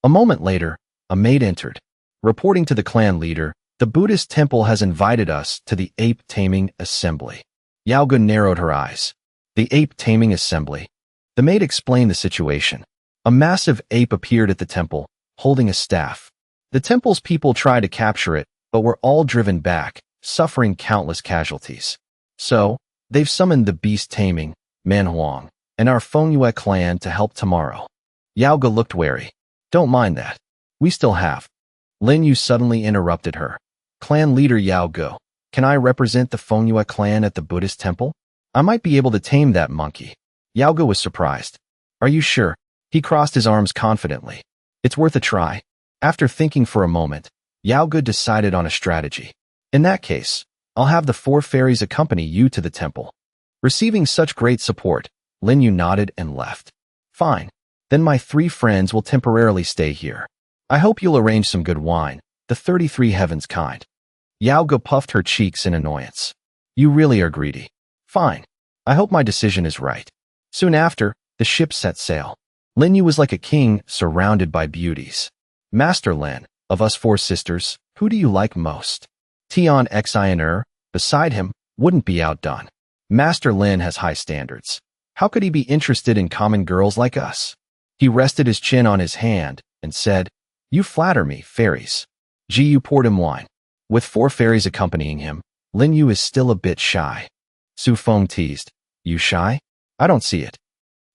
A moment later, a maid entered. Reporting to the clan leader, The Buddhist temple has invited us to the ape taming assembly. Yao Ge narrowed her eyes. The ape taming assembly. The maid explained the situation. A massive ape appeared at the temple, holding a staff. The temple's people tried to capture it, but were all driven back, suffering countless casualties. So, they've summoned the beast taming, Manhwa, and our Fengyue clan to help tomorrow. Yao Ge looked wary. Don't mind that. We still have. Lin Yu suddenly interrupted her. Clan leader Yao Ge, can I represent the Fengyue clan at the Buddhist temple? I might be able to tame that monkey. Yao Ge was surprised. Are you sure? He crossed his arms confidently. It's worth a try. After thinking for a moment, Yao Ge decided on a strategy. In that case, I'll have the 4 fairies accompany you to the temple. Receiving such great support, Lin Yu nodded and left. Fine. Then my 3 friends will temporarily stay here. I hope you'll arrange some good wine, the 33 heavens kind. Yao Ge puffed her cheeks in annoyance. You really are greedy. Fine. I hope my decision is right. Soon after, the ship set sail. Lin Yu was like a king surrounded by beauties. Master Lin, of us 4 sisters, who do you like most? Tian Xiner, beside him, wouldn't be outdone. Master Lin has high standards. How could he be interested in common girls like us? He rested his chin on his hand and said, You flatter me, fairies. Ji Yu poured him wine. With 4 fairies accompanying him, Lin Yu is still a bit shy. Su Feng teased, You shy? I don't see it.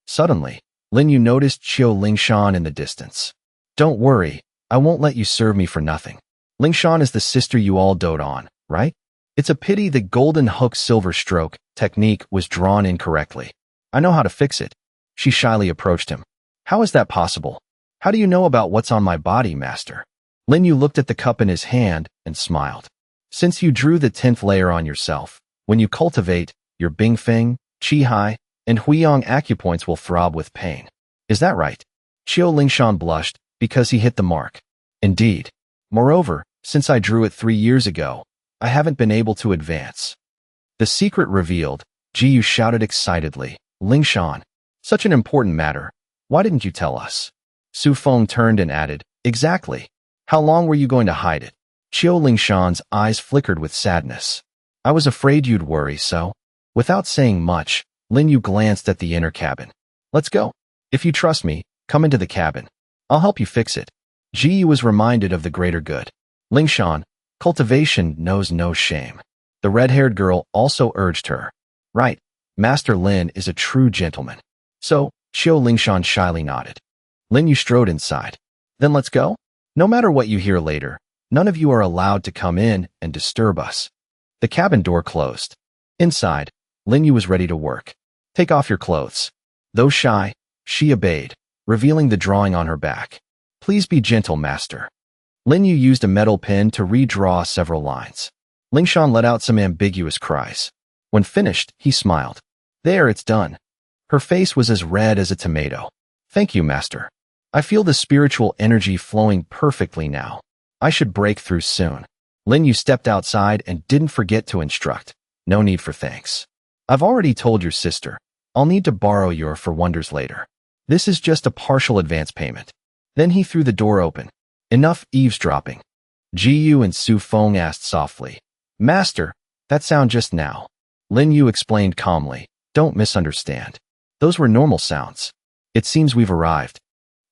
Suddenly, Lin Yu noticed Qiu Lingshan in the distance. Don't worry, I won't let you serve me for nothing. Lingshan is the sister you all dote on, right? It's a pity the golden hook silver stroke technique was drawn incorrectly. I know how to fix it. She shyly approached him. How is that possible? How do you know about what's on my body, master? Lin Yu looked at the cup in his hand and smiled. Since you drew the 10th layer on yourself, when you cultivate, your Bingfeng, Qihai, and Huiyang acupoints will throb with pain. Is that right? Qiu Lingshan blushed because he hit the mark. Indeed. Moreover, since I drew it 3 years ago, I haven't been able to advance. The secret revealed, Ji Yu shouted excitedly. Lingshan, such an important matter. Why didn't you tell us? Su Feng turned and added, Exactly. How long were you going to hide it? Qiu Lingshan's eyes flickered with sadness. I was afraid you'd worry, so. Without saying much, Lin Yu glanced at the inner cabin. Let's go. If you trust me, come into the cabin. I'll help you fix it. Ji Yu was reminded of the greater good. Lingshan, cultivation knows no shame. The red-haired girl also urged her. Right, Master Lin is a true gentleman. So, Qiu Lingshan shyly nodded. Lin Yu strode inside. Then let's go? No matter what you hear later, none of you are allowed to come in and disturb us. The cabin door closed. Inside, Lin Yu was ready to work. Take off your clothes. Though shy, she obeyed, revealing the drawing on her back. Please be gentle, master. Lin Yu used a metal pen to redraw several lines. Lingshan let out some ambiguous cries. When finished, he smiled. There, it's done. Her face was as red as a tomato. Thank you, master. I feel the spiritual energy flowing perfectly now. I should break through soon. Lin Yu stepped outside and didn't forget to instruct. No need for thanks. I've already told your sister. I'll need to borrow your for wonders later. This is just a partial advance payment. Then he threw the door open. Enough eavesdropping. Ji Yu and Su Feng asked softly. Master, that sound just now. Lin Yu explained calmly. Don't misunderstand. Those were normal sounds. It seems we've arrived.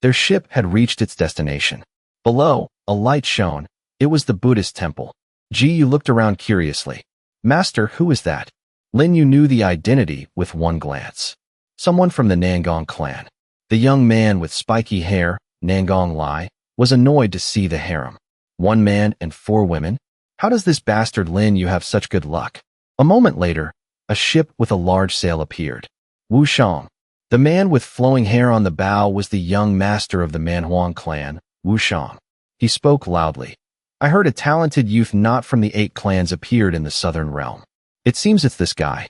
Their ship had reached its destination. Below, a light shone. It was the Buddhist temple. Ji Yu looked around curiously. Master, who is that? Lin Yu knew the identity with one glance. Someone from the Nangong clan. The young man with spiky hair, Nangong Lai, was annoyed to see the harem. 1 man and 4 women? How does this bastard Lin Yu have such good luck? A moment later, a ship with a large sail appeared. Wu Shang. The man with flowing hair on the bow was the young master of the Manhwa clan, Wu Shang. He spoke loudly. I heard a talented youth not from the 8 clans appeared in the southern realm. It seems it's this guy.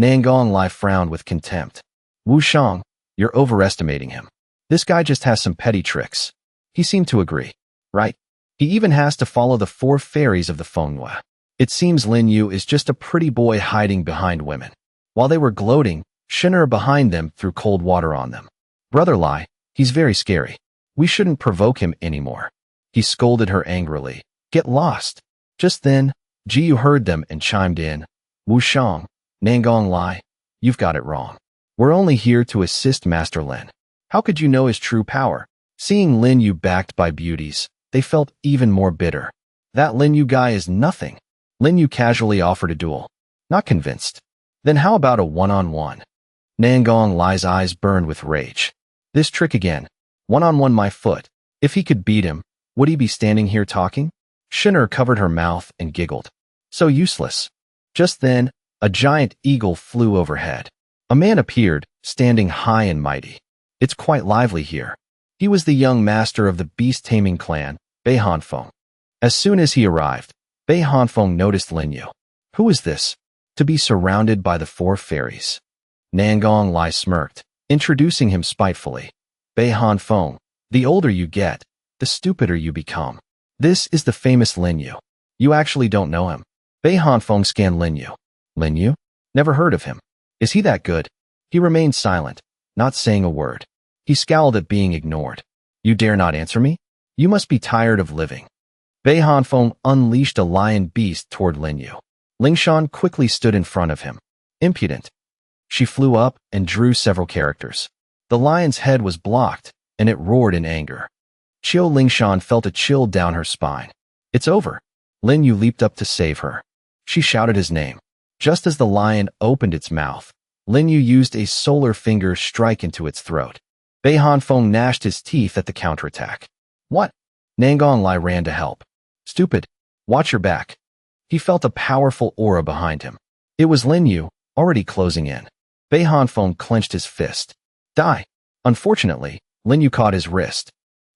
Nangong Lai frowned with contempt. Wu Shang, you're overestimating him. This guy just has some petty tricks. He seemed to agree. Right? He even has to follow the 4 fairies of the Fengyue. It seems Lin Yu is just a pretty boy hiding behind women. While they were gloating, Shinner behind them threw cold water on them. Brother Lai, he's very scary. We shouldn't provoke him anymore. He scolded her angrily. Get lost. Just then, Jiyu heard them and chimed in. Wu Shang, Nangong Lai, you've got it wrong. We're only here to assist Master Lin. How could you know his true power? Seeing Lin Yu backed by beauties, they felt even more bitter. That Lin Yu guy is nothing. Lin Yu casually offered a duel. Not convinced. Then how about a one-on-one? Nangong Lai's eyes burned with rage. This trick again. One-on-one my foot. If he could beat him, would he be standing here talking? Shinner covered her mouth and giggled. So useless. Just then, a giant eagle flew overhead. A man appeared, standing high and mighty. It's quite lively here. He was the young master of the beast-taming clan, Bei Hanfeng. As soon as he arrived, Bei Hanfeng noticed Lin Yu. Who is this? To be surrounded by the four fairies. Nangong Lai smirked, introducing him spitefully. Bei Hanfeng, the older you get, the stupider you become. This is the famous Lin Yu. You actually don't know him. Bei Hanfeng scanned Lin Yu. Lin Yu? Never heard of him. Is he that good? He remained silent, not saying a word. He scowled at being ignored. You dare not answer me? You must be tired of living. Bei Hanfeng unleashed a lion beast toward Lin Yu. Lingshan quickly stood in front of him. Impudent. She flew up and drew several characters. The lion's head was blocked, and it roared in anger. Qiu Lingshan felt a chill down her spine. It's over. Lin Yu leaped up to save her. She shouted his name. Just as the lion opened its mouth, Lin Yu used a solar finger strike into its throat. Bei Hanfeng gnashed his teeth at the counterattack. What? Nangong Lai ran to help. Stupid. Watch your back. He felt a powerful aura behind him. It was Lin Yu, already closing in. Bei Hanfeng clenched his fist. Die. Unfortunately, Lin Yu caught his wrist.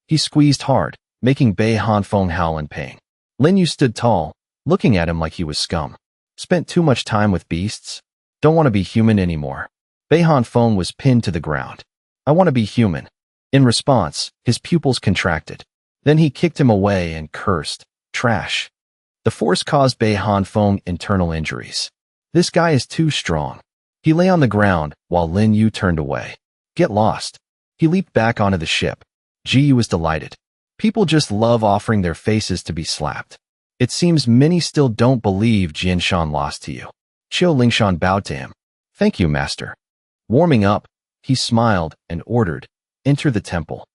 He squeezed hard, making Bei Hanfeng howl in pain. Lin Yu stood tall, looking at him like he was scum. Spent too much time with beasts? Don't want to be human anymore. Bei Hanfeng was pinned to the ground. I want to be human. In response, his pupils contracted. Then he kicked him away and cursed. Trash. The force caused Bei Hanfeng internal injuries. This guy is too strong. He lay on the ground while Lin Yu turned away. Get lost. He leaped back onto the ship. Ji was delighted. People just love offering their faces to be slapped. It seems many still don't believe Jianshan lost to you. Qiu Lingshan bowed to him. Thank you, master. Warming up, he smiled and ordered, enter the temple.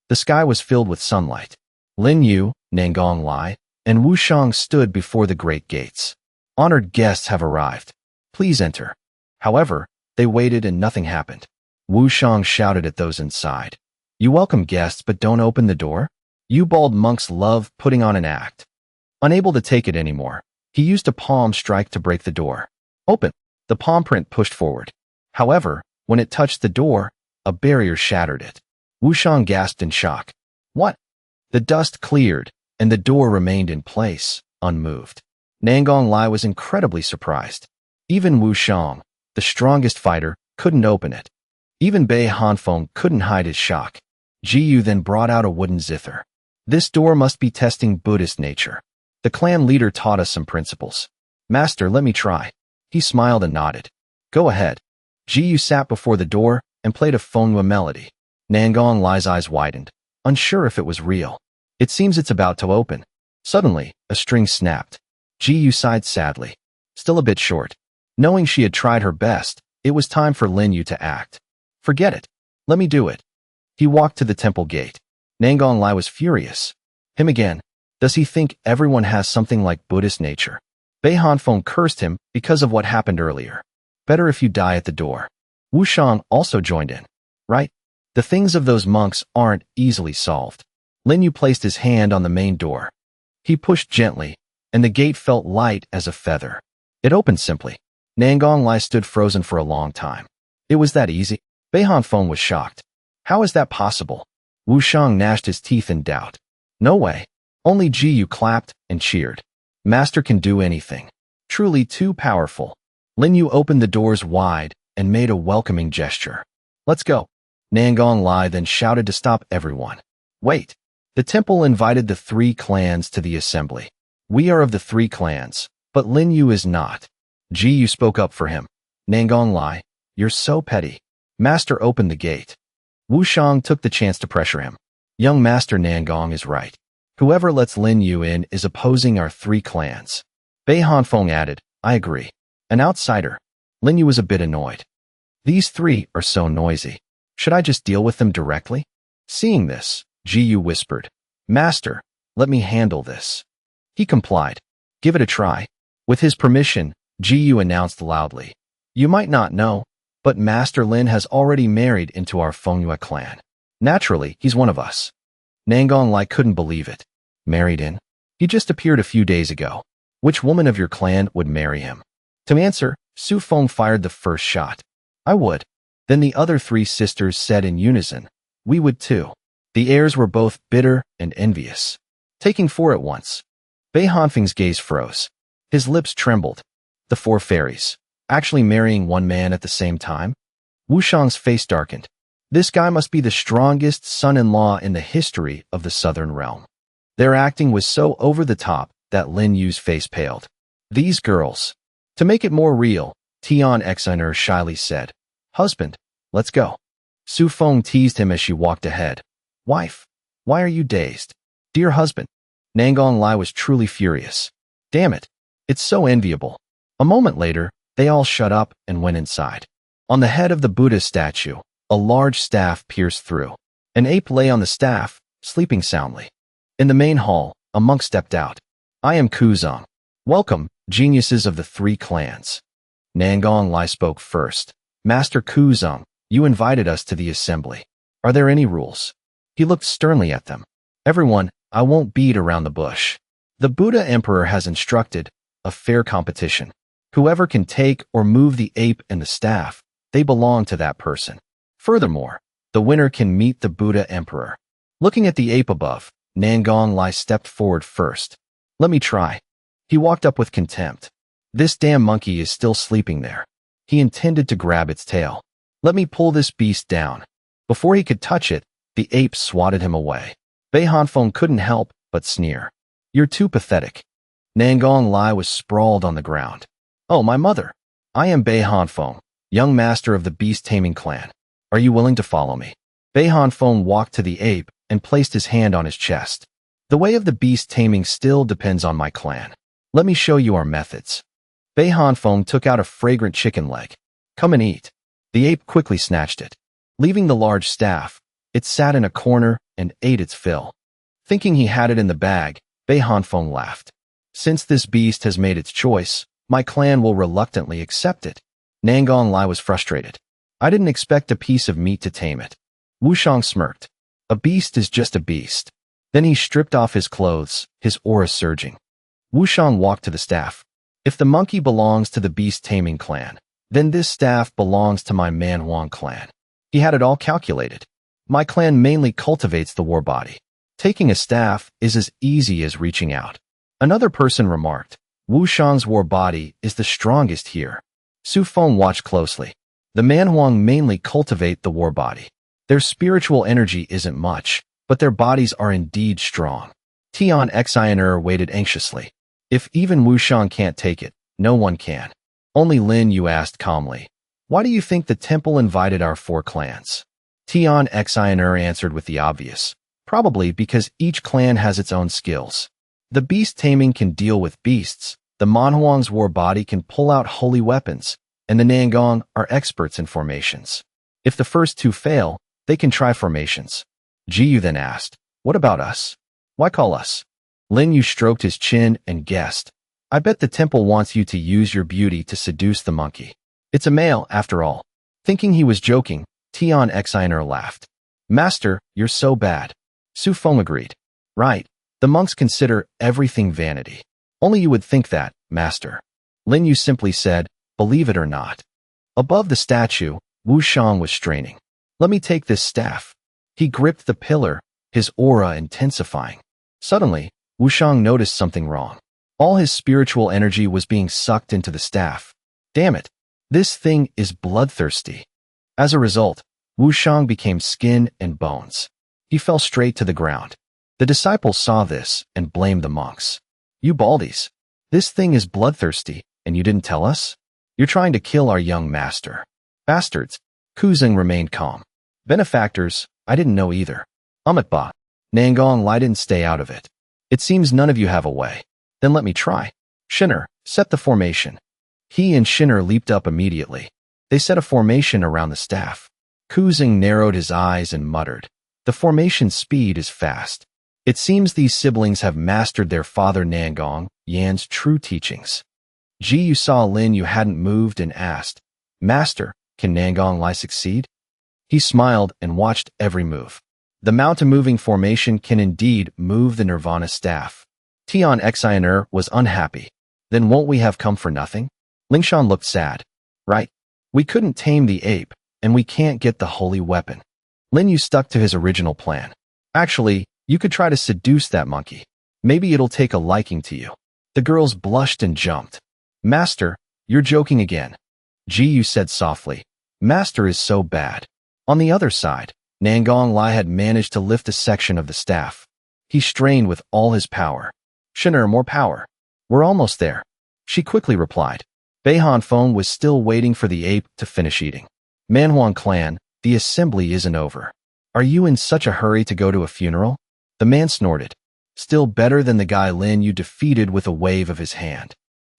The sky was filled with sunlight. Lin Yu, Nangong Lai, and Wu Shang stood before the great gates. Honored guests have arrived. Please enter. However, they waited and nothing happened. Wu Shang shouted at those inside. You welcome guests but don't open the door? You bald monks love putting on an act. Unable to take it anymore, he used a palm strike to break the door. Open. The palm print pushed forward. However, when it touched the door, a barrier shattered it. Wu Shang gasped in shock. What? The dust cleared, and the door remained in place, unmoved. Nangong Lai was incredibly surprised. Even Wu Shang, the strongest fighter, couldn't open it. Even Bei Hanfeng couldn't hide his shock. Jiyu then brought out a wooden zither. This door must be testing Buddhist nature. The clan leader taught us some principles. Master, let me try. He smiled and nodded. Go ahead. Jiyu sat before the door and played a Manhwa melody. Nangong Lai's eyes widened, unsure if it was real. It seems it's about to open. Suddenly, a string snapped. Jiyu sighed sadly. Still a bit short. Knowing she had tried her best, it was time for Lin Yu to act. Forget it. Let me do it. He walked to the temple gate. Nangong Lai was furious. Him again. Does he think everyone has something like Buddhist nature? Bei Hanfeng cursed him because of what happened earlier. Better if you die at the door. Wu Shang also joined in. Right? The things of those monks aren't easily solved. Lin Yu placed his hand on the main door. He pushed gently, and the gate felt light as a feather. It opened simply. Nangong Lai stood frozen for a long time. It was that easy? Bei Hanfeng was shocked. How is that possible? Wu Shang gnashed his teeth in doubt. No way. Only Jiyu clapped and cheered. Master can do anything. Truly too powerful. Lin Yu opened the doors wide and made a welcoming gesture. Let's go. Nangong Lai then shouted to stop everyone. Wait. The temple invited the three clans to the assembly. We are of the three clans, but Lin Yu is not. Jiyu spoke up for him. Nangong Lai, you're so petty. Master opened the gate. Wu Shang took the chance to pressure him. Young Master Nangong is right. Whoever lets Lin Yu in is opposing our 3 clans. Bei Hanfeng added, I agree. An outsider. Lin Yu was a bit annoyed. These 3 are so noisy. Should I just deal with them directly? Seeing this, Ji Yu whispered, Master, let me handle this. He complied. Give it a try. With his permission, Ji Yu announced loudly. You might not know, but Master Lin has already married into our Fengyue clan. Naturally, he's one of us. Nangang Lai couldn't believe it. Married in? He just appeared a few days ago. Which woman of your clan would marry him? To answer, Su Feng fired the first shot. I would. Then the other 3 sisters said in unison, we would too. The heirs were both bitter and envious. Taking 4 at once. Bei Hanfeng's gaze froze. His lips trembled. The 4 fairies. Actually marrying one man at the same time? Wu Shang's face darkened. This guy must be the strongest son-in-law in the history of the Southern Realm. Their acting was so over the top that Lin Yu's face paled. These girls. To make it more real, Tian Xiner shyly said, Husband, let's go. Su Feng teased him as she walked ahead. Wife, why are you dazed? Dear husband. Nangang Lai was truly furious. Damn it. It's so enviable. A moment later, they all shut up and went inside. On the head of the Buddha statue, a large staff pierced through. An ape lay on the staff, sleeping soundly. In the main hall, a monk stepped out. I am Kuzong. Welcome, geniuses of the 3 clans. Nangang Lai spoke first. Master Kuzong, you invited us to the assembly. Are there any rules? He looked sternly at them. Everyone, I won't beat around the bush. The Buddha Emperor has instructed a fair competition. Whoever can take or move the ape and the staff, they belong to that person. Furthermore, the winner can meet the Buddha Emperor. Looking at the ape above, Nangang Lai stepped forward first. Let me try. He walked up with contempt. This damn monkey is still sleeping there. He intended to grab its tail. Let me pull this beast down. Before he could touch it, the ape swatted him away. Bei Hanfeng couldn't help but sneer. You're too pathetic. Nangang Lai was sprawled on the ground. Oh, my mother. I am Bei Hanfeng, young master of the beast-taming clan. Are you willing to follow me? Bei Hanfeng walked to the ape and placed his hand on his chest. The way of the beast-taming still depends on my clan. Let me show you our methods. Bei Hanfeng took out a fragrant chicken leg. Come and eat. The ape quickly snatched it. Leaving the large staff, it sat in a corner and ate its fill. Thinking he had it in the bag, Bei Hanfeng laughed. Since this beast has made its choice, my clan will reluctantly accept it. Nangang Lai was frustrated. I didn't expect a piece of meat to tame it. Wu Shang smirked. A beast is just a beast. Then he stripped off his clothes, his aura surging. Wu Shang walked to the staff. If the monkey belongs to the beast-taming clan, then this staff belongs to my Manhwa clan. He had it all calculated. My clan mainly cultivates the war body. Taking a staff is as easy as reaching out. Another person remarked, Wu Shang's war body is the strongest here. Su Feng watched closely. The Manhuang mainly cultivate the war body. Their spiritual energy isn't much, but their bodies are indeed strong. Tian Xiner waited anxiously. If even Wu Shang can't take it, no one can. Only Lin Yu asked calmly, why do you think the temple invited our 4 clans? Tian Xiner answered with the obvious. Probably because each clan has its own skills. The beast taming can deal with beasts, the Manhuang's war body can pull out holy weapons, and the Nangang are experts in formations. If the first 2 fail, they can try formations. Ji Yu then asked, what about us? Why call us? Lin Yu stroked his chin and guessed. I bet the temple wants you to use your beauty to seduce the monkey. It's a male, after all. Thinking he was joking, Tian Xiner laughed. Master, you're so bad. Su Feng agreed. Right. The monks consider everything vanity. Only you would think that, Master. Lin Yu simply said, believe it or not. Above the statue, Wu Shang was straining. Let me take this staff. He gripped the pillar, his aura intensifying. Suddenly, Wu Shang noticed something wrong. All his spiritual energy was being sucked into the staff. Damn it. This thing is bloodthirsty. As a result, Wu Shang became skin and bones. He fell straight to the ground. The disciples saw this and blamed the monks. You baldies. This thing is bloodthirsty, and you didn't tell us? You're trying to kill our young master. Bastards. Kuzeng remained calm. Benefactors, I didn't know either. Amitba. Nangang Lai didn't stay out of it. It seems none of you have a way. Then let me try. Shinner, set the formation. He and Shinner leaped up immediately. They set a formation around the staff. Kuzing narrowed his eyes and muttered, "The formation speed is fast. It seems these siblings have mastered their father Nangong, Yan's true teachings." Ji Yu saw Lin Yu hadn't moved and asked, "Master, can Nangong Lai succeed?" He smiled and watched every move. The mount-a-moving formation can indeed move the Nirvana staff. Tian Xiner was unhappy. "Then won't we have come for nothing?" Lingshan looked sad. "Right. We couldn't tame the ape, and we can't get the holy weapon." Lin Yu stuck to his original plan. "Actually, you could try to seduce that monkey. Maybe it'll take a liking to you." The girls blushed and jumped. "Master, you're joking again." Ji Yu said softly, "Master is so bad." On the other side, Nangong Lai had managed to lift a section of the staff. He strained with all his power. "Shinner, more power." "We're almost there," she quickly replied. Bei Hanfeng was still waiting for the ape to finish eating. "Manhwa clan, the assembly isn't over. Are you in such a hurry to go to a funeral?" The man snorted. "Still better than the guy Lin you defeated with a wave of his hand."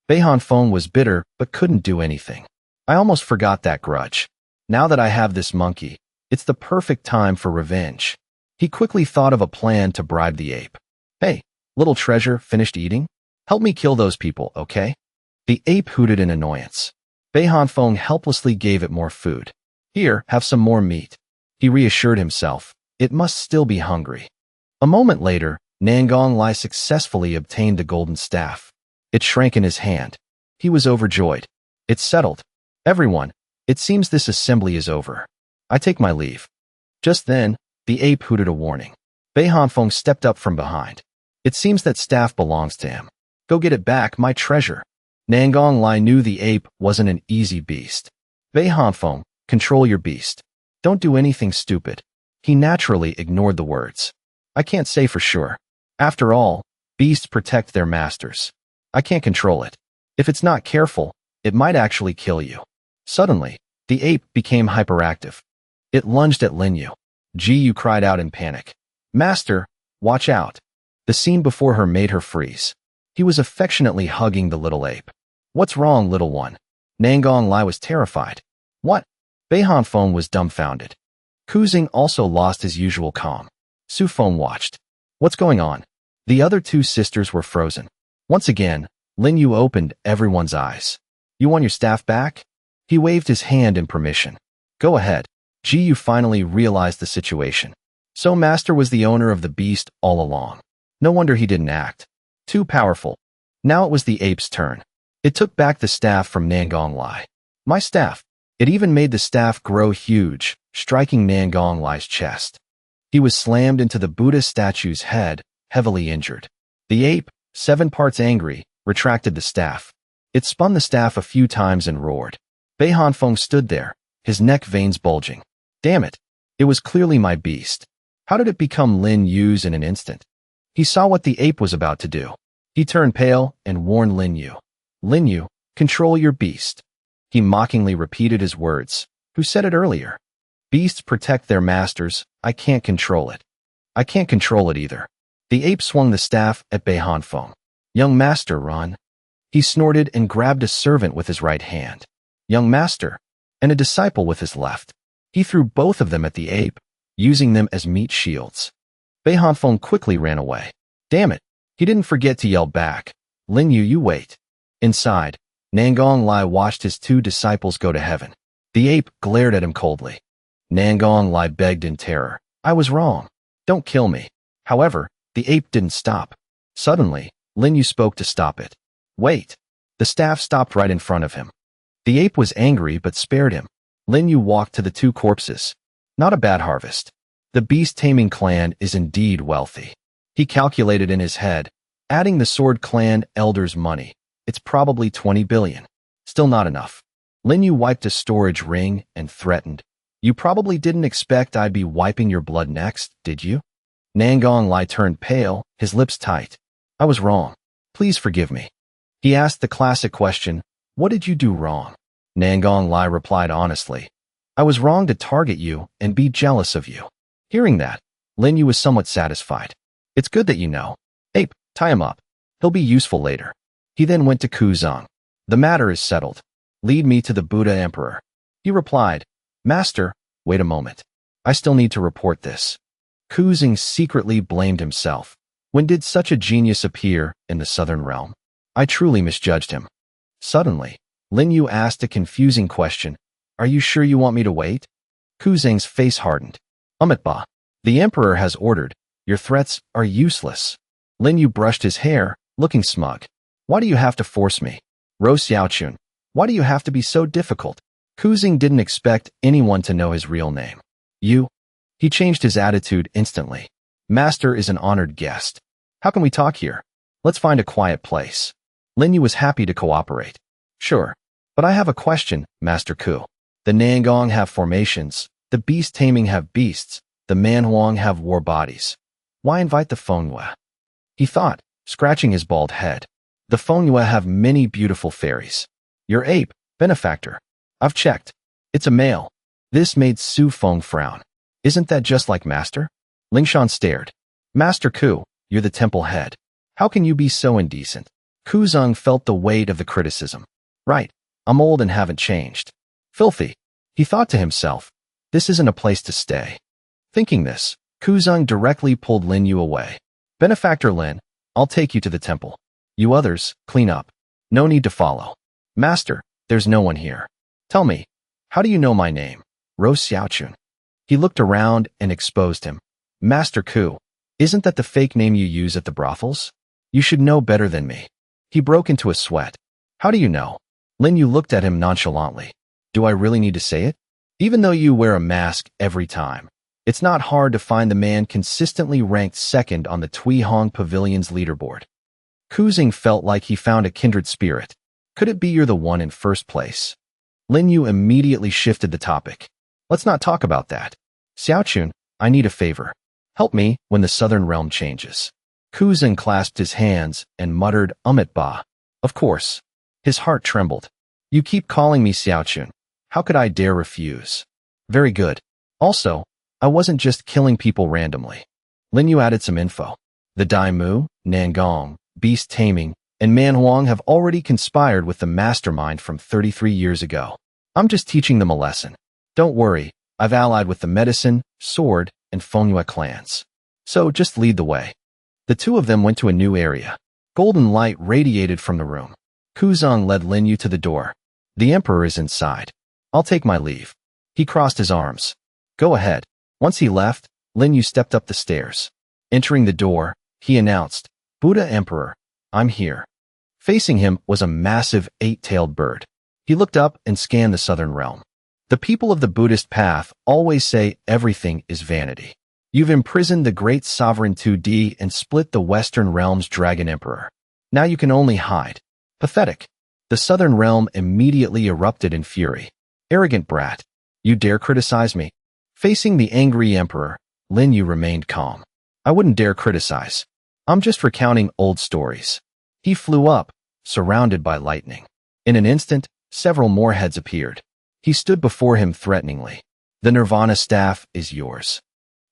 Bei Hanfeng was bitter but couldn't do anything. "I almost forgot that grudge. Now that I have this monkey, it's the perfect time for revenge." He quickly thought of a plan to bribe the ape. "Hey, little treasure, finished eating? Help me kill those people, okay?" The ape hooted in annoyance. Bei Hanfeng helplessly gave it more food. "Here, have some more meat." He reassured himself. It must still be hungry. A moment later, Nangong Lai successfully obtained the golden staff. It shrank in his hand. He was overjoyed. "It's settled. Everyone, it seems this assembly is over. I take my leave." Just then, the ape hooted a warning. Bei Hanfeng stepped up from behind. "It seems that staff belongs to him. Go get it back, my treasure." Nangong Lai knew the ape wasn't an easy beast. "Bei Hanfeng, control your beast. Don't do anything stupid." He naturally ignored the words. "I can't say for sure. After all, beasts protect their masters. I can't control it. If it's not careful, it might actually kill you." Suddenly, the ape became hyperactive. It lunged at Lin Yu. Ji Yu cried out in panic. "Master, watch out." The scene before her made her freeze. He was affectionately hugging the little ape. "What's wrong, little one?" Nangong Lai was terrified. "What?" Bei Hanfeng was dumbfounded. Kuzing also lost his usual calm. Su Feng watched. "What's going on?" The other two sisters were frozen. Once again, Lin Yu opened everyone's eyes. "You want your staff back?" He waved his hand in permission. "Go ahead." Ji Yu finally realized the situation. So Master was the owner of the beast all along. No wonder he didn't act. Too powerful. Now it was the ape's turn. It took back the staff from Nangong Lai. "My staff." It even made the staff grow huge, striking Nangong Lai's chest. He was slammed into the Buddha statue's head, heavily injured. The ape, 7 parts angry, retracted the staff. It spun the staff a few times and roared. Bei Hanfeng stood there, his neck veins bulging. "Damn it! It was clearly my beast. How did it become Lin Yu's in an instant?" He saw what the ape was about to do. He turned pale and warned Lin Yu. "Lin Yu, control your beast." He mockingly repeated his words. "Who said it earlier? Beasts protect their masters. I can't control it." "I can't control it either." The ape swung the staff at Bei Hanfeng. "Young master, run." He snorted and grabbed a servant with his right hand. "Young master," and a disciple with his left. He threw both of them at the ape, using them as meat shields. Bei Hanfeng quickly ran away. Damn it, he didn't forget to yell back. "Lin Yu, you wait." Inside, Nangong Lai watched his 2 disciples go to heaven. The ape glared at him coldly. Nangong Lai begged in terror. "I was wrong. Don't kill me." However, the ape didn't stop. Suddenly, Lin Yu spoke to stop it. "Wait." The staff stopped right in front of him. The ape was angry but spared him. Lin Yu walked to the 2 corpses. Not a bad harvest. The beast-taming clan is indeed wealthy. He calculated in his head, adding the Sword Clan elder's money. It's probably 20 billion. Still not enough. Lin Yu wiped a storage ring and threatened. "You probably didn't expect I'd be wiping your blood next, did you?" Nangong Lai turned pale, his lips tight. "I was wrong. Please forgive me." He asked the classic question, "What did you do wrong?" Nangong Lai replied honestly, "I was wrong to target you and be jealous of you." Hearing that, Lin Yu was somewhat satisfied. "It's good that you know. Ape, tie him up. He'll be useful later. He then went to Kuzong. The matter is settled. Lead me to the Buddha Emperor. He replied, Master, wait a moment. I still need to report this. Kuzong secretly blamed himself. When did such a genius appear in the southern realm? I truly misjudged him. Suddenly, Lin Yu asked a confusing question. Are you sure you want me to wait? Kuzong's face hardened. Ba. The Emperor has ordered. Your threats are useless. Lin Yu brushed his hair, looking smug. Why do you have to force me? Ro Xiaochun, why do you have to be so difficult? Kuzong didn't expect anyone to know his real name. You? He changed his attitude instantly. Master is an honored guest. How can we talk here? Let's find a quiet place. Lin Yu was happy to cooperate. Sure, but I have a question, Master Ku. The Nangong have formations, the beast taming have beasts, the Manhuang have war bodies. Why invite the Fengyue? He thought, scratching his bald head. The Fengyue have many beautiful fairies. Your ape, benefactor. I've checked. It's a male. This made Su Feng frown. Isn't that just like Master? Lingshan stared. Master Ku, you're the temple head. How can you be so indecent? Kuzong felt the weight of the criticism. Right, I'm old and haven't changed. Filthy. He thought to himself, this isn't a place to stay. Thinking this, Kuzong directly pulled Lin Yu away. Benefactor Lin, I'll take you to the temple. You others, clean up. No need to follow. Master, there's no one here. Tell me, how do you know my name? Ro Xiaochun. He looked around and exposed him. Master Ku, isn't that the fake name you use at the brothels? You should know better than me. He broke into a sweat. How do you know? Lin Yu looked at him nonchalantly. Do I really need to say it? Even though you wear a mask every time, it's not hard to find the man consistently ranked second on the Tui Hong Pavilion's leaderboard. Kuzong felt like he found a kindred spirit. Could it be you're the one in first place? Lin Yu immediately shifted the topic. Let's not talk about that. Xiaochun, I need a favor. Help me when the southern realm changes. Kuzong clasped his hands and muttered, Ba. Of course. His heart trembled. You keep calling me Xiaochun. How could I dare refuse? Very good. Also, I wasn't just killing people randomly. Lin Yu added some info. The Daimu, Nangong, beast taming, and Manhuang have already conspired with the mastermind from 33 years ago. I'm just teaching them a lesson. Don't worry, I've allied with the medicine, sword, and Fengyue clans. So just lead the way. The two of them went to a new area. Golden light radiated from the room. Kuzong led Lin Yu to the door. The Emperor is inside. I'll take my leave. He crossed his arms. Go ahead. Once he left, Lin Yu stepped up the stairs. Entering the door, he announced, Buddha Emperor, I'm here. Facing him was a massive eight-tailed bird. He looked up and scanned the southern realm. The people of the Buddhist path always say everything is vanity. You've imprisoned the great sovereign 2D and split the western realm's dragon emperor. Now you can only hide. Pathetic. The southern realm immediately erupted in fury. Arrogant brat. You dare criticize me? Facing the angry emperor, Lin Yu remained calm. I wouldn't dare criticize. I'm just recounting old stories. He flew up, surrounded by lightning. In an instant, several more heads appeared. He stood before him threateningly. The Nirvana staff is yours.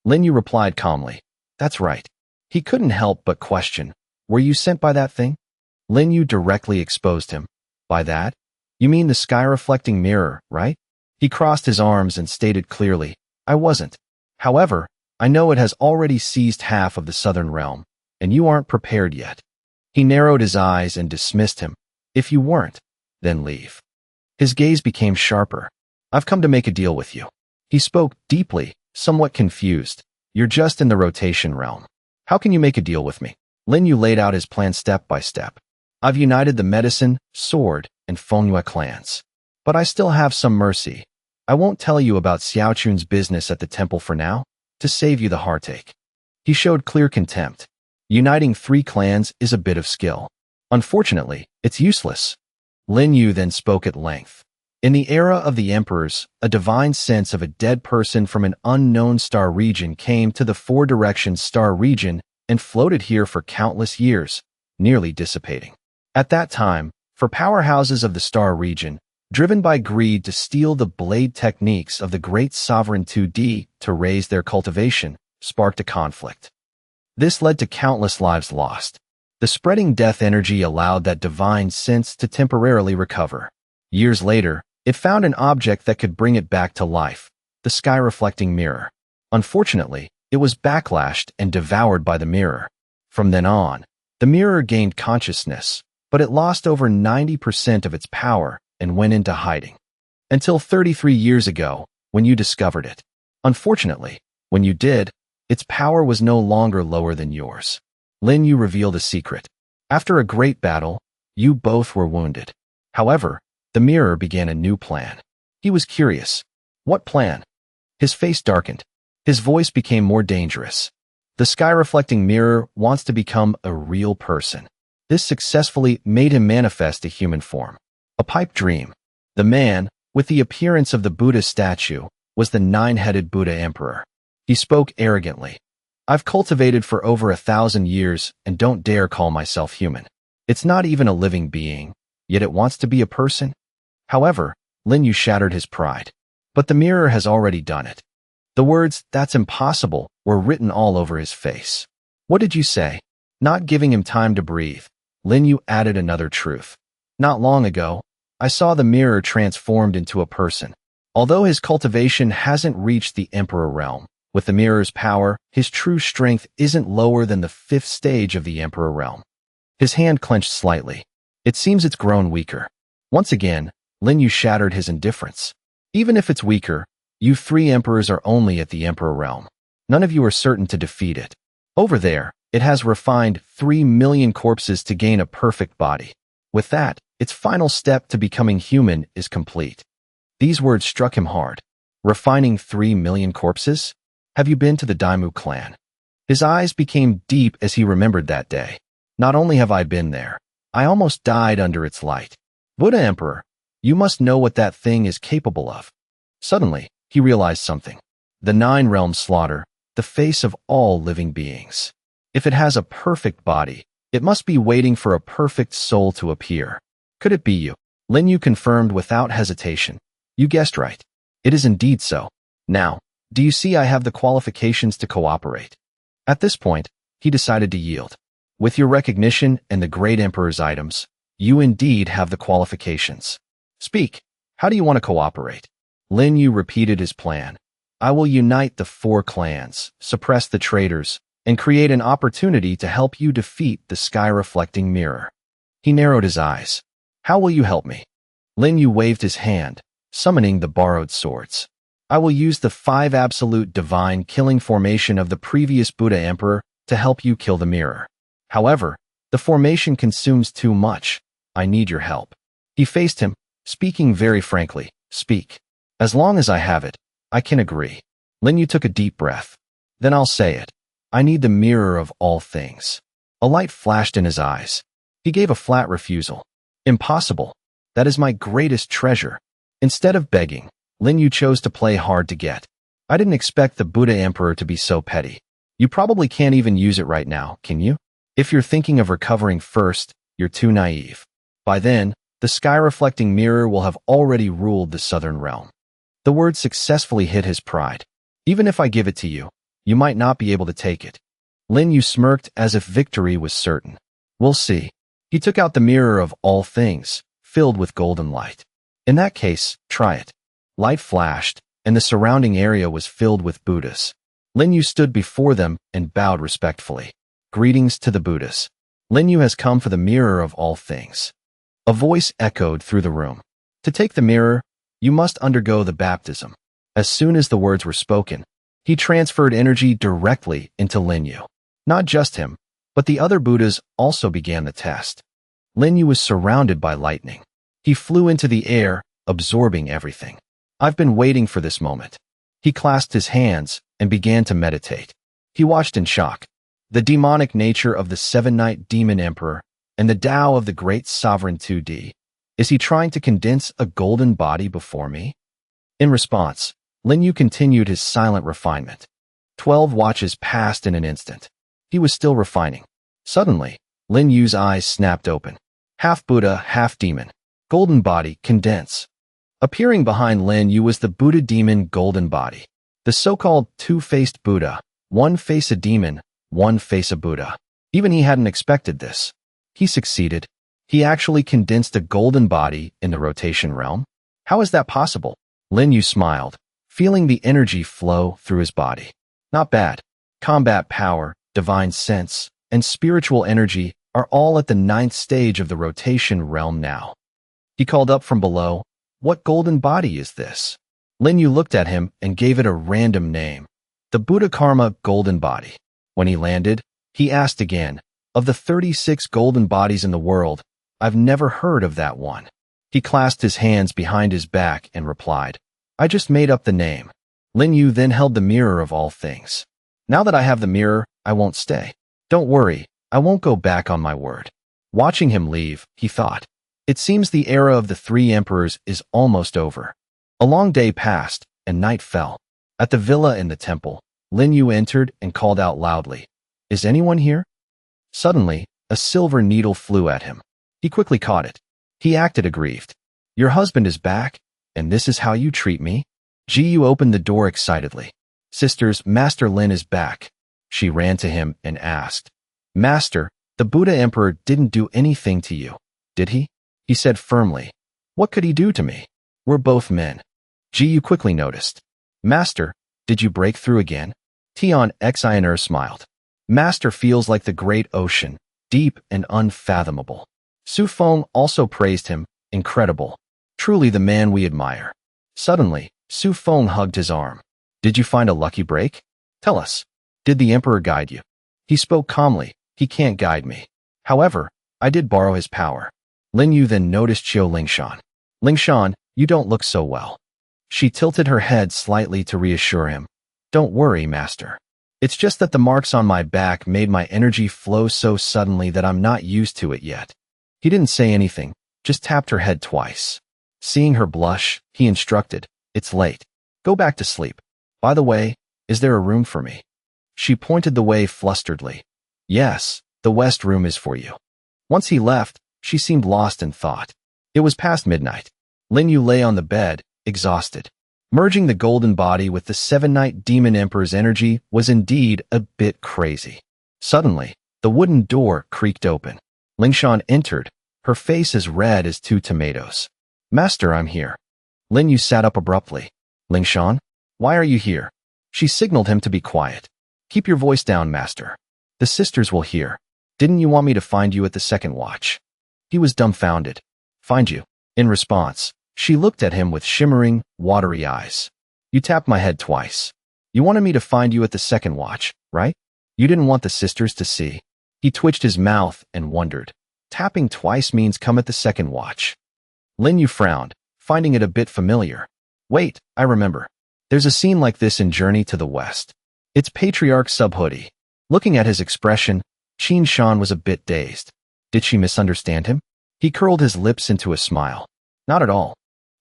Lin Yu replied calmly. That's right. He couldn't help but question. Were you sent by that thing? Lin Yu directly exposed him. By that? You mean the sky-reflecting mirror, right? He crossed his arms and stated clearly, I wasn't. However, I know it has already seized half of the southern realm, and you aren't prepared yet. He narrowed his eyes and dismissed him. If you weren't, then leave. His gaze became sharper. I've come to make a deal with you. He spoke deeply, somewhat confused. You're just in the rotation realm. How can you make a deal with me? Lin Yu laid out his plan step by step. I've united the medicine, sword, and Fengyue clans. But I still have some mercy. I won't tell you about Xiaochun's business at the temple for now, to save you the heartache. He showed clear contempt. Uniting 3 clans is a bit of skill. Unfortunately, it's useless. Lin Yu then spoke at length. In the era of the emperors, a divine sense of a dead person from an unknown star region came to the 4 Directions star region and floated here for countless years, nearly dissipating. At that time, for powerhouses of the star region, driven by greed to steal the blade techniques of the great sovereign 2D to raise their cultivation, sparked a conflict. This led to countless lives lost. The spreading death energy allowed that divine sense to temporarily recover. Years later, it found an object that could bring it back to life, the sky-reflecting mirror. Unfortunately, it was backlashed and devoured by the mirror. From then on, the mirror gained consciousness, but it lost over 90% of its power and went into hiding. Until 33 years ago, when you discovered it. Unfortunately, when you did, its power was no longer lower than yours. Lin Yu revealed a secret. After a great battle, you both were wounded. However, the mirror began a new plan. He was curious. What plan? His face darkened. His voice became more dangerous. The sky-reflecting mirror wants to become a real person. This successfully made him manifest a human form. A pipe dream. The man, with the appearance of the Buddha statue, was the nine-headed Buddha Emperor. He spoke arrogantly. I've cultivated for over 1,000 years and don't dare call myself human. It's not even a living being, yet it wants to be a person? However, Lin Yu shattered his pride. But the mirror has already done it. The words, "That's impossible," were written all over his face. What did you say? Not giving him time to breathe, Lin Yu added another truth. Not long ago, I saw the mirror transformed into a person. Although his cultivation hasn't reached the Emperor realm, with the mirror's power, his true strength isn't lower than the 5th stage of the Emperor realm. His hand clenched slightly. It seems it's grown weaker. Once again, Lin Yu shattered his indifference. Even if it's weaker, you 3 emperors are only at the Emperor realm. None of you are certain to defeat it. Over there, it has refined 3 million corpses to gain a perfect body. With that, its final step to becoming human is complete. These words struck him hard. Refining 3 million corpses? Have you been to the Daimu clan? His eyes became deep as he remembered that day. Not only have I been there, I almost died under its light. Buddha Emperor, you must know what that thing is capable of. Suddenly, he realized something. The 9 realms slaughter, the face of all living beings. If it has a perfect body, it must be waiting for a perfect soul to appear. Could it be you? Lin Yu confirmed without hesitation. You guessed right. It is indeed so. Now, do you see I have the qualifications to cooperate? At this point, he decided to yield. With your recognition and the Great Emperor's items, you indeed have the qualifications. Speak. How do you want to cooperate? Lin Yu repeated his plan. I will unite the 4 clans, suppress the traitors, and create an opportunity to help you defeat the sky-reflecting mirror. He narrowed his eyes. How will you help me? Lin Yu waved his hand, summoning the borrowed swords. I will use the 5 absolute divine killing formation of the previous Buddha Emperor to help you kill the mirror. However, the formation consumes too much. I need your help. He faced him, speaking very frankly. Speak. As long as I have it, I can agree. Lin Yu took a deep breath. Then I'll say it. I need the mirror of all things. A light flashed in his eyes. He gave a flat refusal. Impossible. That is my greatest treasure. Instead of begging, Lin Yu chose to play hard to get. I didn't expect the Buddha Emperor to be so petty. You probably can't even use it right now, can you? If you're thinking of recovering first, you're too naive. By then, the sky-reflecting mirror will have already ruled the southern realm. The word successfully hit his pride. Even if I give it to you, you might not be able to take it. Lin Yu smirked as if victory was certain. We'll see. He took out the mirror of all things, filled with golden light. In that case, try it. Light flashed, and the surrounding area was filled with Buddhas. Lin Yu stood before them and bowed respectfully. Greetings to the Buddhas. Lin Yu has come for the mirror of all things. A voice echoed through the room. To take the mirror, you must undergo the baptism. As soon as the words were spoken, he transferred energy directly into Lin Yu. Not just him, but the other Buddhas also began the test. Lin Yu was surrounded by lightning. He flew into the air, absorbing everything. I've been waiting for this moment. He clasped his hands and began to meditate. He watched in shock. The demonic nature of the 7-night demon emperor and the Tao of the great sovereign 2D. Is he trying to condense a golden body before me? In response, Lin Yu continued his silent refinement. 12 watches passed in an instant. He was still refining. Suddenly, Lin Yu's eyes snapped open. Half Buddha, half demon. Golden body, condense. Appearing behind Lin Yu was the Buddha demon golden body. The so-called two-faced Buddha, one face a demon, one face a Buddha. Even he hadn't expected this. He succeeded. He actually condensed a golden body in the rotation realm. How is that possible? Lin Yu smiled, feeling the energy flow through his body. Not bad. Combat power, divine sense, and spiritual energy are all at the 9th stage of the rotation realm now. He called up from below, "What golden body is this?" Lin Yu looked at him and gave it a random name, the Buddha Karma Golden Body. When he landed, he asked again, "Of the 36 golden bodies in the world, I've never heard of that one." He clasped his hands behind his back and replied, "I just made up the name." Lin Yu then held the mirror of all things. "Now that I have the mirror, I won't stay. Don't worry, I won't go back on my word." Watching him leave, he thought, "It seems the era of the 3 emperors is almost over." A long day passed, and night fell. At the villa in the temple, Lin Yu entered and called out loudly, "Is anyone here?" Suddenly, a silver needle flew at him. He quickly caught it. He acted aggrieved. "Your husband is back, and this is how you treat me?" Ji Yu opened the door excitedly. "Sisters, Master Lin is back." She ran to him and asked, "Master, the Buddha Emperor didn't do anything to you, did he?" He said firmly, "What could he do to me? We're both men." Ji Yu quickly noticed. "Master, did you break through again?" Tian Xiner smiled. "Master feels like the great ocean, deep and unfathomable." Su Feng also praised him, "Incredible. Truly the man we admire." Suddenly, Su Feng hugged his arm. "Did you find a lucky break? Tell us. Did the Emperor guide you?" He spoke calmly. "He can't guide me. However, I did borrow his power." Lin Yu then noticed Qiu Lingshan. "Lingshan, you don't look so well." She tilted her head slightly to reassure him. "Don't worry, Master. It's just that the marks on my back made my energy flow so suddenly that I'm not used to it yet." He didn't say anything, just tapped her head twice. Seeing her blush, he instructed, "It's late. Go back to sleep. By the way, is there a room for me?" She pointed the way flusteredly. "Yes, the west room is for you." Once he left, she seemed lost in thought. It was past midnight. Lin Yu lay on the bed, exhausted. Merging the golden body with the 7-night demon emperor's energy was indeed a bit crazy. Suddenly, the wooden door creaked open. Lingshan entered, her face as red as 2 tomatoes. "Master, I'm here." Lin Yu sat up abruptly. "Lingshan, why are you here?" She signaled him to be quiet. "Keep your voice down, Master. The sisters will hear. Didn't you want me to find you at the second watch?" He was dumbfounded. "Find you?" In response, she looked at him with shimmering, watery eyes. "You tapped my head twice. You wanted me to find you at the second watch, right? You didn't want the sisters to see." He twitched his mouth and wondered. Tapping twice means come at the second watch. Lin Yu frowned, finding it a bit familiar. "Wait, I remember. There's a scene like this in Journey to the West. It's Patriarch Subhoodie." Looking at his expression, Qin Shan was a bit dazed. Did she misunderstand him? He curled his lips into a smile. "Not at all."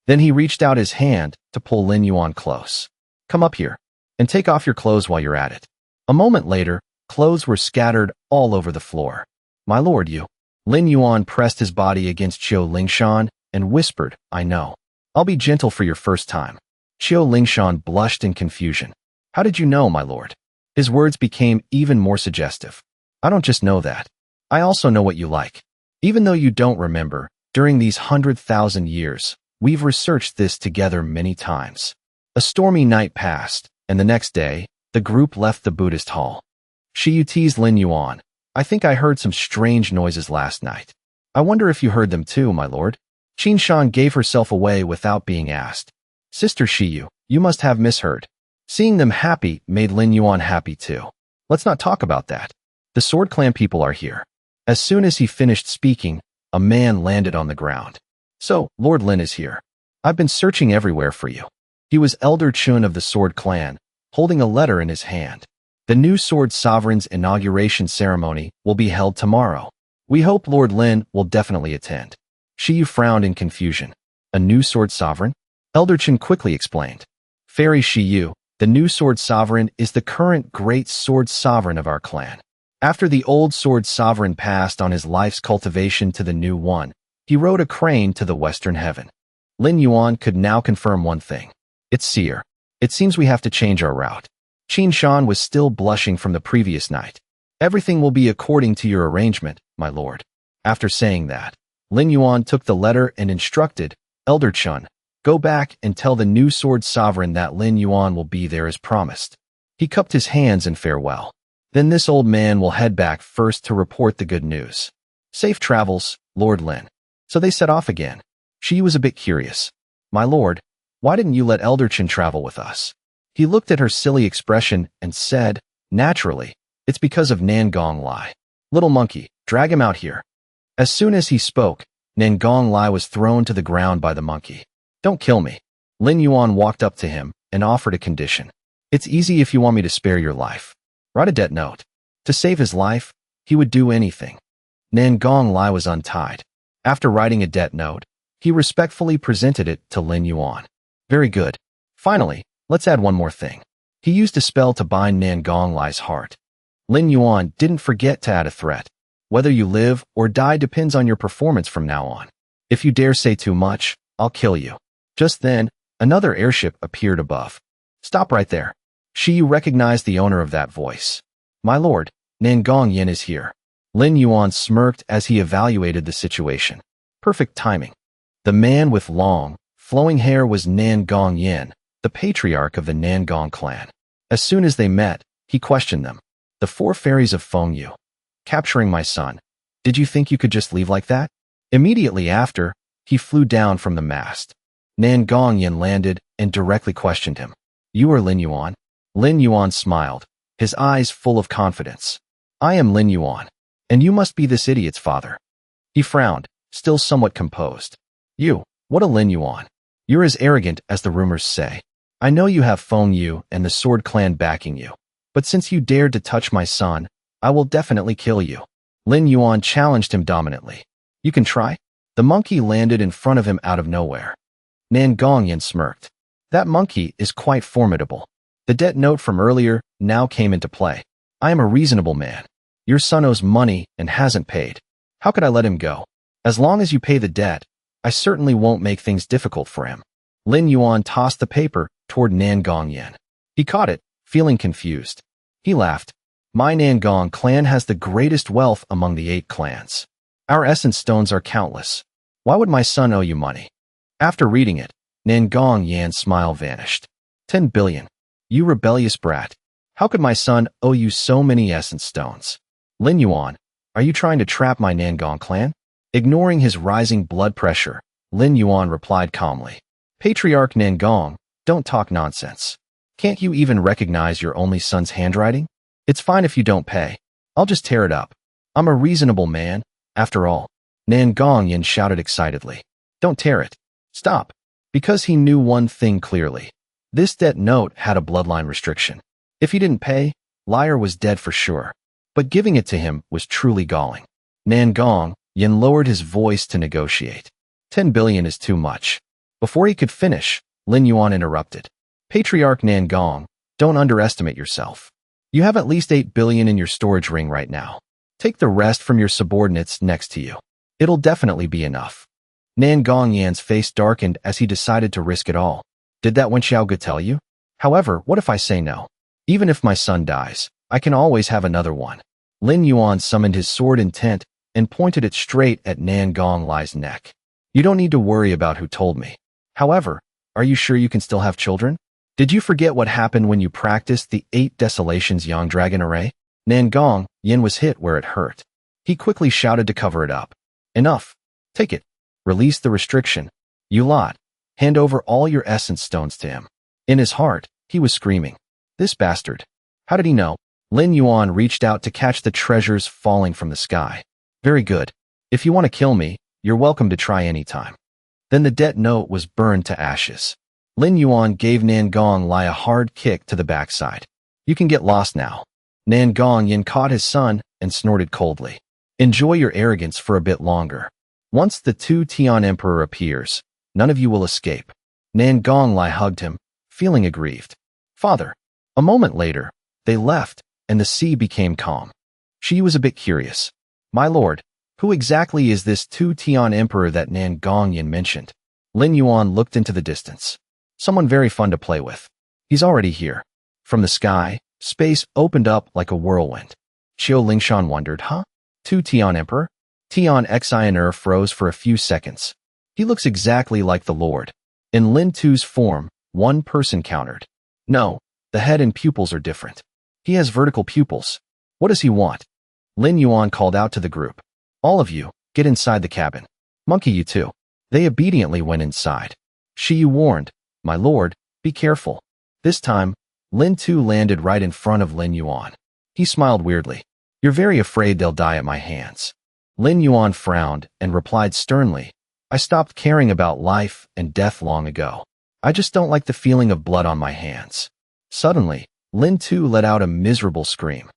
Then he reached out his hand to pull Lin Yu on close. "Come up here, and take off your clothes while you're at it." A moment later, clothes were scattered all over the floor. "My lord, you." Lin Yuan pressed his body against Qiu Lingshan and whispered, "I know. I'll be gentle for your first time." Qiu Lingshan blushed in confusion. "How did you know, my lord?" His words became even more suggestive. "I don't just know that. I also know what you like. Even though you don't remember, during these 100,000 years, we've researched this together many times." A stormy night passed, and the next day, the group left the Buddhist hall. Shiyu teased Lin Yuan. "I think I heard some strange noises last night. I wonder if you heard them too, my lord." Qin Shan gave herself away without being asked. "Sister Shiyu, you must have misheard." Seeing them happy made Lin Yuan happy too. "Let's not talk about that. The Sword Clan people are here." As soon as he finished speaking, a man landed on the ground. "So, Lord Lin is here. I've been searching everywhere for you." He was Elder Chun of the Sword Clan, holding a letter in his hand. "The new Sword Sovereign's inauguration ceremony will be held tomorrow. We hope Lord Lin will definitely attend." Shiyu frowned in confusion. "A new Sword Sovereign?" Elder Chun quickly explained. "Fairy Shiyu, the new Sword Sovereign is the current great Sword Sovereign of our clan. After the old Sword Sovereign passed on his life's cultivation to the new one, he rode a crane to the western heaven." Lin Yuan could now confirm one thing. "It's Seer. It seems we have to change our route." Qin Shan was still blushing from the previous night. Everything will be according to your arrangement, my lord. After saying that, Lin Yuan took the letter and instructed, Elder Chun, go back and tell the new sword sovereign that Lin Yuan will be there as promised. He cupped his hands in farewell. Then this old man will head back first to report the good news. Safe travels, Lord Lin. So they set off again. She was a bit curious. My lord, why didn't you let Elder Chun travel with us? He looked at her silly expression and said, naturally, it's because of Nangong Lai. Little monkey, drag him out here. As soon as he spoke, Nangong Lai was thrown to the ground by the monkey. Don't kill me. Lin Yuan walked up to him and offered a condition. It's easy if you want me to spare your life. Write a debt note. To save his life, he would do anything. Nangong Lai was untied. After writing a debt note, he respectfully presented it to Lin Yuan. Very good. Finally, let's add one more thing. He used a spell to bind Nangong Lai's heart. Lin Yuan didn't forget to add a threat. Whether you live or die depends on your performance from now on. If you dare say too much, I'll kill you. Just then, another airship appeared above. Stop right there. Shi recognized the owner of that voice. My lord, Nangong Yin is here. Lin Yuan smirked as he evaluated the situation. Perfect timing. The man with long, flowing hair was Nangong Yin, the patriarch of the Nangong clan. As soon as they met, he questioned them. The four fairies of Fengyu. Capturing my son. Did you think you could just leave like that? Immediately after, he flew down from the mast. Nangong Yin landed and directly questioned him. You are Lin Yuan? Lin Yuan smiled, his eyes full of confidence. I am Lin Yuan, and you must be this idiot's father. He frowned, still somewhat composed. You, what a Lin Yuan. You're as arrogant as the rumors say. I know you have Fengyu and the Sword Clan backing you, but since you dared to touch my son, I will definitely kill you. Lin Yuan challenged him dominantly. You can try? The monkey landed in front of him out of nowhere. Nangong Yin smirked. That monkey is quite formidable. The debt note from earlier now came into play. I am a reasonable man. Your son owes money and hasn't paid. How could I let him go? As long as you pay the debt, I certainly won't make things difficult for him. Lin Yuan tossed the paper toward Nangong Yin. He caught it, feeling confused. He laughed. My Nangong clan has the greatest wealth among the 8 clans. Our essence stones are countless. Why would my son owe you money? After reading it, Nangong Yan's smile vanished. 10 billion. You rebellious brat. How could my son owe you so many essence stones? Lin Yuan, are you trying to trap my Nangong clan? Ignoring his rising blood pressure, Lin Yuan replied calmly. Patriarch Nangong, don't talk nonsense. Can't you even recognize your only son's handwriting? It's fine if you don't pay. I'll just tear it up. I'm a reasonable man, after all. Nangong Yin shouted excitedly. Don't tear it. Stop. Because he knew one thing clearly. This debt note had a bloodline restriction. If he didn't pay, Liar was dead for sure. But giving it to him was truly galling. Nangong Yin lowered his voice to negotiate. 10 billion is too much. Before he could finish, Lin Yuan interrupted. Patriarch Nangong, don't underestimate yourself. You have at least 8 billion in your storage ring right now. Take the rest from your subordinates next to you. It'll definitely be enough. Nangong Yan's face darkened as he decided to risk it all. Did that Wen Xiaoge tell you? However, what if I say no? Even if my son dies, I can always have another one. Lin Yuan summoned his sword intent and pointed it straight at Nangong Lai's neck. You don't need to worry about who told me. However, are you sure you can still have children? Did you forget what happened when you practiced the 8 Desolations Yang Dragon Array? Nangong Yin was hit where it hurt. He quickly shouted to cover it up. Enough. Take it. Release the restriction. You lot. Hand over all your essence stones to him. In his heart, he was screaming. This bastard. How did he know? Lin Yuan reached out to catch the treasures falling from the sky. Very good. If you want to kill me, you're welcome to try any time. Then the debt note was burned to ashes. Lin Yuan gave Nangong Lai a hard kick to the backside. You can get lost now. Nangong Yin caught his son and snorted coldly. Enjoy your arrogance for a bit longer. Once the 2 Tian Emperor appears, none of you will escape. Nangong Lai hugged him, feeling aggrieved. Father. A moment later, they left, and the sea became calm. She was a bit curious. My lord, who exactly is this 2 Tian Emperor that Nangong Yin mentioned? Lin Yuan looked into the distance. Someone very fun to play with. He's already here. From the sky, space opened up like a whirlwind. Xiao Lingshan wondered, huh? 2 Tian Emperor? Tian Xiner froze for a few seconds. He looks exactly like the Lord. In Lin Tu's form, one person countered. No, the head and pupils are different. He has vertical pupils. What does he want? Lin Yuan called out to the group. All of you, get inside the cabin. Monkey, you too. They obediently went inside. Shi Yu warned, my lord, be careful. This time, Lin Tu landed right in front of Lin Yuan. He smiled weirdly. You're very afraid they'll die at my hands. Lin Yuan frowned and replied sternly, I stopped caring about life and death long ago. I just don't like the feeling of blood on my hands. Suddenly, Lin Tu let out a miserable scream.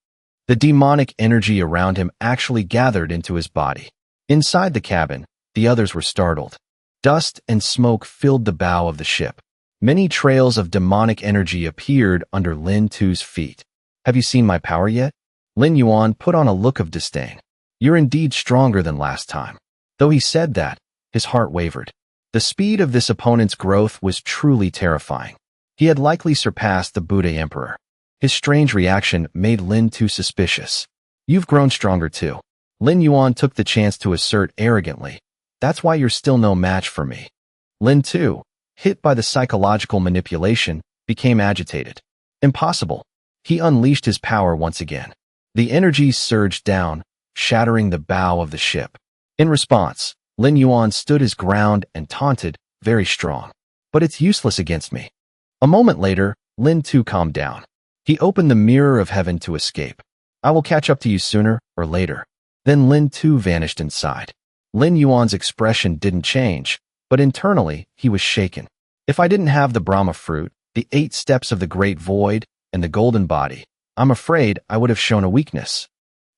The demonic energy around him actually gathered into his body. Inside the cabin, the others were startled. Dust and smoke filled the bow of the ship. Many trails of demonic energy appeared under Lin Tu's feet. Have you seen my power yet? Lin Yuan put on a look of disdain. You're indeed stronger than last time. Though he said that, his heart wavered. The speed of this opponent's growth was truly terrifying. He had likely surpassed the Buddha Emperor. His strange reaction made Lin Tu suspicious. You've grown stronger too. Lin Yuan took the chance to assert arrogantly. That's why you're still no match for me. Lin Tu, hit by the psychological manipulation, became agitated. Impossible. He unleashed his power once again. The energy surged down, shattering the bow of the ship. In response, Lin Yuan stood his ground and taunted, very strong. But it's useless against me. A moment later, Lin Tu calmed down. He opened the mirror of heaven to escape. I will catch up to you sooner or later. Then Lin Tu vanished inside. Lin Yuan's expression didn't change, but internally he was shaken. If I didn't have the Brahma fruit, the 8 steps of the great void, and the golden body, I'm afraid I would have shown a weakness.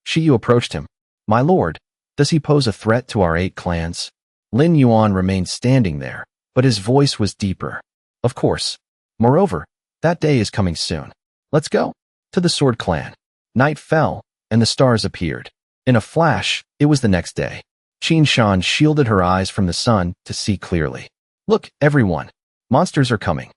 Shi Yu approached him. My lord, does he pose a threat to our 8 clans? Lin Yuan remained standing there, but his voice was deeper. Of course. Moreover, that day is coming soon. Let's go. To the Sword Clan. Night fell, and the stars appeared. In a flash, it was the next day. Qin Shan shielded her eyes from the sun to see clearly. Look, everyone. Monsters are coming.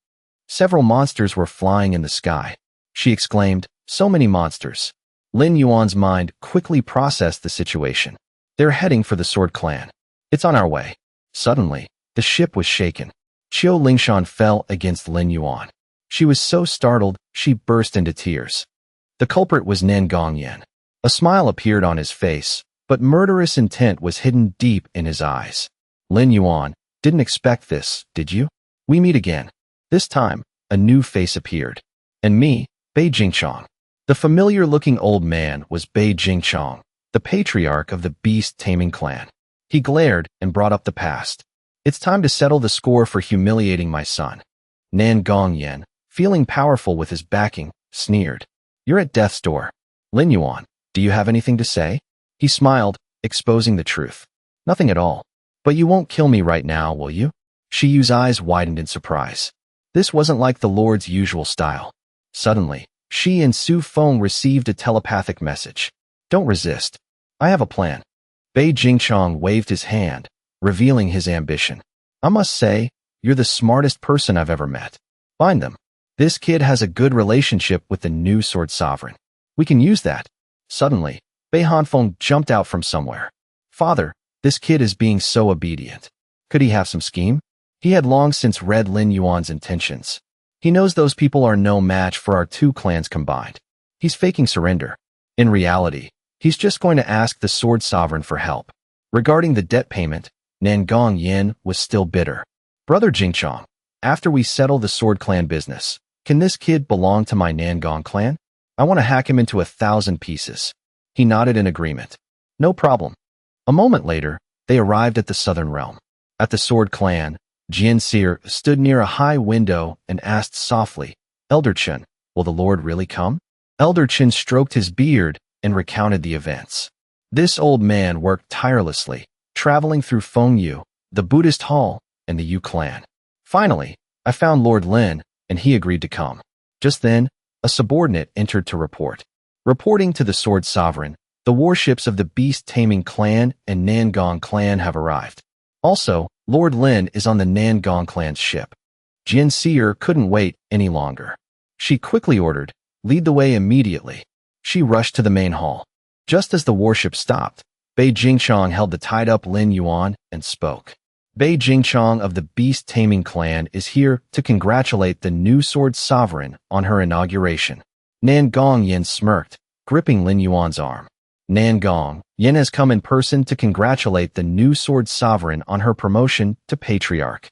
Several monsters were flying in the sky. She exclaimed, so many monsters. Lin Yuan's mind quickly processed the situation. They're heading for the Sword Clan. It's on our way. Suddenly, the ship was shaken. Qiu Lingshan fell against Lin Yuan. She was so startled, she burst into tears. The culprit was Nan Gongyan. A smile appeared on his face, but murderous intent was hidden deep in his eyes. Lin Yuan, didn't expect this, did you? We meet again. This time, a new face appeared. And me, Bei Jingchong. The familiar-looking old man was Bei Jingchong, the patriarch of the beast-taming clan. He glared and brought up the past. It's time to settle the score for humiliating my son. Nan Gongyan, feeling powerful with his backing, sneered. You're at death's door. Lin Yuan, do you have anything to say? He smiled, exposing the truth. Nothing at all. But you won't kill me right now, will you? Shi Yu's eyes widened in surprise. This wasn't like the Lord's usual style. Suddenly, Shi and Su Feng received a telepathic message. Don't resist. I have a plan. Bei Jingchong waved his hand, revealing his ambition. I must say, you're the smartest person I've ever met. Find them. This kid has a good relationship with the new Sword Sovereign. We can use that. Suddenly, Bei Hanfeng jumped out from somewhere. Father, this kid is being so obedient. Could he have some scheme? He had long since read Lin Yuan's intentions. He knows those people are no match for our 2 clans combined. He's faking surrender. In reality, he's just going to ask the Sword Sovereign for help. Regarding the debt payment, Nangong Yin was still bitter. Brother Jingchong, after we settle the Sword Clan business, can this kid belong to my Nangong clan? I want to hack him into 1,000 pieces. He nodded in agreement. No problem. A moment later, they arrived at the Southern Realm. At the Sword Clan, Jian Seer stood near a high window and asked softly, Elder Chen, will the Lord really come? Elder Chen stroked his beard and recounted the events. This old man worked tirelessly, traveling through Fengyu, the Buddhist Hall, and the Yu clan. Finally, I found Lord Lin, and he agreed to come. Just then, a subordinate entered to report. Reporting to the Sword Sovereign, the warships of the beast-taming clan and Nangong clan have arrived. Also, Lord Lin is on the Nangong clan's ship. Jian Seer couldn't wait any longer. She quickly ordered, lead the way immediately. She rushed to the main hall. Just as the warship stopped, Bei Jingchong held the tied-up Lin Yuan and spoke. Bei Jingchong of the beast-taming clan is here to congratulate the new sword sovereign on her inauguration. Nan Gong Yin smirked, gripping Lin Yuan's arm. Nan Gong Yin has come in person to congratulate the new sword sovereign on her promotion to patriarch.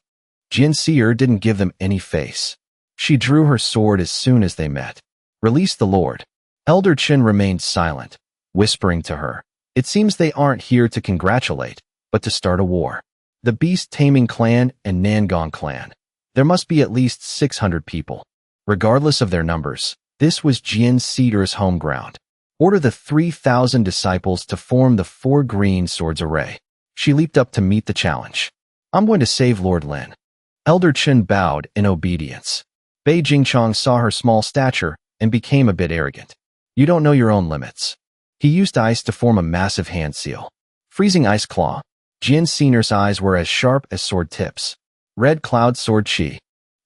Jian Seer didn't give them any face. She drew her sword as soon as they met. Release the lord. Elder Qin remained silent, whispering to her. It seems they aren't here to congratulate, but to start a war. The beast-taming clan and Nangong clan. There must be at least 600 people. Regardless of their numbers, this was Jian Seer's home ground. Order the 3,000 disciples to form the 4 green swords array. She leaped up to meet the challenge. I'm going to save Lord Lin. Elder Qin bowed in obedience. Bei Jingchong saw her small stature and became a bit arrogant. You don't know your own limits. He used ice to form a massive hand seal. Freezing ice claw. Jian Seer's eyes were as sharp as sword tips. Red cloud sword chi.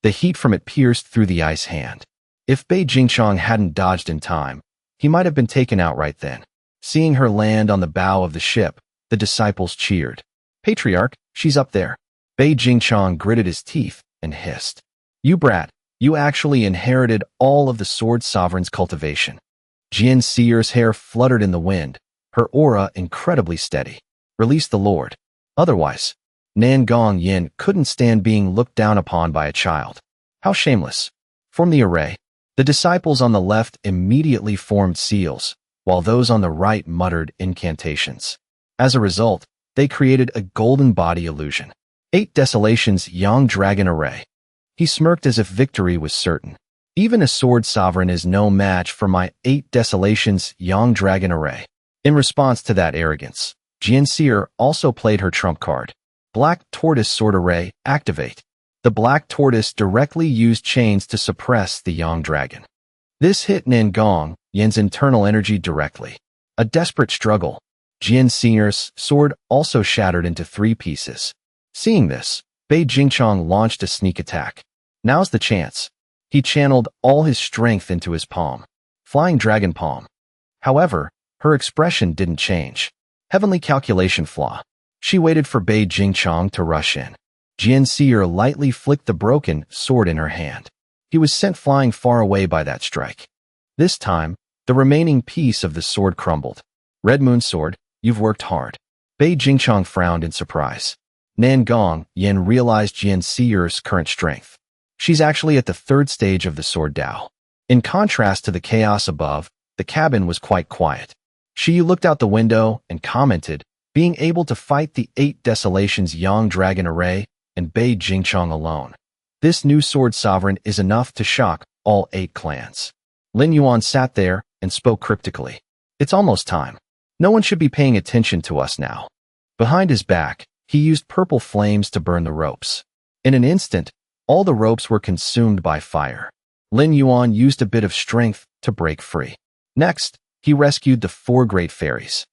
The heat from it pierced through the ice hand. If Bei Jingchong hadn't dodged in time, he might have been taken out right then. Seeing her land on the bow of the ship, the disciples cheered. Patriarch, she's up there. Bei Jingchong gritted his teeth and hissed. You brat, you actually inherited all of the sword sovereign's cultivation. Jian Seer's hair fluttered in the wind, her aura incredibly steady. Release the lord. Otherwise, Nan Gong Yin couldn't stand being looked down upon by a child. How shameless. Form the array. The disciples on the left immediately formed seals, while those on the right muttered incantations. As a result, they created a golden body illusion. 8 Desolations Young Dragon Array. He smirked as if victory was certain. Even a sword sovereign is no match for my 8 Desolations Young Dragon Array. In response to that arrogance, Jian Seer also played her trump card. Black Tortoise Sword Array, activate. The Black Tortoise directly used chains to suppress the Yang Dragon. This hit Nangong Yin's internal energy directly. A desperate struggle. Jian Seer's sword also shattered into 3 pieces. Seeing this, Bei Jingchong launched a sneak attack. Now's the chance. He channeled all his strength into his palm. Flying Dragon Palm. However, her expression didn't change. Heavenly calculation flaw. She waited for Bei Jingchong to rush in. Jian Seer lightly flicked the broken sword in her hand. He was sent flying far away by that strike. This time, the remaining piece of the sword crumbled. Red Moon Sword, you've worked hard. Bei Jingchong frowned in surprise. Nangong Yin realized Jian Seer's current strength. She's actually at the 3rd stage of the sword Dao. In contrast to the chaos above, the cabin was quite quiet. She looked out the window and commented, being able to fight the 8 Desolations Yang Dragon Array and Bei Jingchong alone. This new sword sovereign is enough to shock all 8 clans. Lin Yuan sat there and spoke cryptically. It's almost time. No one should be paying attention to us now. Behind his back, he used purple flames to burn the ropes. In an instant, all the ropes were consumed by fire. Lin Yuan used a bit of strength to break free. Next, he rescued the 4 great fairies.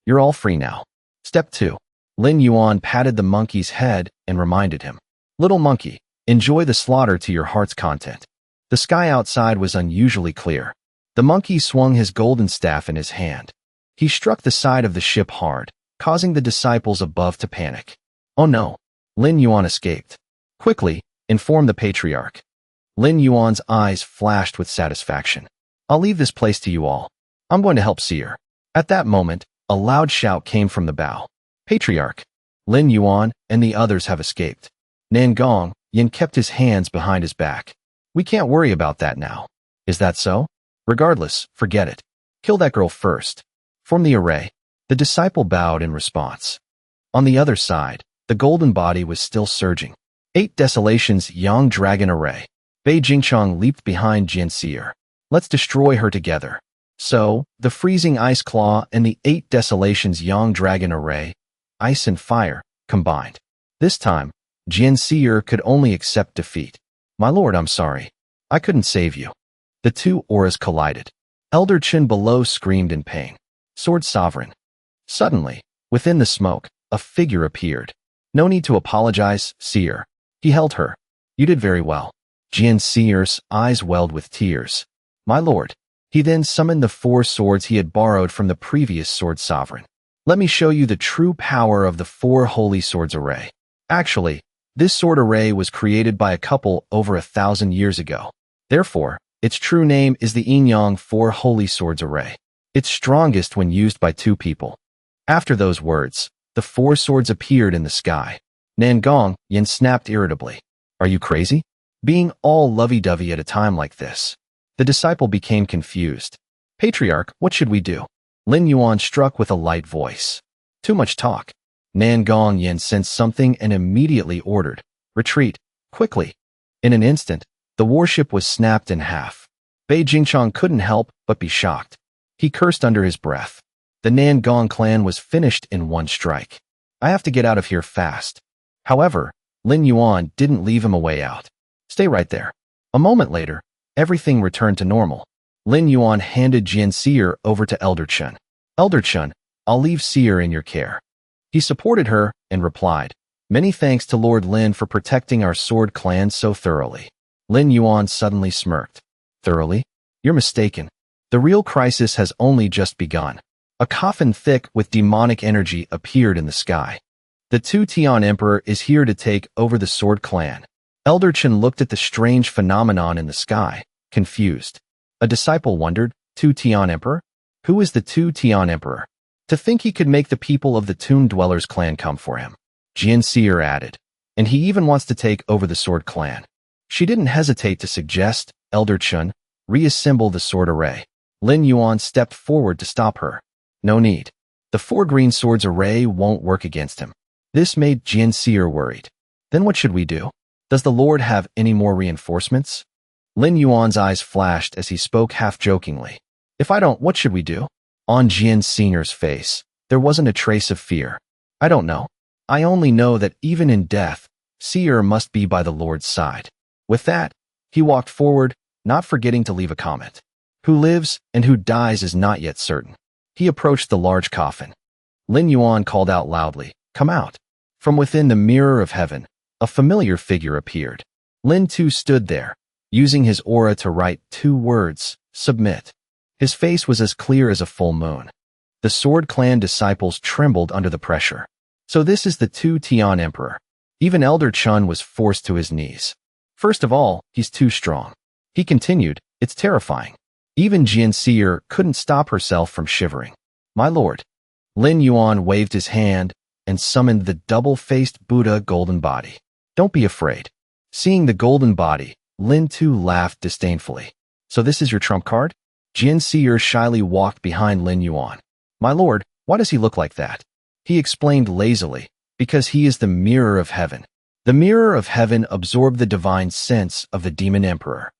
You're all free now. Step 2. Lin Yuan patted the monkey's head and reminded him. Little monkey, enjoy the slaughter to your heart's content. The sky outside was unusually clear. The monkey swung his golden staff in his hand. He struck the side of the ship hard, causing the disciples above to panic. Oh no! Lin Yuan escaped. Quickly, inform the patriarch. Lin Yuan's eyes flashed with satisfaction. I'll leave this place to you all. I'm going to help Seer. At that moment, a loud shout came from the bow. Patriarch, Lin Yuan and the others have escaped. Nangong Yin kept his hands behind his back. We can't worry about that now. Is that so? Regardless, forget it. Kill that girl first. Form the array. The disciple bowed in response. On the other side, the golden body was still surging. 8 Desolations Yang Dragon Array. Bei Jingchong leaped behind Jian Seer. Let's destroy her together. So, the freezing ice claw and the 8 Desolations Yang Dragon Array, ice and fire, combined. This time, Jian Seer could only accept defeat. My lord, I'm sorry. I couldn't save you. The 2 auras collided. Elder Qin below screamed in pain. Sword Sovereign. Suddenly, within the smoke, a figure appeared. No need to apologize, Seer. He held her. You did very well. Jian Seer's eyes welled with tears. My lord. He then summoned the 4 swords he had borrowed from the previous sword sovereign. Let me show you the true power of the 4 holy swords array. Actually, this sword array was created by a couple over 1,000 years ago. Therefore, its true name is the Inyang 4 holy swords array. It's strongest when used by 2 people. After those words, the 4 swords appeared in the sky. Nangong, Yin snapped irritably. Are you crazy? Being all lovey-dovey at a time like this. The disciple became confused. Patriarch, what should we do? Lin Yuan struck with a light voice. Too much talk. Nangong Yin sensed something and immediately ordered, retreat, quickly. In an instant, the warship was snapped in half. Bei Jingchong couldn't help but be shocked. He cursed under his breath. The Nangong clan was finished in one strike. I have to get out of here fast. However, Lin Yuan didn't leave him a way out. Stay right there. A moment later, everything returned to normal. Lin Yuan handed Jian Seer over to Elder Chen. Elder Chen, I'll leave Seer in your care. He supported her and replied, Many thanks to Lord Lin for protecting our sword clan so thoroughly. Lin Yuan suddenly smirked. Thoroughly? You're mistaken. The real crisis has only just begun. A coffin thick with demonic energy appeared in the sky. The 2 Tian Emperor is here to take over the sword clan. Elder Chen looked at the strange phenomenon in the sky, confused. A disciple wondered, 2 Tian Emperor? Who is the 2 Tian Emperor? To think he could make the people of the Tomb Dwellers clan come for him. Jian Seer added. And he even wants to take over the sword clan. She didn't hesitate to suggest, Elder Chen, reassemble the sword array. Lin Yuan stepped forward to stop her. No need. The 4 green swords array won't work against him. This made Jian Seer worried. Then what should we do? Does the Lord have any more reinforcements? Lin Yuan's eyes flashed as he spoke half-jokingly. If I don't, what should we do? On Jian Seer's face, there wasn't a trace of fear. I don't know. I only know that even in death, Seer must be by the Lord's side. With that, he walked forward, not forgetting to leave a comment. Who lives and who dies is not yet certain. He approached the large coffin. Lin Yuan called out loudly, Come out. From within the mirror of heaven, a familiar figure appeared. Lin too stood there, using his aura to write 2 words, submit. His face was as clear as a full moon. The Sword Clan disciples trembled under the pressure. So this is the 2 Tian Emperor. Even Elder Chen was forced to his knees. First of all, he's too strong. He continued, It's terrifying. Even Jian Seer couldn't stop herself from shivering. My lord. Lin Yuan waved his hand and summoned the double-faced Buddha golden body. Don't be afraid. Seeing the golden body, Lin too laughed disdainfully. So this is your trump card? Jian Seer shyly walked behind Lin Yuan. My lord, why does he look like that? He explained lazily, because he is the mirror of heaven. The mirror of heaven absorbed the divine sense of the demon emperor.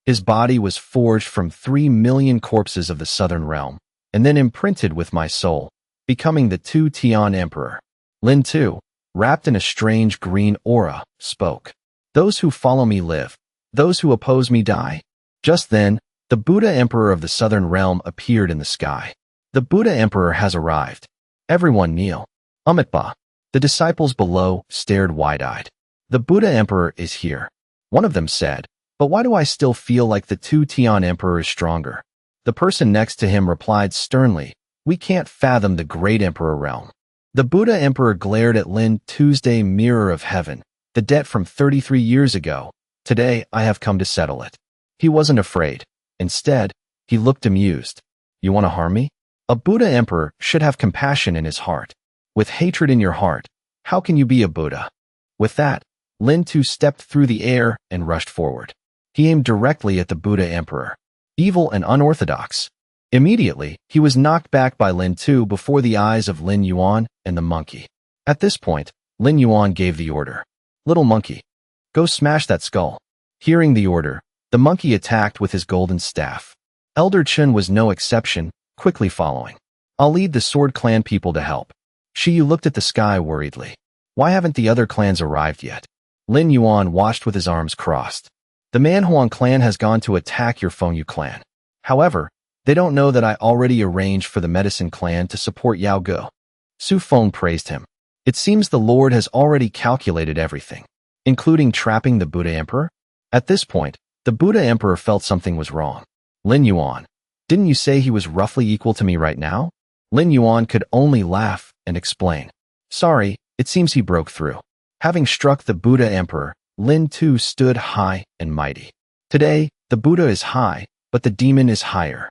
His body was forged from 3 million corpses of the southern realm, and then imprinted with my soul, becoming the 2 Tian Emperor. Lin too, wrapped in a strange green aura, spoke. Those who follow me live. Those who oppose me die. Just then, the Buddha Emperor of the southern realm appeared in the sky. The Buddha Emperor has arrived. Everyone kneel. Amitba. The disciples below stared wide-eyed. The Buddha Emperor is here. One of them said, But why do I still feel like the 2 Tian Emperor is stronger? The person next to him replied sternly, We can't fathom the great Emperor realm. The Buddha Emperor glared at Lin Tuesday mirror of heaven, the debt from 33 years ago. Today, I have come to settle it. He wasn't afraid. Instead, he looked amused. You want to harm me? A Buddha Emperor should have compassion in his heart. With hatred in your heart, how can you be a Buddha? With that, Lin Tu stepped through the air and rushed forward. He aimed directly at the Buddha Emperor. Evil and unorthodox. Immediately, he was knocked back by Lin Tu before the eyes of Lin Yuan and the monkey. At this point, Lin Yuan gave the order. Little monkey, go smash that skull. Hearing the order, the monkey attacked with his golden staff. Elder Chen was no exception, quickly following. I'll lead the Sword Clan people to help. Shiyu looked at the sky worriedly. Why haven't the other clans arrived yet? Lin Yuan watched with his arms crossed. The Manhwa clan has gone to attack your Fengyu clan. However, they don't know that I already arranged for the Medicine clan to support Yao Ge. Su Feng praised him. It seems the Lord has already calculated everything, including trapping the Buddha Emperor. At this point, the Buddha Emperor felt something was wrong. Lin Yuan, Didn't you say he was roughly equal to me right now? Lin Yuan could only laugh and explain. Sorry, it seems he broke through. Having struck the Buddha Emperor, Lin too stood high and mighty. Today, the Buddha is high, but the demon is higher.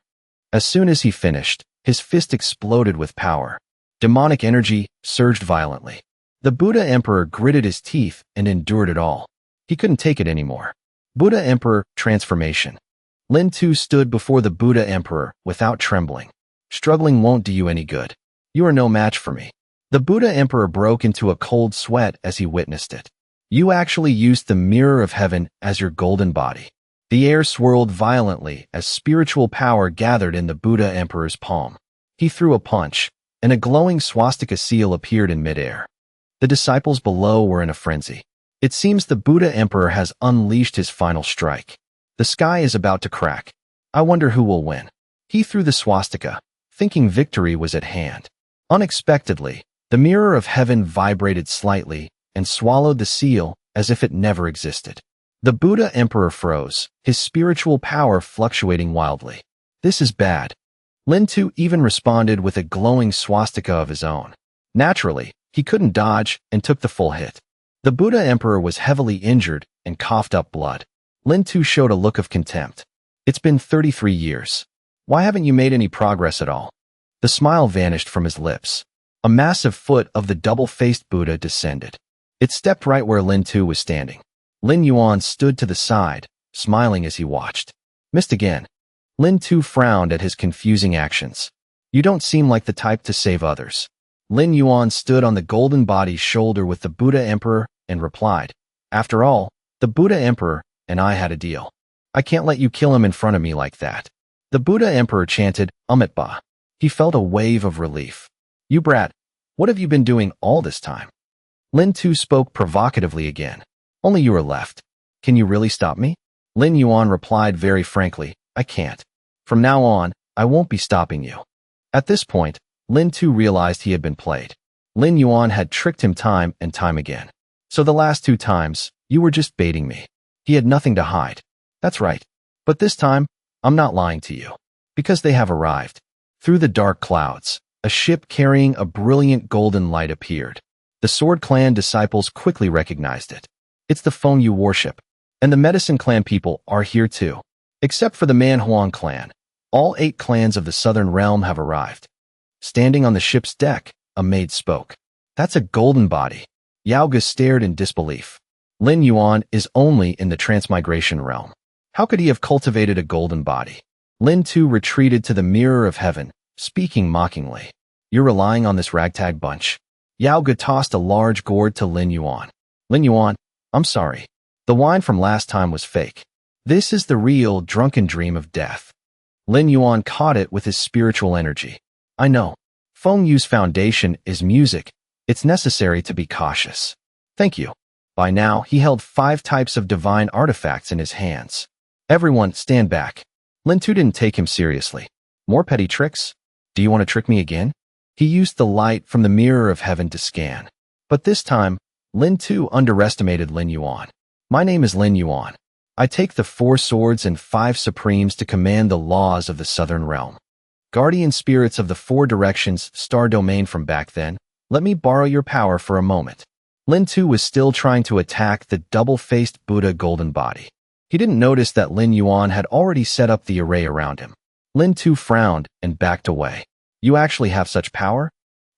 As soon as he finished, his fist exploded with power. Demonic energy surged violently. The Buddha Emperor gritted his teeth and endured it all. He couldn't take it anymore. Buddha Emperor transformation. Lin too stood before the Buddha Emperor without trembling. Struggling won't do you any good. You are no match for me. The Buddha Emperor broke into a cold sweat as he witnessed it. You actually used the mirror of heaven as your golden body. The air swirled violently as spiritual power gathered in the Buddha Emperor's palm. He threw a punch, and a glowing swastika seal appeared in midair. The disciples below were in a frenzy. It seems the Buddha Emperor has unleashed his final strike. The sky is about to crack. I wonder who will win. He threw the swastika, thinking victory was at hand. Unexpectedly, the mirror of heaven vibrated slightly and swallowed the seal as if it never existed. The Buddha Emperor froze, his spiritual power fluctuating wildly. This is bad. Lin Tu even responded with a glowing swastika of his own. Naturally, he couldn't dodge and took the full hit. The Buddha Emperor was heavily injured and coughed up blood. Lin Tu showed a look of contempt. It's been 33 years. Why haven't you made any progress at all? The smile vanished from his lips. A massive foot of the double-faced Buddha descended. It stepped right where Lin Tu was standing. Lin Yuan stood to the side, smiling as he watched. Missed again. Lin Tu frowned at his confusing actions. You don't seem like the type to save others. Lin Yuan stood on the golden body's shoulder with the Buddha Emperor and replied, After all, the Buddha Emperor and I had a deal. I can't let you kill him in front of me like that. The Buddha Emperor chanted, Amitabha. He felt a wave of relief. You brat, what have you been doing all this time? Lin Tu spoke provocatively again. Only you are left. Can you really stop me? Lin Yuan replied very frankly, I can't. From now on, I won't be stopping you. At this point, Lin Tu realized he had been played. Lin Yuan had tricked him time and time again. So the last 2 times, you were just baiting me. He had nothing to hide. That's right. But this time, I'm not lying to you. Because they have arrived. Through the dark clouds, a ship carrying a brilliant golden light appeared. The Sword Clan disciples quickly recognized it. It's the Feng Yu worship. And the Medicine Clan people are here too. Except for the Manhwa clan. All 8 clans of the Southern Realm have arrived. Standing on the ship's deck, a maid spoke. That's a golden body. Yao Ge stared in disbelief. Lin Yuan is only in the transmigration realm. How could he have cultivated a golden body? Lin Tu retreated to the mirror of heaven, speaking mockingly. You're relying on this ragtag bunch. Yao Ge tossed a large gourd to Lin Yuan. Lin Yuan, I'm sorry. The wine from last time was fake. This is the real drunken dream of death. Lin Yuan caught it with his spiritual energy. I know. Feng Yu's foundation is music. It's necessary to be cautious. Thank you. By now, he held 5 types of divine artifacts in his hands. Everyone, stand back. Lin Tu didn't take him seriously. More petty tricks? Do you want to trick me again? He used the light from the mirror of heaven to scan. But this time, Lin Tu underestimated Lin Yuan. My name is Lin Yuan. I take the 4 swords and 5 supremes to command the laws of the Southern Realm. Guardian spirits of the 4 directions star domain from back then, let me borrow your power for a moment. Lin Tu was still trying to attack the double-faced Buddha golden body. He didn't notice that Lin Yuan had already set up the array around him. Lin Tu frowned and backed away. You actually have such power?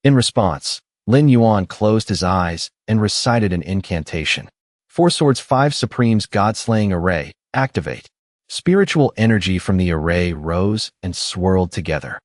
In response, Lin Yuan closed his eyes and recited an incantation. 4 swords 5 supremes god-slaying array, activate. Spiritual energy from the array rose and swirled together.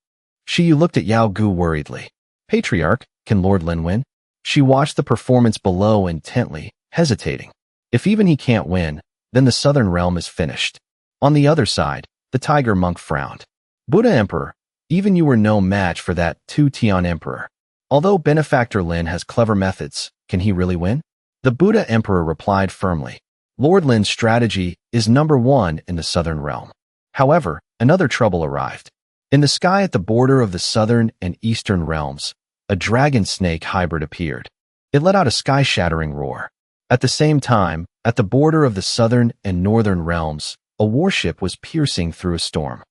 Shi looked at Yao Gu worriedly. Patriarch, can Lord Lin win? She watched the performance below intently, hesitating. If even he can't win, then the Southern Realm is finished. On the other side, the Tiger Monk frowned. Buddha Emperor, even you were no match for that Tu Tian Emperor. Although Benefactor Lin has clever methods, can he really win? The Buddha Emperor replied firmly. Lord Lin's strategy is number 1 in the Southern Realm. However, another trouble arrived. In the sky at the border of the Southern and Eastern Realms, a dragon snake hybrid appeared. It let out a sky-shattering roar. At the same time, at the border of the Southern and Northern Realms, a warship was piercing through a storm.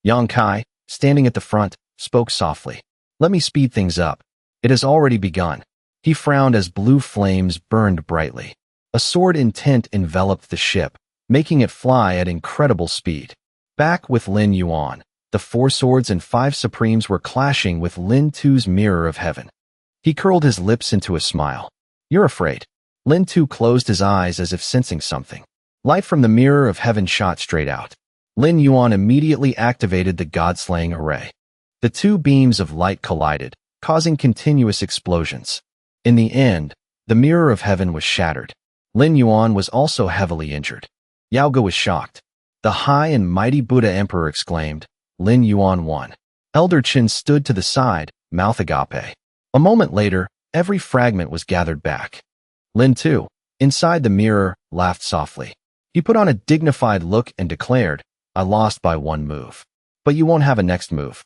Yang Kai, standing at the front, spoke softly. Let me speed things up. It has already begun. He frowned as blue flames burned brightly. A sword intent enveloped the ship, making it fly at incredible speed. Back with Lin Yuan, the 4 swords and 5 supremes were clashing with Lin Tu's mirror of heaven. He curled his lips into a smile. You're afraid. Lin Tu closed his eyes as if sensing something. Light from the mirror of heaven shot straight out. Lin Yuan immediately activated the god-slaying array. The 2 beams of light collided, causing continuous explosions. In the end, the mirror of heaven was shattered. Lin Yuan was also heavily injured. Yao Ge was shocked. The high and mighty Buddha Emperor exclaimed, Lin Yuan won. Elder Qin stood to the side, mouth agape. A moment later, every fragment was gathered back. Lin Tu, inside the mirror, laughed softly. He put on a dignified look and declared, I lost by 1 move. But you won't have a next move.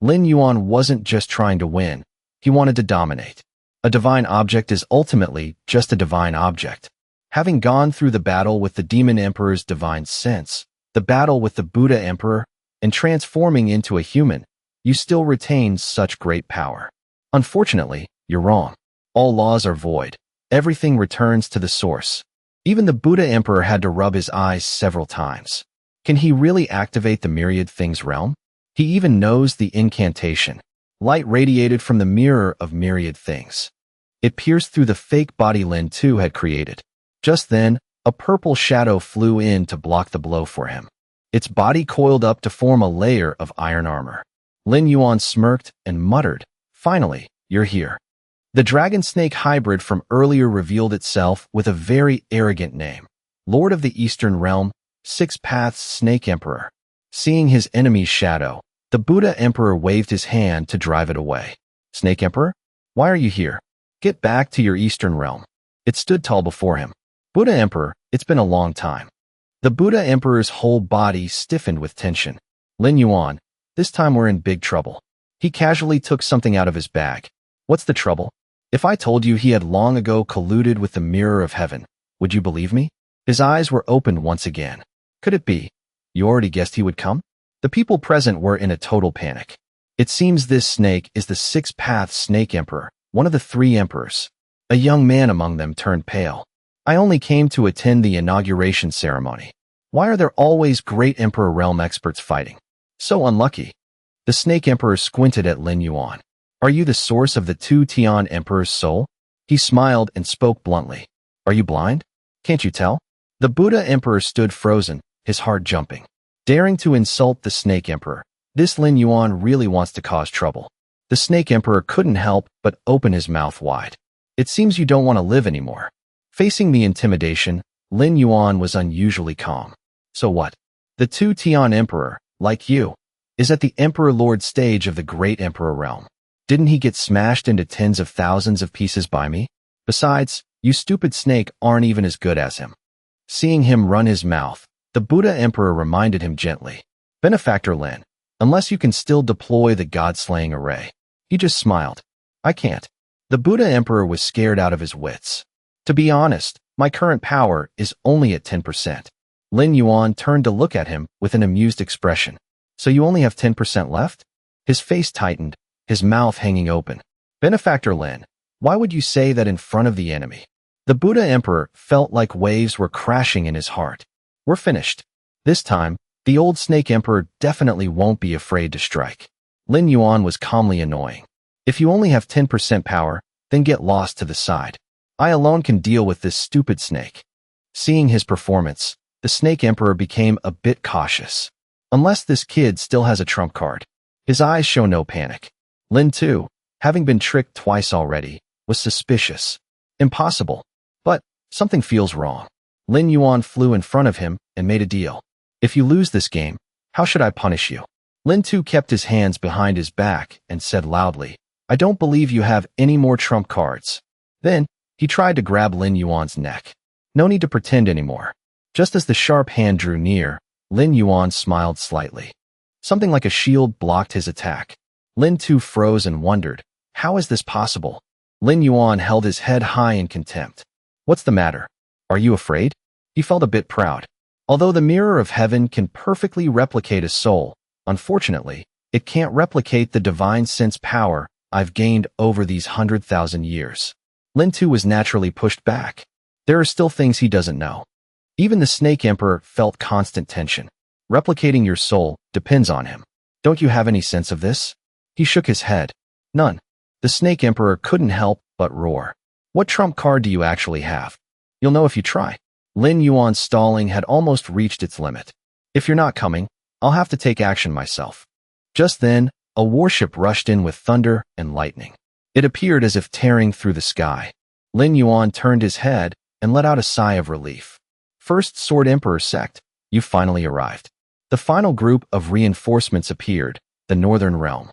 Lin Yuan wasn't just trying to win, he wanted to dominate. A divine object is ultimately just a divine object. Having gone through the battle with the Demon Emperor's divine sense, the battle with the Buddha Emperor, and transforming into a human, you still retain such great power. Unfortunately, you're wrong. All laws are void. Everything returns to the source. Even the Buddha Emperor had to rub his eyes several times. Can he really activate the Myriad Things realm? He even knows the incantation. Light radiated from the mirror of Myriad Things. It pierced through the fake body Lin Tu had created. Just then, a purple shadow flew in to block the blow for him. Its body coiled up to form a layer of iron armor. Lin Yuan smirked and muttered, Finally, you're here. The dragon snake hybrid from earlier revealed itself with a very arrogant name. Lord of the Eastern Realm, 6 Paths Snake Emperor. Seeing his enemy's shadow, the Buddha Emperor waved his hand to drive it away. Snake Emperor? Why are you here? Get back to your Eastern Realm. It stood tall before him. Buddha Emperor, it's been a long time. The Buddha Emperor's whole body stiffened with tension. Lin Yuan, this time we're in big trouble. He casually took something out of his bag. What's the trouble? If I told you he had long ago colluded with the mirror of heaven, would you believe me? His eyes were opened once again. Could it be? You already guessed he would come? The people present were in a total panic. It seems this snake is the 6 Paths Snake Emperor, one of the 3 emperors. A young man among them turned pale. I only came to attend the inauguration ceremony. Why are there always great Emperor realm experts fighting? So unlucky. The Snake Emperor squinted at Lin Yuan. Are you the source of the 2 Tian Emperor's soul? He smiled and spoke bluntly. Are you blind? Can't you tell? The Buddha Emperor stood frozen, his heart jumping. Daring to insult the Snake Emperor, this Lin Yuan really wants to cause trouble. The Snake Emperor couldn't help but open his mouth wide. It seems you don't want to live anymore. Facing the intimidation, Lin Yuan was unusually calm. So what? The 2 Tian Emperor, like you, is at the Emperor Lord stage of the Great Emperor realm. Didn't he get smashed into tens of thousands of pieces by me? Besides, you stupid snake aren't even as good as him. Seeing him run his mouth, the Buddha Emperor reminded him gently. Benefactor Lin, unless you can still deploy the god-slaying array. He just smiled. I can't. The Buddha Emperor was scared out of his wits. To be honest, my current power is only at 10%. Lin Yuan turned to look at him with an amused expression. So you only have 10% left? His face tightened, his mouth hanging open. Benefactor Lin, why would you say that in front of the enemy? The Buddha Emperor felt like waves were crashing in his heart. We're finished. This time, the old Snake Emperor definitely won't be afraid to strike. Lin Yuan was calmly annoying. If you only have 10% power, then get lost to the side. I alone can deal with this stupid snake. Seeing his performance, the Snake Emperor became a bit cautious. Unless this kid still has a trump card. His eyes show no panic. Lin Tu, having been tricked twice already, was suspicious. Impossible. But something feels wrong. Lin Yuan flew in front of him and made a deal. If you lose this game, how should I punish you? Lin Tu kept his hands behind his back and said loudly, I don't believe you have any more trump cards. Then, he tried to grab Lin Yuan's neck. No need to pretend anymore. Just as the sharp hand drew near, Lin Yuan smiled slightly. Something like a shield blocked his attack. Lin Tu froze and wondered, how is this possible? Lin Yuan held his head high in contempt. What's the matter? Are you afraid? He felt a bit proud. Although the mirror of heaven can perfectly replicate a soul, unfortunately, It can't replicate the divine sense power I've gained over these 100,000 years. Lin too was naturally pushed back. There are still things he doesn't know. Even the Snake Emperor felt constant tension. Replicating your soul depends on him. Don't you have any sense of this? He shook his head. None. The Snake Emperor couldn't help but roar. What trump card do you actually have? You'll know if you try. Lin Yuan's stalling had almost reached its limit. If you're not coming, I'll have to take action myself. Just then, a warship rushed in with thunder and lightning. It appeared as if tearing through the sky. Lin Yuan turned his head and let out a sigh of relief. First Sword Emperor sect, you finally arrived. The final group of reinforcements appeared, the Northern Realm.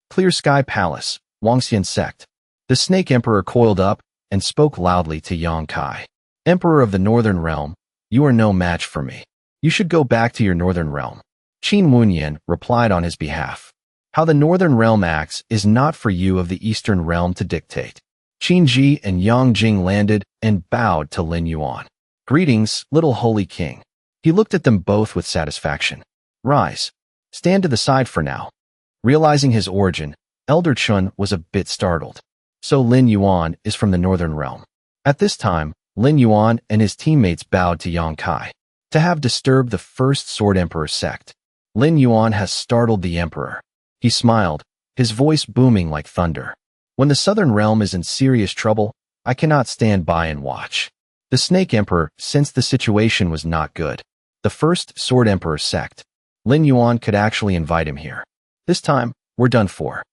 Clear Sky Palace, Wangxian sect. The Snake Emperor coiled up and spoke loudly to Yang Kai. Emperor of the Northern Realm, you are no match for me. You should go back to your Northern Realm. Qin Munyan replied on his behalf. How the Northern Realm acts is not for you of the Eastern Realm to dictate. Qin Ji and Yang Jing landed and bowed to Lin Yuan. Greetings, little holy king. He looked at them both with satisfaction. Rise. Stand to the side for now. Realizing his origin, Elder Chun was a bit startled. So Lin Yuan is from the Northern Realm. At this time, Lin Yuan and his teammates bowed to Yang Kai. To have disturbed the first Sword Emperor sect, Lin Yuan has startled the Emperor. He smiled, his voice booming like thunder. When the Southern Realm is in serious trouble, I cannot stand by and watch. The Snake Emperor sensed the situation was not good. The first Sword Emperor sect. Lin Yuan could actually invite him here. This time, we're done for.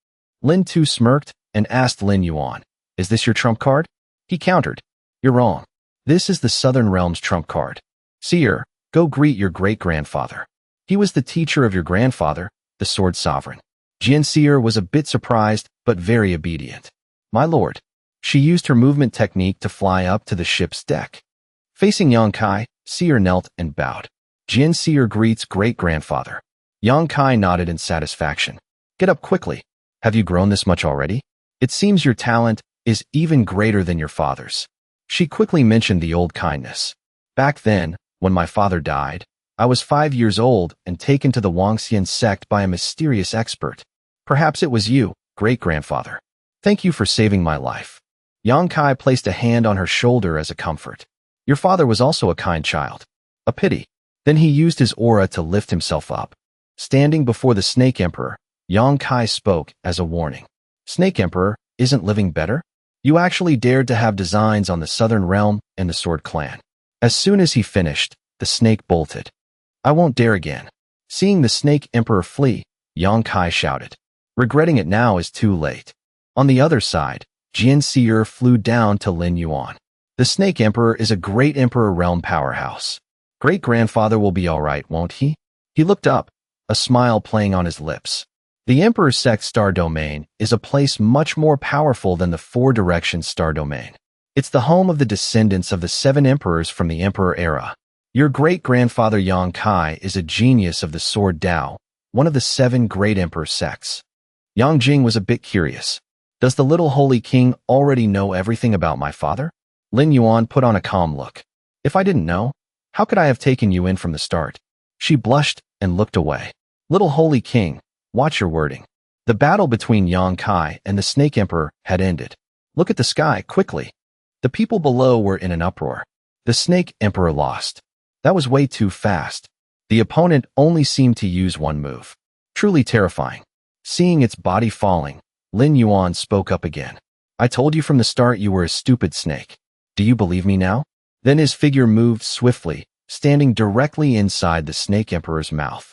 Lin too smirked and asked Lin Yuan, is this your trump card? He countered, you're wrong. This is the Southern Realm's trump card. Seer, go greet your great-grandfather. He was the teacher of your grandfather, the Sword Sovereign. Jian Seer was a bit surprised, but very obedient. My lord. She used her movement technique to fly up to the ship's deck. Facing Yang Kai, Seer knelt and bowed. Jian Seer greets great-grandfather. Yang Kai nodded in satisfaction. Get up quickly. Have you grown this much already? It seems your talent is even greater than your father's. She quickly mentioned the old kindness. Back then, when my father died, I was 5 years old and taken to the Wangxian sect by a mysterious expert. Perhaps it was you, great-grandfather. Thank you for saving my life. Yang Kai placed a hand on her shoulder as a comfort. Your father was also a kind child. A pity. Then he used his aura to lift himself up. Standing before the Snake Emperor, Yang Kai spoke as a warning. Snake Emperor, isn't living better? You actually dared to have designs on the Southern Realm and the Sword Clan. As soon as he finished, the snake bolted. I won't dare again. Seeing the Snake Emperor flee, Yang Kai shouted. Regretting it now is too late. On the other side, Jian Seer flew down to Lin Yuan. The Snake Emperor is a great Emperor Realm powerhouse. Great-grandfather will be all right, won't he? He looked up, a smile playing on his lips. The Emperor Sect Star Domain is a place much more powerful than the Four Directions Star Domain. It's the home of the descendants of the 7 emperors from the Emperor era. Your great-grandfather Yang Kai is a genius of the Sword Dao, one of the 7 great Emperor sects. Yang Jing was a bit curious. Does the little holy king already know everything about my father? Lin Yuan put on a calm look. If I didn't know, how could I have taken you in from the start? She blushed and looked away. Little holy king, watch your wording. The battle between Yang Kai and the Snake Emperor had ended. Look at the sky, quickly. The people below were in an uproar. The Snake Emperor lost. That was way too fast. The opponent only seemed to use one move. Truly terrifying. Seeing its body falling, Lin Yuan spoke up again. I told you from the start you were a stupid snake. Do you believe me now? Then his figure moved swiftly, standing directly inside the Snake Emperor's mouth.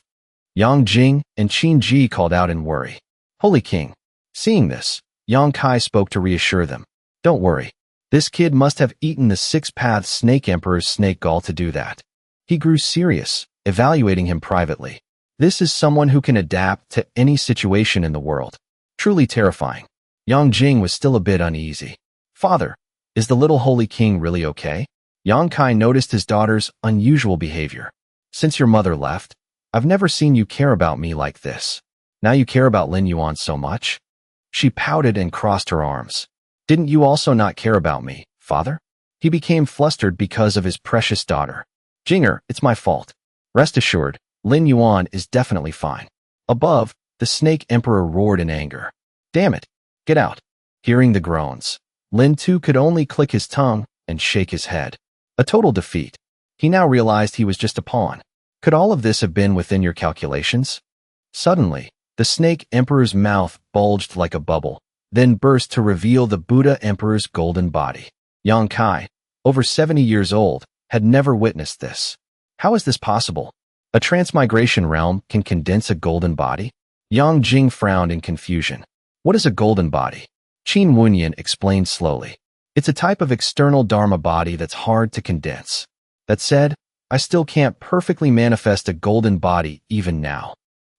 Yang Jing and Qin Ji called out in worry. Holy King. Seeing this, Yang Kai spoke to reassure them. Don't worry. This kid must have eaten the 6-path Snake Emperor's snake gall to do that. He grew serious, evaluating him privately. This is someone who can adapt to any situation in the world. Truly terrifying. Yang Jing was still a bit uneasy. Father, is the little holy king really okay? Yang Kai noticed his daughter's unusual behavior. Since your mother left, I've never seen you care about me like this. Now you care about Lin Yuan so much? She pouted and crossed her arms. Didn't you also not care about me, father? He became flustered because of his precious daughter. Jinger, it's my fault. Rest assured, Lin Yuan is definitely fine. Above, The Snake Emperor roared in anger. Damn it! Get out! Hearing the groans, Lin Tu could only click his tongue and shake his head. A total defeat. He now realized he was just a pawn. Could all of this have been within your calculations? Suddenly, the Snake Emperor's mouth bulged like a bubble, then burst to reveal the Buddha Emperor's golden body. Yang Kai, over 70 years old, had never witnessed this. How is this possible? A transmigration realm can condense a golden body? Yang Jing frowned in confusion. What is a golden body? Qin Wunyan explained slowly. It's a type of external Dharma body that's hard to condense. That said, I still can't perfectly manifest a golden body even now.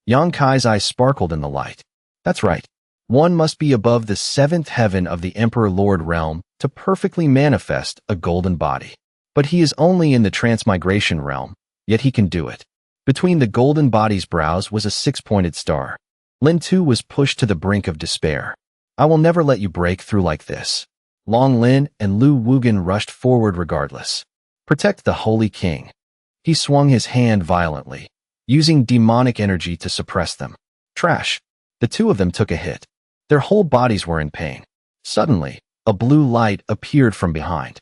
Yang Kai's eyes sparkled in the light. That's right. One must be above the 7th heaven of the Emperor Lord realm to perfectly manifest a golden body. But he is only in the transmigration realm, yet he can do it. Between the golden body's brows was a 6-pointed star. Lin Tu was pushed to the brink of despair. I will never let you break through like this. Long Lin and Lu Wugen rushed forward regardless. Protect the Holy King. He swung his hand violently, using demonic energy to suppress them. Trash. The two of them took a hit. Their whole bodies were in pain. Suddenly, a blue light appeared from behind.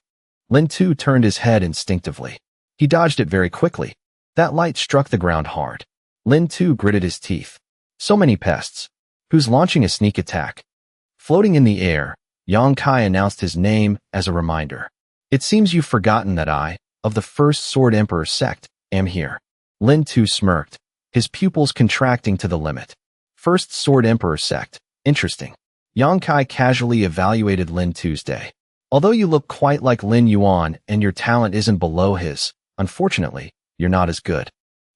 Lin Tu turned his head instinctively. He dodged it very quickly. That light struck the ground hard. Lin Tu gritted his teeth. So many pests. Who's launching a sneak attack? Floating in the air, Yang Kai announced his name as a reminder. It seems you've forgotten that I, of the First Sword Emperor sect, am here. Lin Tu smirked, his pupils contracting to the limit. First Sword Emperor sect. Interesting. Yang Kai casually evaluated Lin Tu's day. Although you look quite like Lin Yuan and your talent isn't below his, unfortunately, you're not as good.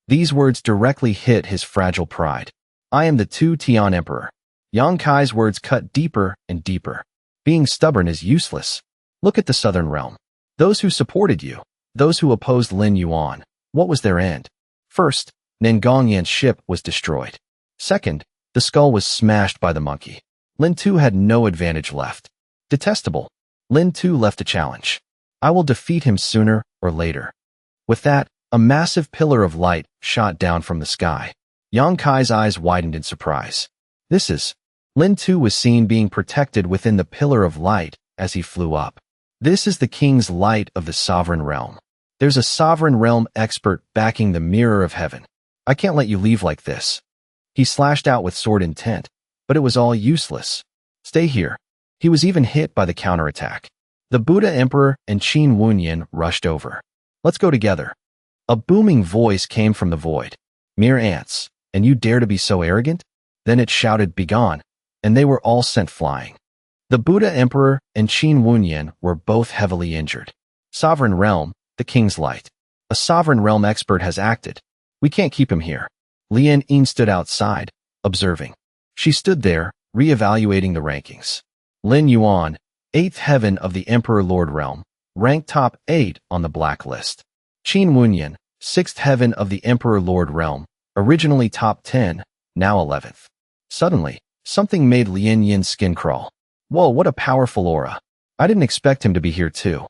These words directly hit his fragile pride. I am the Tu Tian Emperor. Yang Kai's words cut deeper and deeper. Being stubborn is useless. Look at the Southern Realm. Those who supported you, those who opposed Lin Yuan, what was their end? First, Nangongyan's ship was destroyed. Second, the skull was smashed by the monkey. Lin Tu had no advantage left. Detestable. Lin Tu left a challenge. I will defeat him sooner or later. With that, a massive pillar of light shot down from the sky. Yang Kai's eyes widened in surprise. This is... Lin Tu was seen being protected within the pillar of light as he flew up. This is the king's light of the sovereign realm. There's a sovereign realm expert backing the mirror of heaven. I can't let you leave like this. He slashed out with sword intent, but it was all useless. Stay here. He was even hit by the counterattack. The Buddha Emperor and Qin Wunyan rushed over. Let's go together. A booming voice came from the void. Mere ants, and you dare to be so arrogant? Then it shouted, begone, and they were all sent flying. The Buddha Emperor and Qin Wunyan were both heavily injured. Sovereign Realm, the King's Light. A Sovereign Realm expert has acted. We can't keep him here. Lian Yin stood outside, observing. She stood there, re-evaluating the rankings. Lin Yuan, 8th heaven of the Emperor Lord Realm, ranked top 8 on the blacklist. Qin Wunyan, 6th heaven of the Emperor Lord Realm, originally top 10, now 11th. Suddenly, something made Lian Yin's skin crawl. Whoa, what a powerful aura. I didn't expect him to be here too.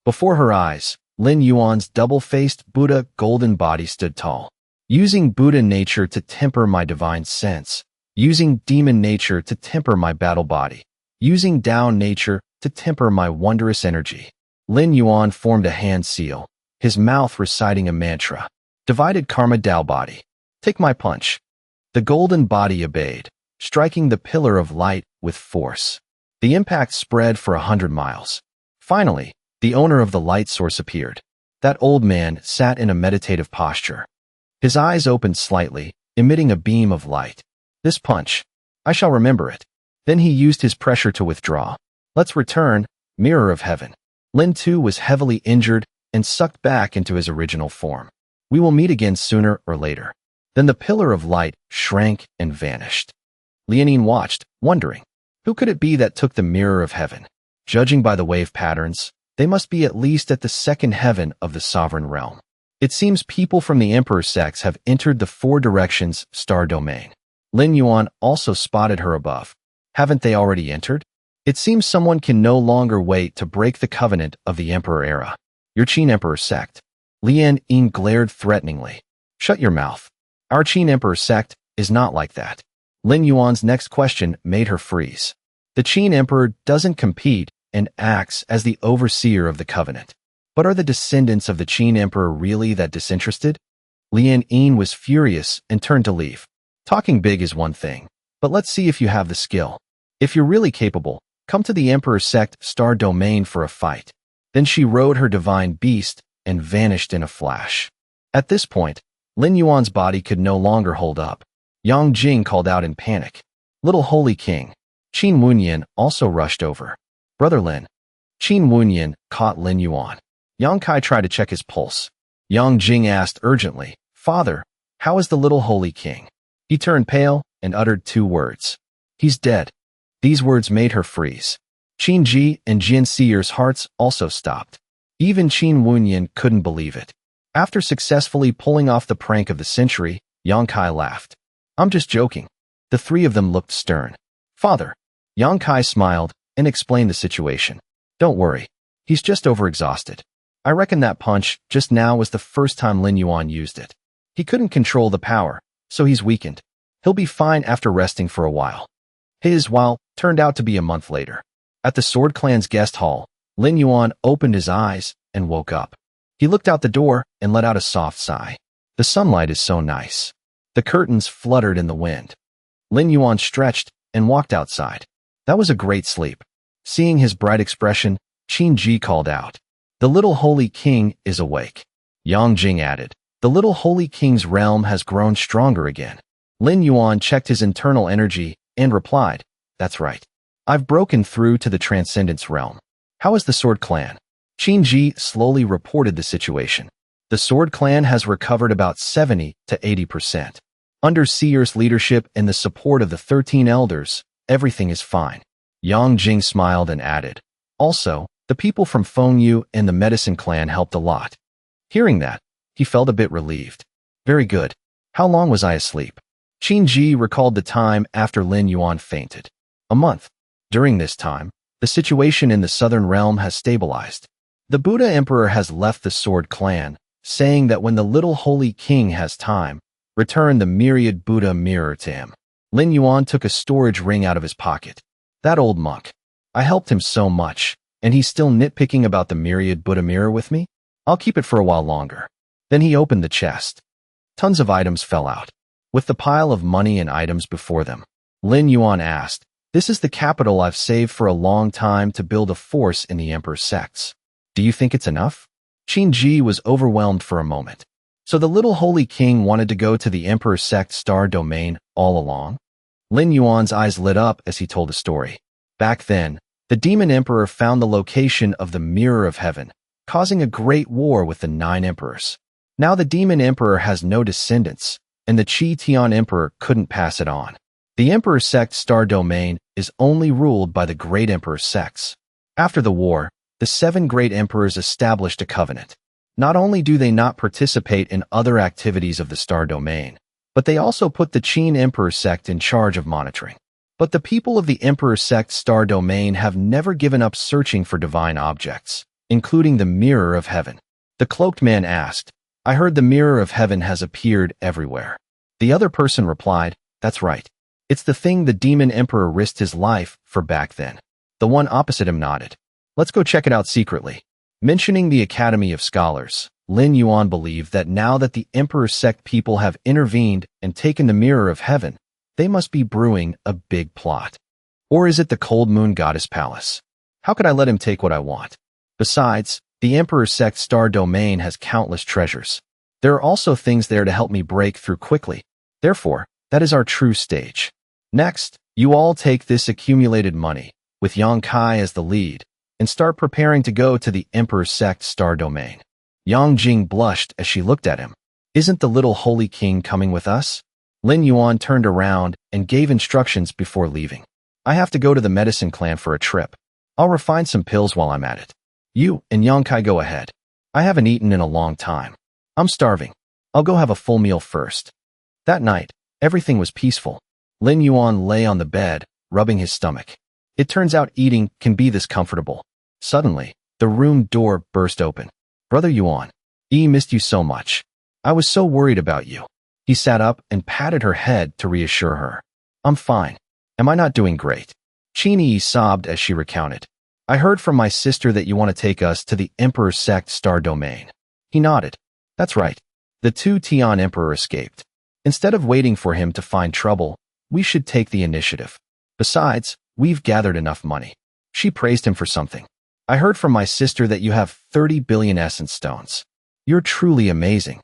Before her eyes, Lin Yuan's double-faced Buddha golden body stood tall. Using Buddha nature to temper my divine sense. Using demon nature to temper my battle body. Using Tao nature to temper my wondrous energy. Lin Yuan formed a hand seal, his mouth reciting a mantra. Divided karma Tao body. Take my punch. The golden body obeyed, striking the pillar of light with force. The impact spread for 100 miles. Finally, the owner of the light source appeared. That old man sat in a meditative posture. His eyes opened slightly, emitting a beam of light. This punch. I shall remember it. Then he used his pressure to withdraw. Let's return, Mirror of Heaven. Lin Tu was heavily injured and sucked back into his original form. We will meet again sooner or later. Then the pillar of light shrank and vanished. Lianin watched, wondering. Who could it be that took the Mirror of Heaven? Judging by the wave patterns, they must be at least at the 2nd heaven of the Sovereign Realm. It seems people from the Emperor sects have entered the 4 directions star domain. Lin Yuan also spotted her above. Haven't they already entered? It seems someone can no longer wait to break the covenant of the Emperor era. Your Qin Emperor sect. Lian Yin glared threateningly. Shut your mouth. Our Qin Emperor sect is not like that. Lin Yuan's next question made her freeze. The Qin Emperor doesn't compete and acts as the overseer of the covenant. But are the descendants of the Qin Emperor really that disinterested? Lian Yin was furious and turned to leave. Talking big is one thing, but let's see if you have the skill. If you're really capable, come to the Emperor's sect Star Domain for a fight. Then she rode her divine beast and vanished in a flash. At this point, Lin Yuan's body could no longer hold up. Yang Jing called out in panic. Little Holy King. Qin Wunyan also rushed over. Brother Lin. Qin Wunyan caught Lin Yuan. Yang Kai tried to check his pulse. Yang Jing asked urgently, Father, how is the little Holy King? He turned pale and uttered 2 words. He's dead. These words made her freeze. Qin Ji and Jian Siyer's hearts also stopped. Even Qin Wunyan couldn't believe it. After successfully pulling off the prank of the century, Yang Kai laughed. I'm just joking. The 3 of them looked stern. Father. Yang Kai smiled and explained the situation. Don't worry. He's just overexhausted. I reckon that punch just now was the first time Lin Yuan used it. He couldn't control the power, so he's weakened. He'll be fine after resting for a while. His while turned out to be a month later. At the Sword Clan's guest hall, Lin Yuan opened his eyes and woke up. He looked out the door and let out a soft sigh. The sunlight is so nice. The curtains fluttered in the wind. Lin Yuan stretched and walked outside. That was a great sleep. Seeing his bright expression, Qin Ji called out. The little Holy King is awake. Yang Jing added. The little Holy King's realm has grown stronger again. Lin Yuan checked his internal energy and replied, That's right. I've broken through to the Transcendence realm. How is the Sword Clan? Qin Ji slowly reported the situation. The Sword Clan has recovered about 70 to 80%. Under Seer's leadership and the support of the 13 elders, everything is fine. Yang Jing smiled and added. Also, the people from Fengyu and the Medicine Clan helped a lot. Hearing that, he felt a bit relieved. Very good. How long was I asleep? Qin Ji recalled the time after Lin Yuan fainted. A month. During this time, the situation in the southern realm has stabilized. The Buddha Emperor has left the Sword Clan, saying that when the little Holy King has time, return the myriad Buddha mirror to him. Lin Yuan took a storage ring out of his pocket. That old monk. I helped him so much, and he's still nitpicking about the myriad Buddha mirror with me? I'll keep it for a while longer. Then he opened the chest. Tons of items fell out. With the pile of money and items before them, Lin Yuan asked, This is the capital I've saved for a long time to build a force in the Emperor's sects. Do you think it's enough? Qin Ji was overwhelmed for a moment. So the little Holy King wanted to go to the Emperor's sect Star Domain all along? Lin Yuan's eyes lit up as he told the story. Back then, the Demon Emperor found the location of the Mirror of Heaven, causing a great war with the 9 emperors. Now the Demon Emperor has no descendants, and the Qi Tian Emperor couldn't pass it on. The Emperor's sect Star Domain is only ruled by the Great Emperor's sects. After the war, the 7 great emperors established a covenant. Not only do they not participate in other activities of the Star Domain, but they also put the Qin Emperor sect in charge of monitoring. But the people of the Emperor sect Star Domain have never given up searching for divine objects, including the Mirror of Heaven. The cloaked man asked, I heard the Mirror of Heaven has appeared everywhere. The other person replied, That's right. It's the thing the Demon Emperor risked his life for back then. The one opposite him nodded. Let's go check it out secretly. Mentioning the Academy of Scholars, Lin Yuan believed that now that the Emperor's sect people have intervened and taken the Mirror of Heaven, they must be brewing a big plot. Or is it the Cold Moon Goddess Palace? How could I let him take what I want? Besides, the Emperor's sect Star Domain has countless treasures. There are also things there to help me break through quickly. Therefore, that is our true stage. Next, you all take this accumulated money, with Yang Kai as the lead, and start preparing to go to the Emperor's sect Star Domain. Yang Jing blushed as she looked at him. Isn't the little Holy King coming with us? Lin Yuan turned around and gave instructions before leaving. I have to go to the Medicine Clan for a trip. I'll refine some pills while I'm at it. You and Yang Kai go ahead. I haven't eaten in a long time. I'm starving. I'll go have a full meal first. That night, everything was peaceful. Lin Yuan lay on the bed, rubbing his stomach. It turns out eating can be this comfortable. Suddenly, the room door burst open. Brother Yuan, missed you so much. I was so worried about you. He sat up and patted her head to reassure her. I'm fine. Am I not doing great? Cheney sobbed as she recounted. I heard from my sister that you want to take us to the Emperor's Sect Star Domain. He nodded. That's right. The two Tian Emperor escaped. Instead of waiting for him to find trouble, we should take the initiative. Besides, we've gathered enough money. She praised him for something. I heard from my sister that you have 30 billion essence stones. You're truly amazing.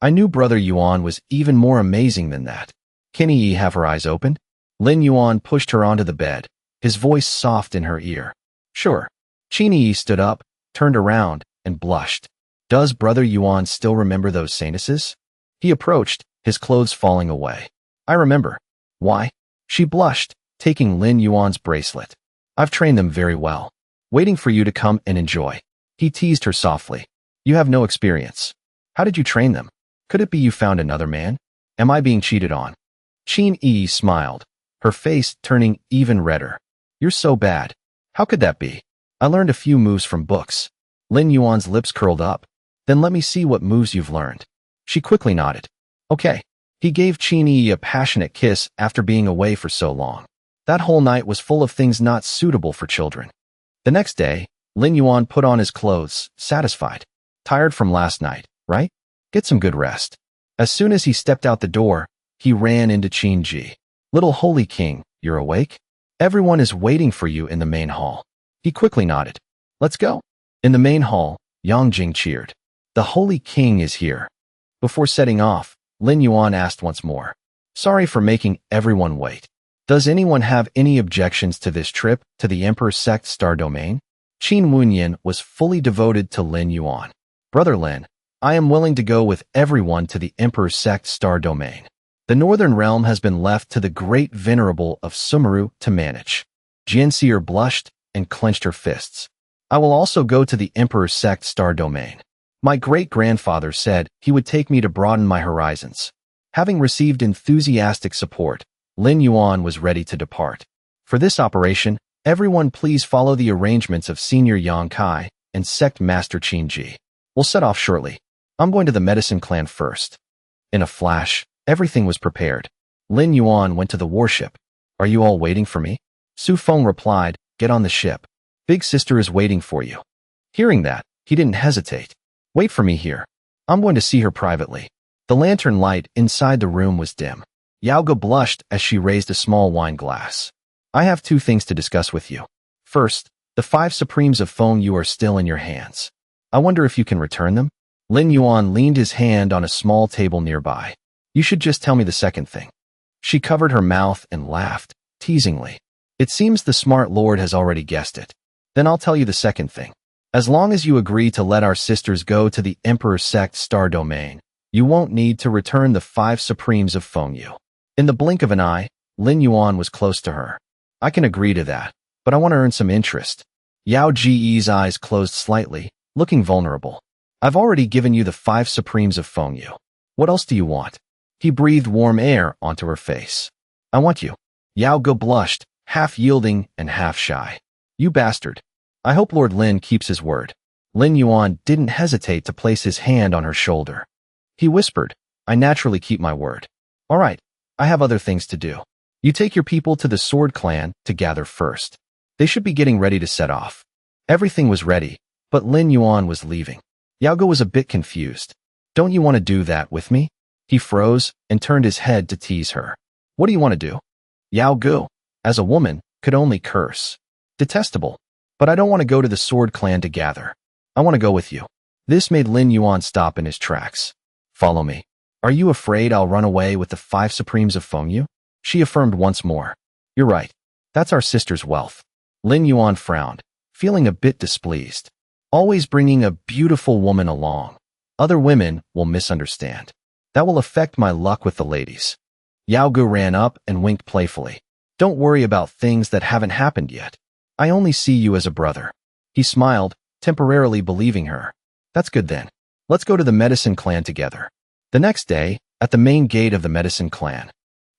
I knew Brother Yuan was even more amazing than that. Can he have her eyes open? Lin Yuan pushed her onto the bed, his voice soft in her ear. Sure. Cheney stood up, turned around, and blushed. Does Brother Yuan still remember those saintesses? He approached, his clothes falling away. I remember. Why? She blushed, taking Lin Yuan's bracelet. I've trained them very well. Waiting for you to come and enjoy. He teased her softly. You have no experience. How did you train them? Could it be you found another man? Am I being cheated on? Cheney smiled, her face turning even redder. You're so bad. How could that be? I learned a few moves from books. Lin Yuan's lips curled up. Then let me see what moves you've learned. She quickly nodded. Okay. He gave Cheney a passionate kiss after being away for so long. That whole night was full of things not suitable for children. The next day, Lin Yuan put on his clothes, satisfied. Tired from last night, right? Get some good rest. As soon as he stepped out the door, he ran into Qin Ji. Little Holy King, you're awake? Everyone is waiting for you in the main hall. He quickly nodded. Let's go. In the main hall, Yang Jing cheered. The Holy King is here. Before setting off, Lin Yuan asked once more. Sorry for making everyone wait. Does anyone have any objections to this trip to the Emperor's Sect Star Domain? Qin Wunyan was fully devoted to Lin Yuan. Brother Lin, I am willing to go with everyone to the Emperor's Sect Star Domain. The Northern Realm has been left to the Great Venerable of Sumeru to manage. Jianxier blushed and clenched her fists. I will also go to the Emperor's Sect Star Domain. My great-grandfather said he would take me to broaden my horizons. Having received enthusiastic support, Lin Yuan was ready to depart. For this operation, everyone please follow the arrangements of Senior Yang Kai and Sect Master Qin Ji. We'll set off shortly. I'm going to the medicine clan first. In a flash, everything was prepared. Lin Yuan went to the warship. Are you all waiting for me? Su Feng replied, get on the ship. Big sister is waiting for you. Hearing that, he didn't hesitate. Wait for me here. I'm going to see her privately. The lantern light inside the room was dim. Yaoge blushed as she raised a small wine glass. I have two things to discuss with you. First, the 5 Supremes of Feng Yu are still in your hands. I wonder if you can return them? Lin Yuan leaned his hand on a small table nearby. You should just tell me the second thing. She covered her mouth and laughed, teasingly. It seems the smart lord has already guessed it. Then I'll tell you the second thing. As long as you agree to let our sisters go to the Emperor's Sect Star Domain, you won't need to return the 5 Supremes of Feng Yu. In the blink of an eye, Lin Yuan was close to her. I can agree to that, but I want to earn some interest. Yao Ji's eyes closed slightly, looking vulnerable. I've already given you the 5 Supremes of Feng Yu. What else do you want? He breathed warm air onto her face. I want you. Yaoge blushed, half yielding and half shy. You bastard. I hope Lord Lin keeps his word. Lin Yuan didn't hesitate to place his hand on her shoulder. He whispered, I naturally keep my word. All right, I have other things to do. You take your people to the Sword Clan to gather first. They should be getting ready to set off. Everything was ready, but Lin Yuan was leaving. Yaoge was a bit confused. Don't you want to do that with me? He froze and turned his head to tease her. What do you want to do? Yaoge, as a woman, could only curse. Detestable. But I don't want to go to the Sword Clan to gather. I want to go with you. This made Lin Yuan stop in his tracks. Follow me. Are you afraid I'll run away with the 5 Supremes of Feng Yu? She affirmed once more. You're right. That's our sister's wealth. Lin Yuan frowned, feeling a bit displeased. Always bringing a beautiful woman along. Other women will misunderstand. That will affect my luck with the ladies. Yaoge ran up and winked playfully. Don't worry about things that haven't happened yet. I only see you as a brother. He smiled, temporarily believing her. That's good then. Let's go to the medicine clan together. The next day, at the main gate of the medicine clan,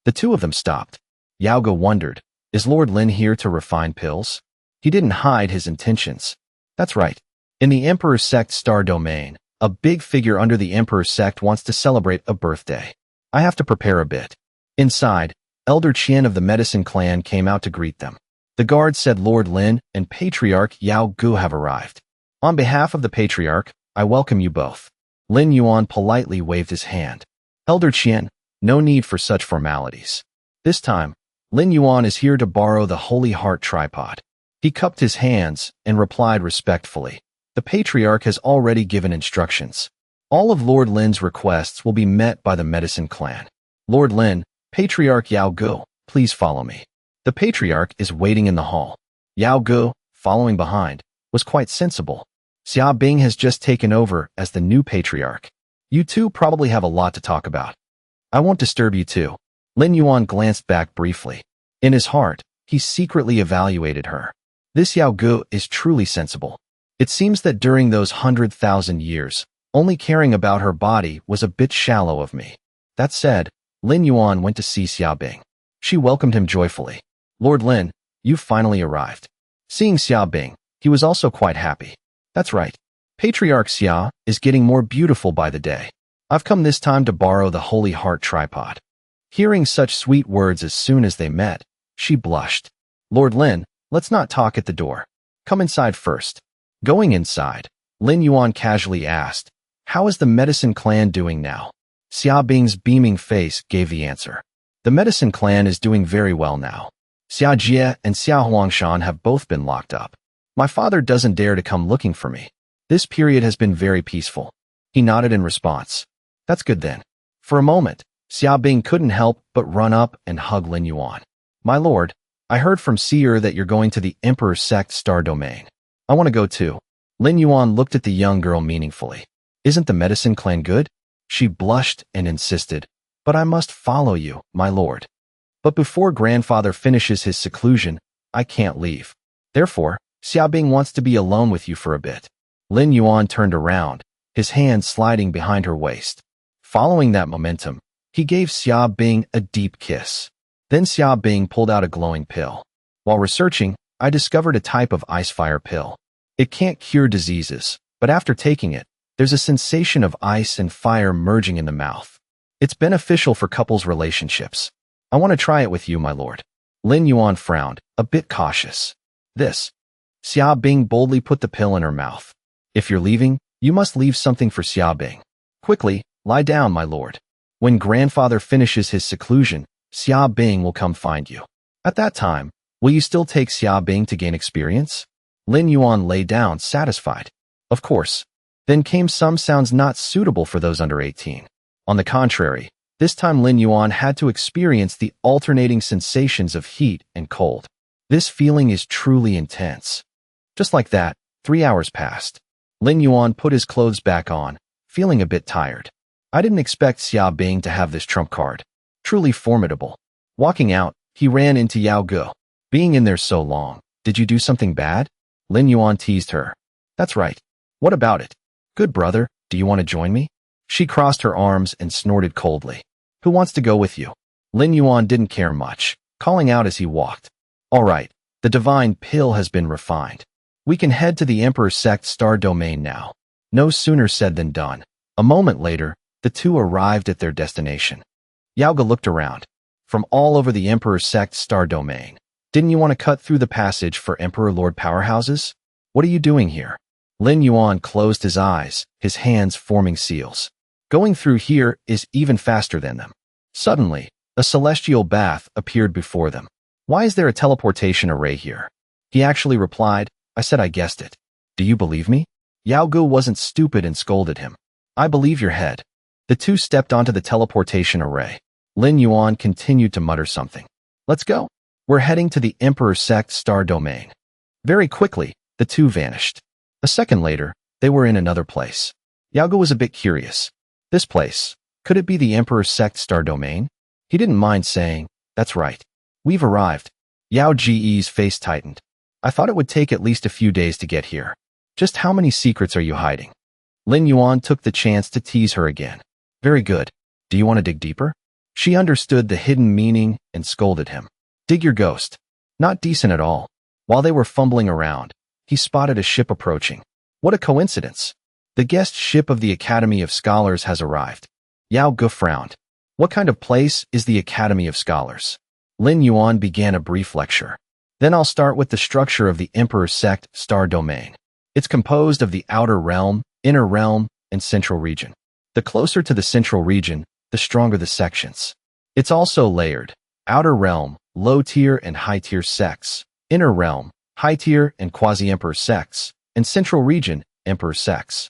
the two of them stopped. Yaoge wondered, is Lord Lin here to refine pills? He didn't hide his intentions. That's right. In the Emperor's Sect Star Domain, a big figure under the Emperor's Sect wants to celebrate a birthday. I have to prepare a bit. Inside, Elder Qian of the Medicine Clan came out to greet them. The guard said Lord Lin and Patriarch Yao Gu have arrived. On behalf of the Patriarch, I welcome you both. Lin Yuan politely waved his hand. Elder Qian, no need for such formalities. This time, Lin Yuan is here to borrow the Holy Heart tripod. He cupped his hands and replied respectfully. The Patriarch has already given instructions. All of Lord Lin's requests will be met by the Medicine Clan. Lord Lin, Patriarch Yao Gu, please follow me. The Patriarch is waiting in the hall. Yao Gu, following behind, was quite sensible. Xia Bing has just taken over as the new Patriarch. You two probably have a lot to talk about. I won't disturb you two. Lin Yuan glanced back briefly. In his heart, he secretly evaluated her. This Yao Gu is truly sensible. It seems that during those 100,000 years, only caring about her body was a bit shallow of me. That said, Lin Yuan went to see Xia Bing. She welcomed him joyfully. Lord Lin, you've finally arrived. Seeing Xia Bing, he was also quite happy. That's right. Patriarch Xia is getting more beautiful by the day. I've come this time to borrow the Holy Heart tripod. Hearing such sweet words as soon as they met, she blushed. Lord Lin, let's not talk at the door. Come inside first. Going inside, Lin Yuan casually asked, how is the Medicine Clan doing now? Xia Bing's beaming face gave the answer. The Medicine Clan is doing very well now. Xia Jie and Xia Huangshan have both been locked up. My father doesn't dare to come looking for me. This period has been very peaceful. He nodded in response. That's good then. For a moment, Xia Bing couldn't help but run up and hug Lin Yuan. My lord, I heard from Seer that you're going to the Emperor's Sect Star Domain. I want to go too. Lin Yuan looked at the young girl meaningfully. Isn't the Medicine Clan good? She blushed and insisted. But I must follow you, my lord. But before grandfather finishes his seclusion, I can't leave. Therefore, Xia Bing wants to be alone with you for a bit. Lin Yuan turned around, his hand sliding behind her waist. Following that momentum, he gave Xia Bing a deep kiss. Then Xia Bing pulled out a glowing pill. While researching, I discovered a type of ice fire pill. It can't cure diseases, but after taking it, there's a sensation of ice and fire merging in the mouth. It's beneficial for couples' relationships. I want to try it with you, my lord. Lin Yuan frowned, a bit cautious. This. Xia Bing boldly put the pill in her mouth. If you're leaving, you must leave something for Xia Bing. Quickly, lie down, my lord. When grandfather finishes his seclusion, Xia Bing will come find you. At that time, will you still take Xia Bing to gain experience? Lin Yuan lay down, satisfied. Of course. Then came some sounds not suitable for those under 18. On the contrary, this time Lin Yuan had to experience the alternating sensations of heat and cold. This feeling is truly intense. Just like that, 3 hours passed. Lin Yuan put his clothes back on, feeling a bit tired. I didn't expect Xia Bing to have this trump card. Truly formidable. Walking out, he ran into Yao Gu. Being in there so long, did you do something bad? Lin Yuan teased her. That's right. What about it? Good brother, do you want to join me? She crossed her arms and snorted coldly. Who wants to go with you? Lin Yuan didn't care much, calling out as he walked. All right, the divine pill has been refined. We can head to the Emperor's Sect Star Domain now. No sooner said than done. A moment later, the two arrived at their destination. Yao Gu looked around. From all over the Emperor's Sect Star Domain. Didn't you want to cut through the passage for Emperor Lord Powerhouses? What are you doing here? Lin Yuan closed his eyes, his hands forming seals. Going through here is even faster than them. Suddenly, a celestial bath appeared before them. Why is there a teleportation array here? He actually replied, I said I guessed it. Do you believe me? Yao Gu wasn't stupid and scolded him. I believe your head. The two stepped onto the teleportation array. Lin Yuan continued to mutter something. Let's go. We're heading to the Emperor's Sect Star Domain. Very quickly, the two vanished. A second later, they were in another place. Yao Gu was a bit curious. This place, could it be the Emperor's Sect Star Domain? He didn't mind saying, that's right. We've arrived. Yao Ji's face tightened. I thought it would take at least a few days to get here. Just how many secrets are you hiding? Lin Yuan took the chance to tease her again. Very good. Do you want to dig deeper? She understood the hidden meaning and scolded him. Dig your ghost. Not decent at all. While they were fumbling around, he spotted a ship approaching. What a coincidence. The guest ship of the Academy of Scholars has arrived. Yao Gu frowned. What kind of place is the Academy of Scholars? Lin Yuan began a brief lecture. Then I'll start with the structure of the Emperor's Sect Star Domain. It's composed of the Outer Realm, Inner Realm, and Central Region. The closer to the Central Region, the stronger the sections. It's also layered. Outer Realm, low-tier and high-tier sects. Inner Realm, high-tier and quasi-emperor sects. And Central Region, emperor sects.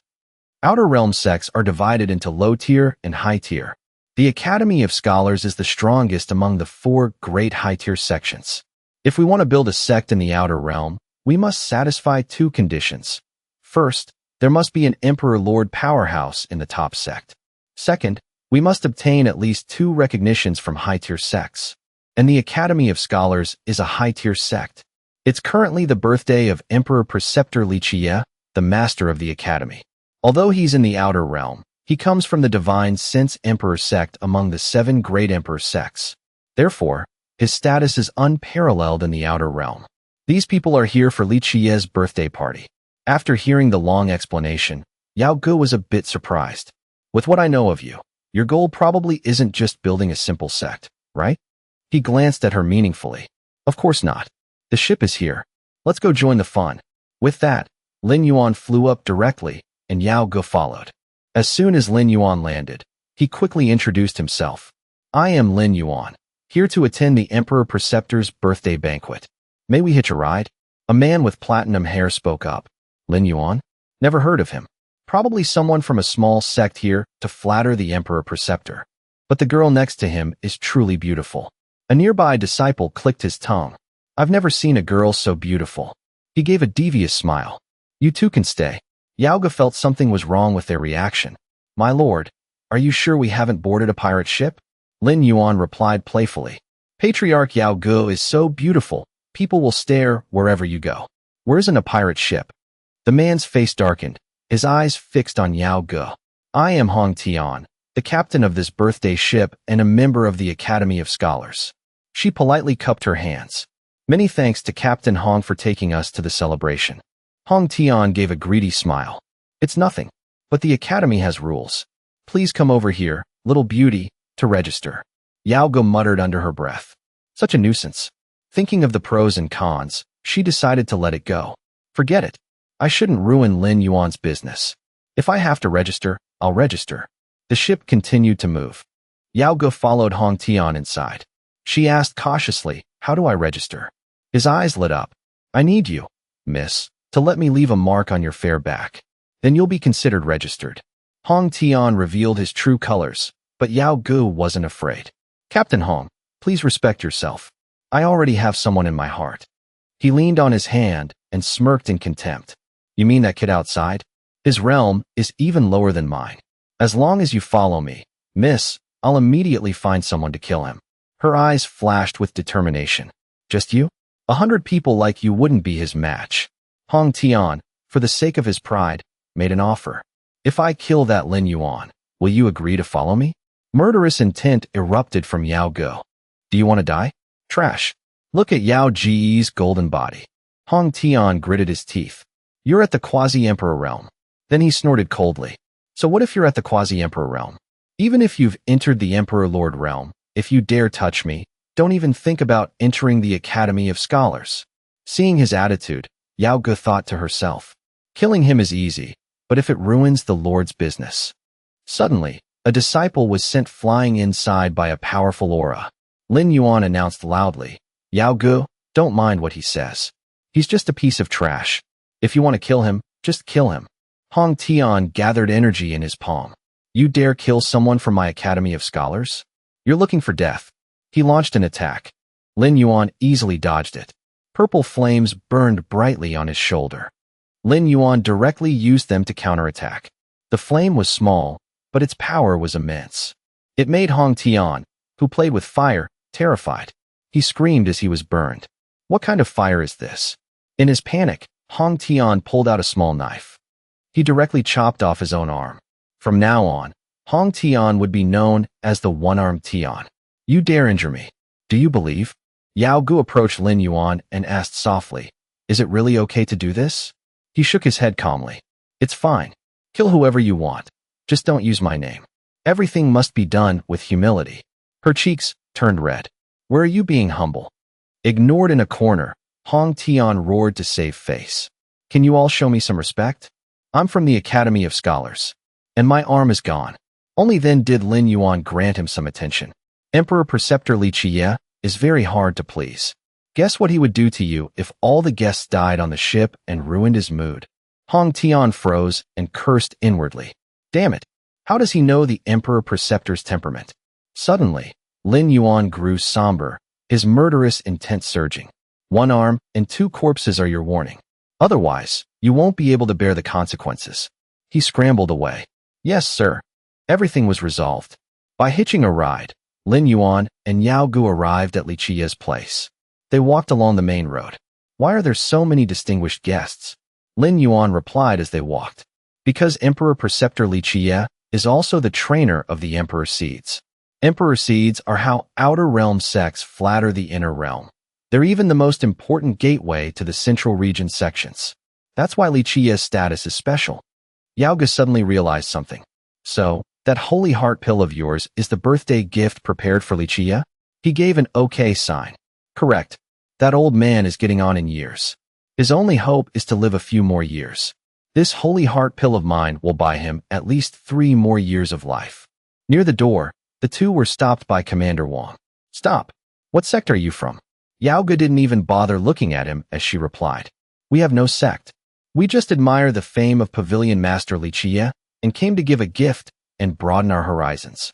Outer Realm sects are divided into low-tier and high-tier. The Academy of Scholars is the strongest among the 4 great high-tier sections. If we want to build a sect in the Outer Realm, we must satisfy 2 conditions. First, there must be an Emperor Lord powerhouse in the top sect. Second, we must obtain at least 2 recognitions from high-tier sects. And the Academy of Scholars is a high-tier sect. It's currently the birthday of Emperor Preceptor Li Qiye, the master of the Academy. Although he's in the Outer Realm, he comes from the Divine Sense Emperor sect among the 7 great emperor sects. Therefore, his status is unparalleled in the Outer Realm. These people are here for Li Qiye's birthday party. After hearing the long explanation, Yao Ge was a bit surprised. With what I know of you, your goal probably isn't just building a simple sect, right? He glanced at her meaningfully. Of course not. The ship is here. Let's go join the fun. With that, Lin Yuan flew up directly, and Yao Ge followed. As soon as Lin Yuan landed, he quickly introduced himself. I am Lin Yuan, here to attend the Emperor Preceptor's birthday banquet. May we hitch a ride? A man with platinum hair spoke up. Lin Yuan? Never heard of him. Probably someone from a small sect here to flatter the Emperor Preceptor. But the girl next to him is truly beautiful. A nearby disciple clicked his tongue. I've never seen a girl so beautiful. He gave a devious smile. You too can stay. Yao Ge felt something was wrong with their reaction. My lord, are you sure we haven't boarded a pirate ship? Lin Yuan replied playfully. Patriarch Yao Ge is so beautiful, people will stare wherever you go. Where isn't a pirate ship? The man's face darkened, his eyes fixed on Yao Ge. I am Hong Tian, the captain of this birthday ship and a member of the Academy of Scholars. She politely cupped her hands. Many thanks to Captain Hong for taking us to the celebration. Hong Tian gave a greedy smile. It's nothing, but the Academy has rules. Please come over here, little beauty, to register. Yao Ge muttered under her breath. Such a nuisance. Thinking of the pros and cons, she decided to let it go. Forget it. I shouldn't ruin Lin Yuan's business. If I have to register, I'll register. The ship continued to move. Yao Ge followed Hong Tian inside. She asked cautiously, how do I register? His eyes lit up. I need you, miss, to let me leave a mark on your fair back. Then you'll be considered registered. Hong Tian revealed his true colors, but Yao Ge wasn't afraid. Captain Hong, please respect yourself. I already have someone in my heart. He leaned on his hand and smirked in contempt. You mean that kid outside? His realm is even lower than mine. As long as you follow me, miss, I'll immediately find someone to kill him. Her eyes flashed with determination. Just you? 100 people like you wouldn't be his match. Hong Tian, for the sake of his pride, made an offer. If I kill that Lin Yuan, will you agree to follow me? Murderous intent erupted from Yao Ge. Do you want to die? Trash. Look at Yao Ji's golden body. Hong Tian gritted his teeth. You're at the quasi-emperor realm. Then he snorted coldly. So what if you're at the quasi-emperor realm? Even if you've entered the Emperor Lord realm, if you dare touch me, don't even think about entering the Academy of Scholars. Seeing his attitude, Yao Ge thought to herself. Killing him is easy, but if it ruins the Lord's business. Suddenly, a disciple was sent flying inside by a powerful aura. Lin Yuan announced loudly, Yao Ge, don't mind what he says. He's just a piece of trash. If you want to kill him, just kill him. Hong Tian gathered energy in his palm. You dare kill someone from my Academy of Scholars? You're looking for death. He launched an attack. Lin Yuan easily dodged it. Purple flames burned brightly on his shoulder. Lin Yuan directly used them to counterattack. The flame was small, but its power was immense. It made Hong Tian, who played with fire, terrified. He screamed as he was burned. What kind of fire is this? In his panic, Hong Tian pulled out a small knife. He directly chopped off his own arm. From now on, Hong Tian would be known as the one-armed Tian. You dare injure me. Do you believe? Yao Ge approached Lin Yuan and asked softly, Is it really okay to do this? He shook his head calmly. It's fine. Kill whoever you want. Just don't use my name. Everything must be done with humility. Her cheeks turned red. Where are you being humble? Ignored in a corner, Hong Tian roared to save face. Can you all show me some respect? I'm from the Academy of Scholars. And my arm is gone. Only then did Lin Yuan grant him some attention. Emperor Preceptor Li Qie is very hard to please. Guess what he would do to you if all the guests died on the ship and ruined his mood? Hong Tian froze and cursed inwardly. Damn it! How does he know the Emperor Preceptor's temperament? Suddenly, Lin Yuan grew somber, his murderous intent surging. 1 arm and 2 corpses are your warning. Otherwise, you won't be able to bear the consequences. He scrambled away. Yes, sir. Everything was resolved. By hitching a ride, Lin Yuan and Yao Gu arrived at Li Qie's place. They walked along the main road. Why are there so many distinguished guests? Lin Yuan replied as they walked. Because Emperor Preceptor Li Qie is also the trainer of the Emperor Seeds. Emperor Seeds are how outer realm sects flatter the inner realm. They're even the most important gateway to the central region sections. That's why Li Qie's status is special. Yao Gu suddenly realized something. So, that holy heart pill of yours is the birthday gift prepared for Li Qie? He gave an okay sign. Correct. That old man is getting on in years. His only hope is to live a few more years. This holy heart pill of mine will buy him at least 3 more years of life. Near the door, the two were stopped by Commander Wang. Stop. What sect are you from? Yao Gu didn't even bother looking at him as she replied. We have no sect. We just admire the fame of Pavilion Master Li Qie and came to give a gift and broaden our horizons.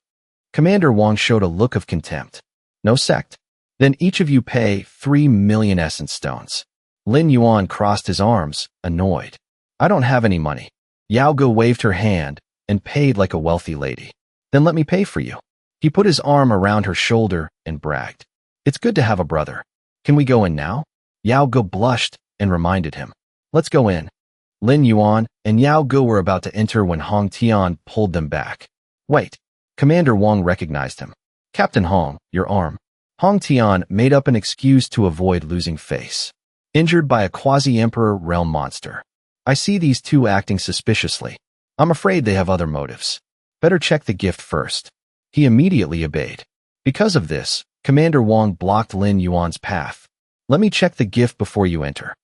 Commander Wang showed a look of contempt. No sect? Then each of you pay 3 million essence stones. Lin Yuan crossed his arms, annoyed. I don't have any money. Yao Gu waved her hand and paid like a wealthy lady. Then let me pay for you. He put his arm around her shoulder and bragged. It's good to have a brother. Can we go in now? Yao Gu blushed and reminded him. Let's go in. Lin Yuan and Yao Gu were about to enter when Hong Tian pulled them back. Wait. Commander Wang recognized him. Captain Hong, your arm. Hong Tian made up an excuse to avoid losing face. Injured by a quasi-emperor realm monster. I see these two acting suspiciously. I'm afraid they have other motives. Better check the gift first. He immediately obeyed. Because of this, Commander Wang blocked Lin Yuan's path. Let me check the gift before you enter.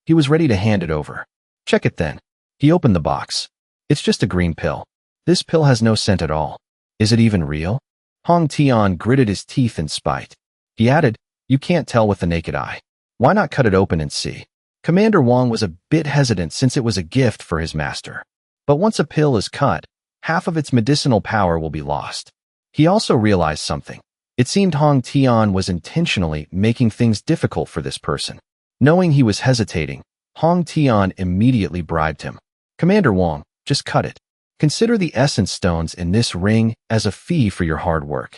He was ready to hand it over. Check it then. He opened the box. It's just a green pill. This pill has no scent at all. Is it even real? Hong Tian gritted his teeth in spite. He added, you can't tell with the naked eye. Why not cut it open and see? Commander Wang was a bit hesitant since it was a gift for his master. But once a pill is cut, half of its medicinal power will be lost. He also realized something. It seemed Hong Tian was intentionally making things difficult for this person. Knowing he was hesitating, Hong Tian immediately bribed him. Commander Wang, just cut it. Consider the essence stones in this ring as a fee for your hard work.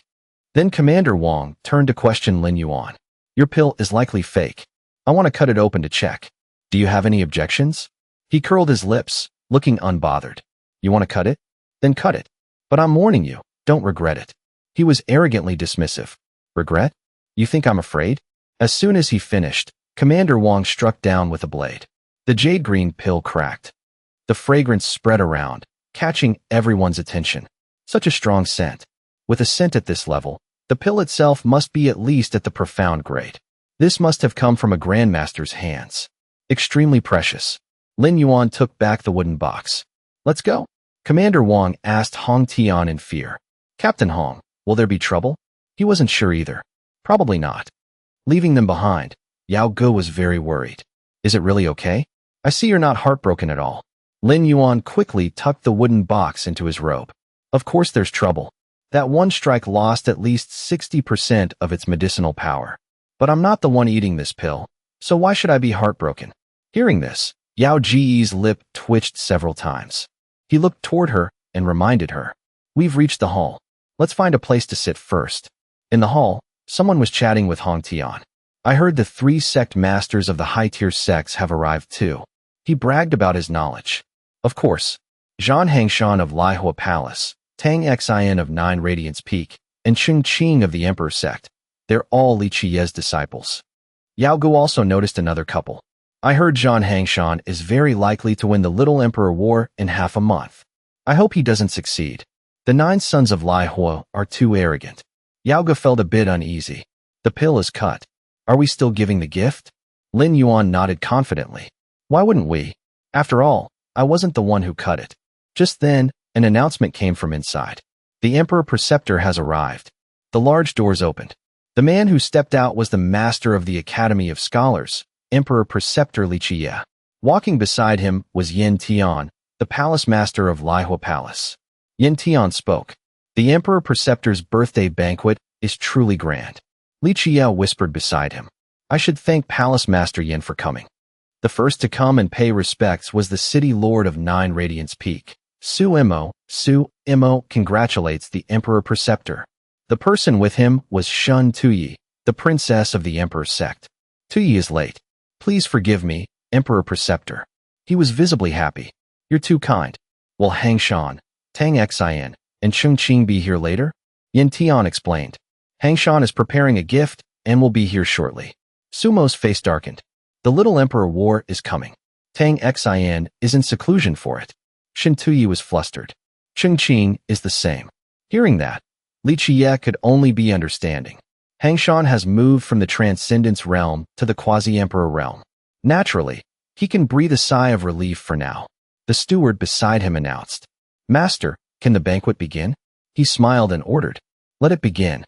Then Commander Wang turned to question Lin Yuan. Your pill is likely fake. I want to cut it open to check. Do you have any objections? He curled his lips, looking unbothered. You want to cut it? Then cut it. But I'm warning you, don't regret it. He was arrogantly dismissive. Regret? You think I'm afraid? As soon as he finished, Commander Wang struck down with a blade. The jade green pill cracked. The fragrance spread around, catching everyone's attention. Such a strong scent. With a scent at this level, the pill itself must be at least at the profound grade. This must have come from a grandmaster's hands. Extremely precious. Lin Yuan took back the wooden box. Let's go. Commander Wang asked Hong Tian in fear. Captain Hong, will there be trouble? He wasn't sure either. Probably not. Leaving them behind, Yao Gu was very worried. Is it really okay? I see you're not heartbroken at all. Lin Yuan quickly tucked the wooden box into his robe. Of course there's trouble. That one strike lost at least 60% of its medicinal power. But I'm not the one eating this pill, so why should I be heartbroken? Hearing this, Yao Ji's lip twitched several times. He looked toward her and reminded her. We've reached the hall. Let's find a place to sit first. In the hall, someone was chatting with Hong Tian. I heard the 3 sect masters of the high-tier sects have arrived too. He bragged about his knowledge. Of course, Zhan Hangshan of Laihua Palace, Tang Xin of 9 Radiance Peak, and Cheng Qing of the Emperor sect. They're all Li Qie's disciples. Yao Gu also noticed another couple. I heard Zhan Hangshan is very likely to win the Little Emperor War in half a month. I hope he doesn't succeed. The 9 sons of Laihua are too arrogant. Yao Gu felt a bit uneasy. The pill is cut. Are we still giving the gift? Lin Yuan nodded confidently. Why wouldn't we? After all, I wasn't the one who cut it. Just then, an announcement came from inside. The Emperor Preceptor has arrived. The large doors opened. The man who stepped out was the master of the Academy of Scholars, Emperor Preceptor Li Qiye. Walking beside him was Yin Tian, the palace master of Lihua Palace. Yin Tian spoke. The Emperor Preceptor's birthday banquet is truly grand. Li Qiye whispered beside him. I should thank Palace Master Yin for coming. The first to come and pay respects was the city lord of 9 Radiance Peak. Su Imo congratulates the Emperor Preceptor. The person with him was Shun Tuyi, the princess of the Emperor's sect. Tuyi is late. Please forgive me, Emperor Preceptor. He was visibly happy. You're too kind. Will Hang Shan, Tang Xin, and Chung Qing be here later? Yin Tian explained. Hang Shan is preparing a gift and will be here shortly. Sumo's face darkened. The little Emperor War is coming. Tang Xin is in seclusion for it. Shin Tuyi was flustered. Chung Qing is the same. Hearing that, Li Qiye could only be understanding. Hang Shan has moved from the Transcendence realm to the Quasi-Emperor realm. Naturally, he can breathe a sigh of relief for now. The steward beside him announced. Master, can the banquet begin? He smiled and ordered. Let it begin.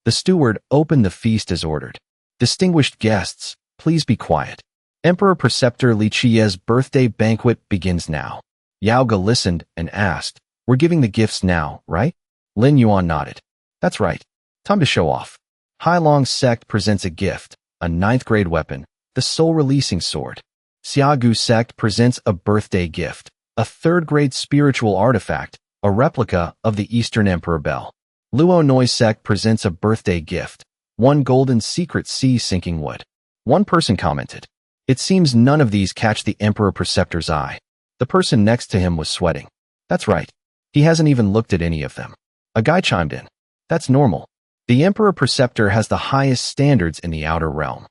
The steward opened the feast as ordered. Distinguished guests, please be quiet. Emperor Preceptor Li Qiye's birthday banquet begins now. Yao Ge listened and asked, We're giving the gifts now, right? Lin Yuan nodded. That's right. Time to show off. Hailong's sect presents a gift, a 9th grade weapon, the soul-releasing sword. Xiaogu sect presents a birthday gift, a 3rd grade spiritual artifact, a replica of the Eastern Emperor Bell. Luo Noi sect presents a birthday gift, 1 golden secret sea sinking wood. One person commented. It seems none of these catch the Emperor Preceptor's eye. The person next to him was sweating. That's right. He hasn't even looked at any of them. A guy chimed in. That's normal. The Emperor Preceptor has the highest standards in the outer realm.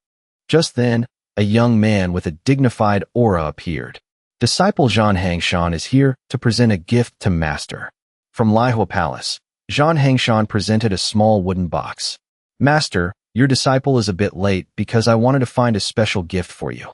Just then, a young man with a dignified aura appeared. Disciple Zhan Hangshan is here to present a gift to Master. From Lihua Palace, Zhan Hangshan presented a small wooden box. Master, your disciple is a bit late because I wanted to find a special gift for you.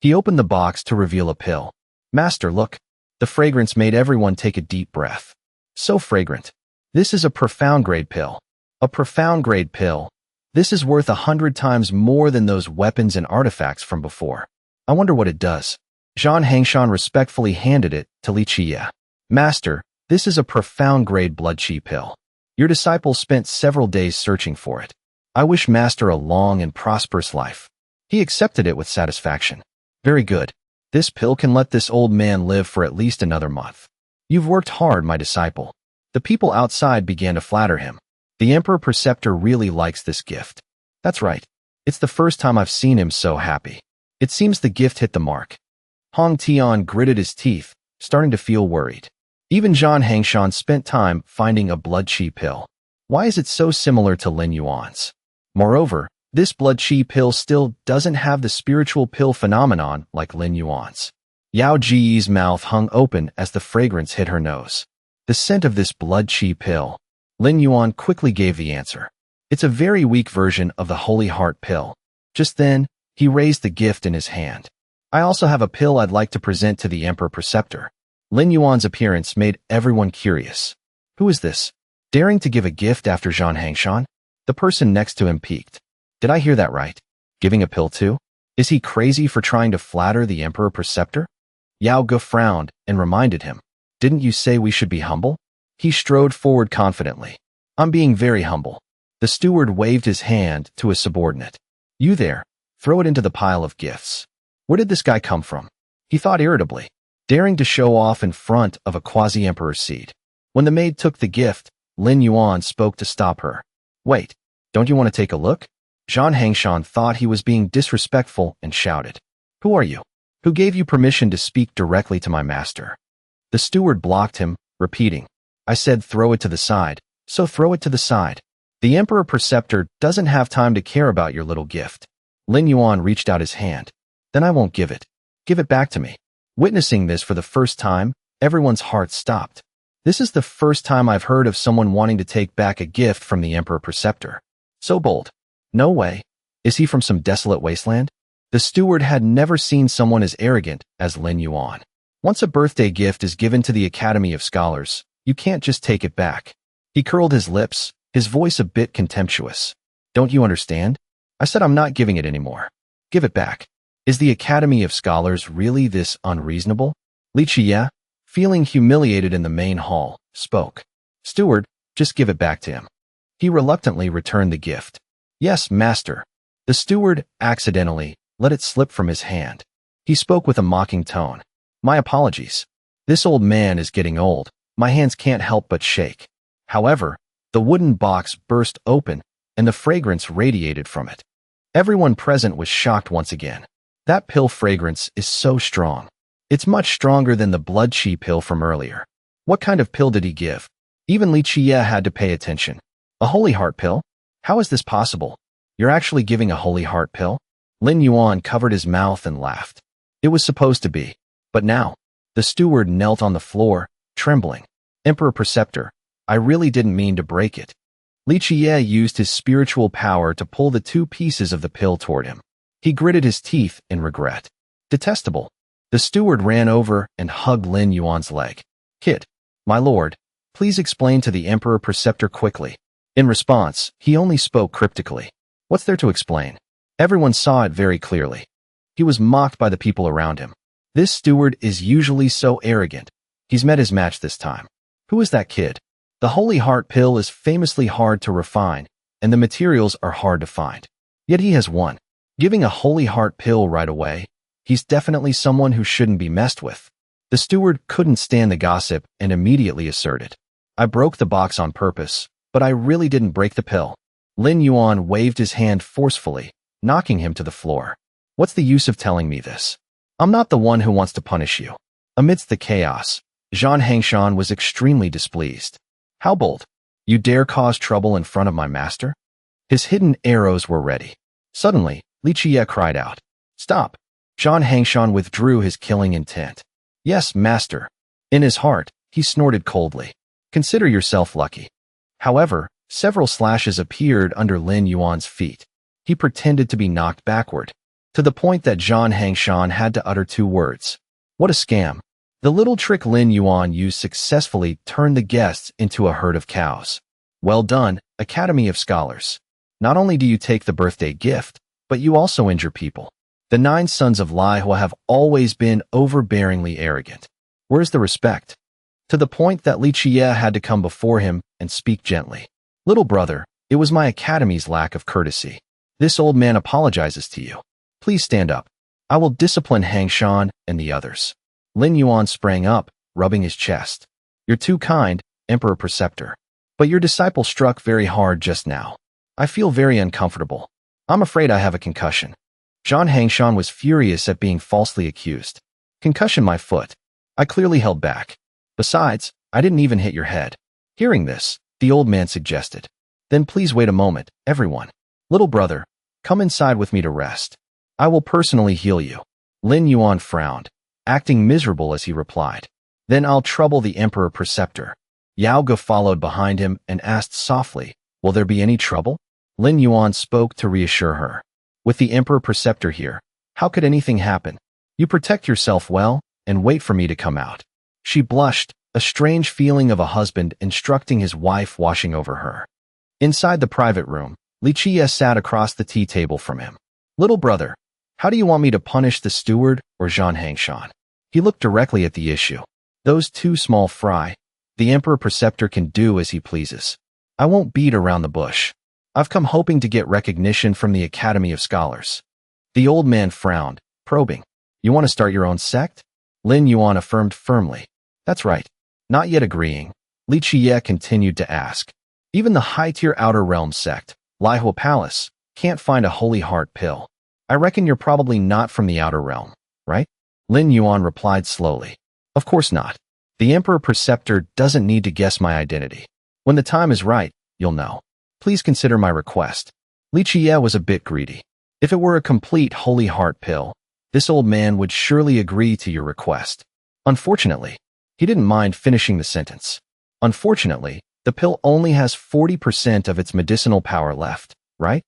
He opened the box to reveal a pill. Master, look. The fragrance made everyone take a deep breath. So fragrant. This is a profound grade pill. A profound grade pill. This is worth 100 times more than those weapons and artifacts from before. I wonder what it does. Zhan Hangshan respectfully handed it to Li Qiye. Master, this is a profound grade blood qi pill. Your disciple spent several days searching for it. I wish Master a long and prosperous life. He accepted it with satisfaction. Very good. This pill can let this old man live for at least another month. You've worked hard, my disciple. The people outside began to flatter him. The Emperor Preceptor really likes this gift. That's right. It's the first time I've seen him so happy. It seems the gift hit the mark. Hong Tian gritted his teeth, starting to feel worried. Even Zhan Hangshan spent time finding a blood qi pill. Why is it so similar to Lin Yuan's? Moreover, this blood qi pill still doesn't have the spiritual pill phenomenon like Lin Yuan's. Yao Ji's mouth hung open as the fragrance hit her nose. The scent of this blood qi pill. Lin Yuan quickly gave the answer. It's a very weak version of the Holy Heart pill. Just then, he raised the gift in his hand. I also have a pill I'd like to present to the Emperor Preceptor. Lin Yuan's appearance made everyone curious. Who is this? Daring to give a gift after Zhan Hangshan? The person next to him peeked. Did I hear that right? Giving a pill too? Is he crazy for trying to flatter the Emperor Preceptor? Yao Ge frowned and reminded him. Didn't you say we should be humble? He strode forward confidently. I'm being very humble. The steward waved his hand to a subordinate. You there, throw it into the pile of gifts. Where did this guy come from? He thought irritably, daring to show off in front of a quasi-emperor's seat. When the maid took the gift, Lin Yuan spoke to stop her. Wait, don't you want to take a look? Zhan Hangshan thought he was being disrespectful and shouted. Who are you? Who gave you permission to speak directly to my master? The steward blocked him, repeating, I said throw it to the side, so throw it to the side. The Emperor Preceptor doesn't have time to care about your little gift. Lin Yuan reached out his hand. Then I won't give it. Give it back to me. Witnessing this for the first time, everyone's heart stopped. This is the first time I've heard of someone wanting to take back a gift from the Emperor Preceptor. So bold. No way. Is he from some desolate wasteland? The steward had never seen someone as arrogant as Lin Yuan. Once a birthday gift is given to the Academy of Scholars, you can't just take it back. He curled his lips, his voice a bit contemptuous. Don't you understand? I said I'm not giving it anymore. Give it back. Is the Academy of Scholars really this unreasonable? Li Qiye, feeling humiliated in the main hall, spoke. Steward, just give it back to him. He reluctantly returned the gift. Yes, master. The steward, accidentally, let it slip from his hand. He spoke with a mocking tone. My apologies. This old man is getting old. My hands can't help but shake. However, the wooden box burst open, and the fragrance radiated from it. Everyone present was shocked once again. That pill fragrance is so strong. It's much stronger than the blood qi pill from earlier. What kind of pill did he give? Even Li Qiye had to pay attention. A holy heart pill? How is this possible? You're actually giving a holy heart pill? Lin Yuan covered his mouth and laughed. It was supposed to be. But now, the steward knelt on the floor, trembling. Emperor Preceptor, I really didn't mean to break it. Li Qiye used his spiritual power to pull the two pieces of the pill toward him. He gritted his teeth in regret. Detestable. The steward ran over and hugged Lin Yuan's leg. Kid, my lord, please explain to the Emperor Preceptor quickly. In response, he only spoke cryptically. What's there to explain? Everyone saw it very clearly. He was mocked by the people around him. This steward is usually so arrogant. He's met his match this time. Who is that kid? The holy heart pill is famously hard to refine, and the materials are hard to find. Yet he has won. Giving a holy heart pill right away, he's definitely someone who shouldn't be messed with. The steward couldn't stand the gossip and immediately asserted. I broke the box on purpose, but I really didn't break the pill. Lin Yuan waved his hand forcefully, knocking him to the floor. What's the use of telling me this? I'm not the one who wants to punish you. Amidst the chaos, Zhang Hangshan was extremely displeased. How bold! You dare cause trouble in front of my master? His hidden arrows were ready. Suddenly, Li Qiye cried out. Stop! Zhang Hangshan withdrew his killing intent. Yes, master. In his heart, he snorted coldly. Consider yourself lucky. However, several slashes appeared under Lin Yuan's feet. He pretended to be knocked backward, to the point that Zhang Hangshan had to utter two words. What a scam. The little trick Lin Yuan used successfully turned the guests into a herd of cows. Well done, Academy of Scholars. Not only do you take the birthday gift, but you also injure people. The 9 sons of Lihua have always been overbearingly arrogant. Where's the respect? To the point that Li Qiye had to come before him and speak gently. Little brother, it was my academy's lack of courtesy. This old man apologizes to you. Please stand up. I will discipline Hangshan and the others. Lin Yuan sprang up, rubbing his chest. You're too kind, Emperor Preceptor. But your disciple struck very hard just now. I feel very uncomfortable. I'm afraid I have a concussion. Zhang Hangshan was furious at being falsely accused. Concussion my foot. I clearly held back. Besides, I didn't even hit your head. Hearing this, the old man suggested. Then please wait a moment, everyone. Little brother, come inside with me to rest. I will personally heal you. Lin Yuan frowned, acting miserable as he replied. Then I'll trouble the Emperor Preceptor. Yao Ge followed behind him and asked softly, will there be any trouble? Lin Yuan spoke to reassure her. With the Emperor Preceptor here, how could anything happen? You protect yourself well, and wait for me to come out. She blushed, a strange feeling of a husband instructing his wife washing over her. Inside the private room, Li Qiye sat across the tea table from him. Little brother, how do you want me to punish the steward or Zhang Hangshan? He looked directly at the issue. Those two small fry. The Emperor Preceptor can do as he pleases. I won't beat around the bush. I've come hoping to get recognition from the Academy of Scholars. The old man frowned, probing. You want to start your own sect? Lin Yuan affirmed firmly. That's right. Not yet agreeing, Li Qiye continued to ask. Even the high-tier Outer Realm sect, Lihua Palace, can't find a holy heart pill. I reckon you're probably not from the Outer Realm, right? Lin Yuan replied slowly. Of course not. The Emperor Preceptor doesn't need to guess my identity. When the time is right, you'll know. Please consider my request. Li Qiye was a bit greedy. If it were a complete holy heart pill, this old man would surely agree to your request. Unfortunately, he didn't mind finishing the sentence. Unfortunately, the pill only has 40% of its medicinal power left, right?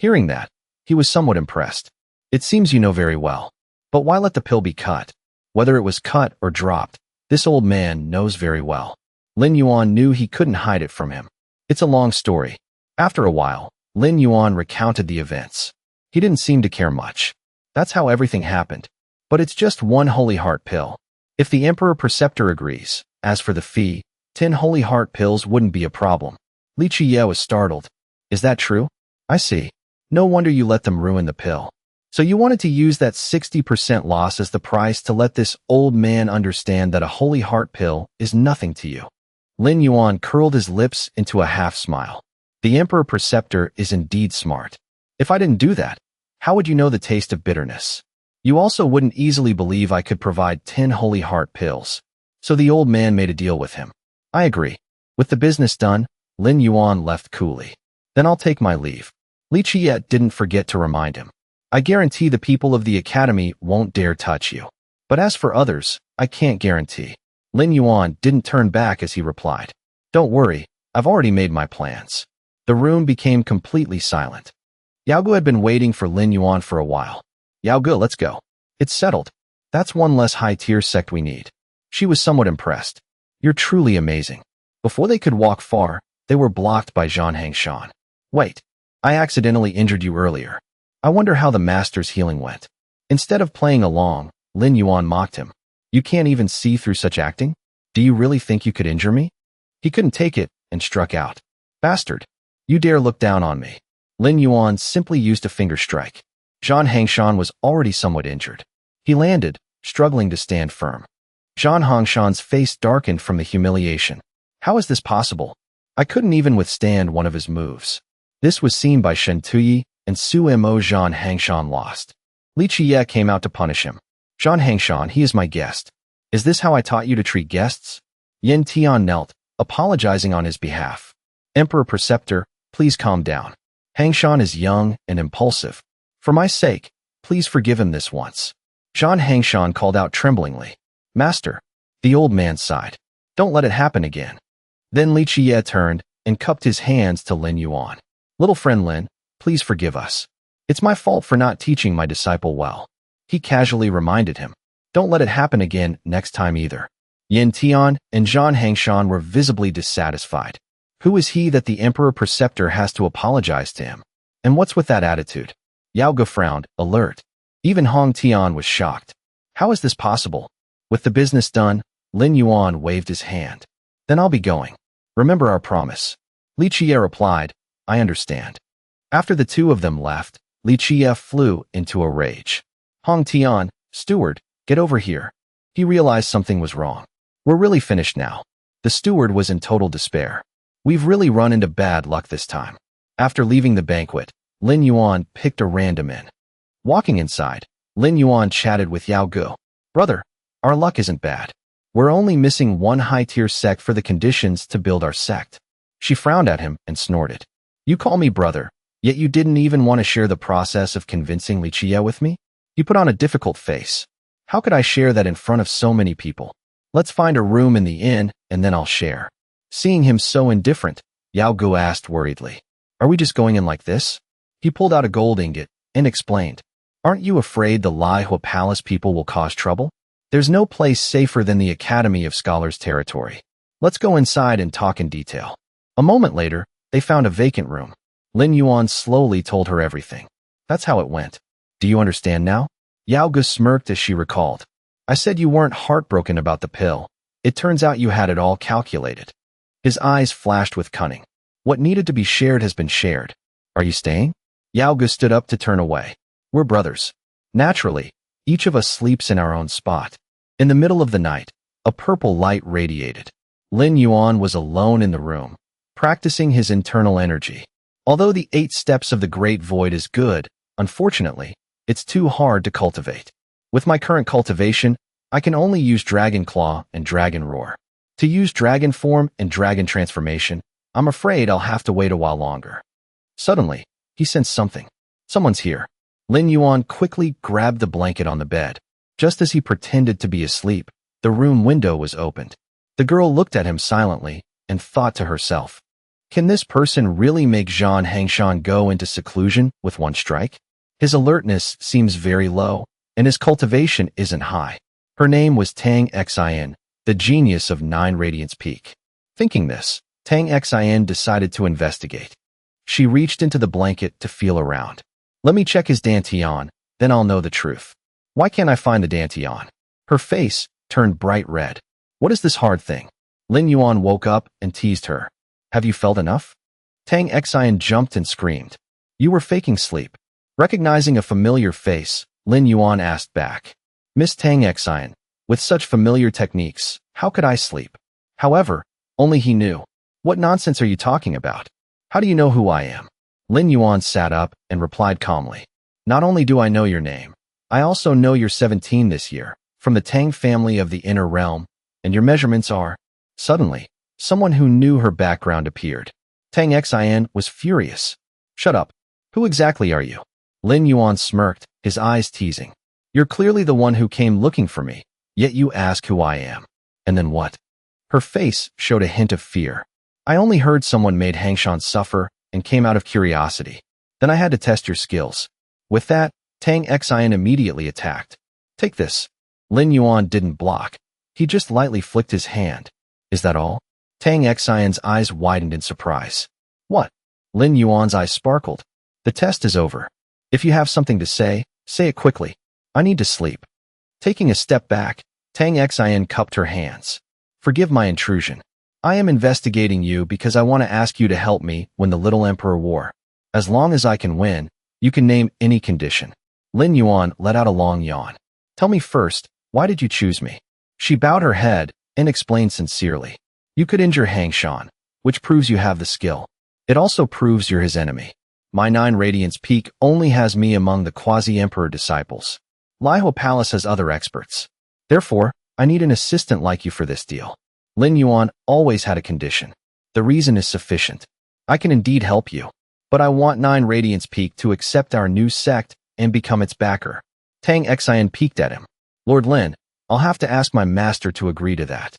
Hearing that, he was somewhat impressed. It seems you know very well. But why let the pill be cut? Whether it was cut or dropped, this old man knows very well. Lin Yuan knew he couldn't hide it from him. It's a long story. After a while, Lin Yuan recounted the events. He didn't seem to care much. That's how everything happened. But it's just one Holy Heart pill. If the Emperor Preceptor agrees, as for the fee, 10 Holy Heart pills wouldn't be a problem. Li Qiye was startled. Is that true? I see. No wonder you let them ruin the pill. So you wanted to use that 60% loss as the price to let this old man understand that a Holy Heart pill is nothing to you. Lin Yuan curled his lips into a half-smile. The Emperor Preceptor is indeed smart. If I didn't do that, how would you know the taste of bitterness? You also wouldn't easily believe I could provide 10 Holy Heart pills. So the old man made a deal with him. I agree. With the business done, Lin Yuan left coolly. Then I'll take my leave. Li Qiye didn't forget to remind him. I guarantee the people of the academy won't dare touch you. But as for others, I can't guarantee. Lin Yuan didn't turn back as he replied. Don't worry, I've already made my plans. The room became completely silent. Yaogu had been waiting for Lin Yuan for a while. Yaogu, let's go. It's settled. That's one less high-tier sect we need. She was somewhat impressed. You're truly amazing. Before they could walk far, they were blocked by Zhang Hangshan. Wait, I accidentally injured you earlier. I wonder how the master's healing went. Instead of playing along, Lin Yuan mocked him. You can't even see through such acting? Do you really think you could injure me? He couldn't take it and struck out. Bastard. You dare look down on me. Lin Yuan simply used a finger strike. Zhang Hangshan was already somewhat injured. He landed, struggling to stand firm. Zhang Hangshan's face darkened from the humiliation. How is this possible? I couldn't even withstand one of his moves. This was seen by Shen Tuyi, and Su Mo. Zhang Hangshan lost. Li Qiye came out to punish him. Zhang Hangshan, he is my guest. Is this how I taught you to treat guests? Yin Tian knelt, apologizing on his behalf. Emperor Preceptor, please calm down. Hangshan is young and impulsive. For my sake, please forgive him this once. Zhang Hangshan called out tremblingly. Master. The old man sighed. Don't let it happen again. Then Li Qiye turned and cupped his hands to Lin Yuan. Little friend Lin, please forgive us. It's my fault for not teaching my disciple well. He casually reminded him. Don't let it happen again next time either. Yin Tian and Zhang Hangshan were visibly dissatisfied. Who is he that the Emperor Preceptor has to apologize to him? And what's with that attitude? Yaogu frowned, alert. Even Hong Tian was shocked. How is this possible? With the business done, Lin Yuan waved his hand. Then I'll be going. Remember our promise. Li Qiye replied, I understand. After the two of them left, Li Qiye flew into a rage. Hong Tian, steward, get over here. He realized something was wrong. We're really finished now. The steward was in total despair. We've really run into bad luck this time. After leaving the banquet, Lin Yuan picked a random inn. Walking inside, Lin Yuan chatted with Yaogu. Brother, our luck isn't bad. We're only missing one high-tier sect for the conditions to build our sect. She frowned at him and snorted. You call me brother, yet you didn't even want to share the process of convincing Li Qiye with me? You put on a difficult face. How could I share that in front of so many people? Let's find a room in the inn, and then I'll share. Seeing him so indifferent, Yaogu asked worriedly. Are we just going in like this? He pulled out a gold ingot and explained. Aren't you afraid the Lihua Palace people will cause trouble? There's no place safer than the Academy of Scholars territory. Let's go inside and talk in detail. A moment later, they found a vacant room. Lin Yuan slowly told her everything. That's how it went. Do you understand now? Yaogu smirked as she recalled. I said you weren't heartbroken about the pill. It turns out you had it all calculated. His eyes flashed with cunning. What needed to be shared has been shared. Are you staying? Yaogu stood up to turn away. We're brothers. Naturally, each of us sleeps in our own spot. In the middle of the night, a purple light radiated. Lin Yuan was alone in the room, practicing his internal energy. Although the 8 steps of the Great Void is good, unfortunately, it's too hard to cultivate. With my current cultivation, I can only use Dragon Claw and Dragon Roar. To use Dragon Form and Dragon Transformation, I'm afraid I'll have to wait a while longer. Suddenly, he sensed something. Someone's here. Lin Yuan quickly grabbed the blanket on the bed. Just as he pretended to be asleep, the room window was opened. The girl looked at him silently and thought to herself. Can this person really make Zhang Hangshan go into seclusion with one strike? His alertness seems very low, and his cultivation isn't high. Her name was Tang Xin, the genius of 9 Radiance Peak. Thinking this, Tang Xin decided to investigate. She reached into the blanket to feel around. Let me check his dantian, then I'll know the truth. Why can't I find the dantian? Her face turned bright red. What is this hard thing? Lin Yuan woke up and teased her. Have you felt enough? Tang Xin jumped and screamed. You were faking sleep. Recognizing a familiar face, Lin Yuan asked back. Miss Tang Xin, with such familiar techniques, how could I sleep? However, only he knew. What nonsense are you talking about? How do you know who I am? Lin Yuan sat up and replied calmly. Not only do I know your name, I also know you're 17 this year, from the Tang family of the inner realm, and your measurements are... Suddenly, someone who knew her background appeared. Tang Xin was furious. Shut up. Who exactly are you? Lin Yuan smirked, his eyes teasing. You're clearly the one who came looking for me, yet you ask who I am. And then what? Her face showed a hint of fear. I only heard someone made Hangshan suffer and came out of curiosity. Then I had to test your skills. With that, Tang Xin immediately attacked. Take this. Lin Yuan didn't block. He just lightly flicked his hand. Is that all? Tang Xion's eyes widened in surprise. What? Lin Yuan's eyes sparkled. The test is over. If you have something to say it quickly. I need to sleep. Taking a step back, Tang Xin cupped her hands. Forgive my intrusion. I am investigating you because I want to ask you to help me win the Little Emperor War. As long as I can win, you can name any condition. Lin Yuan let out a long yawn. Tell me first, why did you choose me? She bowed her head and explained sincerely. You could injure Hangshan, which proves you have the skill. It also proves you're his enemy. My 9 Radiance Peak only has me among the quasi-emperor disciples. Laiho Palace has other experts. Therefore, I need an assistant like you for this deal. Lin Yuan always had a condition. The reason is sufficient. I can indeed help you, but I want 9 Radiance Peak to accept our new sect and become its backer. Tang Xin peeked at him. Lord Lin, I'll have to ask my master to agree to that.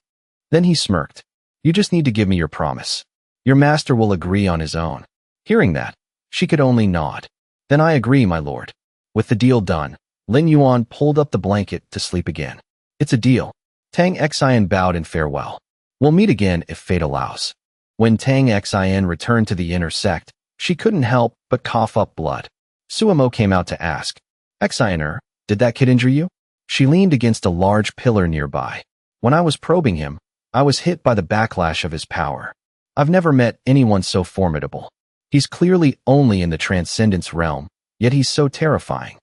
Then he smirked. You just need to give me your promise. Your master will agree on his own. Hearing that, she could only nod. Then I agree, my lord. With the deal done, Lin Yuan pulled up the blanket to sleep again. It's a deal. Tang Xin bowed in farewell. We'll meet again if fate allows. When Tang Xin returned to the inner sect, she couldn't help but cough up blood. Suemo came out to ask, Xiner, did that kid injure you? She leaned against a large pillar nearby. When I was probing him, I was hit by the backlash of his power. I've never met anyone so formidable. He's clearly only in the transcendence realm, yet he's so terrifying.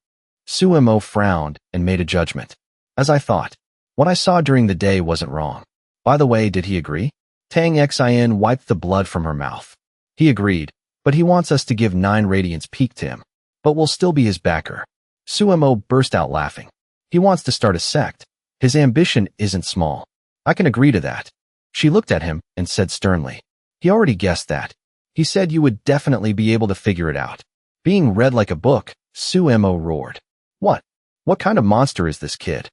Suemo frowned and made a judgment. As I thought, what I saw during the day wasn't wrong. By the way, did he agree? Tang Xin wiped the blood from her mouth. He agreed, but he wants us to give 9 Radiance Peak to him. But we'll still be his backer. Suemo burst out laughing. He wants to start a sect. His ambition isn't small. I can agree to that. She looked at him and said sternly. He already guessed that. He said you would definitely be able to figure it out. Being read like a book, Suemo roared. What? What kind of monster is this kid?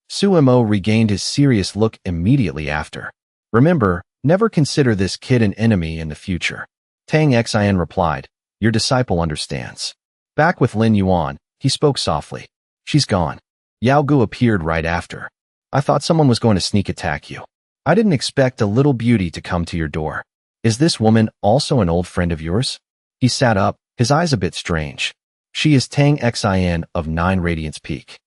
Suemo regained his serious look immediately after. Remember, never consider this kid an enemy in the future. Tang Xin replied, your disciple understands. Back with Lin Yuan, he spoke softly. She's gone. Yao Gu appeared right after. I thought someone was going to sneak attack you. I didn't expect a little beauty to come to your door. Is this woman also an old friend of yours? He sat up, his eyes a bit strange. She is Tang Xin of 9 Radiance Peak.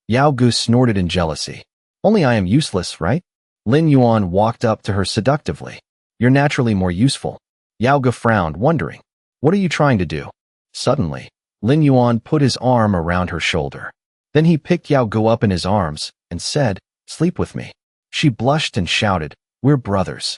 Yao Gu snorted in jealousy. Only I am useless, right? Lin Yuan walked up to her seductively. You're naturally more useful. Yao Gu frowned, wondering. What are you trying to do? Suddenly, Lin Yuan put his arm around her shoulder. Then he picked Yao Gu up in his arms and said, sleep with me. She blushed and shouted, we're brothers.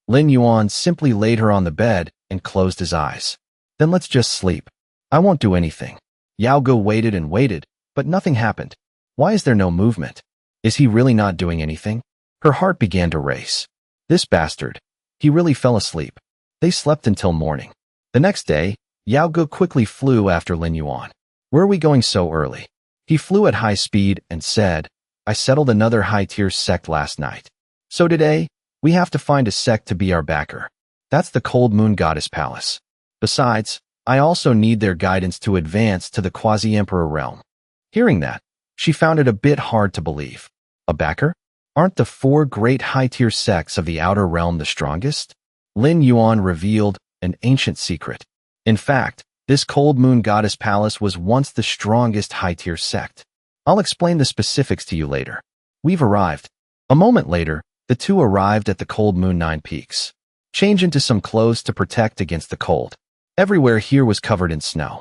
Lin Yuan simply laid her on the bed and closed his eyes. Then let's just sleep. I won't do anything. Yao Gu waited and waited, but nothing happened. Why is there no movement? Is he really not doing anything? Her heart began to race. This bastard. He really fell asleep. They slept until morning. The next day, Yao Gu quickly flew after Lin Yuan. Where are we going so early? He flew at high speed and said, I settled another high-tier sect last night. So today, we have to find a sect to be our backer. That's the Cold Moon Goddess Palace. Besides, I also need their guidance to advance to the Quasi-Emperor realm. Hearing that, she found it a bit hard to believe. A backer? Aren't the 4 great high-tier sects of the Outer Realm the strongest? Lin Yuan revealed an ancient secret. In fact, this Cold Moon Goddess Palace was once the strongest high-tier sect. I'll explain the specifics to you later. We've arrived. A moment later, the two arrived at the Cold Moon 9 Peaks. Change into some clothes to protect against the cold. Everywhere here was covered in snow.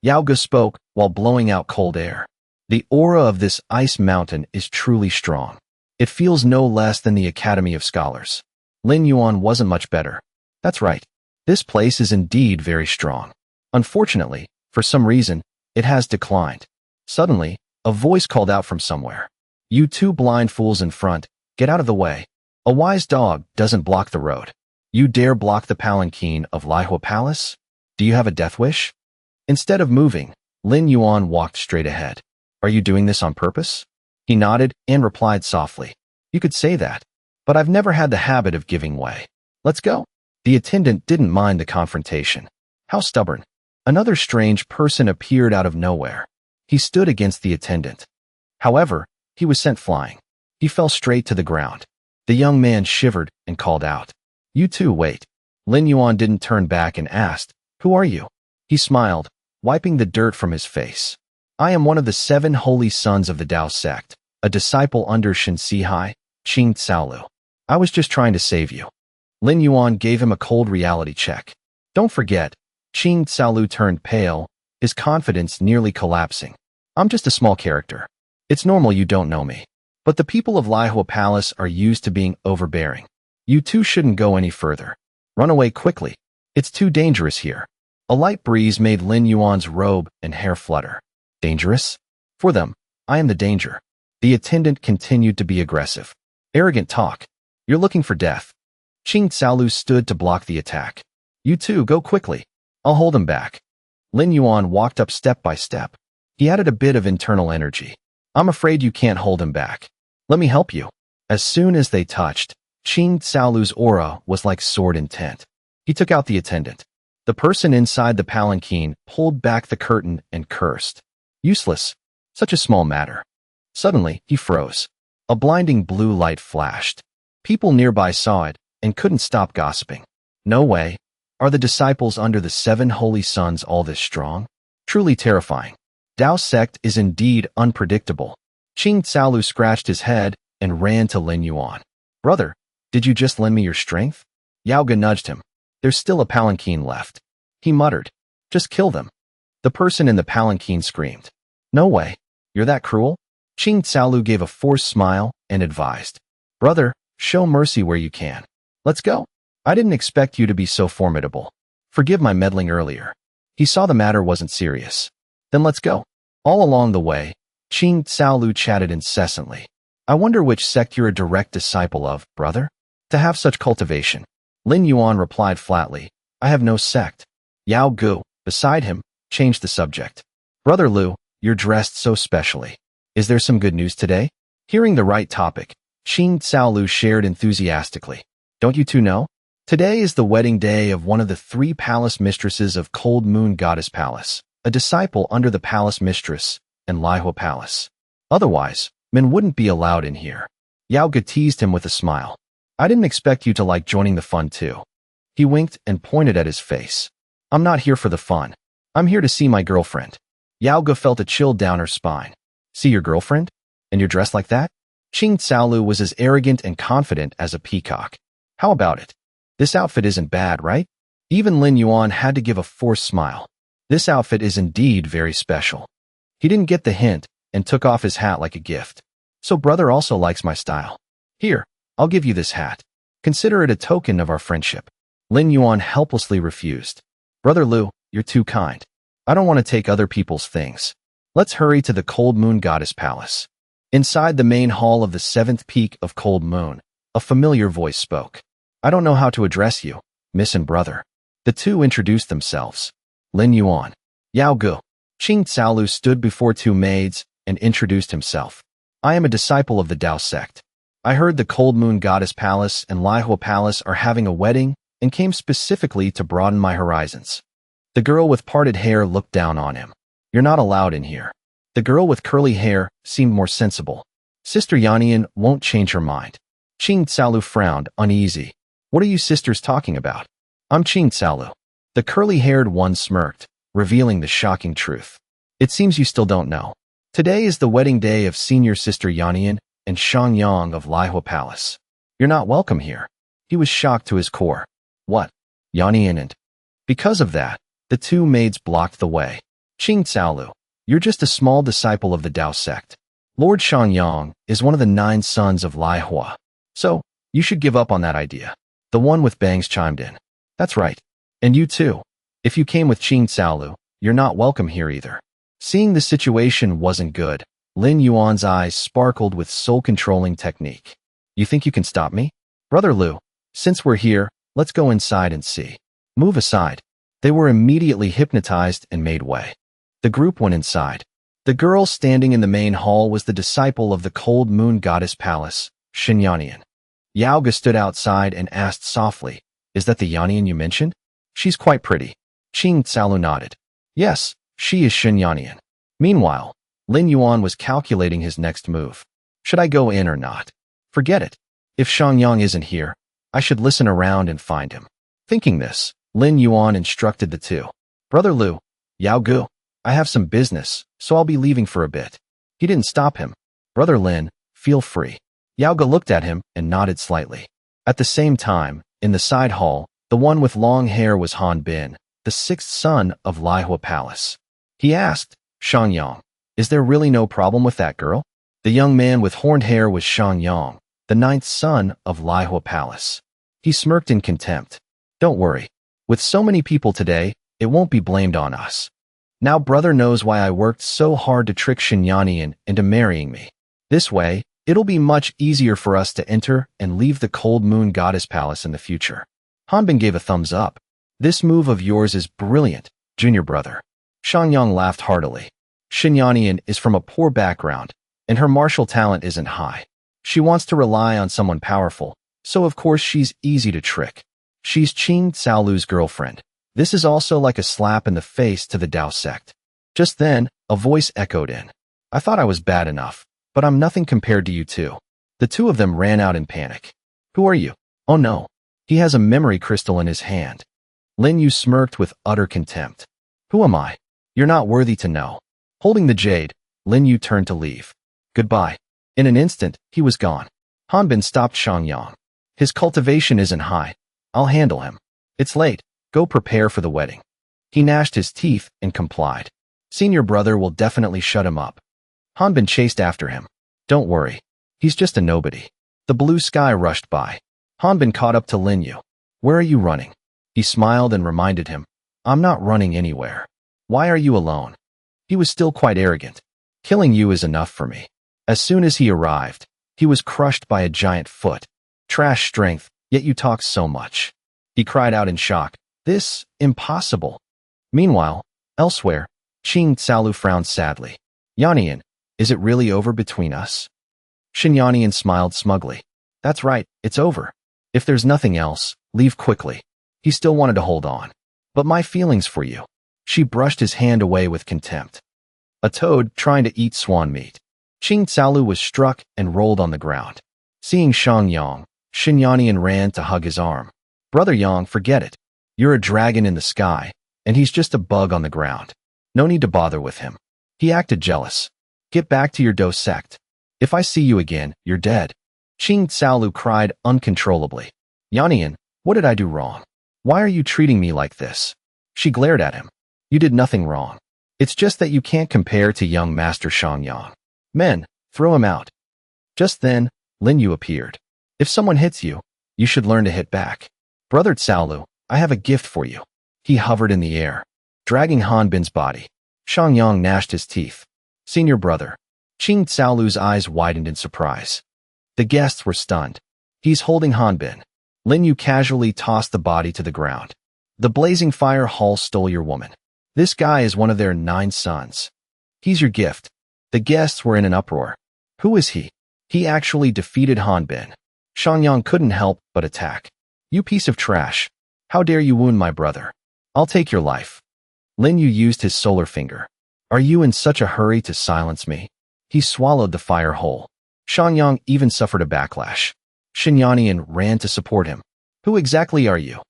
Yao Ge spoke while blowing out cold air. The aura of this ice mountain is truly strong. It feels no less than the Academy of Scholars. Lin Yuan wasn't much better. That's right. This place is indeed very strong. Unfortunately, for some reason, it has declined. Suddenly, a voice called out from somewhere. You two blind fools in front, get out of the way. A wise dog doesn't block the road. You dare block the palanquin of Manhwa Palace? Do you have a death wish? Instead of moving, Lin Yuan walked straight ahead. Are you doing this on purpose? He nodded and replied softly. You could say that, but I've never had the habit of giving way. Let's go. The attendant didn't mind the confrontation. How stubborn. Another strange person appeared out of nowhere. He stood against the attendant. However, he was sent flying. He fell straight to the ground. The young man shivered and called out. You two wait. Lin Yuan didn't turn back and asked, Who are you? He smiled, wiping the dirt from his face. I am one of the 7 holy sons of the Dao sect, a disciple under Shen Sihai, Qing Xiaolu. I was just trying to save you. Lin Yuan gave him a cold reality check. Don't forget, Qing Xiaolu turned pale, his confidence nearly collapsing. I'm just a small character. It's normal you don't know me. But the people of Manhwa Palace are used to being overbearing. You two shouldn't go any further. Run away quickly. It's too dangerous here. A light breeze made Lin Yuan's robe and hair flutter. Dangerous? For them, I am the danger. The attendant continued to be aggressive. Arrogant talk. You're looking for death. Qing Xiaolu stood to block the attack. You two go quickly. I'll hold him back. Lin Yuan walked up step by step. He added a bit of internal energy. I'm afraid you can't hold him back. Let me help you. As soon as they touched, Qing Xiaolu's aura was like sword intent. He took out the attendant. The person inside the palanquin pulled back the curtain and cursed. Useless. Such a small matter. Suddenly, he froze. A blinding blue light flashed. People nearby saw it and couldn't stop gossiping. No way. Are the disciples under the 7 holy sons all this strong? Truly terrifying. Dao sect is indeed unpredictable. Qing Xiaolu scratched his head and ran to Lin Yuan. Brother, did you just lend me your strength? Yao Ge nudged him. There's still a palanquin left. He muttered. Just kill them. The person in the palanquin screamed. No way. You're that cruel? Qing Xiaolu gave a forced smile and advised. Brother, show mercy where you can. Let's go. I didn't expect you to be so formidable. Forgive my meddling earlier. He saw the matter wasn't serious. Then let's go. All along the way, Qing Xiaolu chatted incessantly. I wonder which sect you're a direct disciple of, brother? To have such cultivation. Lin Yuan replied flatly, I have no sect. Yao Ge, beside him, changed the subject. Brother Lu, you're dressed so specially. Is there some good news today? Hearing the right topic, Qing Xiaolu shared enthusiastically. Don't you two know? Today is the wedding day of one of the 3 palace mistresses of Cold Moon Goddess Palace, a disciple under the palace mistress and Manhwa Palace. Otherwise, men wouldn't be allowed in here. Yao Ge teased him with a smile. I didn't expect you to like joining the fun too. He winked and pointed at his face. I'm not here for the fun. I'm here to see my girlfriend. Yao Ge felt a chill down her spine. See your girlfriend? And you're dressed like that? Qing Xiaolu was as arrogant and confident as a peacock. How about it? This outfit isn't bad, right? Even Lin Yuan had to give a forced smile. This outfit is indeed very special. He didn't get the hint and took off his hat like a gift. So brother also likes my style. Here, I'll give you this hat. Consider it a token of our friendship. Lin Yuan helplessly refused. Brother Lu, you're too kind. I don't want to take other people's things. Let's hurry to the Cold Moon Goddess Palace. Inside the main hall of the 7th peak of Cold Moon, a familiar voice spoke. I don't know how to address you, miss and brother. The two introduced themselves. Lin Yuan. Yao Ge. Qing Xiaolu stood before 2 maids and introduced himself. I am a disciple of the Dao sect. I heard the Cold Moon Goddess Palace and Manhwa Palace are having a wedding, and came specifically to broaden my horizons. The girl with parted hair looked down on him. You're not allowed in here. The girl with curly hair seemed more sensible. Sister Yanian won't change her mind. Qing Tsalu frowned, uneasy. What are you sisters talking about? I'm Qing Tsalu. The curly-haired one smirked, revealing the shocking truth. It seems you still don't know. Today is the wedding day of senior sister Yanian and Shang Yang of Lihua Palace. You're not welcome here. He was shocked to his core. What? Yanian and... Because of that, the two maids blocked the way. Qing Tsalu, you're just a small disciple of the Dao sect. Lord Shanyang is one of the 9 sons of Lihua. So, you should give up on that idea. The one with bangs chimed in. That's right. And you too. If you came with Qing Tsalu, you're not welcome here either. Seeing the situation wasn't good, Lin Yuan's eyes sparkled with soul-controlling technique. You think you can stop me? Brother Lu, since we're here, let's go inside and see. Move aside. They were immediately hypnotized and made way. The group went inside. The girl standing in the main hall was the disciple of the cold moon goddess palace, Shinyanian. Yaoga stood outside and asked softly, Is that the Yanian you mentioned? She's quite pretty. Qing Tsalu nodded. Yes, she is Shinyanian. Meanwhile, Lin Yuan was calculating his next move. Should I go in or not? Forget it. If Shangyang isn't here, I should listen around and find him. Thinking this, Lin Yuan instructed the two. Brother Lu, Yao Gu, I have some business, so I'll be leaving for a bit. He didn't stop him. Brother Lin, feel free. Yao Gu looked at him and nodded slightly. At the same time, in the side hall, the one with long hair was Han Bin, the 6th son of Lihua Palace. He asked, Shangyang, is there really no problem with that girl? The young man with horned hair was Shangyang, the 9th son of Lihua Palace. He smirked in contempt. Don't worry. With so many people today, it won't be blamed on us. Now brother knows why I worked so hard to trick Shinyanian into marrying me. This way, it'll be much easier for us to enter and leave the cold moon goddess palace in the future. Hanbin gave a thumbs up. This move of yours is brilliant, junior brother. Shangyang laughed heartily. Shinyanian is from a poor background, and her martial talent isn't high. She wants to rely on someone powerful, so of course she's easy to trick. She's Qing Tsalu's girlfriend. This is also like a slap in the face to the Dao sect. Just then, a voice echoed in. I thought I was bad enough, but I'm nothing compared to you two. The two of them ran out in panic. Who are you? Oh no. He has a memory crystal in his hand. Lin Yu smirked with utter contempt. Who am I? You're not worthy to know. Holding the jade, Lin Yu turned to leave. Goodbye. In an instant, he was gone. Hanbin stopped Shangyang. His cultivation isn't high. I'll handle him. It's late. Go prepare for the wedding. He gnashed his teeth and complied. Senior brother will definitely shut him up. Hanbin chased after him. Don't worry. He's just a nobody. The blue sky rushed by. Hanbin caught up to Lin Yu. Where are you running? He smiled and reminded him. I'm not running anywhere. Why are you alone? He was still quite arrogant. Killing you is enough for me. As soon as he arrived, he was crushed by a giant foot. Trash strength, yet you talk so much. He cried out in shock. This, impossible. Meanwhile, elsewhere, Qing Tsalu frowned sadly. Yanian, is it really over between us? Shinyanian smiled smugly. That's right, it's over. If there's nothing else, leave quickly. He still wanted to hold on. But my feelings for you. She brushed his hand away with contempt. A toad trying to eat swan meat. Qing Tsalu was struck and rolled on the ground. Seeing Shangyang, Shinyanian ran to hug his arm. Brother Yang, forget it. You're a dragon in the sky, and he's just a bug on the ground. No need to bother with him. He acted jealous. Get back to your Dao sect. If I see you again, you're dead. Qing Tsalu cried uncontrollably. Yanian, what did I do wrong? Why are you treating me like this? She glared at him. You did nothing wrong. It's just that you can't compare to young Master Shangyang. Men, throw him out. Just then, Lin Yu appeared. If someone hits you, you should learn to hit back. Brother Tsalu, I have a gift for you. He hovered in the air, dragging Hanbin's body. Shangyang gnashed his teeth. Senior brother. Qing Tsalu's eyes widened in surprise. The guests were stunned. He's holding Hanbin. Lin Yu casually tossed the body to the ground. The blazing fire hall stole your woman. This guy is one of their 9 sons. He's your gift. The guests were in an uproar. Who is he? He actually defeated Hanbin. Shangyang couldn't help but attack. You piece of trash. How dare you wound my brother? I'll take your life. Lin Yu used his solar finger. Are you in such a hurry to silence me? He swallowed the fire whole. Shanyang even suffered a backlash. Shinyanian ran to support him. Who exactly are you?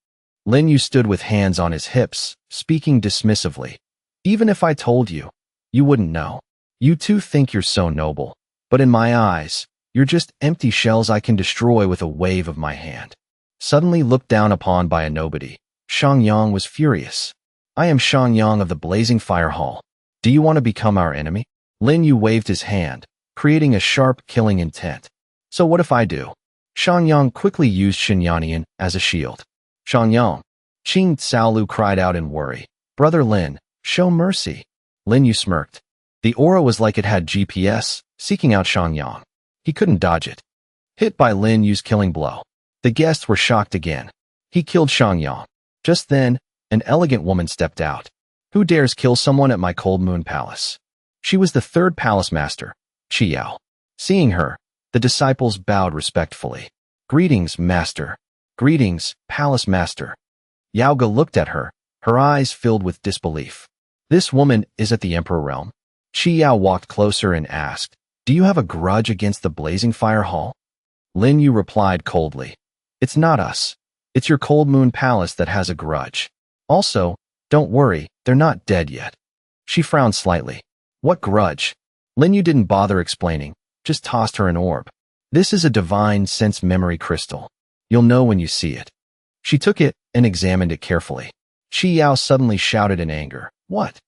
Lin Yu stood with hands on his hips, speaking dismissively. Even if I told you, you wouldn't know. You two think you're so noble, but in my eyes, you're just empty shells I can destroy with a wave of my hand. Suddenly looked down upon by a nobody, Shangyang was furious. I am Shangyang of the Blazing Fire Hall. Do you want to become our enemy? Lin Yu waved his hand, creating a sharp killing intent. So what if I do? Shangyang quickly used Shinyanian as a shield. Shangyang. Qing Caolu cried out in worry. Brother Lin, show mercy. Lin Yu smirked. The aura was like it had GPS, seeking out Shangyang. He couldn't dodge it. Hit by Lin Yu's killing blow. The guests were shocked again. He killed Shangyang. Just then, an elegant woman stepped out. Who dares kill someone at my Cold Moon Palace? She was the third palace master, Qi Yao. Seeing her, the disciples bowed respectfully. Greetings, master. Greetings, palace master. Yao Ge looked at her, her eyes filled with disbelief. This woman is at the Emperor realm? Qi Yao walked closer and asked, do you have a grudge against the Blazing Fire Hall? Lin Yu replied coldly. It's not us. It's your Cold Moon Palace that has a grudge. Also, don't worry, they're not dead yet. She frowned slightly. What grudge? Lin Yu didn't bother explaining, just tossed her an orb. This is a divine sense memory crystal. You'll know when you see it. She took it and examined it carefully. Qi Yao suddenly shouted in anger. What?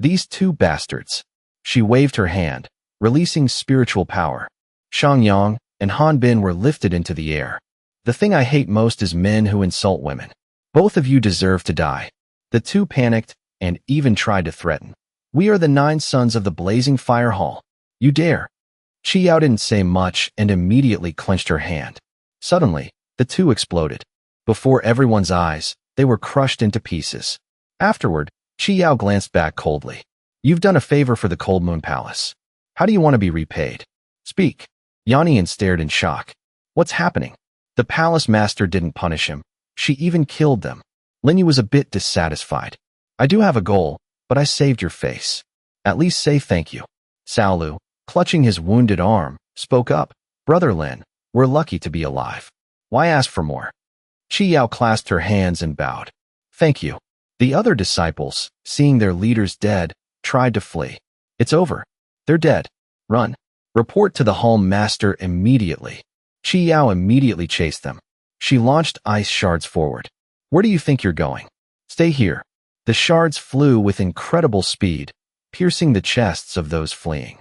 These two bastards. She waved her hand, releasing spiritual power. Shangyang and Han Bin were lifted into the air. The thing I hate most is men who insult women. Both of you deserve to die. The two panicked and even tried to threaten. We are the 9 sons of the Blazing Fire Hall. You dare. Qi Yao didn't say much and immediately clenched her hand. Suddenly, the two exploded. Before everyone's eyes, they were crushed into pieces. Afterward, Qi Yao glanced back coldly. You've done a favor for the Cold Moon Palace. How do you want to be repaid? Speak. Yanian stared in shock. What's happening? The palace master didn't punish him. She even killed them. Lin Yu was a bit dissatisfied. I do have a goal, but I saved your face. At least say thank you. Caolu, clutching his wounded arm, spoke up. Brother Lin, we're lucky to be alive. Why ask for more? Qi Yao clasped her hands and bowed. Thank you. The other disciples, seeing their leaders dead, tried to flee. It's over. They're dead. Run. Report to the hall master immediately. Qi Yao immediately chased them. She launched ice shards forward. Where do you think you're going? Stay here. The shards flew with incredible speed, piercing the chests of those fleeing.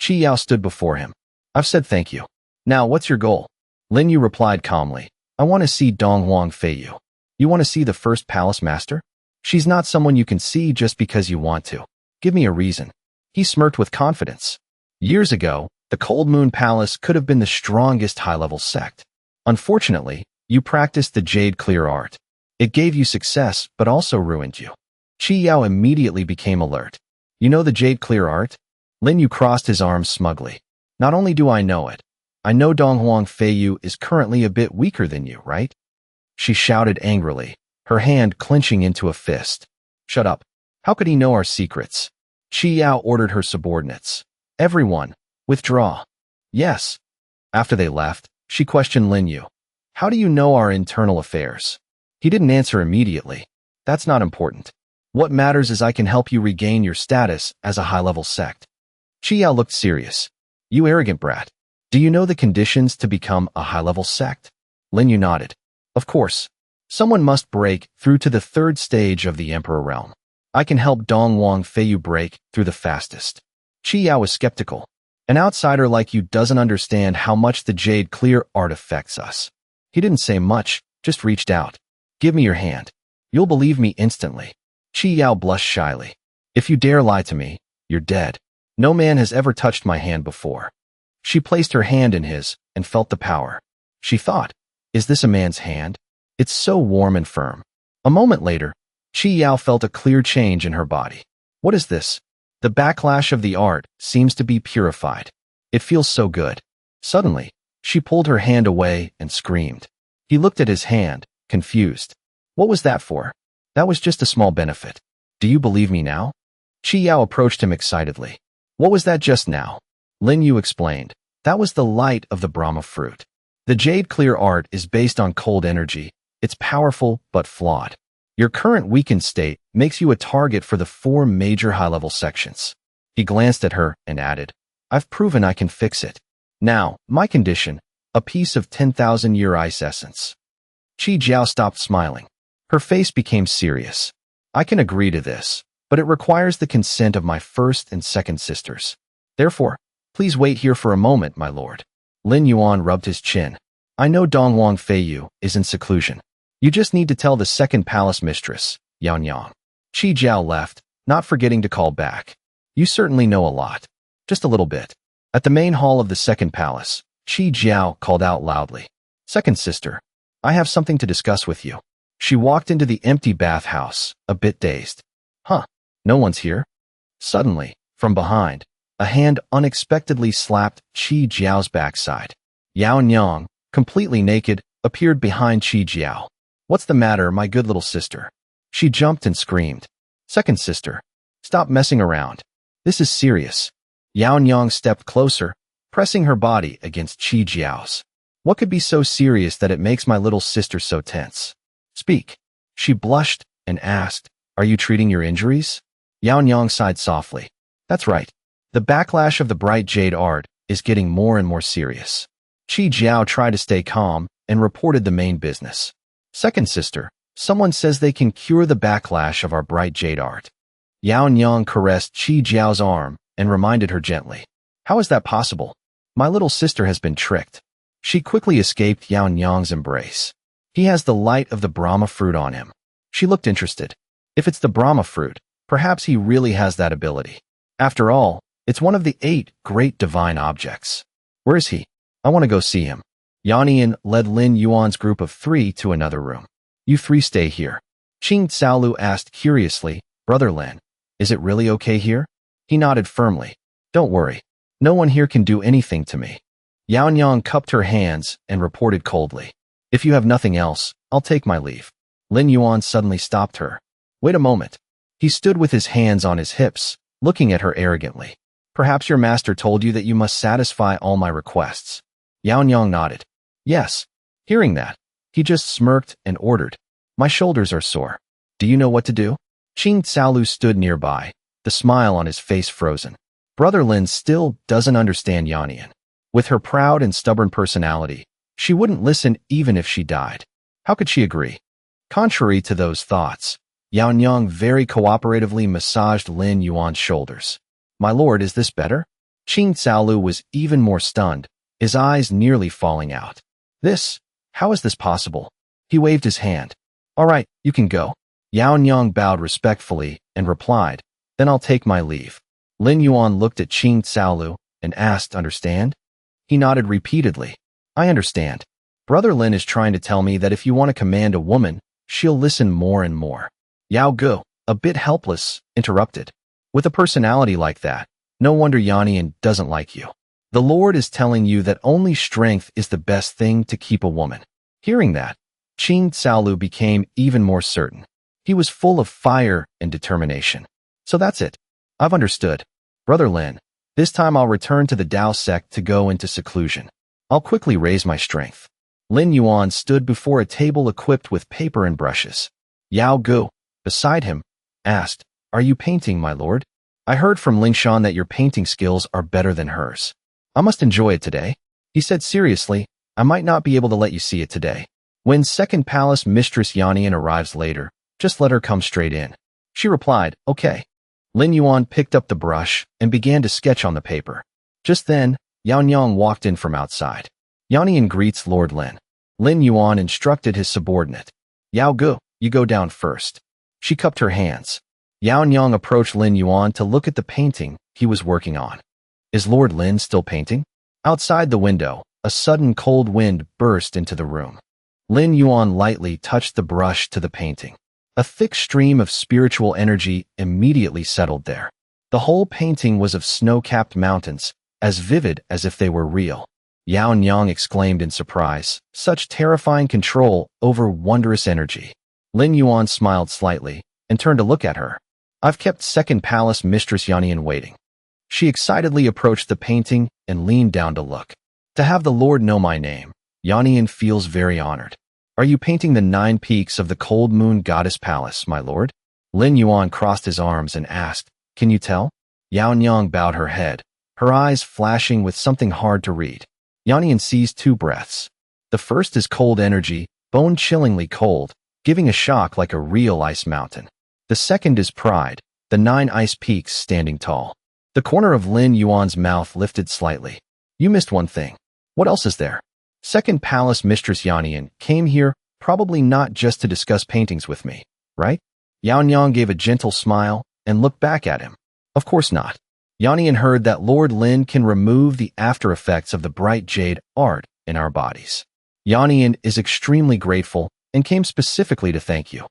Qi Yao stood before him. I've said thank you. Now, what's your goal? Lin Yu replied calmly. I want to see Donghuang Feiyu. You want to see the first palace master? She's not someone you can see just because you want to. Give me a reason. He smirked with confidence. Years ago, the Cold Moon Palace could have been the strongest high-level sect. Unfortunately, you practiced the Jade Clear art. It gave you success, but also ruined you. Qi Yao immediately became alert. You know the Jade Clear art? Lin Yu crossed his arms smugly. Not only do I know it, I know Donghuang Feiyu is currently a bit weaker than you, right? She shouted angrily, her hand clenching into a fist. Shut up. How could he know our secrets? Qi Yao ordered her subordinates. Everyone, withdraw. Yes. After they left, she questioned Lin Yu. How do you know our internal affairs? He didn't answer immediately. That's not important. What matters is I can help you regain your status as a high-level sect. Qi Yao looked serious. You arrogant brat. Do you know the conditions to become a high-level sect? Lin Yu nodded. Of course. Someone must break through to the 3rd stage of the Emperor realm. I can help Donghuang Feiyu break through the fastest. Qi Yao was skeptical. An outsider like you doesn't understand how much the Jade Clear art affects us. He didn't say much, just reached out. Give me your hand. You'll believe me instantly. Qi Yao blushed shyly. If you dare lie to me, you're dead. No man has ever touched my hand before. She placed her hand in his and felt the power. She thought, is this a man's hand? It's so warm and firm. A moment later, Qi Yao felt a clear change in her body. What is this? The backlash of the art seems to be purified. It feels so good. Suddenly, she pulled her hand away and screamed. He looked at his hand, confused. What was that for? That was just a small benefit. Do you believe me now? Qi Yao approached him excitedly. What was that just now? Lin Yu explained. That was the light of the Brahma fruit. The jade clear art is based on cold energy. It's powerful but flawed. Your current weakened state makes you a target for the 4 major high-level sections. He glanced at her and added, I've proven I can fix it. Now, my condition, a piece of 10,000-year ice essence. Qi Jiao stopped smiling. Her face became serious. I can agree to this, but it requires the consent of my first and second sisters. Therefore, please wait here for a moment, my lord. Lin Yuan rubbed his chin. I know Dongwang Feiyu is in seclusion. You just need to tell the second palace mistress, Yang Yang. Qi Jiao left, not forgetting to call back. You certainly know a lot. Just a little bit. At the main hall of the second palace, Qi Jiao called out loudly. Second sister, I have something to discuss with you. She walked into the empty bathhouse, a bit dazed. Huh, no one's here? Suddenly, from behind, a hand unexpectedly slapped Qi Jiao's backside. Yao Nyang, completely naked, appeared behind Qi Jiao. What's the matter, my good little sister? She jumped and screamed. Second sister, stop messing around. This is serious. Yao Nyang stepped closer, pressing her body against Qi Jiao's. What could be so serious that it makes my little sister so tense? Speak. She blushed and asked, Are you treating your injuries? Yao Nyang sighed softly. That's right. The backlash of the bright jade art is getting more and more serious. Qi Jiao tried to stay calm and reported the main business. Second sister, someone says they can cure the backlash of our bright jade art. Yao Nyang caressed Qi Jiao's arm and reminded her gently. How is that possible? My little sister has been tricked. She quickly escaped Yao Nyang's embrace. He has the light of the Brahma fruit on him. She looked interested. If it's the Brahma fruit, perhaps he really has that ability. After all, it's one of the 8 great divine objects. Where is he? I want to go see him. Yanian led Lin Yuan's group of 3 to another room. You 3 stay here. Qing Xiaolu asked curiously, Brother Lin, is it really okay here? He nodded firmly. Don't worry. No one here can do anything to me. Yao Nyang cupped her hands and reported coldly. If you have nothing else, I'll take my leave. Lin Yuan suddenly stopped her. Wait a moment. He stood with his hands on his hips, looking at her arrogantly. Perhaps your master told you that you must satisfy all my requests. Yao Nyang nodded. Yes. Hearing that, he just smirked and ordered. My shoulders are sore. Do you know what to do? Qing Xiaolu stood nearby, the smile on his face frozen. Brother Lin still doesn't understand Yanian. With her proud and stubborn personality, she wouldn't listen even if she died. How could she agree? Contrary to those thoughts, Yao Nyang very cooperatively massaged Lin Yuan's shoulders. My lord, is this better? Qing Xiaolu was even more stunned, his eyes nearly falling out. How is this possible? He waved his hand. All right, you can go. Yao Nyang bowed respectfully and replied, then I'll take my leave. Lin Yuan looked at Qing Xiaolu and asked, understand? He nodded repeatedly. I understand. Brother Lin is trying to tell me that if you want to command a woman, she'll listen more and more. Yao Gu, a bit helpless, interrupted. With a personality like that, no wonder Yanian doesn't like you. The Lord is telling you that only strength is the best thing to keep a woman. Hearing that, Qing Xiaolu became even more certain. He was full of fire and determination. So that's it. I've understood. Brother Lin, this time I'll return to the Dao sect to go into seclusion. I'll quickly raise my strength. Lin Yuan stood before a table equipped with paper and brushes. Yao Gu, beside him, asked, Are you painting, my lord? I heard from Lingshan that your painting skills are better than hers. I must enjoy it today. He said seriously, I might not be able to let you see it today. When second palace mistress Yanian arrives later, just let her come straight in. She replied, okay. Lin Yuan picked up the brush and began to sketch on the paper. Just then, Yao Nyang walked in from outside. Yanian greets Lord Lin. Lin Yuan instructed his subordinate. Yao Gu, you go down first. She cupped her hands. Yao Nyang approached Lin Yuan to look at the painting he was working on. Is Lord Lin still painting? Outside the window, a sudden cold wind burst into the room. Lin Yuan lightly touched the brush to the painting. A thick stream of spiritual energy immediately settled there. The whole painting was of snow-capped mountains, as vivid as if they were real. Yao Nyang exclaimed in surprise, such terrifying control over wondrous energy. Lin Yuan smiled slightly and turned to look at her. I've kept second palace mistress Yannian waiting. She excitedly approached the painting and leaned down to look. To have the Lord know my name, Yannian feels very honored. Are you painting the 9 peaks of the cold moon goddess palace, my lord? Lin Yuan crossed his arms and asked, Can you tell? Yaonyang bowed her head, her eyes flashing with something hard to read. Yannian seized 2 breaths. The first is cold energy, bone-chillingly cold, giving a shock like a real ice mountain. The second is pride, the 9 ice peaks standing tall. The corner of Lin Yuan's mouth lifted slightly. You missed one thing. What else is there? Second palace mistress Yannian came here probably not just to discuss paintings with me, right? Yaonyang gave a gentle smile and looked back at him. Of course not. Yannian heard that Lord Lin can remove the after effects of the bright jade art in our bodies. Yannian is extremely grateful and came specifically to thank you.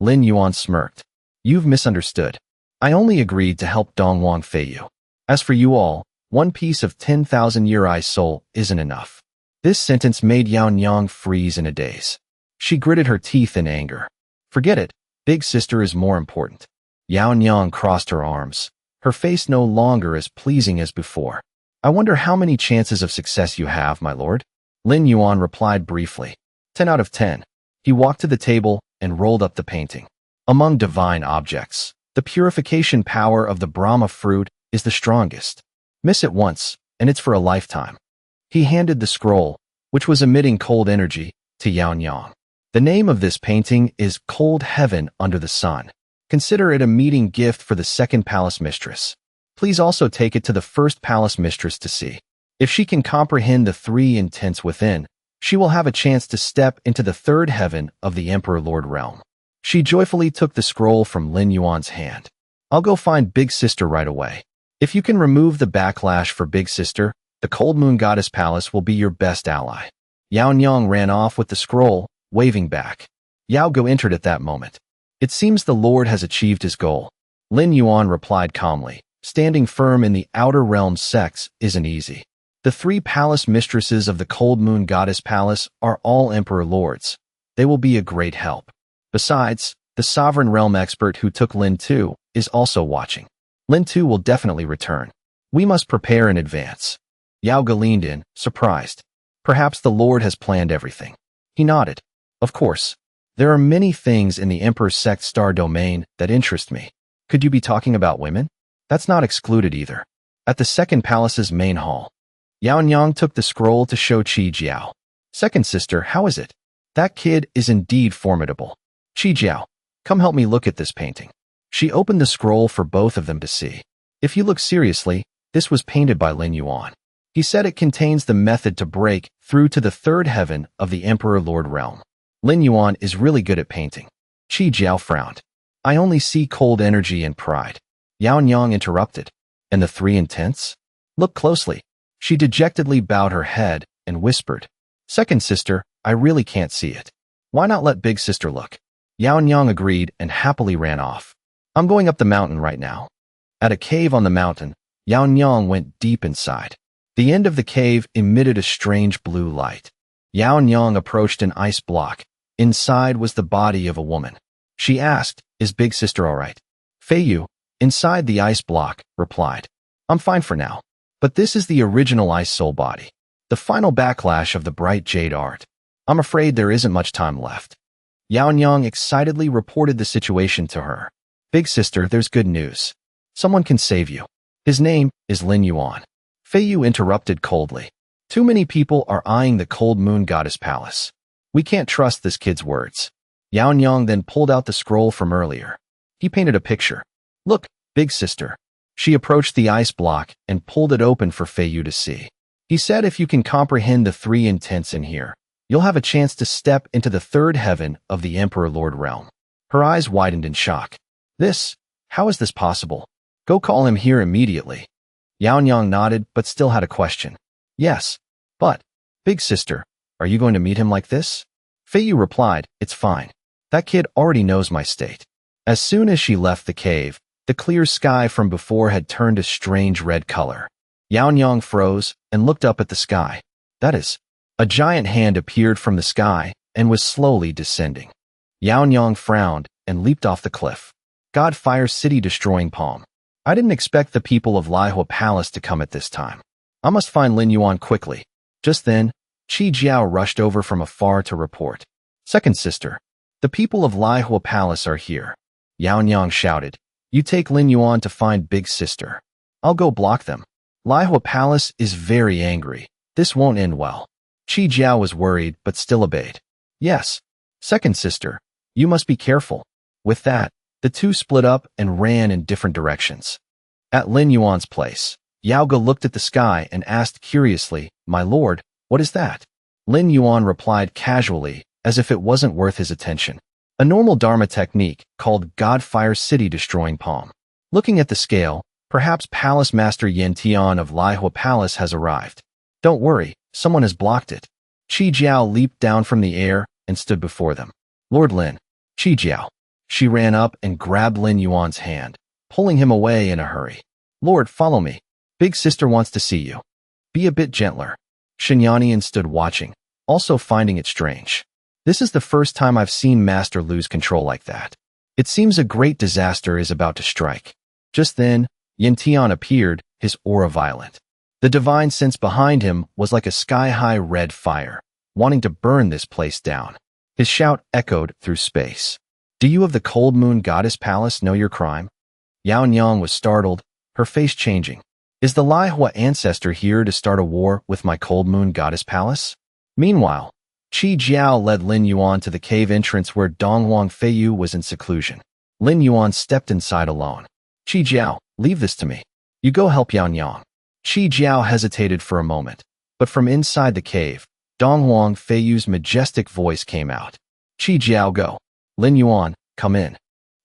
Lin Yuan smirked. You've misunderstood. I only agreed to help Dongwang Feiyu. As for you all, 1 piece of 10,000-year ice soul isn't enough. This sentence made Yaonyang freeze in a daze. She gritted her teeth in anger. Forget it. Big sister is more important. Yaonyang crossed her arms, her face no longer as pleasing as before. I wonder how many chances of success you have, my lord? Lin Yuan replied briefly. 10 out of 10. He walked to the table and rolled up the painting. Among divine objects, the purification power of the Brahma fruit is the strongest. Miss it once, and it's for a lifetime. He handed the scroll, which was emitting cold energy, to Yaonyang. The name of this painting is Cold Heaven Under the Sun. Consider it a meeting gift for the second palace mistress. Please also take it to the first palace mistress to see. If she can comprehend the 3 intents within, she will have a chance to step into the 3rd heaven of the Emperor Lord Realm. She joyfully took the scroll from Lin Yuan's hand. I'll go find Big Sister right away. If you can remove the backlash for Big Sister, the Cold Moon Goddess Palace will be your best ally. Yaonyang ran off with the scroll, waving back. Yao Go entered at that moment. It seems the Lord has achieved his goal. Lin Yuan replied calmly. Standing firm in the outer realm sex isn't easy. The 3 palace mistresses of the Cold Moon Goddess Palace are all Emperor Lords. They will be a great help. Besides, the Sovereign Realm expert who took Lin Tu is also watching. Lin Tu will definitely return. We must prepare in advance. Yao Ge leaned in, surprised. Perhaps the Lord has planned everything. He nodded. Of course. There are many things in the Emperor's Sect Star domain that interest me. Could you be talking about women? That's not excluded either. At the second palace's main hall, Yaonyang took the scroll to show Qi Jiao. Second sister, how is it? That kid is indeed formidable. Qi Jiao, come help me look at this painting. She opened the scroll for both of them to see. If you look seriously, this was painted by Lin Yuan. He said it contains the method to break through to the 3rd heaven of the Emperor Lord Realm. Lin Yuan is really good at painting. Qi Jiao frowned. I only see cold energy and pride. Yaonyang interrupted. And the 3 intents? Look closely. She dejectedly bowed her head and whispered. Second sister, I really can't see it. Why not let big sister look? Yaonyang agreed and happily ran off. I'm going up the mountain right now. At a cave on the mountain, Yaonyang went deep inside. The end of the cave emitted a strange blue light. Yaonyang approached an ice block. Inside was the body of a woman. She asked, Is big sister all right? Feiyu, inside the ice block, replied. I'm fine for now. But this is the original ice soul body. The final backlash of the bright jade art. I'm afraid there isn't much time left. Yaonyang excitedly reported the situation to her. Big sister, there's good news. Someone can save you. His name is Lin Yuan. Feiyu interrupted coldly. Too many people are eyeing the Cold Moon Goddess Palace. We can't trust this kid's words. Yaonyang then pulled out the scroll from earlier. He painted a picture. Look, big sister. She approached the ice block and pulled it open for Feiyu to see. He said if you can comprehend the 3 intents in here, you'll have a chance to step into the 3rd heaven of the Emperor Lord Realm. Her eyes widened in shock. How is this possible? Go call him here immediately. Yaonyang nodded but still had a question. Yes, but, big sister, are you going to meet him like this? Feiyu replied, It's fine. That kid already knows my state. As soon as she left the cave, the clear sky from before had turned a strange red color. Yaonyang froze and looked up at the sky. That is, a giant hand appeared from the sky and was slowly descending. Yao Nyang frowned and leaped off the cliff. God fires city-destroying palm. I didn't expect the people of Lihua Palace to come at this time. I must find Lin Yuan quickly. Just then, Qi Jiao rushed over from afar to report. Second sister, the people of Lihua Palace are here. Yao Nyang shouted. You take Lin Yuan to find big sister. I'll go block them. Lihua Palace is very angry. This won't end well. Qi Jiao was worried but still obeyed. Yes. Second sister, you must be careful. With that, the two split up and ran in different directions. At Lin Yuan's place, Yao Ge looked at the sky and asked curiously, My lord, what is that? Lin Yuan replied casually, as if it wasn't worth his attention. A normal Dharma technique called God Fire City Destroying Palm. Looking at the scale, perhaps Palace Master Yin Tian of Lihua Palace has arrived. Don't worry, someone has blocked it. Qi Jiao leaped down from the air and stood before them. Lord Lin, Qi Jiao. She ran up and grabbed Lin Yuan's hand, pulling him away in a hurry. Lord, follow me. Big sister wants to see you. Be a bit gentler. Shinyanian stood watching, also finding it strange. This is the first time I've seen Master lose control like that. It seems a great disaster is about to strike. Just then, Yin Tian appeared, his aura violent. The divine sense behind him was like a sky-high red fire, wanting to burn this place down. His shout echoed through space. Do you of the Cold Moon Goddess Palace know your crime? Yao Nyang was startled, her face changing. Is the Lihua ancestor here to start a war with my Cold Moon Goddess Palace? Meanwhile, Qi Jiao led Lin Yuan to the cave entrance where Donghuang Feiyu was in seclusion. Lin Yuan stepped inside alone. Qi Jiao, leave this to me. You go help Yao Nyang. Qi Jiao hesitated for a moment, but from inside the cave, Donghuang Feiyu's majestic voice came out. Qi Jiao, go. Lin Yuan, come in.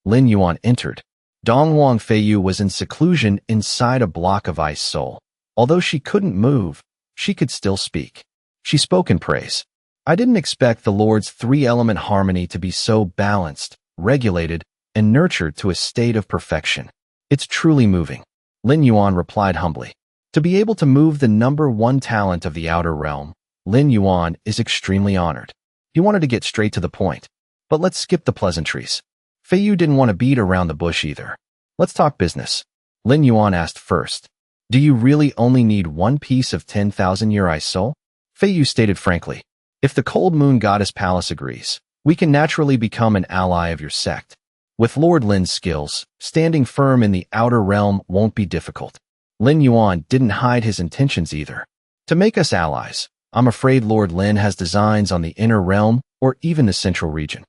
Lin Yuan entered. Donghuang Feiyu was in seclusion inside a block of ice soul. Although she couldn't move, she could still speak. She spoke in praise. I didn't expect the Lord's three-element harmony to be so balanced, regulated, and nurtured to a state of perfection. It's truly moving. Lin Yuan replied humbly. To be able to move the number one talent of the outer realm, Lin Yuan is extremely honored. He wanted to get straight to the point. But let's skip the pleasantries. Feiyu didn't want to beat around the bush either. Let's talk business. Lin Yuan asked first. Do you really only need one piece of 10,000-year ice soul? Feiyu stated frankly. If the Cold Moon Goddess Palace agrees, we can naturally become an ally of your sect. With Lord Lin's skills, standing firm in the outer realm won't be difficult. Lin Yuan didn't hide his intentions either. To make us allies, I'm afraid Lord Lin has designs on the inner realm or even the central region.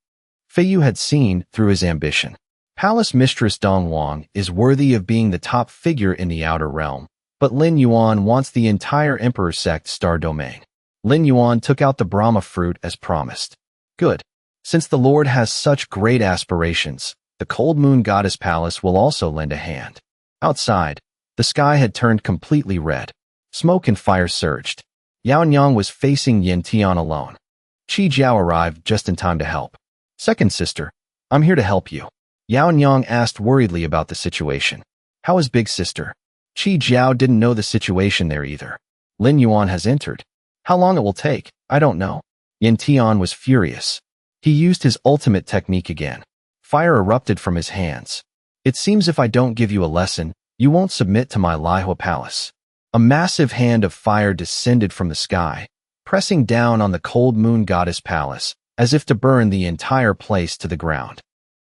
Feiyu had seen through his ambition. Palace Mistress Donghuang is worthy of being the top figure in the outer realm, but Lin Yuan wants the entire Emperor Sect star domain. Lin Yuan took out the Brahma fruit as promised. Good. Since the Lord has such great aspirations, the Cold Moon Goddess Palace will also lend a hand. Outside, the sky had turned completely red. Smoke and fire surged. Yao Nyang was facing Yin Tian alone. Qi Jiao arrived just in time to help. Second sister, I'm here to help you. Yao Nyang asked worriedly about the situation. How is big sister? Qi Jiao didn't know the situation there either. Lin Yuan has entered. How long it will take, I don't know. Yin Tian was furious. He used his ultimate technique again. Fire erupted from his hands. It seems if I don't give you a lesson, you won't submit to my Lihua Palace. A massive hand of fire descended from the sky, pressing down on the Cold Moon Goddess Palace, as if to burn the entire place to the ground.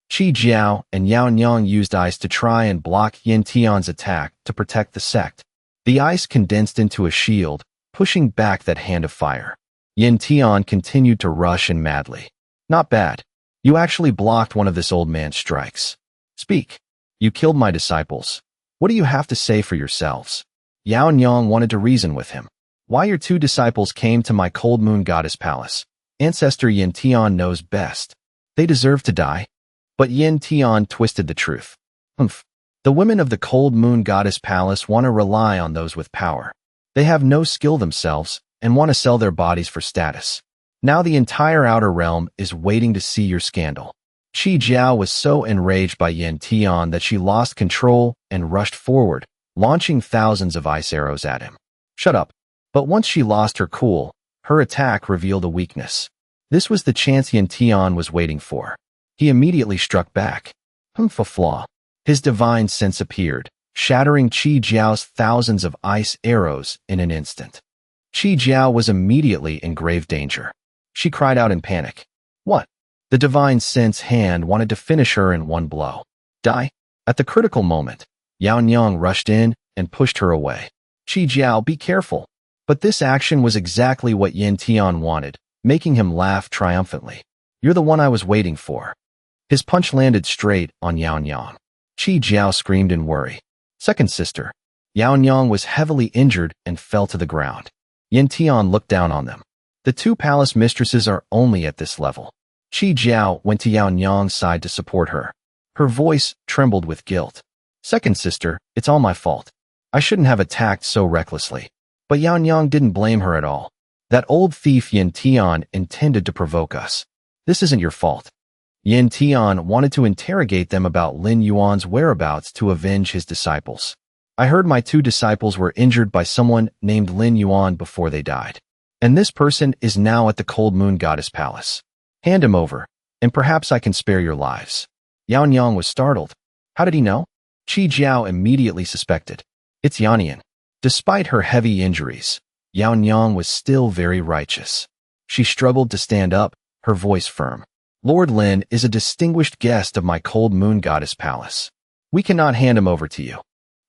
Qi Jiao and Yao Nyang used ice to try and block Yin Tian's attack to protect the sect. The ice condensed into a shield, pushing back that hand of fire. Yin Tian continued to rush in madly. Not bad. You actually blocked one of this old man's strikes. Speak. You killed my disciples. What do you have to say for yourselves? Yao Nyang wanted to reason with him. Why your two disciples came to my Cold Moon Goddess Palace? Ancestor Yin Tian knows best. They deserve to die. But Yin Tian twisted the truth. The women of the Cold Moon Goddess Palace want to rely on those with power. They have no skill themselves and want to sell their bodies for status. Now the entire outer realm is waiting to see your scandal. Qi Jiao was so enraged by Yin Tian that she lost control and rushed forward, launching thousands of ice arrows at him. Shut up. But once she lost her cool, her attack revealed a weakness. This was the chance Yin Tian was waiting for. He immediately struck back. Flaw. His divine sense appeared, shattering Qi Jiao's thousands of ice arrows in an instant. Qi Jiao was immediately in grave danger. She cried out in panic. What? The divine sense hand wanted to finish her in one blow. Die? At the critical moment, Yao Nyang rushed in and pushed her away. Qi Jiao, be careful. But this action was exactly what Yin Tian wanted, making him laugh triumphantly. You're the one I was waiting for. His punch landed straight on Yao Nyang. Qi Jiao screamed in worry. Second sister. Yao Nyang was heavily injured and fell to the ground. Yin Tian looked down on them. The two palace mistresses are only at this level. Qi Jiao went to Yao Nyang's side to support her. Her voice trembled with guilt. Second sister, it's all my fault. I shouldn't have attacked so recklessly. But Yao Nyang didn't blame her at all. That old thief Yin Tian intended to provoke us. This isn't your fault. Yin Tian wanted to interrogate them about Lin Yuan's whereabouts to avenge his disciples. I heard my two disciples were injured by someone named Lin Yuan before they died. And this person is now at the Cold Moon Goddess Palace. Hand him over, and perhaps I can spare your lives. Yao Nyang was startled. How did he know? Qi Jiao immediately suspected. It's Yannian. Despite her heavy injuries, Yao Nyang was still very righteous. She struggled to stand up, her voice firm. Lord Lin is a distinguished guest of my Cold Moon Goddess Palace. We cannot hand him over to you.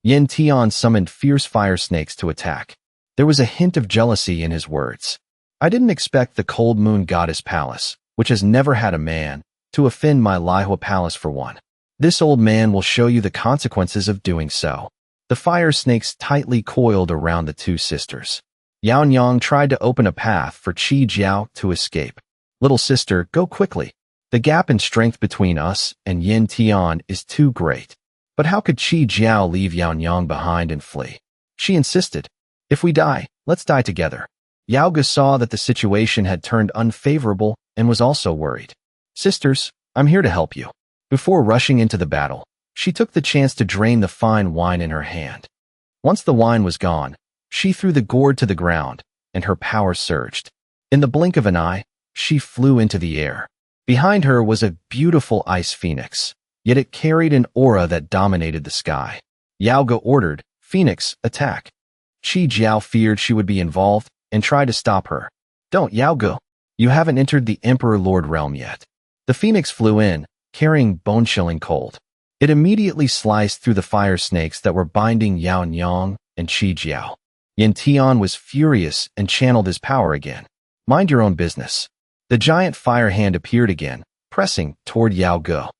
Yin Tian summoned fierce fire snakes to attack. There was a hint of jealousy in his words. I didn't expect the Cold Moon Goddess Palace, which has never had a man, to offend my Lihua Palace for one. This old man will show you the consequences of doing so. The fire snakes tightly coiled around the two sisters. Yao Nyang tried to open a path for Qi Jiao to escape. Little sister, go quickly. The gap in strength between us and Yin Tian is too great. But how could Qi Jiao leave Yao Nyang behind and flee? She insisted. If we die, let's die together. Yao Ge saw that the situation had turned unfavorable and was also worried. Sisters, I'm here to help you. Before rushing into the battle, she took the chance to drain the fine wine in her hand. Once the wine was gone, she threw the gourd to the ground, and her power surged. In the blink of an eye, she flew into the air. Behind her was a beautiful ice phoenix, yet it carried an aura that dominated the sky. Yao Ge ordered, Phoenix, attack. Qi Jiao feared she would be involved and tried to stop her. Don't, Yao Ge. You haven't entered the Emperor Lord realm yet. The phoenix flew in, carrying bone-chilling cold. It immediately sliced through the fire snakes that were binding Yao Nyang and Qi Jiao. Yin Tian was furious and channeled his power again. Mind your own business. The giant fire hand appeared again, pressing toward Yao Ge.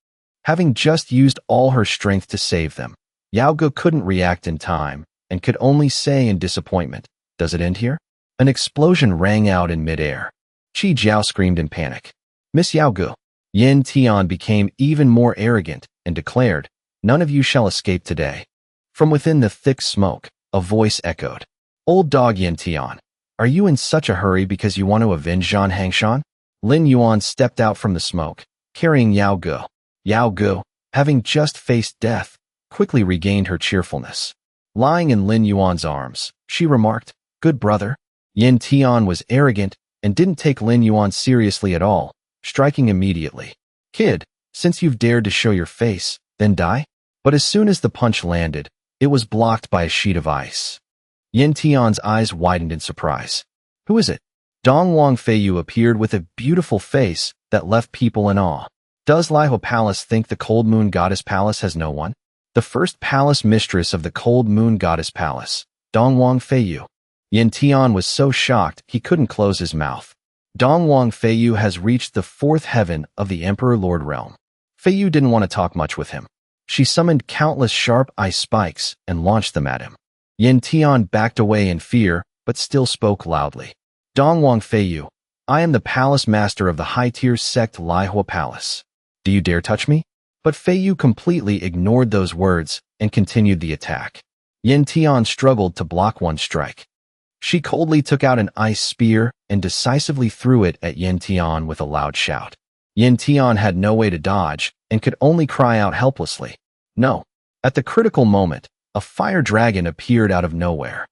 Having just used all her strength to save them, Yao Ge couldn't react in time and could only say in disappointment, does it end here? An explosion rang out in midair. Qi Jiao screamed in panic. Miss Yao Ge. Yin Tian became even more arrogant and declared, none of you shall escape today. From within the thick smoke, a voice echoed. Old dog Yin Tian, are you in such a hurry because you want to avenge Zhan Hangshan? Lin Yuan stepped out from the smoke, carrying Yao Ge. Yao Ge, having just faced death, quickly regained her cheerfulness. Lying in Lin Yuan's arms, she remarked, good brother. Yin Tian was arrogant and didn't take Lin Yuan seriously at all, striking immediately. Kid, since you've dared to show your face, then die? But as soon as the punch landed, it was blocked by a sheet of ice. Yin Tian's eyes widened in surprise. Who is it? Dong Wang Feiyu appeared with a beautiful face that left people in awe. Does Lihua Palace think the Cold Moon Goddess Palace has no one? The first palace mistress of the Cold Moon Goddess Palace, Dong Wang Feiyu. Yin Tian was so shocked he couldn't close his mouth. Dong Wang Feiyu has reached the fourth heaven of the Emperor Lord realm. Feiyu didn't want to talk much with him. She summoned countless sharp ice spikes and launched them at him. Yin Tian backed away in fear, but still spoke loudly. Dong Wang Feiyu, I am the palace master of the high-tier sect Lihua Palace. Do you dare touch me? But Feiyu completely ignored those words and continued the attack. Yin Tian struggled to block one strike. She coldly took out an ice spear and decisively threw it at Yin Tian with a loud shout. Yin Tian had no way to dodge and could only cry out helplessly. No. At the critical moment, a fire dragon appeared out of nowhere.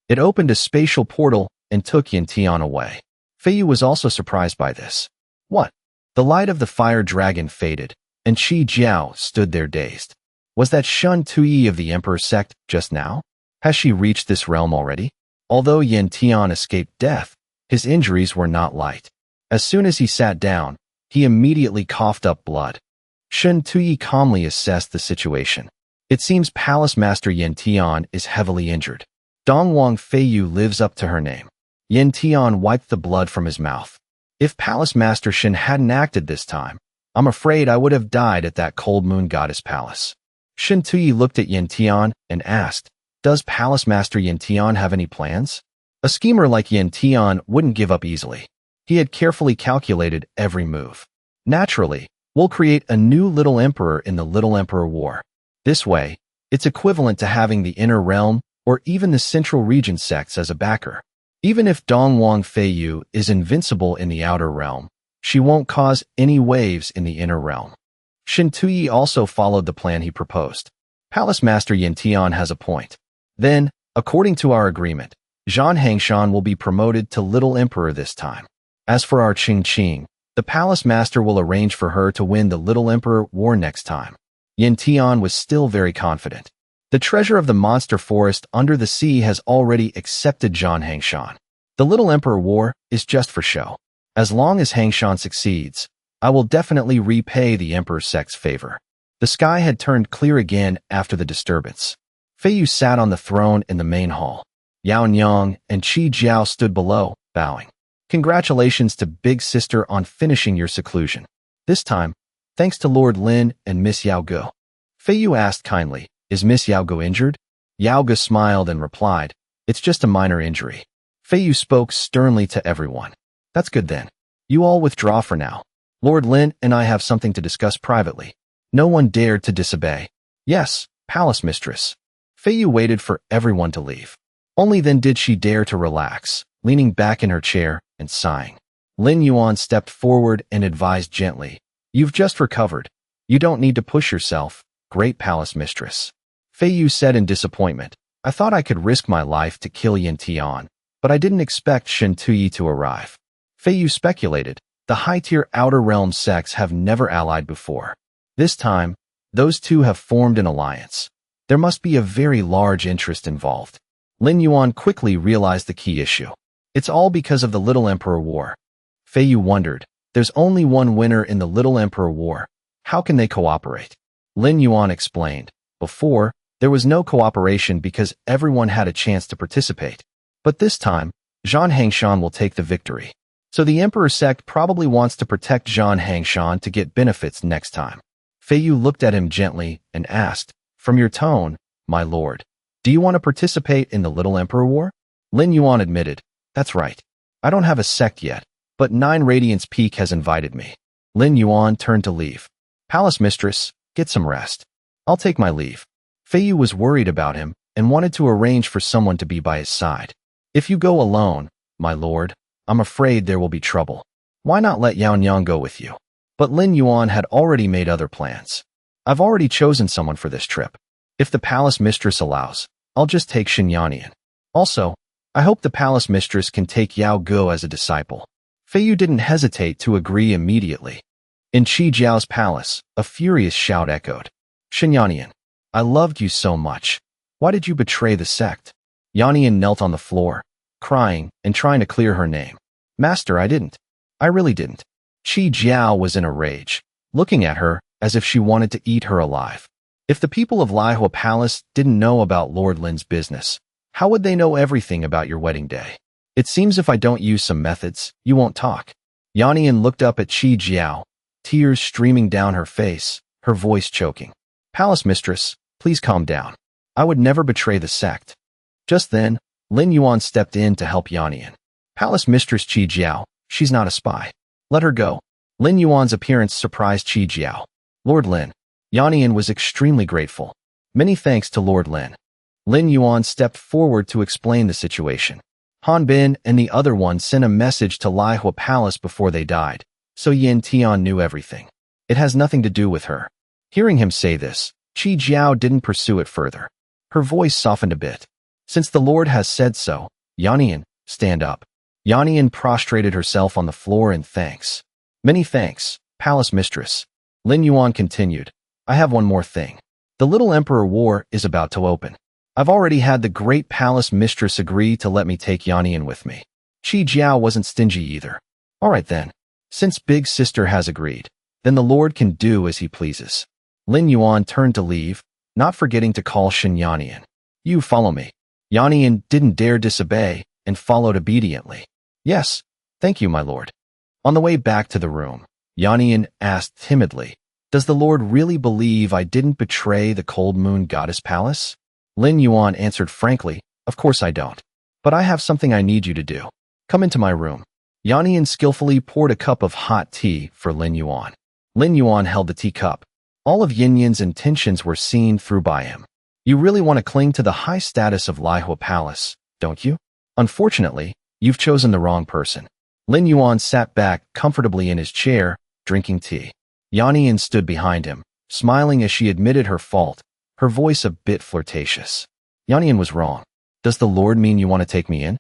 It opened a spatial portal and took Yin Tian away. Feiyu was also surprised by this. What? The light of the fire dragon faded, and Qi Jiao stood there dazed. Was that Shun Tuyi of the Emperor sect just now? Has she reached this realm already? Although Yin Tian escaped death, his injuries were not light. As soon as he sat down, he immediately coughed up blood. Shun Tuyi calmly assessed the situation. It seems Palace Master Yin Tian is heavily injured. Dongwang Feiyu lives up to her name. Yin Tian wiped the blood from his mouth. If Palace Master Shin hadn't acted this time, I'm afraid I would have died at that cold moon goddess palace. Shin Tuyi looked at Yin Tian and asked, does Palace Master Yin Tian have any plans? A schemer like Yin Tian wouldn't give up easily. He had carefully calculated every move. Naturally, we'll create a new Little Emperor in the Little Emperor War. This way, it's equivalent to having the Inner Realm or even the Central Region sects as a backer. Even if Dongwang Feiyu is invincible in the Outer Realm, she won't cause any waves in the Inner Realm. Shin Tuyi also followed the plan he proposed. Palace Master Yin Tian has a point. Then, according to our agreement, Zhan Hangshan will be promoted to Little Emperor this time. As for our Qing Qing, the Palace Master will arrange for her to win the Little Emperor War next time. Yin Tian was still very confident. The treasure of the monster forest under the sea has already accepted Zhan Hangshan. The Little Emperor War is just for show. As long as Hangshan succeeds, I will definitely repay the Emperor's sect's favor. The sky had turned clear again after the disturbance. Feiyu sat on the throne in the main hall. Yao Nyang and Qi Jiao stood below, bowing. Congratulations to Big Sister on finishing your seclusion. This time, thanks to Lord Lin and Miss Yao Ge. Feiyu asked kindly, is Miss Yao Ge injured? Yao Ge smiled and replied, it's just a minor injury. Feiyu spoke sternly to everyone. That's good then. You all withdraw for now. Lord Lin and I have something to discuss privately. No one dared to disobey. Yes, Palace Mistress. Feiyu waited for everyone to leave. Only then did she dare to relax, leaning back in her chair and sighing. Lin Yuan stepped forward and advised gently, you've just recovered. You don't need to push yourself, great Palace Mistress. Feiyu said in disappointment, I thought I could risk my life to kill Yin Tian, but I didn't expect Shin Tuyi to arrive. Feiyu speculated, the high-tier Outer Realm sects have never allied before. This time, those two have formed an alliance. There must be a very large interest involved. Lin Yuan quickly realized the key issue. It's all because of the Little Emperor War. Feiyu wondered, there's only one winner in the Little Emperor War. How can they cooperate? Lin Yuan explained, before, there was no cooperation because everyone had a chance to participate. But this time, Zhan Hangshan will take the victory. So the Emperor sect probably wants to protect Zhan Hangshan to get benefits next time. Feiyu looked at him gently and asked, from your tone, my lord, do you want to participate in the Little Emperor War? Lin Yuan admitted, that's right. I don't have a sect yet, but 9 Radiance Peak has invited me. Lin Yuan turned to leave. Palace Mistress, get some rest. I'll take my leave. Feiyu was worried about him and wanted to arrange for someone to be by his side. If you go alone, my lord, I'm afraid there will be trouble. Why not let Yao Nyang go with you? But Lin Yuan had already made other plans. I've already chosen someone for this trip. If the Palace Mistress allows, I'll just take Xinyanian. Also, I hope the Palace Mistress can take Yao Ge as a disciple. Feiyu didn't hesitate to agree immediately. In Qi Jiao's palace, a furious shout echoed. Xinyanian, I loved you so much. Why did you betray the sect? Yanian knelt on the floor, crying and trying to clear her name. Master, I didn't. I really didn't. Qi Jiao was in a rage, looking at her as if she wanted to eat her alive. If the people of Lihua Palace didn't know about Lord Lin's business, how would they know everything about your wedding day? It seems if I don't use some methods, you won't talk. Yanian looked up at Qi Jiao, tears streaming down her face, her voice choking. Palace Mistress, please calm down. I would never betray the sect. Just then, Lin Yuan stepped in to help Yanian. Palace Mistress Qi Jiao, she's not a spy. Let her go. Lin Yuan's appearance surprised Qi Jiao. Lord Lin. Yanian was extremely grateful. Many thanks to Lord Lin. Lin Yuan stepped forward to explain the situation. Han Bin and the other one sent a message to Lihua Palace before they died, so Yin Tian knew everything. It has nothing to do with her. Hearing him say this, Qi Jiao didn't pursue it further. Her voice softened a bit. Since the Lord has said so, Yanian, stand up. Yanian prostrated herself on the floor in thanks. Many thanks, Palace Mistress. Lin Yuan continued. I have one more thing. The Little Emperor War is about to open. I've already had the Great Palace Mistress agree to let me take Yannian with me. Qi Jiao wasn't stingy either. All right then. Since Big Sister has agreed, then the Lord can do as he pleases. Lin Yuan turned to leave, not forgetting to call Shen Yannian. You follow me. Yannian didn't dare disobey and followed obediently. Yes, thank you, my lord. On the way back to the room, Yannian asked timidly, Does the Lord really believe I didn't betray the Cold Moon Goddess Palace? Lin Yuan answered frankly, Of course I don't. But I have something I need you to do. Come into my room. Yannian skillfully poured a cup of hot tea for Lin Yuan. Lin Yuan held the teacup. All of Yin Yin's intentions were seen through by him. You really want to cling to the high status of Lihua Palace, don't you? Unfortunately, you've chosen the wrong person. Lin Yuan sat back comfortably in his chair, drinking tea. Yannian stood behind him, smiling as she admitted her fault, her voice a bit flirtatious. Yannian was wrong. Does the Lord mean you want to take me in?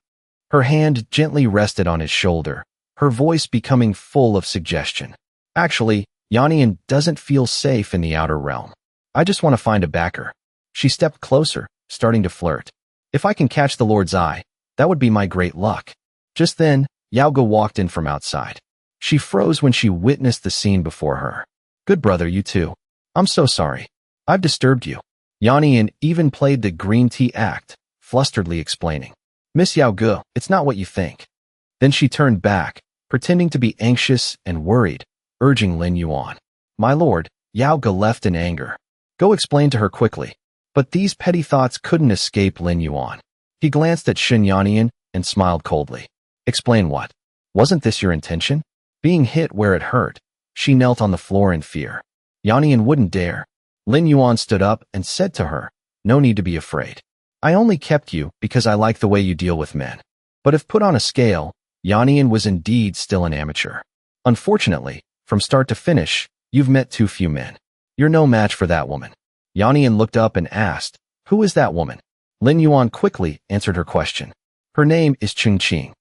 Her hand gently rested on his shoulder, her voice becoming full of suggestion. Actually, Yannian doesn't feel safe in the outer realm. I just want to find a backer. She stepped closer, starting to flirt. If I can catch the Lord's eye, that would be my great luck. Just then, Yao Ge walked in from outside. She froze when she witnessed the scene before her. Good brother, you too. I'm so sorry. I've disturbed you. Yannian even played the green tea act, flusteredly explaining. Miss Yao Ge, it's not what you think. Then she turned back, pretending to be anxious and worried, urging Lin Yuan. My lord, Yao Ge left in anger. Go explain to her quickly. But these petty thoughts couldn't escape Lin Yuan. He glanced at Shen Yannian and smiled coldly. Explain what? Wasn't this your intention? Being hit where it hurt, she knelt on the floor in fear. Yannian wouldn't dare. Lin Yuan stood up and said to her, No need to be afraid. I only kept you because I like the way you deal with men. But if put on a scale, Yannian was indeed still an amateur. Unfortunately, from start to finish, you've met too few men. You're no match for that woman. Yannian looked up and asked, Who is that woman? Lin Yuan quickly answered her question. Her name is Ching Qing.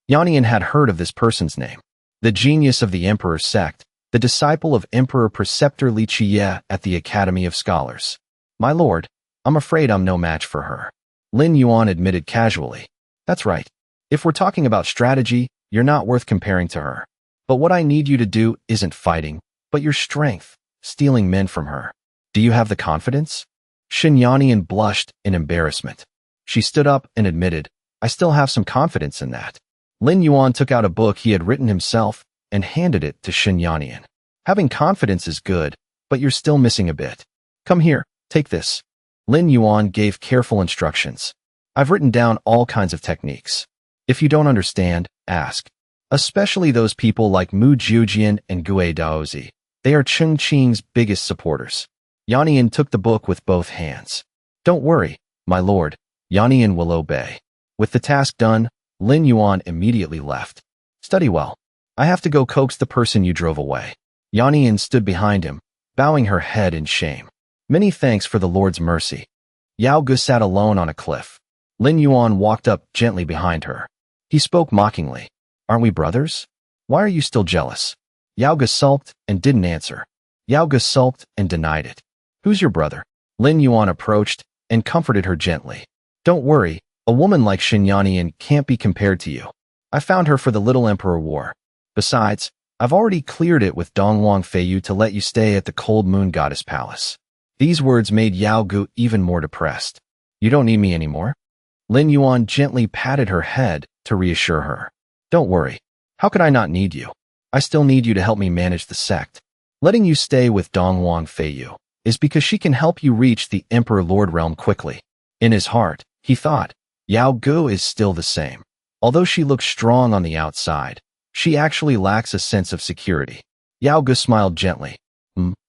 Yannian had heard of this person's name. The genius of the Emperor's sect, the disciple of Emperor Preceptor Li Qiye at the Academy of Scholars. My lord, I'm afraid I'm no match for her. Lin Yuan admitted casually. That's right. If we're talking about strategy, you're not worth comparing to her. But what I need you to do isn't fighting, but your strength, stealing men from her. Do you have the confidence? Shen Yannian blushed in embarrassment. She stood up and admitted, I still have some confidence in that. Lin Yuan took out a book he had written himself and handed it to Shen Yannian. Having confidence is good, but you're still missing a bit. Come here, take this. Lin Yuan gave careful instructions. I've written down all kinds of techniques. If you don't understand, ask. Especially those people like Mu Jiujian and Gue Daozi. They are Cheng Qing's biggest supporters. Yannian took the book with both hands. Don't worry, my lord. Yannian will obey. With the task done, Lin Yuan immediately left. Study well. I have to go coax the person you drove away. Yannian stood behind him, bowing her head in shame. Many thanks for the Lord's mercy. Yao Ge sat alone on a cliff. Lin Yuan walked up gently behind her. He spoke mockingly. Aren't we brothers? Why are you still jealous? Yao Ge sulked and didn't answer. Yao Ge sulked and denied it. Who's your brother? Lin Yuan approached and comforted her gently. Don't worry, a woman like Shen Yannian can't be compared to you. I found her for the Little Emperor War. Besides, I've already cleared it with Dongwang Feiyu to let you stay at the Cold Moon Goddess Palace. These words made Yao Ge even more depressed. You don't need me anymore? Lin Yuan gently patted her head to reassure her. Don't worry. How could I not need you? I still need you to help me manage the sect. Letting you stay with Dongwang Feiyu is because she can help you reach the Emperor Lord realm quickly. In his heart, he thought, Yao Ge is still the same. Although she looks strong on the outside, she actually lacks a sense of security. Yao Ge smiled gently.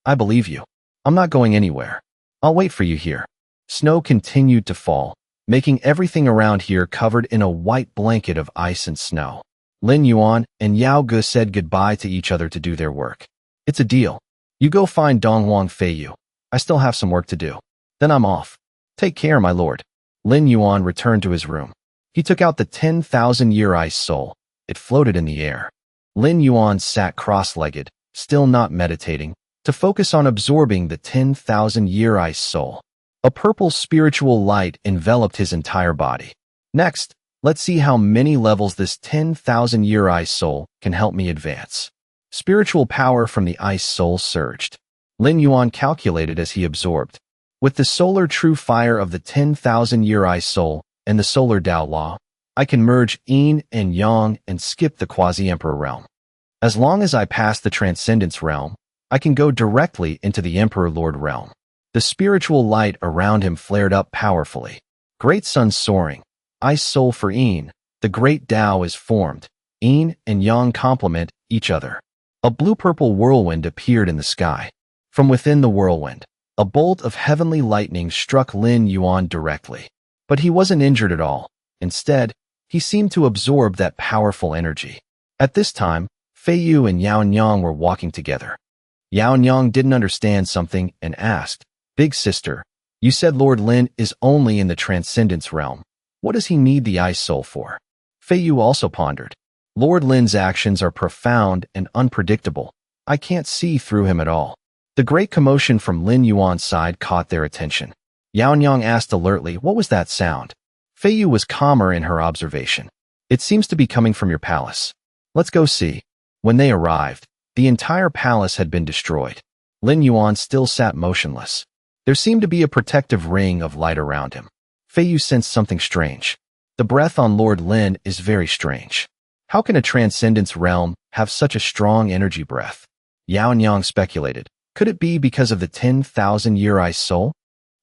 I believe you. I'm not going anywhere. I'll wait for you here. Snow continued to fall, making everything around here covered in a white blanket of ice and snow. Lin Yuan and Yao Ge said goodbye to each other to do their work. It's a deal. You go find Dongwang Feiyu. I still have some work to do. Then I'm off. Take care, my lord. Lin Yuan returned to his room. He took out the 10,000-year ice soul. It floated in the air. Lin Yuan sat cross-legged, still not meditating, to focus on absorbing the 10,000-year ice soul. A purple spiritual light enveloped his entire body. Next, let's see how many levels this 10,000-year ice soul can help me advance. Spiritual power from the ice soul surged. Lin Yuan calculated as he absorbed. With the solar true fire of the 10,000-year ice soul and the solar Tao law, I can merge yin and yang and skip the quasi-emperor realm. As long as I pass the transcendence realm, I can go directly into the emperor lord realm. The spiritual light around him flared up powerfully. Great sun soaring. Ice soul for yin. The great Tao is formed. Yin and yang complement each other. A blue-purple whirlwind appeared in the sky. From within the whirlwind, a bolt of heavenly lightning struck Lin Yuan directly. But he wasn't injured at all. Instead, he seemed to absorb that powerful energy. At this time, Fei Yu and Yao Nyang were walking together. Yao Nyang didn't understand something and asked, "Big sister, you said Lord Lin is only in the transcendence realm. What does he need the ice soul for?" Fei Yu also pondered. Lord Lin's actions are profound and unpredictable. I can't see through him at all. The great commotion from Lin Yuan's side caught their attention. Yao Nyang asked alertly, "What was that sound?" Fei Yu was calmer in her observation. "It seems to be coming from your palace. Let's go see." When they arrived, the entire palace had been destroyed. Lin Yuan still sat motionless. There seemed to be a protective ring of light around him. Fei Yu sensed something strange. The breath on Lord Lin is very strange. How can a transcendence realm have such a strong energy breath? Yao Nyang speculated. Could it be because of the 10,000-year ice soul?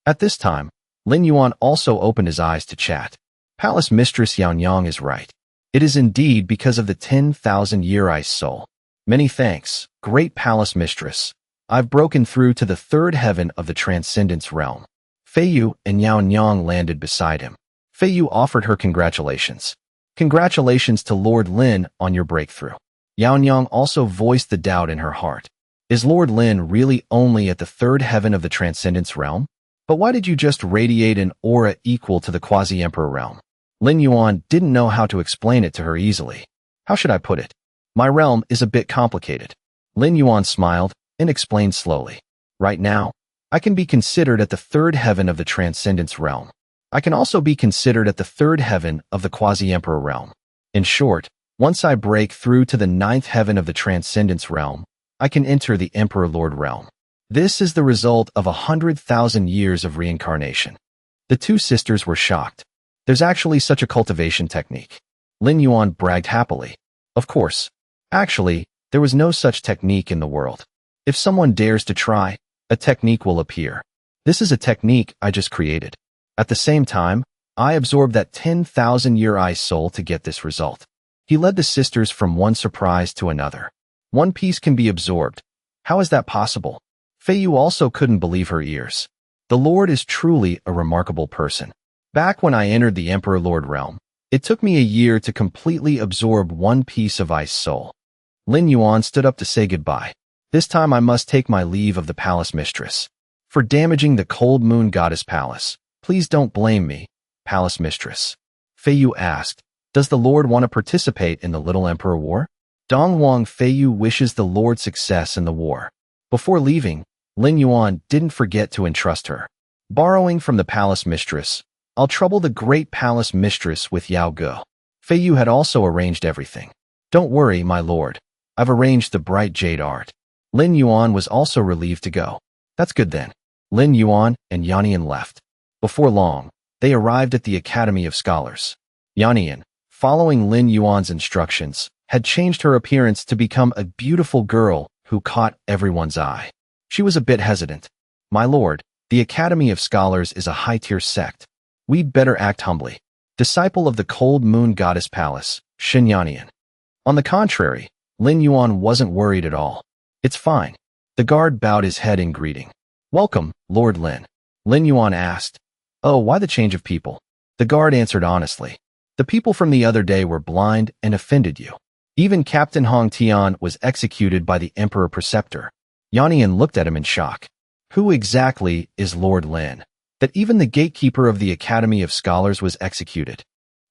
At this time, Lin Yuan also opened his eyes to chat. Palace Mistress Yao Nyang is right. It is indeed because of the 10,000-year ice soul. Many thanks, great Palace Mistress. I've broken through to the third heaven of the transcendence realm. Fei Yu and Yao Nyang landed beside him. Fei Yu offered her congratulations. Congratulations to Lord Lin on your breakthrough. Yao Nyang also voiced the doubt in her heart. Is Lord Lin really only at the third heaven of the transcendence realm? But why did you just radiate an aura equal to the quasi-emperor realm? Lin Yuan didn't know how to explain it to her easily. How should I put it? My realm is a bit complicated. Lin Yuan smiled and explained slowly. Right now, I can be considered at the third heaven of the transcendence realm. I can also be considered at the third heaven of the quasi-emperor realm. In short, once I break through to the ninth heaven of the transcendence realm, I can enter the emperor lord realm. This is the result of 100,000 years of reincarnation. The two sisters were shocked. There's actually such a cultivation technique. Lin Yuan bragged happily. Of course. Actually, there was no such technique in the world. If someone dares to try, a technique will appear. This is a technique I just created. At the same time, I absorbed that 10,000-year ice soul to get this result. He led the sisters from one surprise to another. One piece can be absorbed. How is that possible? Fei Yu also couldn't believe her ears. The Lord is truly a remarkable person. Back when I entered the Emperor Lord realm, it took me a year to completely absorb one piece of ice soul. Lin Yuan stood up to say goodbye. This time I must take my leave of the palace mistress. For damaging the cold moon goddess palace, please don't blame me, palace mistress. Fei Yu asked, does the Lord want to participate in the Little Emperor War? Dongwang Fei Yu wishes the Lord success in the war. Before leaving, Lin Yuan didn't forget to entrust her. Borrowing from the palace mistress, I'll trouble the great palace mistress with Yao Ge. Fei Yu had also arranged everything. Don't worry, my lord. I've arranged the bright jade art. Lin Yuan was also relieved to go. That's good then. Lin Yuan and Yannian left. Before long, they arrived at the Academy of Scholars. Yannian, following Lin Yuan's instructions, had changed her appearance to become a beautiful girl who caught everyone's eye. She was a bit hesitant. My lord, the Academy of Scholars is a high-tier sect. We'd better act humbly. Disciple of the Cold Moon Goddess Palace, Shin Yannian. On the contrary, Lin Yuan wasn't worried at all. It's fine. The guard bowed his head in greeting. Welcome, Lord Lin. Lin Yuan asked. Oh, why the change of people? The guard answered honestly. The people from the other day were blind and offended you. Even Captain Hong Tian was executed by the Emperor Preceptor. Yannian looked at him in shock. Who exactly is Lord Lin? That even the gatekeeper of the Academy of Scholars was executed.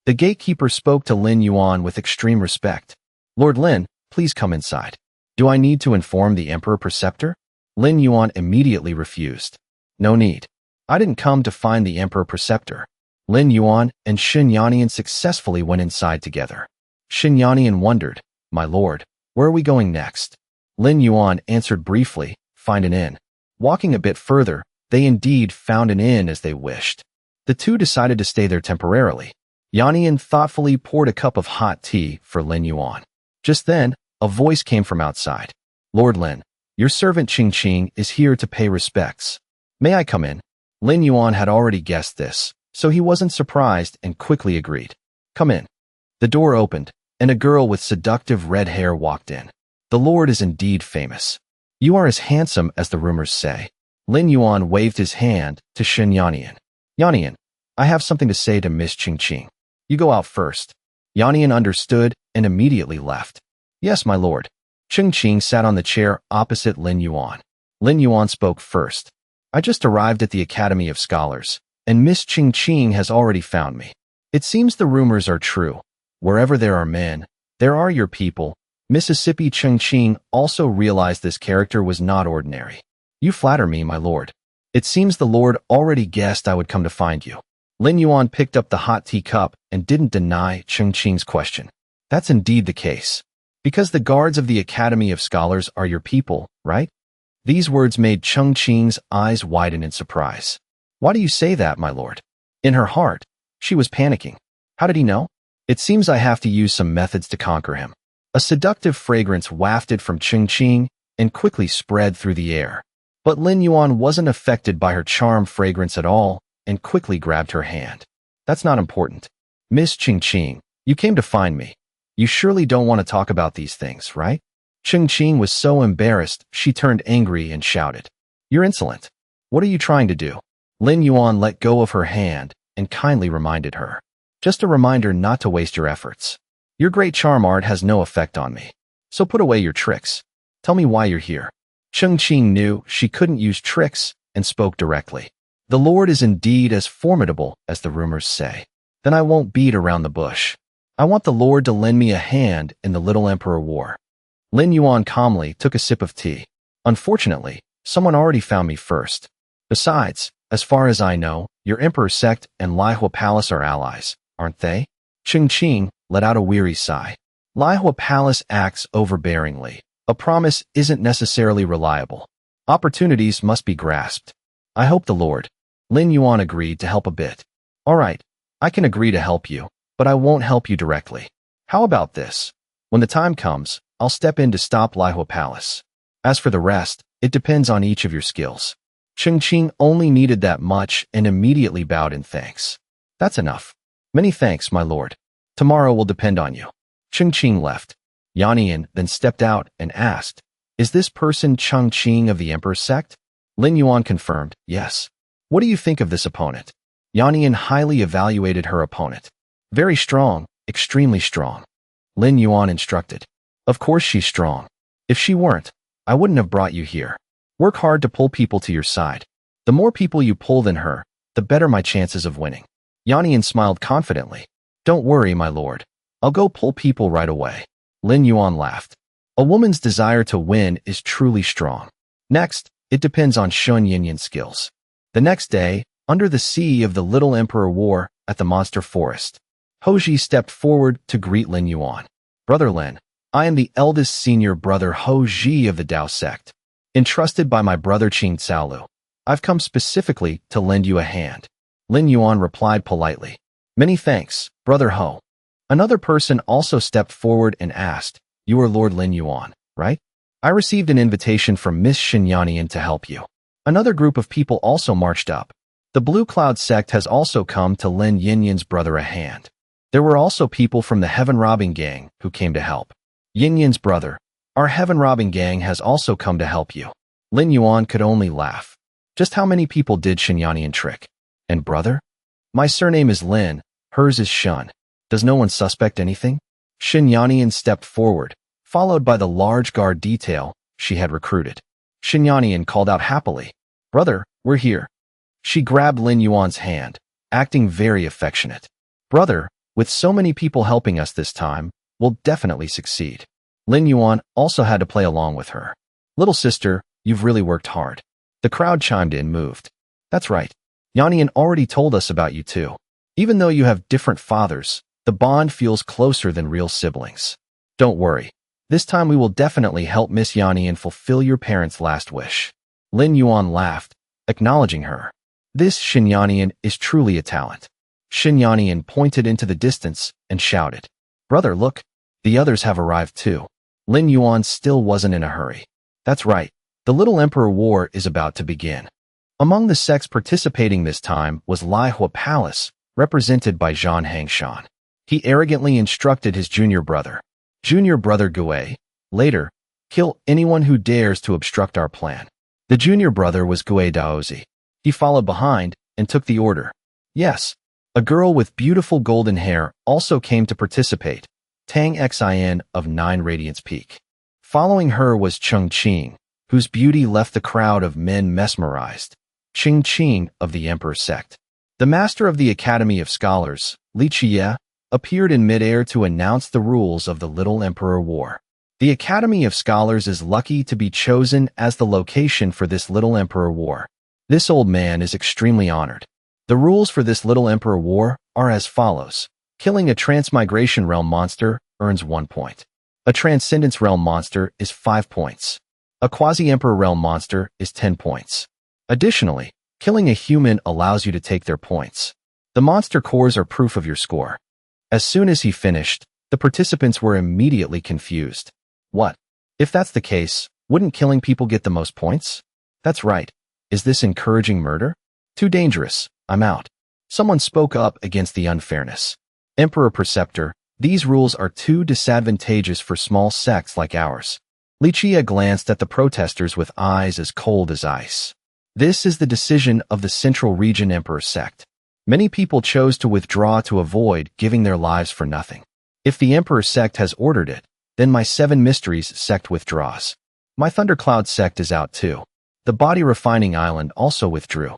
The gatekeeper spoke to Lin Yuan with extreme respect. Lord Lin, please come inside. Do I need to inform the Emperor Preceptor? Lin Yuan immediately refused. No need. I didn't come to find the Emperor Preceptor. Lin Yuan and Shen Yannian successfully went inside together. Shen Yannian wondered, "My lord, where are we going next?" Lin Yuan answered briefly, "Find an inn." Walking a bit further, they indeed found an inn as they wished. The two decided to stay there temporarily. Yannian thoughtfully poured a cup of hot tea for Lin Yuan. Just then, a voice came from outside. "Lord Lin, your servant Qing Qing is here to pay respects. May I come in?" Lin Yuan had already guessed this, so he wasn't surprised and quickly agreed. "Come in." The door opened, and a girl with seductive red hair walked in. "The Lord is indeed famous. You are as handsome as the rumors say." Lin Yuan waved his hand to Shen Yannian. "Yannian, I have something to say to Miss Qing Qing. You go out first." Yannian understood and immediately left. "Yes, my lord." Qing Qing sat on the chair opposite Lin Yuan. Lin Yuan spoke first. "I just arrived at the Academy of Scholars, and Miss Qing Qing has already found me. It seems the rumors are true. Wherever there are men, there are your people." Mississippi Qing Qing also realized this character was not ordinary. "You flatter me, my lord. It seems the lord already guessed I would come to find you." Lin Yuan picked up the hot tea cup and didn't deny Qing Qing's question. "That's indeed the case. Because the guards of the Academy of Scholars are your people, right?" These words made Qing Qing's eyes widen in surprise. "Why do you say that, my lord?" In her heart, she was panicking. How did he know? "It seems I have to use some methods to conquer him." A seductive fragrance wafted from Qing Qing and quickly spread through the air. But Lin Yuan wasn't affected by her charm fragrance at all and quickly grabbed her hand. "That's not important. Miss Qing Qing, you came to find me. You surely don't want to talk about these things, right?" Qing Qing was so embarrassed, she turned angry and shouted, "You're insolent. What are you trying to do?" Lin Yuan let go of her hand and kindly reminded her. "Just a reminder not to waste your efforts. Your great charm art has no effect on me. So put away your tricks. Tell me why you're here." Qing Qing knew she couldn't use tricks and spoke directly. "The Lord is indeed as formidable as the rumors say. Then I won't beat around the bush. I want the Lord to lend me a hand in the Little Emperor War." Lin Yuan calmly took a sip of tea. "Unfortunately, someone already found me first. Besides, as far as I know, your Emperor sect and Lihua Palace are allies, aren't they?" Qing Qing let out a weary sigh. "Lihua Palace acts overbearingly. A promise isn't necessarily reliable. Opportunities must be grasped. I hope the Lord." Lin Yuan agreed to help a bit. "All right, I can agree to help you, but I won't help you directly. How about this? When the time comes, I'll step in to stop Lihua Palace. As for the rest, it depends on each of your skills." Qing Qing only needed that much and immediately bowed in thanks. "That's enough. Many thanks, my lord. Tomorrow will depend on you." Qing Qing left. Yannian then stepped out and asked, "Is this person Qing Qing of the Emperor's sect?" Lin Yuan confirmed, "Yes." "What do you think of this opponent?" Yannian highly evaluated her opponent. "Very strong, extremely strong." Lin Yuan instructed. "Of course she's strong. If she weren't, I wouldn't have brought you here. Work hard to pull people to your side. The more people you pull than her, the better my chances of winning." Yannian smiled confidently. "Don't worry, my lord. I'll go pull people right away." Lin Yuan laughed. "A woman's desire to win is truly strong. Next, it depends on Shun Yinyan's skills." The next day, under the sea of the Little Emperor War at the Monster Forest, Hoji stepped forward to greet Lin Yuan. "Brother Lin, I am the eldest senior brother Hoji of the Dao sect, entrusted by my brother Qing Caolu. I've come specifically to lend you a hand." Lin Yuan replied politely, "Many thanks, brother Ho." Another person also stepped forward and asked, "You are Lord Lin Yuan, right? I received an invitation from Miss Shen Yannian to help you." Another group of people also marched up. The Blue Cloud sect has also come to lend Yinyan's brother a hand. There were also people from the Heaven Robbing Gang who came to help. Yinyan's brother, our Heaven Robbing Gang has also come to help you. Lin Yuan could only laugh. Just how many people did Shen Yannian trick? And brother? My surname is Lin, hers is Shun. Does no one suspect anything? Shen Yannian stepped forward, followed by the large guard detail she had recruited. Shen Yannian called out happily, "Brother, we're here." She grabbed Lin Yuan's hand, acting very affectionate. "Brother, with so many people helping us this time, we'll definitely succeed." Lin Yuan also had to play along with her. Little sister, you've really worked hard. The crowd chimed in, moved. That's right. Yanian already told us about you too. Even though you have different fathers, the bond feels closer than real siblings. Don't worry. This time we will definitely help Miss Yanian fulfill your parents' last wish. Lin Yuan laughed, acknowledging her. This Shin Yanian is truly a talent. Shin Yanian pointed into the distance and shouted, Brother, look, the others have arrived too. Lin Yuan still wasn't in a hurry. That's right, the Little Emperor War is about to begin. Among the sects participating this time was Lihua Palace, represented by Zhang Hangshan. He arrogantly instructed his junior brother, Gue, later, kill anyone who dares to obstruct our plan. The junior brother was Gue Daozi. He followed behind and took the order. Yes, a girl with beautiful golden hair also came to participate, Tang Xin of 9 Radiance Peak. Following her was Cheng Qing, whose beauty left the crowd of men mesmerized, Qing Qing of the Emperor sect. The master of the Academy of Scholars, Li Qie, appeared in midair to announce the rules of the Little Emperor War. The Academy of Scholars is lucky to be chosen as the location for this Little Emperor War. This old man is extremely honored. The rules for this Little Emperor War are as follows. Killing a Transmigration Realm monster earns 1 point. A Transcendence Realm monster is 5 points. A Quasi-Emperor Realm monster is 10 points. Additionally, killing a human allows you to take their points. The monster cores are proof of your score. As soon as he finished, the participants were immediately confused. What? If that's the case, wouldn't killing people get the most points? That's right. Is this encouraging murder? Too dangerous. I'm out. Someone spoke up against the unfairness. Emperor Preceptor, these rules are too disadvantageous for small sects like ours. Li Qie glanced at the protesters with eyes as cold as ice. This is the decision of the Central Region Emperor sect. Many people chose to withdraw to avoid giving their lives for nothing. If the Emperor sect has ordered it, then my 7 Mysteries sect withdraws. My Thundercloud sect is out too. The Body Refining Island also withdrew.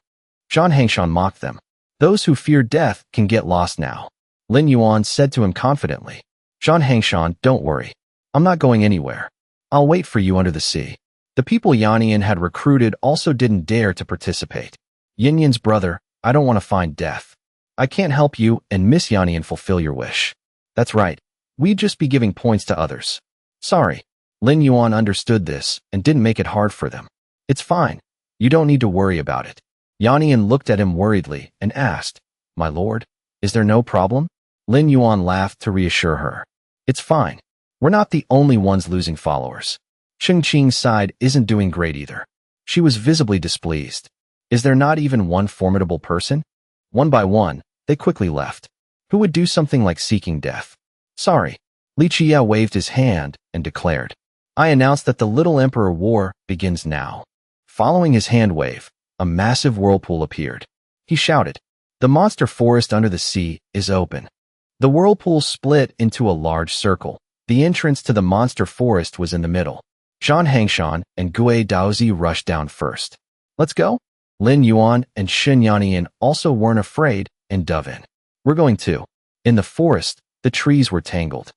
Zhang Hangshan mocked them. Those who fear death can get lost now. Lin Yuan said to him confidently. Zhang Hangshan, don't worry. I'm not going anywhere. I'll wait for you under the sea. The people Yanian had recruited also didn't dare to participate. Yinyan's brother, I don't want to find death. I can't help you and Miss Yanian fulfill your wish. That's right. We'd just be giving points to others. Sorry. Lin Yuan understood this and didn't make it hard for them. It's fine. You don't need to worry about it. Yanian looked at him worriedly and asked, My lord, is there no problem? Lin Yuan laughed to reassure her. It's fine. We're not the only ones losing followers. Cheng Qing's side isn't doing great either. She was visibly displeased. Is there not even one formidable person? One by one, they quickly left. Who would do something like seeking death? Sorry. Li Qie waved his hand and declared. I announce that the Little Emperor War begins now. Following his hand wave, a massive whirlpool appeared. He shouted, The monster forest under the sea is open. The whirlpool split into a large circle. The entrance to the monster forest was in the middle. Zhang Hangshan and Gue Daozi rushed down first. Let's go? Lin Yuan and Shin Yanian also weren't afraid and dove in. We're going too. In the forest, the trees were tangled.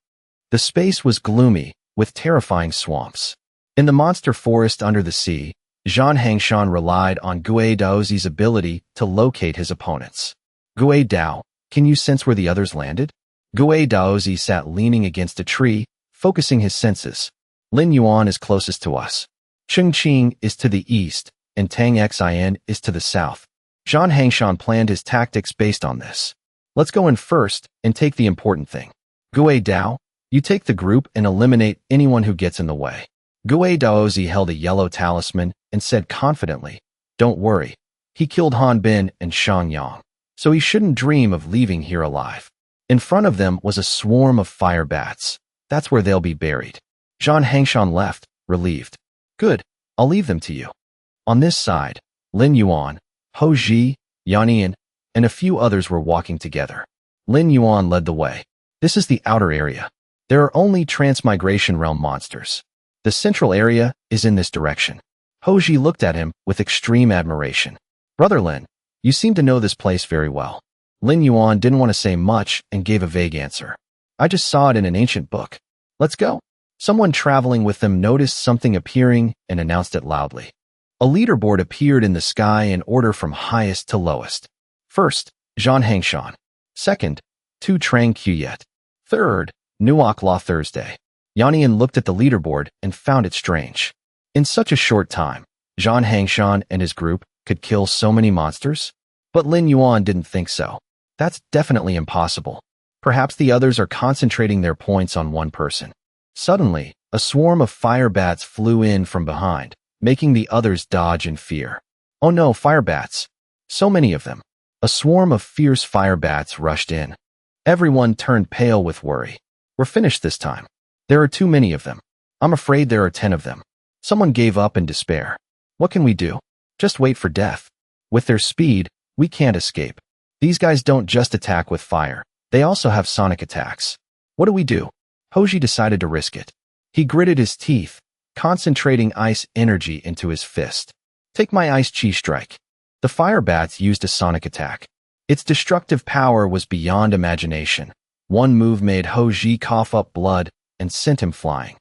The space was gloomy, with terrifying swamps. In the monster forest under the sea, Zhang Hangshan relied on Gue Daozi's ability to locate his opponents. Gue Dao, can you sense where the others landed? Gue Daozi sat leaning against a tree, focusing his senses. Lin Yuan is closest to us. Cheng Qing is to the east, and Tang Xin is to the south. Zhang Hangshan planned his tactics based on this. Let's go in first and take the important thing. Gue Dao, you take the group and eliminate anyone who gets in the way. Gue Daozi held a yellow talisman and said confidently, Don't worry. He killed Han Bin and Shang Yang, so he shouldn't dream of leaving here alive. In front of them was a swarm of fire bats. That's where they'll be buried. Zhang Hangshan left, relieved. Good, I'll leave them to you. On this side, Lin Yuan, Ho Ji, Yanian, and a few others were walking together. Lin Yuan led the way. This is the outer area. There are only Transmigration Realm monsters. The central area is in this direction. Ho Ji looked at him with extreme admiration. Brother Lin, you seem to know this place very well. Lin Yuan didn't want to say much and gave a vague answer. I just saw it in an ancient book. Let's go. Someone traveling with them noticed something appearing and announced it loudly. A leaderboard appeared in the sky in order from highest to lowest. First, Zhan Hangshan. Second, Tu Trang Quyet. Third, Nuoc La Thursday. Yannian looked at the leaderboard and found it strange. In such a short time, Zhan Hangshan and his group could kill so many monsters? But Lin Yuan didn't think so. That's definitely impossible. Perhaps the others are concentrating their points on one person. Suddenly, a swarm of fire bats flew in from behind, making the others dodge in fear. Oh no, fire bats! So many of them. A swarm of fierce fire bats rushed in. Everyone turned pale with worry. We're finished this time. There are too many of them. I'm afraid there are 10 of them. Someone gave up in despair. What can we do? Just wait for death. With their speed, we can't escape. These guys don't just attack with fire. They also have sonic attacks. What do we do? Hoji decided to risk it. He gritted his teeth, concentrating ice energy into his fist. Take my ice chi strike. The fire bats used a sonic attack. Its destructive power was beyond imagination. One move made Hoji cough up blood and sent him flying.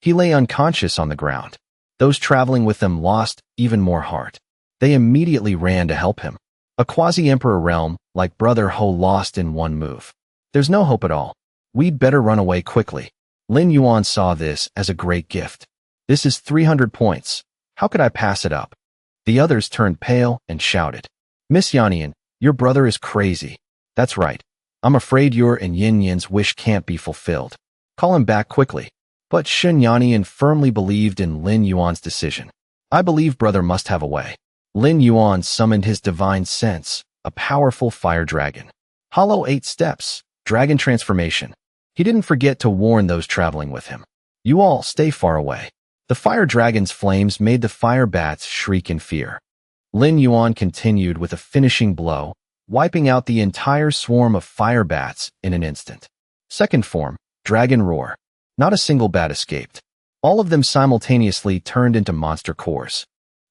He lay unconscious on the ground. Those traveling with them lost even more heart. They immediately ran to help him. A quasi-emperor realm like Brother Ho lost in one move. There's no hope at all. We'd better run away quickly. Lin Yuan saw this as a great gift. This is 300 points. How could I pass it up? The others turned pale and shouted. Miss Yannian, your brother is crazy. That's right. I'm afraid your and Yin Yin's wish can't be fulfilled. Call him back quickly. But Shen Yannian firmly believed in Lin Yuan's decision. I believe brother must have a way. Lin Yuan summoned his divine sense, a powerful fire dragon. Hollow 8 steps, dragon transformation. He didn't forget to warn those traveling with him. You all stay far away. The fire dragon's flames made the fire bats shriek in fear. Lin Yuan continued with a finishing blow, wiping out the entire swarm of fire bats in an instant. Second form, dragon roar. Not a single bat escaped. All of them simultaneously turned into monster cores.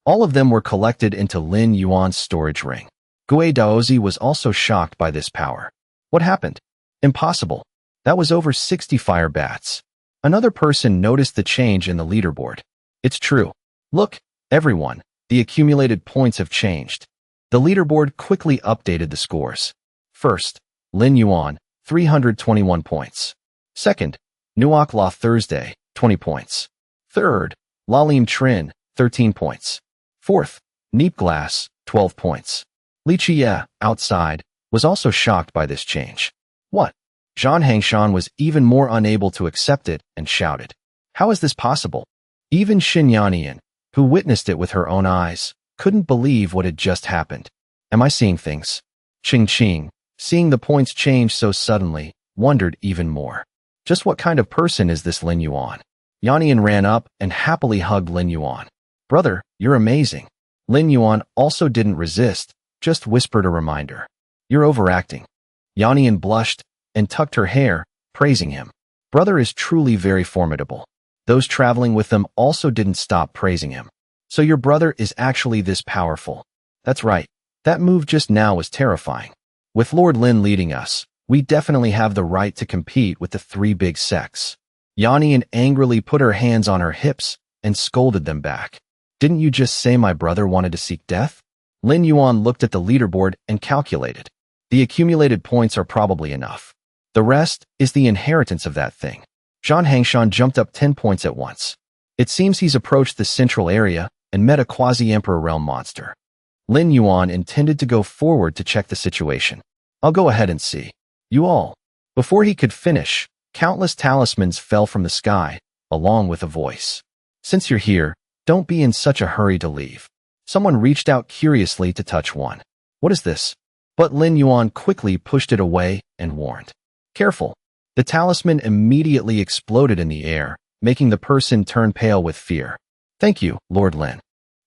All of them were collected into Lin Yuan's storage ring. Gue Daozi was also shocked by this power. What happened? Impossible. That was over 60 fire bats. Another person noticed the change in the leaderboard. It's true. Look, everyone, the accumulated points have changed. The leaderboard quickly updated the scores. First, Lin Yuan, 321 points. Second, Nuoc La Thursday, 20 points. Third, Lalim Trin, 13 points. Fourth, Neep Glass, 12 points. Li Chia, outside, was also shocked by this change. What? Zhan Hangshan was even more unable to accept it and shouted. How is this possible? Even Xin Yannian, who witnessed it with her own eyes, couldn't believe what had just happened. Am I seeing things? Ching, seeing the points change so suddenly, wondered even more. Just what kind of person is this Lin Yuan? Yannian ran up and happily hugged Lin Yuan. Brother, you're amazing. Lin Yuan also didn't resist, just whispered a reminder. You're overacting. Yannian blushed and tucked her hair, praising him. Brother is truly very formidable. Those traveling with them also didn't stop praising him. So your brother is actually this powerful. That's right. That move just now was terrifying. With Lord Lin leading us, we definitely have the right to compete with the 3 big sects. Yannian angrily put her hands on her hips and scolded them back. Didn't you just say my brother wanted to seek death? Lin Yuan looked at the leaderboard and calculated. The accumulated points are probably enough. The rest is the inheritance of that thing. Zhan Hangshan jumped up 10 points at once. It seems he's approached the central area and met a quasi-emperor realm monster. Lin Yuan intended to go forward to check the situation. I'll go ahead and see. You all. Before he could finish, countless talismans fell from the sky, along with a voice. Since you're here, don't be in such a hurry to leave. Someone reached out curiously to touch one. What is this? But Lin Yuan quickly pushed it away and warned. Careful. The talisman immediately exploded in the air, making the person turn pale with fear. Thank you, Lord Lin.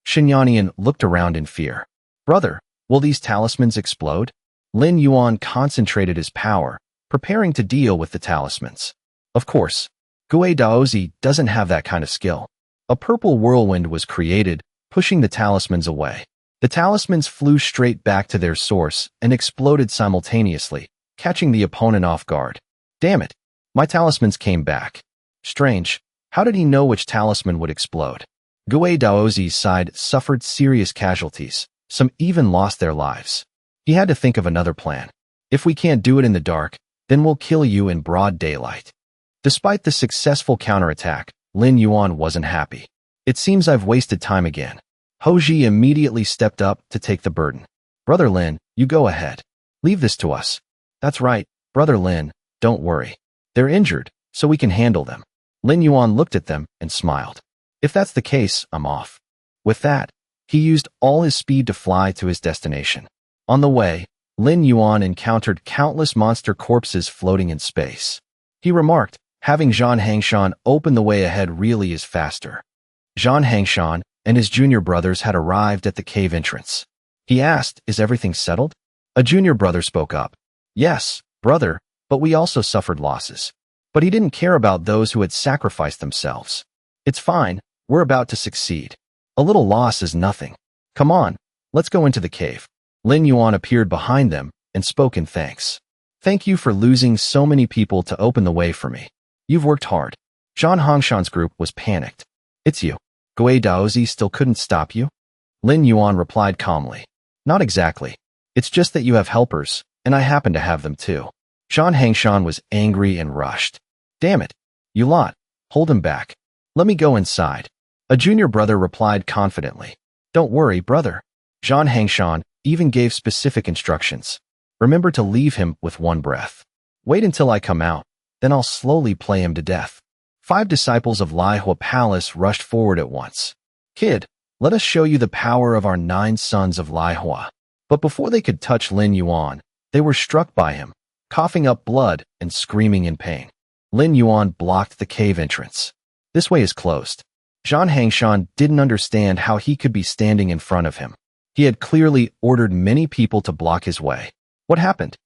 Shinyanian looked around in fear. Brother, will these talismans explode? Lin Yuan concentrated his power, preparing to deal with the talismans. Of course, Gue Daozi doesn't have that kind of skill. A purple whirlwind was created, pushing the talismans away. The talismans flew straight back to their source and exploded simultaneously, catching the opponent off guard. Damn it! My talismans came back. Strange. How did he know which talisman would explode? Gue Daozi's side suffered serious casualties. Some even lost their lives. He had to think of another plan. If we can't do it in the dark, then we'll kill you in broad daylight. Despite the successful counterattack, Lin Yuan wasn't happy. It seems I've wasted time again. Hoji immediately stepped up to take the burden. Brother Lin, you go ahead. Leave this to us. That's right, Brother Lin, don't worry. They're injured, so we can handle them. Lin Yuan looked at them and smiled. If that's the case, I'm off. With that, he used all his speed to fly to his destination. On the way, Lin Yuan encountered countless monster corpses floating in space. He remarked, having Zhang Hangshan open the way ahead really is faster. Zhang Hangshan and his junior brothers had arrived at the cave entrance. He asked, is everything settled? A junior brother spoke up. Yes, brother, but we also suffered losses. But he didn't care about those who had sacrificed themselves. It's fine, we're about to succeed. A little loss is nothing. Come on, let's go into the cave. Lin Yuan appeared behind them and spoke in thanks. Thank you for losing so many people to open the way for me. You've worked hard. Zhang Hangshan's group was panicked. It's you. Gue Daozi still couldn't stop you? Lin Yuan replied calmly. Not exactly. It's just that you have helpers, and I happen to have them too. Zhang Hangshan was angry and rushed. Damn it. You lot. Hold him back. Let me go inside. A junior brother replied confidently. Don't worry, brother. Zhang Hangshan even gave specific instructions. Remember to leave him with one breath. Wait until I come out, then I'll slowly play him to death. 5 disciples of Lihua Palace rushed forward at once. Kid, let us show you the power of our 9 sons of Lihua. But before they could touch Lin Yuan, they were struck by him, coughing up blood and screaming in pain. Lin Yuan blocked the cave entrance. This way is closed. Zhang Hangshan didn't understand how he could be standing in front of him. He had clearly ordered many people to block his way. What happened?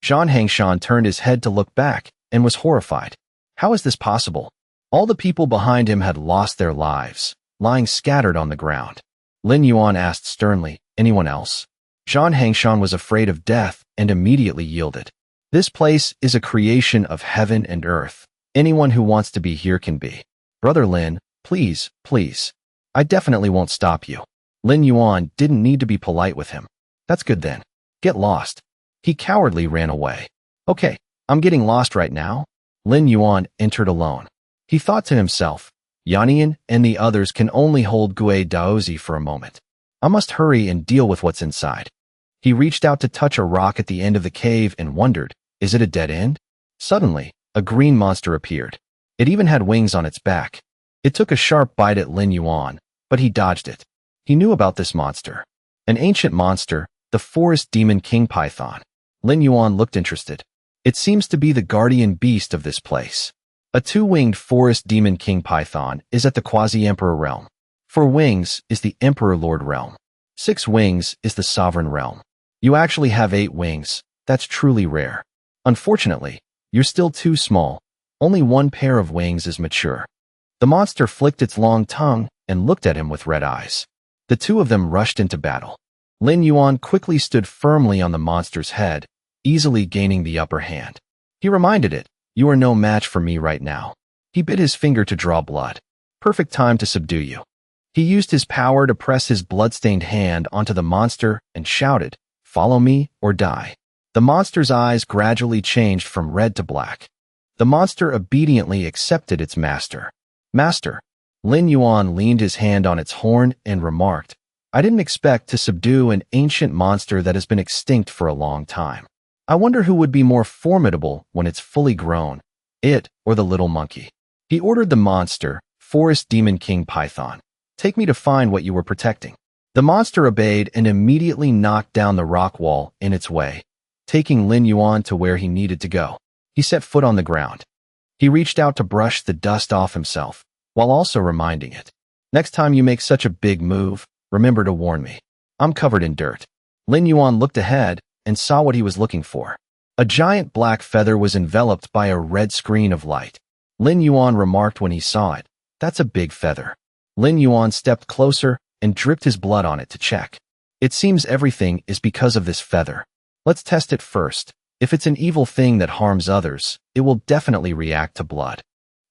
Zhang Hangshan turned his head to look back and was horrified. How is this possible? All the people behind him had lost their lives, lying scattered on the ground. Lin Yuan asked sternly, anyone else? Zhang Hangshan was afraid of death and immediately yielded. This place is a creation of heaven and earth. Anyone who wants to be here can be. Brother Lin, please, please. I definitely won't stop you. Lin Yuan didn't need to be polite with him. That's good then. Get lost. He cowardly ran away. Okay, I'm getting lost right now. Lin Yuan entered alone. He thought to himself, Yanian and the others can only hold Gue Daozi for a moment. I must hurry and deal with what's inside. He reached out to touch a rock at the end of the cave and wondered, is it a dead end? Suddenly, a green monster appeared. It even had wings on its back. It took a sharp bite at Lin Yuan, but he dodged it. He knew about this monster. An ancient monster, the forest demon king python. Lin Yuan looked interested. It seems to be the guardian beast of this place. A 2-winged forest demon king python is at the quasi-emperor realm. 4 wings is the emperor lord realm. 6 wings is the sovereign realm. You actually have 8 wings. That's truly rare. Unfortunately, you're still too small. Only 1 pair of wings is mature. The monster flicked its long tongue and looked at him with red eyes. The 2 of them rushed into battle. Lin Yuan quickly stood firmly on the monster's head, easily gaining the upper hand. He reminded it, you are no match for me right now. He bit his finger to draw blood. Perfect time to subdue you. He used his power to press his blood-stained hand onto the monster and shouted, follow me or die. The monster's eyes gradually changed from red to black. The monster obediently accepted its master. Master. Lin Yuan leaned his hand on its horn and remarked, I didn't expect to subdue an ancient monster that has been extinct for a long time. I wonder who would be more formidable when it's fully grown, it or the little monkey. He ordered the monster, Forest Demon King Python. Take me to find what you were protecting. The monster obeyed and immediately knocked down the rock wall in its way, taking Lin Yuan to where he needed to go. He set foot on the ground. He reached out to brush the dust off himself, while also reminding it. Next time you make such a big move, remember to warn me. I'm covered in dirt. Lin Yuan looked ahead and saw what he was looking for. A giant black feather was enveloped by a red screen of light. Lin Yuan remarked when he saw it, that's a big feather. Lin Yuan stepped closer and dripped his blood on it to check. It seems everything is because of this feather. Let's test it first. If it's an evil thing that harms others, it will definitely react to blood.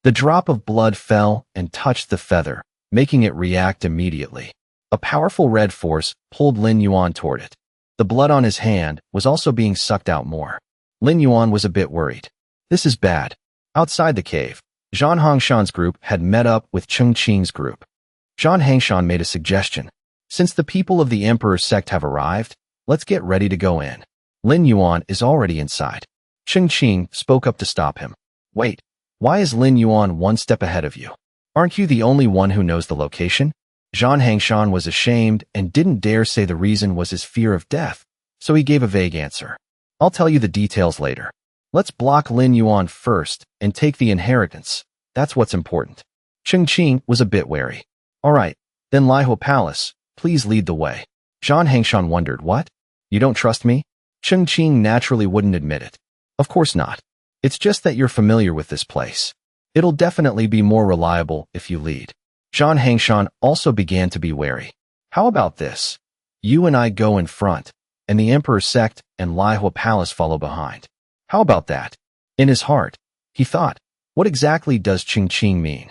The drop of blood fell and touched the feather, making it react immediately. A powerful red force pulled Lin Yuan toward it. The blood on his hand was also being sucked out more. Lin Yuan was a bit worried. This is bad. Outside the cave, Zhang Hangshan's group had met up with Cheng Qing's group. Zhang Hangshan made a suggestion. Since the people of the Emperor's sect have arrived, let's get ready to go in. Lin Yuan is already inside. Cheng Qing spoke up to stop him. Wait, why is Lin Yuan one step ahead of you? Aren't you the only one who knows the location? Zhang Hangshan was ashamed and didn't dare say the reason was his fear of death, so he gave a vague answer. I'll tell you the details later. Let's block Lin Yuan first and take the inheritance. That's what's important. Cheng Qing was a bit wary. All right, then Lihua Palace, please lead the way. Zhang Hangshan wondered, what? You don't trust me? Cheng Qing naturally wouldn't admit it. Of course not. It's just that you're familiar with this place. It'll definitely be more reliable if you lead. Zhang Hangshan also began to be wary. How about this? You and I go in front, and the Emperor's sect and Lihua Palace follow behind. How about that? In his heart, he thought, what exactly does Cheng Qing mean?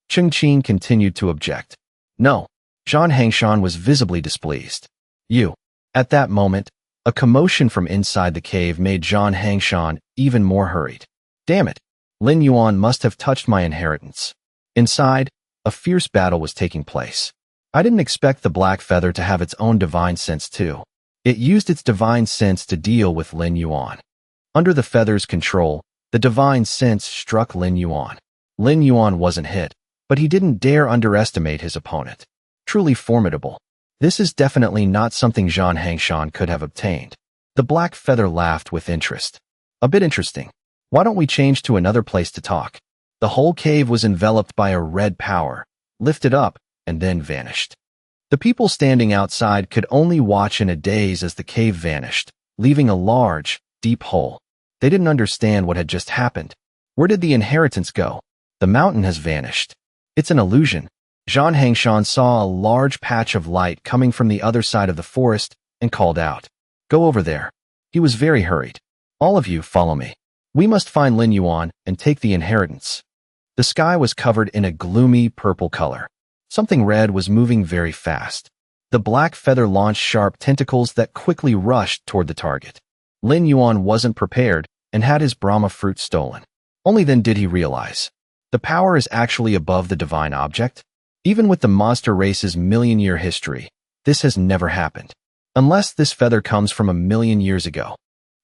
Cheng Qing continued to object. No. Zhang Hangshan was visibly displeased. You. At that moment, a commotion from inside the cave made Zhang Hangshan even more hurried. Damn it. Lin Yuan must have touched my inheritance. Inside, a fierce battle was taking place. I didn't expect the black feather to have its own divine sense too. It used its divine sense to deal with Lin Yuan. Under the feather's control, the divine sense struck Lin Yuan. Lin Yuan wasn't hit, but he didn't dare underestimate his opponent. Truly formidable. This is definitely not something Zhang Hangshan could have obtained. The black feather laughed with interest. A bit interesting. Why don't we change to another place to talk? The whole cave was enveloped by a red power, lifted up, and then vanished. The people standing outside could only watch in a daze as the cave vanished, leaving a large, deep hole. They didn't understand what had just happened. Where did the inheritance go? The mountain has vanished. It's an illusion. Zhang Hangshan saw a large patch of light coming from the other side of the forest and called out, "Go over there." He was very hurried. "All of you, follow me. We must find Lin Yuan and take the inheritance." The sky was covered in a gloomy purple color. Something red was moving very fast. The black feather launched sharp tentacles that quickly rushed toward the target. Lin Yuan wasn't prepared and had his Brahma fruit stolen. Only then did he realize. The power is actually above the divine object. Even with the monster race's million-year history, this has never happened. Unless this feather comes from 1,000,000 years ago.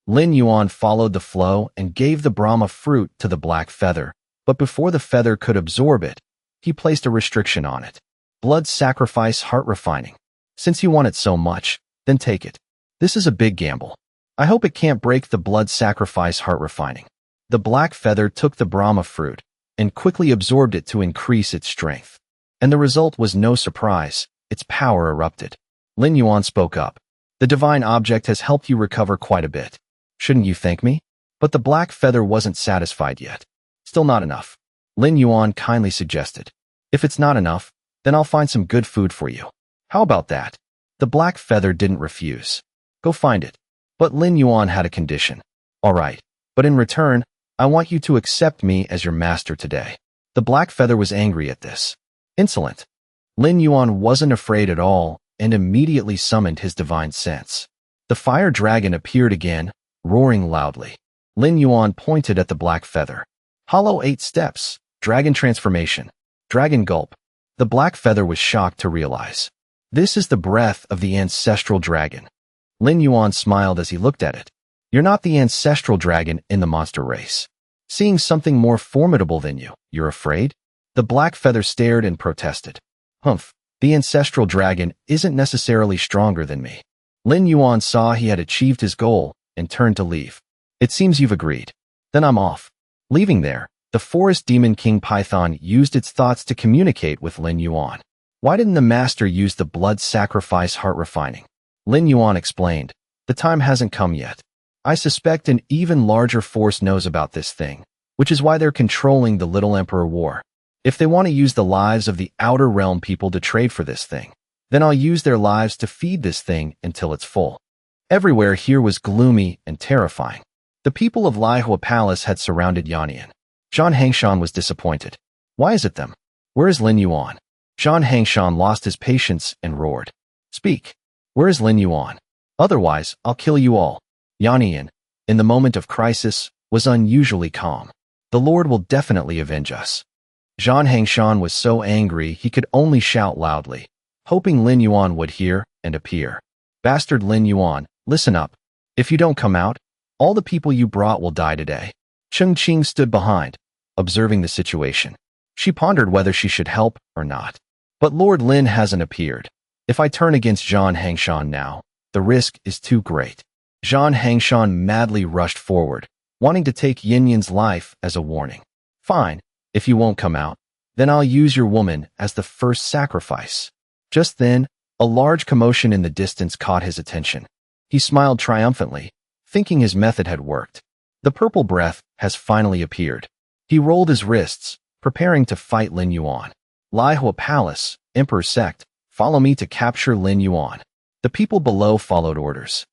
Lin Yuan followed the flow and gave the Brahma fruit to the black feather, but before the feather could absorb it, he placed a restriction on it. Blood sacrifice heart refining. Since you want it so much, then take it. This is a big gamble. I hope it can't break the blood sacrifice heart refining. The black feather took the Brahma fruit and quickly absorbed it to increase its strength. And the result was no surprise. Its power erupted. Lin Yuan spoke up. The divine object has helped you recover quite a bit. Shouldn't you thank me? But the black feather wasn't satisfied yet. Still not enough. Lin Yuan kindly suggested. If it's not enough, then I'll find some good food for you. How about that? The black feather didn't refuse. Go find it. But Lin Yuan had a condition. All right, but in return, I want you to accept me as your master today. The black feather was angry at this. Insolent. Lin Yuan wasn't afraid at all and immediately summoned his divine sense. The fire dragon appeared again, roaring loudly. Lin Yuan pointed at the black feather. Hollow 8 steps, dragon transformation, dragon gulp. The black feather was shocked to realize. This is the breath of the ancestral dragon. Lin Yuan smiled as he looked at it. You're not the ancestral dragon in the monster race. Seeing something more formidable than you, you're afraid? The black feather stared and protested. Humph, the ancestral dragon isn't necessarily stronger than me. Lin Yuan saw he had achieved his goal and turned to leave. It seems you've agreed. Then I'm off. Leaving there, the forest demon king python used its thoughts to communicate with Lin Yuan. Why didn't the master use the blood sacrifice heart refining? Lin Yuan explained. The time hasn't come yet. I suspect an even larger force knows about this thing, which is why they're controlling the Little Emperor War. If they want to use the lives of the Outer Realm people to trade for this thing, then I'll use their lives to feed this thing until it's full. Everywhere here was gloomy and terrifying. The people of Lihua Palace had surrounded Yannian. Zhang Hangshan was disappointed. Why is it them? Where is Lin Yuan? Zhang Hangshan lost his patience and roared. Speak. Where is Lin Yuan? Otherwise, I'll kill you all. Yannian, in the moment of crisis, was unusually calm. The Lord will definitely avenge us. Zhang Hangshan was so angry he could only shout loudly, hoping Lin Yuan would hear and appear. Bastard Lin Yuan, listen up. If you don't come out, all the people you brought will die today. Cheng Qing stood behind, observing the situation. She pondered whether she should help or not. But Lord Lin hasn't appeared. If I turn against Zhang Hangshan now, the risk is too great. Zhang Hangshan madly rushed forward, wanting to take Yinyan's life as a warning. Fine, if you won't come out, then I'll use your woman as the first sacrifice. Just then, a large commotion in the distance caught his attention. He smiled triumphantly, thinking his method had worked. The purple breath has finally appeared. He rolled his wrists, preparing to fight Lin Yuan. Lihua Palace, Emperor Sect, follow me to capture Lin Yuan. The people below followed orders.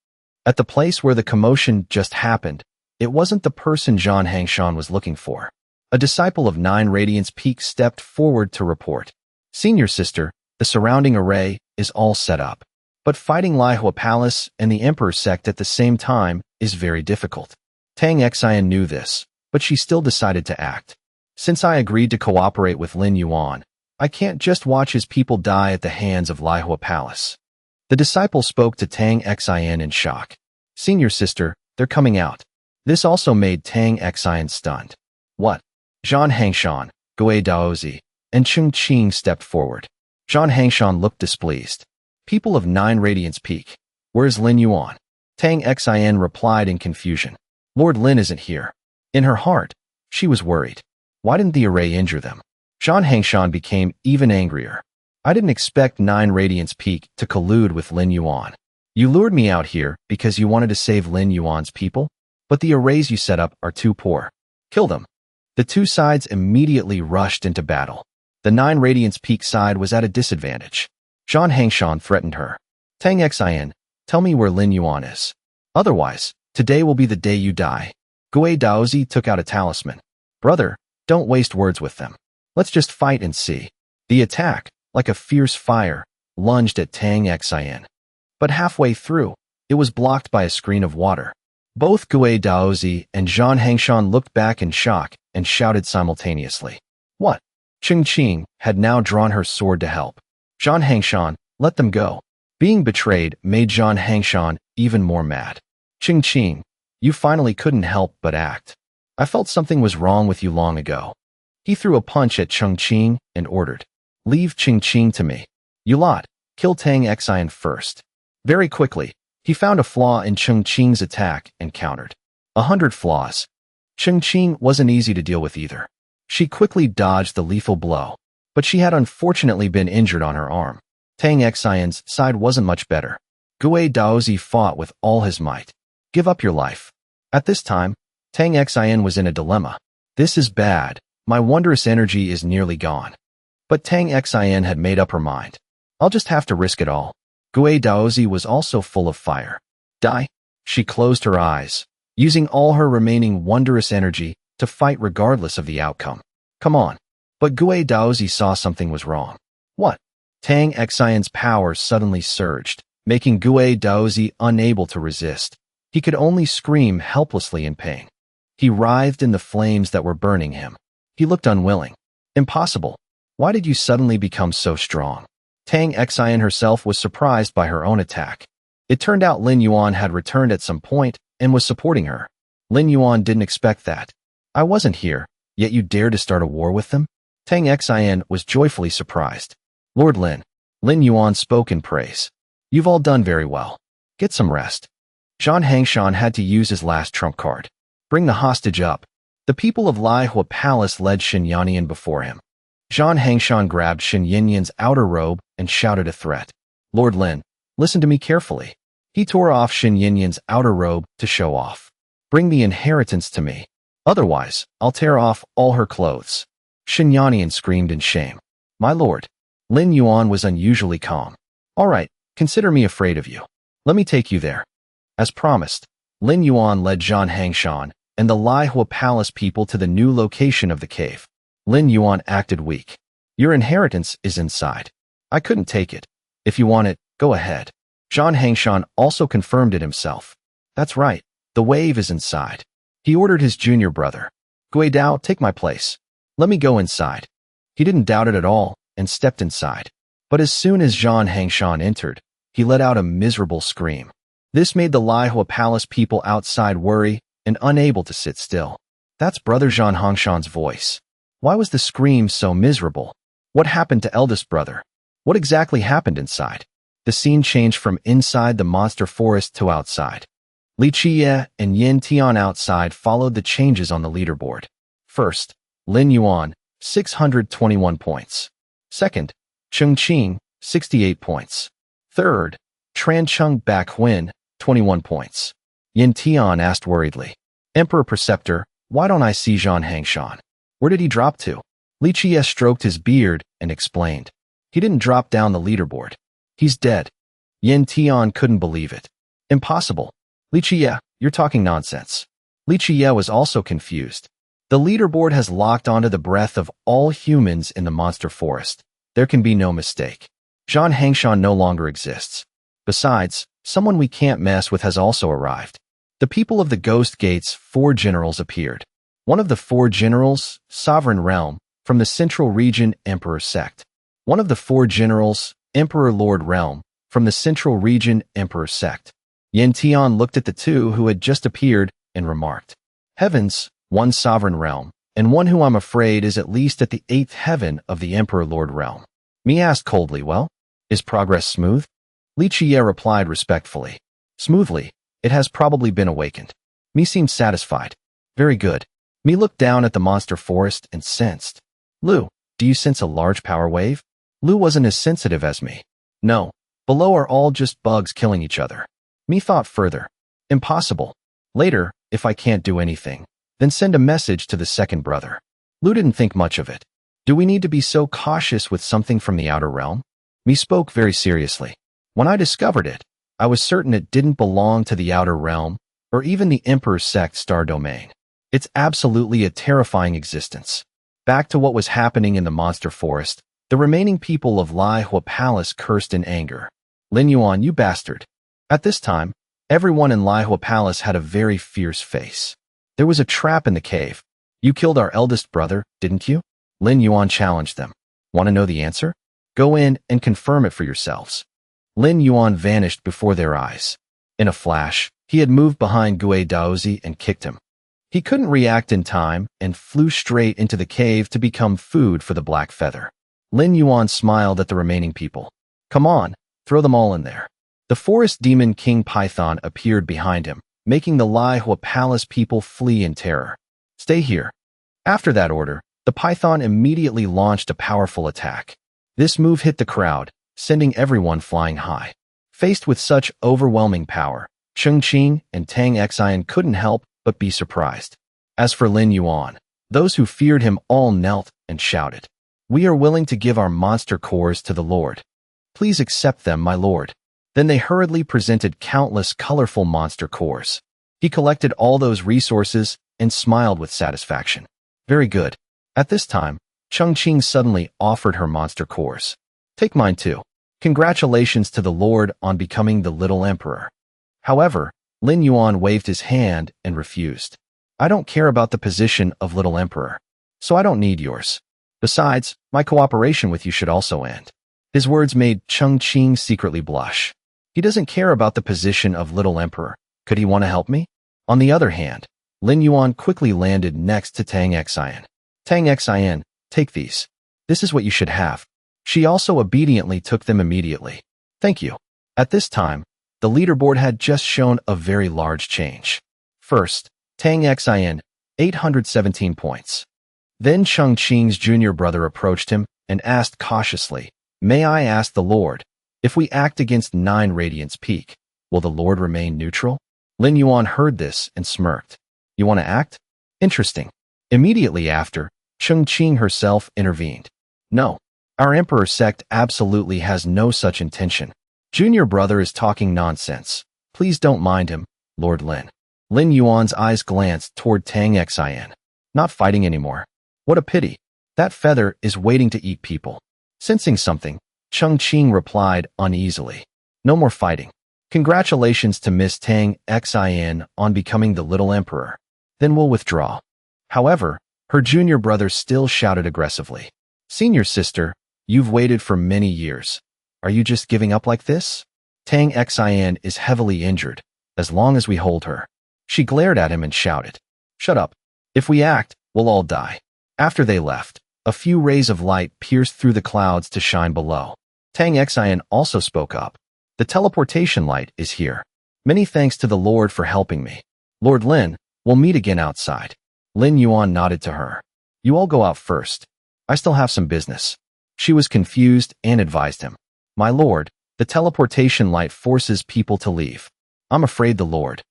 At the place where the commotion just happened, it wasn't the person Zhang Hangshan was looking for. A disciple of 9 Radiance Peak stepped forward to report. Senior sister, the surrounding array is all set up. But fighting Lihua Palace and the Emperor Sect at the same time is very difficult. Tang Xian knew this, but she still decided to act. Since I agreed to cooperate with Lin Yuan, I can't just watch his people die at the hands of Lihua Palace. The disciple spoke to Tang Xian in shock. Senior sister, they're coming out. This also made Tang Xian stunned. What? Zhang Hangshan, Gui Daozi, and Cheng Qing stepped forward. Zhang Hangshan looked displeased. People of 9 Radiance Peak, where's Lin Yuan? Tang Xian replied in confusion. Lord Lin isn't here. In her heart, she was worried. Why didn't the array injure them? Zhang Hangshan became even angrier. I didn't expect 9 Radiance Peak to collude with Lin Yuan. You lured me out here because you wanted to save Lin Yuan's people, but the arrays you set up are too poor. Kill them. The two sides immediately rushed into battle. The 9 Radiance Peak side was at a disadvantage. Zhang Hangshan threatened her. Tang Xian, tell me where Lin Yuan is. Otherwise, today will be the day you die. Gui Daozi took out a talisman. Brother, don't waste words with them. Let's just fight and see. The attack, like a fierce fire, lunged at Tang Xian. But halfway through, it was blocked by a screen of water. Both Gui Daozi and Zhang Hangshan looked back in shock and shouted simultaneously. What? Cheng Qing had now drawn her sword to help. Zhang Hangshan, let them go. Being betrayed made Zhang Hangshan even more mad. Cheng Qing, you finally couldn't help but act. I felt something was wrong with you long ago. He threw a punch at Cheng Qing and ordered. Leave Cheng Qing to me. You lot, kill Tang Xian first. Very quickly, he found a flaw in Cheng Qing's attack and countered. 100 flaws. Cheng Qing wasn't easy to deal with either. She quickly dodged the lethal blow, but she had unfortunately been injured on her arm. Tang Xian's side wasn't much better. Gui Daozi fought with all his might. Give up your life. At this time, Tang Xian was in a dilemma. This is bad. My wondrous energy is nearly gone. But Tang Xian had made up her mind. I'll just have to risk it all. Gui Daozi was also full of fire. Die. She closed her eyes, using all her remaining wondrous energy to fight regardless of the outcome. Come on. But Gui Daozi saw something was wrong. What? Tang Xian's power suddenly surged, making Gui Daozi unable to resist. He could only scream helplessly in pain. He writhed in the flames that were burning him. He looked unwilling. Impossible. Why did you suddenly become so strong? Tang Xian herself was surprised by her own attack. It turned out Lin Yuan had returned at some point and was supporting her. Lin Yuan didn't expect that. I wasn't here, yet you dared to start a war with them? Tang Xian was joyfully surprised. Lord Lin. Lin Yuan spoke in praise. You've all done very well. Get some rest. Zhang Hangshan had to use his last trump card. Bring the hostage up. The people of Lihua Palace led Shen Yannian before him. Zhang Hangshan grabbed Shen Yannian's outer robe and shouted a threat. Lord Lin, listen to me carefully. He tore off Shen Yannian's outer robe to show off. Bring the inheritance to me. Otherwise, I'll tear off all her clothes. Shen Yannian screamed in shame. My lord. Lin Yuan was unusually calm. All right, consider me afraid of you. Let me take you there. As promised, Lin Yuan led Zhang Hangshan and the Lihua Palace people to the new location of the cave. Lin Yuan acted weak. Your inheritance is inside. I couldn't take it. If you want it, go ahead. Zhang Hangshan also confirmed it himself. That's right. The wave is inside. He ordered his junior brother. Gui Dao, take my place. Let me go inside. He didn't doubt it at all and stepped inside. But as soon as Zhang Hangshan entered, he let out a miserable scream. This made the Lihua Palace people outside worry and unable to sit still. That's brother Zhang Hangshan's voice. Why was the scream so miserable? What happened to eldest brother? What exactly happened inside? The scene changed from inside the monster forest to outside. Li Qiye and Yin Tian outside followed the changes on the leaderboard. First, Lin Yuan, 621 points. Second, Cheng Qing, 68 points. Third, Tran Chung Bakhuin, 21 points. Yin Tian asked worriedly, Emperor Preceptor, why don't I see Zhang Hangshan? Where did he drop to? Li Qiye stroked his beard and explained. He didn't drop down the leaderboard. He's dead. Yin Tian couldn't believe it. Impossible. Li Qiye, you're talking nonsense. Li Qiye was also confused. The leaderboard has locked onto the breath of all humans in the monster forest. There can be no mistake. Zhang Hangshan no longer exists. Besides, someone we can't mess with has also arrived. The people of the Ghost Gate's 4 generals appeared. One of the 4 generals, Sovereign Realm, from the Central Region Emperor Sect. One of the 4 generals, Emperor Lord Realm, from the Central Region Emperor Sect. Yin Tian looked at the 2 who had just appeared and remarked, Heavens, one Sovereign Realm, and one who I'm afraid is at least at the 8th heaven of the Emperor Lord Realm. Me asked coldly, well, is progress smooth? Li Qiye replied respectfully. Smoothly, it has probably been awakened. Me seemed satisfied. Very good. Me looked down at the monster forest and sensed. Lu, do you sense a large power wave? Lu wasn't as sensitive as me. No, below are all just bugs killing each other. Me thought further. Impossible. Later, if I can't do anything, then send a message to the second brother. Lu didn't think much of it. Do we need to be so cautious with something from the outer realm? Me spoke very seriously. When I discovered it, I was certain it didn't belong to the outer realm or even the Emperor's Sect star domain. It's absolutely a terrifying existence. Back to what was happening in the monster forest, the remaining people of Lihua Palace cursed in anger. Lin Yuan, you bastard. At this time, everyone in Lihua Palace had a very fierce face. There was a trap in the cave. You killed our eldest brother, didn't you? Lin Yuan challenged them. Want to know the answer? Go in and confirm it for yourselves. Lin Yuan vanished before their eyes. In a flash, he had moved behind Gui Daozi and kicked him. He couldn't react in time and flew straight into the cave to become food for the Black Feather. Lin Yuan smiled at the remaining people. Come on, throw them all in there. The forest demon King Python appeared behind him, making the Lihua Palace people flee in terror. Stay here. After that order, the Python immediately launched a powerful attack. This move hit the crowd, sending everyone flying high. Faced with such overwhelming power, Cheng Qing and Tang Xian couldn't help but be surprised. As for Lin Yuan, those who feared him all knelt and shouted, We are willing to give our monster cores to the Lord. Please accept them, my lord. Then they hurriedly presented countless colorful monster cores. He collected all those resources and smiled with satisfaction. Very good. At this time, Cheng Qing suddenly offered her monster cores. Take mine too. Congratulations to the Lord on becoming the little emperor. However, Lin Yuan waved his hand and refused. I don't care about the position of little emperor, so I don't need yours. Besides, my cooperation with you should also end. His words made Cheng Qing secretly blush. He doesn't care about the position of little emperor. Could he want to help me? On the other hand, Lin Yuan quickly landed next to Tang Xian. Tang Xian, take these. This is what you should have. She also obediently took them immediately. Thank you. At this time, the leaderboard had just shown a very large change. First, Tang Xian, 817 points. Then Cheng Qing's junior brother approached him and asked cautiously, May I ask the Lord, if we act against 9 Radiance Peak, will the Lord remain neutral? Lin Yuan heard this and smirked. You want to act? Interesting. Immediately after, Cheng Qing herself intervened. No, our Emperor Sect absolutely has no such intention. Junior brother is talking nonsense. Please don't mind him, Lord Lin. Lin Yuan's eyes glanced toward Tang Xin. Not fighting anymore. What a pity. That feather is waiting to eat people. Sensing something, Cheng Qing replied uneasily. No more fighting. Congratulations to Miss Tang Xin on becoming the little emperor. Then we'll withdraw. However, her junior brother still shouted aggressively. Senior sister, you've waited for many years. Are you just giving up like this? Tang Xin is heavily injured, as long as we hold her. She glared at him and shouted. Shut up. If we act, we'll all die. After they left, a few rays of light pierced through the clouds to shine below. Tang Xin also spoke up. The teleportation light is here. Many thanks to the Lord for helping me. Lord Lin, we'll meet again outside. Lin Yuan nodded to her. You all go out first. I still have some business. She was confused and advised him. My lord, the teleportation light forces people to leave. I'm afraid the Lord.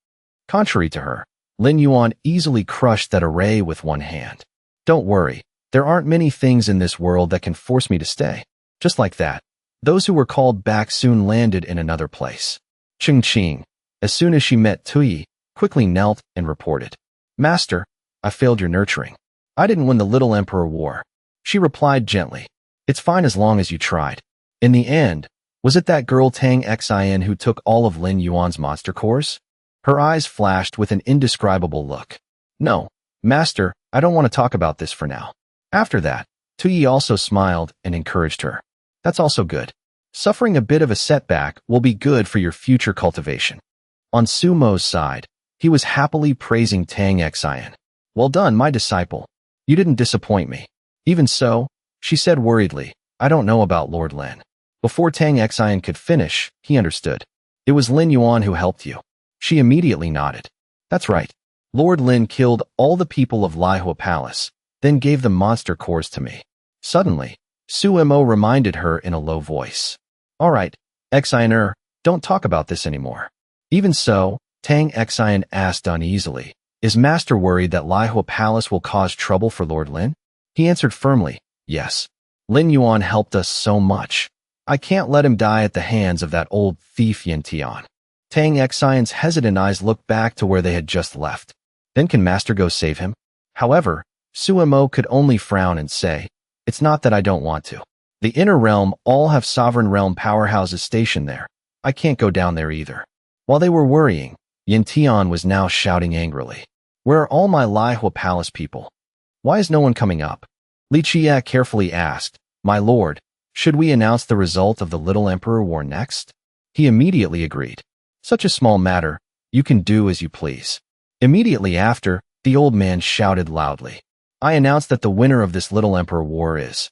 Contrary to her, Lin Yuan easily crushed that array with one hand. Don't worry, there aren't many things in this world that can force me to stay. Just like that, those who were called back soon landed in another place. Cheng Qing, as soon as she met Tui, quickly knelt and reported. Master, I failed your nurturing. I didn't win the Little Emperor War. She replied gently. It's fine as long as you tried. In the end, was it that girl Tang Xin who took all of Lin Yuan's monster cores? Her eyes flashed with an indescribable look. No, Master, I don't want to talk about this for now. After that, Tui also smiled and encouraged her. That's also good. Suffering a bit of a setback will be good for your future cultivation. On Sumo's side, he was happily praising Tang Xin. Well done, my disciple. You didn't disappoint me. Even so, she said worriedly, I don't know about Lord Lin. Before Tang Xin could finish, he understood. It was Lin Yuan who helped you. She immediately nodded. That's right. Lord Lin killed all the people of Lihua Palace, then gave the monster cores to me. Suddenly, Su Mo reminded her in a low voice. All right, Xin, don't talk about this anymore. Even so, Tang Xin asked uneasily, is Master worried that Lihua Palace will cause trouble for Lord Lin? He answered firmly, yes. Lin Yuan helped us so much. I can't let him die at the hands of that old thief Yin Tian. Tang Xion's hesitant eyes looked back to where they had just left. Then can Master go save him? However, Su Mo could only frown and say, it's not that I don't want to. The inner realm all have sovereign realm powerhouses stationed there. I can't go down there either. While they were worrying, Yin Tian was now shouting angrily. Where are all my Lihua Palace people? Why is no one coming up? Li Chia carefully asked, My lord, should we announce the result of the Little Emperor War next? He immediately agreed. Such a small matter, you can do as you please. Immediately after, the old man shouted loudly. I announce that the winner of this Little Emperor War is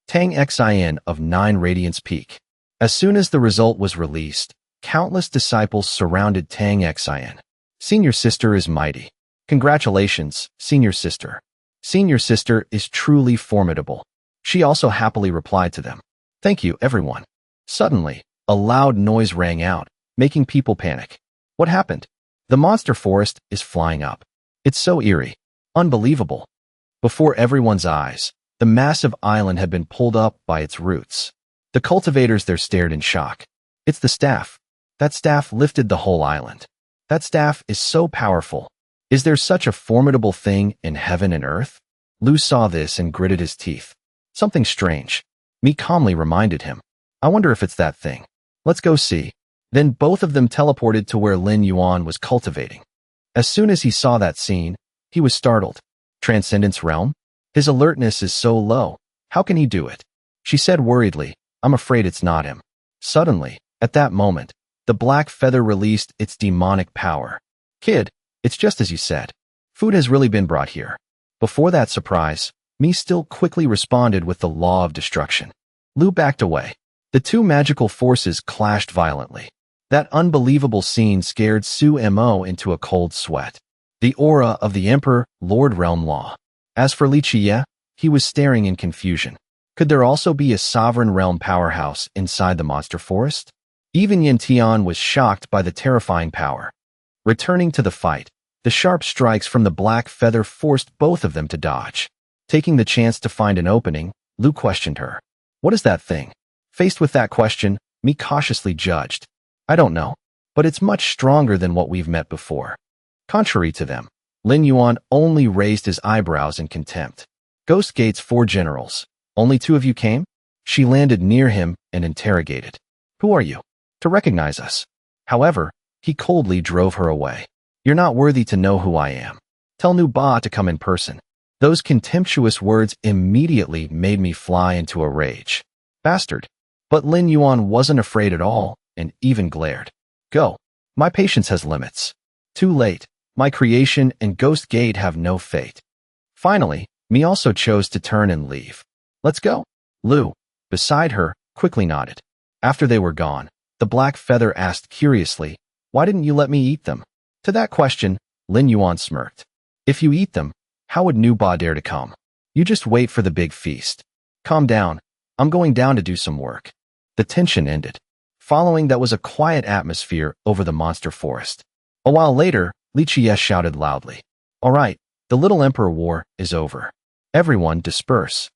Tang Xin of 9 Radiance Peak. As soon as the result was released, countless disciples surrounded Tang Xin. Senior sister is mighty. Congratulations, senior sister. Senior sister is truly formidable. She also happily replied to them. Thank you, everyone. Suddenly, a loud noise rang out, making people panic. What happened? The monster forest is flying up. It's so eerie. Unbelievable. Before everyone's eyes, the massive island had been pulled up by its roots. The cultivators there stared in shock. It's the staff. That staff lifted the whole island. That staff is so powerful. Is there such a formidable thing in heaven and earth? Lu saw this and gritted his teeth. Something strange. Mi calmly reminded him. I wonder if it's that thing. Let's go see. Then both of them teleported to where Lin Yuan was cultivating. As soon as he saw that scene, he was startled. Transcendence realm? His alertness is so low. How can he do it? She said worriedly, I'm afraid it's not him. Suddenly, at that moment, the black feather released its demonic power. Kid, it's just as you said. Food has really been brought here. Before that surprise, Mi still quickly responded with the law of destruction. Lu backed away. The two magical forces clashed violently. That unbelievable scene scared Su Mo into a cold sweat. The aura of the Emperor, Lord Realm Law. As for Li Chia, he was staring in confusion. Could there also be a sovereign realm powerhouse inside the monster forest? Even Yin Tian was shocked by the terrifying power. Returning to the fight, the sharp strikes from the black feather forced both of them to dodge. Taking the chance to find an opening, Lu questioned her. What is that thing? Faced with that question, Mi cautiously judged. I don't know, but it's much stronger than what we've met before. Contrary to them, Lin Yuan only raised his eyebrows in contempt. Ghost Gate's 4 generals. Only 2 of you came? She landed near him and interrogated. Who are you? To recognize us. However, he coldly drove her away. You're not worthy to know who I am. Tell Nu Ba to come in person. Those contemptuous words immediately made me fly into a rage. Bastard. But Lin Yuan wasn't afraid at all and even glared. Go. My patience has limits. Too late. My creation and Ghost Gate have no fate. Finally, me also chose to turn and leave. Let's go. Lu, beside her, quickly nodded. After they were gone, the Black Feather asked curiously, why didn't you let me eat them? To that question, Lin Yuan smirked. If you eat them, how would Nu Ba dare to come? You just wait for the big feast. Calm down. I'm going down to do some work. The tension ended. Following that was a quiet atmosphere over the monster forest. A while later, Li Chie shouted loudly. All right, the Little Emperor War is over. Everyone disperse.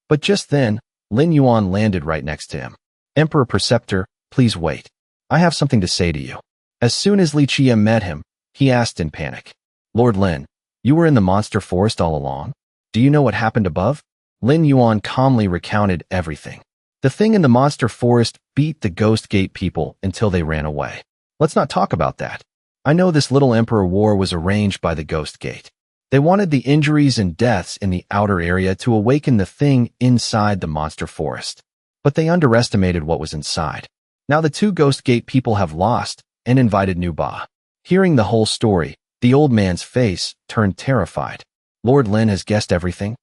But just then, Lin Yuan landed right next to him. Emperor Preceptor, please wait. I have something to say to you. As soon as Li Chie met him, he asked in panic. Lord Lin, you were in the monster forest all along? Do you know what happened above? Lin Yuan calmly recounted everything. The thing in the monster forest beat the Ghost Gate people until they ran away. Let's not talk about that. I know this Little Emperor War was arranged by the Ghost Gate. They wanted the injuries and deaths in the outer area to awaken the thing inside the monster forest. But they underestimated what was inside. Now the 2 Ghost Gate people have lost and invited Nu Ba. Hearing the whole story, the old man's face turned terrified. Lord Lin has guessed everything?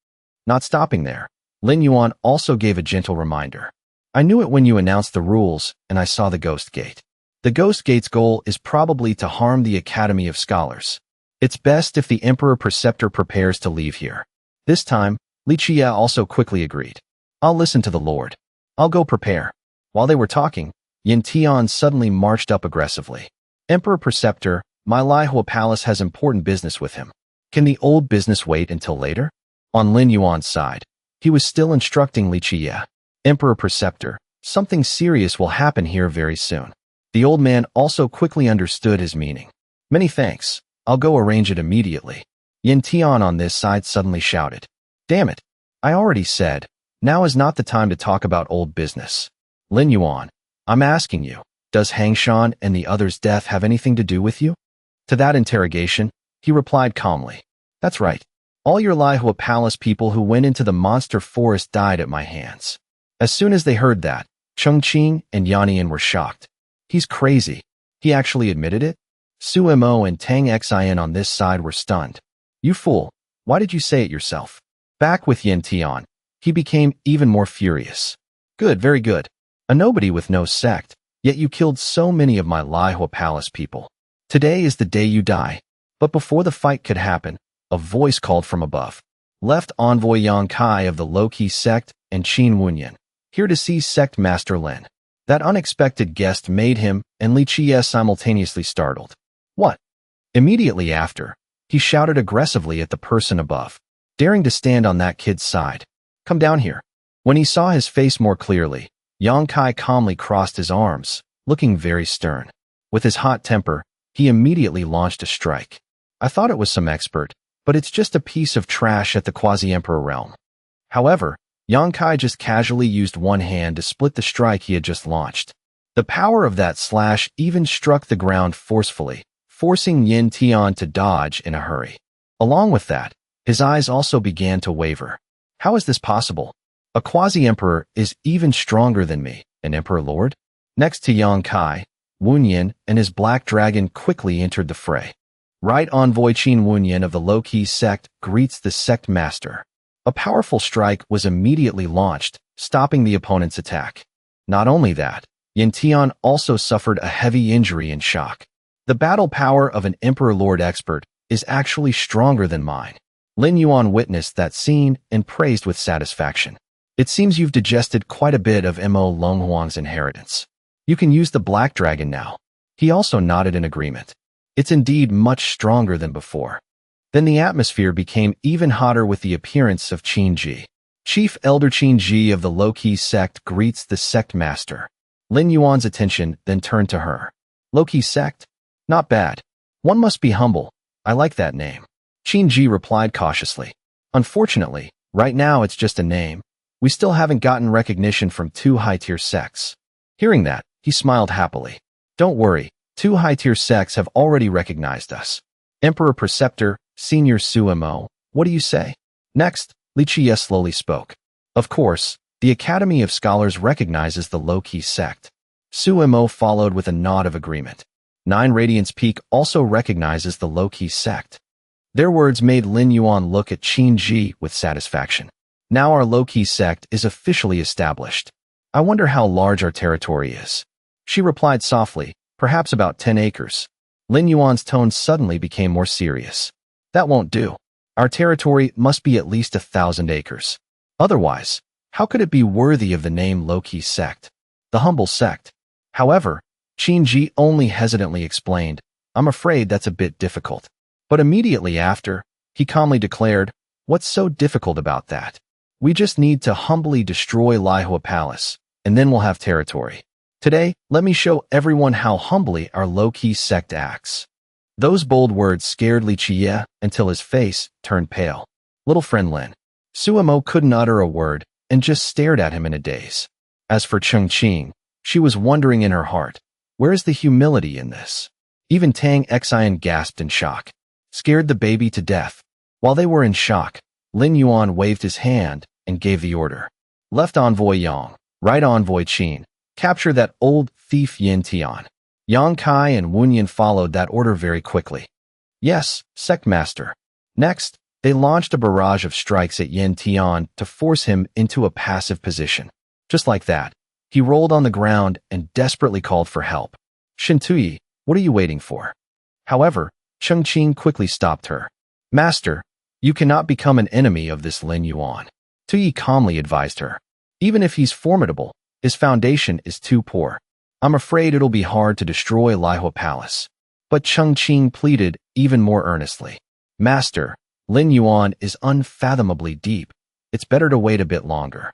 Not stopping there, Lin Yuan also gave a gentle reminder. I knew it when you announced the rules and I saw the Ghost Gate. The Ghost Gate's goal is probably to harm the Academy of Scholars. It's best if the Emperor Preceptor prepares to leave here. This time, Li Chie also quickly agreed. I'll listen to the Lord. I'll go prepare. While they were talking, Yin Tian suddenly marched up aggressively. Emperor Preceptor, my Lihua Palace has important business with him. Can the old business wait until later? On Lin Yuan's side, he was still instructing Li Chie. Emperor Preceptor, something serious will happen here very soon. The old man also quickly understood his meaning. Many thanks. I'll go arrange it immediately. Yin Tian on this side suddenly shouted. Damn it. I already said, now is not the time to talk about old business. Lin Yuan, I'm asking you, does Hangshan and the others' death have anything to do with you? To that interrogation, he replied calmly. That's right. All your Lihua Palace people who went into the monster forest died at my hands. As soon as they heard that, Chongqing and Yannian were shocked. He's crazy. He actually admitted it? Su Mo and Tang Xin on this side were stunned. You fool, why did you say it yourself? Back with Yin Tian, he became even more furious. Good, very good. A nobody with no sect, yet you killed so many of my Lihua Palace people. Today is the day you die. But before the fight could happen, a voice called from above. Left Envoy Yang Kai of the Low-Key sect and Qin Wunyan, here to see Sect Master Lin. That unexpected guest made him and Li Chie simultaneously startled. What? Immediately after, he shouted aggressively at the person above, daring to stand on that kid's side. Come down here. When he saw his face more clearly, Yang Kai calmly crossed his arms, looking very stern. With his hot temper, he immediately launched a strike. I thought it was some expert, but it's just a piece of trash at the Quasi-Emperor realm. However, Yang Kai just casually used one hand to split the strike he had just launched. The power of that slash even struck the ground forcefully, forcing Yin Tian to dodge in a hurry. Along with that, his eyes also began to waver. How is this possible? A quasi-emperor is even stronger than me, an emperor lord? Next to Yang Kai, Wunyan and his black dragon quickly entered the fray. Right Envoy Qin Wunyan of the low-key sect greets the sect master. A powerful strike was immediately launched, stopping the opponent's attack. Not only that, Yin Tian also suffered a heavy injury and shock. The battle power of an Emperor Lord expert is actually stronger than mine. Lin Yuan witnessed that scene and praised with satisfaction. It seems you've digested quite a bit of Mo Longhuang's inheritance. You can use the Black Dragon now. He also nodded in agreement. It's indeed much stronger than before. Then the atmosphere became even hotter with the appearance of Qin Ji. Chief Elder Qin Ji of the low-key sect greets the sect master. Lin Yuan's attention then turned to her. Low-key sect? Not bad. One must be humble. I like that name. Qin replied cautiously. Unfortunately, right now it's just a name. We still haven't gotten recognition from 2 high-tier sects. Hearing that, he smiled happily. Don't worry, 2 high-tier sects have already recognized us. Emperor Preceptor, Senior Sumo, what do you say? Next, Li Qiye slowly spoke. Of course, the Academy of Scholars recognizes the low-key sect. Sumo followed with a nod of agreement. 9 Radiance Peak also recognizes the low-key sect. Their words made Lin Yuan look at Qin Ji with satisfaction. Now our low-key sect is officially established. I wonder how large our territory is. She replied softly, perhaps about 10 acres. Lin Yuan's tone suddenly became more serious. That won't do. Our territory must be at least 1,000 acres. Otherwise, how could it be worthy of the name low-key sect? The humble sect. However, Qin Ji only hesitantly explained, I'm afraid that's a bit difficult. But immediately after, he calmly declared, what's so difficult about that? We just need to humbly destroy Lihua Palace, and then we'll have territory. Today, let me show everyone how humbly our low-key sect acts. Those bold words scared Li Qiye until his face turned pale. Little friend Lin. Sumo couldn't utter a word and just stared at him in a daze. As for Chengqing, she was wondering in her heart, where is the humility in this? Even Tang Xian gasped in shock. Scared the baby to death. While they were in shock, Lin Yuan waved his hand and gave the order. Left envoy Yang, right envoy Qin, capture that old thief Yin Tian. Yang Kai and Wunyan followed that order very quickly. Yes, sect master. Next, they launched a barrage of strikes at Yin Tian to force him into a passive position. Just like that, he rolled on the ground and desperately called for help. Shintuyi, what are you waiting for? However, Chengqing quickly stopped her. Master, you cannot become an enemy of this Lin Yuan. Tuyi calmly advised her. Even if he's formidable, his foundation is too poor. I'm afraid it'll be hard to destroy Lihua Palace. But Chengqing pleaded even more earnestly. Master, Lin Yuan is unfathomably deep. It's better to wait a bit longer.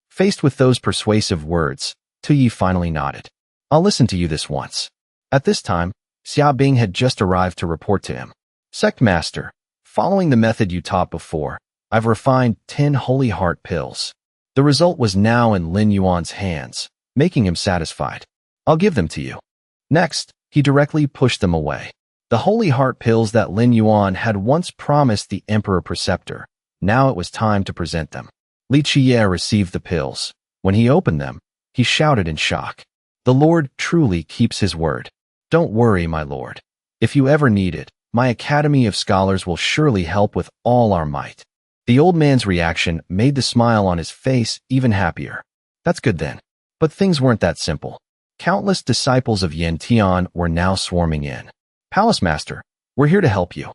Faced with those persuasive words, Tuyi finally nodded. I'll listen to you this once. At this time, Xia Bing had just arrived to report to him. Sect Master, following the method you taught before, I've refined 10 Holy Heart pills. The result was now in Lin Yuan's hands, making him satisfied. I'll give them to you. Next, he directly pushed them away. The Holy Heart pills that Lin Yuan had once promised the Emperor Preceptor. Now it was time to present them. Li Qiye received the pills. When he opened them, he shouted in shock. The Lord truly keeps his word. Don't worry, my lord. If you ever need it, my Academy of Scholars will surely help with all our might. The old man's reaction made the smile on his face even happier. That's good then. But things weren't that simple. Countless disciples of Yin Tian were now swarming in. Palace Master, we're here to help you.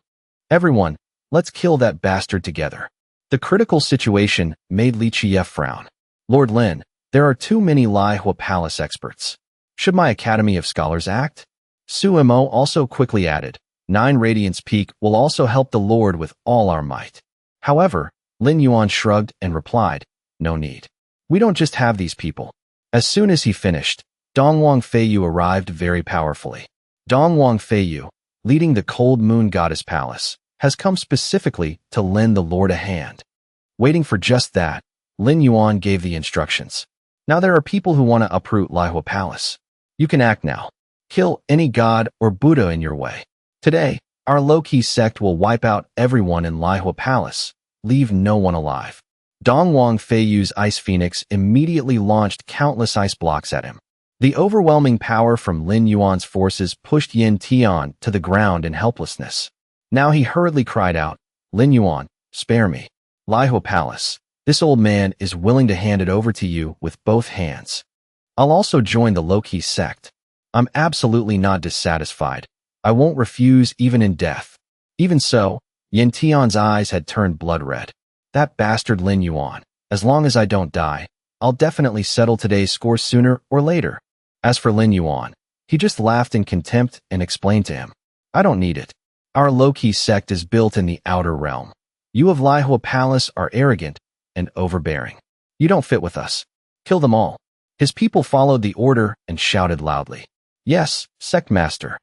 Everyone, let's kill that bastard together. The critical situation made Li Qiye frown. Lord Lin, there are too many Lihua Palace experts. Should my Academy of Scholars act? Sumo also quickly added, 9 Radiance Peak will also help the Lord with all our might. However, Lin Yuan shrugged and replied, no need. We don't just have these people. As soon as he finished, Dongwang Feiyu arrived very powerfully. Dongwang Feiyu, leading the Cold Moon Goddess Palace, has come specifically to lend the Lord a hand. Waiting for just that, Lin Yuan gave the instructions. Now there are people who want to uproot Lihua Palace. You can act now. Kill any god or Buddha in your way. Today, our low-key sect will wipe out everyone in Lihua Palace, leave no one alive. Dongwang Feiyu's Ice Phoenix immediately launched countless ice blocks at him. The overwhelming power from Lin Yuan's forces pushed Yin Tian to the ground in helplessness. Now he hurriedly cried out, Lin Yuan, spare me. Lihua Palace, this old man is willing to hand it over to you with both hands. I'll also join the low-key sect. I'm absolutely not dissatisfied. I won't refuse even in death. Even so, Yin Tian's eyes had turned blood red. That bastard Lin Yuan, as long as I don't die, I'll definitely settle today's score sooner or later. As for Lin Yuan, he just laughed in contempt and explained to him, I don't need it. Our low-key sect is built in the outer realm. You of Lihua Palace are arrogant and overbearing. You don't fit with us. Kill them all. His people followed the order and shouted loudly. Yes, sect master.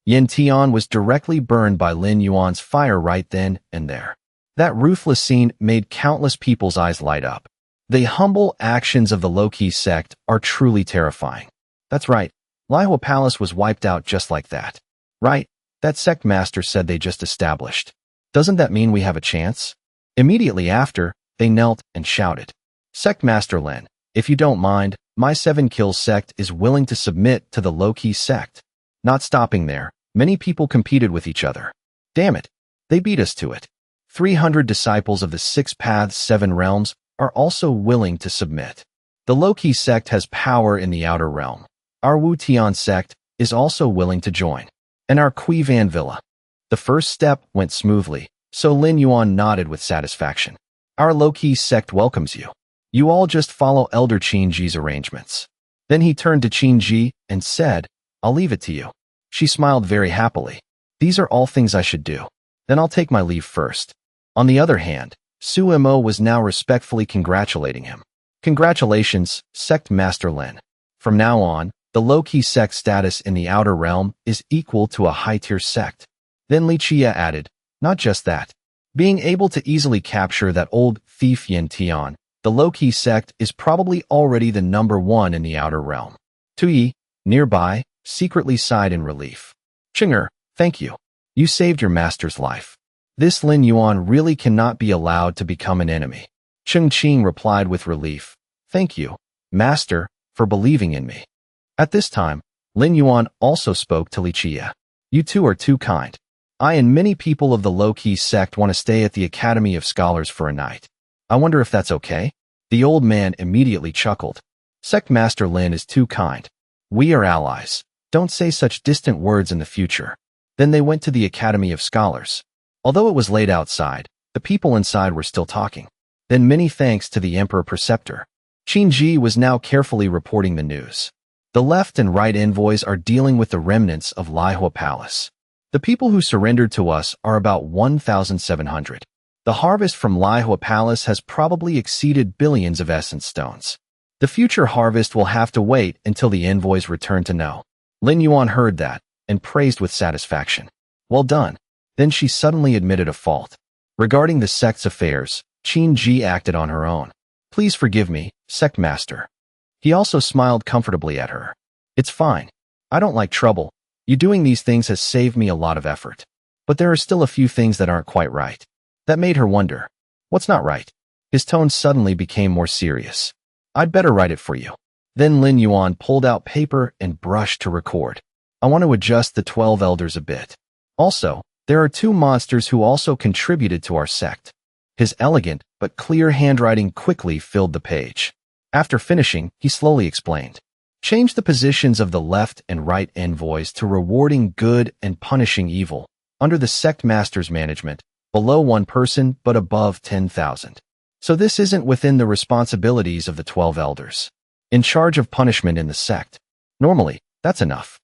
Yin Tian was directly burned by Lin Yuan's fire right then and there. That ruthless scene made countless people's eyes light up. The humble actions of the low-key sect are truly terrifying. That's right, Manhwa Palace was wiped out just like that. Right, that sect master said they just established. Doesn't that mean we have a chance? Immediately after, they knelt and shouted. Sect Master Lin, if you don't mind, my 7 kills sect is willing to submit to the low-key sect. Not stopping there, many people competed with each other. Damn it, they beat us to it. 300 disciples of the 6 paths 7 realms are also willing to submit. The low-key sect has power in the outer realm. Our Wu Tian sect is also willing to join. And our Kui Van Villa. The first step went smoothly, so Lin Yuan nodded with satisfaction. Our low-key sect welcomes you. You all just follow Elder Qin Ji's arrangements. Then he turned to Qin Ji and said, I'll leave it to you. She smiled very happily. These are all things I should do. Then I'll take my leave first. On the other hand, Su Mo was now respectfully congratulating him. Congratulations, Sect Master Lin. From now on, the low-key sect status in the outer realm is equal to a high-tier sect. Then Li Chia added, not just that. Being able to easily capture that old thief Yin Tian, the low-key sect is probably already the #1 in the outer realm. Tui, nearby, secretly sighed in relief. Chinger, thank you. You saved your master's life. This Lin Yuan really cannot be allowed to become an enemy. Cheng Qing replied with relief. Thank you, master, for believing in me. At this time, Lin Yuan also spoke to Li Chia. You two are too kind. I and many people of the low-key sect want to stay at the Academy of Scholars for a night. I wonder if that's okay? The old man immediately chuckled. Sect Master Lin is too kind. We are allies. Don't say such distant words in the future. Then they went to the Academy of Scholars. Although it was late outside, the people inside were still talking. Then many thanks to the Emperor Preceptor. Qin Ji was now carefully reporting the news. The left and right envoys are dealing with the remnants of Manhwa Palace. The people who surrendered to us are about 1,700. The harvest from Manhwa Palace has probably exceeded billions of essence stones. The future harvest will have to wait until the envoys return to know. Lin Yuan heard that and praised with satisfaction. Well done. Then she suddenly admitted a fault. Regarding the sect's affairs, Qin Ji acted on her own. Please forgive me, sect master. He also smiled comfortably at her. It's fine. I don't like trouble. You doing these things has saved me a lot of effort. But there are still a few things that aren't quite right. That made her wonder. What's not right? His tone suddenly became more serious. I'd better write it for you. Then Lin Yuan pulled out paper and brush to record. I want to adjust the 12 elders a bit. Also, there are 2 monsters who also contributed to our sect. His elegant but clear handwriting quickly filled the page. After finishing, he slowly explained. Change the positions of the left and right envoys to rewarding good and punishing evil, under the sect master's management, below 1 person but above 10,000. So this isn't within the responsibilities of the 12 elders. In charge of punishment in the sect. Normally, that's enough.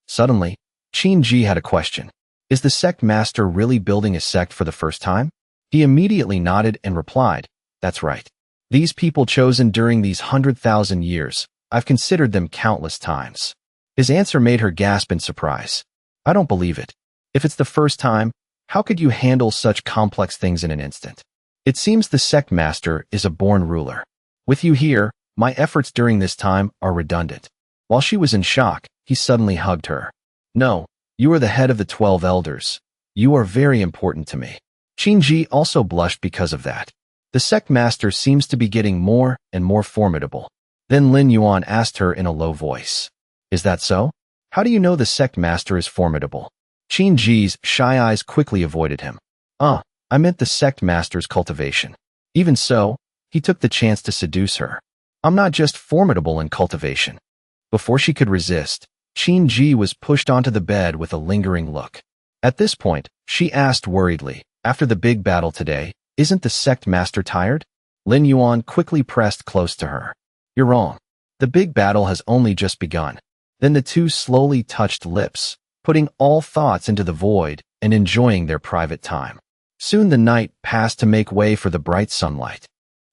Suddenly, Qin Ji had a question. Is the sect master really building a sect for the first time? He immediately nodded and replied, that's right. These people chosen during these 100,000 years, I've considered them countless times. His answer made her gasp in surprise. I don't believe it. If it's the first time, how could you handle such complex things in an instant? It seems the sect master is a born ruler. With you here, my efforts during this time are redundant. While she was in shock, he suddenly hugged her. No, you are the head of the 12 elders. You are very important to me. Qin Ji also blushed because of that. The sect master seems to be getting more and more formidable. Then Lin Yuan asked her in a low voice. Is that so? How do you know the sect master is formidable? Qin Ji's shy eyes quickly avoided him. I meant the sect master's cultivation. Even so, he took the chance to seduce her. I'm not just formidable in cultivation. Before she could resist, Qin Ji was pushed onto the bed with a lingering look. At this point, she asked worriedly, after the big battle today, isn't the sect master tired? Lin Yuan quickly pressed close to her. You're wrong. The big battle has only just begun. Then the two slowly touched lips, putting all thoughts into the void and enjoying their private time. Soon the night passed to make way for the bright sunlight.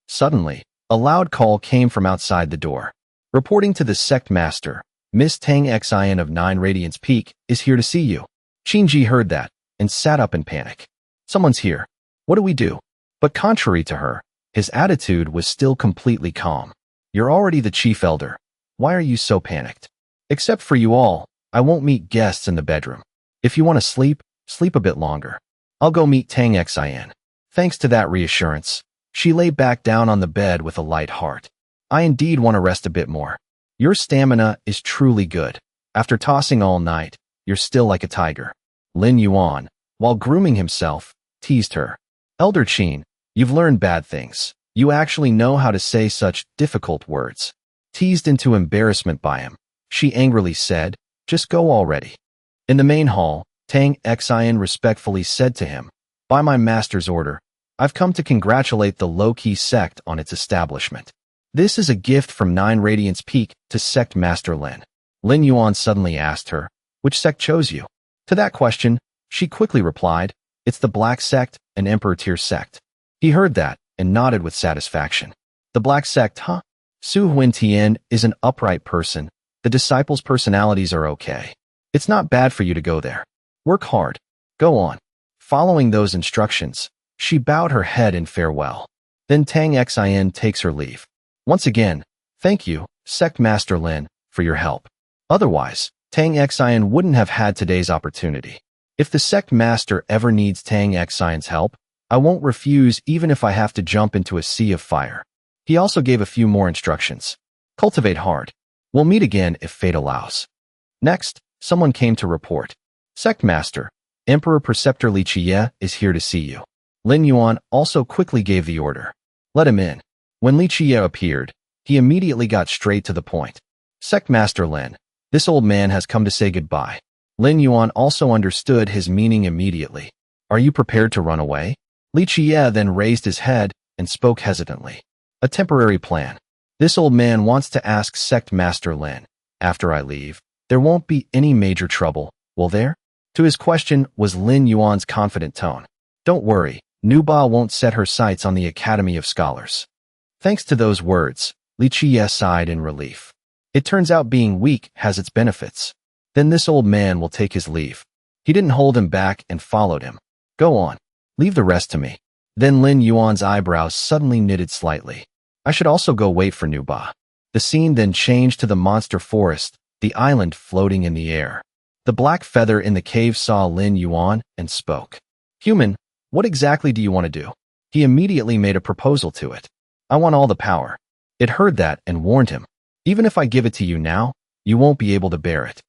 Suddenly, a loud call came from outside the door. Reporting to the sect master, Miss Tang Xin of 9 Radiance Peak is here to see you. Qingji heard that and sat up in panic. Someone's here. What do we do? But contrary to her, his attitude was still completely calm. You're already the chief elder. Why are you so panicked? Except for you all, I won't meet guests in the bedroom. If you want to sleep, sleep a bit longer. I'll go meet Tang Xian. Thanks to that reassurance, she lay back down on the bed with a light heart. I indeed want to rest a bit more. Your stamina is truly good. After tossing all night, you're still like a tiger. Lin Yuan, while grooming himself, teased her. Elder Qin, you've learned bad things. You actually know how to say such difficult words. Teased into embarrassment by him, she angrily said, just go already. In the main hall, Tang Xian respectfully said to him, by my master's order, I've come to congratulate the low-key sect on its establishment. This is a gift from 9 Radiance Peak to Sect Master Lin. Lin Yuan suddenly asked her, which sect chose you? To that question, she quickly replied, it's the Black Sect, an Emperor Tier sect. He heard that and nodded with satisfaction. The Black Sect, huh? Su Huintian is an upright person. The disciples' personalities are okay. It's not bad for you to go there. Work hard. Go on. Following those instructions, she bowed her head in farewell. Then Tang Xian takes her leave. Once again, thank you, Sect Master Lin, for your help. Otherwise, Tang Xian wouldn't have had today's opportunity. If the Sect Master ever needs Tang Xian's help, I won't refuse even if I have to jump into a sea of fire. He also gave a few more instructions. Cultivate hard. We'll meet again if fate allows. Next, someone came to report. Sect Master, Emperor Preceptor Li Qiye is here to see you. Lin Yuan also quickly gave the order. Let him in. When Li Qiye appeared, he immediately got straight to the point. Sect Master Lin, this old man has come to say goodbye. Lin Yuan also understood his meaning immediately. Are you prepared to run away? Li Qiye then raised his head and spoke hesitantly. A temporary plan. This old man wants to ask Sect Master Lin, after I leave, there won't be any major trouble, will there? To his question was Lin Yuan's confident tone. Don't worry, Nuba won't set her sights on the Academy of Scholars. Thanks to those words, Li Qiye sighed in relief. It turns out being weak has its benefits. Then this old man will take his leave. He didn't hold him back and followed him. Go on. Leave the rest to me. Then Lin Yuan's eyebrows suddenly knitted slightly. I should also go wait for Nuba. The scene then changed to the monster forest, the island floating in the air. The black feather in the cave saw Lin Yuan and spoke. Human, what exactly do you want to do? He immediately made a proposal to it. I want all the power. It heard that and warned him. Even if I give it to you now, you won't be able to bear it.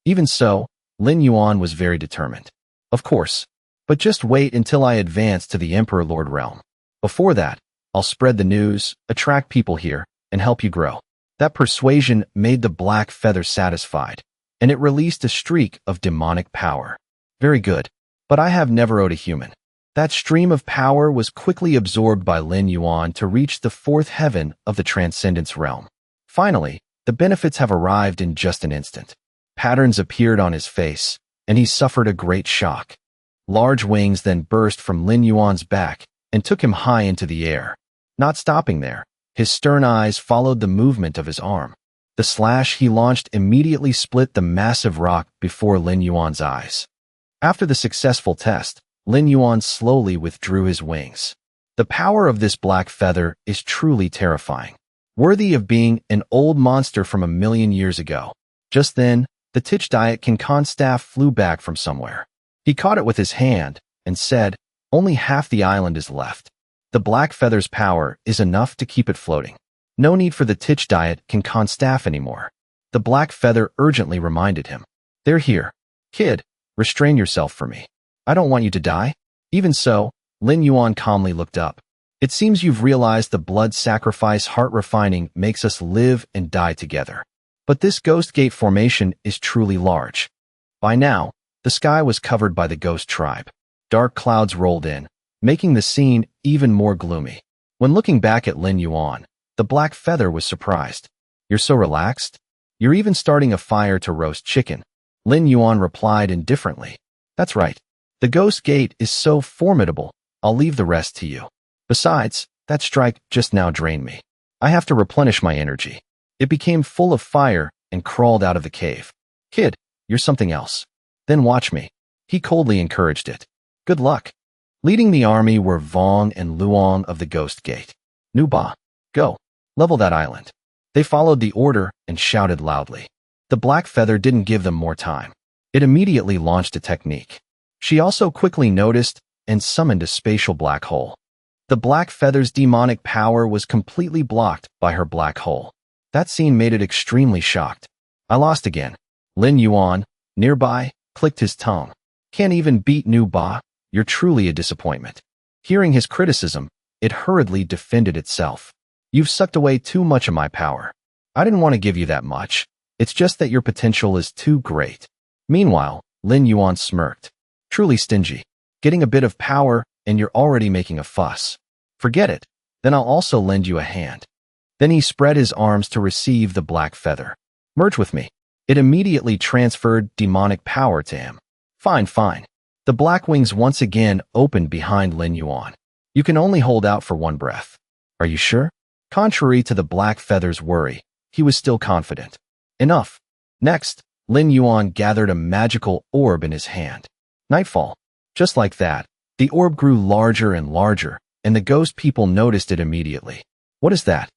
Even so, Lin Yuan was very determined. Of course. But just wait until I advance to the Emperor Lord realm. Before that, I'll spread the news, attract people here, and help you grow. That persuasion made the black feather satisfied, and it released a streak of demonic power. Very good, but I have never owed a human. That stream of power was quickly absorbed by Lin Yuan to reach the 4th heaven of the Transcendence realm. Finally, the benefits have arrived in just an instant. Patterns appeared on his face, and he suffered a great shock. Large wings then burst from Lin Yuan's back and took him high into the air. Not stopping there, his stern eyes followed the movement of his arm. The slash he launched immediately split the massive rock before Lin Yuan's eyes. After the successful test, Lin Yuan slowly withdrew his wings. The power of this black feather is truly terrifying, worthy of being an old monster from 1,000,000 years ago. Just then, the Tich Diet King Khan staff flew back from somewhere. He caught it with his hand and said, only half the island is left. The black feather's power is enough to keep it floating. No need for the Tich Diet King Khan staff anymore. The black feather urgently reminded him. They're here. Kid, restrain yourself for me. I don't want you to die. Even so, Lin Yuan calmly looked up. It seems you've realized the blood sacrifice heart refining makes us live and die together. But this ghost gate formation is truly large. By now, the sky was covered by the ghost tribe. Dark clouds rolled in, making the scene even more gloomy. When looking back at Lin Yuan, the black feather was surprised. You're so relaxed? You're even starting a fire to roast chicken. Lin Yuan replied indifferently. That's right. The ghost gate is so formidable, I'll leave the rest to you. Besides, that strike just now drained me. I have to replenish my energy. It became full of fire and crawled out of the cave. Kid, you're something else. Then watch me. He coldly encouraged it. Good luck. Leading the army were Vong and Luong of the Ghost Gate. Nuba, go. Level that island. They followed the order and shouted loudly. The black feather didn't give them more time. It immediately launched a technique. She also quickly noticed and summoned a spatial black hole. The black feather's demonic power was completely blocked by her black hole. That scene made it extremely shocked. I lost again. Lin Yuan, nearby, clicked his tongue. Can't even beat Nu Ba. You're truly a disappointment. Hearing his criticism, it hurriedly defended itself. You've sucked away too much of my power. I didn't want to give you that much. It's just that your potential is too great. Meanwhile, Lin Yuan smirked. Truly stingy. Getting a bit of power and you're already making a fuss. Forget it. Then I'll also lend you a hand. Then he spread his arms to receive the black feather. Merge with me. It immediately transferred demonic power to him. Fine, fine. The black wings once again opened behind Lin Yuan. You can only hold out for one breath. Are you sure? Contrary to the black feather's worry, he was still confident. Enough. Next, Lin Yuan gathered a magical orb in his hand. Nightfall. Just like that, the orb grew larger and larger, and the ghost people noticed it immediately. What is that?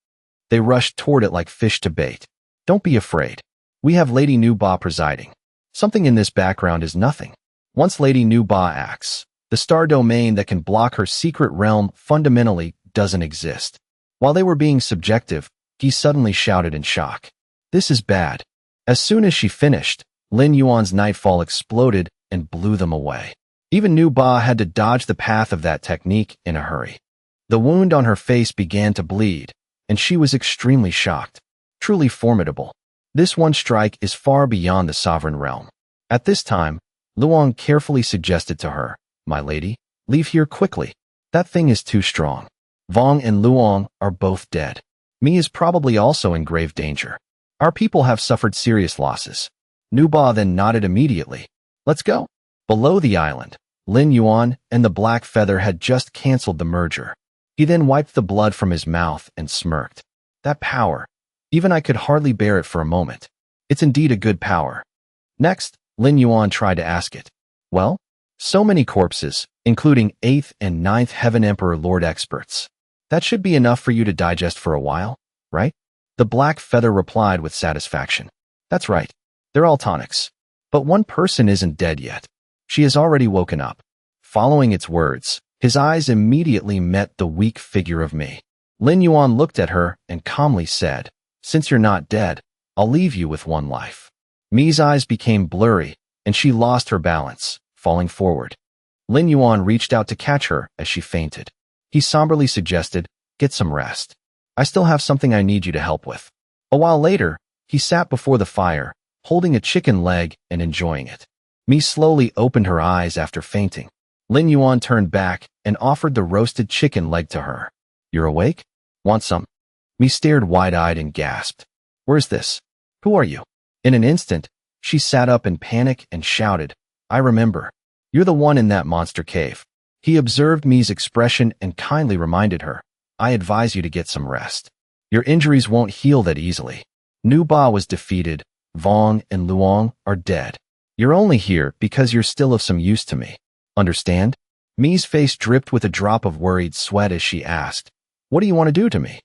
They rushed toward it like fish to bait. Don't be afraid. We have Lady Nu Ba presiding. Something in this background is nothing. Once Lady Nu Ba acts, the star domain that can block her secret realm fundamentally doesn't exist. While they were being subjective, he suddenly shouted in shock. This is bad. As soon as she finished, Lin Yuan's nightfall exploded and blew them away. Even Nu Ba had to dodge the path of that technique in a hurry. The wound on her face began to bleed, and she was extremely shocked. Truly formidable. This one strike is far beyond the sovereign realm. At this time, Luong carefully suggested to her, My lady, leave here quickly. That thing is too strong. Vong and Luong are both dead. Mi is probably also in grave danger. Our people have suffered serious losses. Nu Ba then nodded immediately. Let's go. Below the island, Lin Yuan and the black feather had just canceled the merger. He then wiped the blood from his mouth and smirked. That power. Even I could hardly bear it for a moment. It's indeed a good power. Next, Lin Yuan tried to ask it. Well, so many corpses, including 8th and 9th Heaven Emperor Lord experts. That should be enough for you to digest for a while, right? The black feather replied with satisfaction. That's right. They're all tonics. But one person isn't dead yet. She has already woken up. Following its words, his eyes immediately met the weak figure of Mi. Lin Yuan looked at her and calmly said, Since you're not dead, I'll leave you with one life. Mi's eyes became blurry, and she lost her balance, falling forward. Lin Yuan reached out to catch her as she fainted. He somberly suggested, Get some rest. I still have something I need you to help with. A while later, he sat before the fire, holding a chicken leg and enjoying it. Mi slowly opened her eyes after fainting. Lin Yuan turned back and offered the roasted chicken leg to her. You're awake? Want some? Mi stared wide-eyed and gasped. Where's this? Who are you? In an instant, she sat up in panic and shouted, I remember. You're the one in that monster cave. He observed Mi's expression and kindly reminded her, I advise you to get some rest. Your injuries won't heal that easily. Nu Ba was defeated. Vong and Luong are dead. You're only here because you're still of some use to me. Understand? Mi's face dripped with a drop of worried sweat as she asked, What do you want to do to me?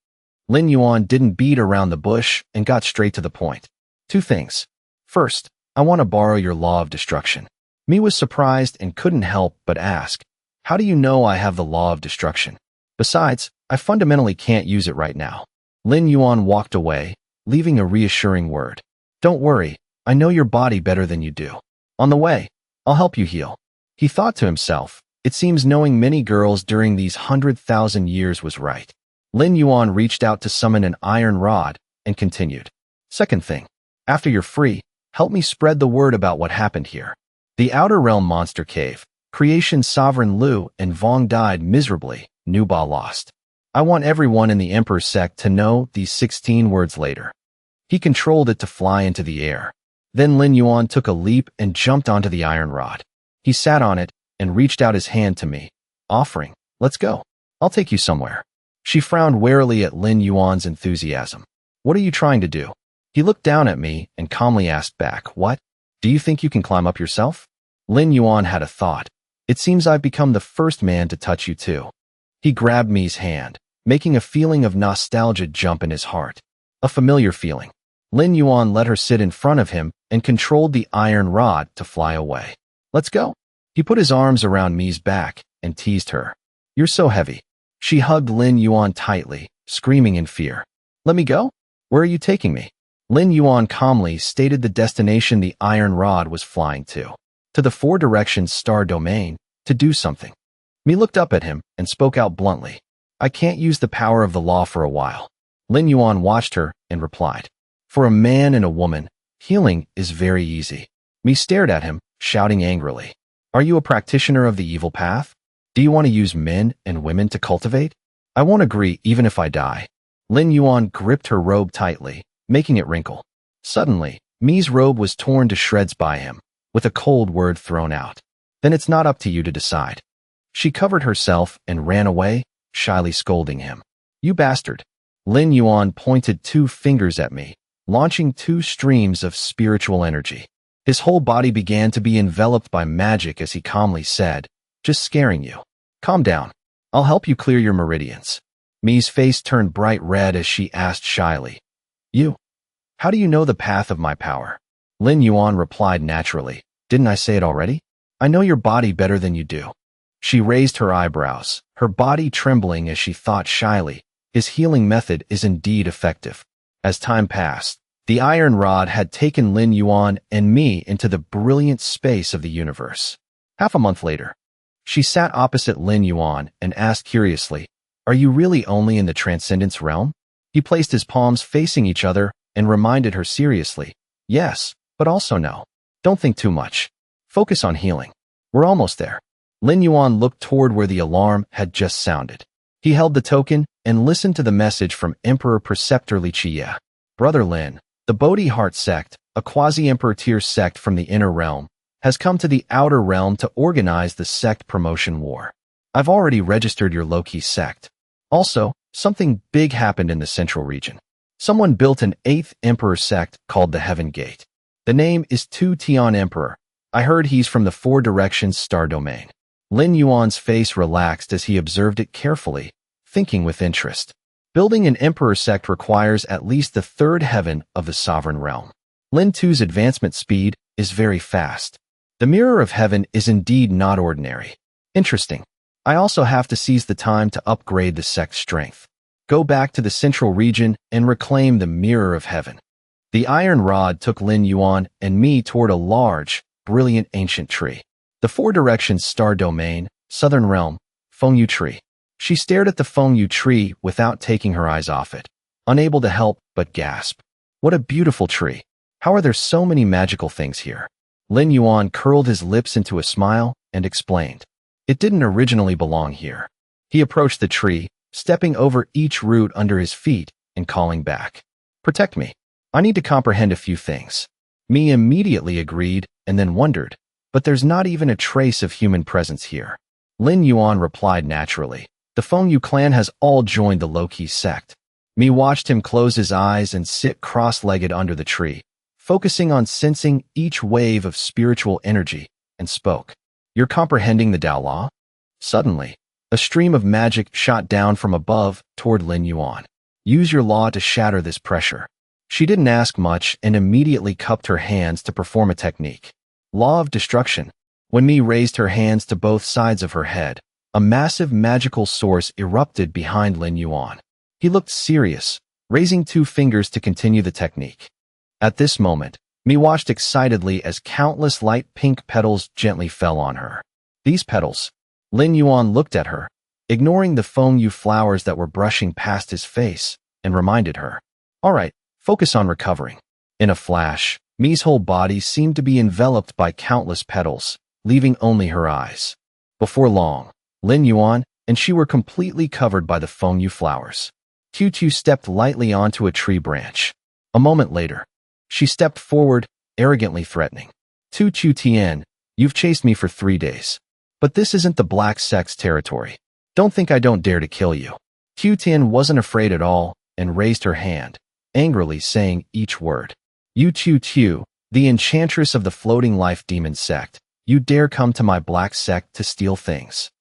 Lin Yuan didn't beat around the bush and got straight to the point. 2 things. First, I want to borrow your law of destruction. Mi was surprised and couldn't help but ask, How do you know I have the law of destruction? Besides, I fundamentally can't use it right now. Lin Yuan walked away, leaving a reassuring word. Don't worry, I know your body better than you do. On the way, I'll help you heal. He thought to himself, it seems knowing many girls during these 100,000 years was right. Lin Yuan reached out to summon an iron rod and continued. Second thing, after you're free, help me spread the word about what happened here. The Outer Realm Monster Cave, Creation Sovereign Lu and Vong died miserably, Nu Ba lost. I want everyone in the Emperor's sect to know these 16 words later. He controlled it to fly into the air. Then Lin Yuan took a leap and jumped onto the iron rod. He sat on it and reached out his hand to Mi, offering, Let's go. I'll take you somewhere. She frowned warily at Lin Yuan's enthusiasm. What are you trying to do? He looked down at Mi and calmly asked back, What? Do you think you can climb up yourself? Lin Yuan had a thought. It seems I've become the first man to touch you too. He grabbed Mi's hand, making a feeling of nostalgia jump in his heart. A familiar feeling. Lin Yuan let her sit in front of him and controlled the iron rod to fly away. Let's go. He put his arms around Mi's back and teased her. You're so heavy. She hugged Lin Yuan tightly, screaming in fear. Let me go? Where are you taking me? Lin Yuan calmly stated the destination the iron rod was flying to. To the Four Directions star domain, to do something. Mi looked up at him and spoke out bluntly. I can't use the power of the law for a while. Lin Yuan watched her and replied. For a man and a woman, healing is very easy. Mi stared at him, shouting angrily. Are you a practitioner of the evil path? Do you want to use men and women to cultivate? I won't agree even if I die. Lin Yuan gripped her robe tightly, making it wrinkle. Suddenly, Mi's robe was torn to shreds by him, with a cold word thrown out. Then it's not up to you to decide. She covered herself and ran away, shyly scolding him. You bastard. Lin Yuan pointed 2 fingers at me, launching 2 streams of spiritual energy. His whole body began to be enveloped by magic as he calmly said, just scaring you. Calm down. I'll help you clear your meridians. Mi's face turned bright red as she asked shyly. You? How do you know the path of my power? Lin Yuan replied naturally. Didn't I say it already? I know your body better than you do. She raised her eyebrows, her body trembling as she thought shyly. His healing method is indeed effective. As time passed, the iron rod had taken Lin Yuan and Mi into the brilliant space of the universe. Half a month later, she sat opposite Lin Yuan and asked curiously, Are you really only in the transcendence realm? He placed his palms facing each other and reminded her seriously, Yes, but also no. Don't think too much. Focus on healing. We're almost there. Lin Yuan looked toward where the alarm had just sounded. He held the token and listened to the message from Emperor Preceptor Li Qie. Brother Lin, the Bodhi Heart sect, a quasi-emperor tier sect from the inner realm, has come to the outer realm to organize the sect promotion war. I've already registered your low-key sect. Also, something big happened in the central region. Someone built an 8th emperor sect called the Heaven Gate. The name is Tu Tian Emperor. I heard he's from the Four Directions star domain. Lin Yuan's face relaxed as he observed it carefully, thinking with interest. Building an emperor sect requires at least the 3rd heaven of the sovereign realm. Lin Tu's advancement speed is very fast. The Mirror of Heaven is indeed not ordinary. Interesting. I also have to seize the time to upgrade the sect's strength. Go back to the central region and reclaim the Mirror of Heaven. The iron rod took Lin Yuan and Mi toward a large, brilliant ancient tree. The Four Directions star domain, southern realm, Fengyu tree. She stared at the Fengyu tree without taking her eyes off it, unable to help but gasp. What a beautiful tree. How are there so many magical things here? Lin Yuan curled his lips into a smile and explained. It didn't originally belong here. He approached the tree, stepping over each root under his feet and calling back. Protect me. I need to comprehend a few things. Mi immediately agreed and then wondered, but there's not even a trace of human presence here. Lin Yuan replied naturally. The Fengyu clan has all joined the low-key sect. Mi watched him close his eyes and sit cross-legged under the tree, focusing on sensing each wave of spiritual energy, and spoke. You're comprehending the Tao Law? Suddenly, a stream of magic shot down from above toward Lin Yuan. Use your law to shatter this pressure. She didn't ask much and immediately cupped her hands to perform a technique. Law of destruction. When Mi raised her hands to both sides of her head, a massive magical source erupted behind Lin Yuan. He looked serious, raising 2 fingers to continue the technique. At this moment, Mi watched excitedly as countless light pink petals gently fell on her. These petals. Lin Yuan looked at her, ignoring the Fengyu flowers that were brushing past his face, and reminded her. All right, focus on recovering. In a flash, Mi's whole body seemed to be enveloped by countless petals, leaving only her eyes. Before long, Lin Yuan and she were completely covered by the Fengyu flowers. Qiu stepped lightly onto a tree branch. A moment later, she stepped forward, arrogantly threatening. Tu Tian, you've chased me for 3 days. But this isn't the Black Sect's territory. Don't think I don't dare to kill you. Qiu Tian wasn't afraid at all and raised her hand, angrily saying each word. You Tu, the enchantress of the floating life demon sect, You dare come to my black sect to steal things?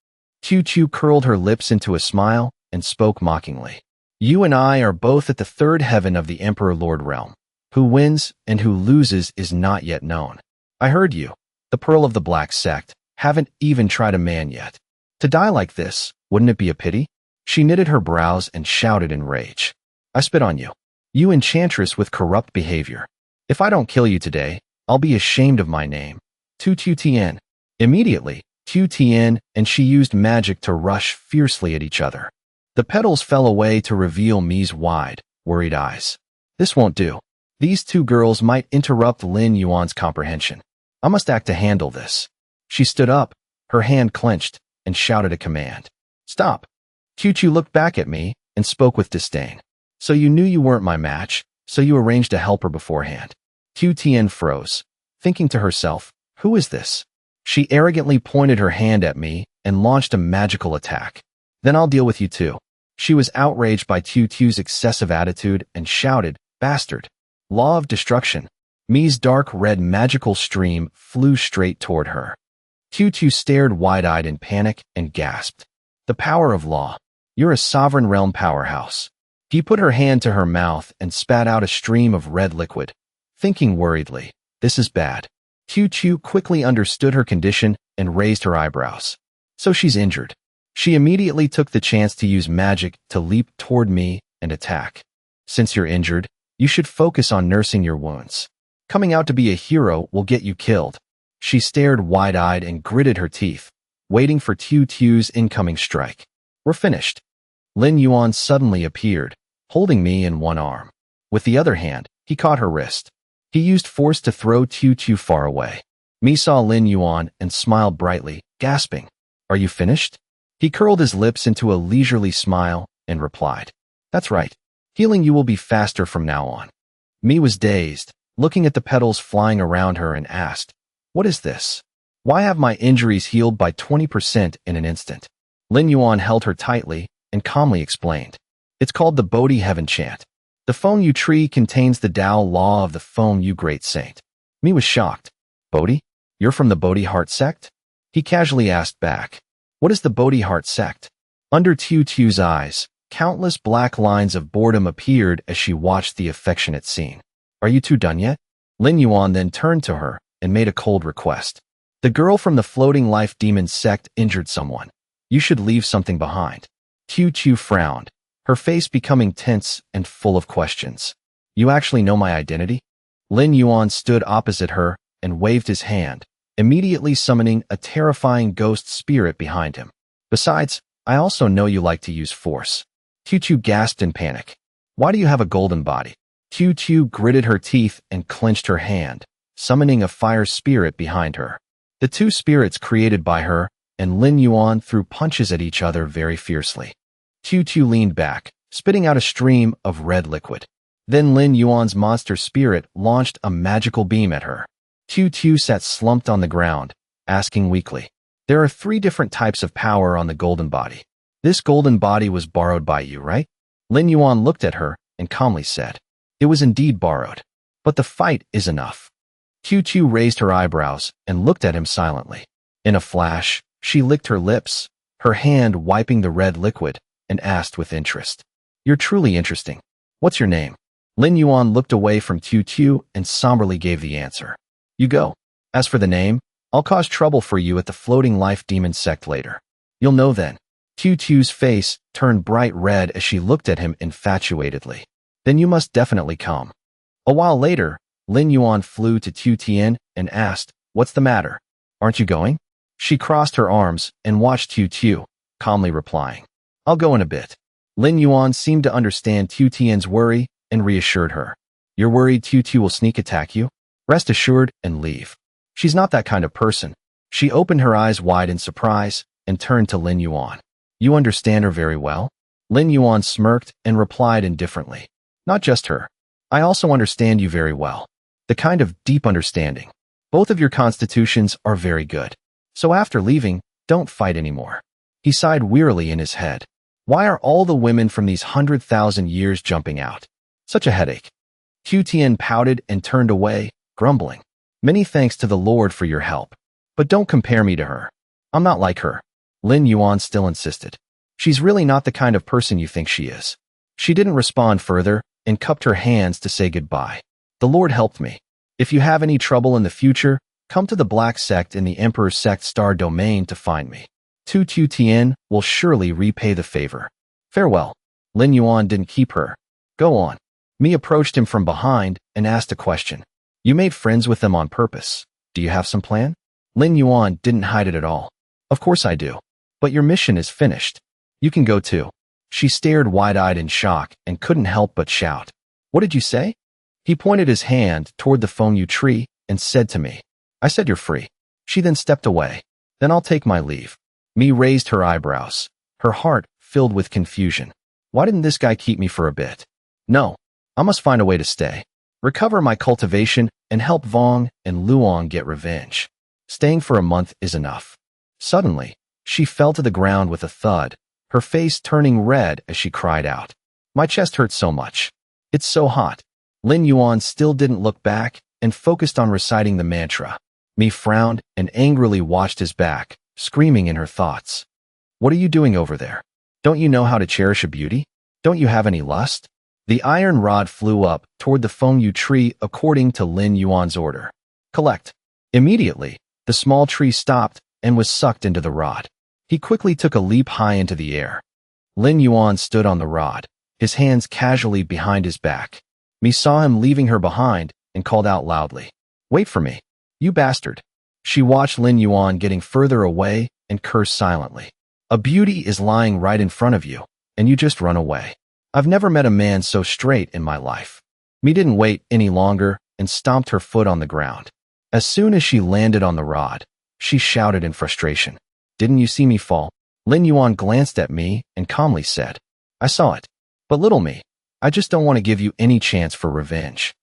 Qiu curled her lips into a smile and spoke mockingly. You and I are both at the third heaven of the Emperor Lord Realm. Who wins and who loses is not yet known. I heard you, the pearl of the black sect, haven't even tried a man yet. To die like this, wouldn't it be a pity? She knitted her brows and shouted in rage. I spit on you. You enchantress with corrupt behavior. If I don't kill you today, I'll be ashamed of my name. Tu Tien. Immediately, Tu Tien and she used magic to rush fiercely at each other. The petals fell away to reveal Mi's wide, worried eyes. This won't do. These two girls might interrupt Lin Yuan's comprehension. I must act to handle this. She stood up, her hand clenched, and shouted a command. Stop. Qiu looked back at me and spoke with disdain. So you knew you weren't my match, so you arranged a helper beforehand. Tu Tien froze, thinking to herself, who is this? She arrogantly pointed her hand at me and launched a magical attack. Then I'll deal with you too. She was outraged by Tu's excessive attitude and shouted, bastard. Law of destruction. Mi's dark red magical stream flew straight toward her. Tu stared wide-eyed in panic and gasped. The power of law. You're a sovereign realm powerhouse. He put her hand to her mouth and spat out a stream of red liquid, thinking worriedly, this is bad. Qiu quickly understood her condition and raised her eyebrows. So she's injured. She immediately took the chance to use magic to leap toward me and attack. Since you're injured, you should focus on nursing your wounds. Coming out to be a hero will get you killed. She stared wide-eyed and gritted her teeth, waiting for Tu's incoming strike. We're finished. Lin Yuan suddenly appeared, holding me in one arm. With the other hand, he caught her wrist. He used force to throw Tu far away. Mi saw Lin Yuan and smiled brightly, gasping. Are you finished? He curled his lips into a leisurely smile and replied. That's right. Healing you will be faster from now on. Mi was dazed, looking at the petals flying around her and asked, what is this? Why have my injuries healed by 20% in an instant? Lin Yuan held her tightly and calmly explained. It's called the Bodhi Heaven Chant. The Feng Yu tree contains the Tao law of the Feng Yu Great Saint. Mi was shocked. Bodhi? You're from the Bodhi Heart sect? He casually asked back. What is the Bodhi Heart sect? Under Tu's eyes, countless black lines of boredom appeared as she watched the affectionate scene. Are you two done yet? Lin Yuan then turned to her and made a cold request. The girl from the Floating Life Demon sect injured someone. You should leave something behind. Qiu frowned, her face becoming tense and full of questions. You actually know my identity? Lin Yuan stood opposite her and waved his hand, immediately summoning a terrifying ghost spirit behind him. Besides, I also know you like to use force. Qiu gasped in panic. Why do you have a golden body? Qiu gritted her teeth and clenched her hand, summoning a fire spirit behind her. The two spirits created by her and Lin Yuan threw punches at each other very fiercely. Qiu leaned back, spitting out a stream of red liquid. Then Lin Yuan's monster spirit launched a magical beam at her. Qiu sat slumped on the ground, asking weakly, there are 3 different types of power on the golden body. This golden body was borrowed by you, right? Lin Yuan looked at her and calmly said, it was indeed borrowed. But the fight is enough. Qiu raised her eyebrows and looked at him silently. In a flash, she licked her lips, her hand wiping the red liquid, and asked with interest. You're truly interesting. What's your name? Lin Yuan looked away from Qiu and somberly gave the answer. You go. As for the name, I'll cause trouble for you at the Floating Life Demon sect later. You'll know then. Qiu's face turned bright red as she looked at him infatuatedly. Then you must definitely come. A while later, Lin Yuan flew to Tu Tien and asked, what's the matter? Aren't you going? She crossed her arms and watched Qiu, calmly replying, I'll go in a bit. Lin Yuan seemed to understand Tu Tien's worry and reassured her. You're worried Qiu will sneak attack you? Rest assured and leave. She's not that kind of person. She opened her eyes wide in surprise and turned to Lin Yuan. You understand her very well? Lin Yuan smirked and replied indifferently. Not just her. I also understand you very well. The kind of deep understanding. Both of your constitutions are very good. So after leaving, don't fight anymore. He sighed wearily in his head. Why are all the women from these 100,000 years jumping out? Such a headache. Qiu Tian pouted and turned away, grumbling. Many thanks to the Lord for your help. But don't compare me to her. I'm not like her. Lin Yuan still insisted. She's really not the kind of person you think she is. She didn't respond further and cupped her hands to say goodbye. The Lord helped me. If you have any trouble in the future, come to the Black Sect in the Emperor's Sect Star Domain to find me. Tu Tu Tien will surely repay the favor. Farewell. Lin Yuan didn't keep her. Go on. Mi approached him from behind and asked a question. You made friends with them on purpose. Do you have some plan? Lin Yuan didn't hide it at all. Of course I do. But your mission is finished. You can go too. She stared wide-eyed in shock and couldn't help but shout. What did you say? He pointed his hand toward the Fengyu tree and said to me, I said you're free. She then stepped away. Then I'll take my leave. Mi raised her eyebrows, her heart filled with confusion. Why didn't this guy keep me for a bit? No, I must find a way to stay, recover my cultivation, and help Vong and Luong get revenge. Staying for a month is enough. Suddenly, she fell to the ground with a thud, her face turning red as she cried out. My chest hurts so much. It's so hot. Lin Yuan still didn't look back and focused on reciting the mantra. Mi frowned and angrily watched his back, screaming in her thoughts. What are you doing over there? Don't you know how to cherish a beauty? Don't you have any lust? The iron rod flew up toward the Fengyu tree according to Lin Yuan's order. Collect. Immediately, the small tree stopped and was sucked into the rod. He quickly took a leap high into the air. Lin Yuan stood on the rod, his hands casually behind his back. Mi saw him leaving her behind and called out loudly. Wait for me. You bastard. She watched Lin Yuan getting further away and cursed silently. A beauty is lying right in front of you, and you just run away. I've never met a man so straight in my life. Mi didn't wait any longer and stomped her foot on the ground. As soon as she landed on the rod, she shouted in frustration. Didn't you see me fall? Lin Yuan glanced at me and calmly said, I saw it. But little me, I just don't want to give you any chance for revenge.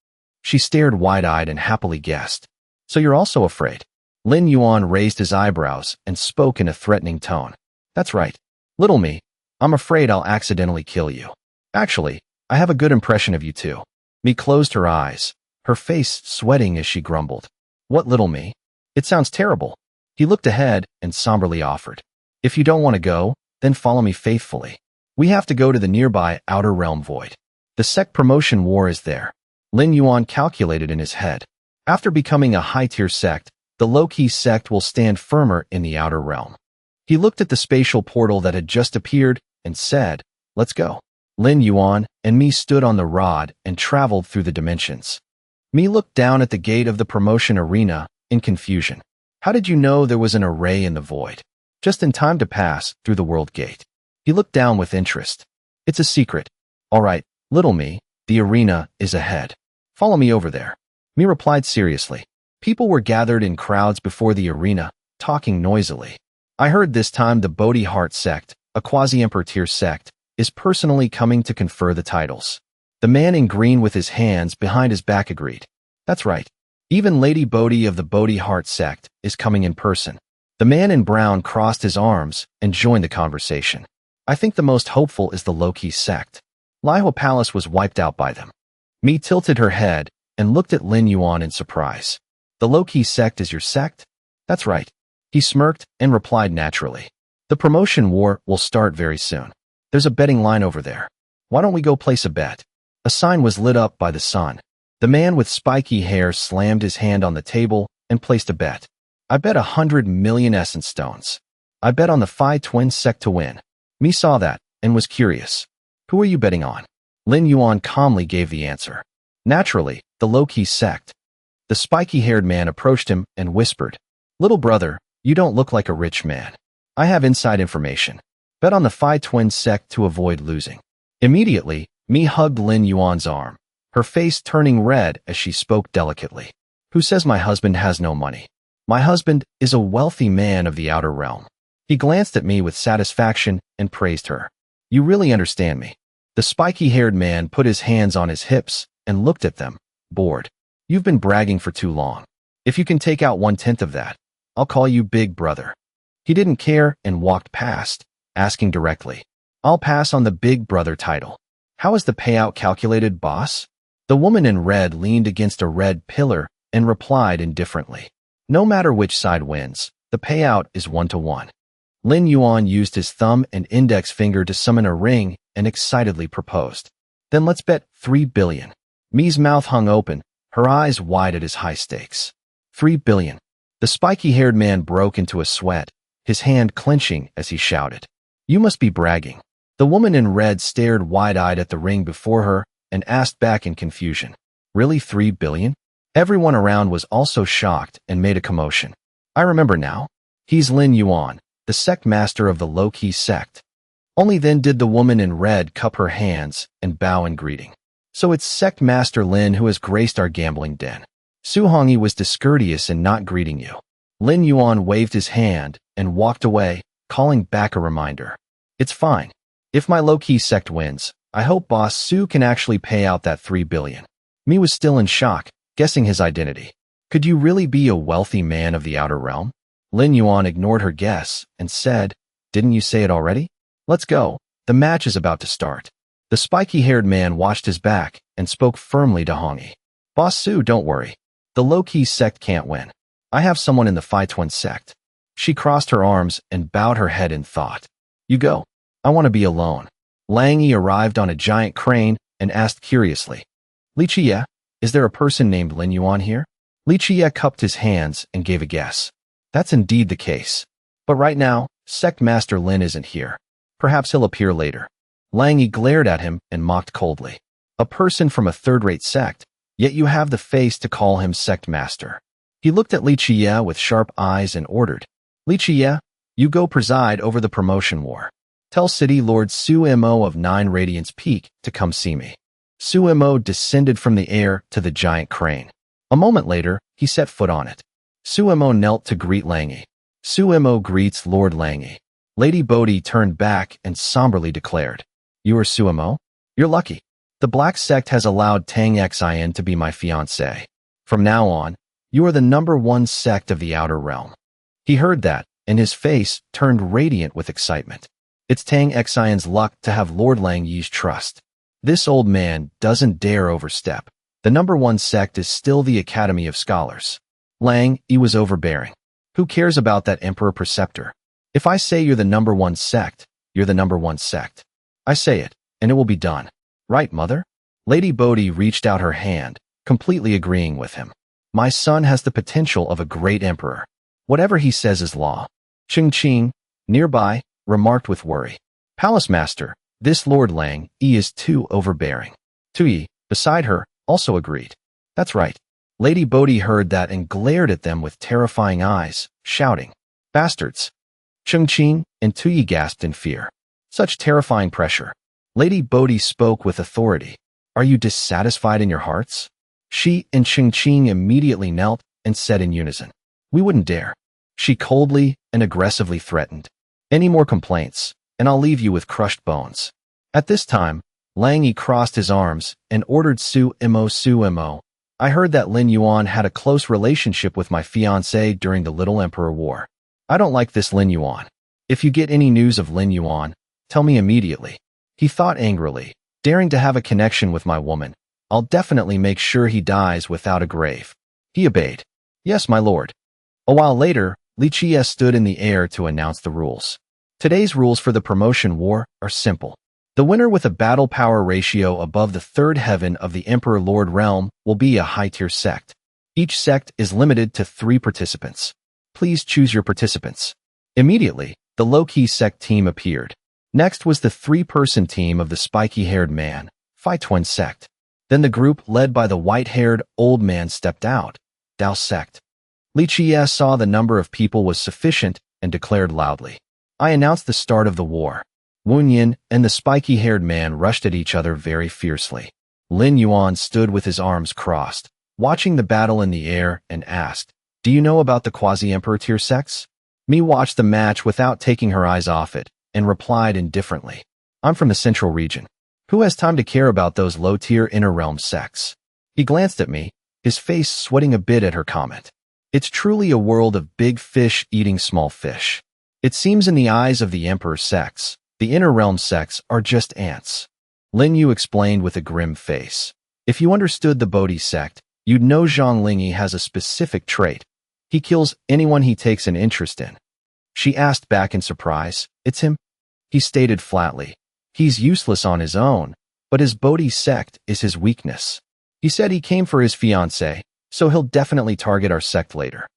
She stared wide-eyed and happily guessed. So you're also afraid? Lin Yuan raised his eyebrows and spoke in a threatening tone. That's right. Little me, I'm afraid I'll accidentally kill you. Actually, I have a good impression of you too. Mi closed her eyes, her face sweating as she grumbled. What little me? It sounds terrible. He looked ahead and somberly offered. If you don't want to go, then follow me faithfully. We have to go to the nearby Outer Realm Void. The sect promotion war is there. Lin Yuan calculated in his head. After becoming a high-tier sect, the low-key sect will stand firmer in the Outer Realm. He looked at the spatial portal that had just appeared and said, Let's go. Lin Yuan and Mi stood on the rod and traveled through the dimensions. Mi looked down at the gate of the promotion arena in confusion. How did you know there was an array in the void? Just in time to pass through the world gate. He looked down with interest. It's a secret. All right, little me, the arena is ahead. Follow me over there. Mi replied seriously. People were gathered in crowds before the arena, talking noisily. I heard this time the Bodhi Heart sect, a quasi-emperor tier sect, is personally coming to confer the titles. The man in green with his hands behind his back agreed. That's right. Even Lady Bodhi of the Bodhi Heart sect is coming in person. The man in brown crossed his arms and joined the conversation. I think the most hopeful is the Loki sect. Manhwa Palace was wiped out by them. Mi tilted her head and looked at Lin Yuan in surprise. The Loki sect is your sect? That's right. He smirked and replied naturally. The promotion war will start very soon. There's a betting line over there. Why don't we go place a bet? A sign was lit up by the sun. The man with spiky hair slammed his hand on the table and placed a bet. I bet 100 million essence stones. I bet on the Phi Twin sect to win. Mi saw that and was curious. Who are you betting on? Lin Yuan calmly gave the answer. Naturally, the low-key sect. The spiky-haired man approached him and whispered, Little brother, you don't look like a rich man. I have inside information. Bet on the Phi Twin sect to avoid losing. Immediately, Mi hugged Lin Yuan's arm, her face turning red as she spoke delicately. Who says my husband has no money? My husband is a wealthy man of the outer realm. He glanced at me with satisfaction and praised her. You really understand me. The spiky-haired man put his hands on his hips and looked at them, bored. You've been bragging for too long. If you can take out 1/10 of that, I'll call you Big Brother. He didn't care and walked past, asking directly, I'll pass on the Big Brother title. How is the payout calculated, boss? The woman in red leaned against a red pillar and replied indifferently. No matter which side wins, the payout is 1-to-1. Lin Yuan used his thumb and index finger to summon a ring and excitedly proposed. Then let's bet 3 billion. Mi's mouth hung open, her eyes wide at his high stakes. 3 billion. The spiky-haired man broke into a sweat, his hand clenching as he shouted. You must be bragging. The woman in red stared wide-eyed at the ring before her and asked back in confusion. Really 3 billion? Everyone around was also shocked and made a commotion. I remember now. He's Lin Yuan, the sect master of the low-key sect. Only then did the woman in red cup her hands and bow in greeting. So it's sect master Lin who has graced our gambling den. Su Hongyi was discourteous in not greeting you. Lin Yuan waved his hand and walked away, calling back a reminder. It's fine. If my low-key sect wins, I hope Boss Su can actually pay out that 3 billion. Mi was still in shock, guessing his identity. Could you really be a wealthy man of the outer realm? Lin Yuan ignored her guess and said, Didn't you say it already? Let's go. The match is about to start. The spiky-haired man watched his back and spoke firmly to Hongyi. Boss Su, don't worry. The low-key sect can't win. I have someone in the Phi Twin sect. She crossed her arms and bowed her head in thought. You go. I want to be alone. Lang Yi arrived on a giant crane and asked curiously. Li Qiye, is there a person named Lin Yuan here? Li Qiye cupped his hands and gave a guess. That's indeed the case. But right now, Sect Master Lin isn't here. Perhaps he'll appear later. Lang Yi glared at him and mocked coldly. A person from a third-rate sect, yet you have the face to call him Sect Master. He looked at Li Qiye with sharp eyes and ordered. Li Qiye, you go preside over the promotion war. Tell City Lord Su Mo of 9 Radiance Peak to come see me. Su Mo descended from the air to the giant crane. A moment later, he set foot on it. Su Mo knelt to greet Lang Yi. Su Mo greets Lord Lang Yi. Lady Bodhi turned back and somberly declared, You are Su Mo? You're lucky. The Black Sect has allowed Tang Xin to be my fiancé. From now on, you are the #1 sect of the Outer Realm. He heard that, and his face turned radiant with excitement. It's Tang Xion's luck to have Lord Lang Yi's trust. This old man doesn't dare overstep. The #1 sect is still the Academy of Scholars. Lang Yi was overbearing. Who cares about that Emperor Preceptor? If I say you're the #1 sect, you're the #1 sect. I say it, and it will be done. Right, mother? Lady Bodhi reached out her hand, completely agreeing with him. My son has the potential of a great emperor. Whatever he says is law. Ching Ching, nearby, remarked with worry. Palace Master, this Lord Lang Yi is too overbearing. Tui, beside her, also agreed. That's right. Lady Bodhi heard that and glared at them with terrifying eyes, shouting, Bastards! Ching Ching and Tui gasped in fear. Such terrifying pressure. Lady Bodhi spoke with authority. Are you dissatisfied in your hearts? She and Ching Ching immediately knelt and said in unison, We wouldn't dare. She coldly and aggressively threatened. Any more complaints, and I'll leave you with crushed bones. At this time, Lang Yi crossed his arms and ordered Su Mo. I heard that Lin Yuan had a close relationship with my fiancé during the Little Emperor War. I don't like this Lin Yuan. If you get any news of Lin Yuan, tell me immediately. He thought angrily, daring to have a connection with my woman. I'll definitely make sure he dies without a grave. He obeyed. Yes, my lord. A while later, Li Qiye stood in the air to announce the rules. Today's rules for the promotion war are simple. The winner with a battle power ratio above the 3rd heaven of the Emperor Lord Realm will be a high-tier sect. Each sect is limited to 3 participants. Please choose your participants. Immediately, the low-key sect team appeared. Next was the 3-person team of the spiky-haired man, Phi Twin sect. Then the group led by the white-haired old man stepped out, Dao sect. Li Qiye saw the number of people was sufficient and declared loudly. I announced the start of the war. Wen Yin and the spiky-haired man rushed at each other very fiercely. Lin Yuan stood with his arms crossed, watching the battle in the air and asked, Do you know about the quasi-emperor tier sects? Mi watched the match without taking her eyes off it and replied indifferently, I'm from the central region. Who has time to care about those low-tier inner realm sects? He glanced at me, his face sweating a bit at her comment. It's truly a world of big fish eating small fish. It seems in the eyes of the emperor sects, the inner realm sects are just ants. Lin Yu explained with a grim face. If you understood the Bodhi sect, you'd know Zhang Lingyi has a specific trait. He kills anyone he takes an interest in. She asked back in surprise. It's him? He stated flatly. He's useless on his own, but his Bodhi sect is his weakness. He said he came for his fiancée, so he'll definitely target our sect later.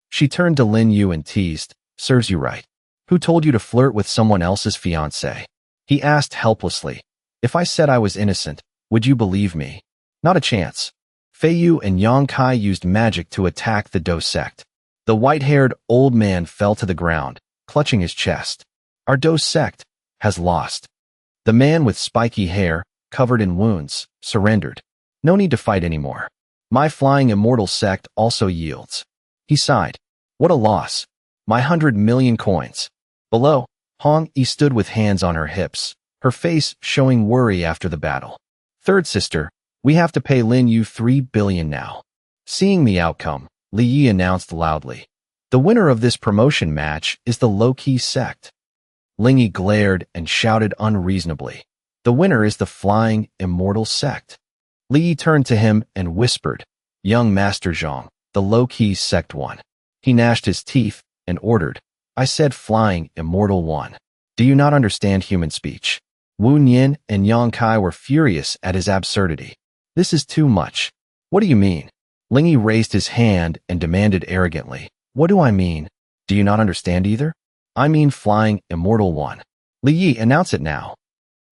She turned to Lin Yu and teased, serves you right. Who told you to flirt with someone else's fiancée? He asked helplessly. If I said I was innocent, would you believe me? Not a chance. Fei Yu and Yang Kai used magic to attack the Do sect. The white-haired old man fell to the ground, clutching his chest. Our Do sect has lost. The man with spiky hair, covered in wounds, surrendered. No need to fight anymore. My flying immortal sect also yields. He sighed. What a loss. My 100 million coins. Below, Hong Yi stood with hands on her hips, her face showing worry after the battle. Third sister, we have to pay Lin Yu 3 billion now. Seeing the outcome, Li Yi announced loudly. The winner of this promotion match is the low-key sect. Ling Yi glared and shouted unreasonably. The winner is the flying immortal sect. Li Yi turned to him and whispered, Young Master Zhang, the low-key sect won. He gnashed his teeth and ordered, I said flying immortal won. Do you not understand human speech? Wu Nian and Yang Kai were furious at his absurdity. This is too much. What do you mean? Ling Yi raised his hand and demanded arrogantly. What do I mean? Do you not understand either? I mean flying immortal won. Li Yi, announce it now.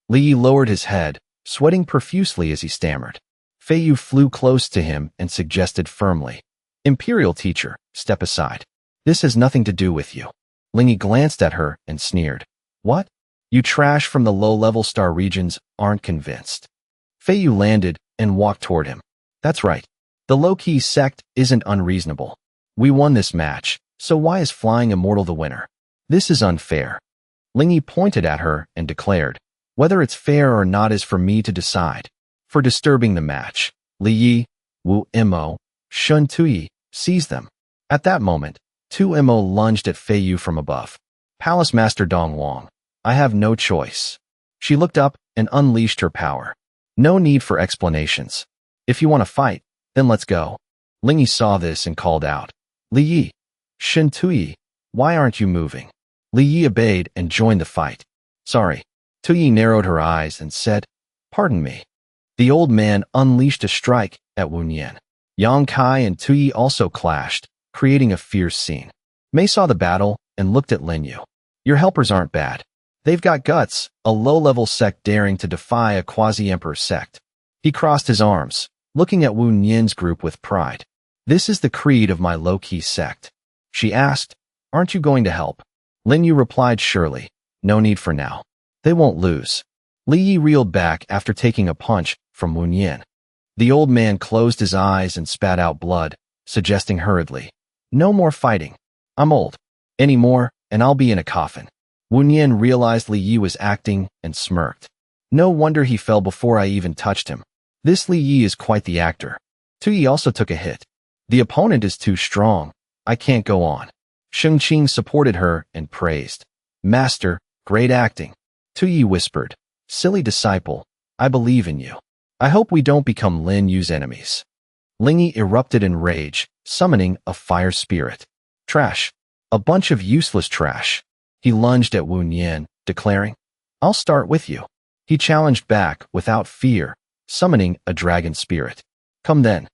Li Yi lowered his head, sweating profusely as he stammered. Fei Yu flew close to him and suggested firmly. Imperial teacher, step aside. This has nothing to do with you. Ling Yi glanced at her and sneered. What? You trash from the low-level star regions aren't convinced. Fei Yu landed and walked toward him. That's right. The low-key sect isn't unreasonable. We won this match, so why is flying immortal the winner? This is unfair. Ling Yi pointed at her and declared, whether it's fair or not is for me to decide. For disturbing the match, Li Yi, Wu Mo, Shun Tuyi seized them. At that moment, 2 Mo lunged at Fei Yu from above. Palace Master Dong Wang, I have no choice. She looked up and unleashed her power. No need for explanations. If you want to fight, then let's go. Ling Yi saw this and called out. Li Yi, Shun Tuyi, why aren't you moving? Li Yi obeyed and joined the fight. Sorry. Tuyi narrowed her eyes and said, Pardon me. The old man unleashed a strike at Wu Nian. Yang Kai and Tuyi also clashed, creating a fierce scene. Mei saw the battle and looked at Lin Yu. Your helpers aren't bad. They've got guts, a low-level sect daring to defy a quasi-emperor sect. He crossed his arms, looking at Wu Nian's group with pride. This is the creed of my low-key sect. She asked, Aren't you going to help? Lin Yu replied surely, No need for now. They won't lose. Li Yi reeled back after taking a punch from Wu Nian. The old man closed his eyes and spat out blood, suggesting hurriedly, No more fighting. I'm old. Any more, and I'll be in a coffin. Wu Nian realized Li Yi was acting and smirked. No wonder he fell before I even touched him. This Li Yi is quite the actor. Tuyi also took a hit. The opponent is too strong. I can't go on. Sheng Qing supported her and praised. Master, great acting. Tuyi whispered. Silly disciple, I believe in you. I hope we don't become Lin Yu's enemies. Ling Yi erupted in rage, summoning a fire spirit. Trash. A bunch of useless trash. He lunged at Wu Nian, declaring, I'll start with you. He challenged back without fear, summoning a dragon spirit. Come then.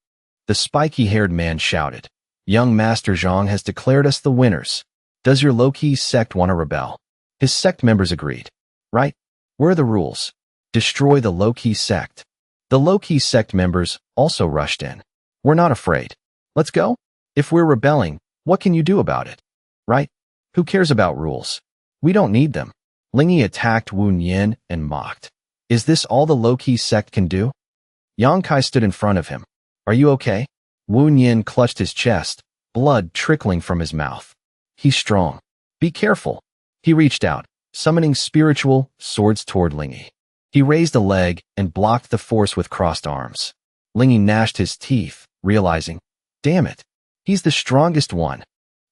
The spiky-haired man shouted. Young Master Zhang has declared us the winners. Does your low-key sect want to rebel? His sect members agreed. Right? Where are the rules? Destroy the low-key sect. The low-key sect members also rushed in. We're not afraid. Let's go? If we're rebelling, what can you do about it? Right? Who cares about rules? We don't need them. Ling Yi attacked Wu Nian and mocked. Is this all the low-key sect can do? Yang Kai stood in front of him. Are you okay? Wu Nian clutched his chest, blood trickling from his mouth. He's strong. Be careful. He reached out, summoning spiritual swords toward Ling Yi. He raised a leg and blocked the force with crossed arms. Ling Yi gnashed his teeth, realizing, damn it, he's the strongest one.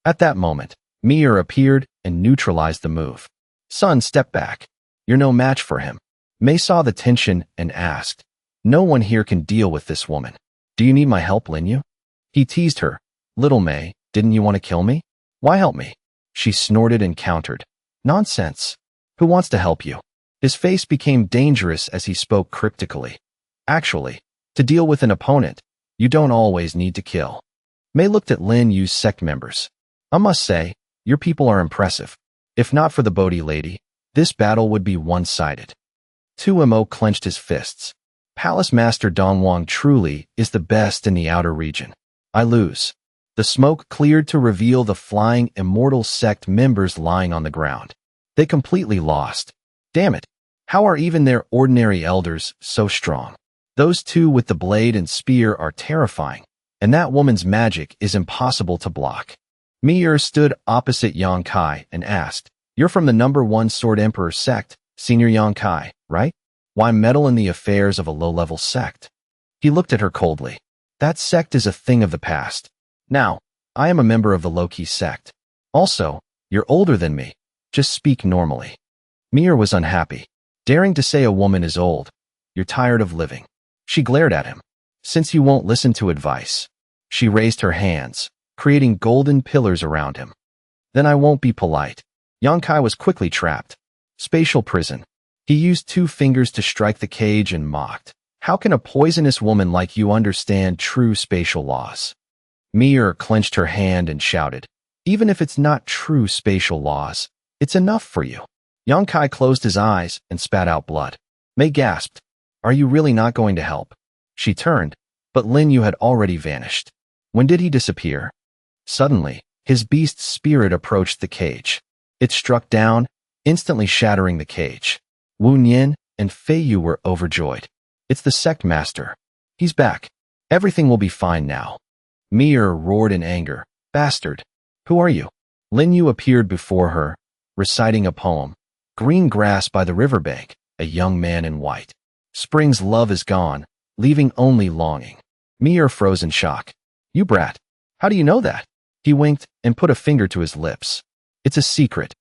At that moment, Mir appeared and neutralized the move. Son, step back. You're no match for him. Mei saw the tension and asked, No one here can deal with this woman. Do you need my help, Lin Yu? He teased her. Little Mei, Didn't you want to kill me? Why help me? She snorted and countered. Nonsense. Who wants to help you? His face became dangerous as he spoke cryptically. Actually, to deal with an opponent, you don't always need to kill. Mei looked at Lin Yu's sect members. I must say, your people are impressive. If not for the Bodhi lady, this battle would be one-sided. 2Mo clenched his fists. Palace Master Dongwang truly is the best in the outer region. I lose. The smoke cleared to reveal the flying immortal sect members lying on the ground. They completely lost. Damn it. How are even their ordinary elders so strong? Those two with the blade and spear are terrifying, and that woman's magic is impossible to block. Mir stood opposite Yang Kai and asked, You're from the #1 Sword Emperor sect, Senior Yang Kai, right? Why meddle in the affairs of a low-level sect? He looked at her coldly. That sect is a thing of the past. Now, I am a member of the low-key sect. Also, you're older than me. Just speak normally. Mir was unhappy. Daring to say a woman is old. You're tired of living. She glared at him. Since you won't listen to advice. She raised her hands, creating golden pillars around him. Then I won't be polite. Yang Kai was quickly trapped. Spatial prison. He used 2 fingers to strike the cage and mocked. How can a poisonous woman like you understand true spatial laws? Mir clenched her hand and shouted, Even if it's not true spatial laws, it's enough for you. Yang Kai closed his eyes and spat out blood. Mei gasped, Are you really not going to help? She turned, but Lin Yu had already vanished. When did he disappear? Suddenly, his beast's spirit approached the cage. It struck down, instantly shattering the cage. Wu Nian and Fei Yu were overjoyed. It's the sect master. He's back. Everything will be fine now. Mir roared in anger. Bastard. Who are you? Lin Yu appeared before her, reciting a poem. Green grass by the riverbank, a young man in white. Spring's love is gone, leaving only longing. Mir froze in shock. You brat. How do you know that? He winked and put a finger to his lips. It's a secret.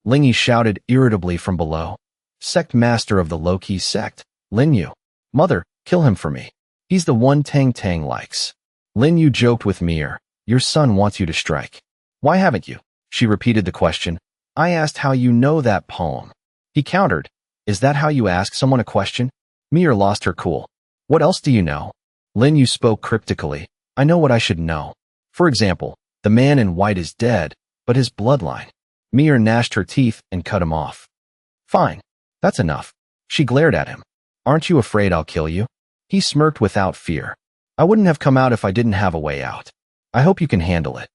Ling Yi shouted irritably from below. Sect master of the low-key sect, Lin Yu. Mother, kill him for me. He's the one Tang Tang likes. Lin Yu joked with Mir. Your son wants you to strike. Why haven't you? She repeated the question. I asked how you know that poem. He countered. Is that how you ask someone a question? Mir lost her cool. What else do you know? Lin Yu spoke cryptically. I know what I should know. For example, the man in white is dead, but his bloodline. Mir gnashed her teeth and cut him off. Fine. That's enough. She glared at him. Aren't you afraid I'll kill you? He smirked without fear. I wouldn't have come out if I didn't have a way out. I hope you can handle it.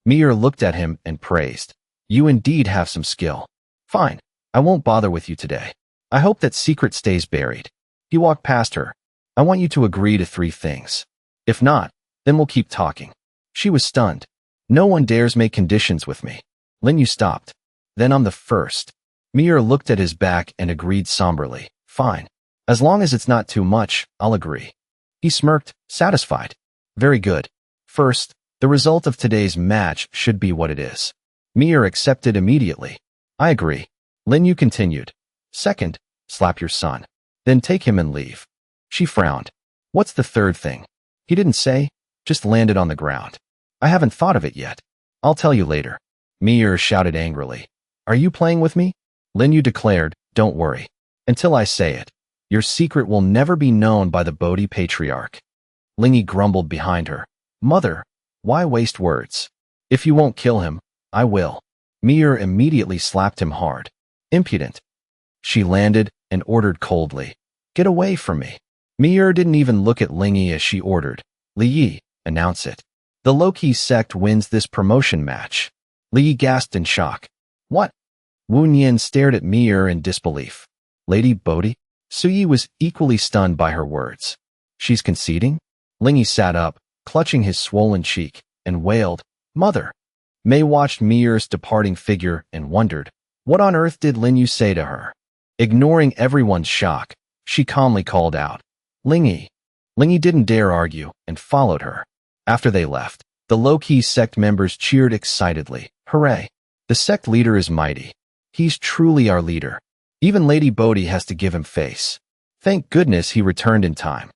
Mir looked at him and praised. You indeed have some skill. Fine. I won't bother with you today. I hope that secret stays buried. He walked past her. I want you to agree to 3 things. If not, then we'll keep talking. She was stunned. No one dares make conditions with me. Lin Yu stopped. Then I'm the first. Mir looked at his back and agreed somberly. Fine. As long as it's not too much, I'll agree. He smirked, satisfied. Very good. First, the result of today's match should be what it is. Mir accepted immediately. I agree. Lin Yu continued. Second, slap your son. Then take him and leave. She frowned. What's the third thing? He didn't say, just landed on the ground. I haven't thought of it yet. I'll tell you later. Mir shouted angrily. Are you playing with me? Lin Yu declared, don't worry. Until I say it. Your secret will never be known by the Bodhi patriarch. Ling Yi grumbled behind her. Mother, why waste words? If you won't kill him, I will. Mir immediately slapped him hard. Impudent. She landed and ordered coldly. Get away from me. Mir didn't even look at Ling Yi as she ordered. Li Yi, announce it. The low-key sect wins this promotion match. Li Yi gasped in shock. What? Wu Nian stared at Mir in disbelief. Lady Bodhi? Su Yi was equally stunned by her words. She's conceding? Ling Yi sat up, clutching his swollen cheek, and wailed, Mother. Mei watched Mir's departing figure and wondered, what on earth did Lin Yu say to her? Ignoring everyone's shock, she calmly called out, Ling Yi. Ling Yi didn't dare argue and followed her. After they left, the low-key sect members cheered excitedly. Hooray! The sect leader is mighty. He's truly our leader. Even Lady Bodhi has to give him face. Thank goodness he returned in time.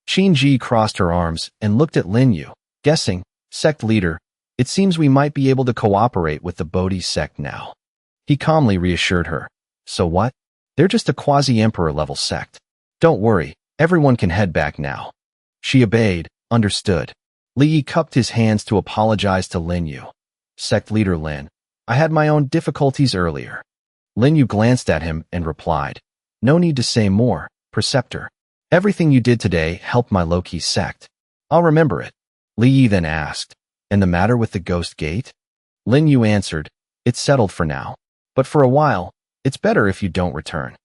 Qin Ji crossed her arms and looked at Lin Yu, guessing, sect leader, It seems we might be able to cooperate with the Bodhi sect now. He calmly reassured her. So what? They're just a quasi-emperor level sect. Don't worry, everyone can head back now. She obeyed, understood. Li Yi cupped his hands to apologize to Lin Yu. Sect leader Lin, I had my own difficulties earlier. Lin Yu glanced at him and replied, no need to say more, Preceptor. Everything you did today helped my low-key sect. I'll remember it. Li Yi then asked, and the matter with the Ghost Gate? Lin Yu answered, it's settled for now. But for a while, it's better if you don't return.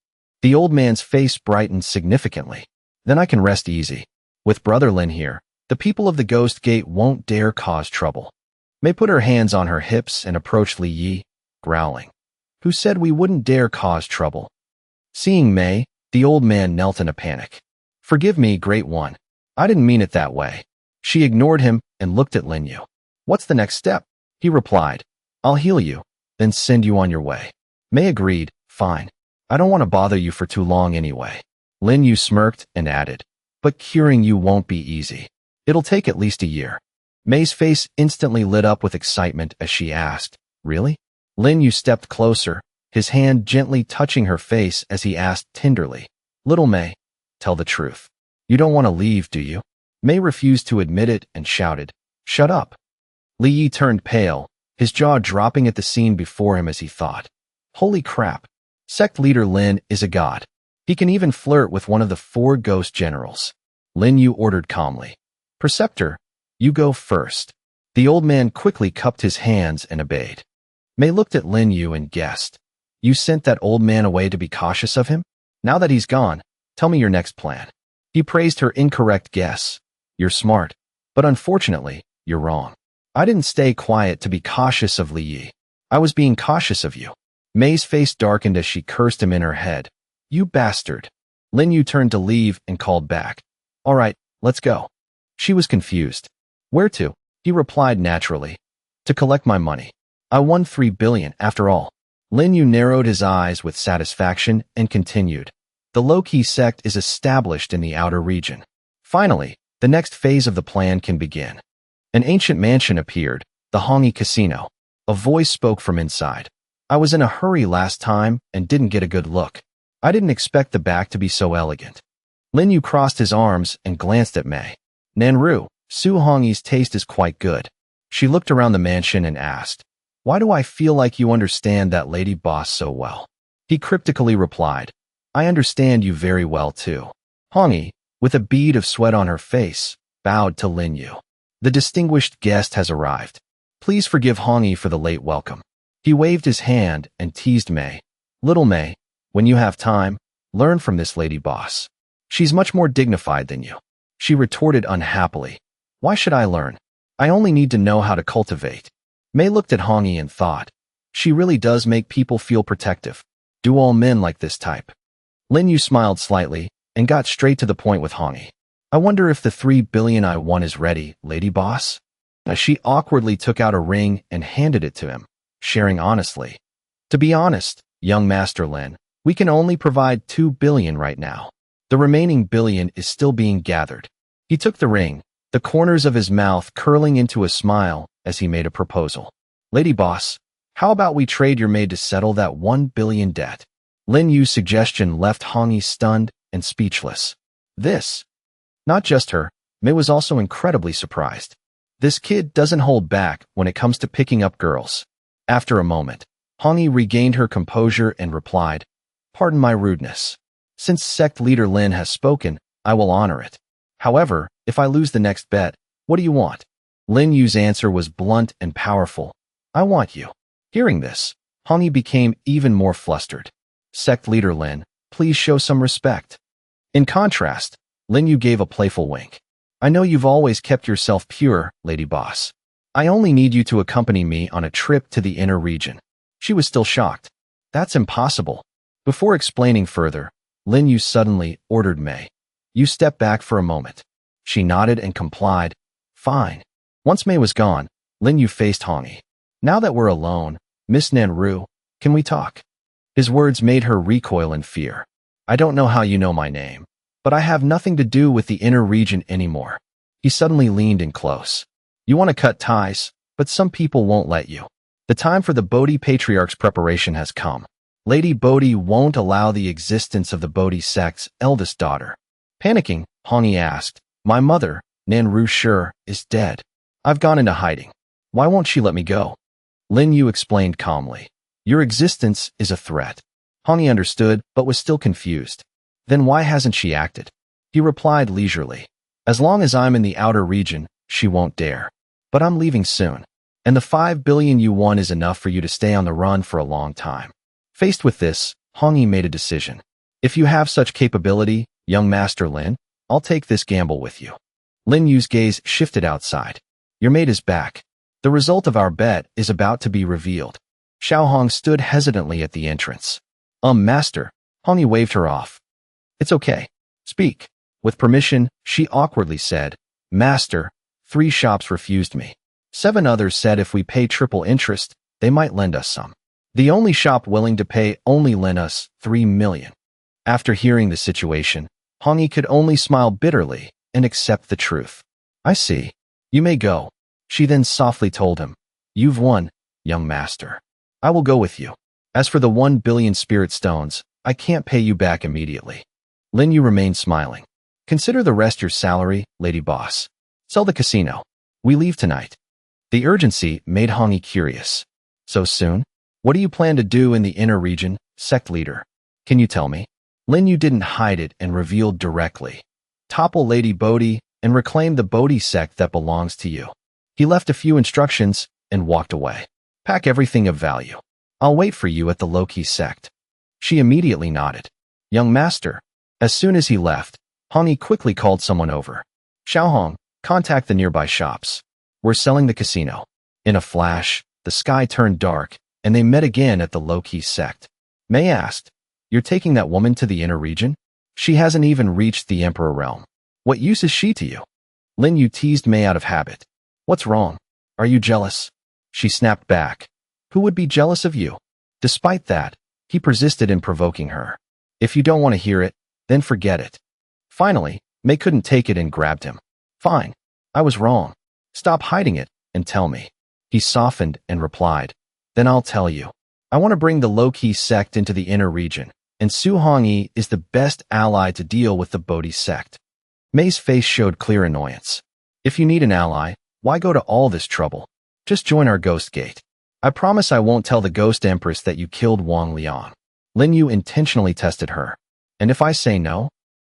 The old man's face brightened significantly. Then I can rest easy. With Brother Lin here, the people of the Ghost Gate won't dare cause trouble. May put her hands on her hips and approached Li Yi, growling. Who said we wouldn't dare cause trouble? Seeing Mei, the old man knelt in a panic. Forgive me, Great One. I didn't mean it that way. She ignored him and looked at Lin Yu. What's the next step? He replied. I'll heal you, then send you on your way. Mei agreed, fine. I don't want to bother you for too long anyway. Lin Yu smirked and added, but curing you won't be easy. It'll take at least a year. Mei's face instantly lit up with excitement as she asked, really? Lin Yu stepped closer, his hand gently touching her face as he asked tenderly, Little Mei, tell the truth. You don't want to leave, do you? Mei refused to admit it and shouted, shut up. Li Yi turned pale, his jaw dropping at the scene before him as he thought, holy crap. Sect leader Lin is a god. He can even flirt with one of the 4 ghost generals. Lin Yu ordered calmly, Preceptor, you go first. The old man quickly cupped his hands and obeyed. Mei looked at Lin Yu and guessed, you sent that old man away to be cautious of him? Now that he's gone, tell me your next plan. He praised her incorrect guess. You're smart, but unfortunately, you're wrong. I didn't stay quiet to be cautious of Li Yi. I was being cautious of you. Mei's face darkened as she cursed him in her head. You bastard. Lin Yu turned to leave and called back. All right, let's go. She was confused. Where to? He replied naturally. To collect my money. I won 3 billion after all. Lin Yu narrowed his eyes with satisfaction and continued. The low-key sect is established in the outer region. Finally, the next phase of the plan can begin. An ancient mansion appeared, the Hongyi Casino. A voice spoke from inside. I was in a hurry last time and didn't get a good look. I didn't expect the back to be so elegant. Lin Yu crossed his arms and glanced at Mei. Nanru, Su Hongyi's taste is quite good. She looked around the mansion and asked, why do I feel like you understand that lady boss so well? He cryptically replied, I understand you very well too. Hongyi, with a bead of sweat on her face, bowed to Lin Yu. The distinguished guest has arrived. Please forgive Hongyi for the late welcome. He waved his hand and teased Mei. Little Mei, when you have time, learn from this lady boss. She's much more dignified than you. She retorted unhappily. Why should I learn? I only need to know how to cultivate. Mei looked at Hongyi and thought, she really does make people feel protective. Do all men like this type? Lin Yu smiled slightly and got straight to the point with Hongyi. I wonder if the 3 billion I won is ready, lady boss? She awkwardly took out a ring and handed it to him, sharing honestly. To be honest, young Master Lin, we can only provide 2 billion right now. The remaining billion is still being gathered. He took the ring, the corners of his mouth curling into a smile as he made a proposal. Lady boss, how about we trade your maid to settle that 1 billion debt? Lin Yu's suggestion left Hongyi stunned and speechless. This, not just her, Mei was also incredibly surprised. This kid doesn't hold back when it comes to picking up girls. After a moment, Hongyi regained her composure and replied, pardon my rudeness. Since sect leader Lin has spoken, I will honor it. However, if I lose the next bet, what do you want? Lin Yu's answer was blunt and powerful. I want you. Hearing this, Hongyi became even more flustered. Sect leader Lin, please show some respect. In contrast, Lin Yu gave a playful wink. I know you've always kept yourself pure, lady boss. I only need you to accompany me on a trip to the inner region. She was still shocked. That's impossible. Before explaining further, Lin Yu suddenly ordered Mei. You step back for a moment. She nodded and complied. Fine. Once Mei was gone, Lin Yu faced Hongyi. Now that we're alone, Miss Nanru, can we talk? His words made her recoil in fear. I don't know how you know my name, but I have nothing to do with the inner region anymore. He suddenly leaned in close. You want to cut ties? but some people won't let you. The time for the Bodhi Patriarch's preparation has come. Lady Bodhi won't allow the existence of the Bodhi sect's eldest daughter. Panicking, Hongyi asked, "My mother, Nanru Shi, is dead. I've gone into hiding. Why won't she let me go?" Lin Yu explained calmly. "Your existence is a threat." Hongyi understood, but was still confused. "Then why hasn't she acted?" He replied leisurely. "As long as I'm in the outer region, she won't dare. But I'm leaving soon. And the 5 billion you won is enough for you to stay on the run for a long time." Faced with this, Hongyi made a decision. "If you have such capability, young Master Lin, I'll take this gamble with you." Lin Yu's gaze shifted outside. "Your mate is back. The result of our bet is about to be revealed." Xiao Hong stood hesitantly at the entrance. Master." Hongyi waved her off. "It's okay. Speak." With permission, she awkwardly said, "Master, 3 shops refused me. 7 others said if we pay triple interest, they might lend us some. The only shop willing to pay only lent us 3 million. After hearing the situation, Hongyi could only smile bitterly and accept the truth. "I see. You may go." She then softly told him, "You've won, young master. I will go with you. As for the 1 billion spirit stones, I can't pay you back immediately." Lin Yu remained smiling. "Consider the rest your salary, lady boss. Sell the casino. We leave tonight." The urgency made Hongyi curious. "So soon? What do you plan to do in the inner region, sect leader? Can you tell me?" Lin Yu didn't hide it and revealed directly. "Topple Lady Bodhi and reclaim the Bodhi sect that belongs to you." He left a few instructions and walked away. "Pack everything of value. I'll wait for you at the low-key sect." She immediately nodded. "Young master." As soon as he left, Hongyi quickly called someone over. "Xiao Hong, contact the nearby shops. We're selling the casino." In a flash, the sky turned dark, and they met again at the low-key sect. Mei asked, "You're taking that woman to the inner region? She hasn't even reached the Emperor realm. What use is she to you?" Lin Yu teased Mei out of habit. "What's wrong? Are you jealous?" She snapped back. "Who would be jealous of you?" Despite that, he persisted in provoking her. "If you don't want to hear it, then forget it." Finally, Mei couldn't take it and grabbed him. "Fine. I was wrong. Stop hiding it and tell me." He softened and replied, "Then I'll tell you. I want to bring the low-key sect into the inner region, and Su Hongyi is the best ally to deal with the Bodhi sect." Mei's face showed clear annoyance. "If you need an ally, why go to all this trouble? Just join our Ghost Gate. I promise I won't tell the Ghost Empress that you killed Wang Liang." Lin Yu intentionally tested her. "And if I say no?"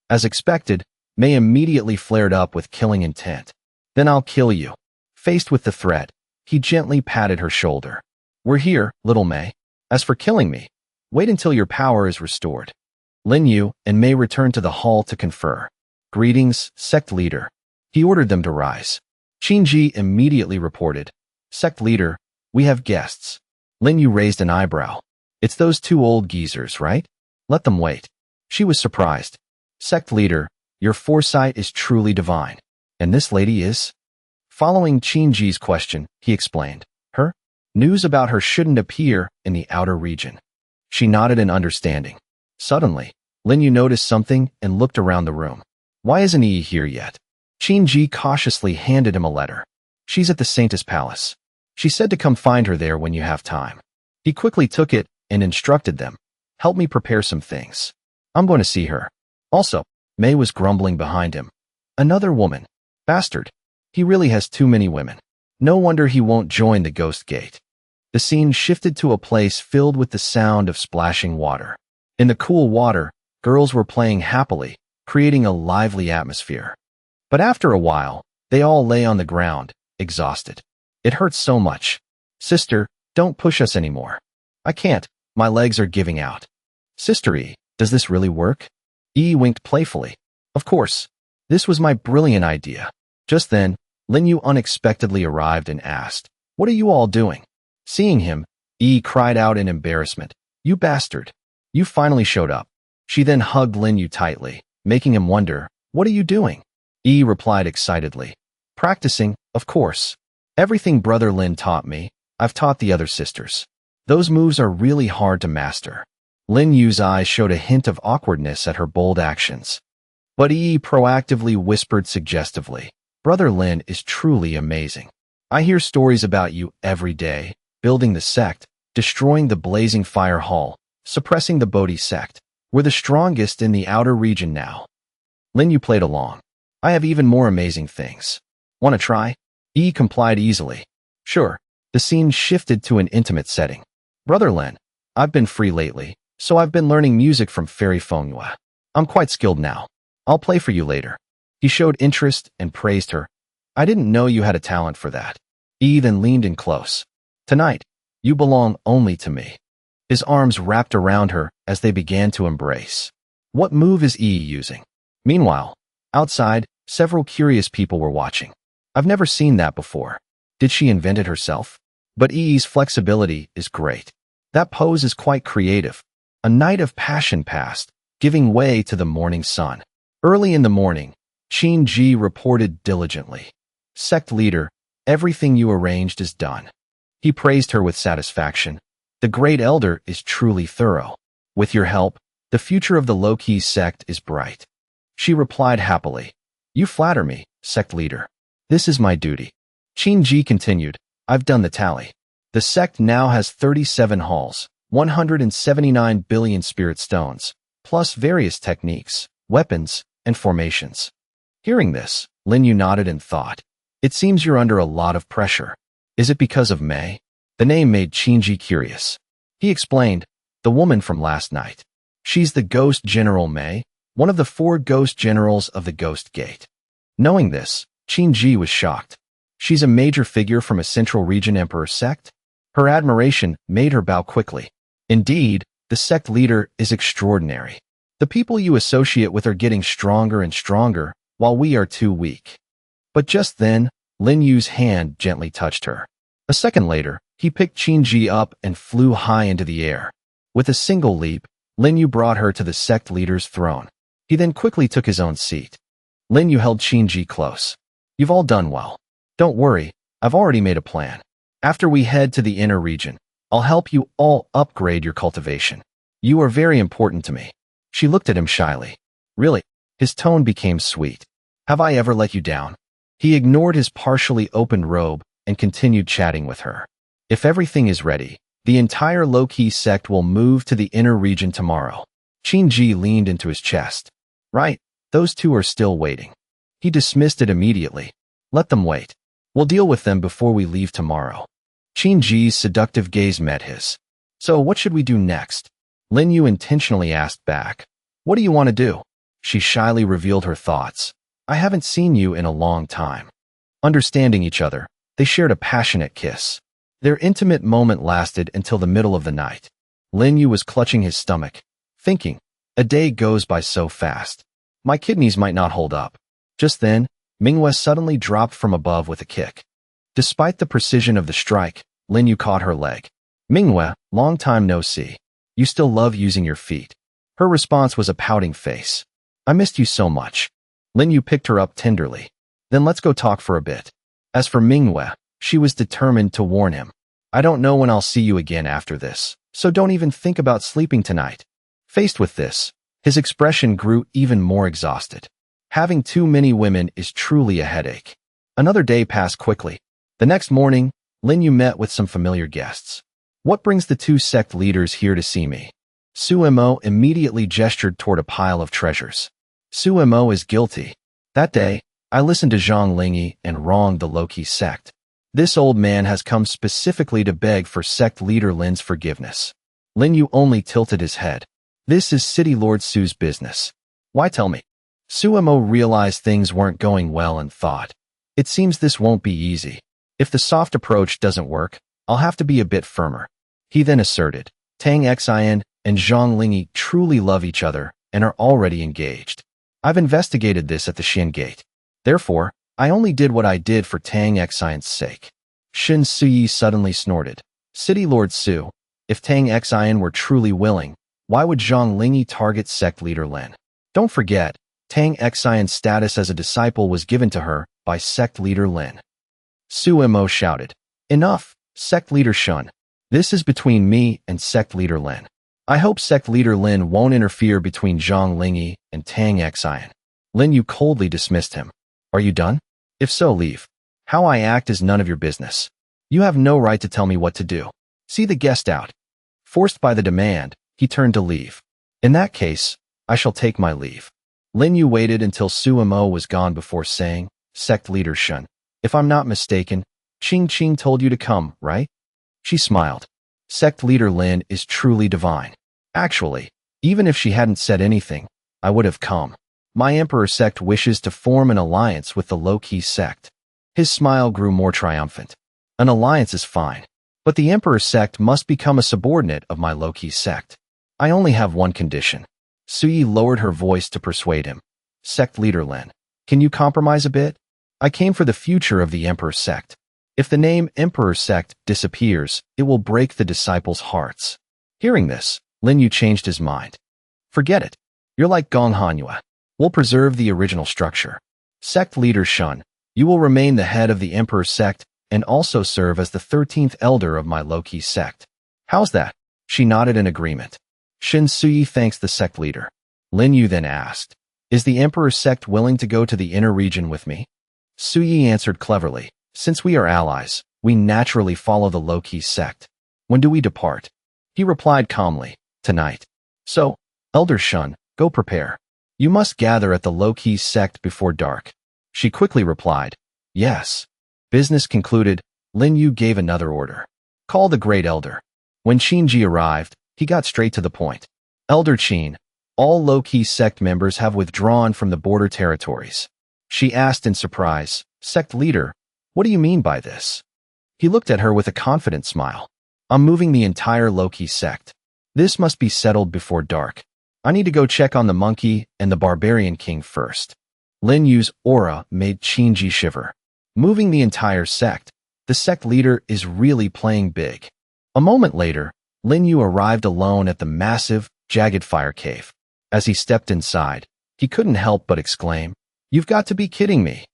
As expected, Mei immediately flared up with killing intent. "Then I'll kill you." Faced with the threat, he gently patted her shoulder. "We're here, little Mei. As for killing me, wait until your power is restored." Lin Yu and Mei returned to the hall to confer. "Greetings, sect leader." He ordered them to rise. Qinji immediately reported, "Sect leader, we have guests." Lin Yu raised an eyebrow. "It's those 2 old geezers, right? Let them wait." She was surprised. "Sect leader, your foresight is truly divine. And this lady is?" Following Qinji's question, he explained, "Her? News about her shouldn't appear in the outer region." She nodded in understanding. Suddenly, Lin Yu noticed something and looked around the room. "Why isn't he here yet?" Qinji cautiously handed him a letter. "She's at the Saintess Palace. She said to come find her there when you have time." He quickly took it and instructed them, "Help me prepare some things. I'm going to see her." Also, Mei was grumbling behind him. "Another woman. Bastard. He really has too many women. No wonder he won't join the Ghost Gate." The scene shifted to a place filled with the sound of splashing water. In the cool water, girls were playing happily, creating a lively atmosphere. But after a while, they all lay on the ground, exhausted. "It hurts so much. Sister, don't push us anymore." "I can't. My legs are giving out." "Sister E, does this really work?" E winked playfully. "Of course. This was my brilliant idea." Just then, Lin Yu unexpectedly arrived and asked, "What are you all doing?" Seeing him, E cried out in embarrassment, "You bastard. You finally showed up." She then hugged Lin Yu tightly, making him wonder, "What are you doing?" E replied excitedly, "Practicing, of course. Everything Brother Lin taught me, I've taught the other sisters. Those moves are really hard to master." Lin Yu's eyes showed a hint of awkwardness at her bold actions. But E proactively whispered suggestively, "Brother Lin is truly amazing. I hear stories about you every day, building the sect, destroying the blazing fire hall, suppressing the Bodhi sect. We're the strongest in the outer region now. Lin Yu played along. I have even more amazing things. Want to try? Yi complied easily. Sure. The scene shifted to an intimate setting. Brother Lin, I've been free lately, so I've been learning music from Fairy Fenghua. I'm quite skilled now. I'll play for you later. He showed interest and praised her. I didn't know you had a talent for that. Yi then leaned in close. Tonight, you belong only to me. His arms wrapped around her as they began to embrace. What move is Yi using? Meanwhile, outside, several curious people were watching. I've never seen that before. Did she invent it herself? But Yi's flexibility is great. That pose is quite creative. A night of passion passed, giving way to the morning sun. Early in the morning, Qin Ji reported diligently. Sect leader, everything you arranged is done. He praised her with satisfaction. The great elder is truly thorough. With your help, the future of the low-key sect is bright. She replied happily. You flatter me, sect leader. This is my duty. Qin Ji continued. I've done the tally. The sect now has 37 halls, 179 billion spirit stones, plus various techniques, weapons, and formations. Hearing this, Lin Yu nodded and thought. It seems you're under a lot of pressure. Is it because of Mei? The name made Qin Ji curious. He explained, the woman from last night. She's the Ghost General Mei, one of the 4 ghost generals of the Ghost Gate. Knowing this, Qin Ji was shocked. She's a major figure from a Central Region Emperor sect? Her admiration made her bow quickly. Indeed, the sect leader is extraordinary. The people you associate with are getting stronger and stronger, while we are too weak. But just then, Lin Yu's hand gently touched her. A second later, he picked Qin Ji up and flew high into the air. With a single leap, Lin Yu brought her to the sect leader's throne. He then quickly took his own seat. Lin Yu held Qin Ji close. You've all done well. Don't worry, I've already made a plan. After we head to the inner region, I'll help you all upgrade your cultivation. You are very important to me. She looked at him shyly. Really? His tone became sweet. Have I ever let you down? He ignored his partially opened robe and continued chatting with her. If everything is ready, the entire low-key sect will move to the inner region tomorrow. Qin Ji leaned into his chest. Right, those two are still waiting. He dismissed it immediately. Let them wait. We'll deal with them before we leave tomorrow. Qin Ji's seductive gaze met his. So what should we do next? Lin Yu intentionally asked back. What do you want to do? She shyly revealed her thoughts. I haven't seen you in a long time. Understanding each other, they shared a passionate kiss. Their intimate moment lasted until the middle of the night. Lin Yu was clutching his stomach, thinking, a day goes by so fast. My kidneys might not hold up. Just then, Manhwa suddenly dropped from above with a kick. Despite the precision of the strike, Lin Yu caught her leg. Manhwa, long time no see. You still love using your feet. Her response was a pouting face. I missed you so much. Lin Yu picked her up tenderly. Then let's go talk for a bit. As for Manhwa, she was determined to warn him. I don't know when I'll see you again after this, so don't even think about sleeping tonight. Faced with this, his expression grew even more exhausted. Having too many women is truly a headache. Another day passed quickly. The next morning, Lin Yu met with some familiar guests. What brings the 2 sect leaders here to see me? Su Mo immediately gestured toward a pile of treasures. Su Mo is guilty. That day, I listened to Zhang Lingyi and wronged the low-key sect. This old man has come specifically to beg for sect leader Lin's forgiveness. Lin Yu only tilted his head. This is City Lord Su's business. Why tell me? Su Mo realized things weren't going well and thought, it seems this won't be easy. If the soft approach doesn't work, I'll have to be a bit firmer. He then asserted, Tang Xian and Zhang Lingyi truly love each other and are already engaged. I've investigated this at the Xin Gate. Therefore, I only did what I did for Tang Xian's sake. Shin Suyi suddenly snorted. City Lord Su, if Tang Xian were truly willing, why would Zhang Lingyi target sect leader Lin? Don't forget, Tang Xian's status as a disciple was given to her by sect leader Lin. Su Mo shouted. Enough, sect leader Shun. This is between me and sect leader Lin. I hope sect leader Lin won't interfere between Zhang Lingyi and Tang Xian. Lin Yu coldly dismissed him. Are you done? If so, leave. How I act is none of your business. You have no right to tell me what to do. See the guest out. Forced by the demand, he turned to leave. In that case, I shall take my leave. Lin Yu waited until Sumo was gone before saying, Sect leader Shun, if I'm not mistaken, Ching Ching told you to come, right? She smiled. Sect leader Lin is truly divine. Actually, even if she hadn't said anything, I would have come. My Emperor Sect wishes to form an alliance with the low-key sect. His smile grew more triumphant. An alliance is fine, but the Emperor Sect must become a subordinate of my low-key sect. I only have one condition. Suyi lowered her voice to persuade him. Sect leader Lin, can you compromise a bit? I came for the future of the Emperor Sect. If the name Emperor Sect disappears, it will break the disciples' hearts. Hearing this, Lin Yu changed his mind. Forget it. You're like Gong Hanhua. We'll preserve the original structure. Sect leader Shun, you will remain the head of the Emperor Sect and also serve as the 13th elder of my low-key sect. How's that? She nodded in agreement. Shin Suyi thanks the sect leader. Lin Yu then asked, is the Emperor Sect willing to go to the inner region with me? Suyi answered cleverly, since we are allies, we naturally follow the low-key sect. When do we depart? He replied calmly, tonight. So, Elder Shun, go prepare. You must gather at the low-key sect before dark. She quickly replied, yes. Business concluded, Lin Yu gave another order. Call the Great Elder. When Qinji arrived, he got straight to the point. Elder Qin, all low-key sect members have withdrawn from the border territories. She asked in surprise, Sect leader, what do you mean by this? He looked at her with a confident smile. I'm moving the entire low-key sect. This must be settled before dark. I need to go check on the monkey and the barbarian king first. Lin Yu's aura made Qinji shiver. Moving the entire sect, the sect leader is really playing big. A moment later, Lin Yu arrived alone at the massive, jagged fire cave. As he stepped inside, he couldn't help but exclaim, You've got to be kidding me.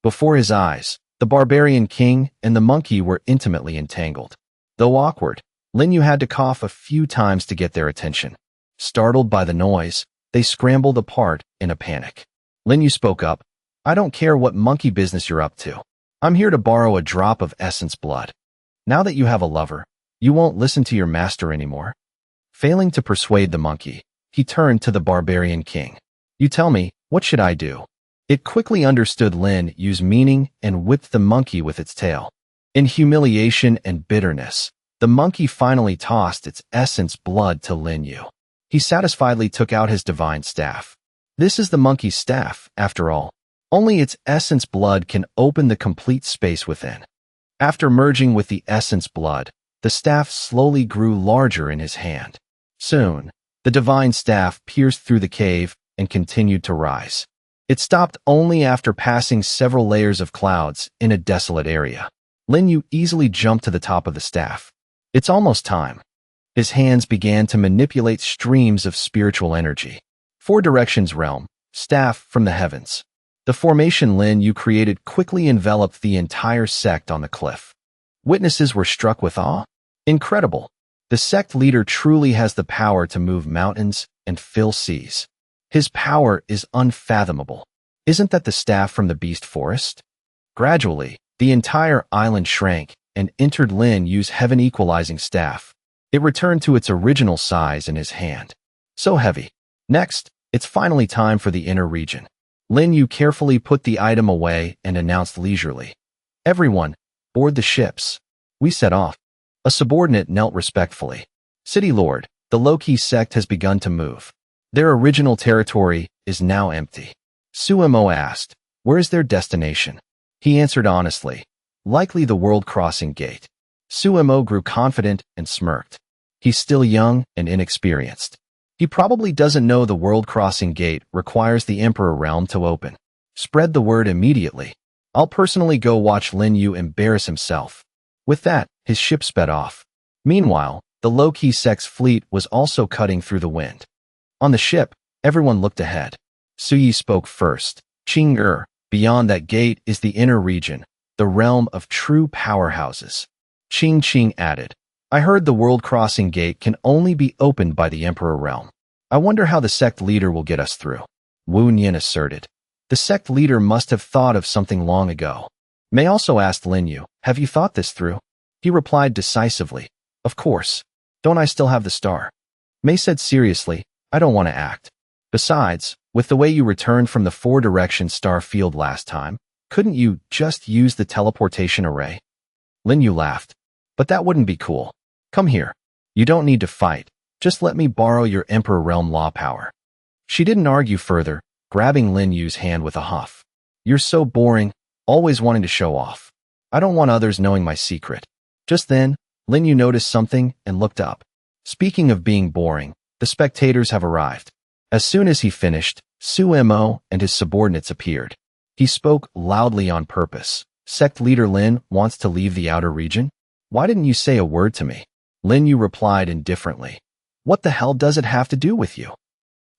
Before his eyes, the barbarian king and the monkey were intimately entangled. Though awkward, Lin Yu had to cough a few times to get their attention. Startled by the noise, they scrambled apart in a panic. Lin Yu spoke up, I don't care what monkey business you're up to. I'm here to borrow a drop of essence blood. Now that you have a lover, you won't listen to your master anymore. Failing to persuade the monkey, he turned to the barbarian king. You tell me, what should I do? It quickly understood Lin Yu's meaning and whipped the monkey with its tail. In humiliation and bitterness, the monkey finally tossed its essence blood to Lin Yu. He satisfiedly took out his divine staff. This is the monkey's staff, after all. Only its essence blood can open the complete space within. After merging with the essence blood, the staff slowly grew larger in his hand. Soon, the divine staff pierced through the cave and continued to rise. It stopped only after passing several layers of clouds in a desolate area. Lin Yu easily jumped to the top of the staff. It's almost time. His hands began to manipulate streams of spiritual energy. Four directions realm, staff from the heavens. The formation Lin Yu created quickly enveloped the entire sect on the cliff. Witnesses were struck with awe. Incredible. The sect leader truly has the power to move mountains and fill seas. His power is unfathomable. Isn't that the staff from the beast forest? Gradually, the entire island shrank and entered Lin Yu's heaven equalizing staff. It returned to its original size in his hand. So heavy. Next, it's finally time for the inner region. Lin Yu carefully put the item away and announced leisurely. Everyone, board the ships. We set off. A subordinate knelt respectfully. City Lord, the low-key sect has begun to move. Their original territory is now empty. Suemo asked, where is their destination? He answered honestly, likely the world-crossing gate. Suemo grew confident and smirked. He's still young and inexperienced. He probably doesn't know the world-crossing gate requires the Emperor realm to open. Spread the word immediately. I'll personally go watch Lin Yu embarrass himself. With that, his ship sped off. Meanwhile, the low-key sect's fleet was also cutting through the wind. On the ship, everyone looked ahead. Suyi spoke first. Qing beyond that gate is the inner region, the realm of true powerhouses. Qing added, I heard the world-crossing gate can only be opened by the Emperor realm. I wonder how the sect leader will get us through. Wu Nian asserted. The sect leader must have thought of something long ago. Mei also asked Lin Yu, have you thought this through? He replied decisively, of course. Don't I still have the star? Mei said seriously, I don't want to act. Besides, with the way you returned from the 4-direction star field last time, couldn't you just use the teleportation array? Lin Yu laughed. But that wouldn't be cool. Come here. You don't need to fight. Just let me borrow your Emperor Realm law power. She didn't argue further, grabbing Lin Yu's hand with a huff. You're so boring, always wanting to show off. I don't want others knowing my secret. Just then, Lin Yu noticed something and looked up. Speaking of being boring, the spectators have arrived. As soon as he finished, Su Mo and his subordinates appeared. He spoke loudly on purpose. Sect leader Lin wants to leave the outer region? Why didn't you say a word to me? Lin Yu replied indifferently. What the hell does it have to do with you?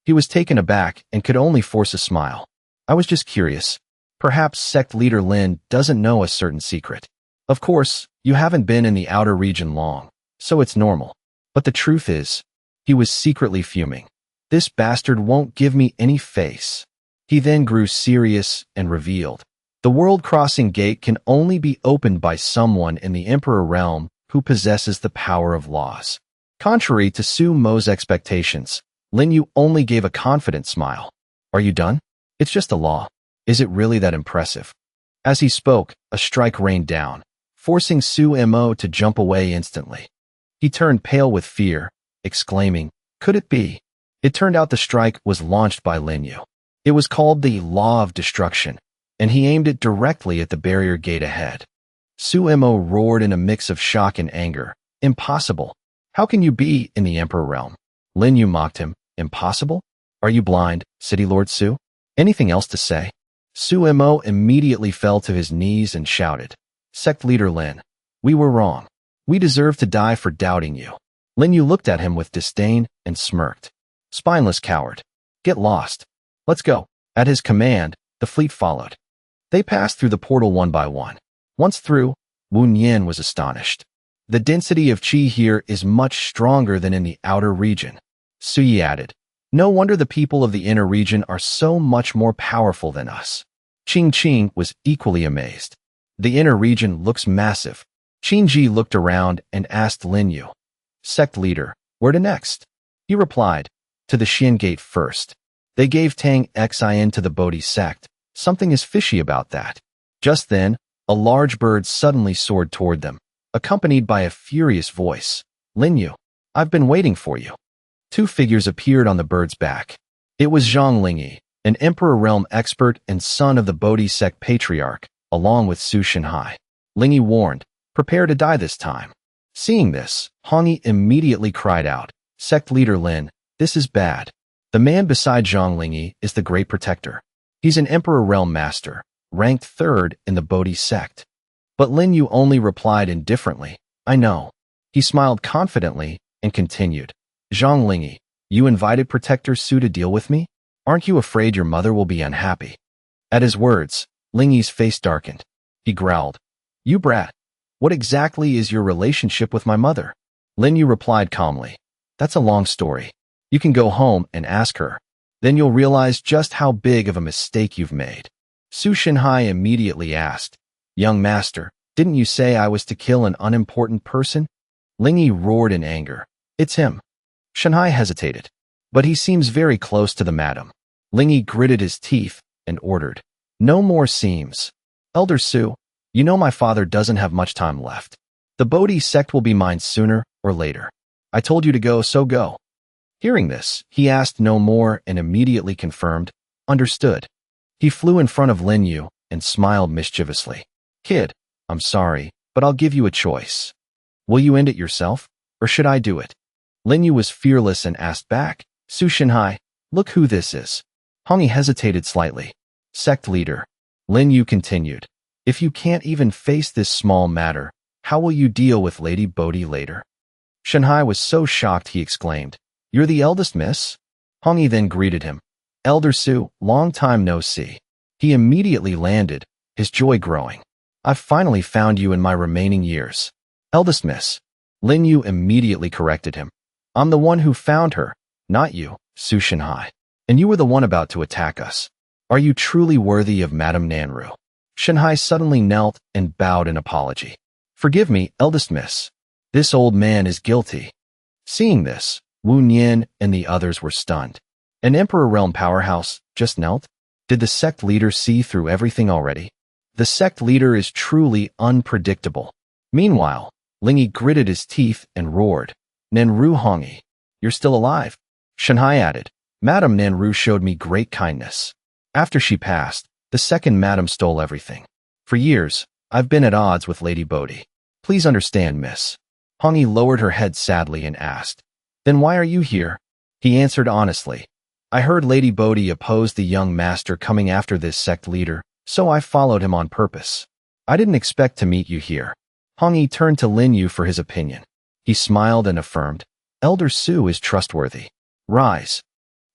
He was taken aback and could only force a smile. I was just curious. Perhaps sect leader Lin doesn't know a certain secret. Of course, you haven't been in the outer region long, so it's normal. But the truth is, he was secretly fuming. This bastard won't give me any face. He then grew serious and revealed. The world-crossing gate can only be opened by someone in the Emperor Realm who possesses the power of laws. Contrary to Su Mo's expectations, Lin Yu only gave a confident smile. Are you done? It's just a law. Is it really that impressive? As he spoke, a strike rained down, forcing Su Mo to jump away instantly. He turned pale with fear, exclaiming, could it be? It turned out the strike was launched by Lin Yu. It was called the Law of Destruction, and he aimed it directly at the barrier gate ahead. Su Mo roared in a mix of shock and anger. Impossible. How can you be in the Emperor Realm? Lin Yu mocked him. Impossible? Are you blind, City Lord Su? Anything else to say? Su Mo immediately fell to his knees and shouted, Sect leader Lin, we were wrong. We deserve to die for doubting you. Lin Yu looked at him with disdain and smirked. Spineless coward. Get lost. Let's go. At his command, the fleet followed. They passed through the portal one by one. Once through, Wu Nian was astonished. The density of qi here is much stronger than in the outer region. Su Yi added, no wonder the people of the inner region are so much more powerful than us. Qing Qing was equally amazed. The inner region looks massive. Qing Ji looked around and asked Lin Yu, Sect leader, where to next? He replied, to the Xian Gate first. They gave Tang Xin to the Bodhi sect. Something is fishy about that. Just then, a large bird suddenly soared toward them, accompanied by a furious voice. Lin Yu, I've been waiting for you. 2 figures appeared on the bird's back. It was Zhang Lingyi, an Emperor Realm expert and son of the Bodhi sect patriarch, along with Su Shenhai. Lingyi warned, prepare to die this time. Seeing this, Hongyi immediately cried out, Sect leader Lin, this is bad. The man beside Zhang Lingyi is the Great Protector. He's an Emperor Realm master, ranked 3rd in the Bodhi sect. But Lin Yu only replied indifferently, I know. He smiled confidently and continued, Zhang Lingyi, you invited Protector Su to deal with me? Aren't you afraid your mother will be unhappy? At his words, Lingyi's face darkened. He growled, you brat. What exactly is your relationship with my mother? Lin Yu replied calmly, that's a long story. You can go home and ask her. Then you'll realize just how big of a mistake you've made. Su Shenhai immediately asked, young master, didn't you say I was to kill an unimportant person? Lingyi roared in anger. It's him. Shenhai hesitated. But he seems very close to the madam. Lingyi gritted his teeth and ordered, no more seams. Elder Su, you know my father doesn't have much time left. The Bodhi sect will be mine sooner or later. I told you to go, so go. Hearing this, he asked no more and immediately confirmed, understood. He flew in front of Lin Yu and smiled mischievously. Kid, I'm sorry, but I'll give you a choice. Will you end it yourself, or should I do it? Lin Yu was fearless and asked back, Su Shenhai, look who this is. Hongyi hesitated slightly. Sect leader. Lin Yu continued, if you can't even face this small matter, how will you deal with Lady Bodhi later? Shenhai was so shocked he exclaimed, you're the eldest miss? Hongyi then greeted him. Elder Su, long time no see. He immediately landed, his joy growing. I've finally found you in my remaining years. Eldest miss. Lin Yu immediately corrected him. I'm the one who found her, not you, Su Shenhai. And you were the one about to attack us. Are you truly worthy of Madame Nanru? Shanhai suddenly knelt and bowed in apology. Forgive me, eldest miss. This old man is guilty. Seeing this, Wu Nian and the others were stunned. An Emperor Realm powerhouse just knelt? Did the sect leader see through everything already? The sect leader is truly unpredictable. Meanwhile, Lingyi gritted his teeth and roared, Nanru Hongi, you're still alive? Shanhai added, Madame Nanru showed me great kindness. After she passed, the second madam stole everything. For years, I've been at odds with Lady Bodhi. Please understand, miss. Hongi lowered her head sadly and asked, Then why are you here? He answered honestly, I heard Lady Bodhi opposed the young master coming after this sect leader, so I followed him on purpose. I didn't expect to meet you here. Hongi turned to Lin Yu for his opinion. He smiled and affirmed, Elder Su is trustworthy. Rise.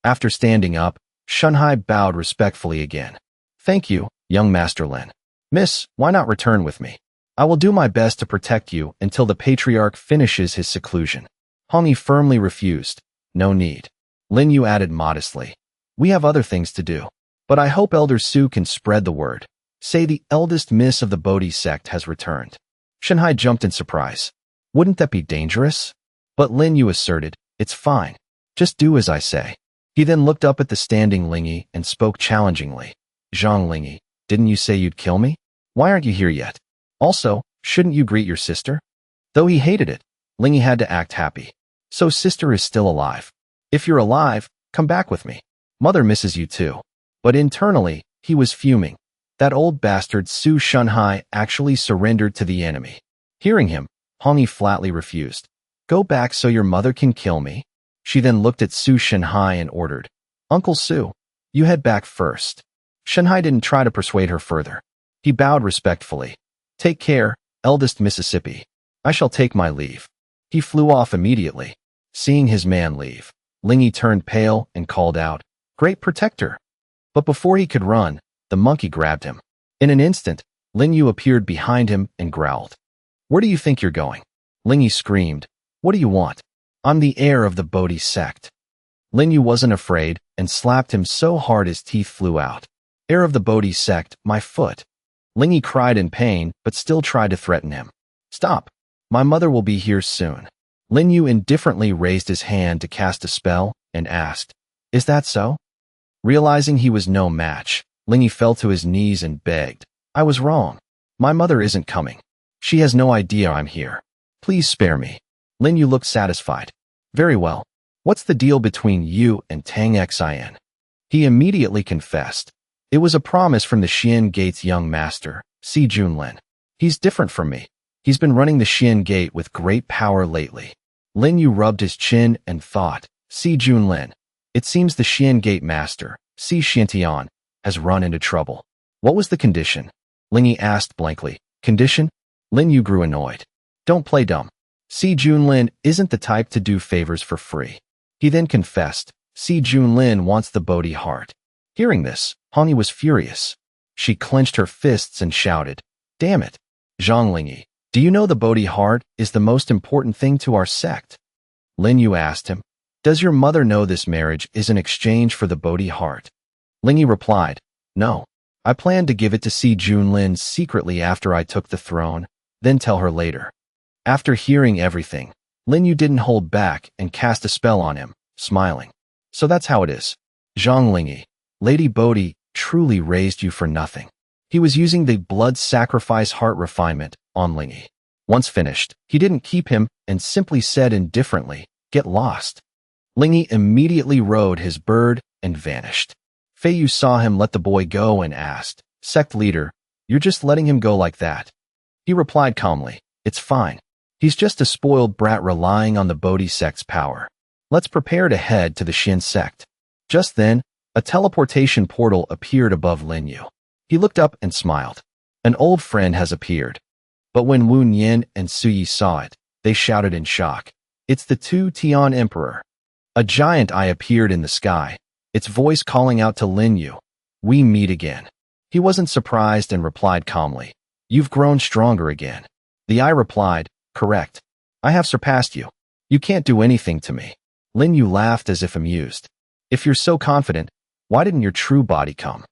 After standing up, Shanhai bowed respectfully again. Thank you, young Master Lin. Miss, why not return with me? I will do my best to protect you until the patriarch finishes his seclusion. Hongi firmly refused. No need. Lin Yu added modestly. We have other things to do. But I hope Elder Su can spread the word. Say the eldest miss of the Bodhi sect has returned. Shanhai jumped in surprise. Wouldn't that be dangerous? But Lin Yu asserted, It's fine. Just do as I say. He then looked up at the standing Lingyi and spoke challengingly. Zhang Lingyi, didn't you say you'd kill me? Why aren't you here yet? Also, shouldn't you greet your sister? Though he hated it, Lingyi had to act happy. So sister is still alive. If you're alive, come back with me. Mother misses you too. But internally, he was fuming. That old bastard Su Shanhai actually surrendered to the enemy. Hearing him, Hongi flatly refused. Go back so your mother can kill me. She then looked at Su Shanhai and ordered, Uncle Su, you head back first. Shanhai didn't try to persuade her further. He bowed respectfully. Take care, eldest Mississippi. I shall take my leave. He flew off immediately. Seeing his man leave, Lingyi turned pale and called out, Great protector. But before he could run, the monkey grabbed him. In an instant, Lin Yu appeared behind him and growled. Where do you think you're going? Lingyi screamed. What do you want? I'm the heir of the Bodhi sect. Lin Yu wasn't afraid and slapped him so hard his teeth flew out. Heir of the Bodhi sect, my foot. Lingyi cried in pain but still tried to threaten him. Stop. My mother will be here soon. Lin Yu indifferently raised his hand to cast a spell and asked, Is that so? Realizing he was no match, Lingyi fell to his knees and begged, I was wrong. My mother isn't coming. She has no idea I'm here. Please spare me. Lin Yu looked satisfied. Very well. What's the deal between you and Tang Xin? He immediately confessed. It was a promise from the Xian Gate's young master, Si Junlin. He's different from me. He's been running the Xian Gate with great power lately. Lin Yu rubbed his chin and thought, Si Junlin. It seems the Xian Gate master, Si Xiantian, has run into trouble. What was the condition? Lingyi asked blankly. Condition? Lin Yu grew annoyed. Don't play dumb. Si Junlin isn't the type to do favors for free. He then confessed, Si Junlin wants the Bodhi heart. Hearing this, Hongi was furious. She clenched her fists and shouted, Damn it! Zhang Lingyi, do you know the Bodhi heart is the most important thing to our sect? Lin Yu asked him, Does your mother know this marriage is in exchange for the Bodhi heart? Lingyi replied, No. I planned to give it to Si Junlin secretly after I took the throne, then tell her later. After hearing everything, Lin Yu didn't hold back and cast a spell on him, smiling. So that's how it is. Zhang Lingyi, Lady Bodhi truly raised you for nothing. He was using the blood sacrifice heart refinement on Lingyi. Once finished, he didn't keep him and simply said indifferently, Get lost. Lingyi immediately rode his bird and vanished. Fei Yu saw him let the boy go and asked, Sect leader, you're just letting him go like that? He replied calmly, It's fine. He's just a spoiled brat relying on the Bodhi sect's power. Let's prepare to head to the Xin sect. Just then, a teleportation portal appeared above Lin Yu. He looked up and smiled. An old friend has appeared. But when Wu Nian and Su Yi saw it, they shouted in shock. It's the Tu Tian Emperor. A giant eye appeared in the sky, its voice calling out to Lin Yu. We meet again. He wasn't surprised and replied calmly. You've grown stronger again. The eye replied, Correct. I have surpassed you. You can't do anything to me. Lin Yu laughed as if amused. If you're so confident, why didn't your true body come?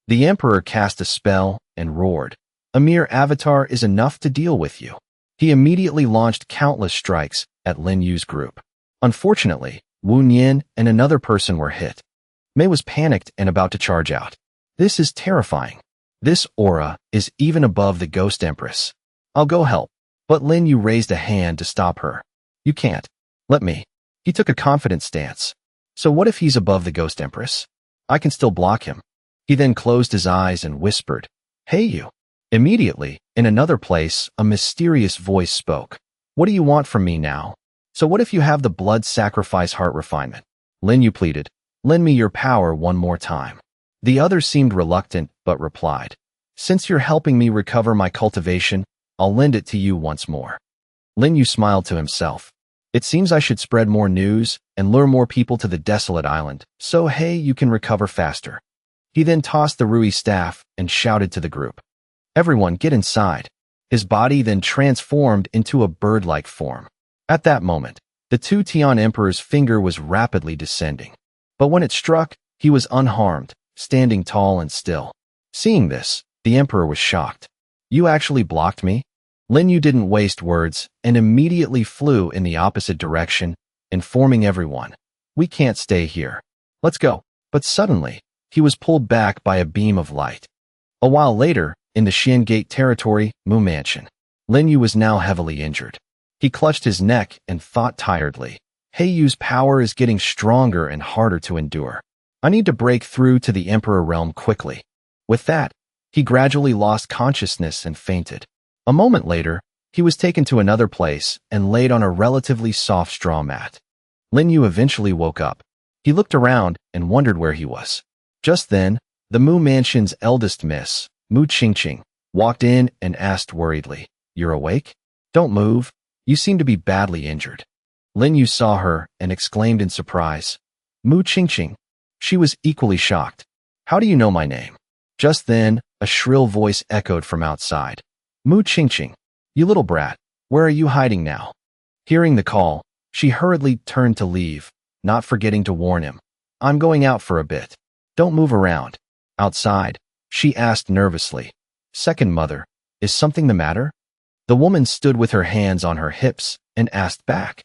The emperor cast a spell and roared, "A mere avatar is enough to deal with you." He immediately launched countless strikes at Lin Yu's group. Unfortunately, Wu Nian and another person were hit. Mei was panicked and about to charge out. This is terrifying. This aura is even above the Ghost Empress. I'll go help. But Lin Yu raised a hand to stop her. You can't. Let me. He took a confident stance. So what if he's above the Ghost Empress? I can still block him. He then closed his eyes and whispered, "Hey you." Immediately, in another place, a mysterious voice spoke. "What do you want from me now? So what if you have the blood sacrifice heart refinement?" Lin Yu pleaded, "Lend me your power one more time." The other seemed reluctant, but replied, "Since you're helping me recover my cultivation, I'll lend it to you once more." Lin Yu smiled to himself. It seems I should spread more news and lure more people to the desolate island, so hey, you can recover faster. He then tossed the Rui staff and shouted to the group, "Everyone get inside." His body then transformed into a bird-like form. At that moment, the two Tian Emperor's finger was rapidly descending. But when it struck, he was unharmed, standing tall and still. Seeing this, the Emperor was shocked. "You actually blocked me?" Lin Yu didn't waste words and immediately flew in the opposite direction, informing everyone, "We can't stay here. Let's go." But suddenly, he was pulled back by a beam of light. A while later, in the Xian Gate territory, Mu Mansion, Lin Yu was now heavily injured. He clutched his neck and thought tiredly, "Hey Yu's power is getting stronger and harder to endure. I need to break through to the Emperor realm quickly." With that, he gradually lost consciousness and fainted. A moment later, he was taken to another place and laid on a relatively soft straw mat. Lin Yu eventually woke up. He looked around and wondered where he was. Just then, the Mu Mansion's eldest miss, Mu Qingqing, walked in and asked worriedly, "You're awake? Don't move. You seem to be badly injured." Lin Yu saw her and exclaimed in surprise, "Mu Qingqing." She was equally shocked. "How do you know my name?" Just then, a shrill voice echoed from outside. "Mu Qingqing, you little brat, where are you hiding now?" Hearing the call, she hurriedly turned to leave, not forgetting to warn him, "I'm going out for a bit. Don't move around." Outside, she asked nervously, "Second mother, is something the matter?" The woman stood with her hands on her hips and asked back,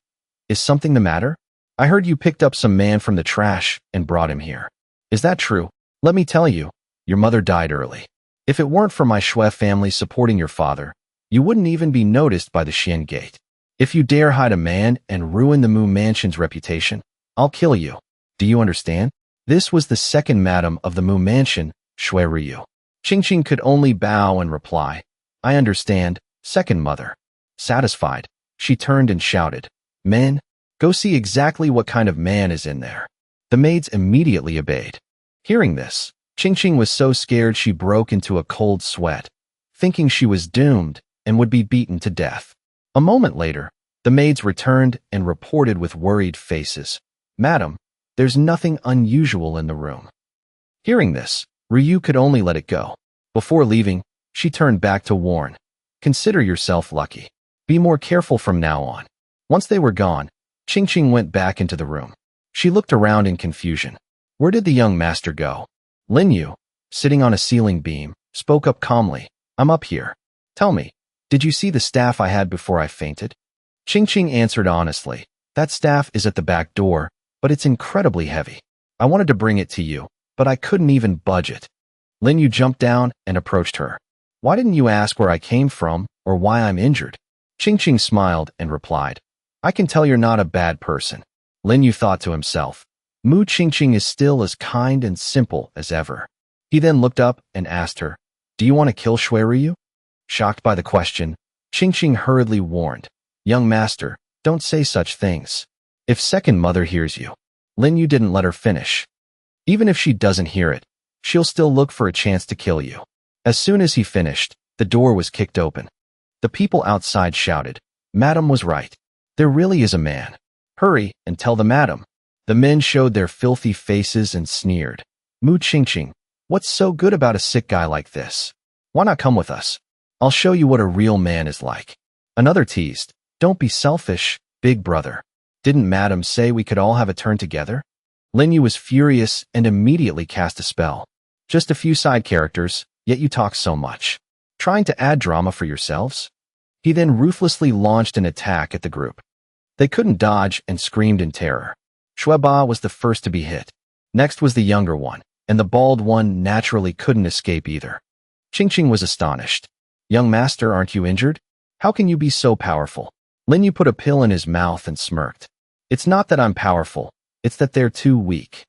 "Is something the matter? I heard you picked up some man from the trash and brought him here. Is that true? Let me tell you, your mother died early. If it weren't for my Shui family supporting your father, you wouldn't even be noticed by the Xian Gate. If you dare hide a man and ruin the Mu Mansion's reputation, I'll kill you. Do you understand?" This was the second madam of the Mu Mansion, Shui Ryu. Qingqing could only bow and reply, "I understand, second mother." Satisfied, she turned and shouted, "Men, go see exactly what kind of man is in there." The maids immediately obeyed. Hearing this, Qingqing was so scared she broke into a cold sweat, thinking she was doomed and would be beaten to death. A moment later, the maids returned and reported with worried faces, "Madam, there's nothing unusual in the room." Hearing this, Ryu could only let it go. Before leaving, she turned back to warn, "Consider yourself lucky. Be more careful from now on." Once they were gone, Qingqing went back into the room. She looked around in confusion. Where did the young master go? Lin Yu, sitting on a ceiling beam, spoke up calmly, "I'm up here. Tell me, did you see the staff I had before I fainted?" Qingqing answered honestly, "That staff is at the back door, but it's incredibly heavy. I wanted to bring it to you, but I couldn't even budge it." Lin Yu jumped down and approached her. "Why didn't you ask where I came from or why I'm injured?" Qingqing smiled and replied, "I can tell you're not a bad person." Lin Yu thought to himself, Mu Qingqing is still as kind and simple as ever. He then looked up and asked her, "Do you want to kill Shui Ryu?" Shocked by the question, Qingqing hurriedly warned, "Young master, don't say such things. If second mother hears you." Lin Yu didn't let her finish. "Even if she doesn't hear it, she'll still look for a chance to kill you." As soon as he finished, the door was kicked open. The people outside shouted, "Madam was right. There really is a man. Hurry and tell the madam." The men showed their filthy faces and sneered, "Mu Qingqing, what's so good about a sick guy like this? Why not come with us? I'll show you what a real man is like." Another teased, "Don't be selfish, big brother. Didn't madam say we could all have a turn together?" Lin Yu was furious and immediately cast a spell. Just a few side characters, yet you talk so much. Trying to add drama for yourselves? He then ruthlessly launched an attack at the group. They couldn't dodge and screamed in terror. Shueba was the first to be hit. Next was the younger one, and the bald one naturally couldn't escape either. Ching was astonished. Young master, aren't you injured? How can you be so powerful? Lin Yu put a pill in his mouth and smirked. It's not that I'm powerful, it's that they're too weak.